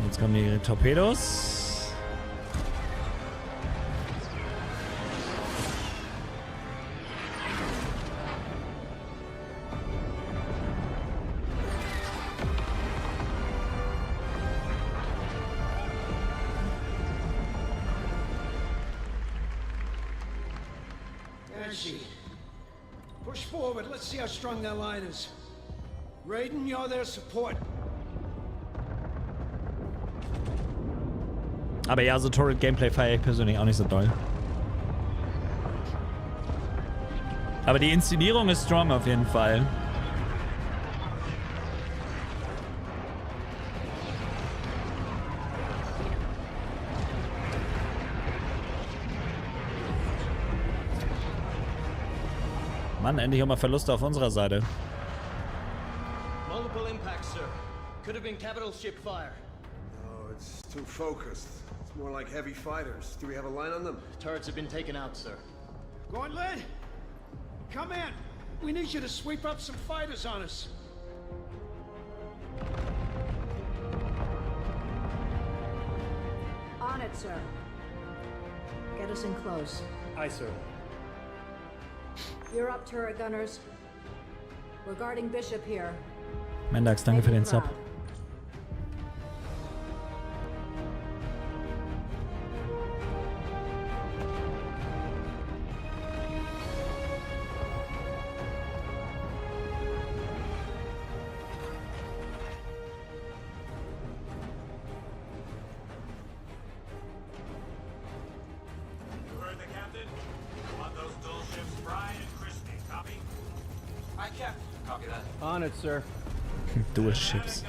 Jetzt kommen die Torpedos. Push forward. Let's see how strong that line is. Raiden, you're their support. Aber ja, so Turret-Gameplay feiere ich persönlich auch nicht so doll. Aber die Inszenierung ist strong auf jeden Fall. Mann, endlich auch mal Verluste auf unserer Seite. Multiple impacts, sir. Could have been capital ship fire. No, it's too focused. It's more like heavy fighters. Do we have a line on them? Turrets have been taken out, sir. Gauntlet, come in. We need you to sweep up some fighters on us. On it, sir. Get us in close. Aye, sir. You're up, turret gunners. We're guarding Bishop here. Mendax, danke für den Sub. On it, sir. Dual ships.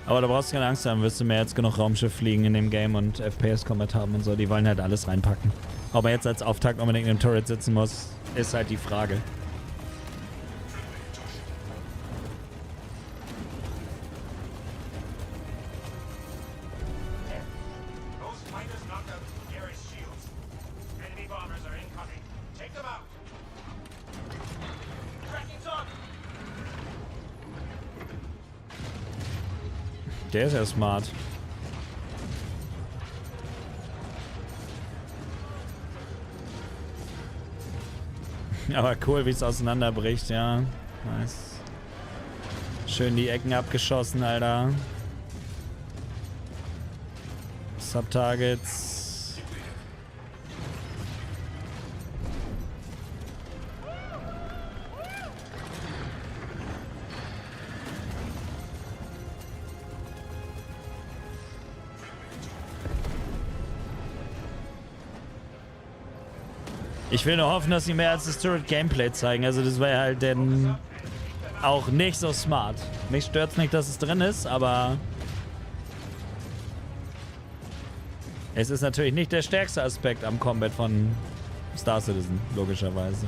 Aber da brauchst du keine Angst haben, wirst du mehr als genug Raumschiff fliegen in dem Game und FPS-Combat haben und so. Die wollen halt alles reinpacken. Ob er jetzt als Auftakt unbedingt im Turret sitzen muss, ist halt die Frage. Der ist ja smart. Aber cool, wie es auseinanderbricht, ja. Nice. Schön die Ecken abgeschossen, Alter. Subtargets. Ich will nur hoffen, dass sie mehr als das Turret-Gameplay zeigen. Also das wäre halt auch nicht so smart. Mich stört's nicht, dass es drin ist, aber es ist natürlich nicht der stärkste Aspekt am Combat von Star Citizen, logischerweise.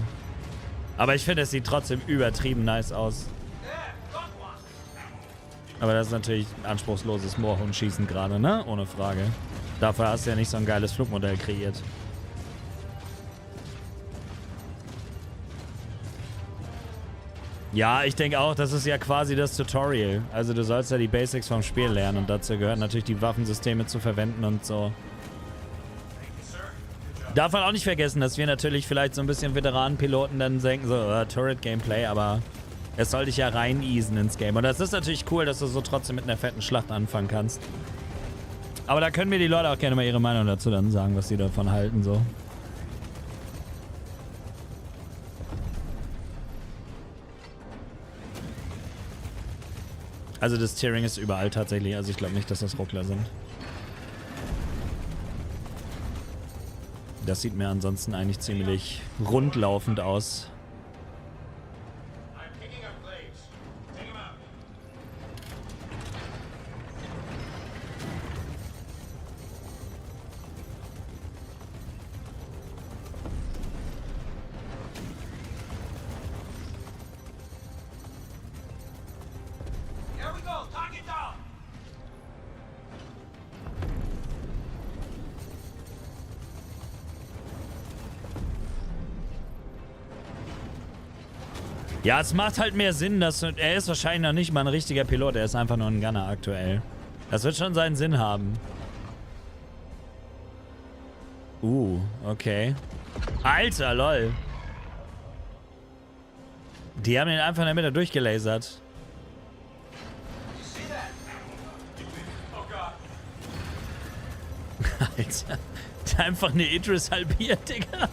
Aber ich finde, es sieht trotzdem übertrieben nice aus. Aber das ist natürlich anspruchsloses Moorhundschießen gerade, ne? Ohne Frage. Dafür hast du ja nicht so ein geiles Flugmodell kreiert. Ja, ich denke auch, das ist ja quasi das Tutorial. Also du sollst ja die Basics vom Spiel lernen und dazu gehört natürlich die Waffensysteme zu verwenden und so. Darf man auch nicht vergessen, dass wir natürlich vielleicht so ein bisschen Veteranenpiloten dann denken, so Turret-Gameplay, aber es soll dich ja rein easen ins Game. Und das ist natürlich cool, dass du so trotzdem mit einer fetten Schlacht anfangen kannst. Aber da können mir die Leute auch gerne mal ihre Meinung dazu dann sagen, was sie davon halten, so. Also das Tiering ist überall tatsächlich, also ich glaube nicht, dass das Ruckler sind. Das sieht mir ansonsten eigentlich ziemlich rundlaufend aus. Ja, es macht halt mehr Sinn, dass er ist wahrscheinlich noch nicht mal ein richtiger Pilot, er ist einfach nur ein Gunner aktuell. Das wird schon seinen Sinn haben. Okay. Alter, lol. Die haben ihn einfach in der Mitte durchgelasert. Alter. Der einfach eine Idris halbiert, Digga.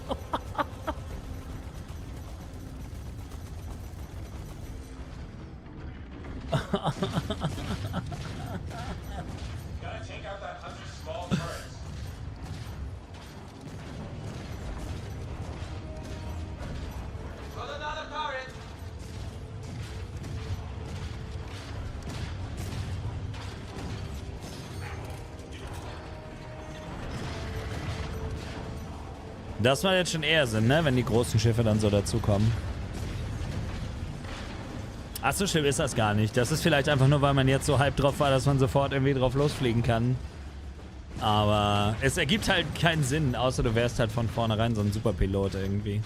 Das macht jetzt schon eher Sinn, ne? Wenn die großen Schiffe dann so dazukommen. Ach, so schlimm ist das gar nicht. Das ist vielleicht einfach nur, weil man jetzt so hyped drauf war, dass man sofort irgendwie drauf losfliegen kann. Aber es ergibt halt keinen Sinn, außer du wärst halt von vornherein so ein Superpilot irgendwie.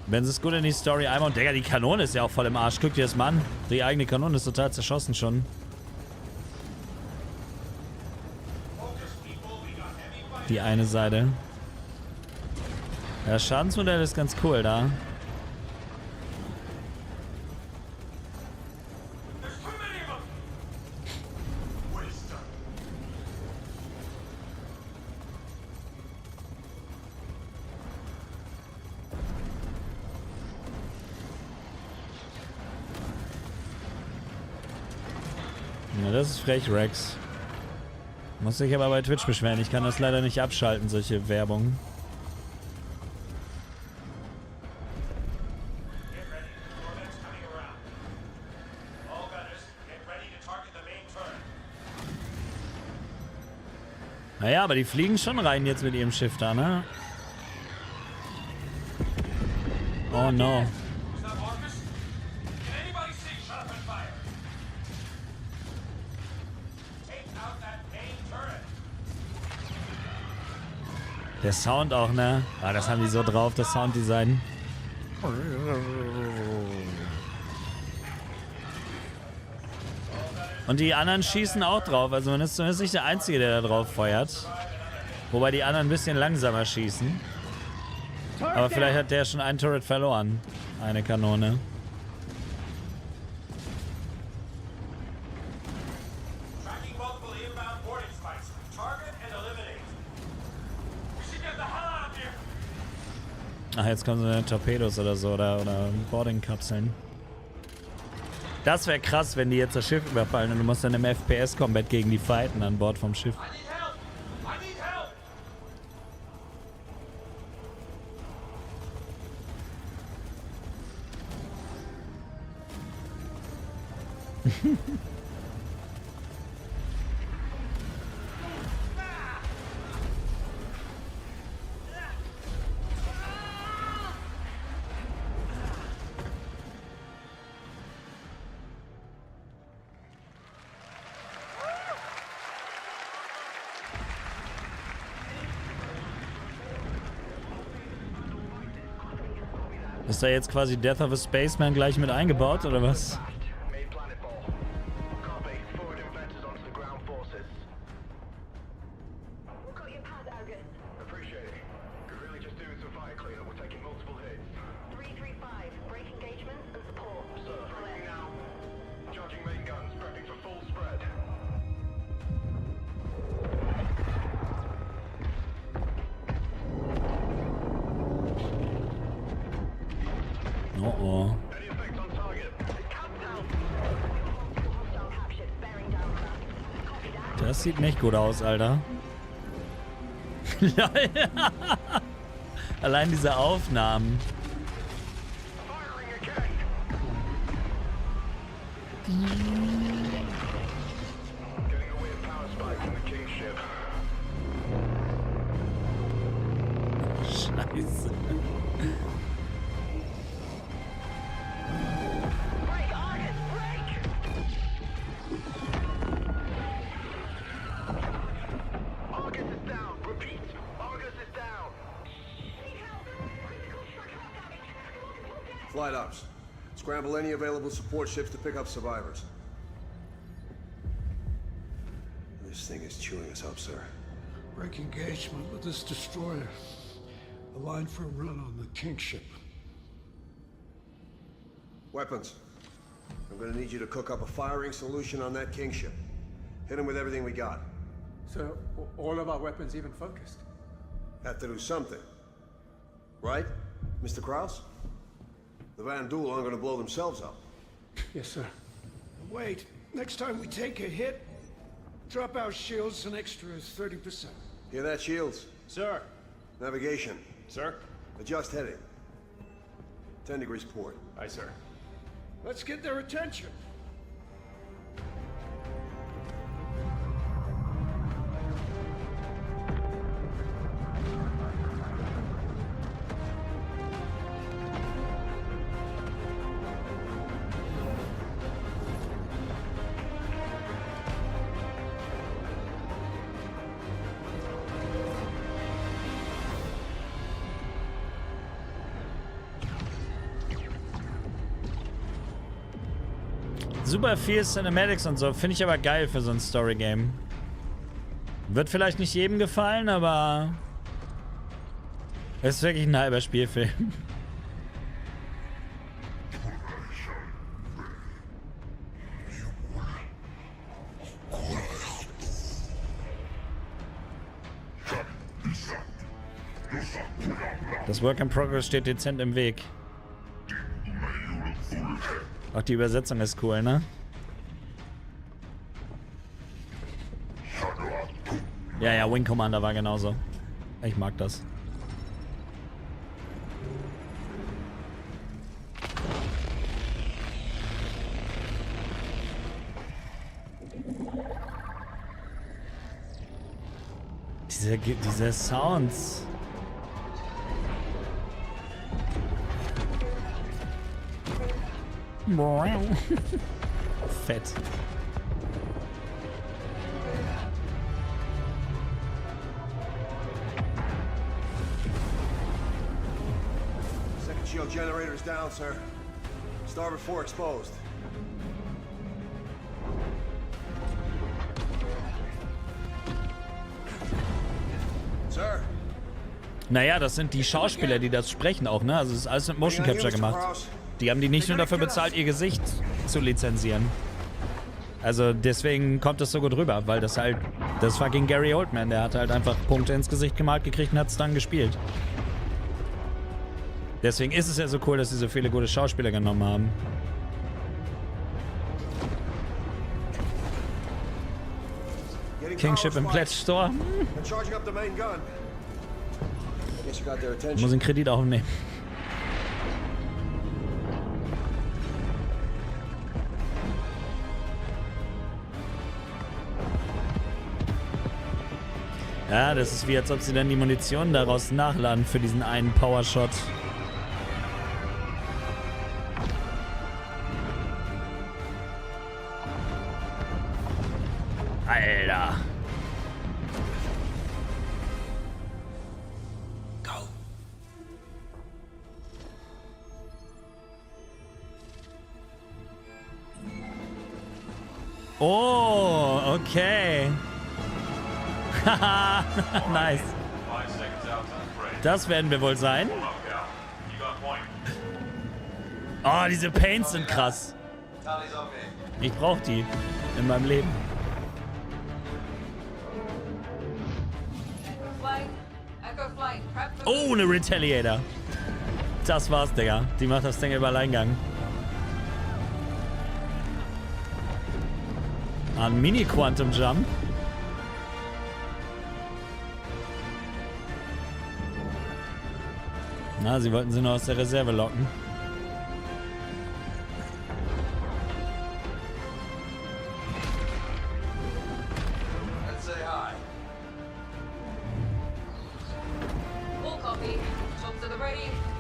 Wenn sie es gut in die Story einbauen. Digga, die Kanone ist ja auch voll im Arsch. Guck dir das mal an. Die eigene Kanone ist total zerschossen schon. Die eine Seite. Ja, das Schadensmodell ist ganz cool da. Ja, das ist frech, Rex. Muss sich aber bei Twitch beschweren. Ich kann das leider nicht abschalten, solche Werbung. Naja, aber die fliegen schon rein jetzt mit ihrem Schiff da, ne? Oh no. Der Sound auch, ne? Ah, das haben die so drauf, das Sounddesign. Und die anderen schießen auch drauf. Also man ist zumindest nicht der Einzige, der da drauf feuert. Wobei die anderen ein bisschen langsamer schießen. Aber vielleicht hat der schon einen Turret verloren. Eine Kanone. Ach, jetzt kommen so Torpedos oder so oder Boarding-Kapseln. Das wäre krass, wenn die jetzt das Schiff überfallen und du musst dann im FPS-Combat gegen die fighten an Bord vom Schiff. Ist da jetzt quasi Death of a Spaceman gleich mit eingebaut, oder was? Oh oh. Das sieht nicht gut aus, Alter. Allein diese Aufnahmen. Scheiße. Flight ops. Scramble any available support ships to pick up survivors. This thing is chewing us up, sir. Break engagement with this destroyer. Align for a run on the King ship. Weapons. I'm gonna need you to cook up a firing solution on that King ship. Hit him with everything we got. So, all of our weapons even focused? Have to do something. Right, Mr. Krause? The Van Duel aren't gonna blow themselves up. Yes, sir. Wait, next time we take a hit, drop our shields an extra 30%. Hear that, Shields? Sir. Navigation. Sir. Adjust heading. 10 degrees port. Aye, sir. Let's get their attention. Super viel Cinematics und so. Finde ich aber geil für so ein Story-Game. Wird vielleicht nicht jedem gefallen, aber es ist wirklich ein halber Spielfilm. Das Work in Progress steht dezent im Weg. Auch die Übersetzung ist cool, ne? Ja, ja, Wing Commander war genauso. Ich mag das. Diese Sounds. Fett. Second shield generator is down, sir. Starboard 4 exposed. Sir. Naja, das sind die Schauspieler, die das sprechen auch, ne? Also es ist alles mit Motion Capture gemacht. Die haben die nicht nur dafür bezahlt, ihr Gesicht zu lizenzieren. Also deswegen kommt das so gut rüber, weil das halt, das fucking Gary Oldman, der hat halt einfach Punkte ins Gesicht gemalt gekriegt und hat es dann gespielt. Deswegen ist es ja so cool, dass sie so viele gute Schauspieler genommen haben. Kingship im Pledge Store. Muss einen Kredit aufnehmen. Ja, das ist wie, als ob sie dann die Munition daraus nachladen für diesen einen Powershot. Alter. Oh, okay. Haha, nice. Das werden wir wohl sein. Oh, diese Paints sind krass. Ich brauche die in meinem Leben. Oh, eine Retaliator. Das war's, Digga. Die macht das Ding über Alleingang. Ein Mini-Quantum-Jump. Na, sie wollten sie nur aus der Reserve locken.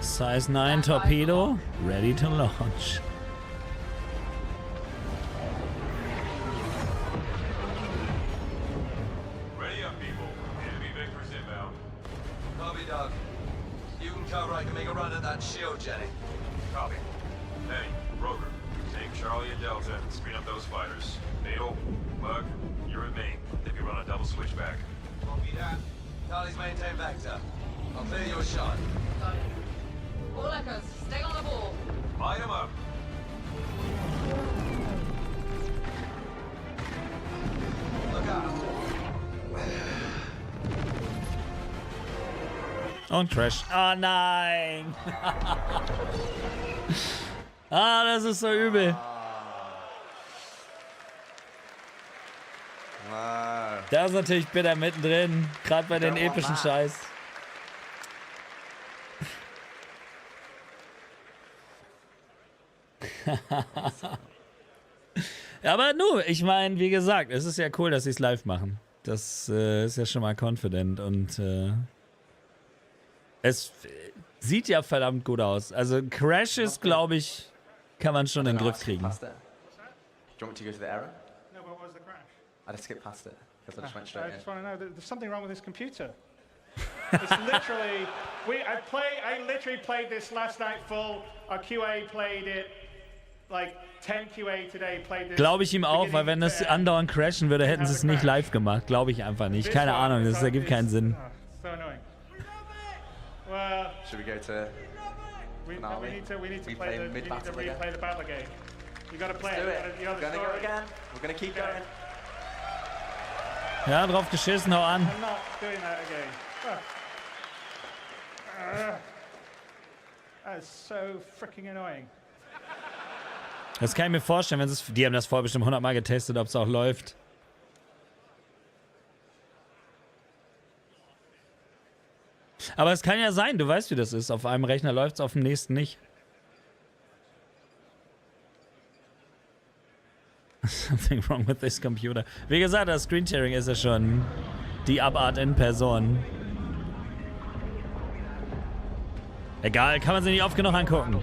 Size 9 Torpedo, ready to launch. Ready up, people. Enemy vectors inbound. Copy, Doug. You can cover. I can make a run at that shield, Jenny. Copy. Penny, Rover, take Charlie and Delta and screen up those fighters. Needle, Mug, you're in main. If you run a double switchback. Copy that. Charlie's maintain vector. I'll clear you a shot. Got it. All echoes, stay on the ball. Light him up. Look out. Und Crash. Oh nein! Ah, das ist so übel. Da ist natürlich bitter mittendrin. Gerade bei den epischen Scheiß. Ja, aber nur, ich meine, wie gesagt, es ist ja cool, dass sie es live machen. Das ist ja schon mal confident und es sieht ja verdammt gut aus. Also Crashes, glaube ich, kann man schon in den Griff kriegen. Do you want me to go to the error? No, but what was the crash? I just skipped past it because I just went straight I in. just want to know that there's something wrong with this computer. It's literally, I literally played this last night full. Our QA played it, like 10 QA today played this. Glaube ich ihm auch, weil wenn das andauernd crashen würde, hätten sie es nicht live gemacht. Glaube ich einfach nicht. Keine Ahnung, das ergibt keinen Sinn. So annoying. Well, should we go to we need to play the replay the battle game. You got to play it. You know the gonna story. go again. We're gonna keep going. Ja, drauf geschissen, hau an. I'm not doing that again. That is so freaking annoying. Das kann ich mir vorstellen, wenn es, die haben das vorher bestimmt 100 Mal getestet, ob es auch läuft. Aber es kann ja sein, du weißt, wie das ist. Auf einem Rechner läuft es, auf dem nächsten nicht. Something wrong with this computer. Wie gesagt, das Screensharing ist ja schon die Abart in Person. Egal, kann man sich nicht oft genug angucken.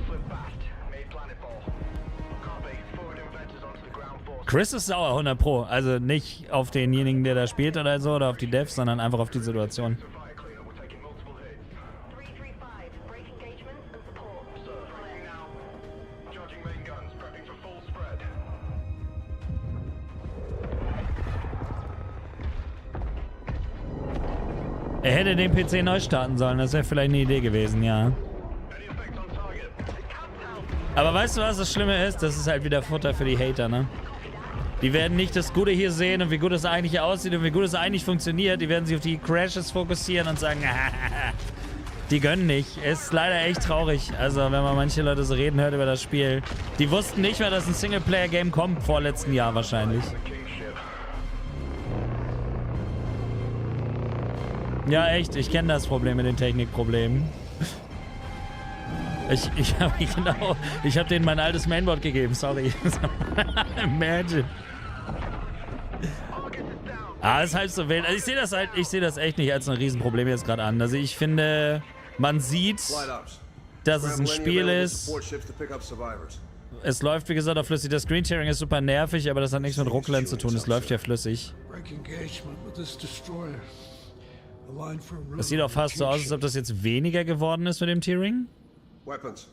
Chris ist sauer, 100 Pro. Also nicht auf denjenigen, der da spielt oder so, oder auf die Devs, sondern einfach auf die Situation. Er hätte den PC neu starten sollen, das wäre vielleicht eine Idee gewesen, ja. Aber weißt du, was das Schlimme ist? Das ist halt wieder Futter für die Hater, ne? Die werden nicht das Gute hier sehen und wie gut es eigentlich hier aussieht und wie gut es eigentlich funktioniert. Die werden sich auf die Crashes fokussieren und sagen, die gönnen nicht. Ist leider echt traurig. Also, wenn man manche Leute so reden hört über das Spiel. Die wussten nicht mehr, dass ein Singleplayer-Game kommt, vorletzten Jahr wahrscheinlich. Ja, echt, ich kenne das Problem mit den Technikproblemen. Ich habe denen mein altes Mainboard gegeben, sorry. Imagine. Ah, ist halt so wild. Also ich sehe das echt nicht als ein Riesenproblem jetzt gerade an. Also ich finde, man sieht, dass es ein Spiel ist. Es läuft, wie gesagt, auch flüssig. Das Screensharing ist super nervig, aber das hat nichts mit Ruckland zu tun. Es läuft ja flüssig. Das sieht auch fast so aus, als ob das jetzt weniger geworden ist mit dem Tiering. Weapons.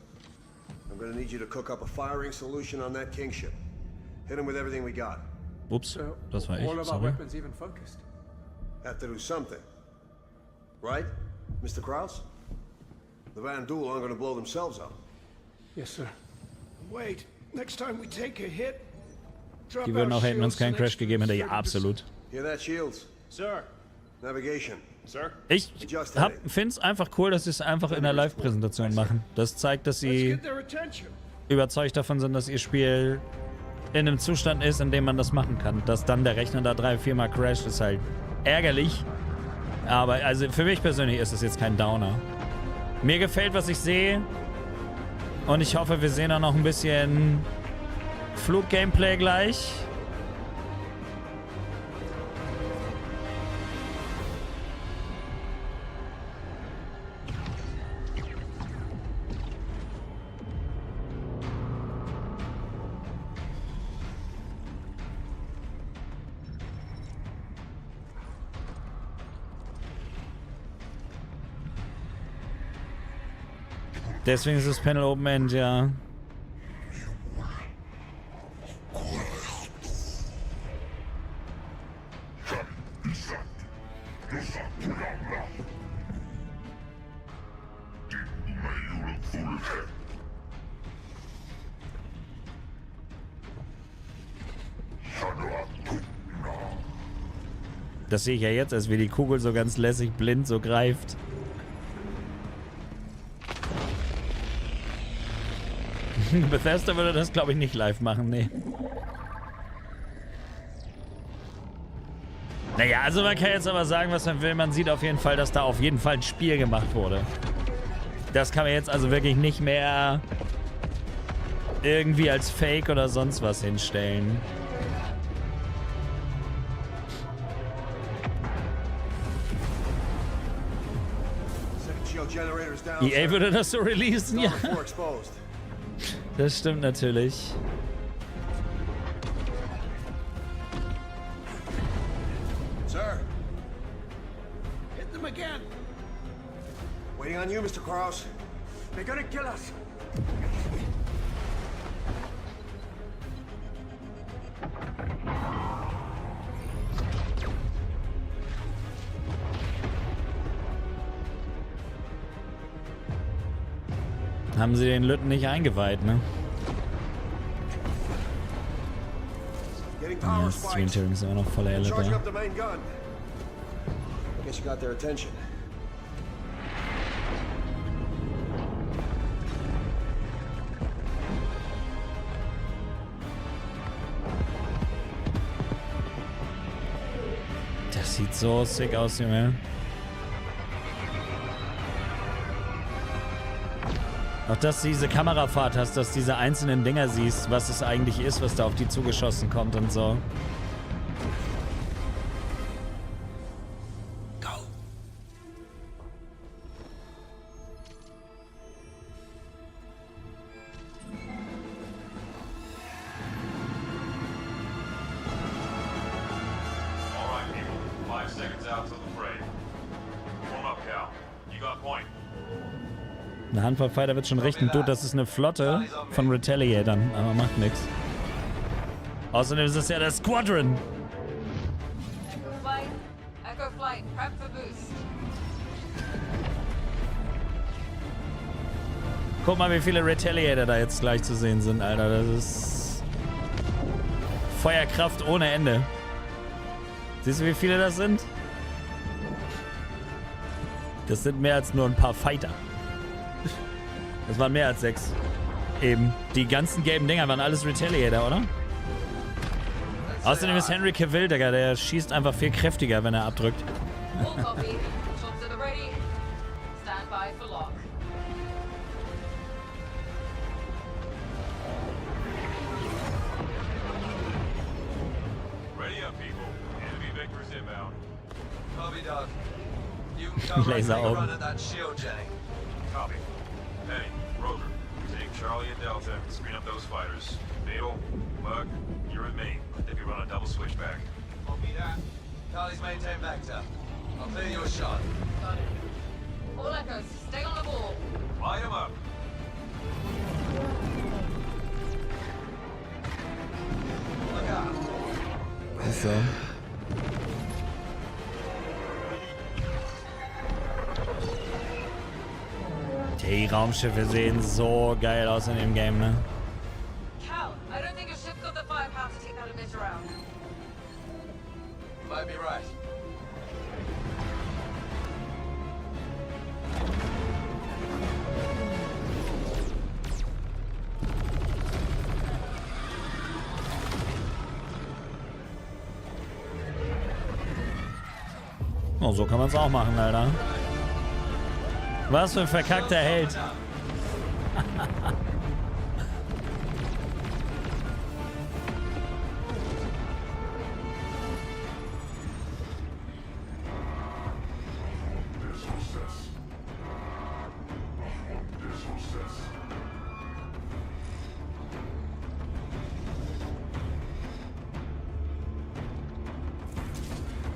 I'm gonna need you to cook up a firing solution on that King ship. Hit him with everything we got. Ups, das war ich, All of our sorry. weapons even focused. Have to do something. Right, Mr. Krause? The Van Duel aren't gonna blow themselves up. Yes, sir. Wait, next time we take a hit, drop Die würden our auch, hätten uns shields keinen an Crash extra gegeben, hätte ich 30%. absolut. Hear that, Shields? Sir. Navigation. Sir. Ich finde es einfach cool, dass sie es einfach in der Live-Präsentation machen. Das zeigt, dass sie Get their attention. überzeugt davon sind, dass ihr Spiel in einem Zustand ist, in dem man das machen kann. Dass dann der Rechner da 3-4 Mal crasht, ist halt ärgerlich. Aber also für mich persönlich ist es jetzt kein Downer. Mir gefällt, was ich sehe. Und ich hoffe, wir sehen auch noch ein bisschen Flug-Gameplay gleich. Deswegen ist das Panel Open End, ja. Das sehe ich ja jetzt, als wie die Kugel so ganz lässig blind so greift. Bethesda würde das, glaube ich, nicht live machen, nee. Naja, also man kann jetzt aber sagen, was man will. Man sieht auf jeden Fall, dass da auf jeden Fall ein Spiel gemacht wurde. Das kann man jetzt also wirklich nicht mehr irgendwie als Fake oder sonst was hinstellen. EA würde das so releasen, ja. Das stimmt natürlich. Sir. Hit them again. Waiting on you, Mr. Krause. They're gonna kill us. Haben sie den Lütten nicht eingeweiht, ne? Ja, Stream Tearing ist immer noch voller Elle da. Guess you got their attention. Das sieht so sick aus, Junge. Auch dass du diese Kamerafahrt hast, dass du diese einzelnen Dinger siehst, was es eigentlich ist, was da auf die zugeschossen kommt und so. Eine Handvoll Fighter wird schon richten. Du, das ist eine Flotte von Retaliatern, aber macht nichts. Außerdem ist es ja der Squadron. Flight, Echo Flight, prep for boost. Guck mal, wie viele Retaliator da jetzt gleich zu sehen sind, Alter. Das ist Feuerkraft ohne Ende. Siehst du, wie viele das sind? Das sind mehr als nur ein paar Fighter. Das waren mehr als 6. Eben. Die ganzen gelben Dinger waren alles Retaliator, oder? Außerdem ist Henry Cavill, Digga, der schießt einfach viel kräftiger, wenn er abdrückt. Laseraugen. Copy. Penny, Rover, take Charlie and Delta and screen up those fighters. Beetle, Mug, you're with me. If you run a double switchback. Copy that. Charlie's maintain vector. I'll clear your shot. Got it. All Echoes, stay on the ball. Light him up. Look out. Ist so. Die Raumschiffe sehen so geil aus in dem Game, ne? Cal, I don't think a ship got the firepower to take that emitter out. You might be right. Oh, so kann man es auch machen, Alter. Was für ein verkackter Held.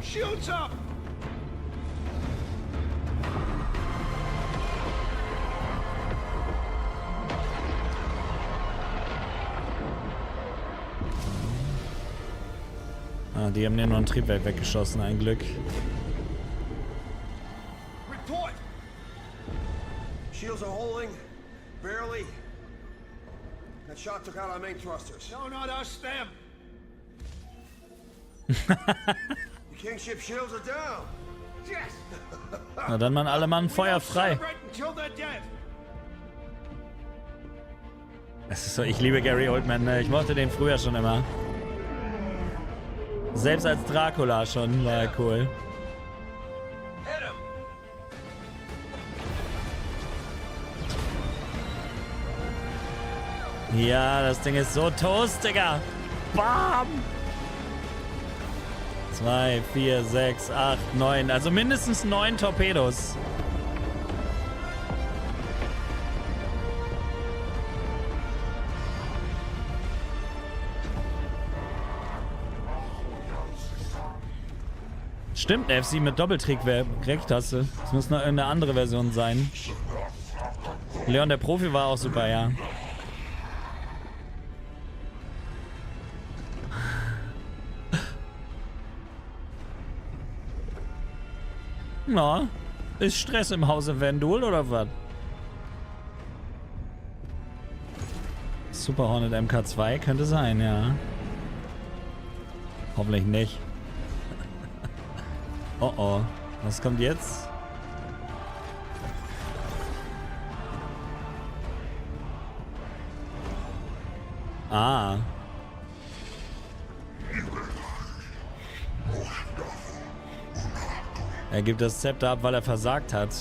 Shields up! Ah, die haben den nur ein Triebwerk weggeschossen, ein Glück. Report! Shields are holding, barely. That shot took out our main thrusters. No, not us, them. The Kingship shields are down. Yes. Na dann mal alle Mann Feuer frei. Until they're dead. Es ist so, ich liebe Gary Oldman, ne? Ich mochte den früher schon immer. Selbst als Dracula schon war er cool. Ja, das Ding ist so toast, Digga. Bam! 2, 4, 6, 8, 9. Also mindestens 9 Torpedos. Stimmt, eine FC mit Doppeltrick-Recktaste. Das muss noch irgendeine andere Version sein. Leon der Profi war auch super, ja. Na, ist Stress im Hause Vandul oder was? Super Hornet MK2 könnte sein, ja. Hoffentlich nicht. Oh oh, was kommt jetzt? Ah. Er gibt das Zepter ab, weil er versagt hat.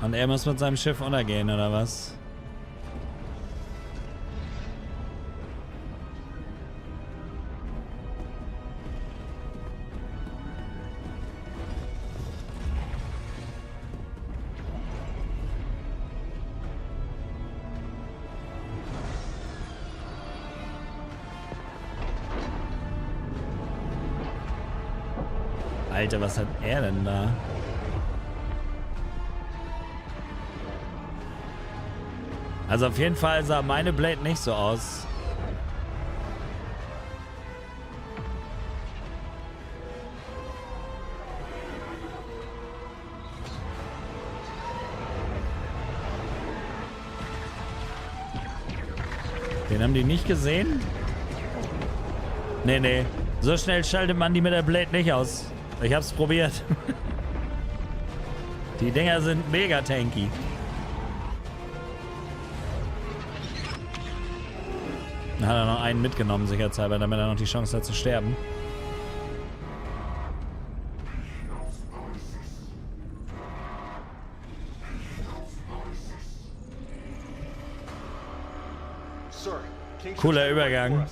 Und er muss mit seinem Schiff untergehen, oder was? Alter, was hat er denn da? Also auf jeden Fall sah meine Blade nicht so aus. Den haben die nicht gesehen? Nee, nee. So schnell schaltet man die mit der Blade nicht aus. Ich hab's probiert. Die Dinger sind mega tanky. Dann hat er noch einen mitgenommen, sicherheitshalber, damit er noch die Chance hat zu sterben. Cooler Übergang.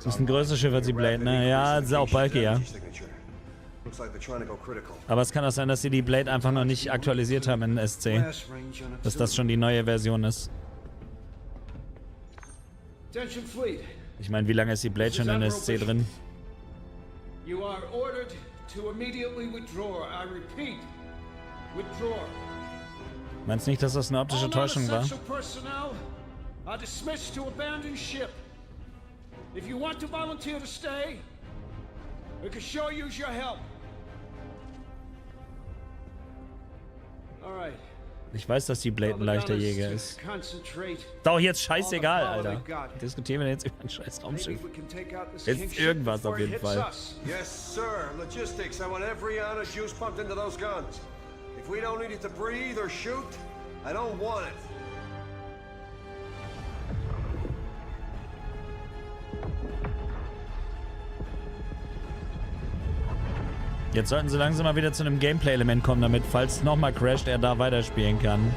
Das ist ein größeres Schiff als die Blade, ne? Ja, das ist auch bulkier. Aber es kann auch sein, dass sie die Blade einfach noch nicht aktualisiert haben in SC. Dass das schon die neue Version ist. Ich meine, wie lange ist die Blade schon in SC drin? You are ordered to immediately withdraw. I repeat, withdraw. Meinst nicht, dass das eine optische Täuschung war? All non-essential personnel are dismissed to abandon ship. If you want to volunteer to stay, we can sure use your help. All right. Ich weiß, dass die Blade ein leichter Jäger ist. Ist auch jetzt scheißegal, Alter. Diskutieren wir jetzt über ein scheiß Raumschiff. Ist irgendwas auf jeden Fall. Yes, sir. Logistics. I want every ounce of juice pumped into those guns. If we don't need it to breathe or shoot, I don't want it. Jetzt sollten sie langsam mal wieder zu einem Gameplay-Element kommen, damit, falls es nochmal crasht, er da weiterspielen kann.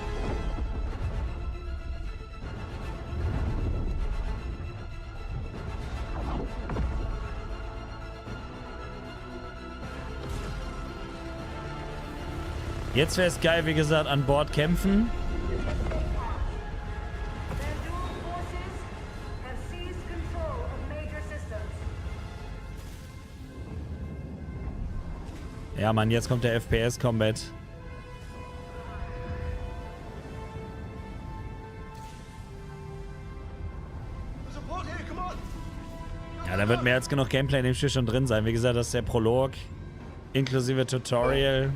Jetzt wäre es geil, wie gesagt, an Bord kämpfen. Ja, Mann, jetzt kommt der FPS-Combat. Ja, da wird mehr als genug Gameplay in dem Spiel schon drin sein. Wie gesagt, das ist der Prolog, inklusive Tutorial.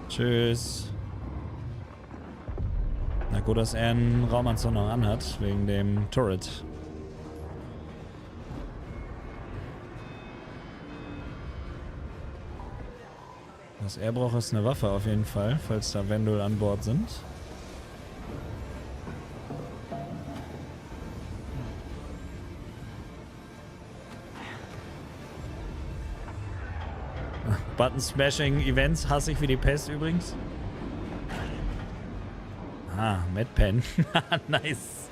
Tschüss. Na gut, dass er einen Raumanzug noch anhat, wegen dem Turret. Was er braucht, ist eine Waffe auf jeden Fall, falls da Vendel an Bord sind. Button-Smashing-Events hasse ich wie die Pest übrigens. Ah, Medpen. Nice.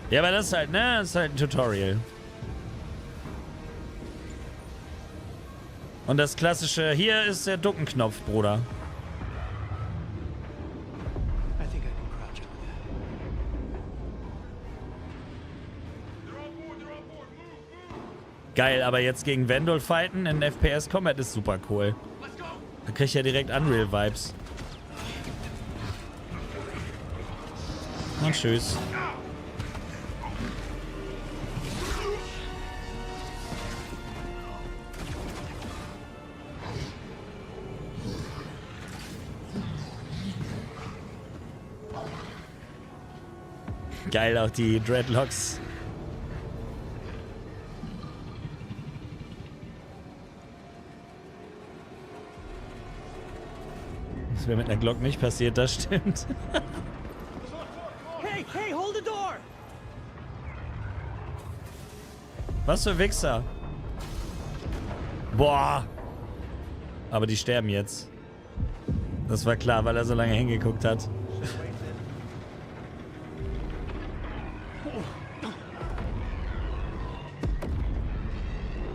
Ja, aber das ist halt, ne? Das ist halt ein Tutorial. Und das klassische, hier ist der Duckenknopf, Bruder. Geil, aber jetzt gegen Vendel fighten in FPS Combat ist super cool. Da krieg ich ja direkt Unreal Vibes. Und tschüss. Geil, auch die Dreadlocks. Das wäre mit einer Glock nicht passiert, das stimmt. Hey, hold the door! Was für Wichser. Boah. Aber die sterben jetzt. Das war klar, weil er so lange hingeguckt hat.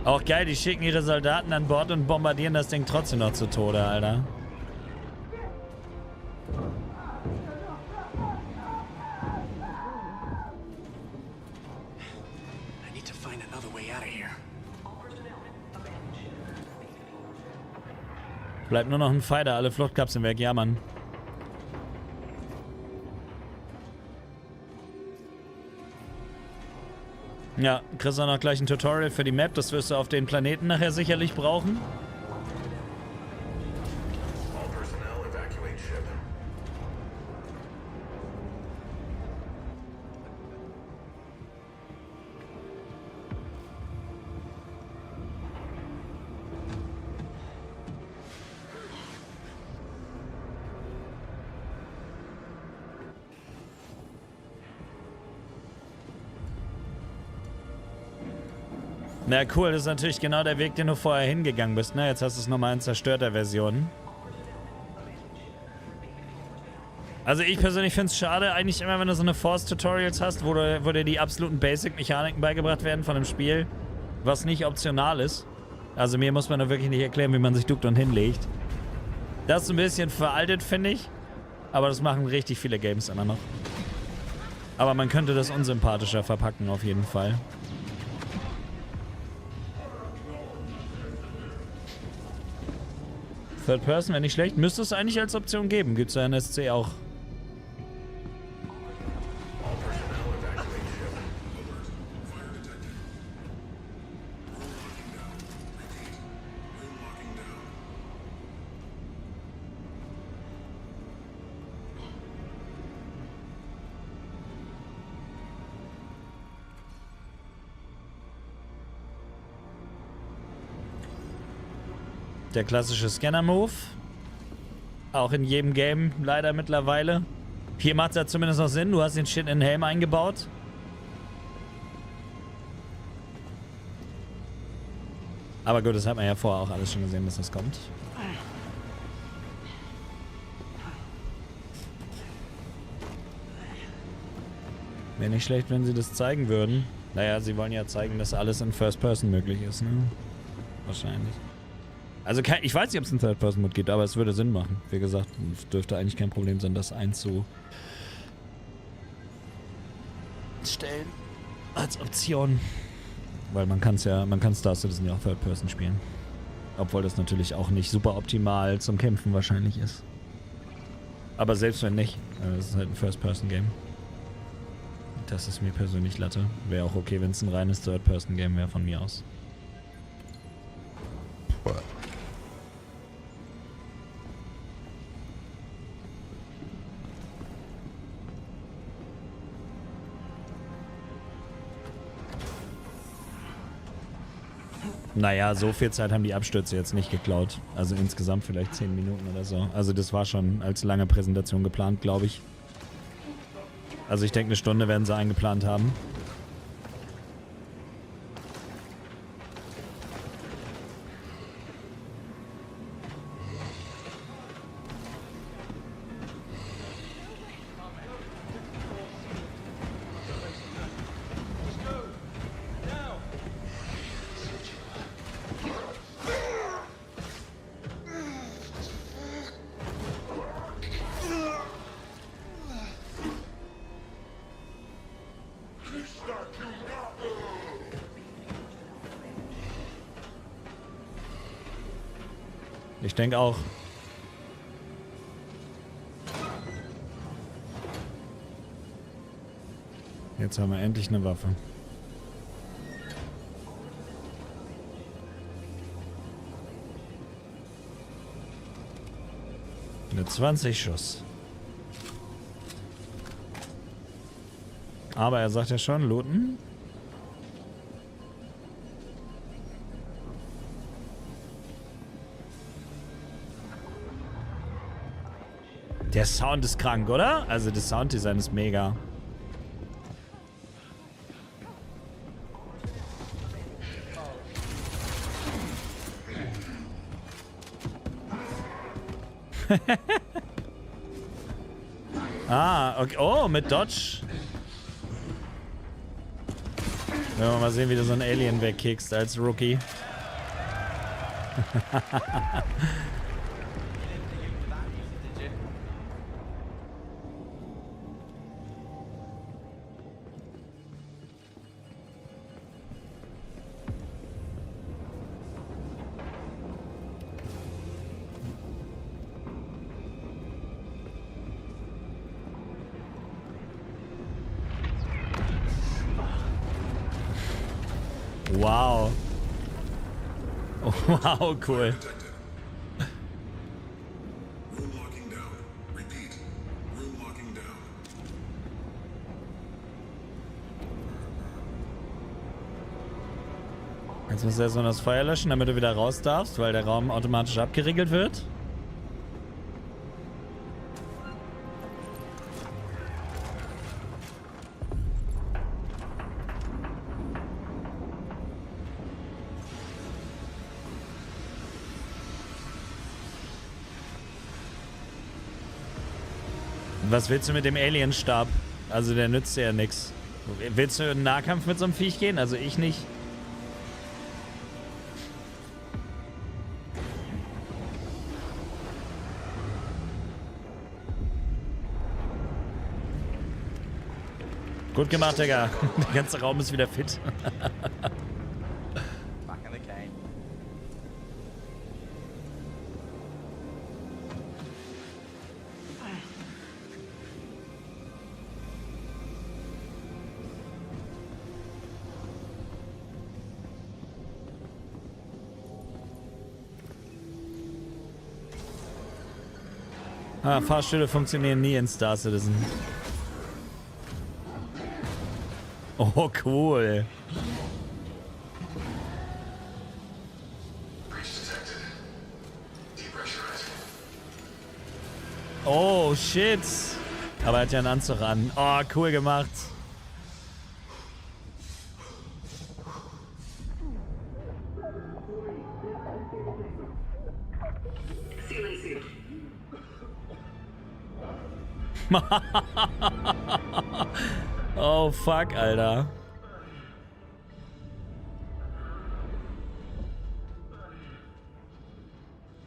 Auch geil, die schicken ihre Soldaten an Bord und bombardieren das Ding trotzdem noch zu Tode, Alter. Bleibt nur noch ein Fighter, alle Fluchtkapseln weg, ja Mann. Ja, kriegst du noch gleich ein Tutorial für die Map, das wirst du auf den Planeten nachher sicherlich brauchen. Na cool, das ist natürlich genau der Weg, den du vorher hingegangen bist, ne? Jetzt hast du es nochmal in zerstörter Version. Also ich persönlich finde es schade, eigentlich immer, wenn du so eine Force-Tutorials hast, wo dir die absoluten Basic-Mechaniken beigebracht werden von dem Spiel, was nicht optional ist. Also mir muss man da wirklich nicht erklären, wie man sich duckt und hinlegt. Das ist ein bisschen veraltet, finde ich. Aber das machen richtig viele Games immer noch. Aber man könnte das unsympathischer verpacken auf jeden Fall. Third Person wäre nicht schlecht. Müsste es eigentlich als Option geben. Gibt es ja in SC auch. Der klassische Scanner-Move. Auch in jedem Game leider mittlerweile. Hier macht es ja zumindest noch Sinn. Du hast den Shit in den Helm eingebaut. Aber gut, das hat man ja vorher auch alles schon gesehen, dass das kommt. Wäre nicht schlecht, wenn sie das zeigen würden. Naja, sie wollen ja zeigen, dass alles in First Person möglich ist, ne? Wahrscheinlich. Also ich weiß nicht, ob es einen Third-Person-Mode gibt, aber es würde Sinn machen. Wie gesagt, es dürfte eigentlich kein Problem sein, das einzustellen als Option. Weil man kann Star Citizen ja auch Third-Person spielen. Obwohl das natürlich auch nicht super optimal zum Kämpfen wahrscheinlich ist. Aber selbst wenn nicht, es ist halt ein First-Person-Game. Das ist mir persönlich Latte. Wäre auch okay, wenn es ein reines Third-Person-Game wäre von mir aus. Naja, so viel Zeit haben die Abstürze jetzt nicht geklaut. Also insgesamt vielleicht 10 Minuten oder so. Also das war schon als lange Präsentation geplant, glaube ich. Also ich denke, eine Stunde werden sie eingeplant haben. Ich denke auch. Jetzt haben wir endlich eine Waffe. Mit 20 Schuss. Aber er sagt ja schon, looten. Der Sound ist krank, oder? Also das Sounddesign ist mega. Ah, okay. Oh, mit Dodge. Wenn wir mal sehen, wie du so einen Alien wegkickst als Rookie. Wow. Wow, cool. Jetzt musst du erstmal das Feuer löschen, damit du wieder raus darfst, weil der Raum automatisch abgeriegelt wird. Was willst du mit dem Alienstab? Also der nützt dir ja nichts. Willst du in einen Nahkampf mit so einem Viech gehen? Also ich nicht. Gut gemacht, Digga. Der ganze Raum ist wieder fit. Back in the game. Ah, Fahrstühle funktionieren nie in Star Citizen. Oh, cool. Oh, shit. Aber er hat ja einen Anzug an. Oh, cool gemacht. Oh, fuck, Alter.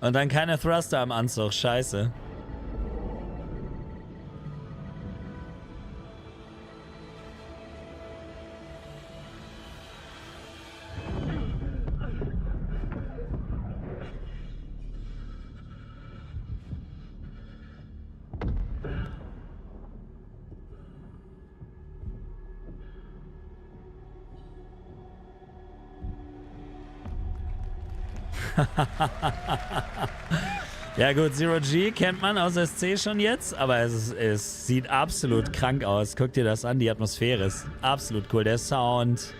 Und dann keine Thruster am Anzug. Scheiße. Ja gut, Zero G kennt man aus SC schon jetzt, aber es sieht absolut krank aus. Guck dir das an, die Atmosphäre ist absolut cool. Der Sound.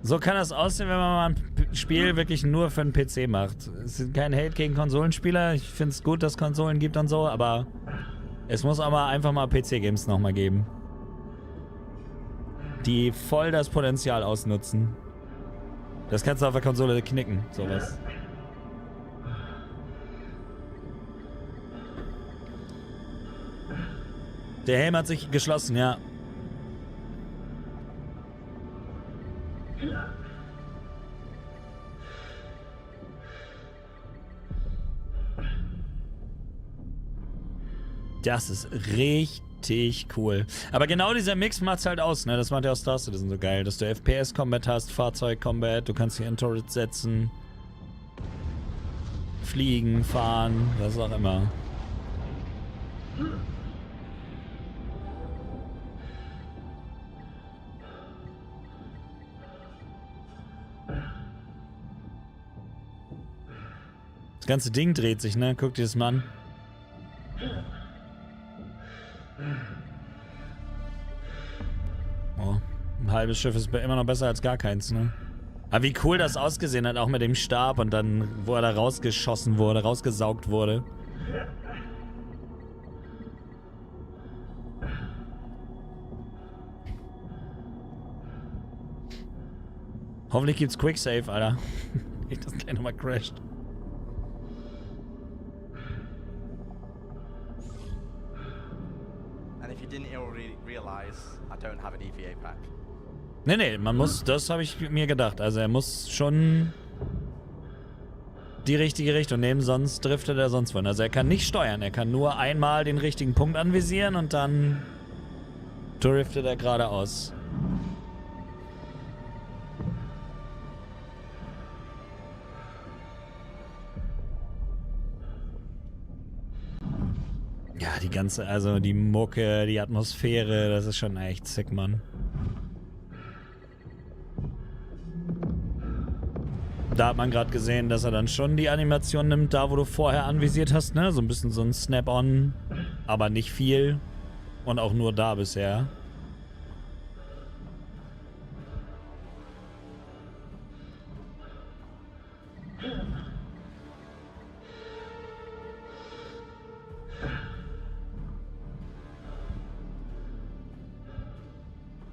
So kann das aussehen, wenn man mal ein Spiel wirklich nur für den PC macht. Es ist kein Hate gegen Konsolenspieler. Ich finde es gut, dass es Konsolen gibt und so, aber es muss aber einfach mal PC-Games nochmal geben. Die voll das Potenzial ausnutzen. Das kannst du auf der Konsole knicken, sowas. Der Helm hat sich geschlossen, ja. Das ist richtig cool. Aber genau dieser Mix macht's halt aus, ne? Das macht ja auch Star Citizen so geil, dass du FPS-Combat hast, Fahrzeug-Combat, du kannst hier in Turrets setzen, fliegen, fahren, was auch immer. Das ganze Ding dreht sich, ne? Guck dir das mal an. Oh, ein halbes Schiff ist immer noch besser als gar keins, ne? Aber wie cool das ausgesehen hat, auch mit dem Stab und dann, wo er da rausgeschossen wurde, rausgesaugt wurde. Hoffentlich gibt's Quicksave, Alter. Nicht, dass gleich nochmal crasht. And if you didn't already realize, I don't have an EVA pack. Nee, man muss, das habe ich mir gedacht. Also er muss schon die richtige Richtung nehmen, sonst driftet er sonst wohin. Also er kann nicht steuern, er kann nur einmal den richtigen Punkt anvisieren und dann driftet er geradeaus. Ja, die ganze, also die Mucke, die Atmosphäre, das ist schon echt sick, Mann. Da hat man gerade gesehen, dass er dann schon die Animation nimmt, da wo du vorher anvisiert hast, ne? So ein bisschen so ein Snap-on, aber nicht viel. Und auch nur da bisher.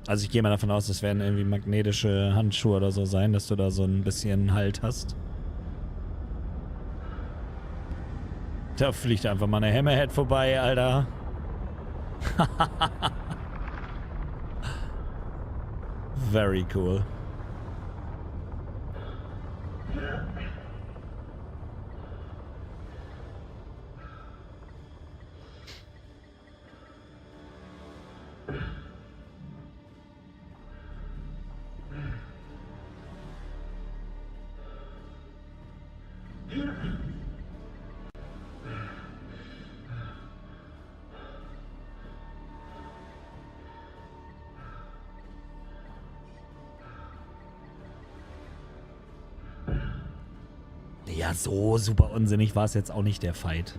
Also ich gehe mal davon aus, das werden irgendwie magnetische Handschuhe oder so sein, dass du da so ein bisschen Halt hast. Da fliegt einfach mal eine Hammerhead vorbei, Alter. Very cool. Ja, so super unsinnig war es jetzt auch nicht, der Fight.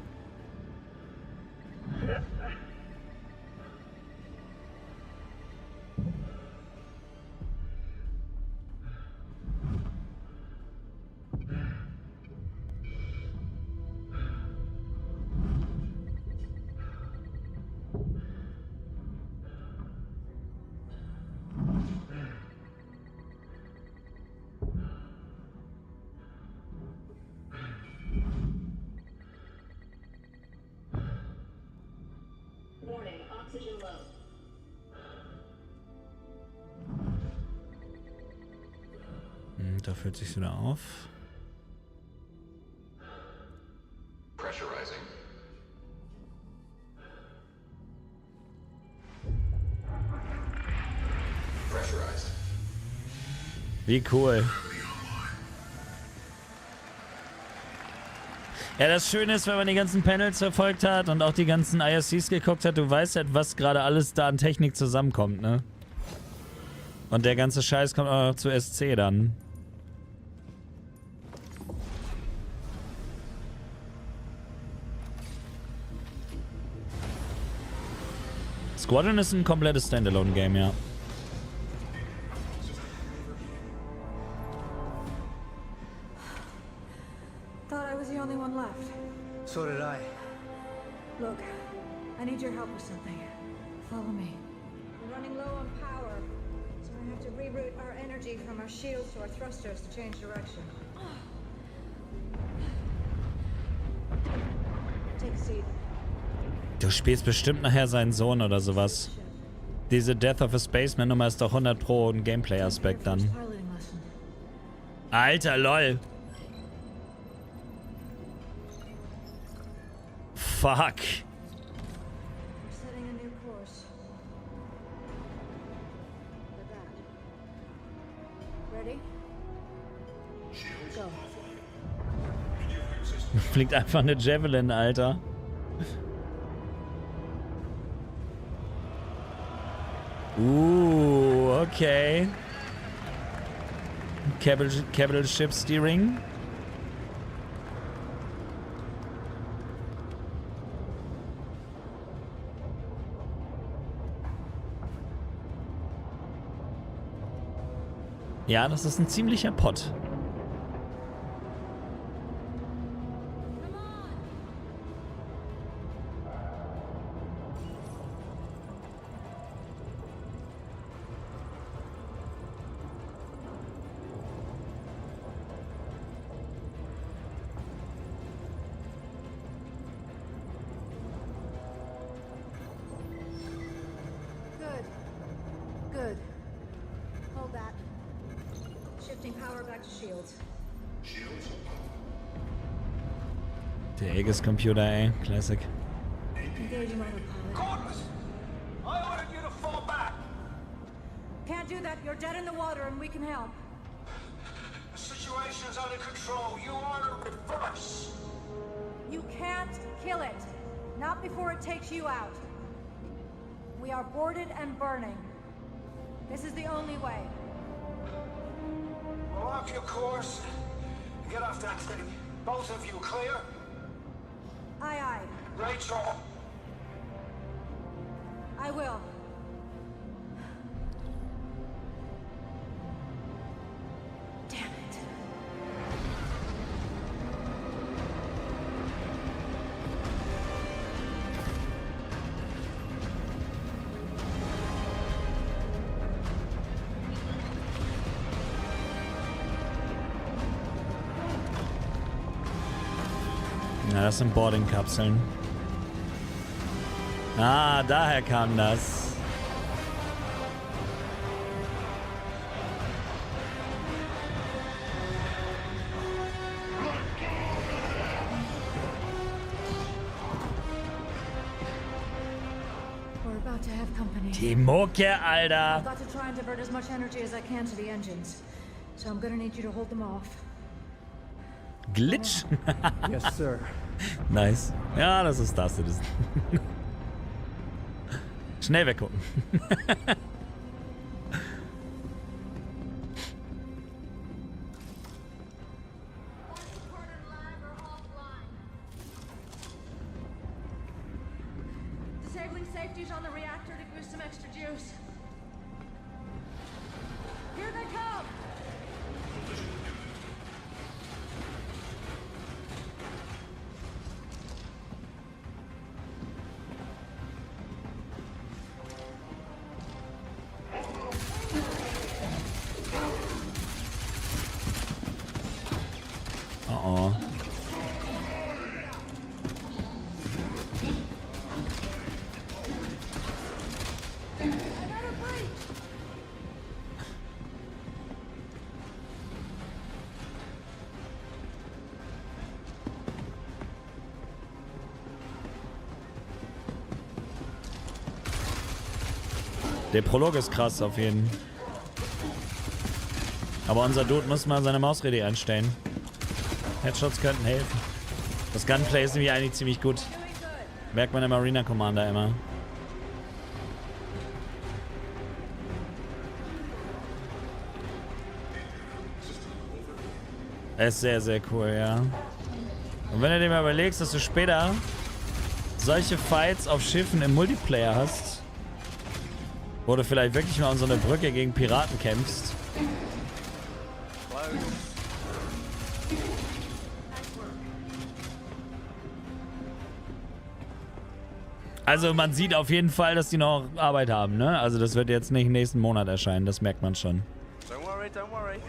Da füllt sich wieder auf. Pressurizing. Pressurized. Wie cool. Ja, das Schöne ist, wenn man die ganzen Panels verfolgt hat und auch die ganzen ISCs geguckt hat, du weißt halt, was gerade alles da an Technik zusammenkommt, ne? Und der ganze Scheiß kommt auch noch zu SC dann. Squadron ist ein komplettes Standalone-Game, ja. Thought I was the only one left. So did I. Look, I need your help with something. Follow me. We're running low on power, so we have to reroute our energy from our shields to our thrusters to change direction. Take a seat. Du spielst bestimmt nachher seinen Sohn oder sowas. Diese Death of a Spaceman Nummer ist doch 100 Pro ein Gameplay-Aspekt dann. Alter, lol. Fuck. Fliegt einfach eine Javelin, Alter. Okay. Capital Ship Steering. Ja, das ist ein ziemlicher Pott. Good. Hold that. Shifting power back to shields. Der Aegis-Computer, ey. Classic. Engaging autopilot. Cordless! I ordered you to fall back! Can't do that. You're dead in the water and we can help. The situation's under control. You order reverse! You can't kill it. Not before it takes you out. We are boarded and burning. This is the only way. Well, off your course. Get off that thing. Both of you clear? Aye, aye. Rachel. I will. Damn it. Ja, das sind Boarding-Kapseln. Ah, daher kam das. We're about to have company. Die Mucke, Alter. I've got to try and divert as much energy as I can to the engines. So I'm gonna need you to hold them off. Glitch? Yes, sir. Nice. Ja, das ist das. Schnell weggucken. disabling safeties on the reactor to give us some extra juice. Here they come! Oh. Der Prolog ist krass auf jeden. Aber unser Dude muss mal seine Mausrede einstellen. Headshots könnten helfen. Das Gunplay ist nämlich eigentlich ziemlich gut. Merkt man im Arena Commander immer. Er ist sehr, sehr cool, ja. Und wenn du dir mal überlegst, dass du später solche Fights auf Schiffen im Multiplayer hast, wo du vielleicht wirklich mal an so eine Brücke gegen Piraten kämpfst. Also man sieht auf jeden Fall, dass die noch Arbeit haben, ne? Also das wird jetzt nicht nächsten Monat erscheinen, das merkt man schon. Don't worry, don't worry.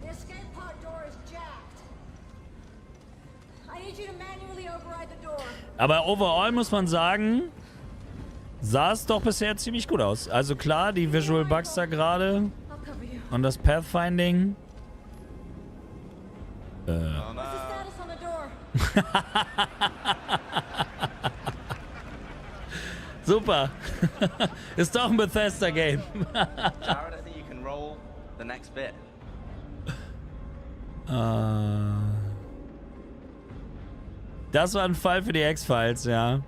The escape pod door is jacked. I need you to manually override the door. Aber overall muss man sagen, sah es doch bisher ziemlich gut aus. Also klar, die Visual Bugs da gerade und das Pathfinding. Super. Ist doch ein Bethesda-Game. Jared, I think you can roll the next bit. Das war ein Fall für die X-Files, ja.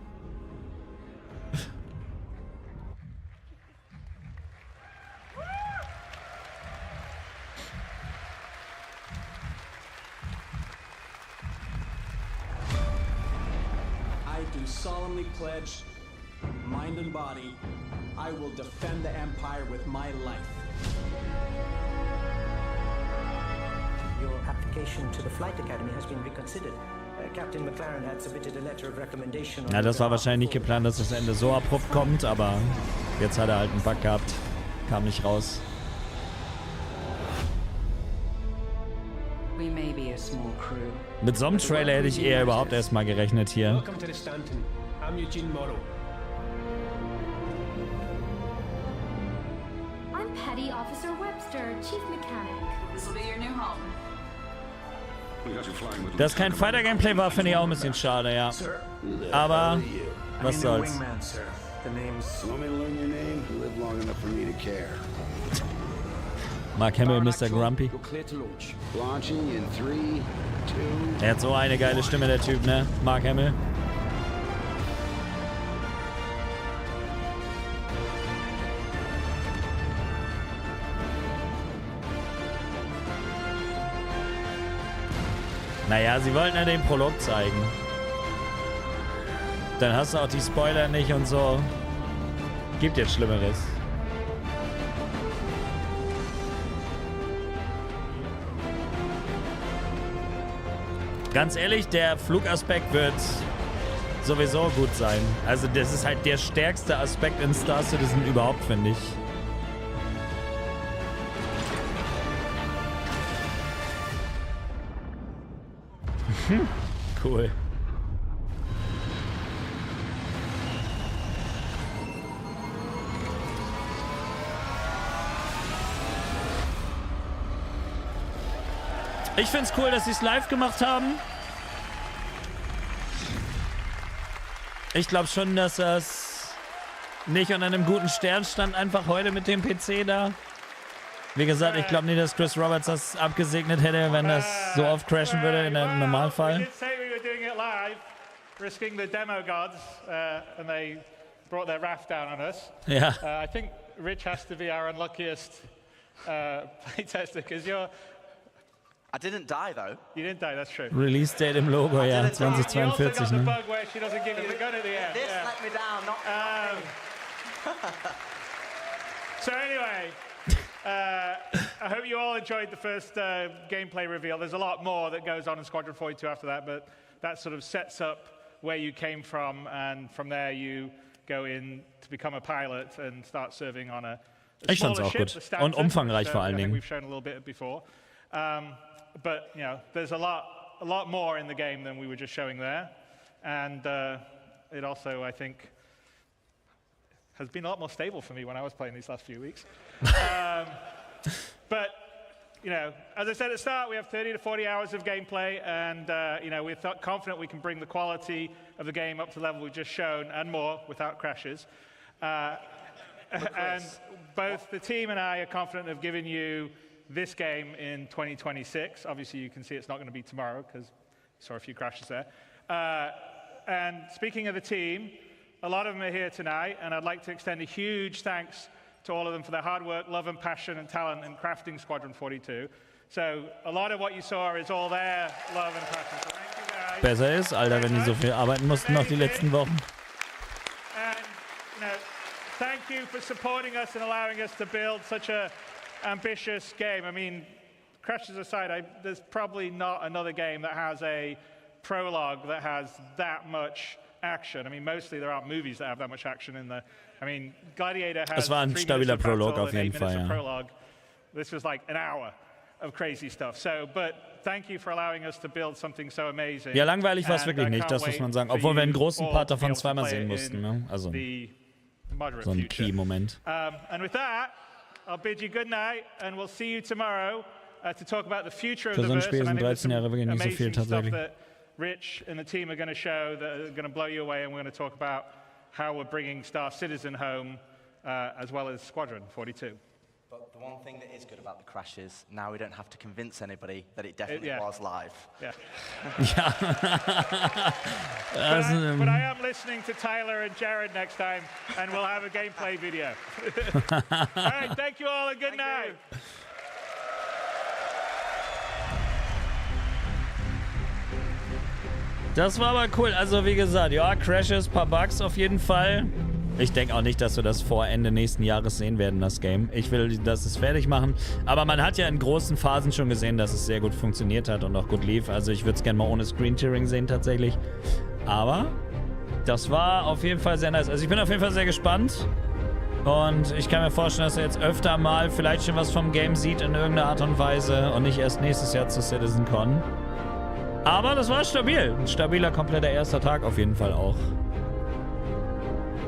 I do solemnly pledge, mind and body, I will defend the Empire with my life. Your application to the Flight Academy has been reconsidered. Captain McLaren had submitted a letter of recommendation. Ja, das war wahrscheinlich nicht geplant, dass das Ende so abrupt kommt, aber jetzt hat er halt einen Bug gehabt. Kam nicht raus. Mit so einem Trailer hätte ich eher überhaupt erstmal gerechnet hier. Welcome to the Stanton. I'm Eugene Morrow. I'm Petty Officer Webster, Chief Mechanic. This will be your new home. Dass kein Fighter-Gameplay war, finde ich auch ein bisschen schade, ja. Aber was soll's. Mark Hamill, Mr. Grumpy. Er hat so eine geile Stimme, der Typ, ne? Mark Hamill. Naja, sie wollten ja den Prolog zeigen. Dann hast du auch die Spoiler nicht und so. Gibt jetzt Schlimmeres. Ganz ehrlich, der Flugaspekt wird sowieso gut sein. Also das ist halt der stärkste Aspekt in Star Citizen überhaupt, finde ich. Cool. Ich find's cool, dass sie es live gemacht haben. Ich glaube schon, dass das nicht unter einem guten Stern stand, einfach heute mit dem PC da. Wie gesagt, ich glaube nicht, dass Chris Roberts das abgesegnet hätte, wenn das so oft crashen würde in einem Normalfall. Risking the demo gods, and they brought their raft down on us. Yeah. I think Rich has to be our unluckiest playtester because I didn't die, though. You didn't die, that's true. Release Date im Logo, ja, 2042, ne? Bug where she doesn't give you the gun at the end. This let me down, not So anyway, I hope you all enjoyed the first gameplay reveal. There's a lot more that goes on in Squadron 42 after that, but that sort of sets up where you came from, and from there you go in to become a pilot and start serving on a smaller ship, the Stanton, und umfangreich vor allen I think Dingen. we've shown a little bit before. But you know, there's a lot more in the game than we were just showing there, and it also, I think, has been a lot more stable for me when I was playing these last few weeks. But you know, as I said at the start, we have 30 to 40 hours of gameplay, and you know, we're confident we can bring the quality of the game up to the level we've just shown and more without crashes. And both the team and I are confident of giving you this game in 2026. Obviously, you can see it's not going to be tomorrow because you saw a few crashes there. And speaking of the team, a lot of them are here tonight, and I'd like to extend a huge thanks to all of them for their hard work, love and passion and talent in crafting Squadron 42. So a lot of what you saw is all their love and passion. So thank you guys. Besser ist, Alter, wenn die so viel arbeiten mussten noch die letzten Wochen. And you know, thank you for supporting us and allowing us to build such a ambitious game. I mean, crashes aside, there's probably not another game that has a prologue that has that much action. I mean, mostly there aren't movies that have that much action in the. I mean, Gladiator has 3 minutes of Prolog battle auf and 8 jeden minutes Fall, of ja. prologue. This was like an hour of crazy stuff. So, but thank you for allowing us to build something so amazing. Ja, langweilig war es wirklich nicht, das muss man sagen. Obwohl wir einen großen Part davon zweimal sehen mussten, ne? Also so ein Key-Moment. And with that, I'll bid you good night, and we'll see you tomorrow to talk about the future of Für the so ein verse. Spiel sind 13 Jahre wirklich nicht so viel tatsächlich. That Rich and the team are going to show that are going to blow you away, and we're going to talk about how we're bringing Star Citizen home, as well as Squadron 42. But the one thing that is good about the crashes, now we don't have to convince anybody that it definitely was live. Yeah. Also, but I am listening to Tyler and Jared next time, and we'll have a gameplay video. All right, thank you all, and good night. Das war aber cool. Also wie gesagt, ja, Crashes, paar Bugs auf jeden Fall. Ich denke auch nicht, dass wir das vor Ende nächsten Jahres sehen werden, das Game. Ich will, dass es fertig machen. Aber man hat ja in großen Phasen schon gesehen, dass es sehr gut funktioniert hat und auch gut lief. Also ich würde es gerne mal ohne Screen-Tearing sehen tatsächlich. Aber das war auf jeden Fall sehr nice. Also ich bin auf jeden Fall sehr gespannt. Und ich kann mir vorstellen, dass er jetzt öfter mal vielleicht schon was vom Game sieht in irgendeiner Art und Weise und nicht erst nächstes Jahr zu CitizenCon. Aber das war stabil. Ein stabiler, kompletter erster Tag auf jeden Fall auch.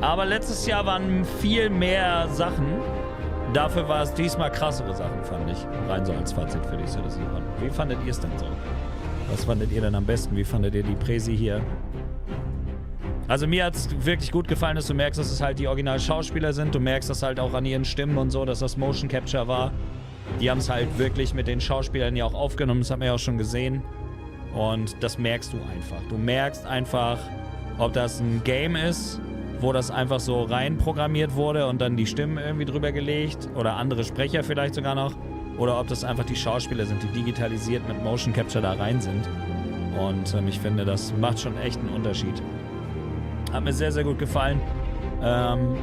Aber letztes Jahr waren viel mehr Sachen. Dafür war es diesmal krassere Sachen, fand ich. Rein so als Fazit für die CitizenCon. Wie fandet ihr es denn so? Was fandet ihr denn am besten? Wie fandet ihr die Präsi hier? Also mir hat es wirklich gut gefallen, dass du merkst, dass es halt die Original-Schauspieler sind. Du merkst das halt auch an ihren Stimmen und so, dass das Motion Capture war. Die haben es halt wirklich mit den Schauspielern ja auch aufgenommen. Das hat man ja auch schon gesehen. Und das merkst du einfach. Du merkst einfach, ob das ein Game ist, wo das einfach so rein programmiert wurde und dann die Stimmen irgendwie drüber gelegt oder andere Sprecher vielleicht sogar noch, oder ob das einfach die Schauspieler sind, die digitalisiert mit Motion Capture da rein sind. Und ich finde, das macht schon echt einen Unterschied. Hat mir sehr, sehr gut gefallen.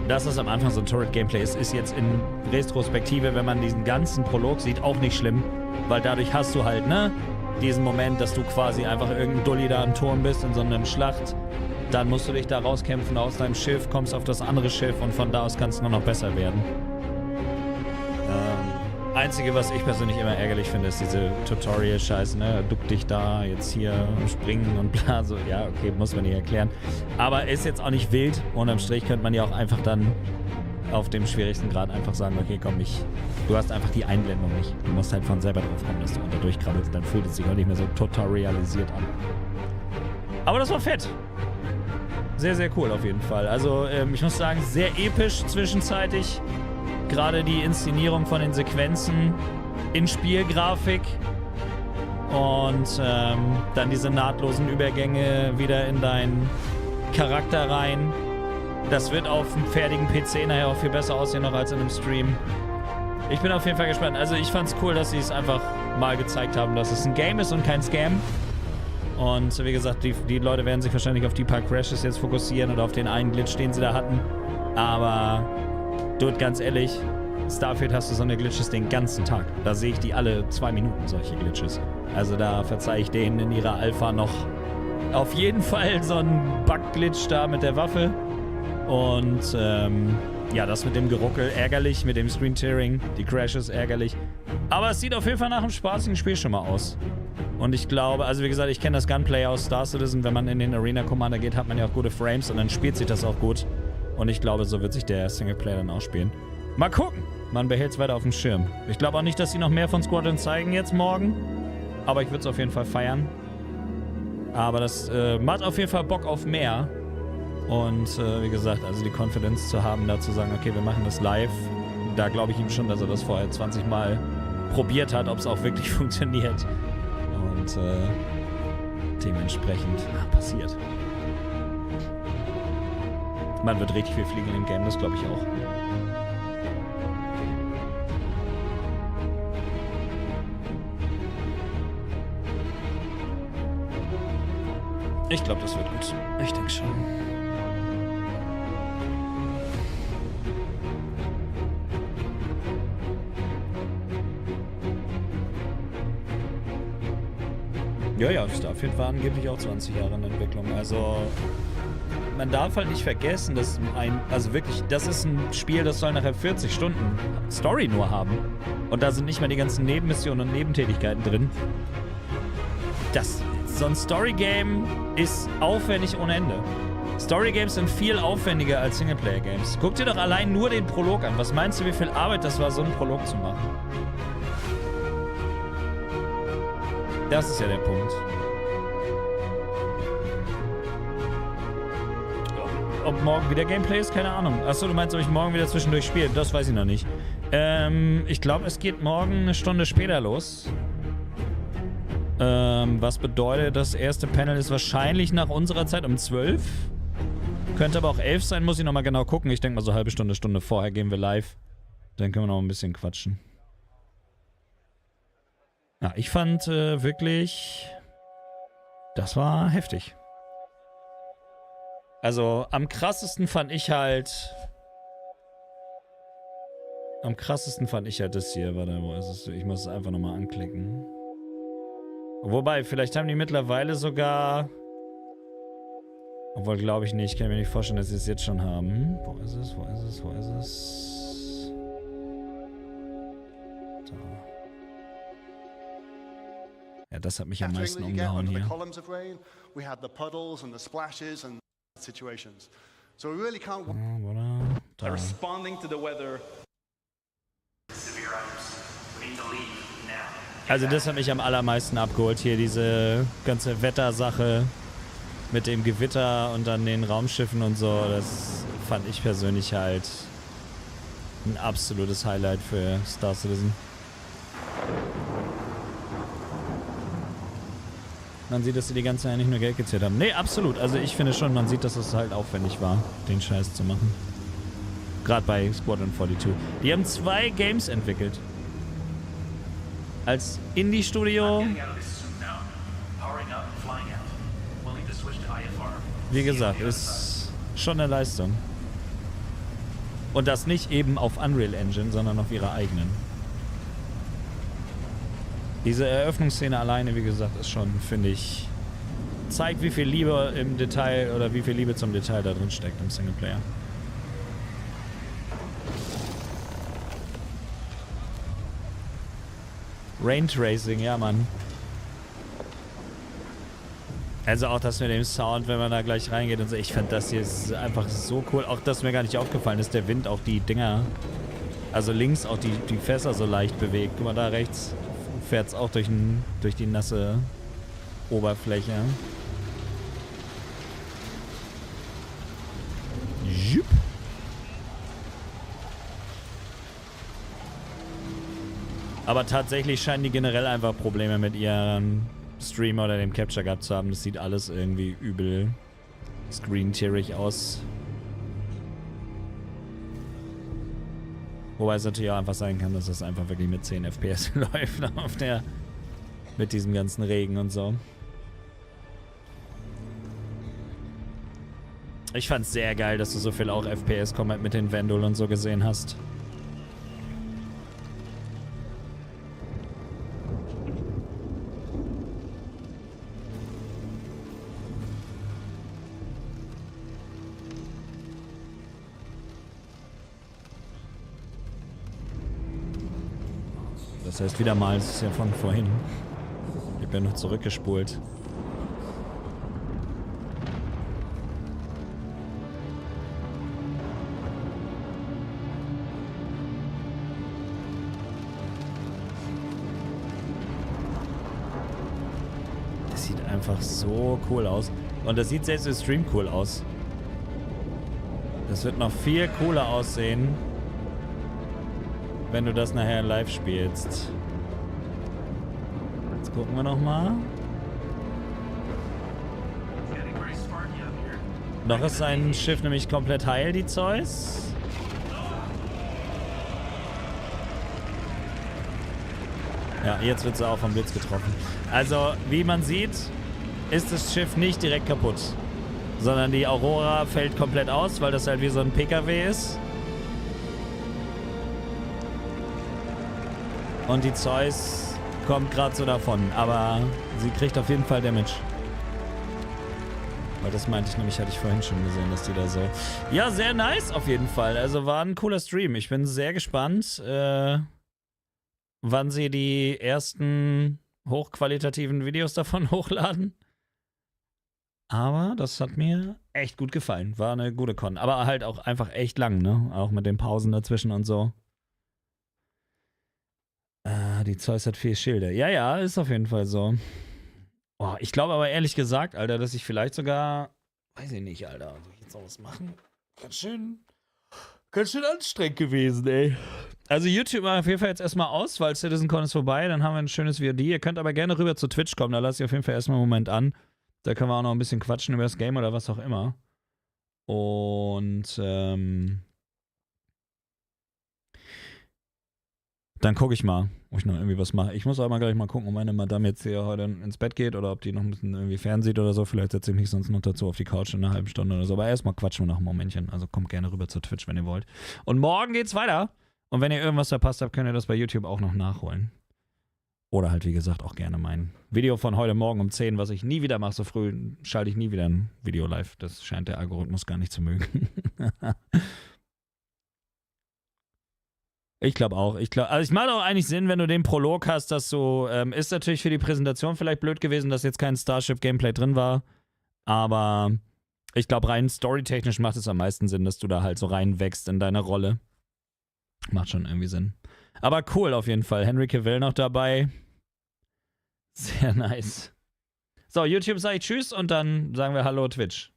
Dass das am Anfang so ein Turret-Gameplay ist jetzt in Retrospektive, wenn man diesen ganzen Prolog sieht, auch nicht schlimm, weil dadurch hast du halt, ne, diesen Moment, dass du quasi einfach irgendein Dulli da im Turm bist in so einer Schlacht. Dann musst du dich da rauskämpfen aus deinem Schiff, kommst auf das andere Schiff und von da aus kannst du nur noch besser werden. Einzige, was ich persönlich immer ärgerlich finde, ist diese Tutorial-Scheiße, ne? Duck dich da, jetzt hier springen und bla, so, ja, okay, muss man nicht erklären. Aber ist jetzt auch nicht wild. Unterm Strich könnte man ja auch einfach dann auf dem schwierigsten Grad einfach sagen, okay, komm, du hast einfach die Einblendung nicht. Du musst halt von selber drauf kommen, dass du unter durchkrabbelst. Dann fühlt es sich auch nicht mehr so tutorialisiert an. Aber das war fett. Sehr, sehr cool auf jeden Fall. Also, ich muss sagen, sehr episch zwischenzeitlich. Gerade die Inszenierung von den Sequenzen in Spielgrafik und dann diese nahtlosen Übergänge wieder in deinen Charakter rein. Das wird auf einem fertigen PC nachher auch viel besser aussehen noch als in einem Stream. Ich bin auf jeden Fall gespannt. Also ich fand's cool, dass sie es einfach mal gezeigt haben, dass es ein Game ist und kein Scam. Und wie gesagt, die Leute werden sich wahrscheinlich auf die paar Crashes jetzt fokussieren oder auf den einen Glitch, den sie da hatten. Aber, dude, ganz ehrlich, Starfield hast du so eine Glitches den ganzen Tag. Da sehe ich die alle 2 Minuten, solche Glitches. Also da verzeihe ich denen in ihrer Alpha noch auf jeden Fall so einen Bug-Glitch da mit der Waffe. Und ja, das mit dem Geruckel ärgerlich, mit dem Screen-Tearing, die Crashes ärgerlich. Aber es sieht auf jeden Fall nach einem spaßigen Spiel schon mal aus. Und ich glaube, also wie gesagt, ich kenne das Gunplay aus Star Citizen. Wenn man in den Arena Commander geht, hat man ja auch gute Frames und dann spielt sich das auch gut. Und ich glaube, so wird sich der Singleplayer dann auch spielen. Mal gucken. Man behält es weiter auf dem Schirm. Ich glaube auch nicht, dass sie noch mehr von Squadron zeigen jetzt morgen. Aber ich würde es auf jeden Fall feiern. Aber das macht auf jeden Fall Bock auf mehr. Und wie gesagt, also die Confidence zu haben, da zu sagen, okay, wir machen das live. Da glaube ich ihm schon, dass er das vorher 20 Mal probiert hat, ob es auch wirklich funktioniert. Und dementsprechend passiert. Man wird richtig viel fliegen in dem Game, das glaube ich auch. Ich glaube, das wird gut. Ich denke schon. Ja, Starfield war angeblich auch 20 Jahre in Entwicklung. Also, man darf halt nicht vergessen, dass also wirklich, das ist ein Spiel, das soll nachher 40 Stunden Story nur haben. Und da sind nicht mal die ganzen Nebenmissionen und Nebentätigkeiten drin. So ein Story-Game ist aufwendig ohne Ende. Story-Games sind viel aufwendiger als Singleplayer-Games. Guck dir doch allein nur den Prolog an. Was meinst du, wie viel Arbeit das war, so einen Prolog zu machen? Das ist ja der Punkt. Ob morgen wieder Gameplay ist, keine Ahnung. Achso, du meinst, ob ich morgen wieder zwischendurch spiele? Das weiß ich noch nicht. Ich glaube, es geht morgen eine Stunde später los. Was bedeutet, das erste Panel ist wahrscheinlich nach unserer Zeit um 12. Könnte aber auch 11 sein, muss ich nochmal genau gucken. Ich denke mal so halbe Stunde vorher gehen wir live. Dann können wir noch ein bisschen quatschen. Ja, ich fand wirklich, das war heftig. Also am krassesten fand ich halt das hier. Warte, wo ist es? Ich muss es einfach nochmal anklicken. Wobei, vielleicht haben die mittlerweile sogar, obwohl glaube ich nicht, ich kann mir nicht vorstellen, dass sie es jetzt schon haben. Wo ist es? Da. Ja, das hat mich am meisten umgehauen hier. Da. Also das hat mich am allermeisten abgeholt hier, diese ganze Wettersache mit dem Gewitter und dann den Raumschiffen und so. Das fand ich persönlich halt ein absolutes Highlight für Star Citizen. Man sieht, dass sie die ganze Zeit nicht nur Geld gezählt haben. Nee, absolut. Also ich finde schon, man sieht, dass es halt aufwendig war, den Scheiß zu machen. Gerade bei Squadron 42. Die haben 2 Games entwickelt. Als Indie-Studio. Wie gesagt, ist schon eine Leistung. Und das nicht eben auf Unreal Engine, sondern auf ihrer eigenen. Diese Eröffnungsszene alleine, wie gesagt, ist schon, finde ich, zeigt, wie viel Liebe im Detail oder wie viel Liebe zum Detail da drin steckt im Singleplayer. Raytracing, ja Mann. Also auch das mit dem Sound, wenn man da gleich reingeht und so. Ich fand das hier ist einfach so cool. Auch das mir gar nicht aufgefallen ist, der Wind auch die Dinger, also links auch die Fässer so leicht bewegt. Guck mal, da rechts fährt es auch durch die nasse Oberfläche. Jupp. Aber tatsächlich scheinen die generell einfach Probleme mit ihrem Stream oder dem Capture gehabt zu haben. Das sieht alles irgendwie übel screen-tierig aus. Wobei es natürlich auch einfach sein kann, dass das einfach wirklich mit 10 FPS läuft auf der... mit diesem ganzen Regen und so. Ich fand's sehr geil, dass du so viel auch FPS-Combat mit den Vandal und so gesehen hast. Das heißt wieder mal, es ist ja von vorhin. Ich bin noch zurückgespult. Das sieht einfach so cool aus. Und das sieht selbst im Stream cool aus. Das wird noch viel cooler aussehen, wenn du das nachher live spielst. Jetzt gucken wir nochmal. Noch ist sein Schiff nämlich komplett heil, die Zeus. Ja, jetzt wird sie auch vom Blitz getroffen. Also, wie man sieht, ist das Schiff nicht direkt kaputt. Sondern die Aurora fällt komplett aus, weil das halt wie so ein PKW ist. Und die Zeus kommt gerade so davon. Aber sie kriegt auf jeden Fall Damage. Weil das meinte ich nämlich, hatte ich vorhin schon gesehen, dass die da so... Ja, sehr nice auf jeden Fall. Also war ein cooler Stream. Ich bin sehr gespannt, wann sie die ersten hochqualitativen Videos davon hochladen. Aber das hat mir echt gut gefallen. War eine gute Con. Aber halt auch einfach echt lang, ne? Auch mit den Pausen dazwischen und so. Die Zeus hat 4 Schilde. Ja, ja, ist auf jeden Fall so. Oh, ich glaube aber ehrlich gesagt, Alter, dass ich vielleicht sogar... Weiß ich nicht, Alter. Soll ich jetzt noch was machen? Ganz schön anstrengend gewesen, ey. Also YouTube macht auf jeden Fall jetzt erstmal aus, weil CitizenCon ist vorbei. Dann haben wir ein schönes VOD. Ihr könnt aber gerne rüber zu Twitch kommen. Da lasse ich auf jeden Fall erstmal einen Moment an. Da können wir auch noch ein bisschen quatschen über das Game oder was auch immer. Und dann gucke ich mal, ob ich noch irgendwie was mache. Ich muss aber gleich mal gucken, ob meine Madame jetzt hier heute ins Bett geht oder ob die noch ein bisschen irgendwie fernsieht oder so. Vielleicht setze ich mich sonst noch dazu auf die Couch in einer halben Stunde oder so. Aber erstmal quatschen wir noch ein Momentchen. Also kommt gerne rüber zu Twitch, wenn ihr wollt. Und morgen geht's weiter. Und wenn ihr irgendwas verpasst habt, könnt ihr das bei YouTube auch noch nachholen. Oder halt, wie gesagt, auch gerne mein Video von heute Morgen um 10, was ich nie wieder mache. So früh schalte ich nie wieder ein Video live. Das scheint der Algorithmus gar nicht zu mögen. Ich glaube auch. Also es macht auch eigentlich Sinn, wenn du den Prolog hast, dass du, ist natürlich für die Präsentation vielleicht blöd gewesen, dass jetzt kein Starship-Gameplay drin war. Aber ich glaube, rein storytechnisch macht es am meisten Sinn, dass du da halt so reinwächst in deine Rolle. Macht schon irgendwie Sinn. Aber cool auf jeden Fall. Henry Cavill noch dabei. Sehr nice. So, YouTube sage ich Tschüss und dann sagen wir Hallo Twitch.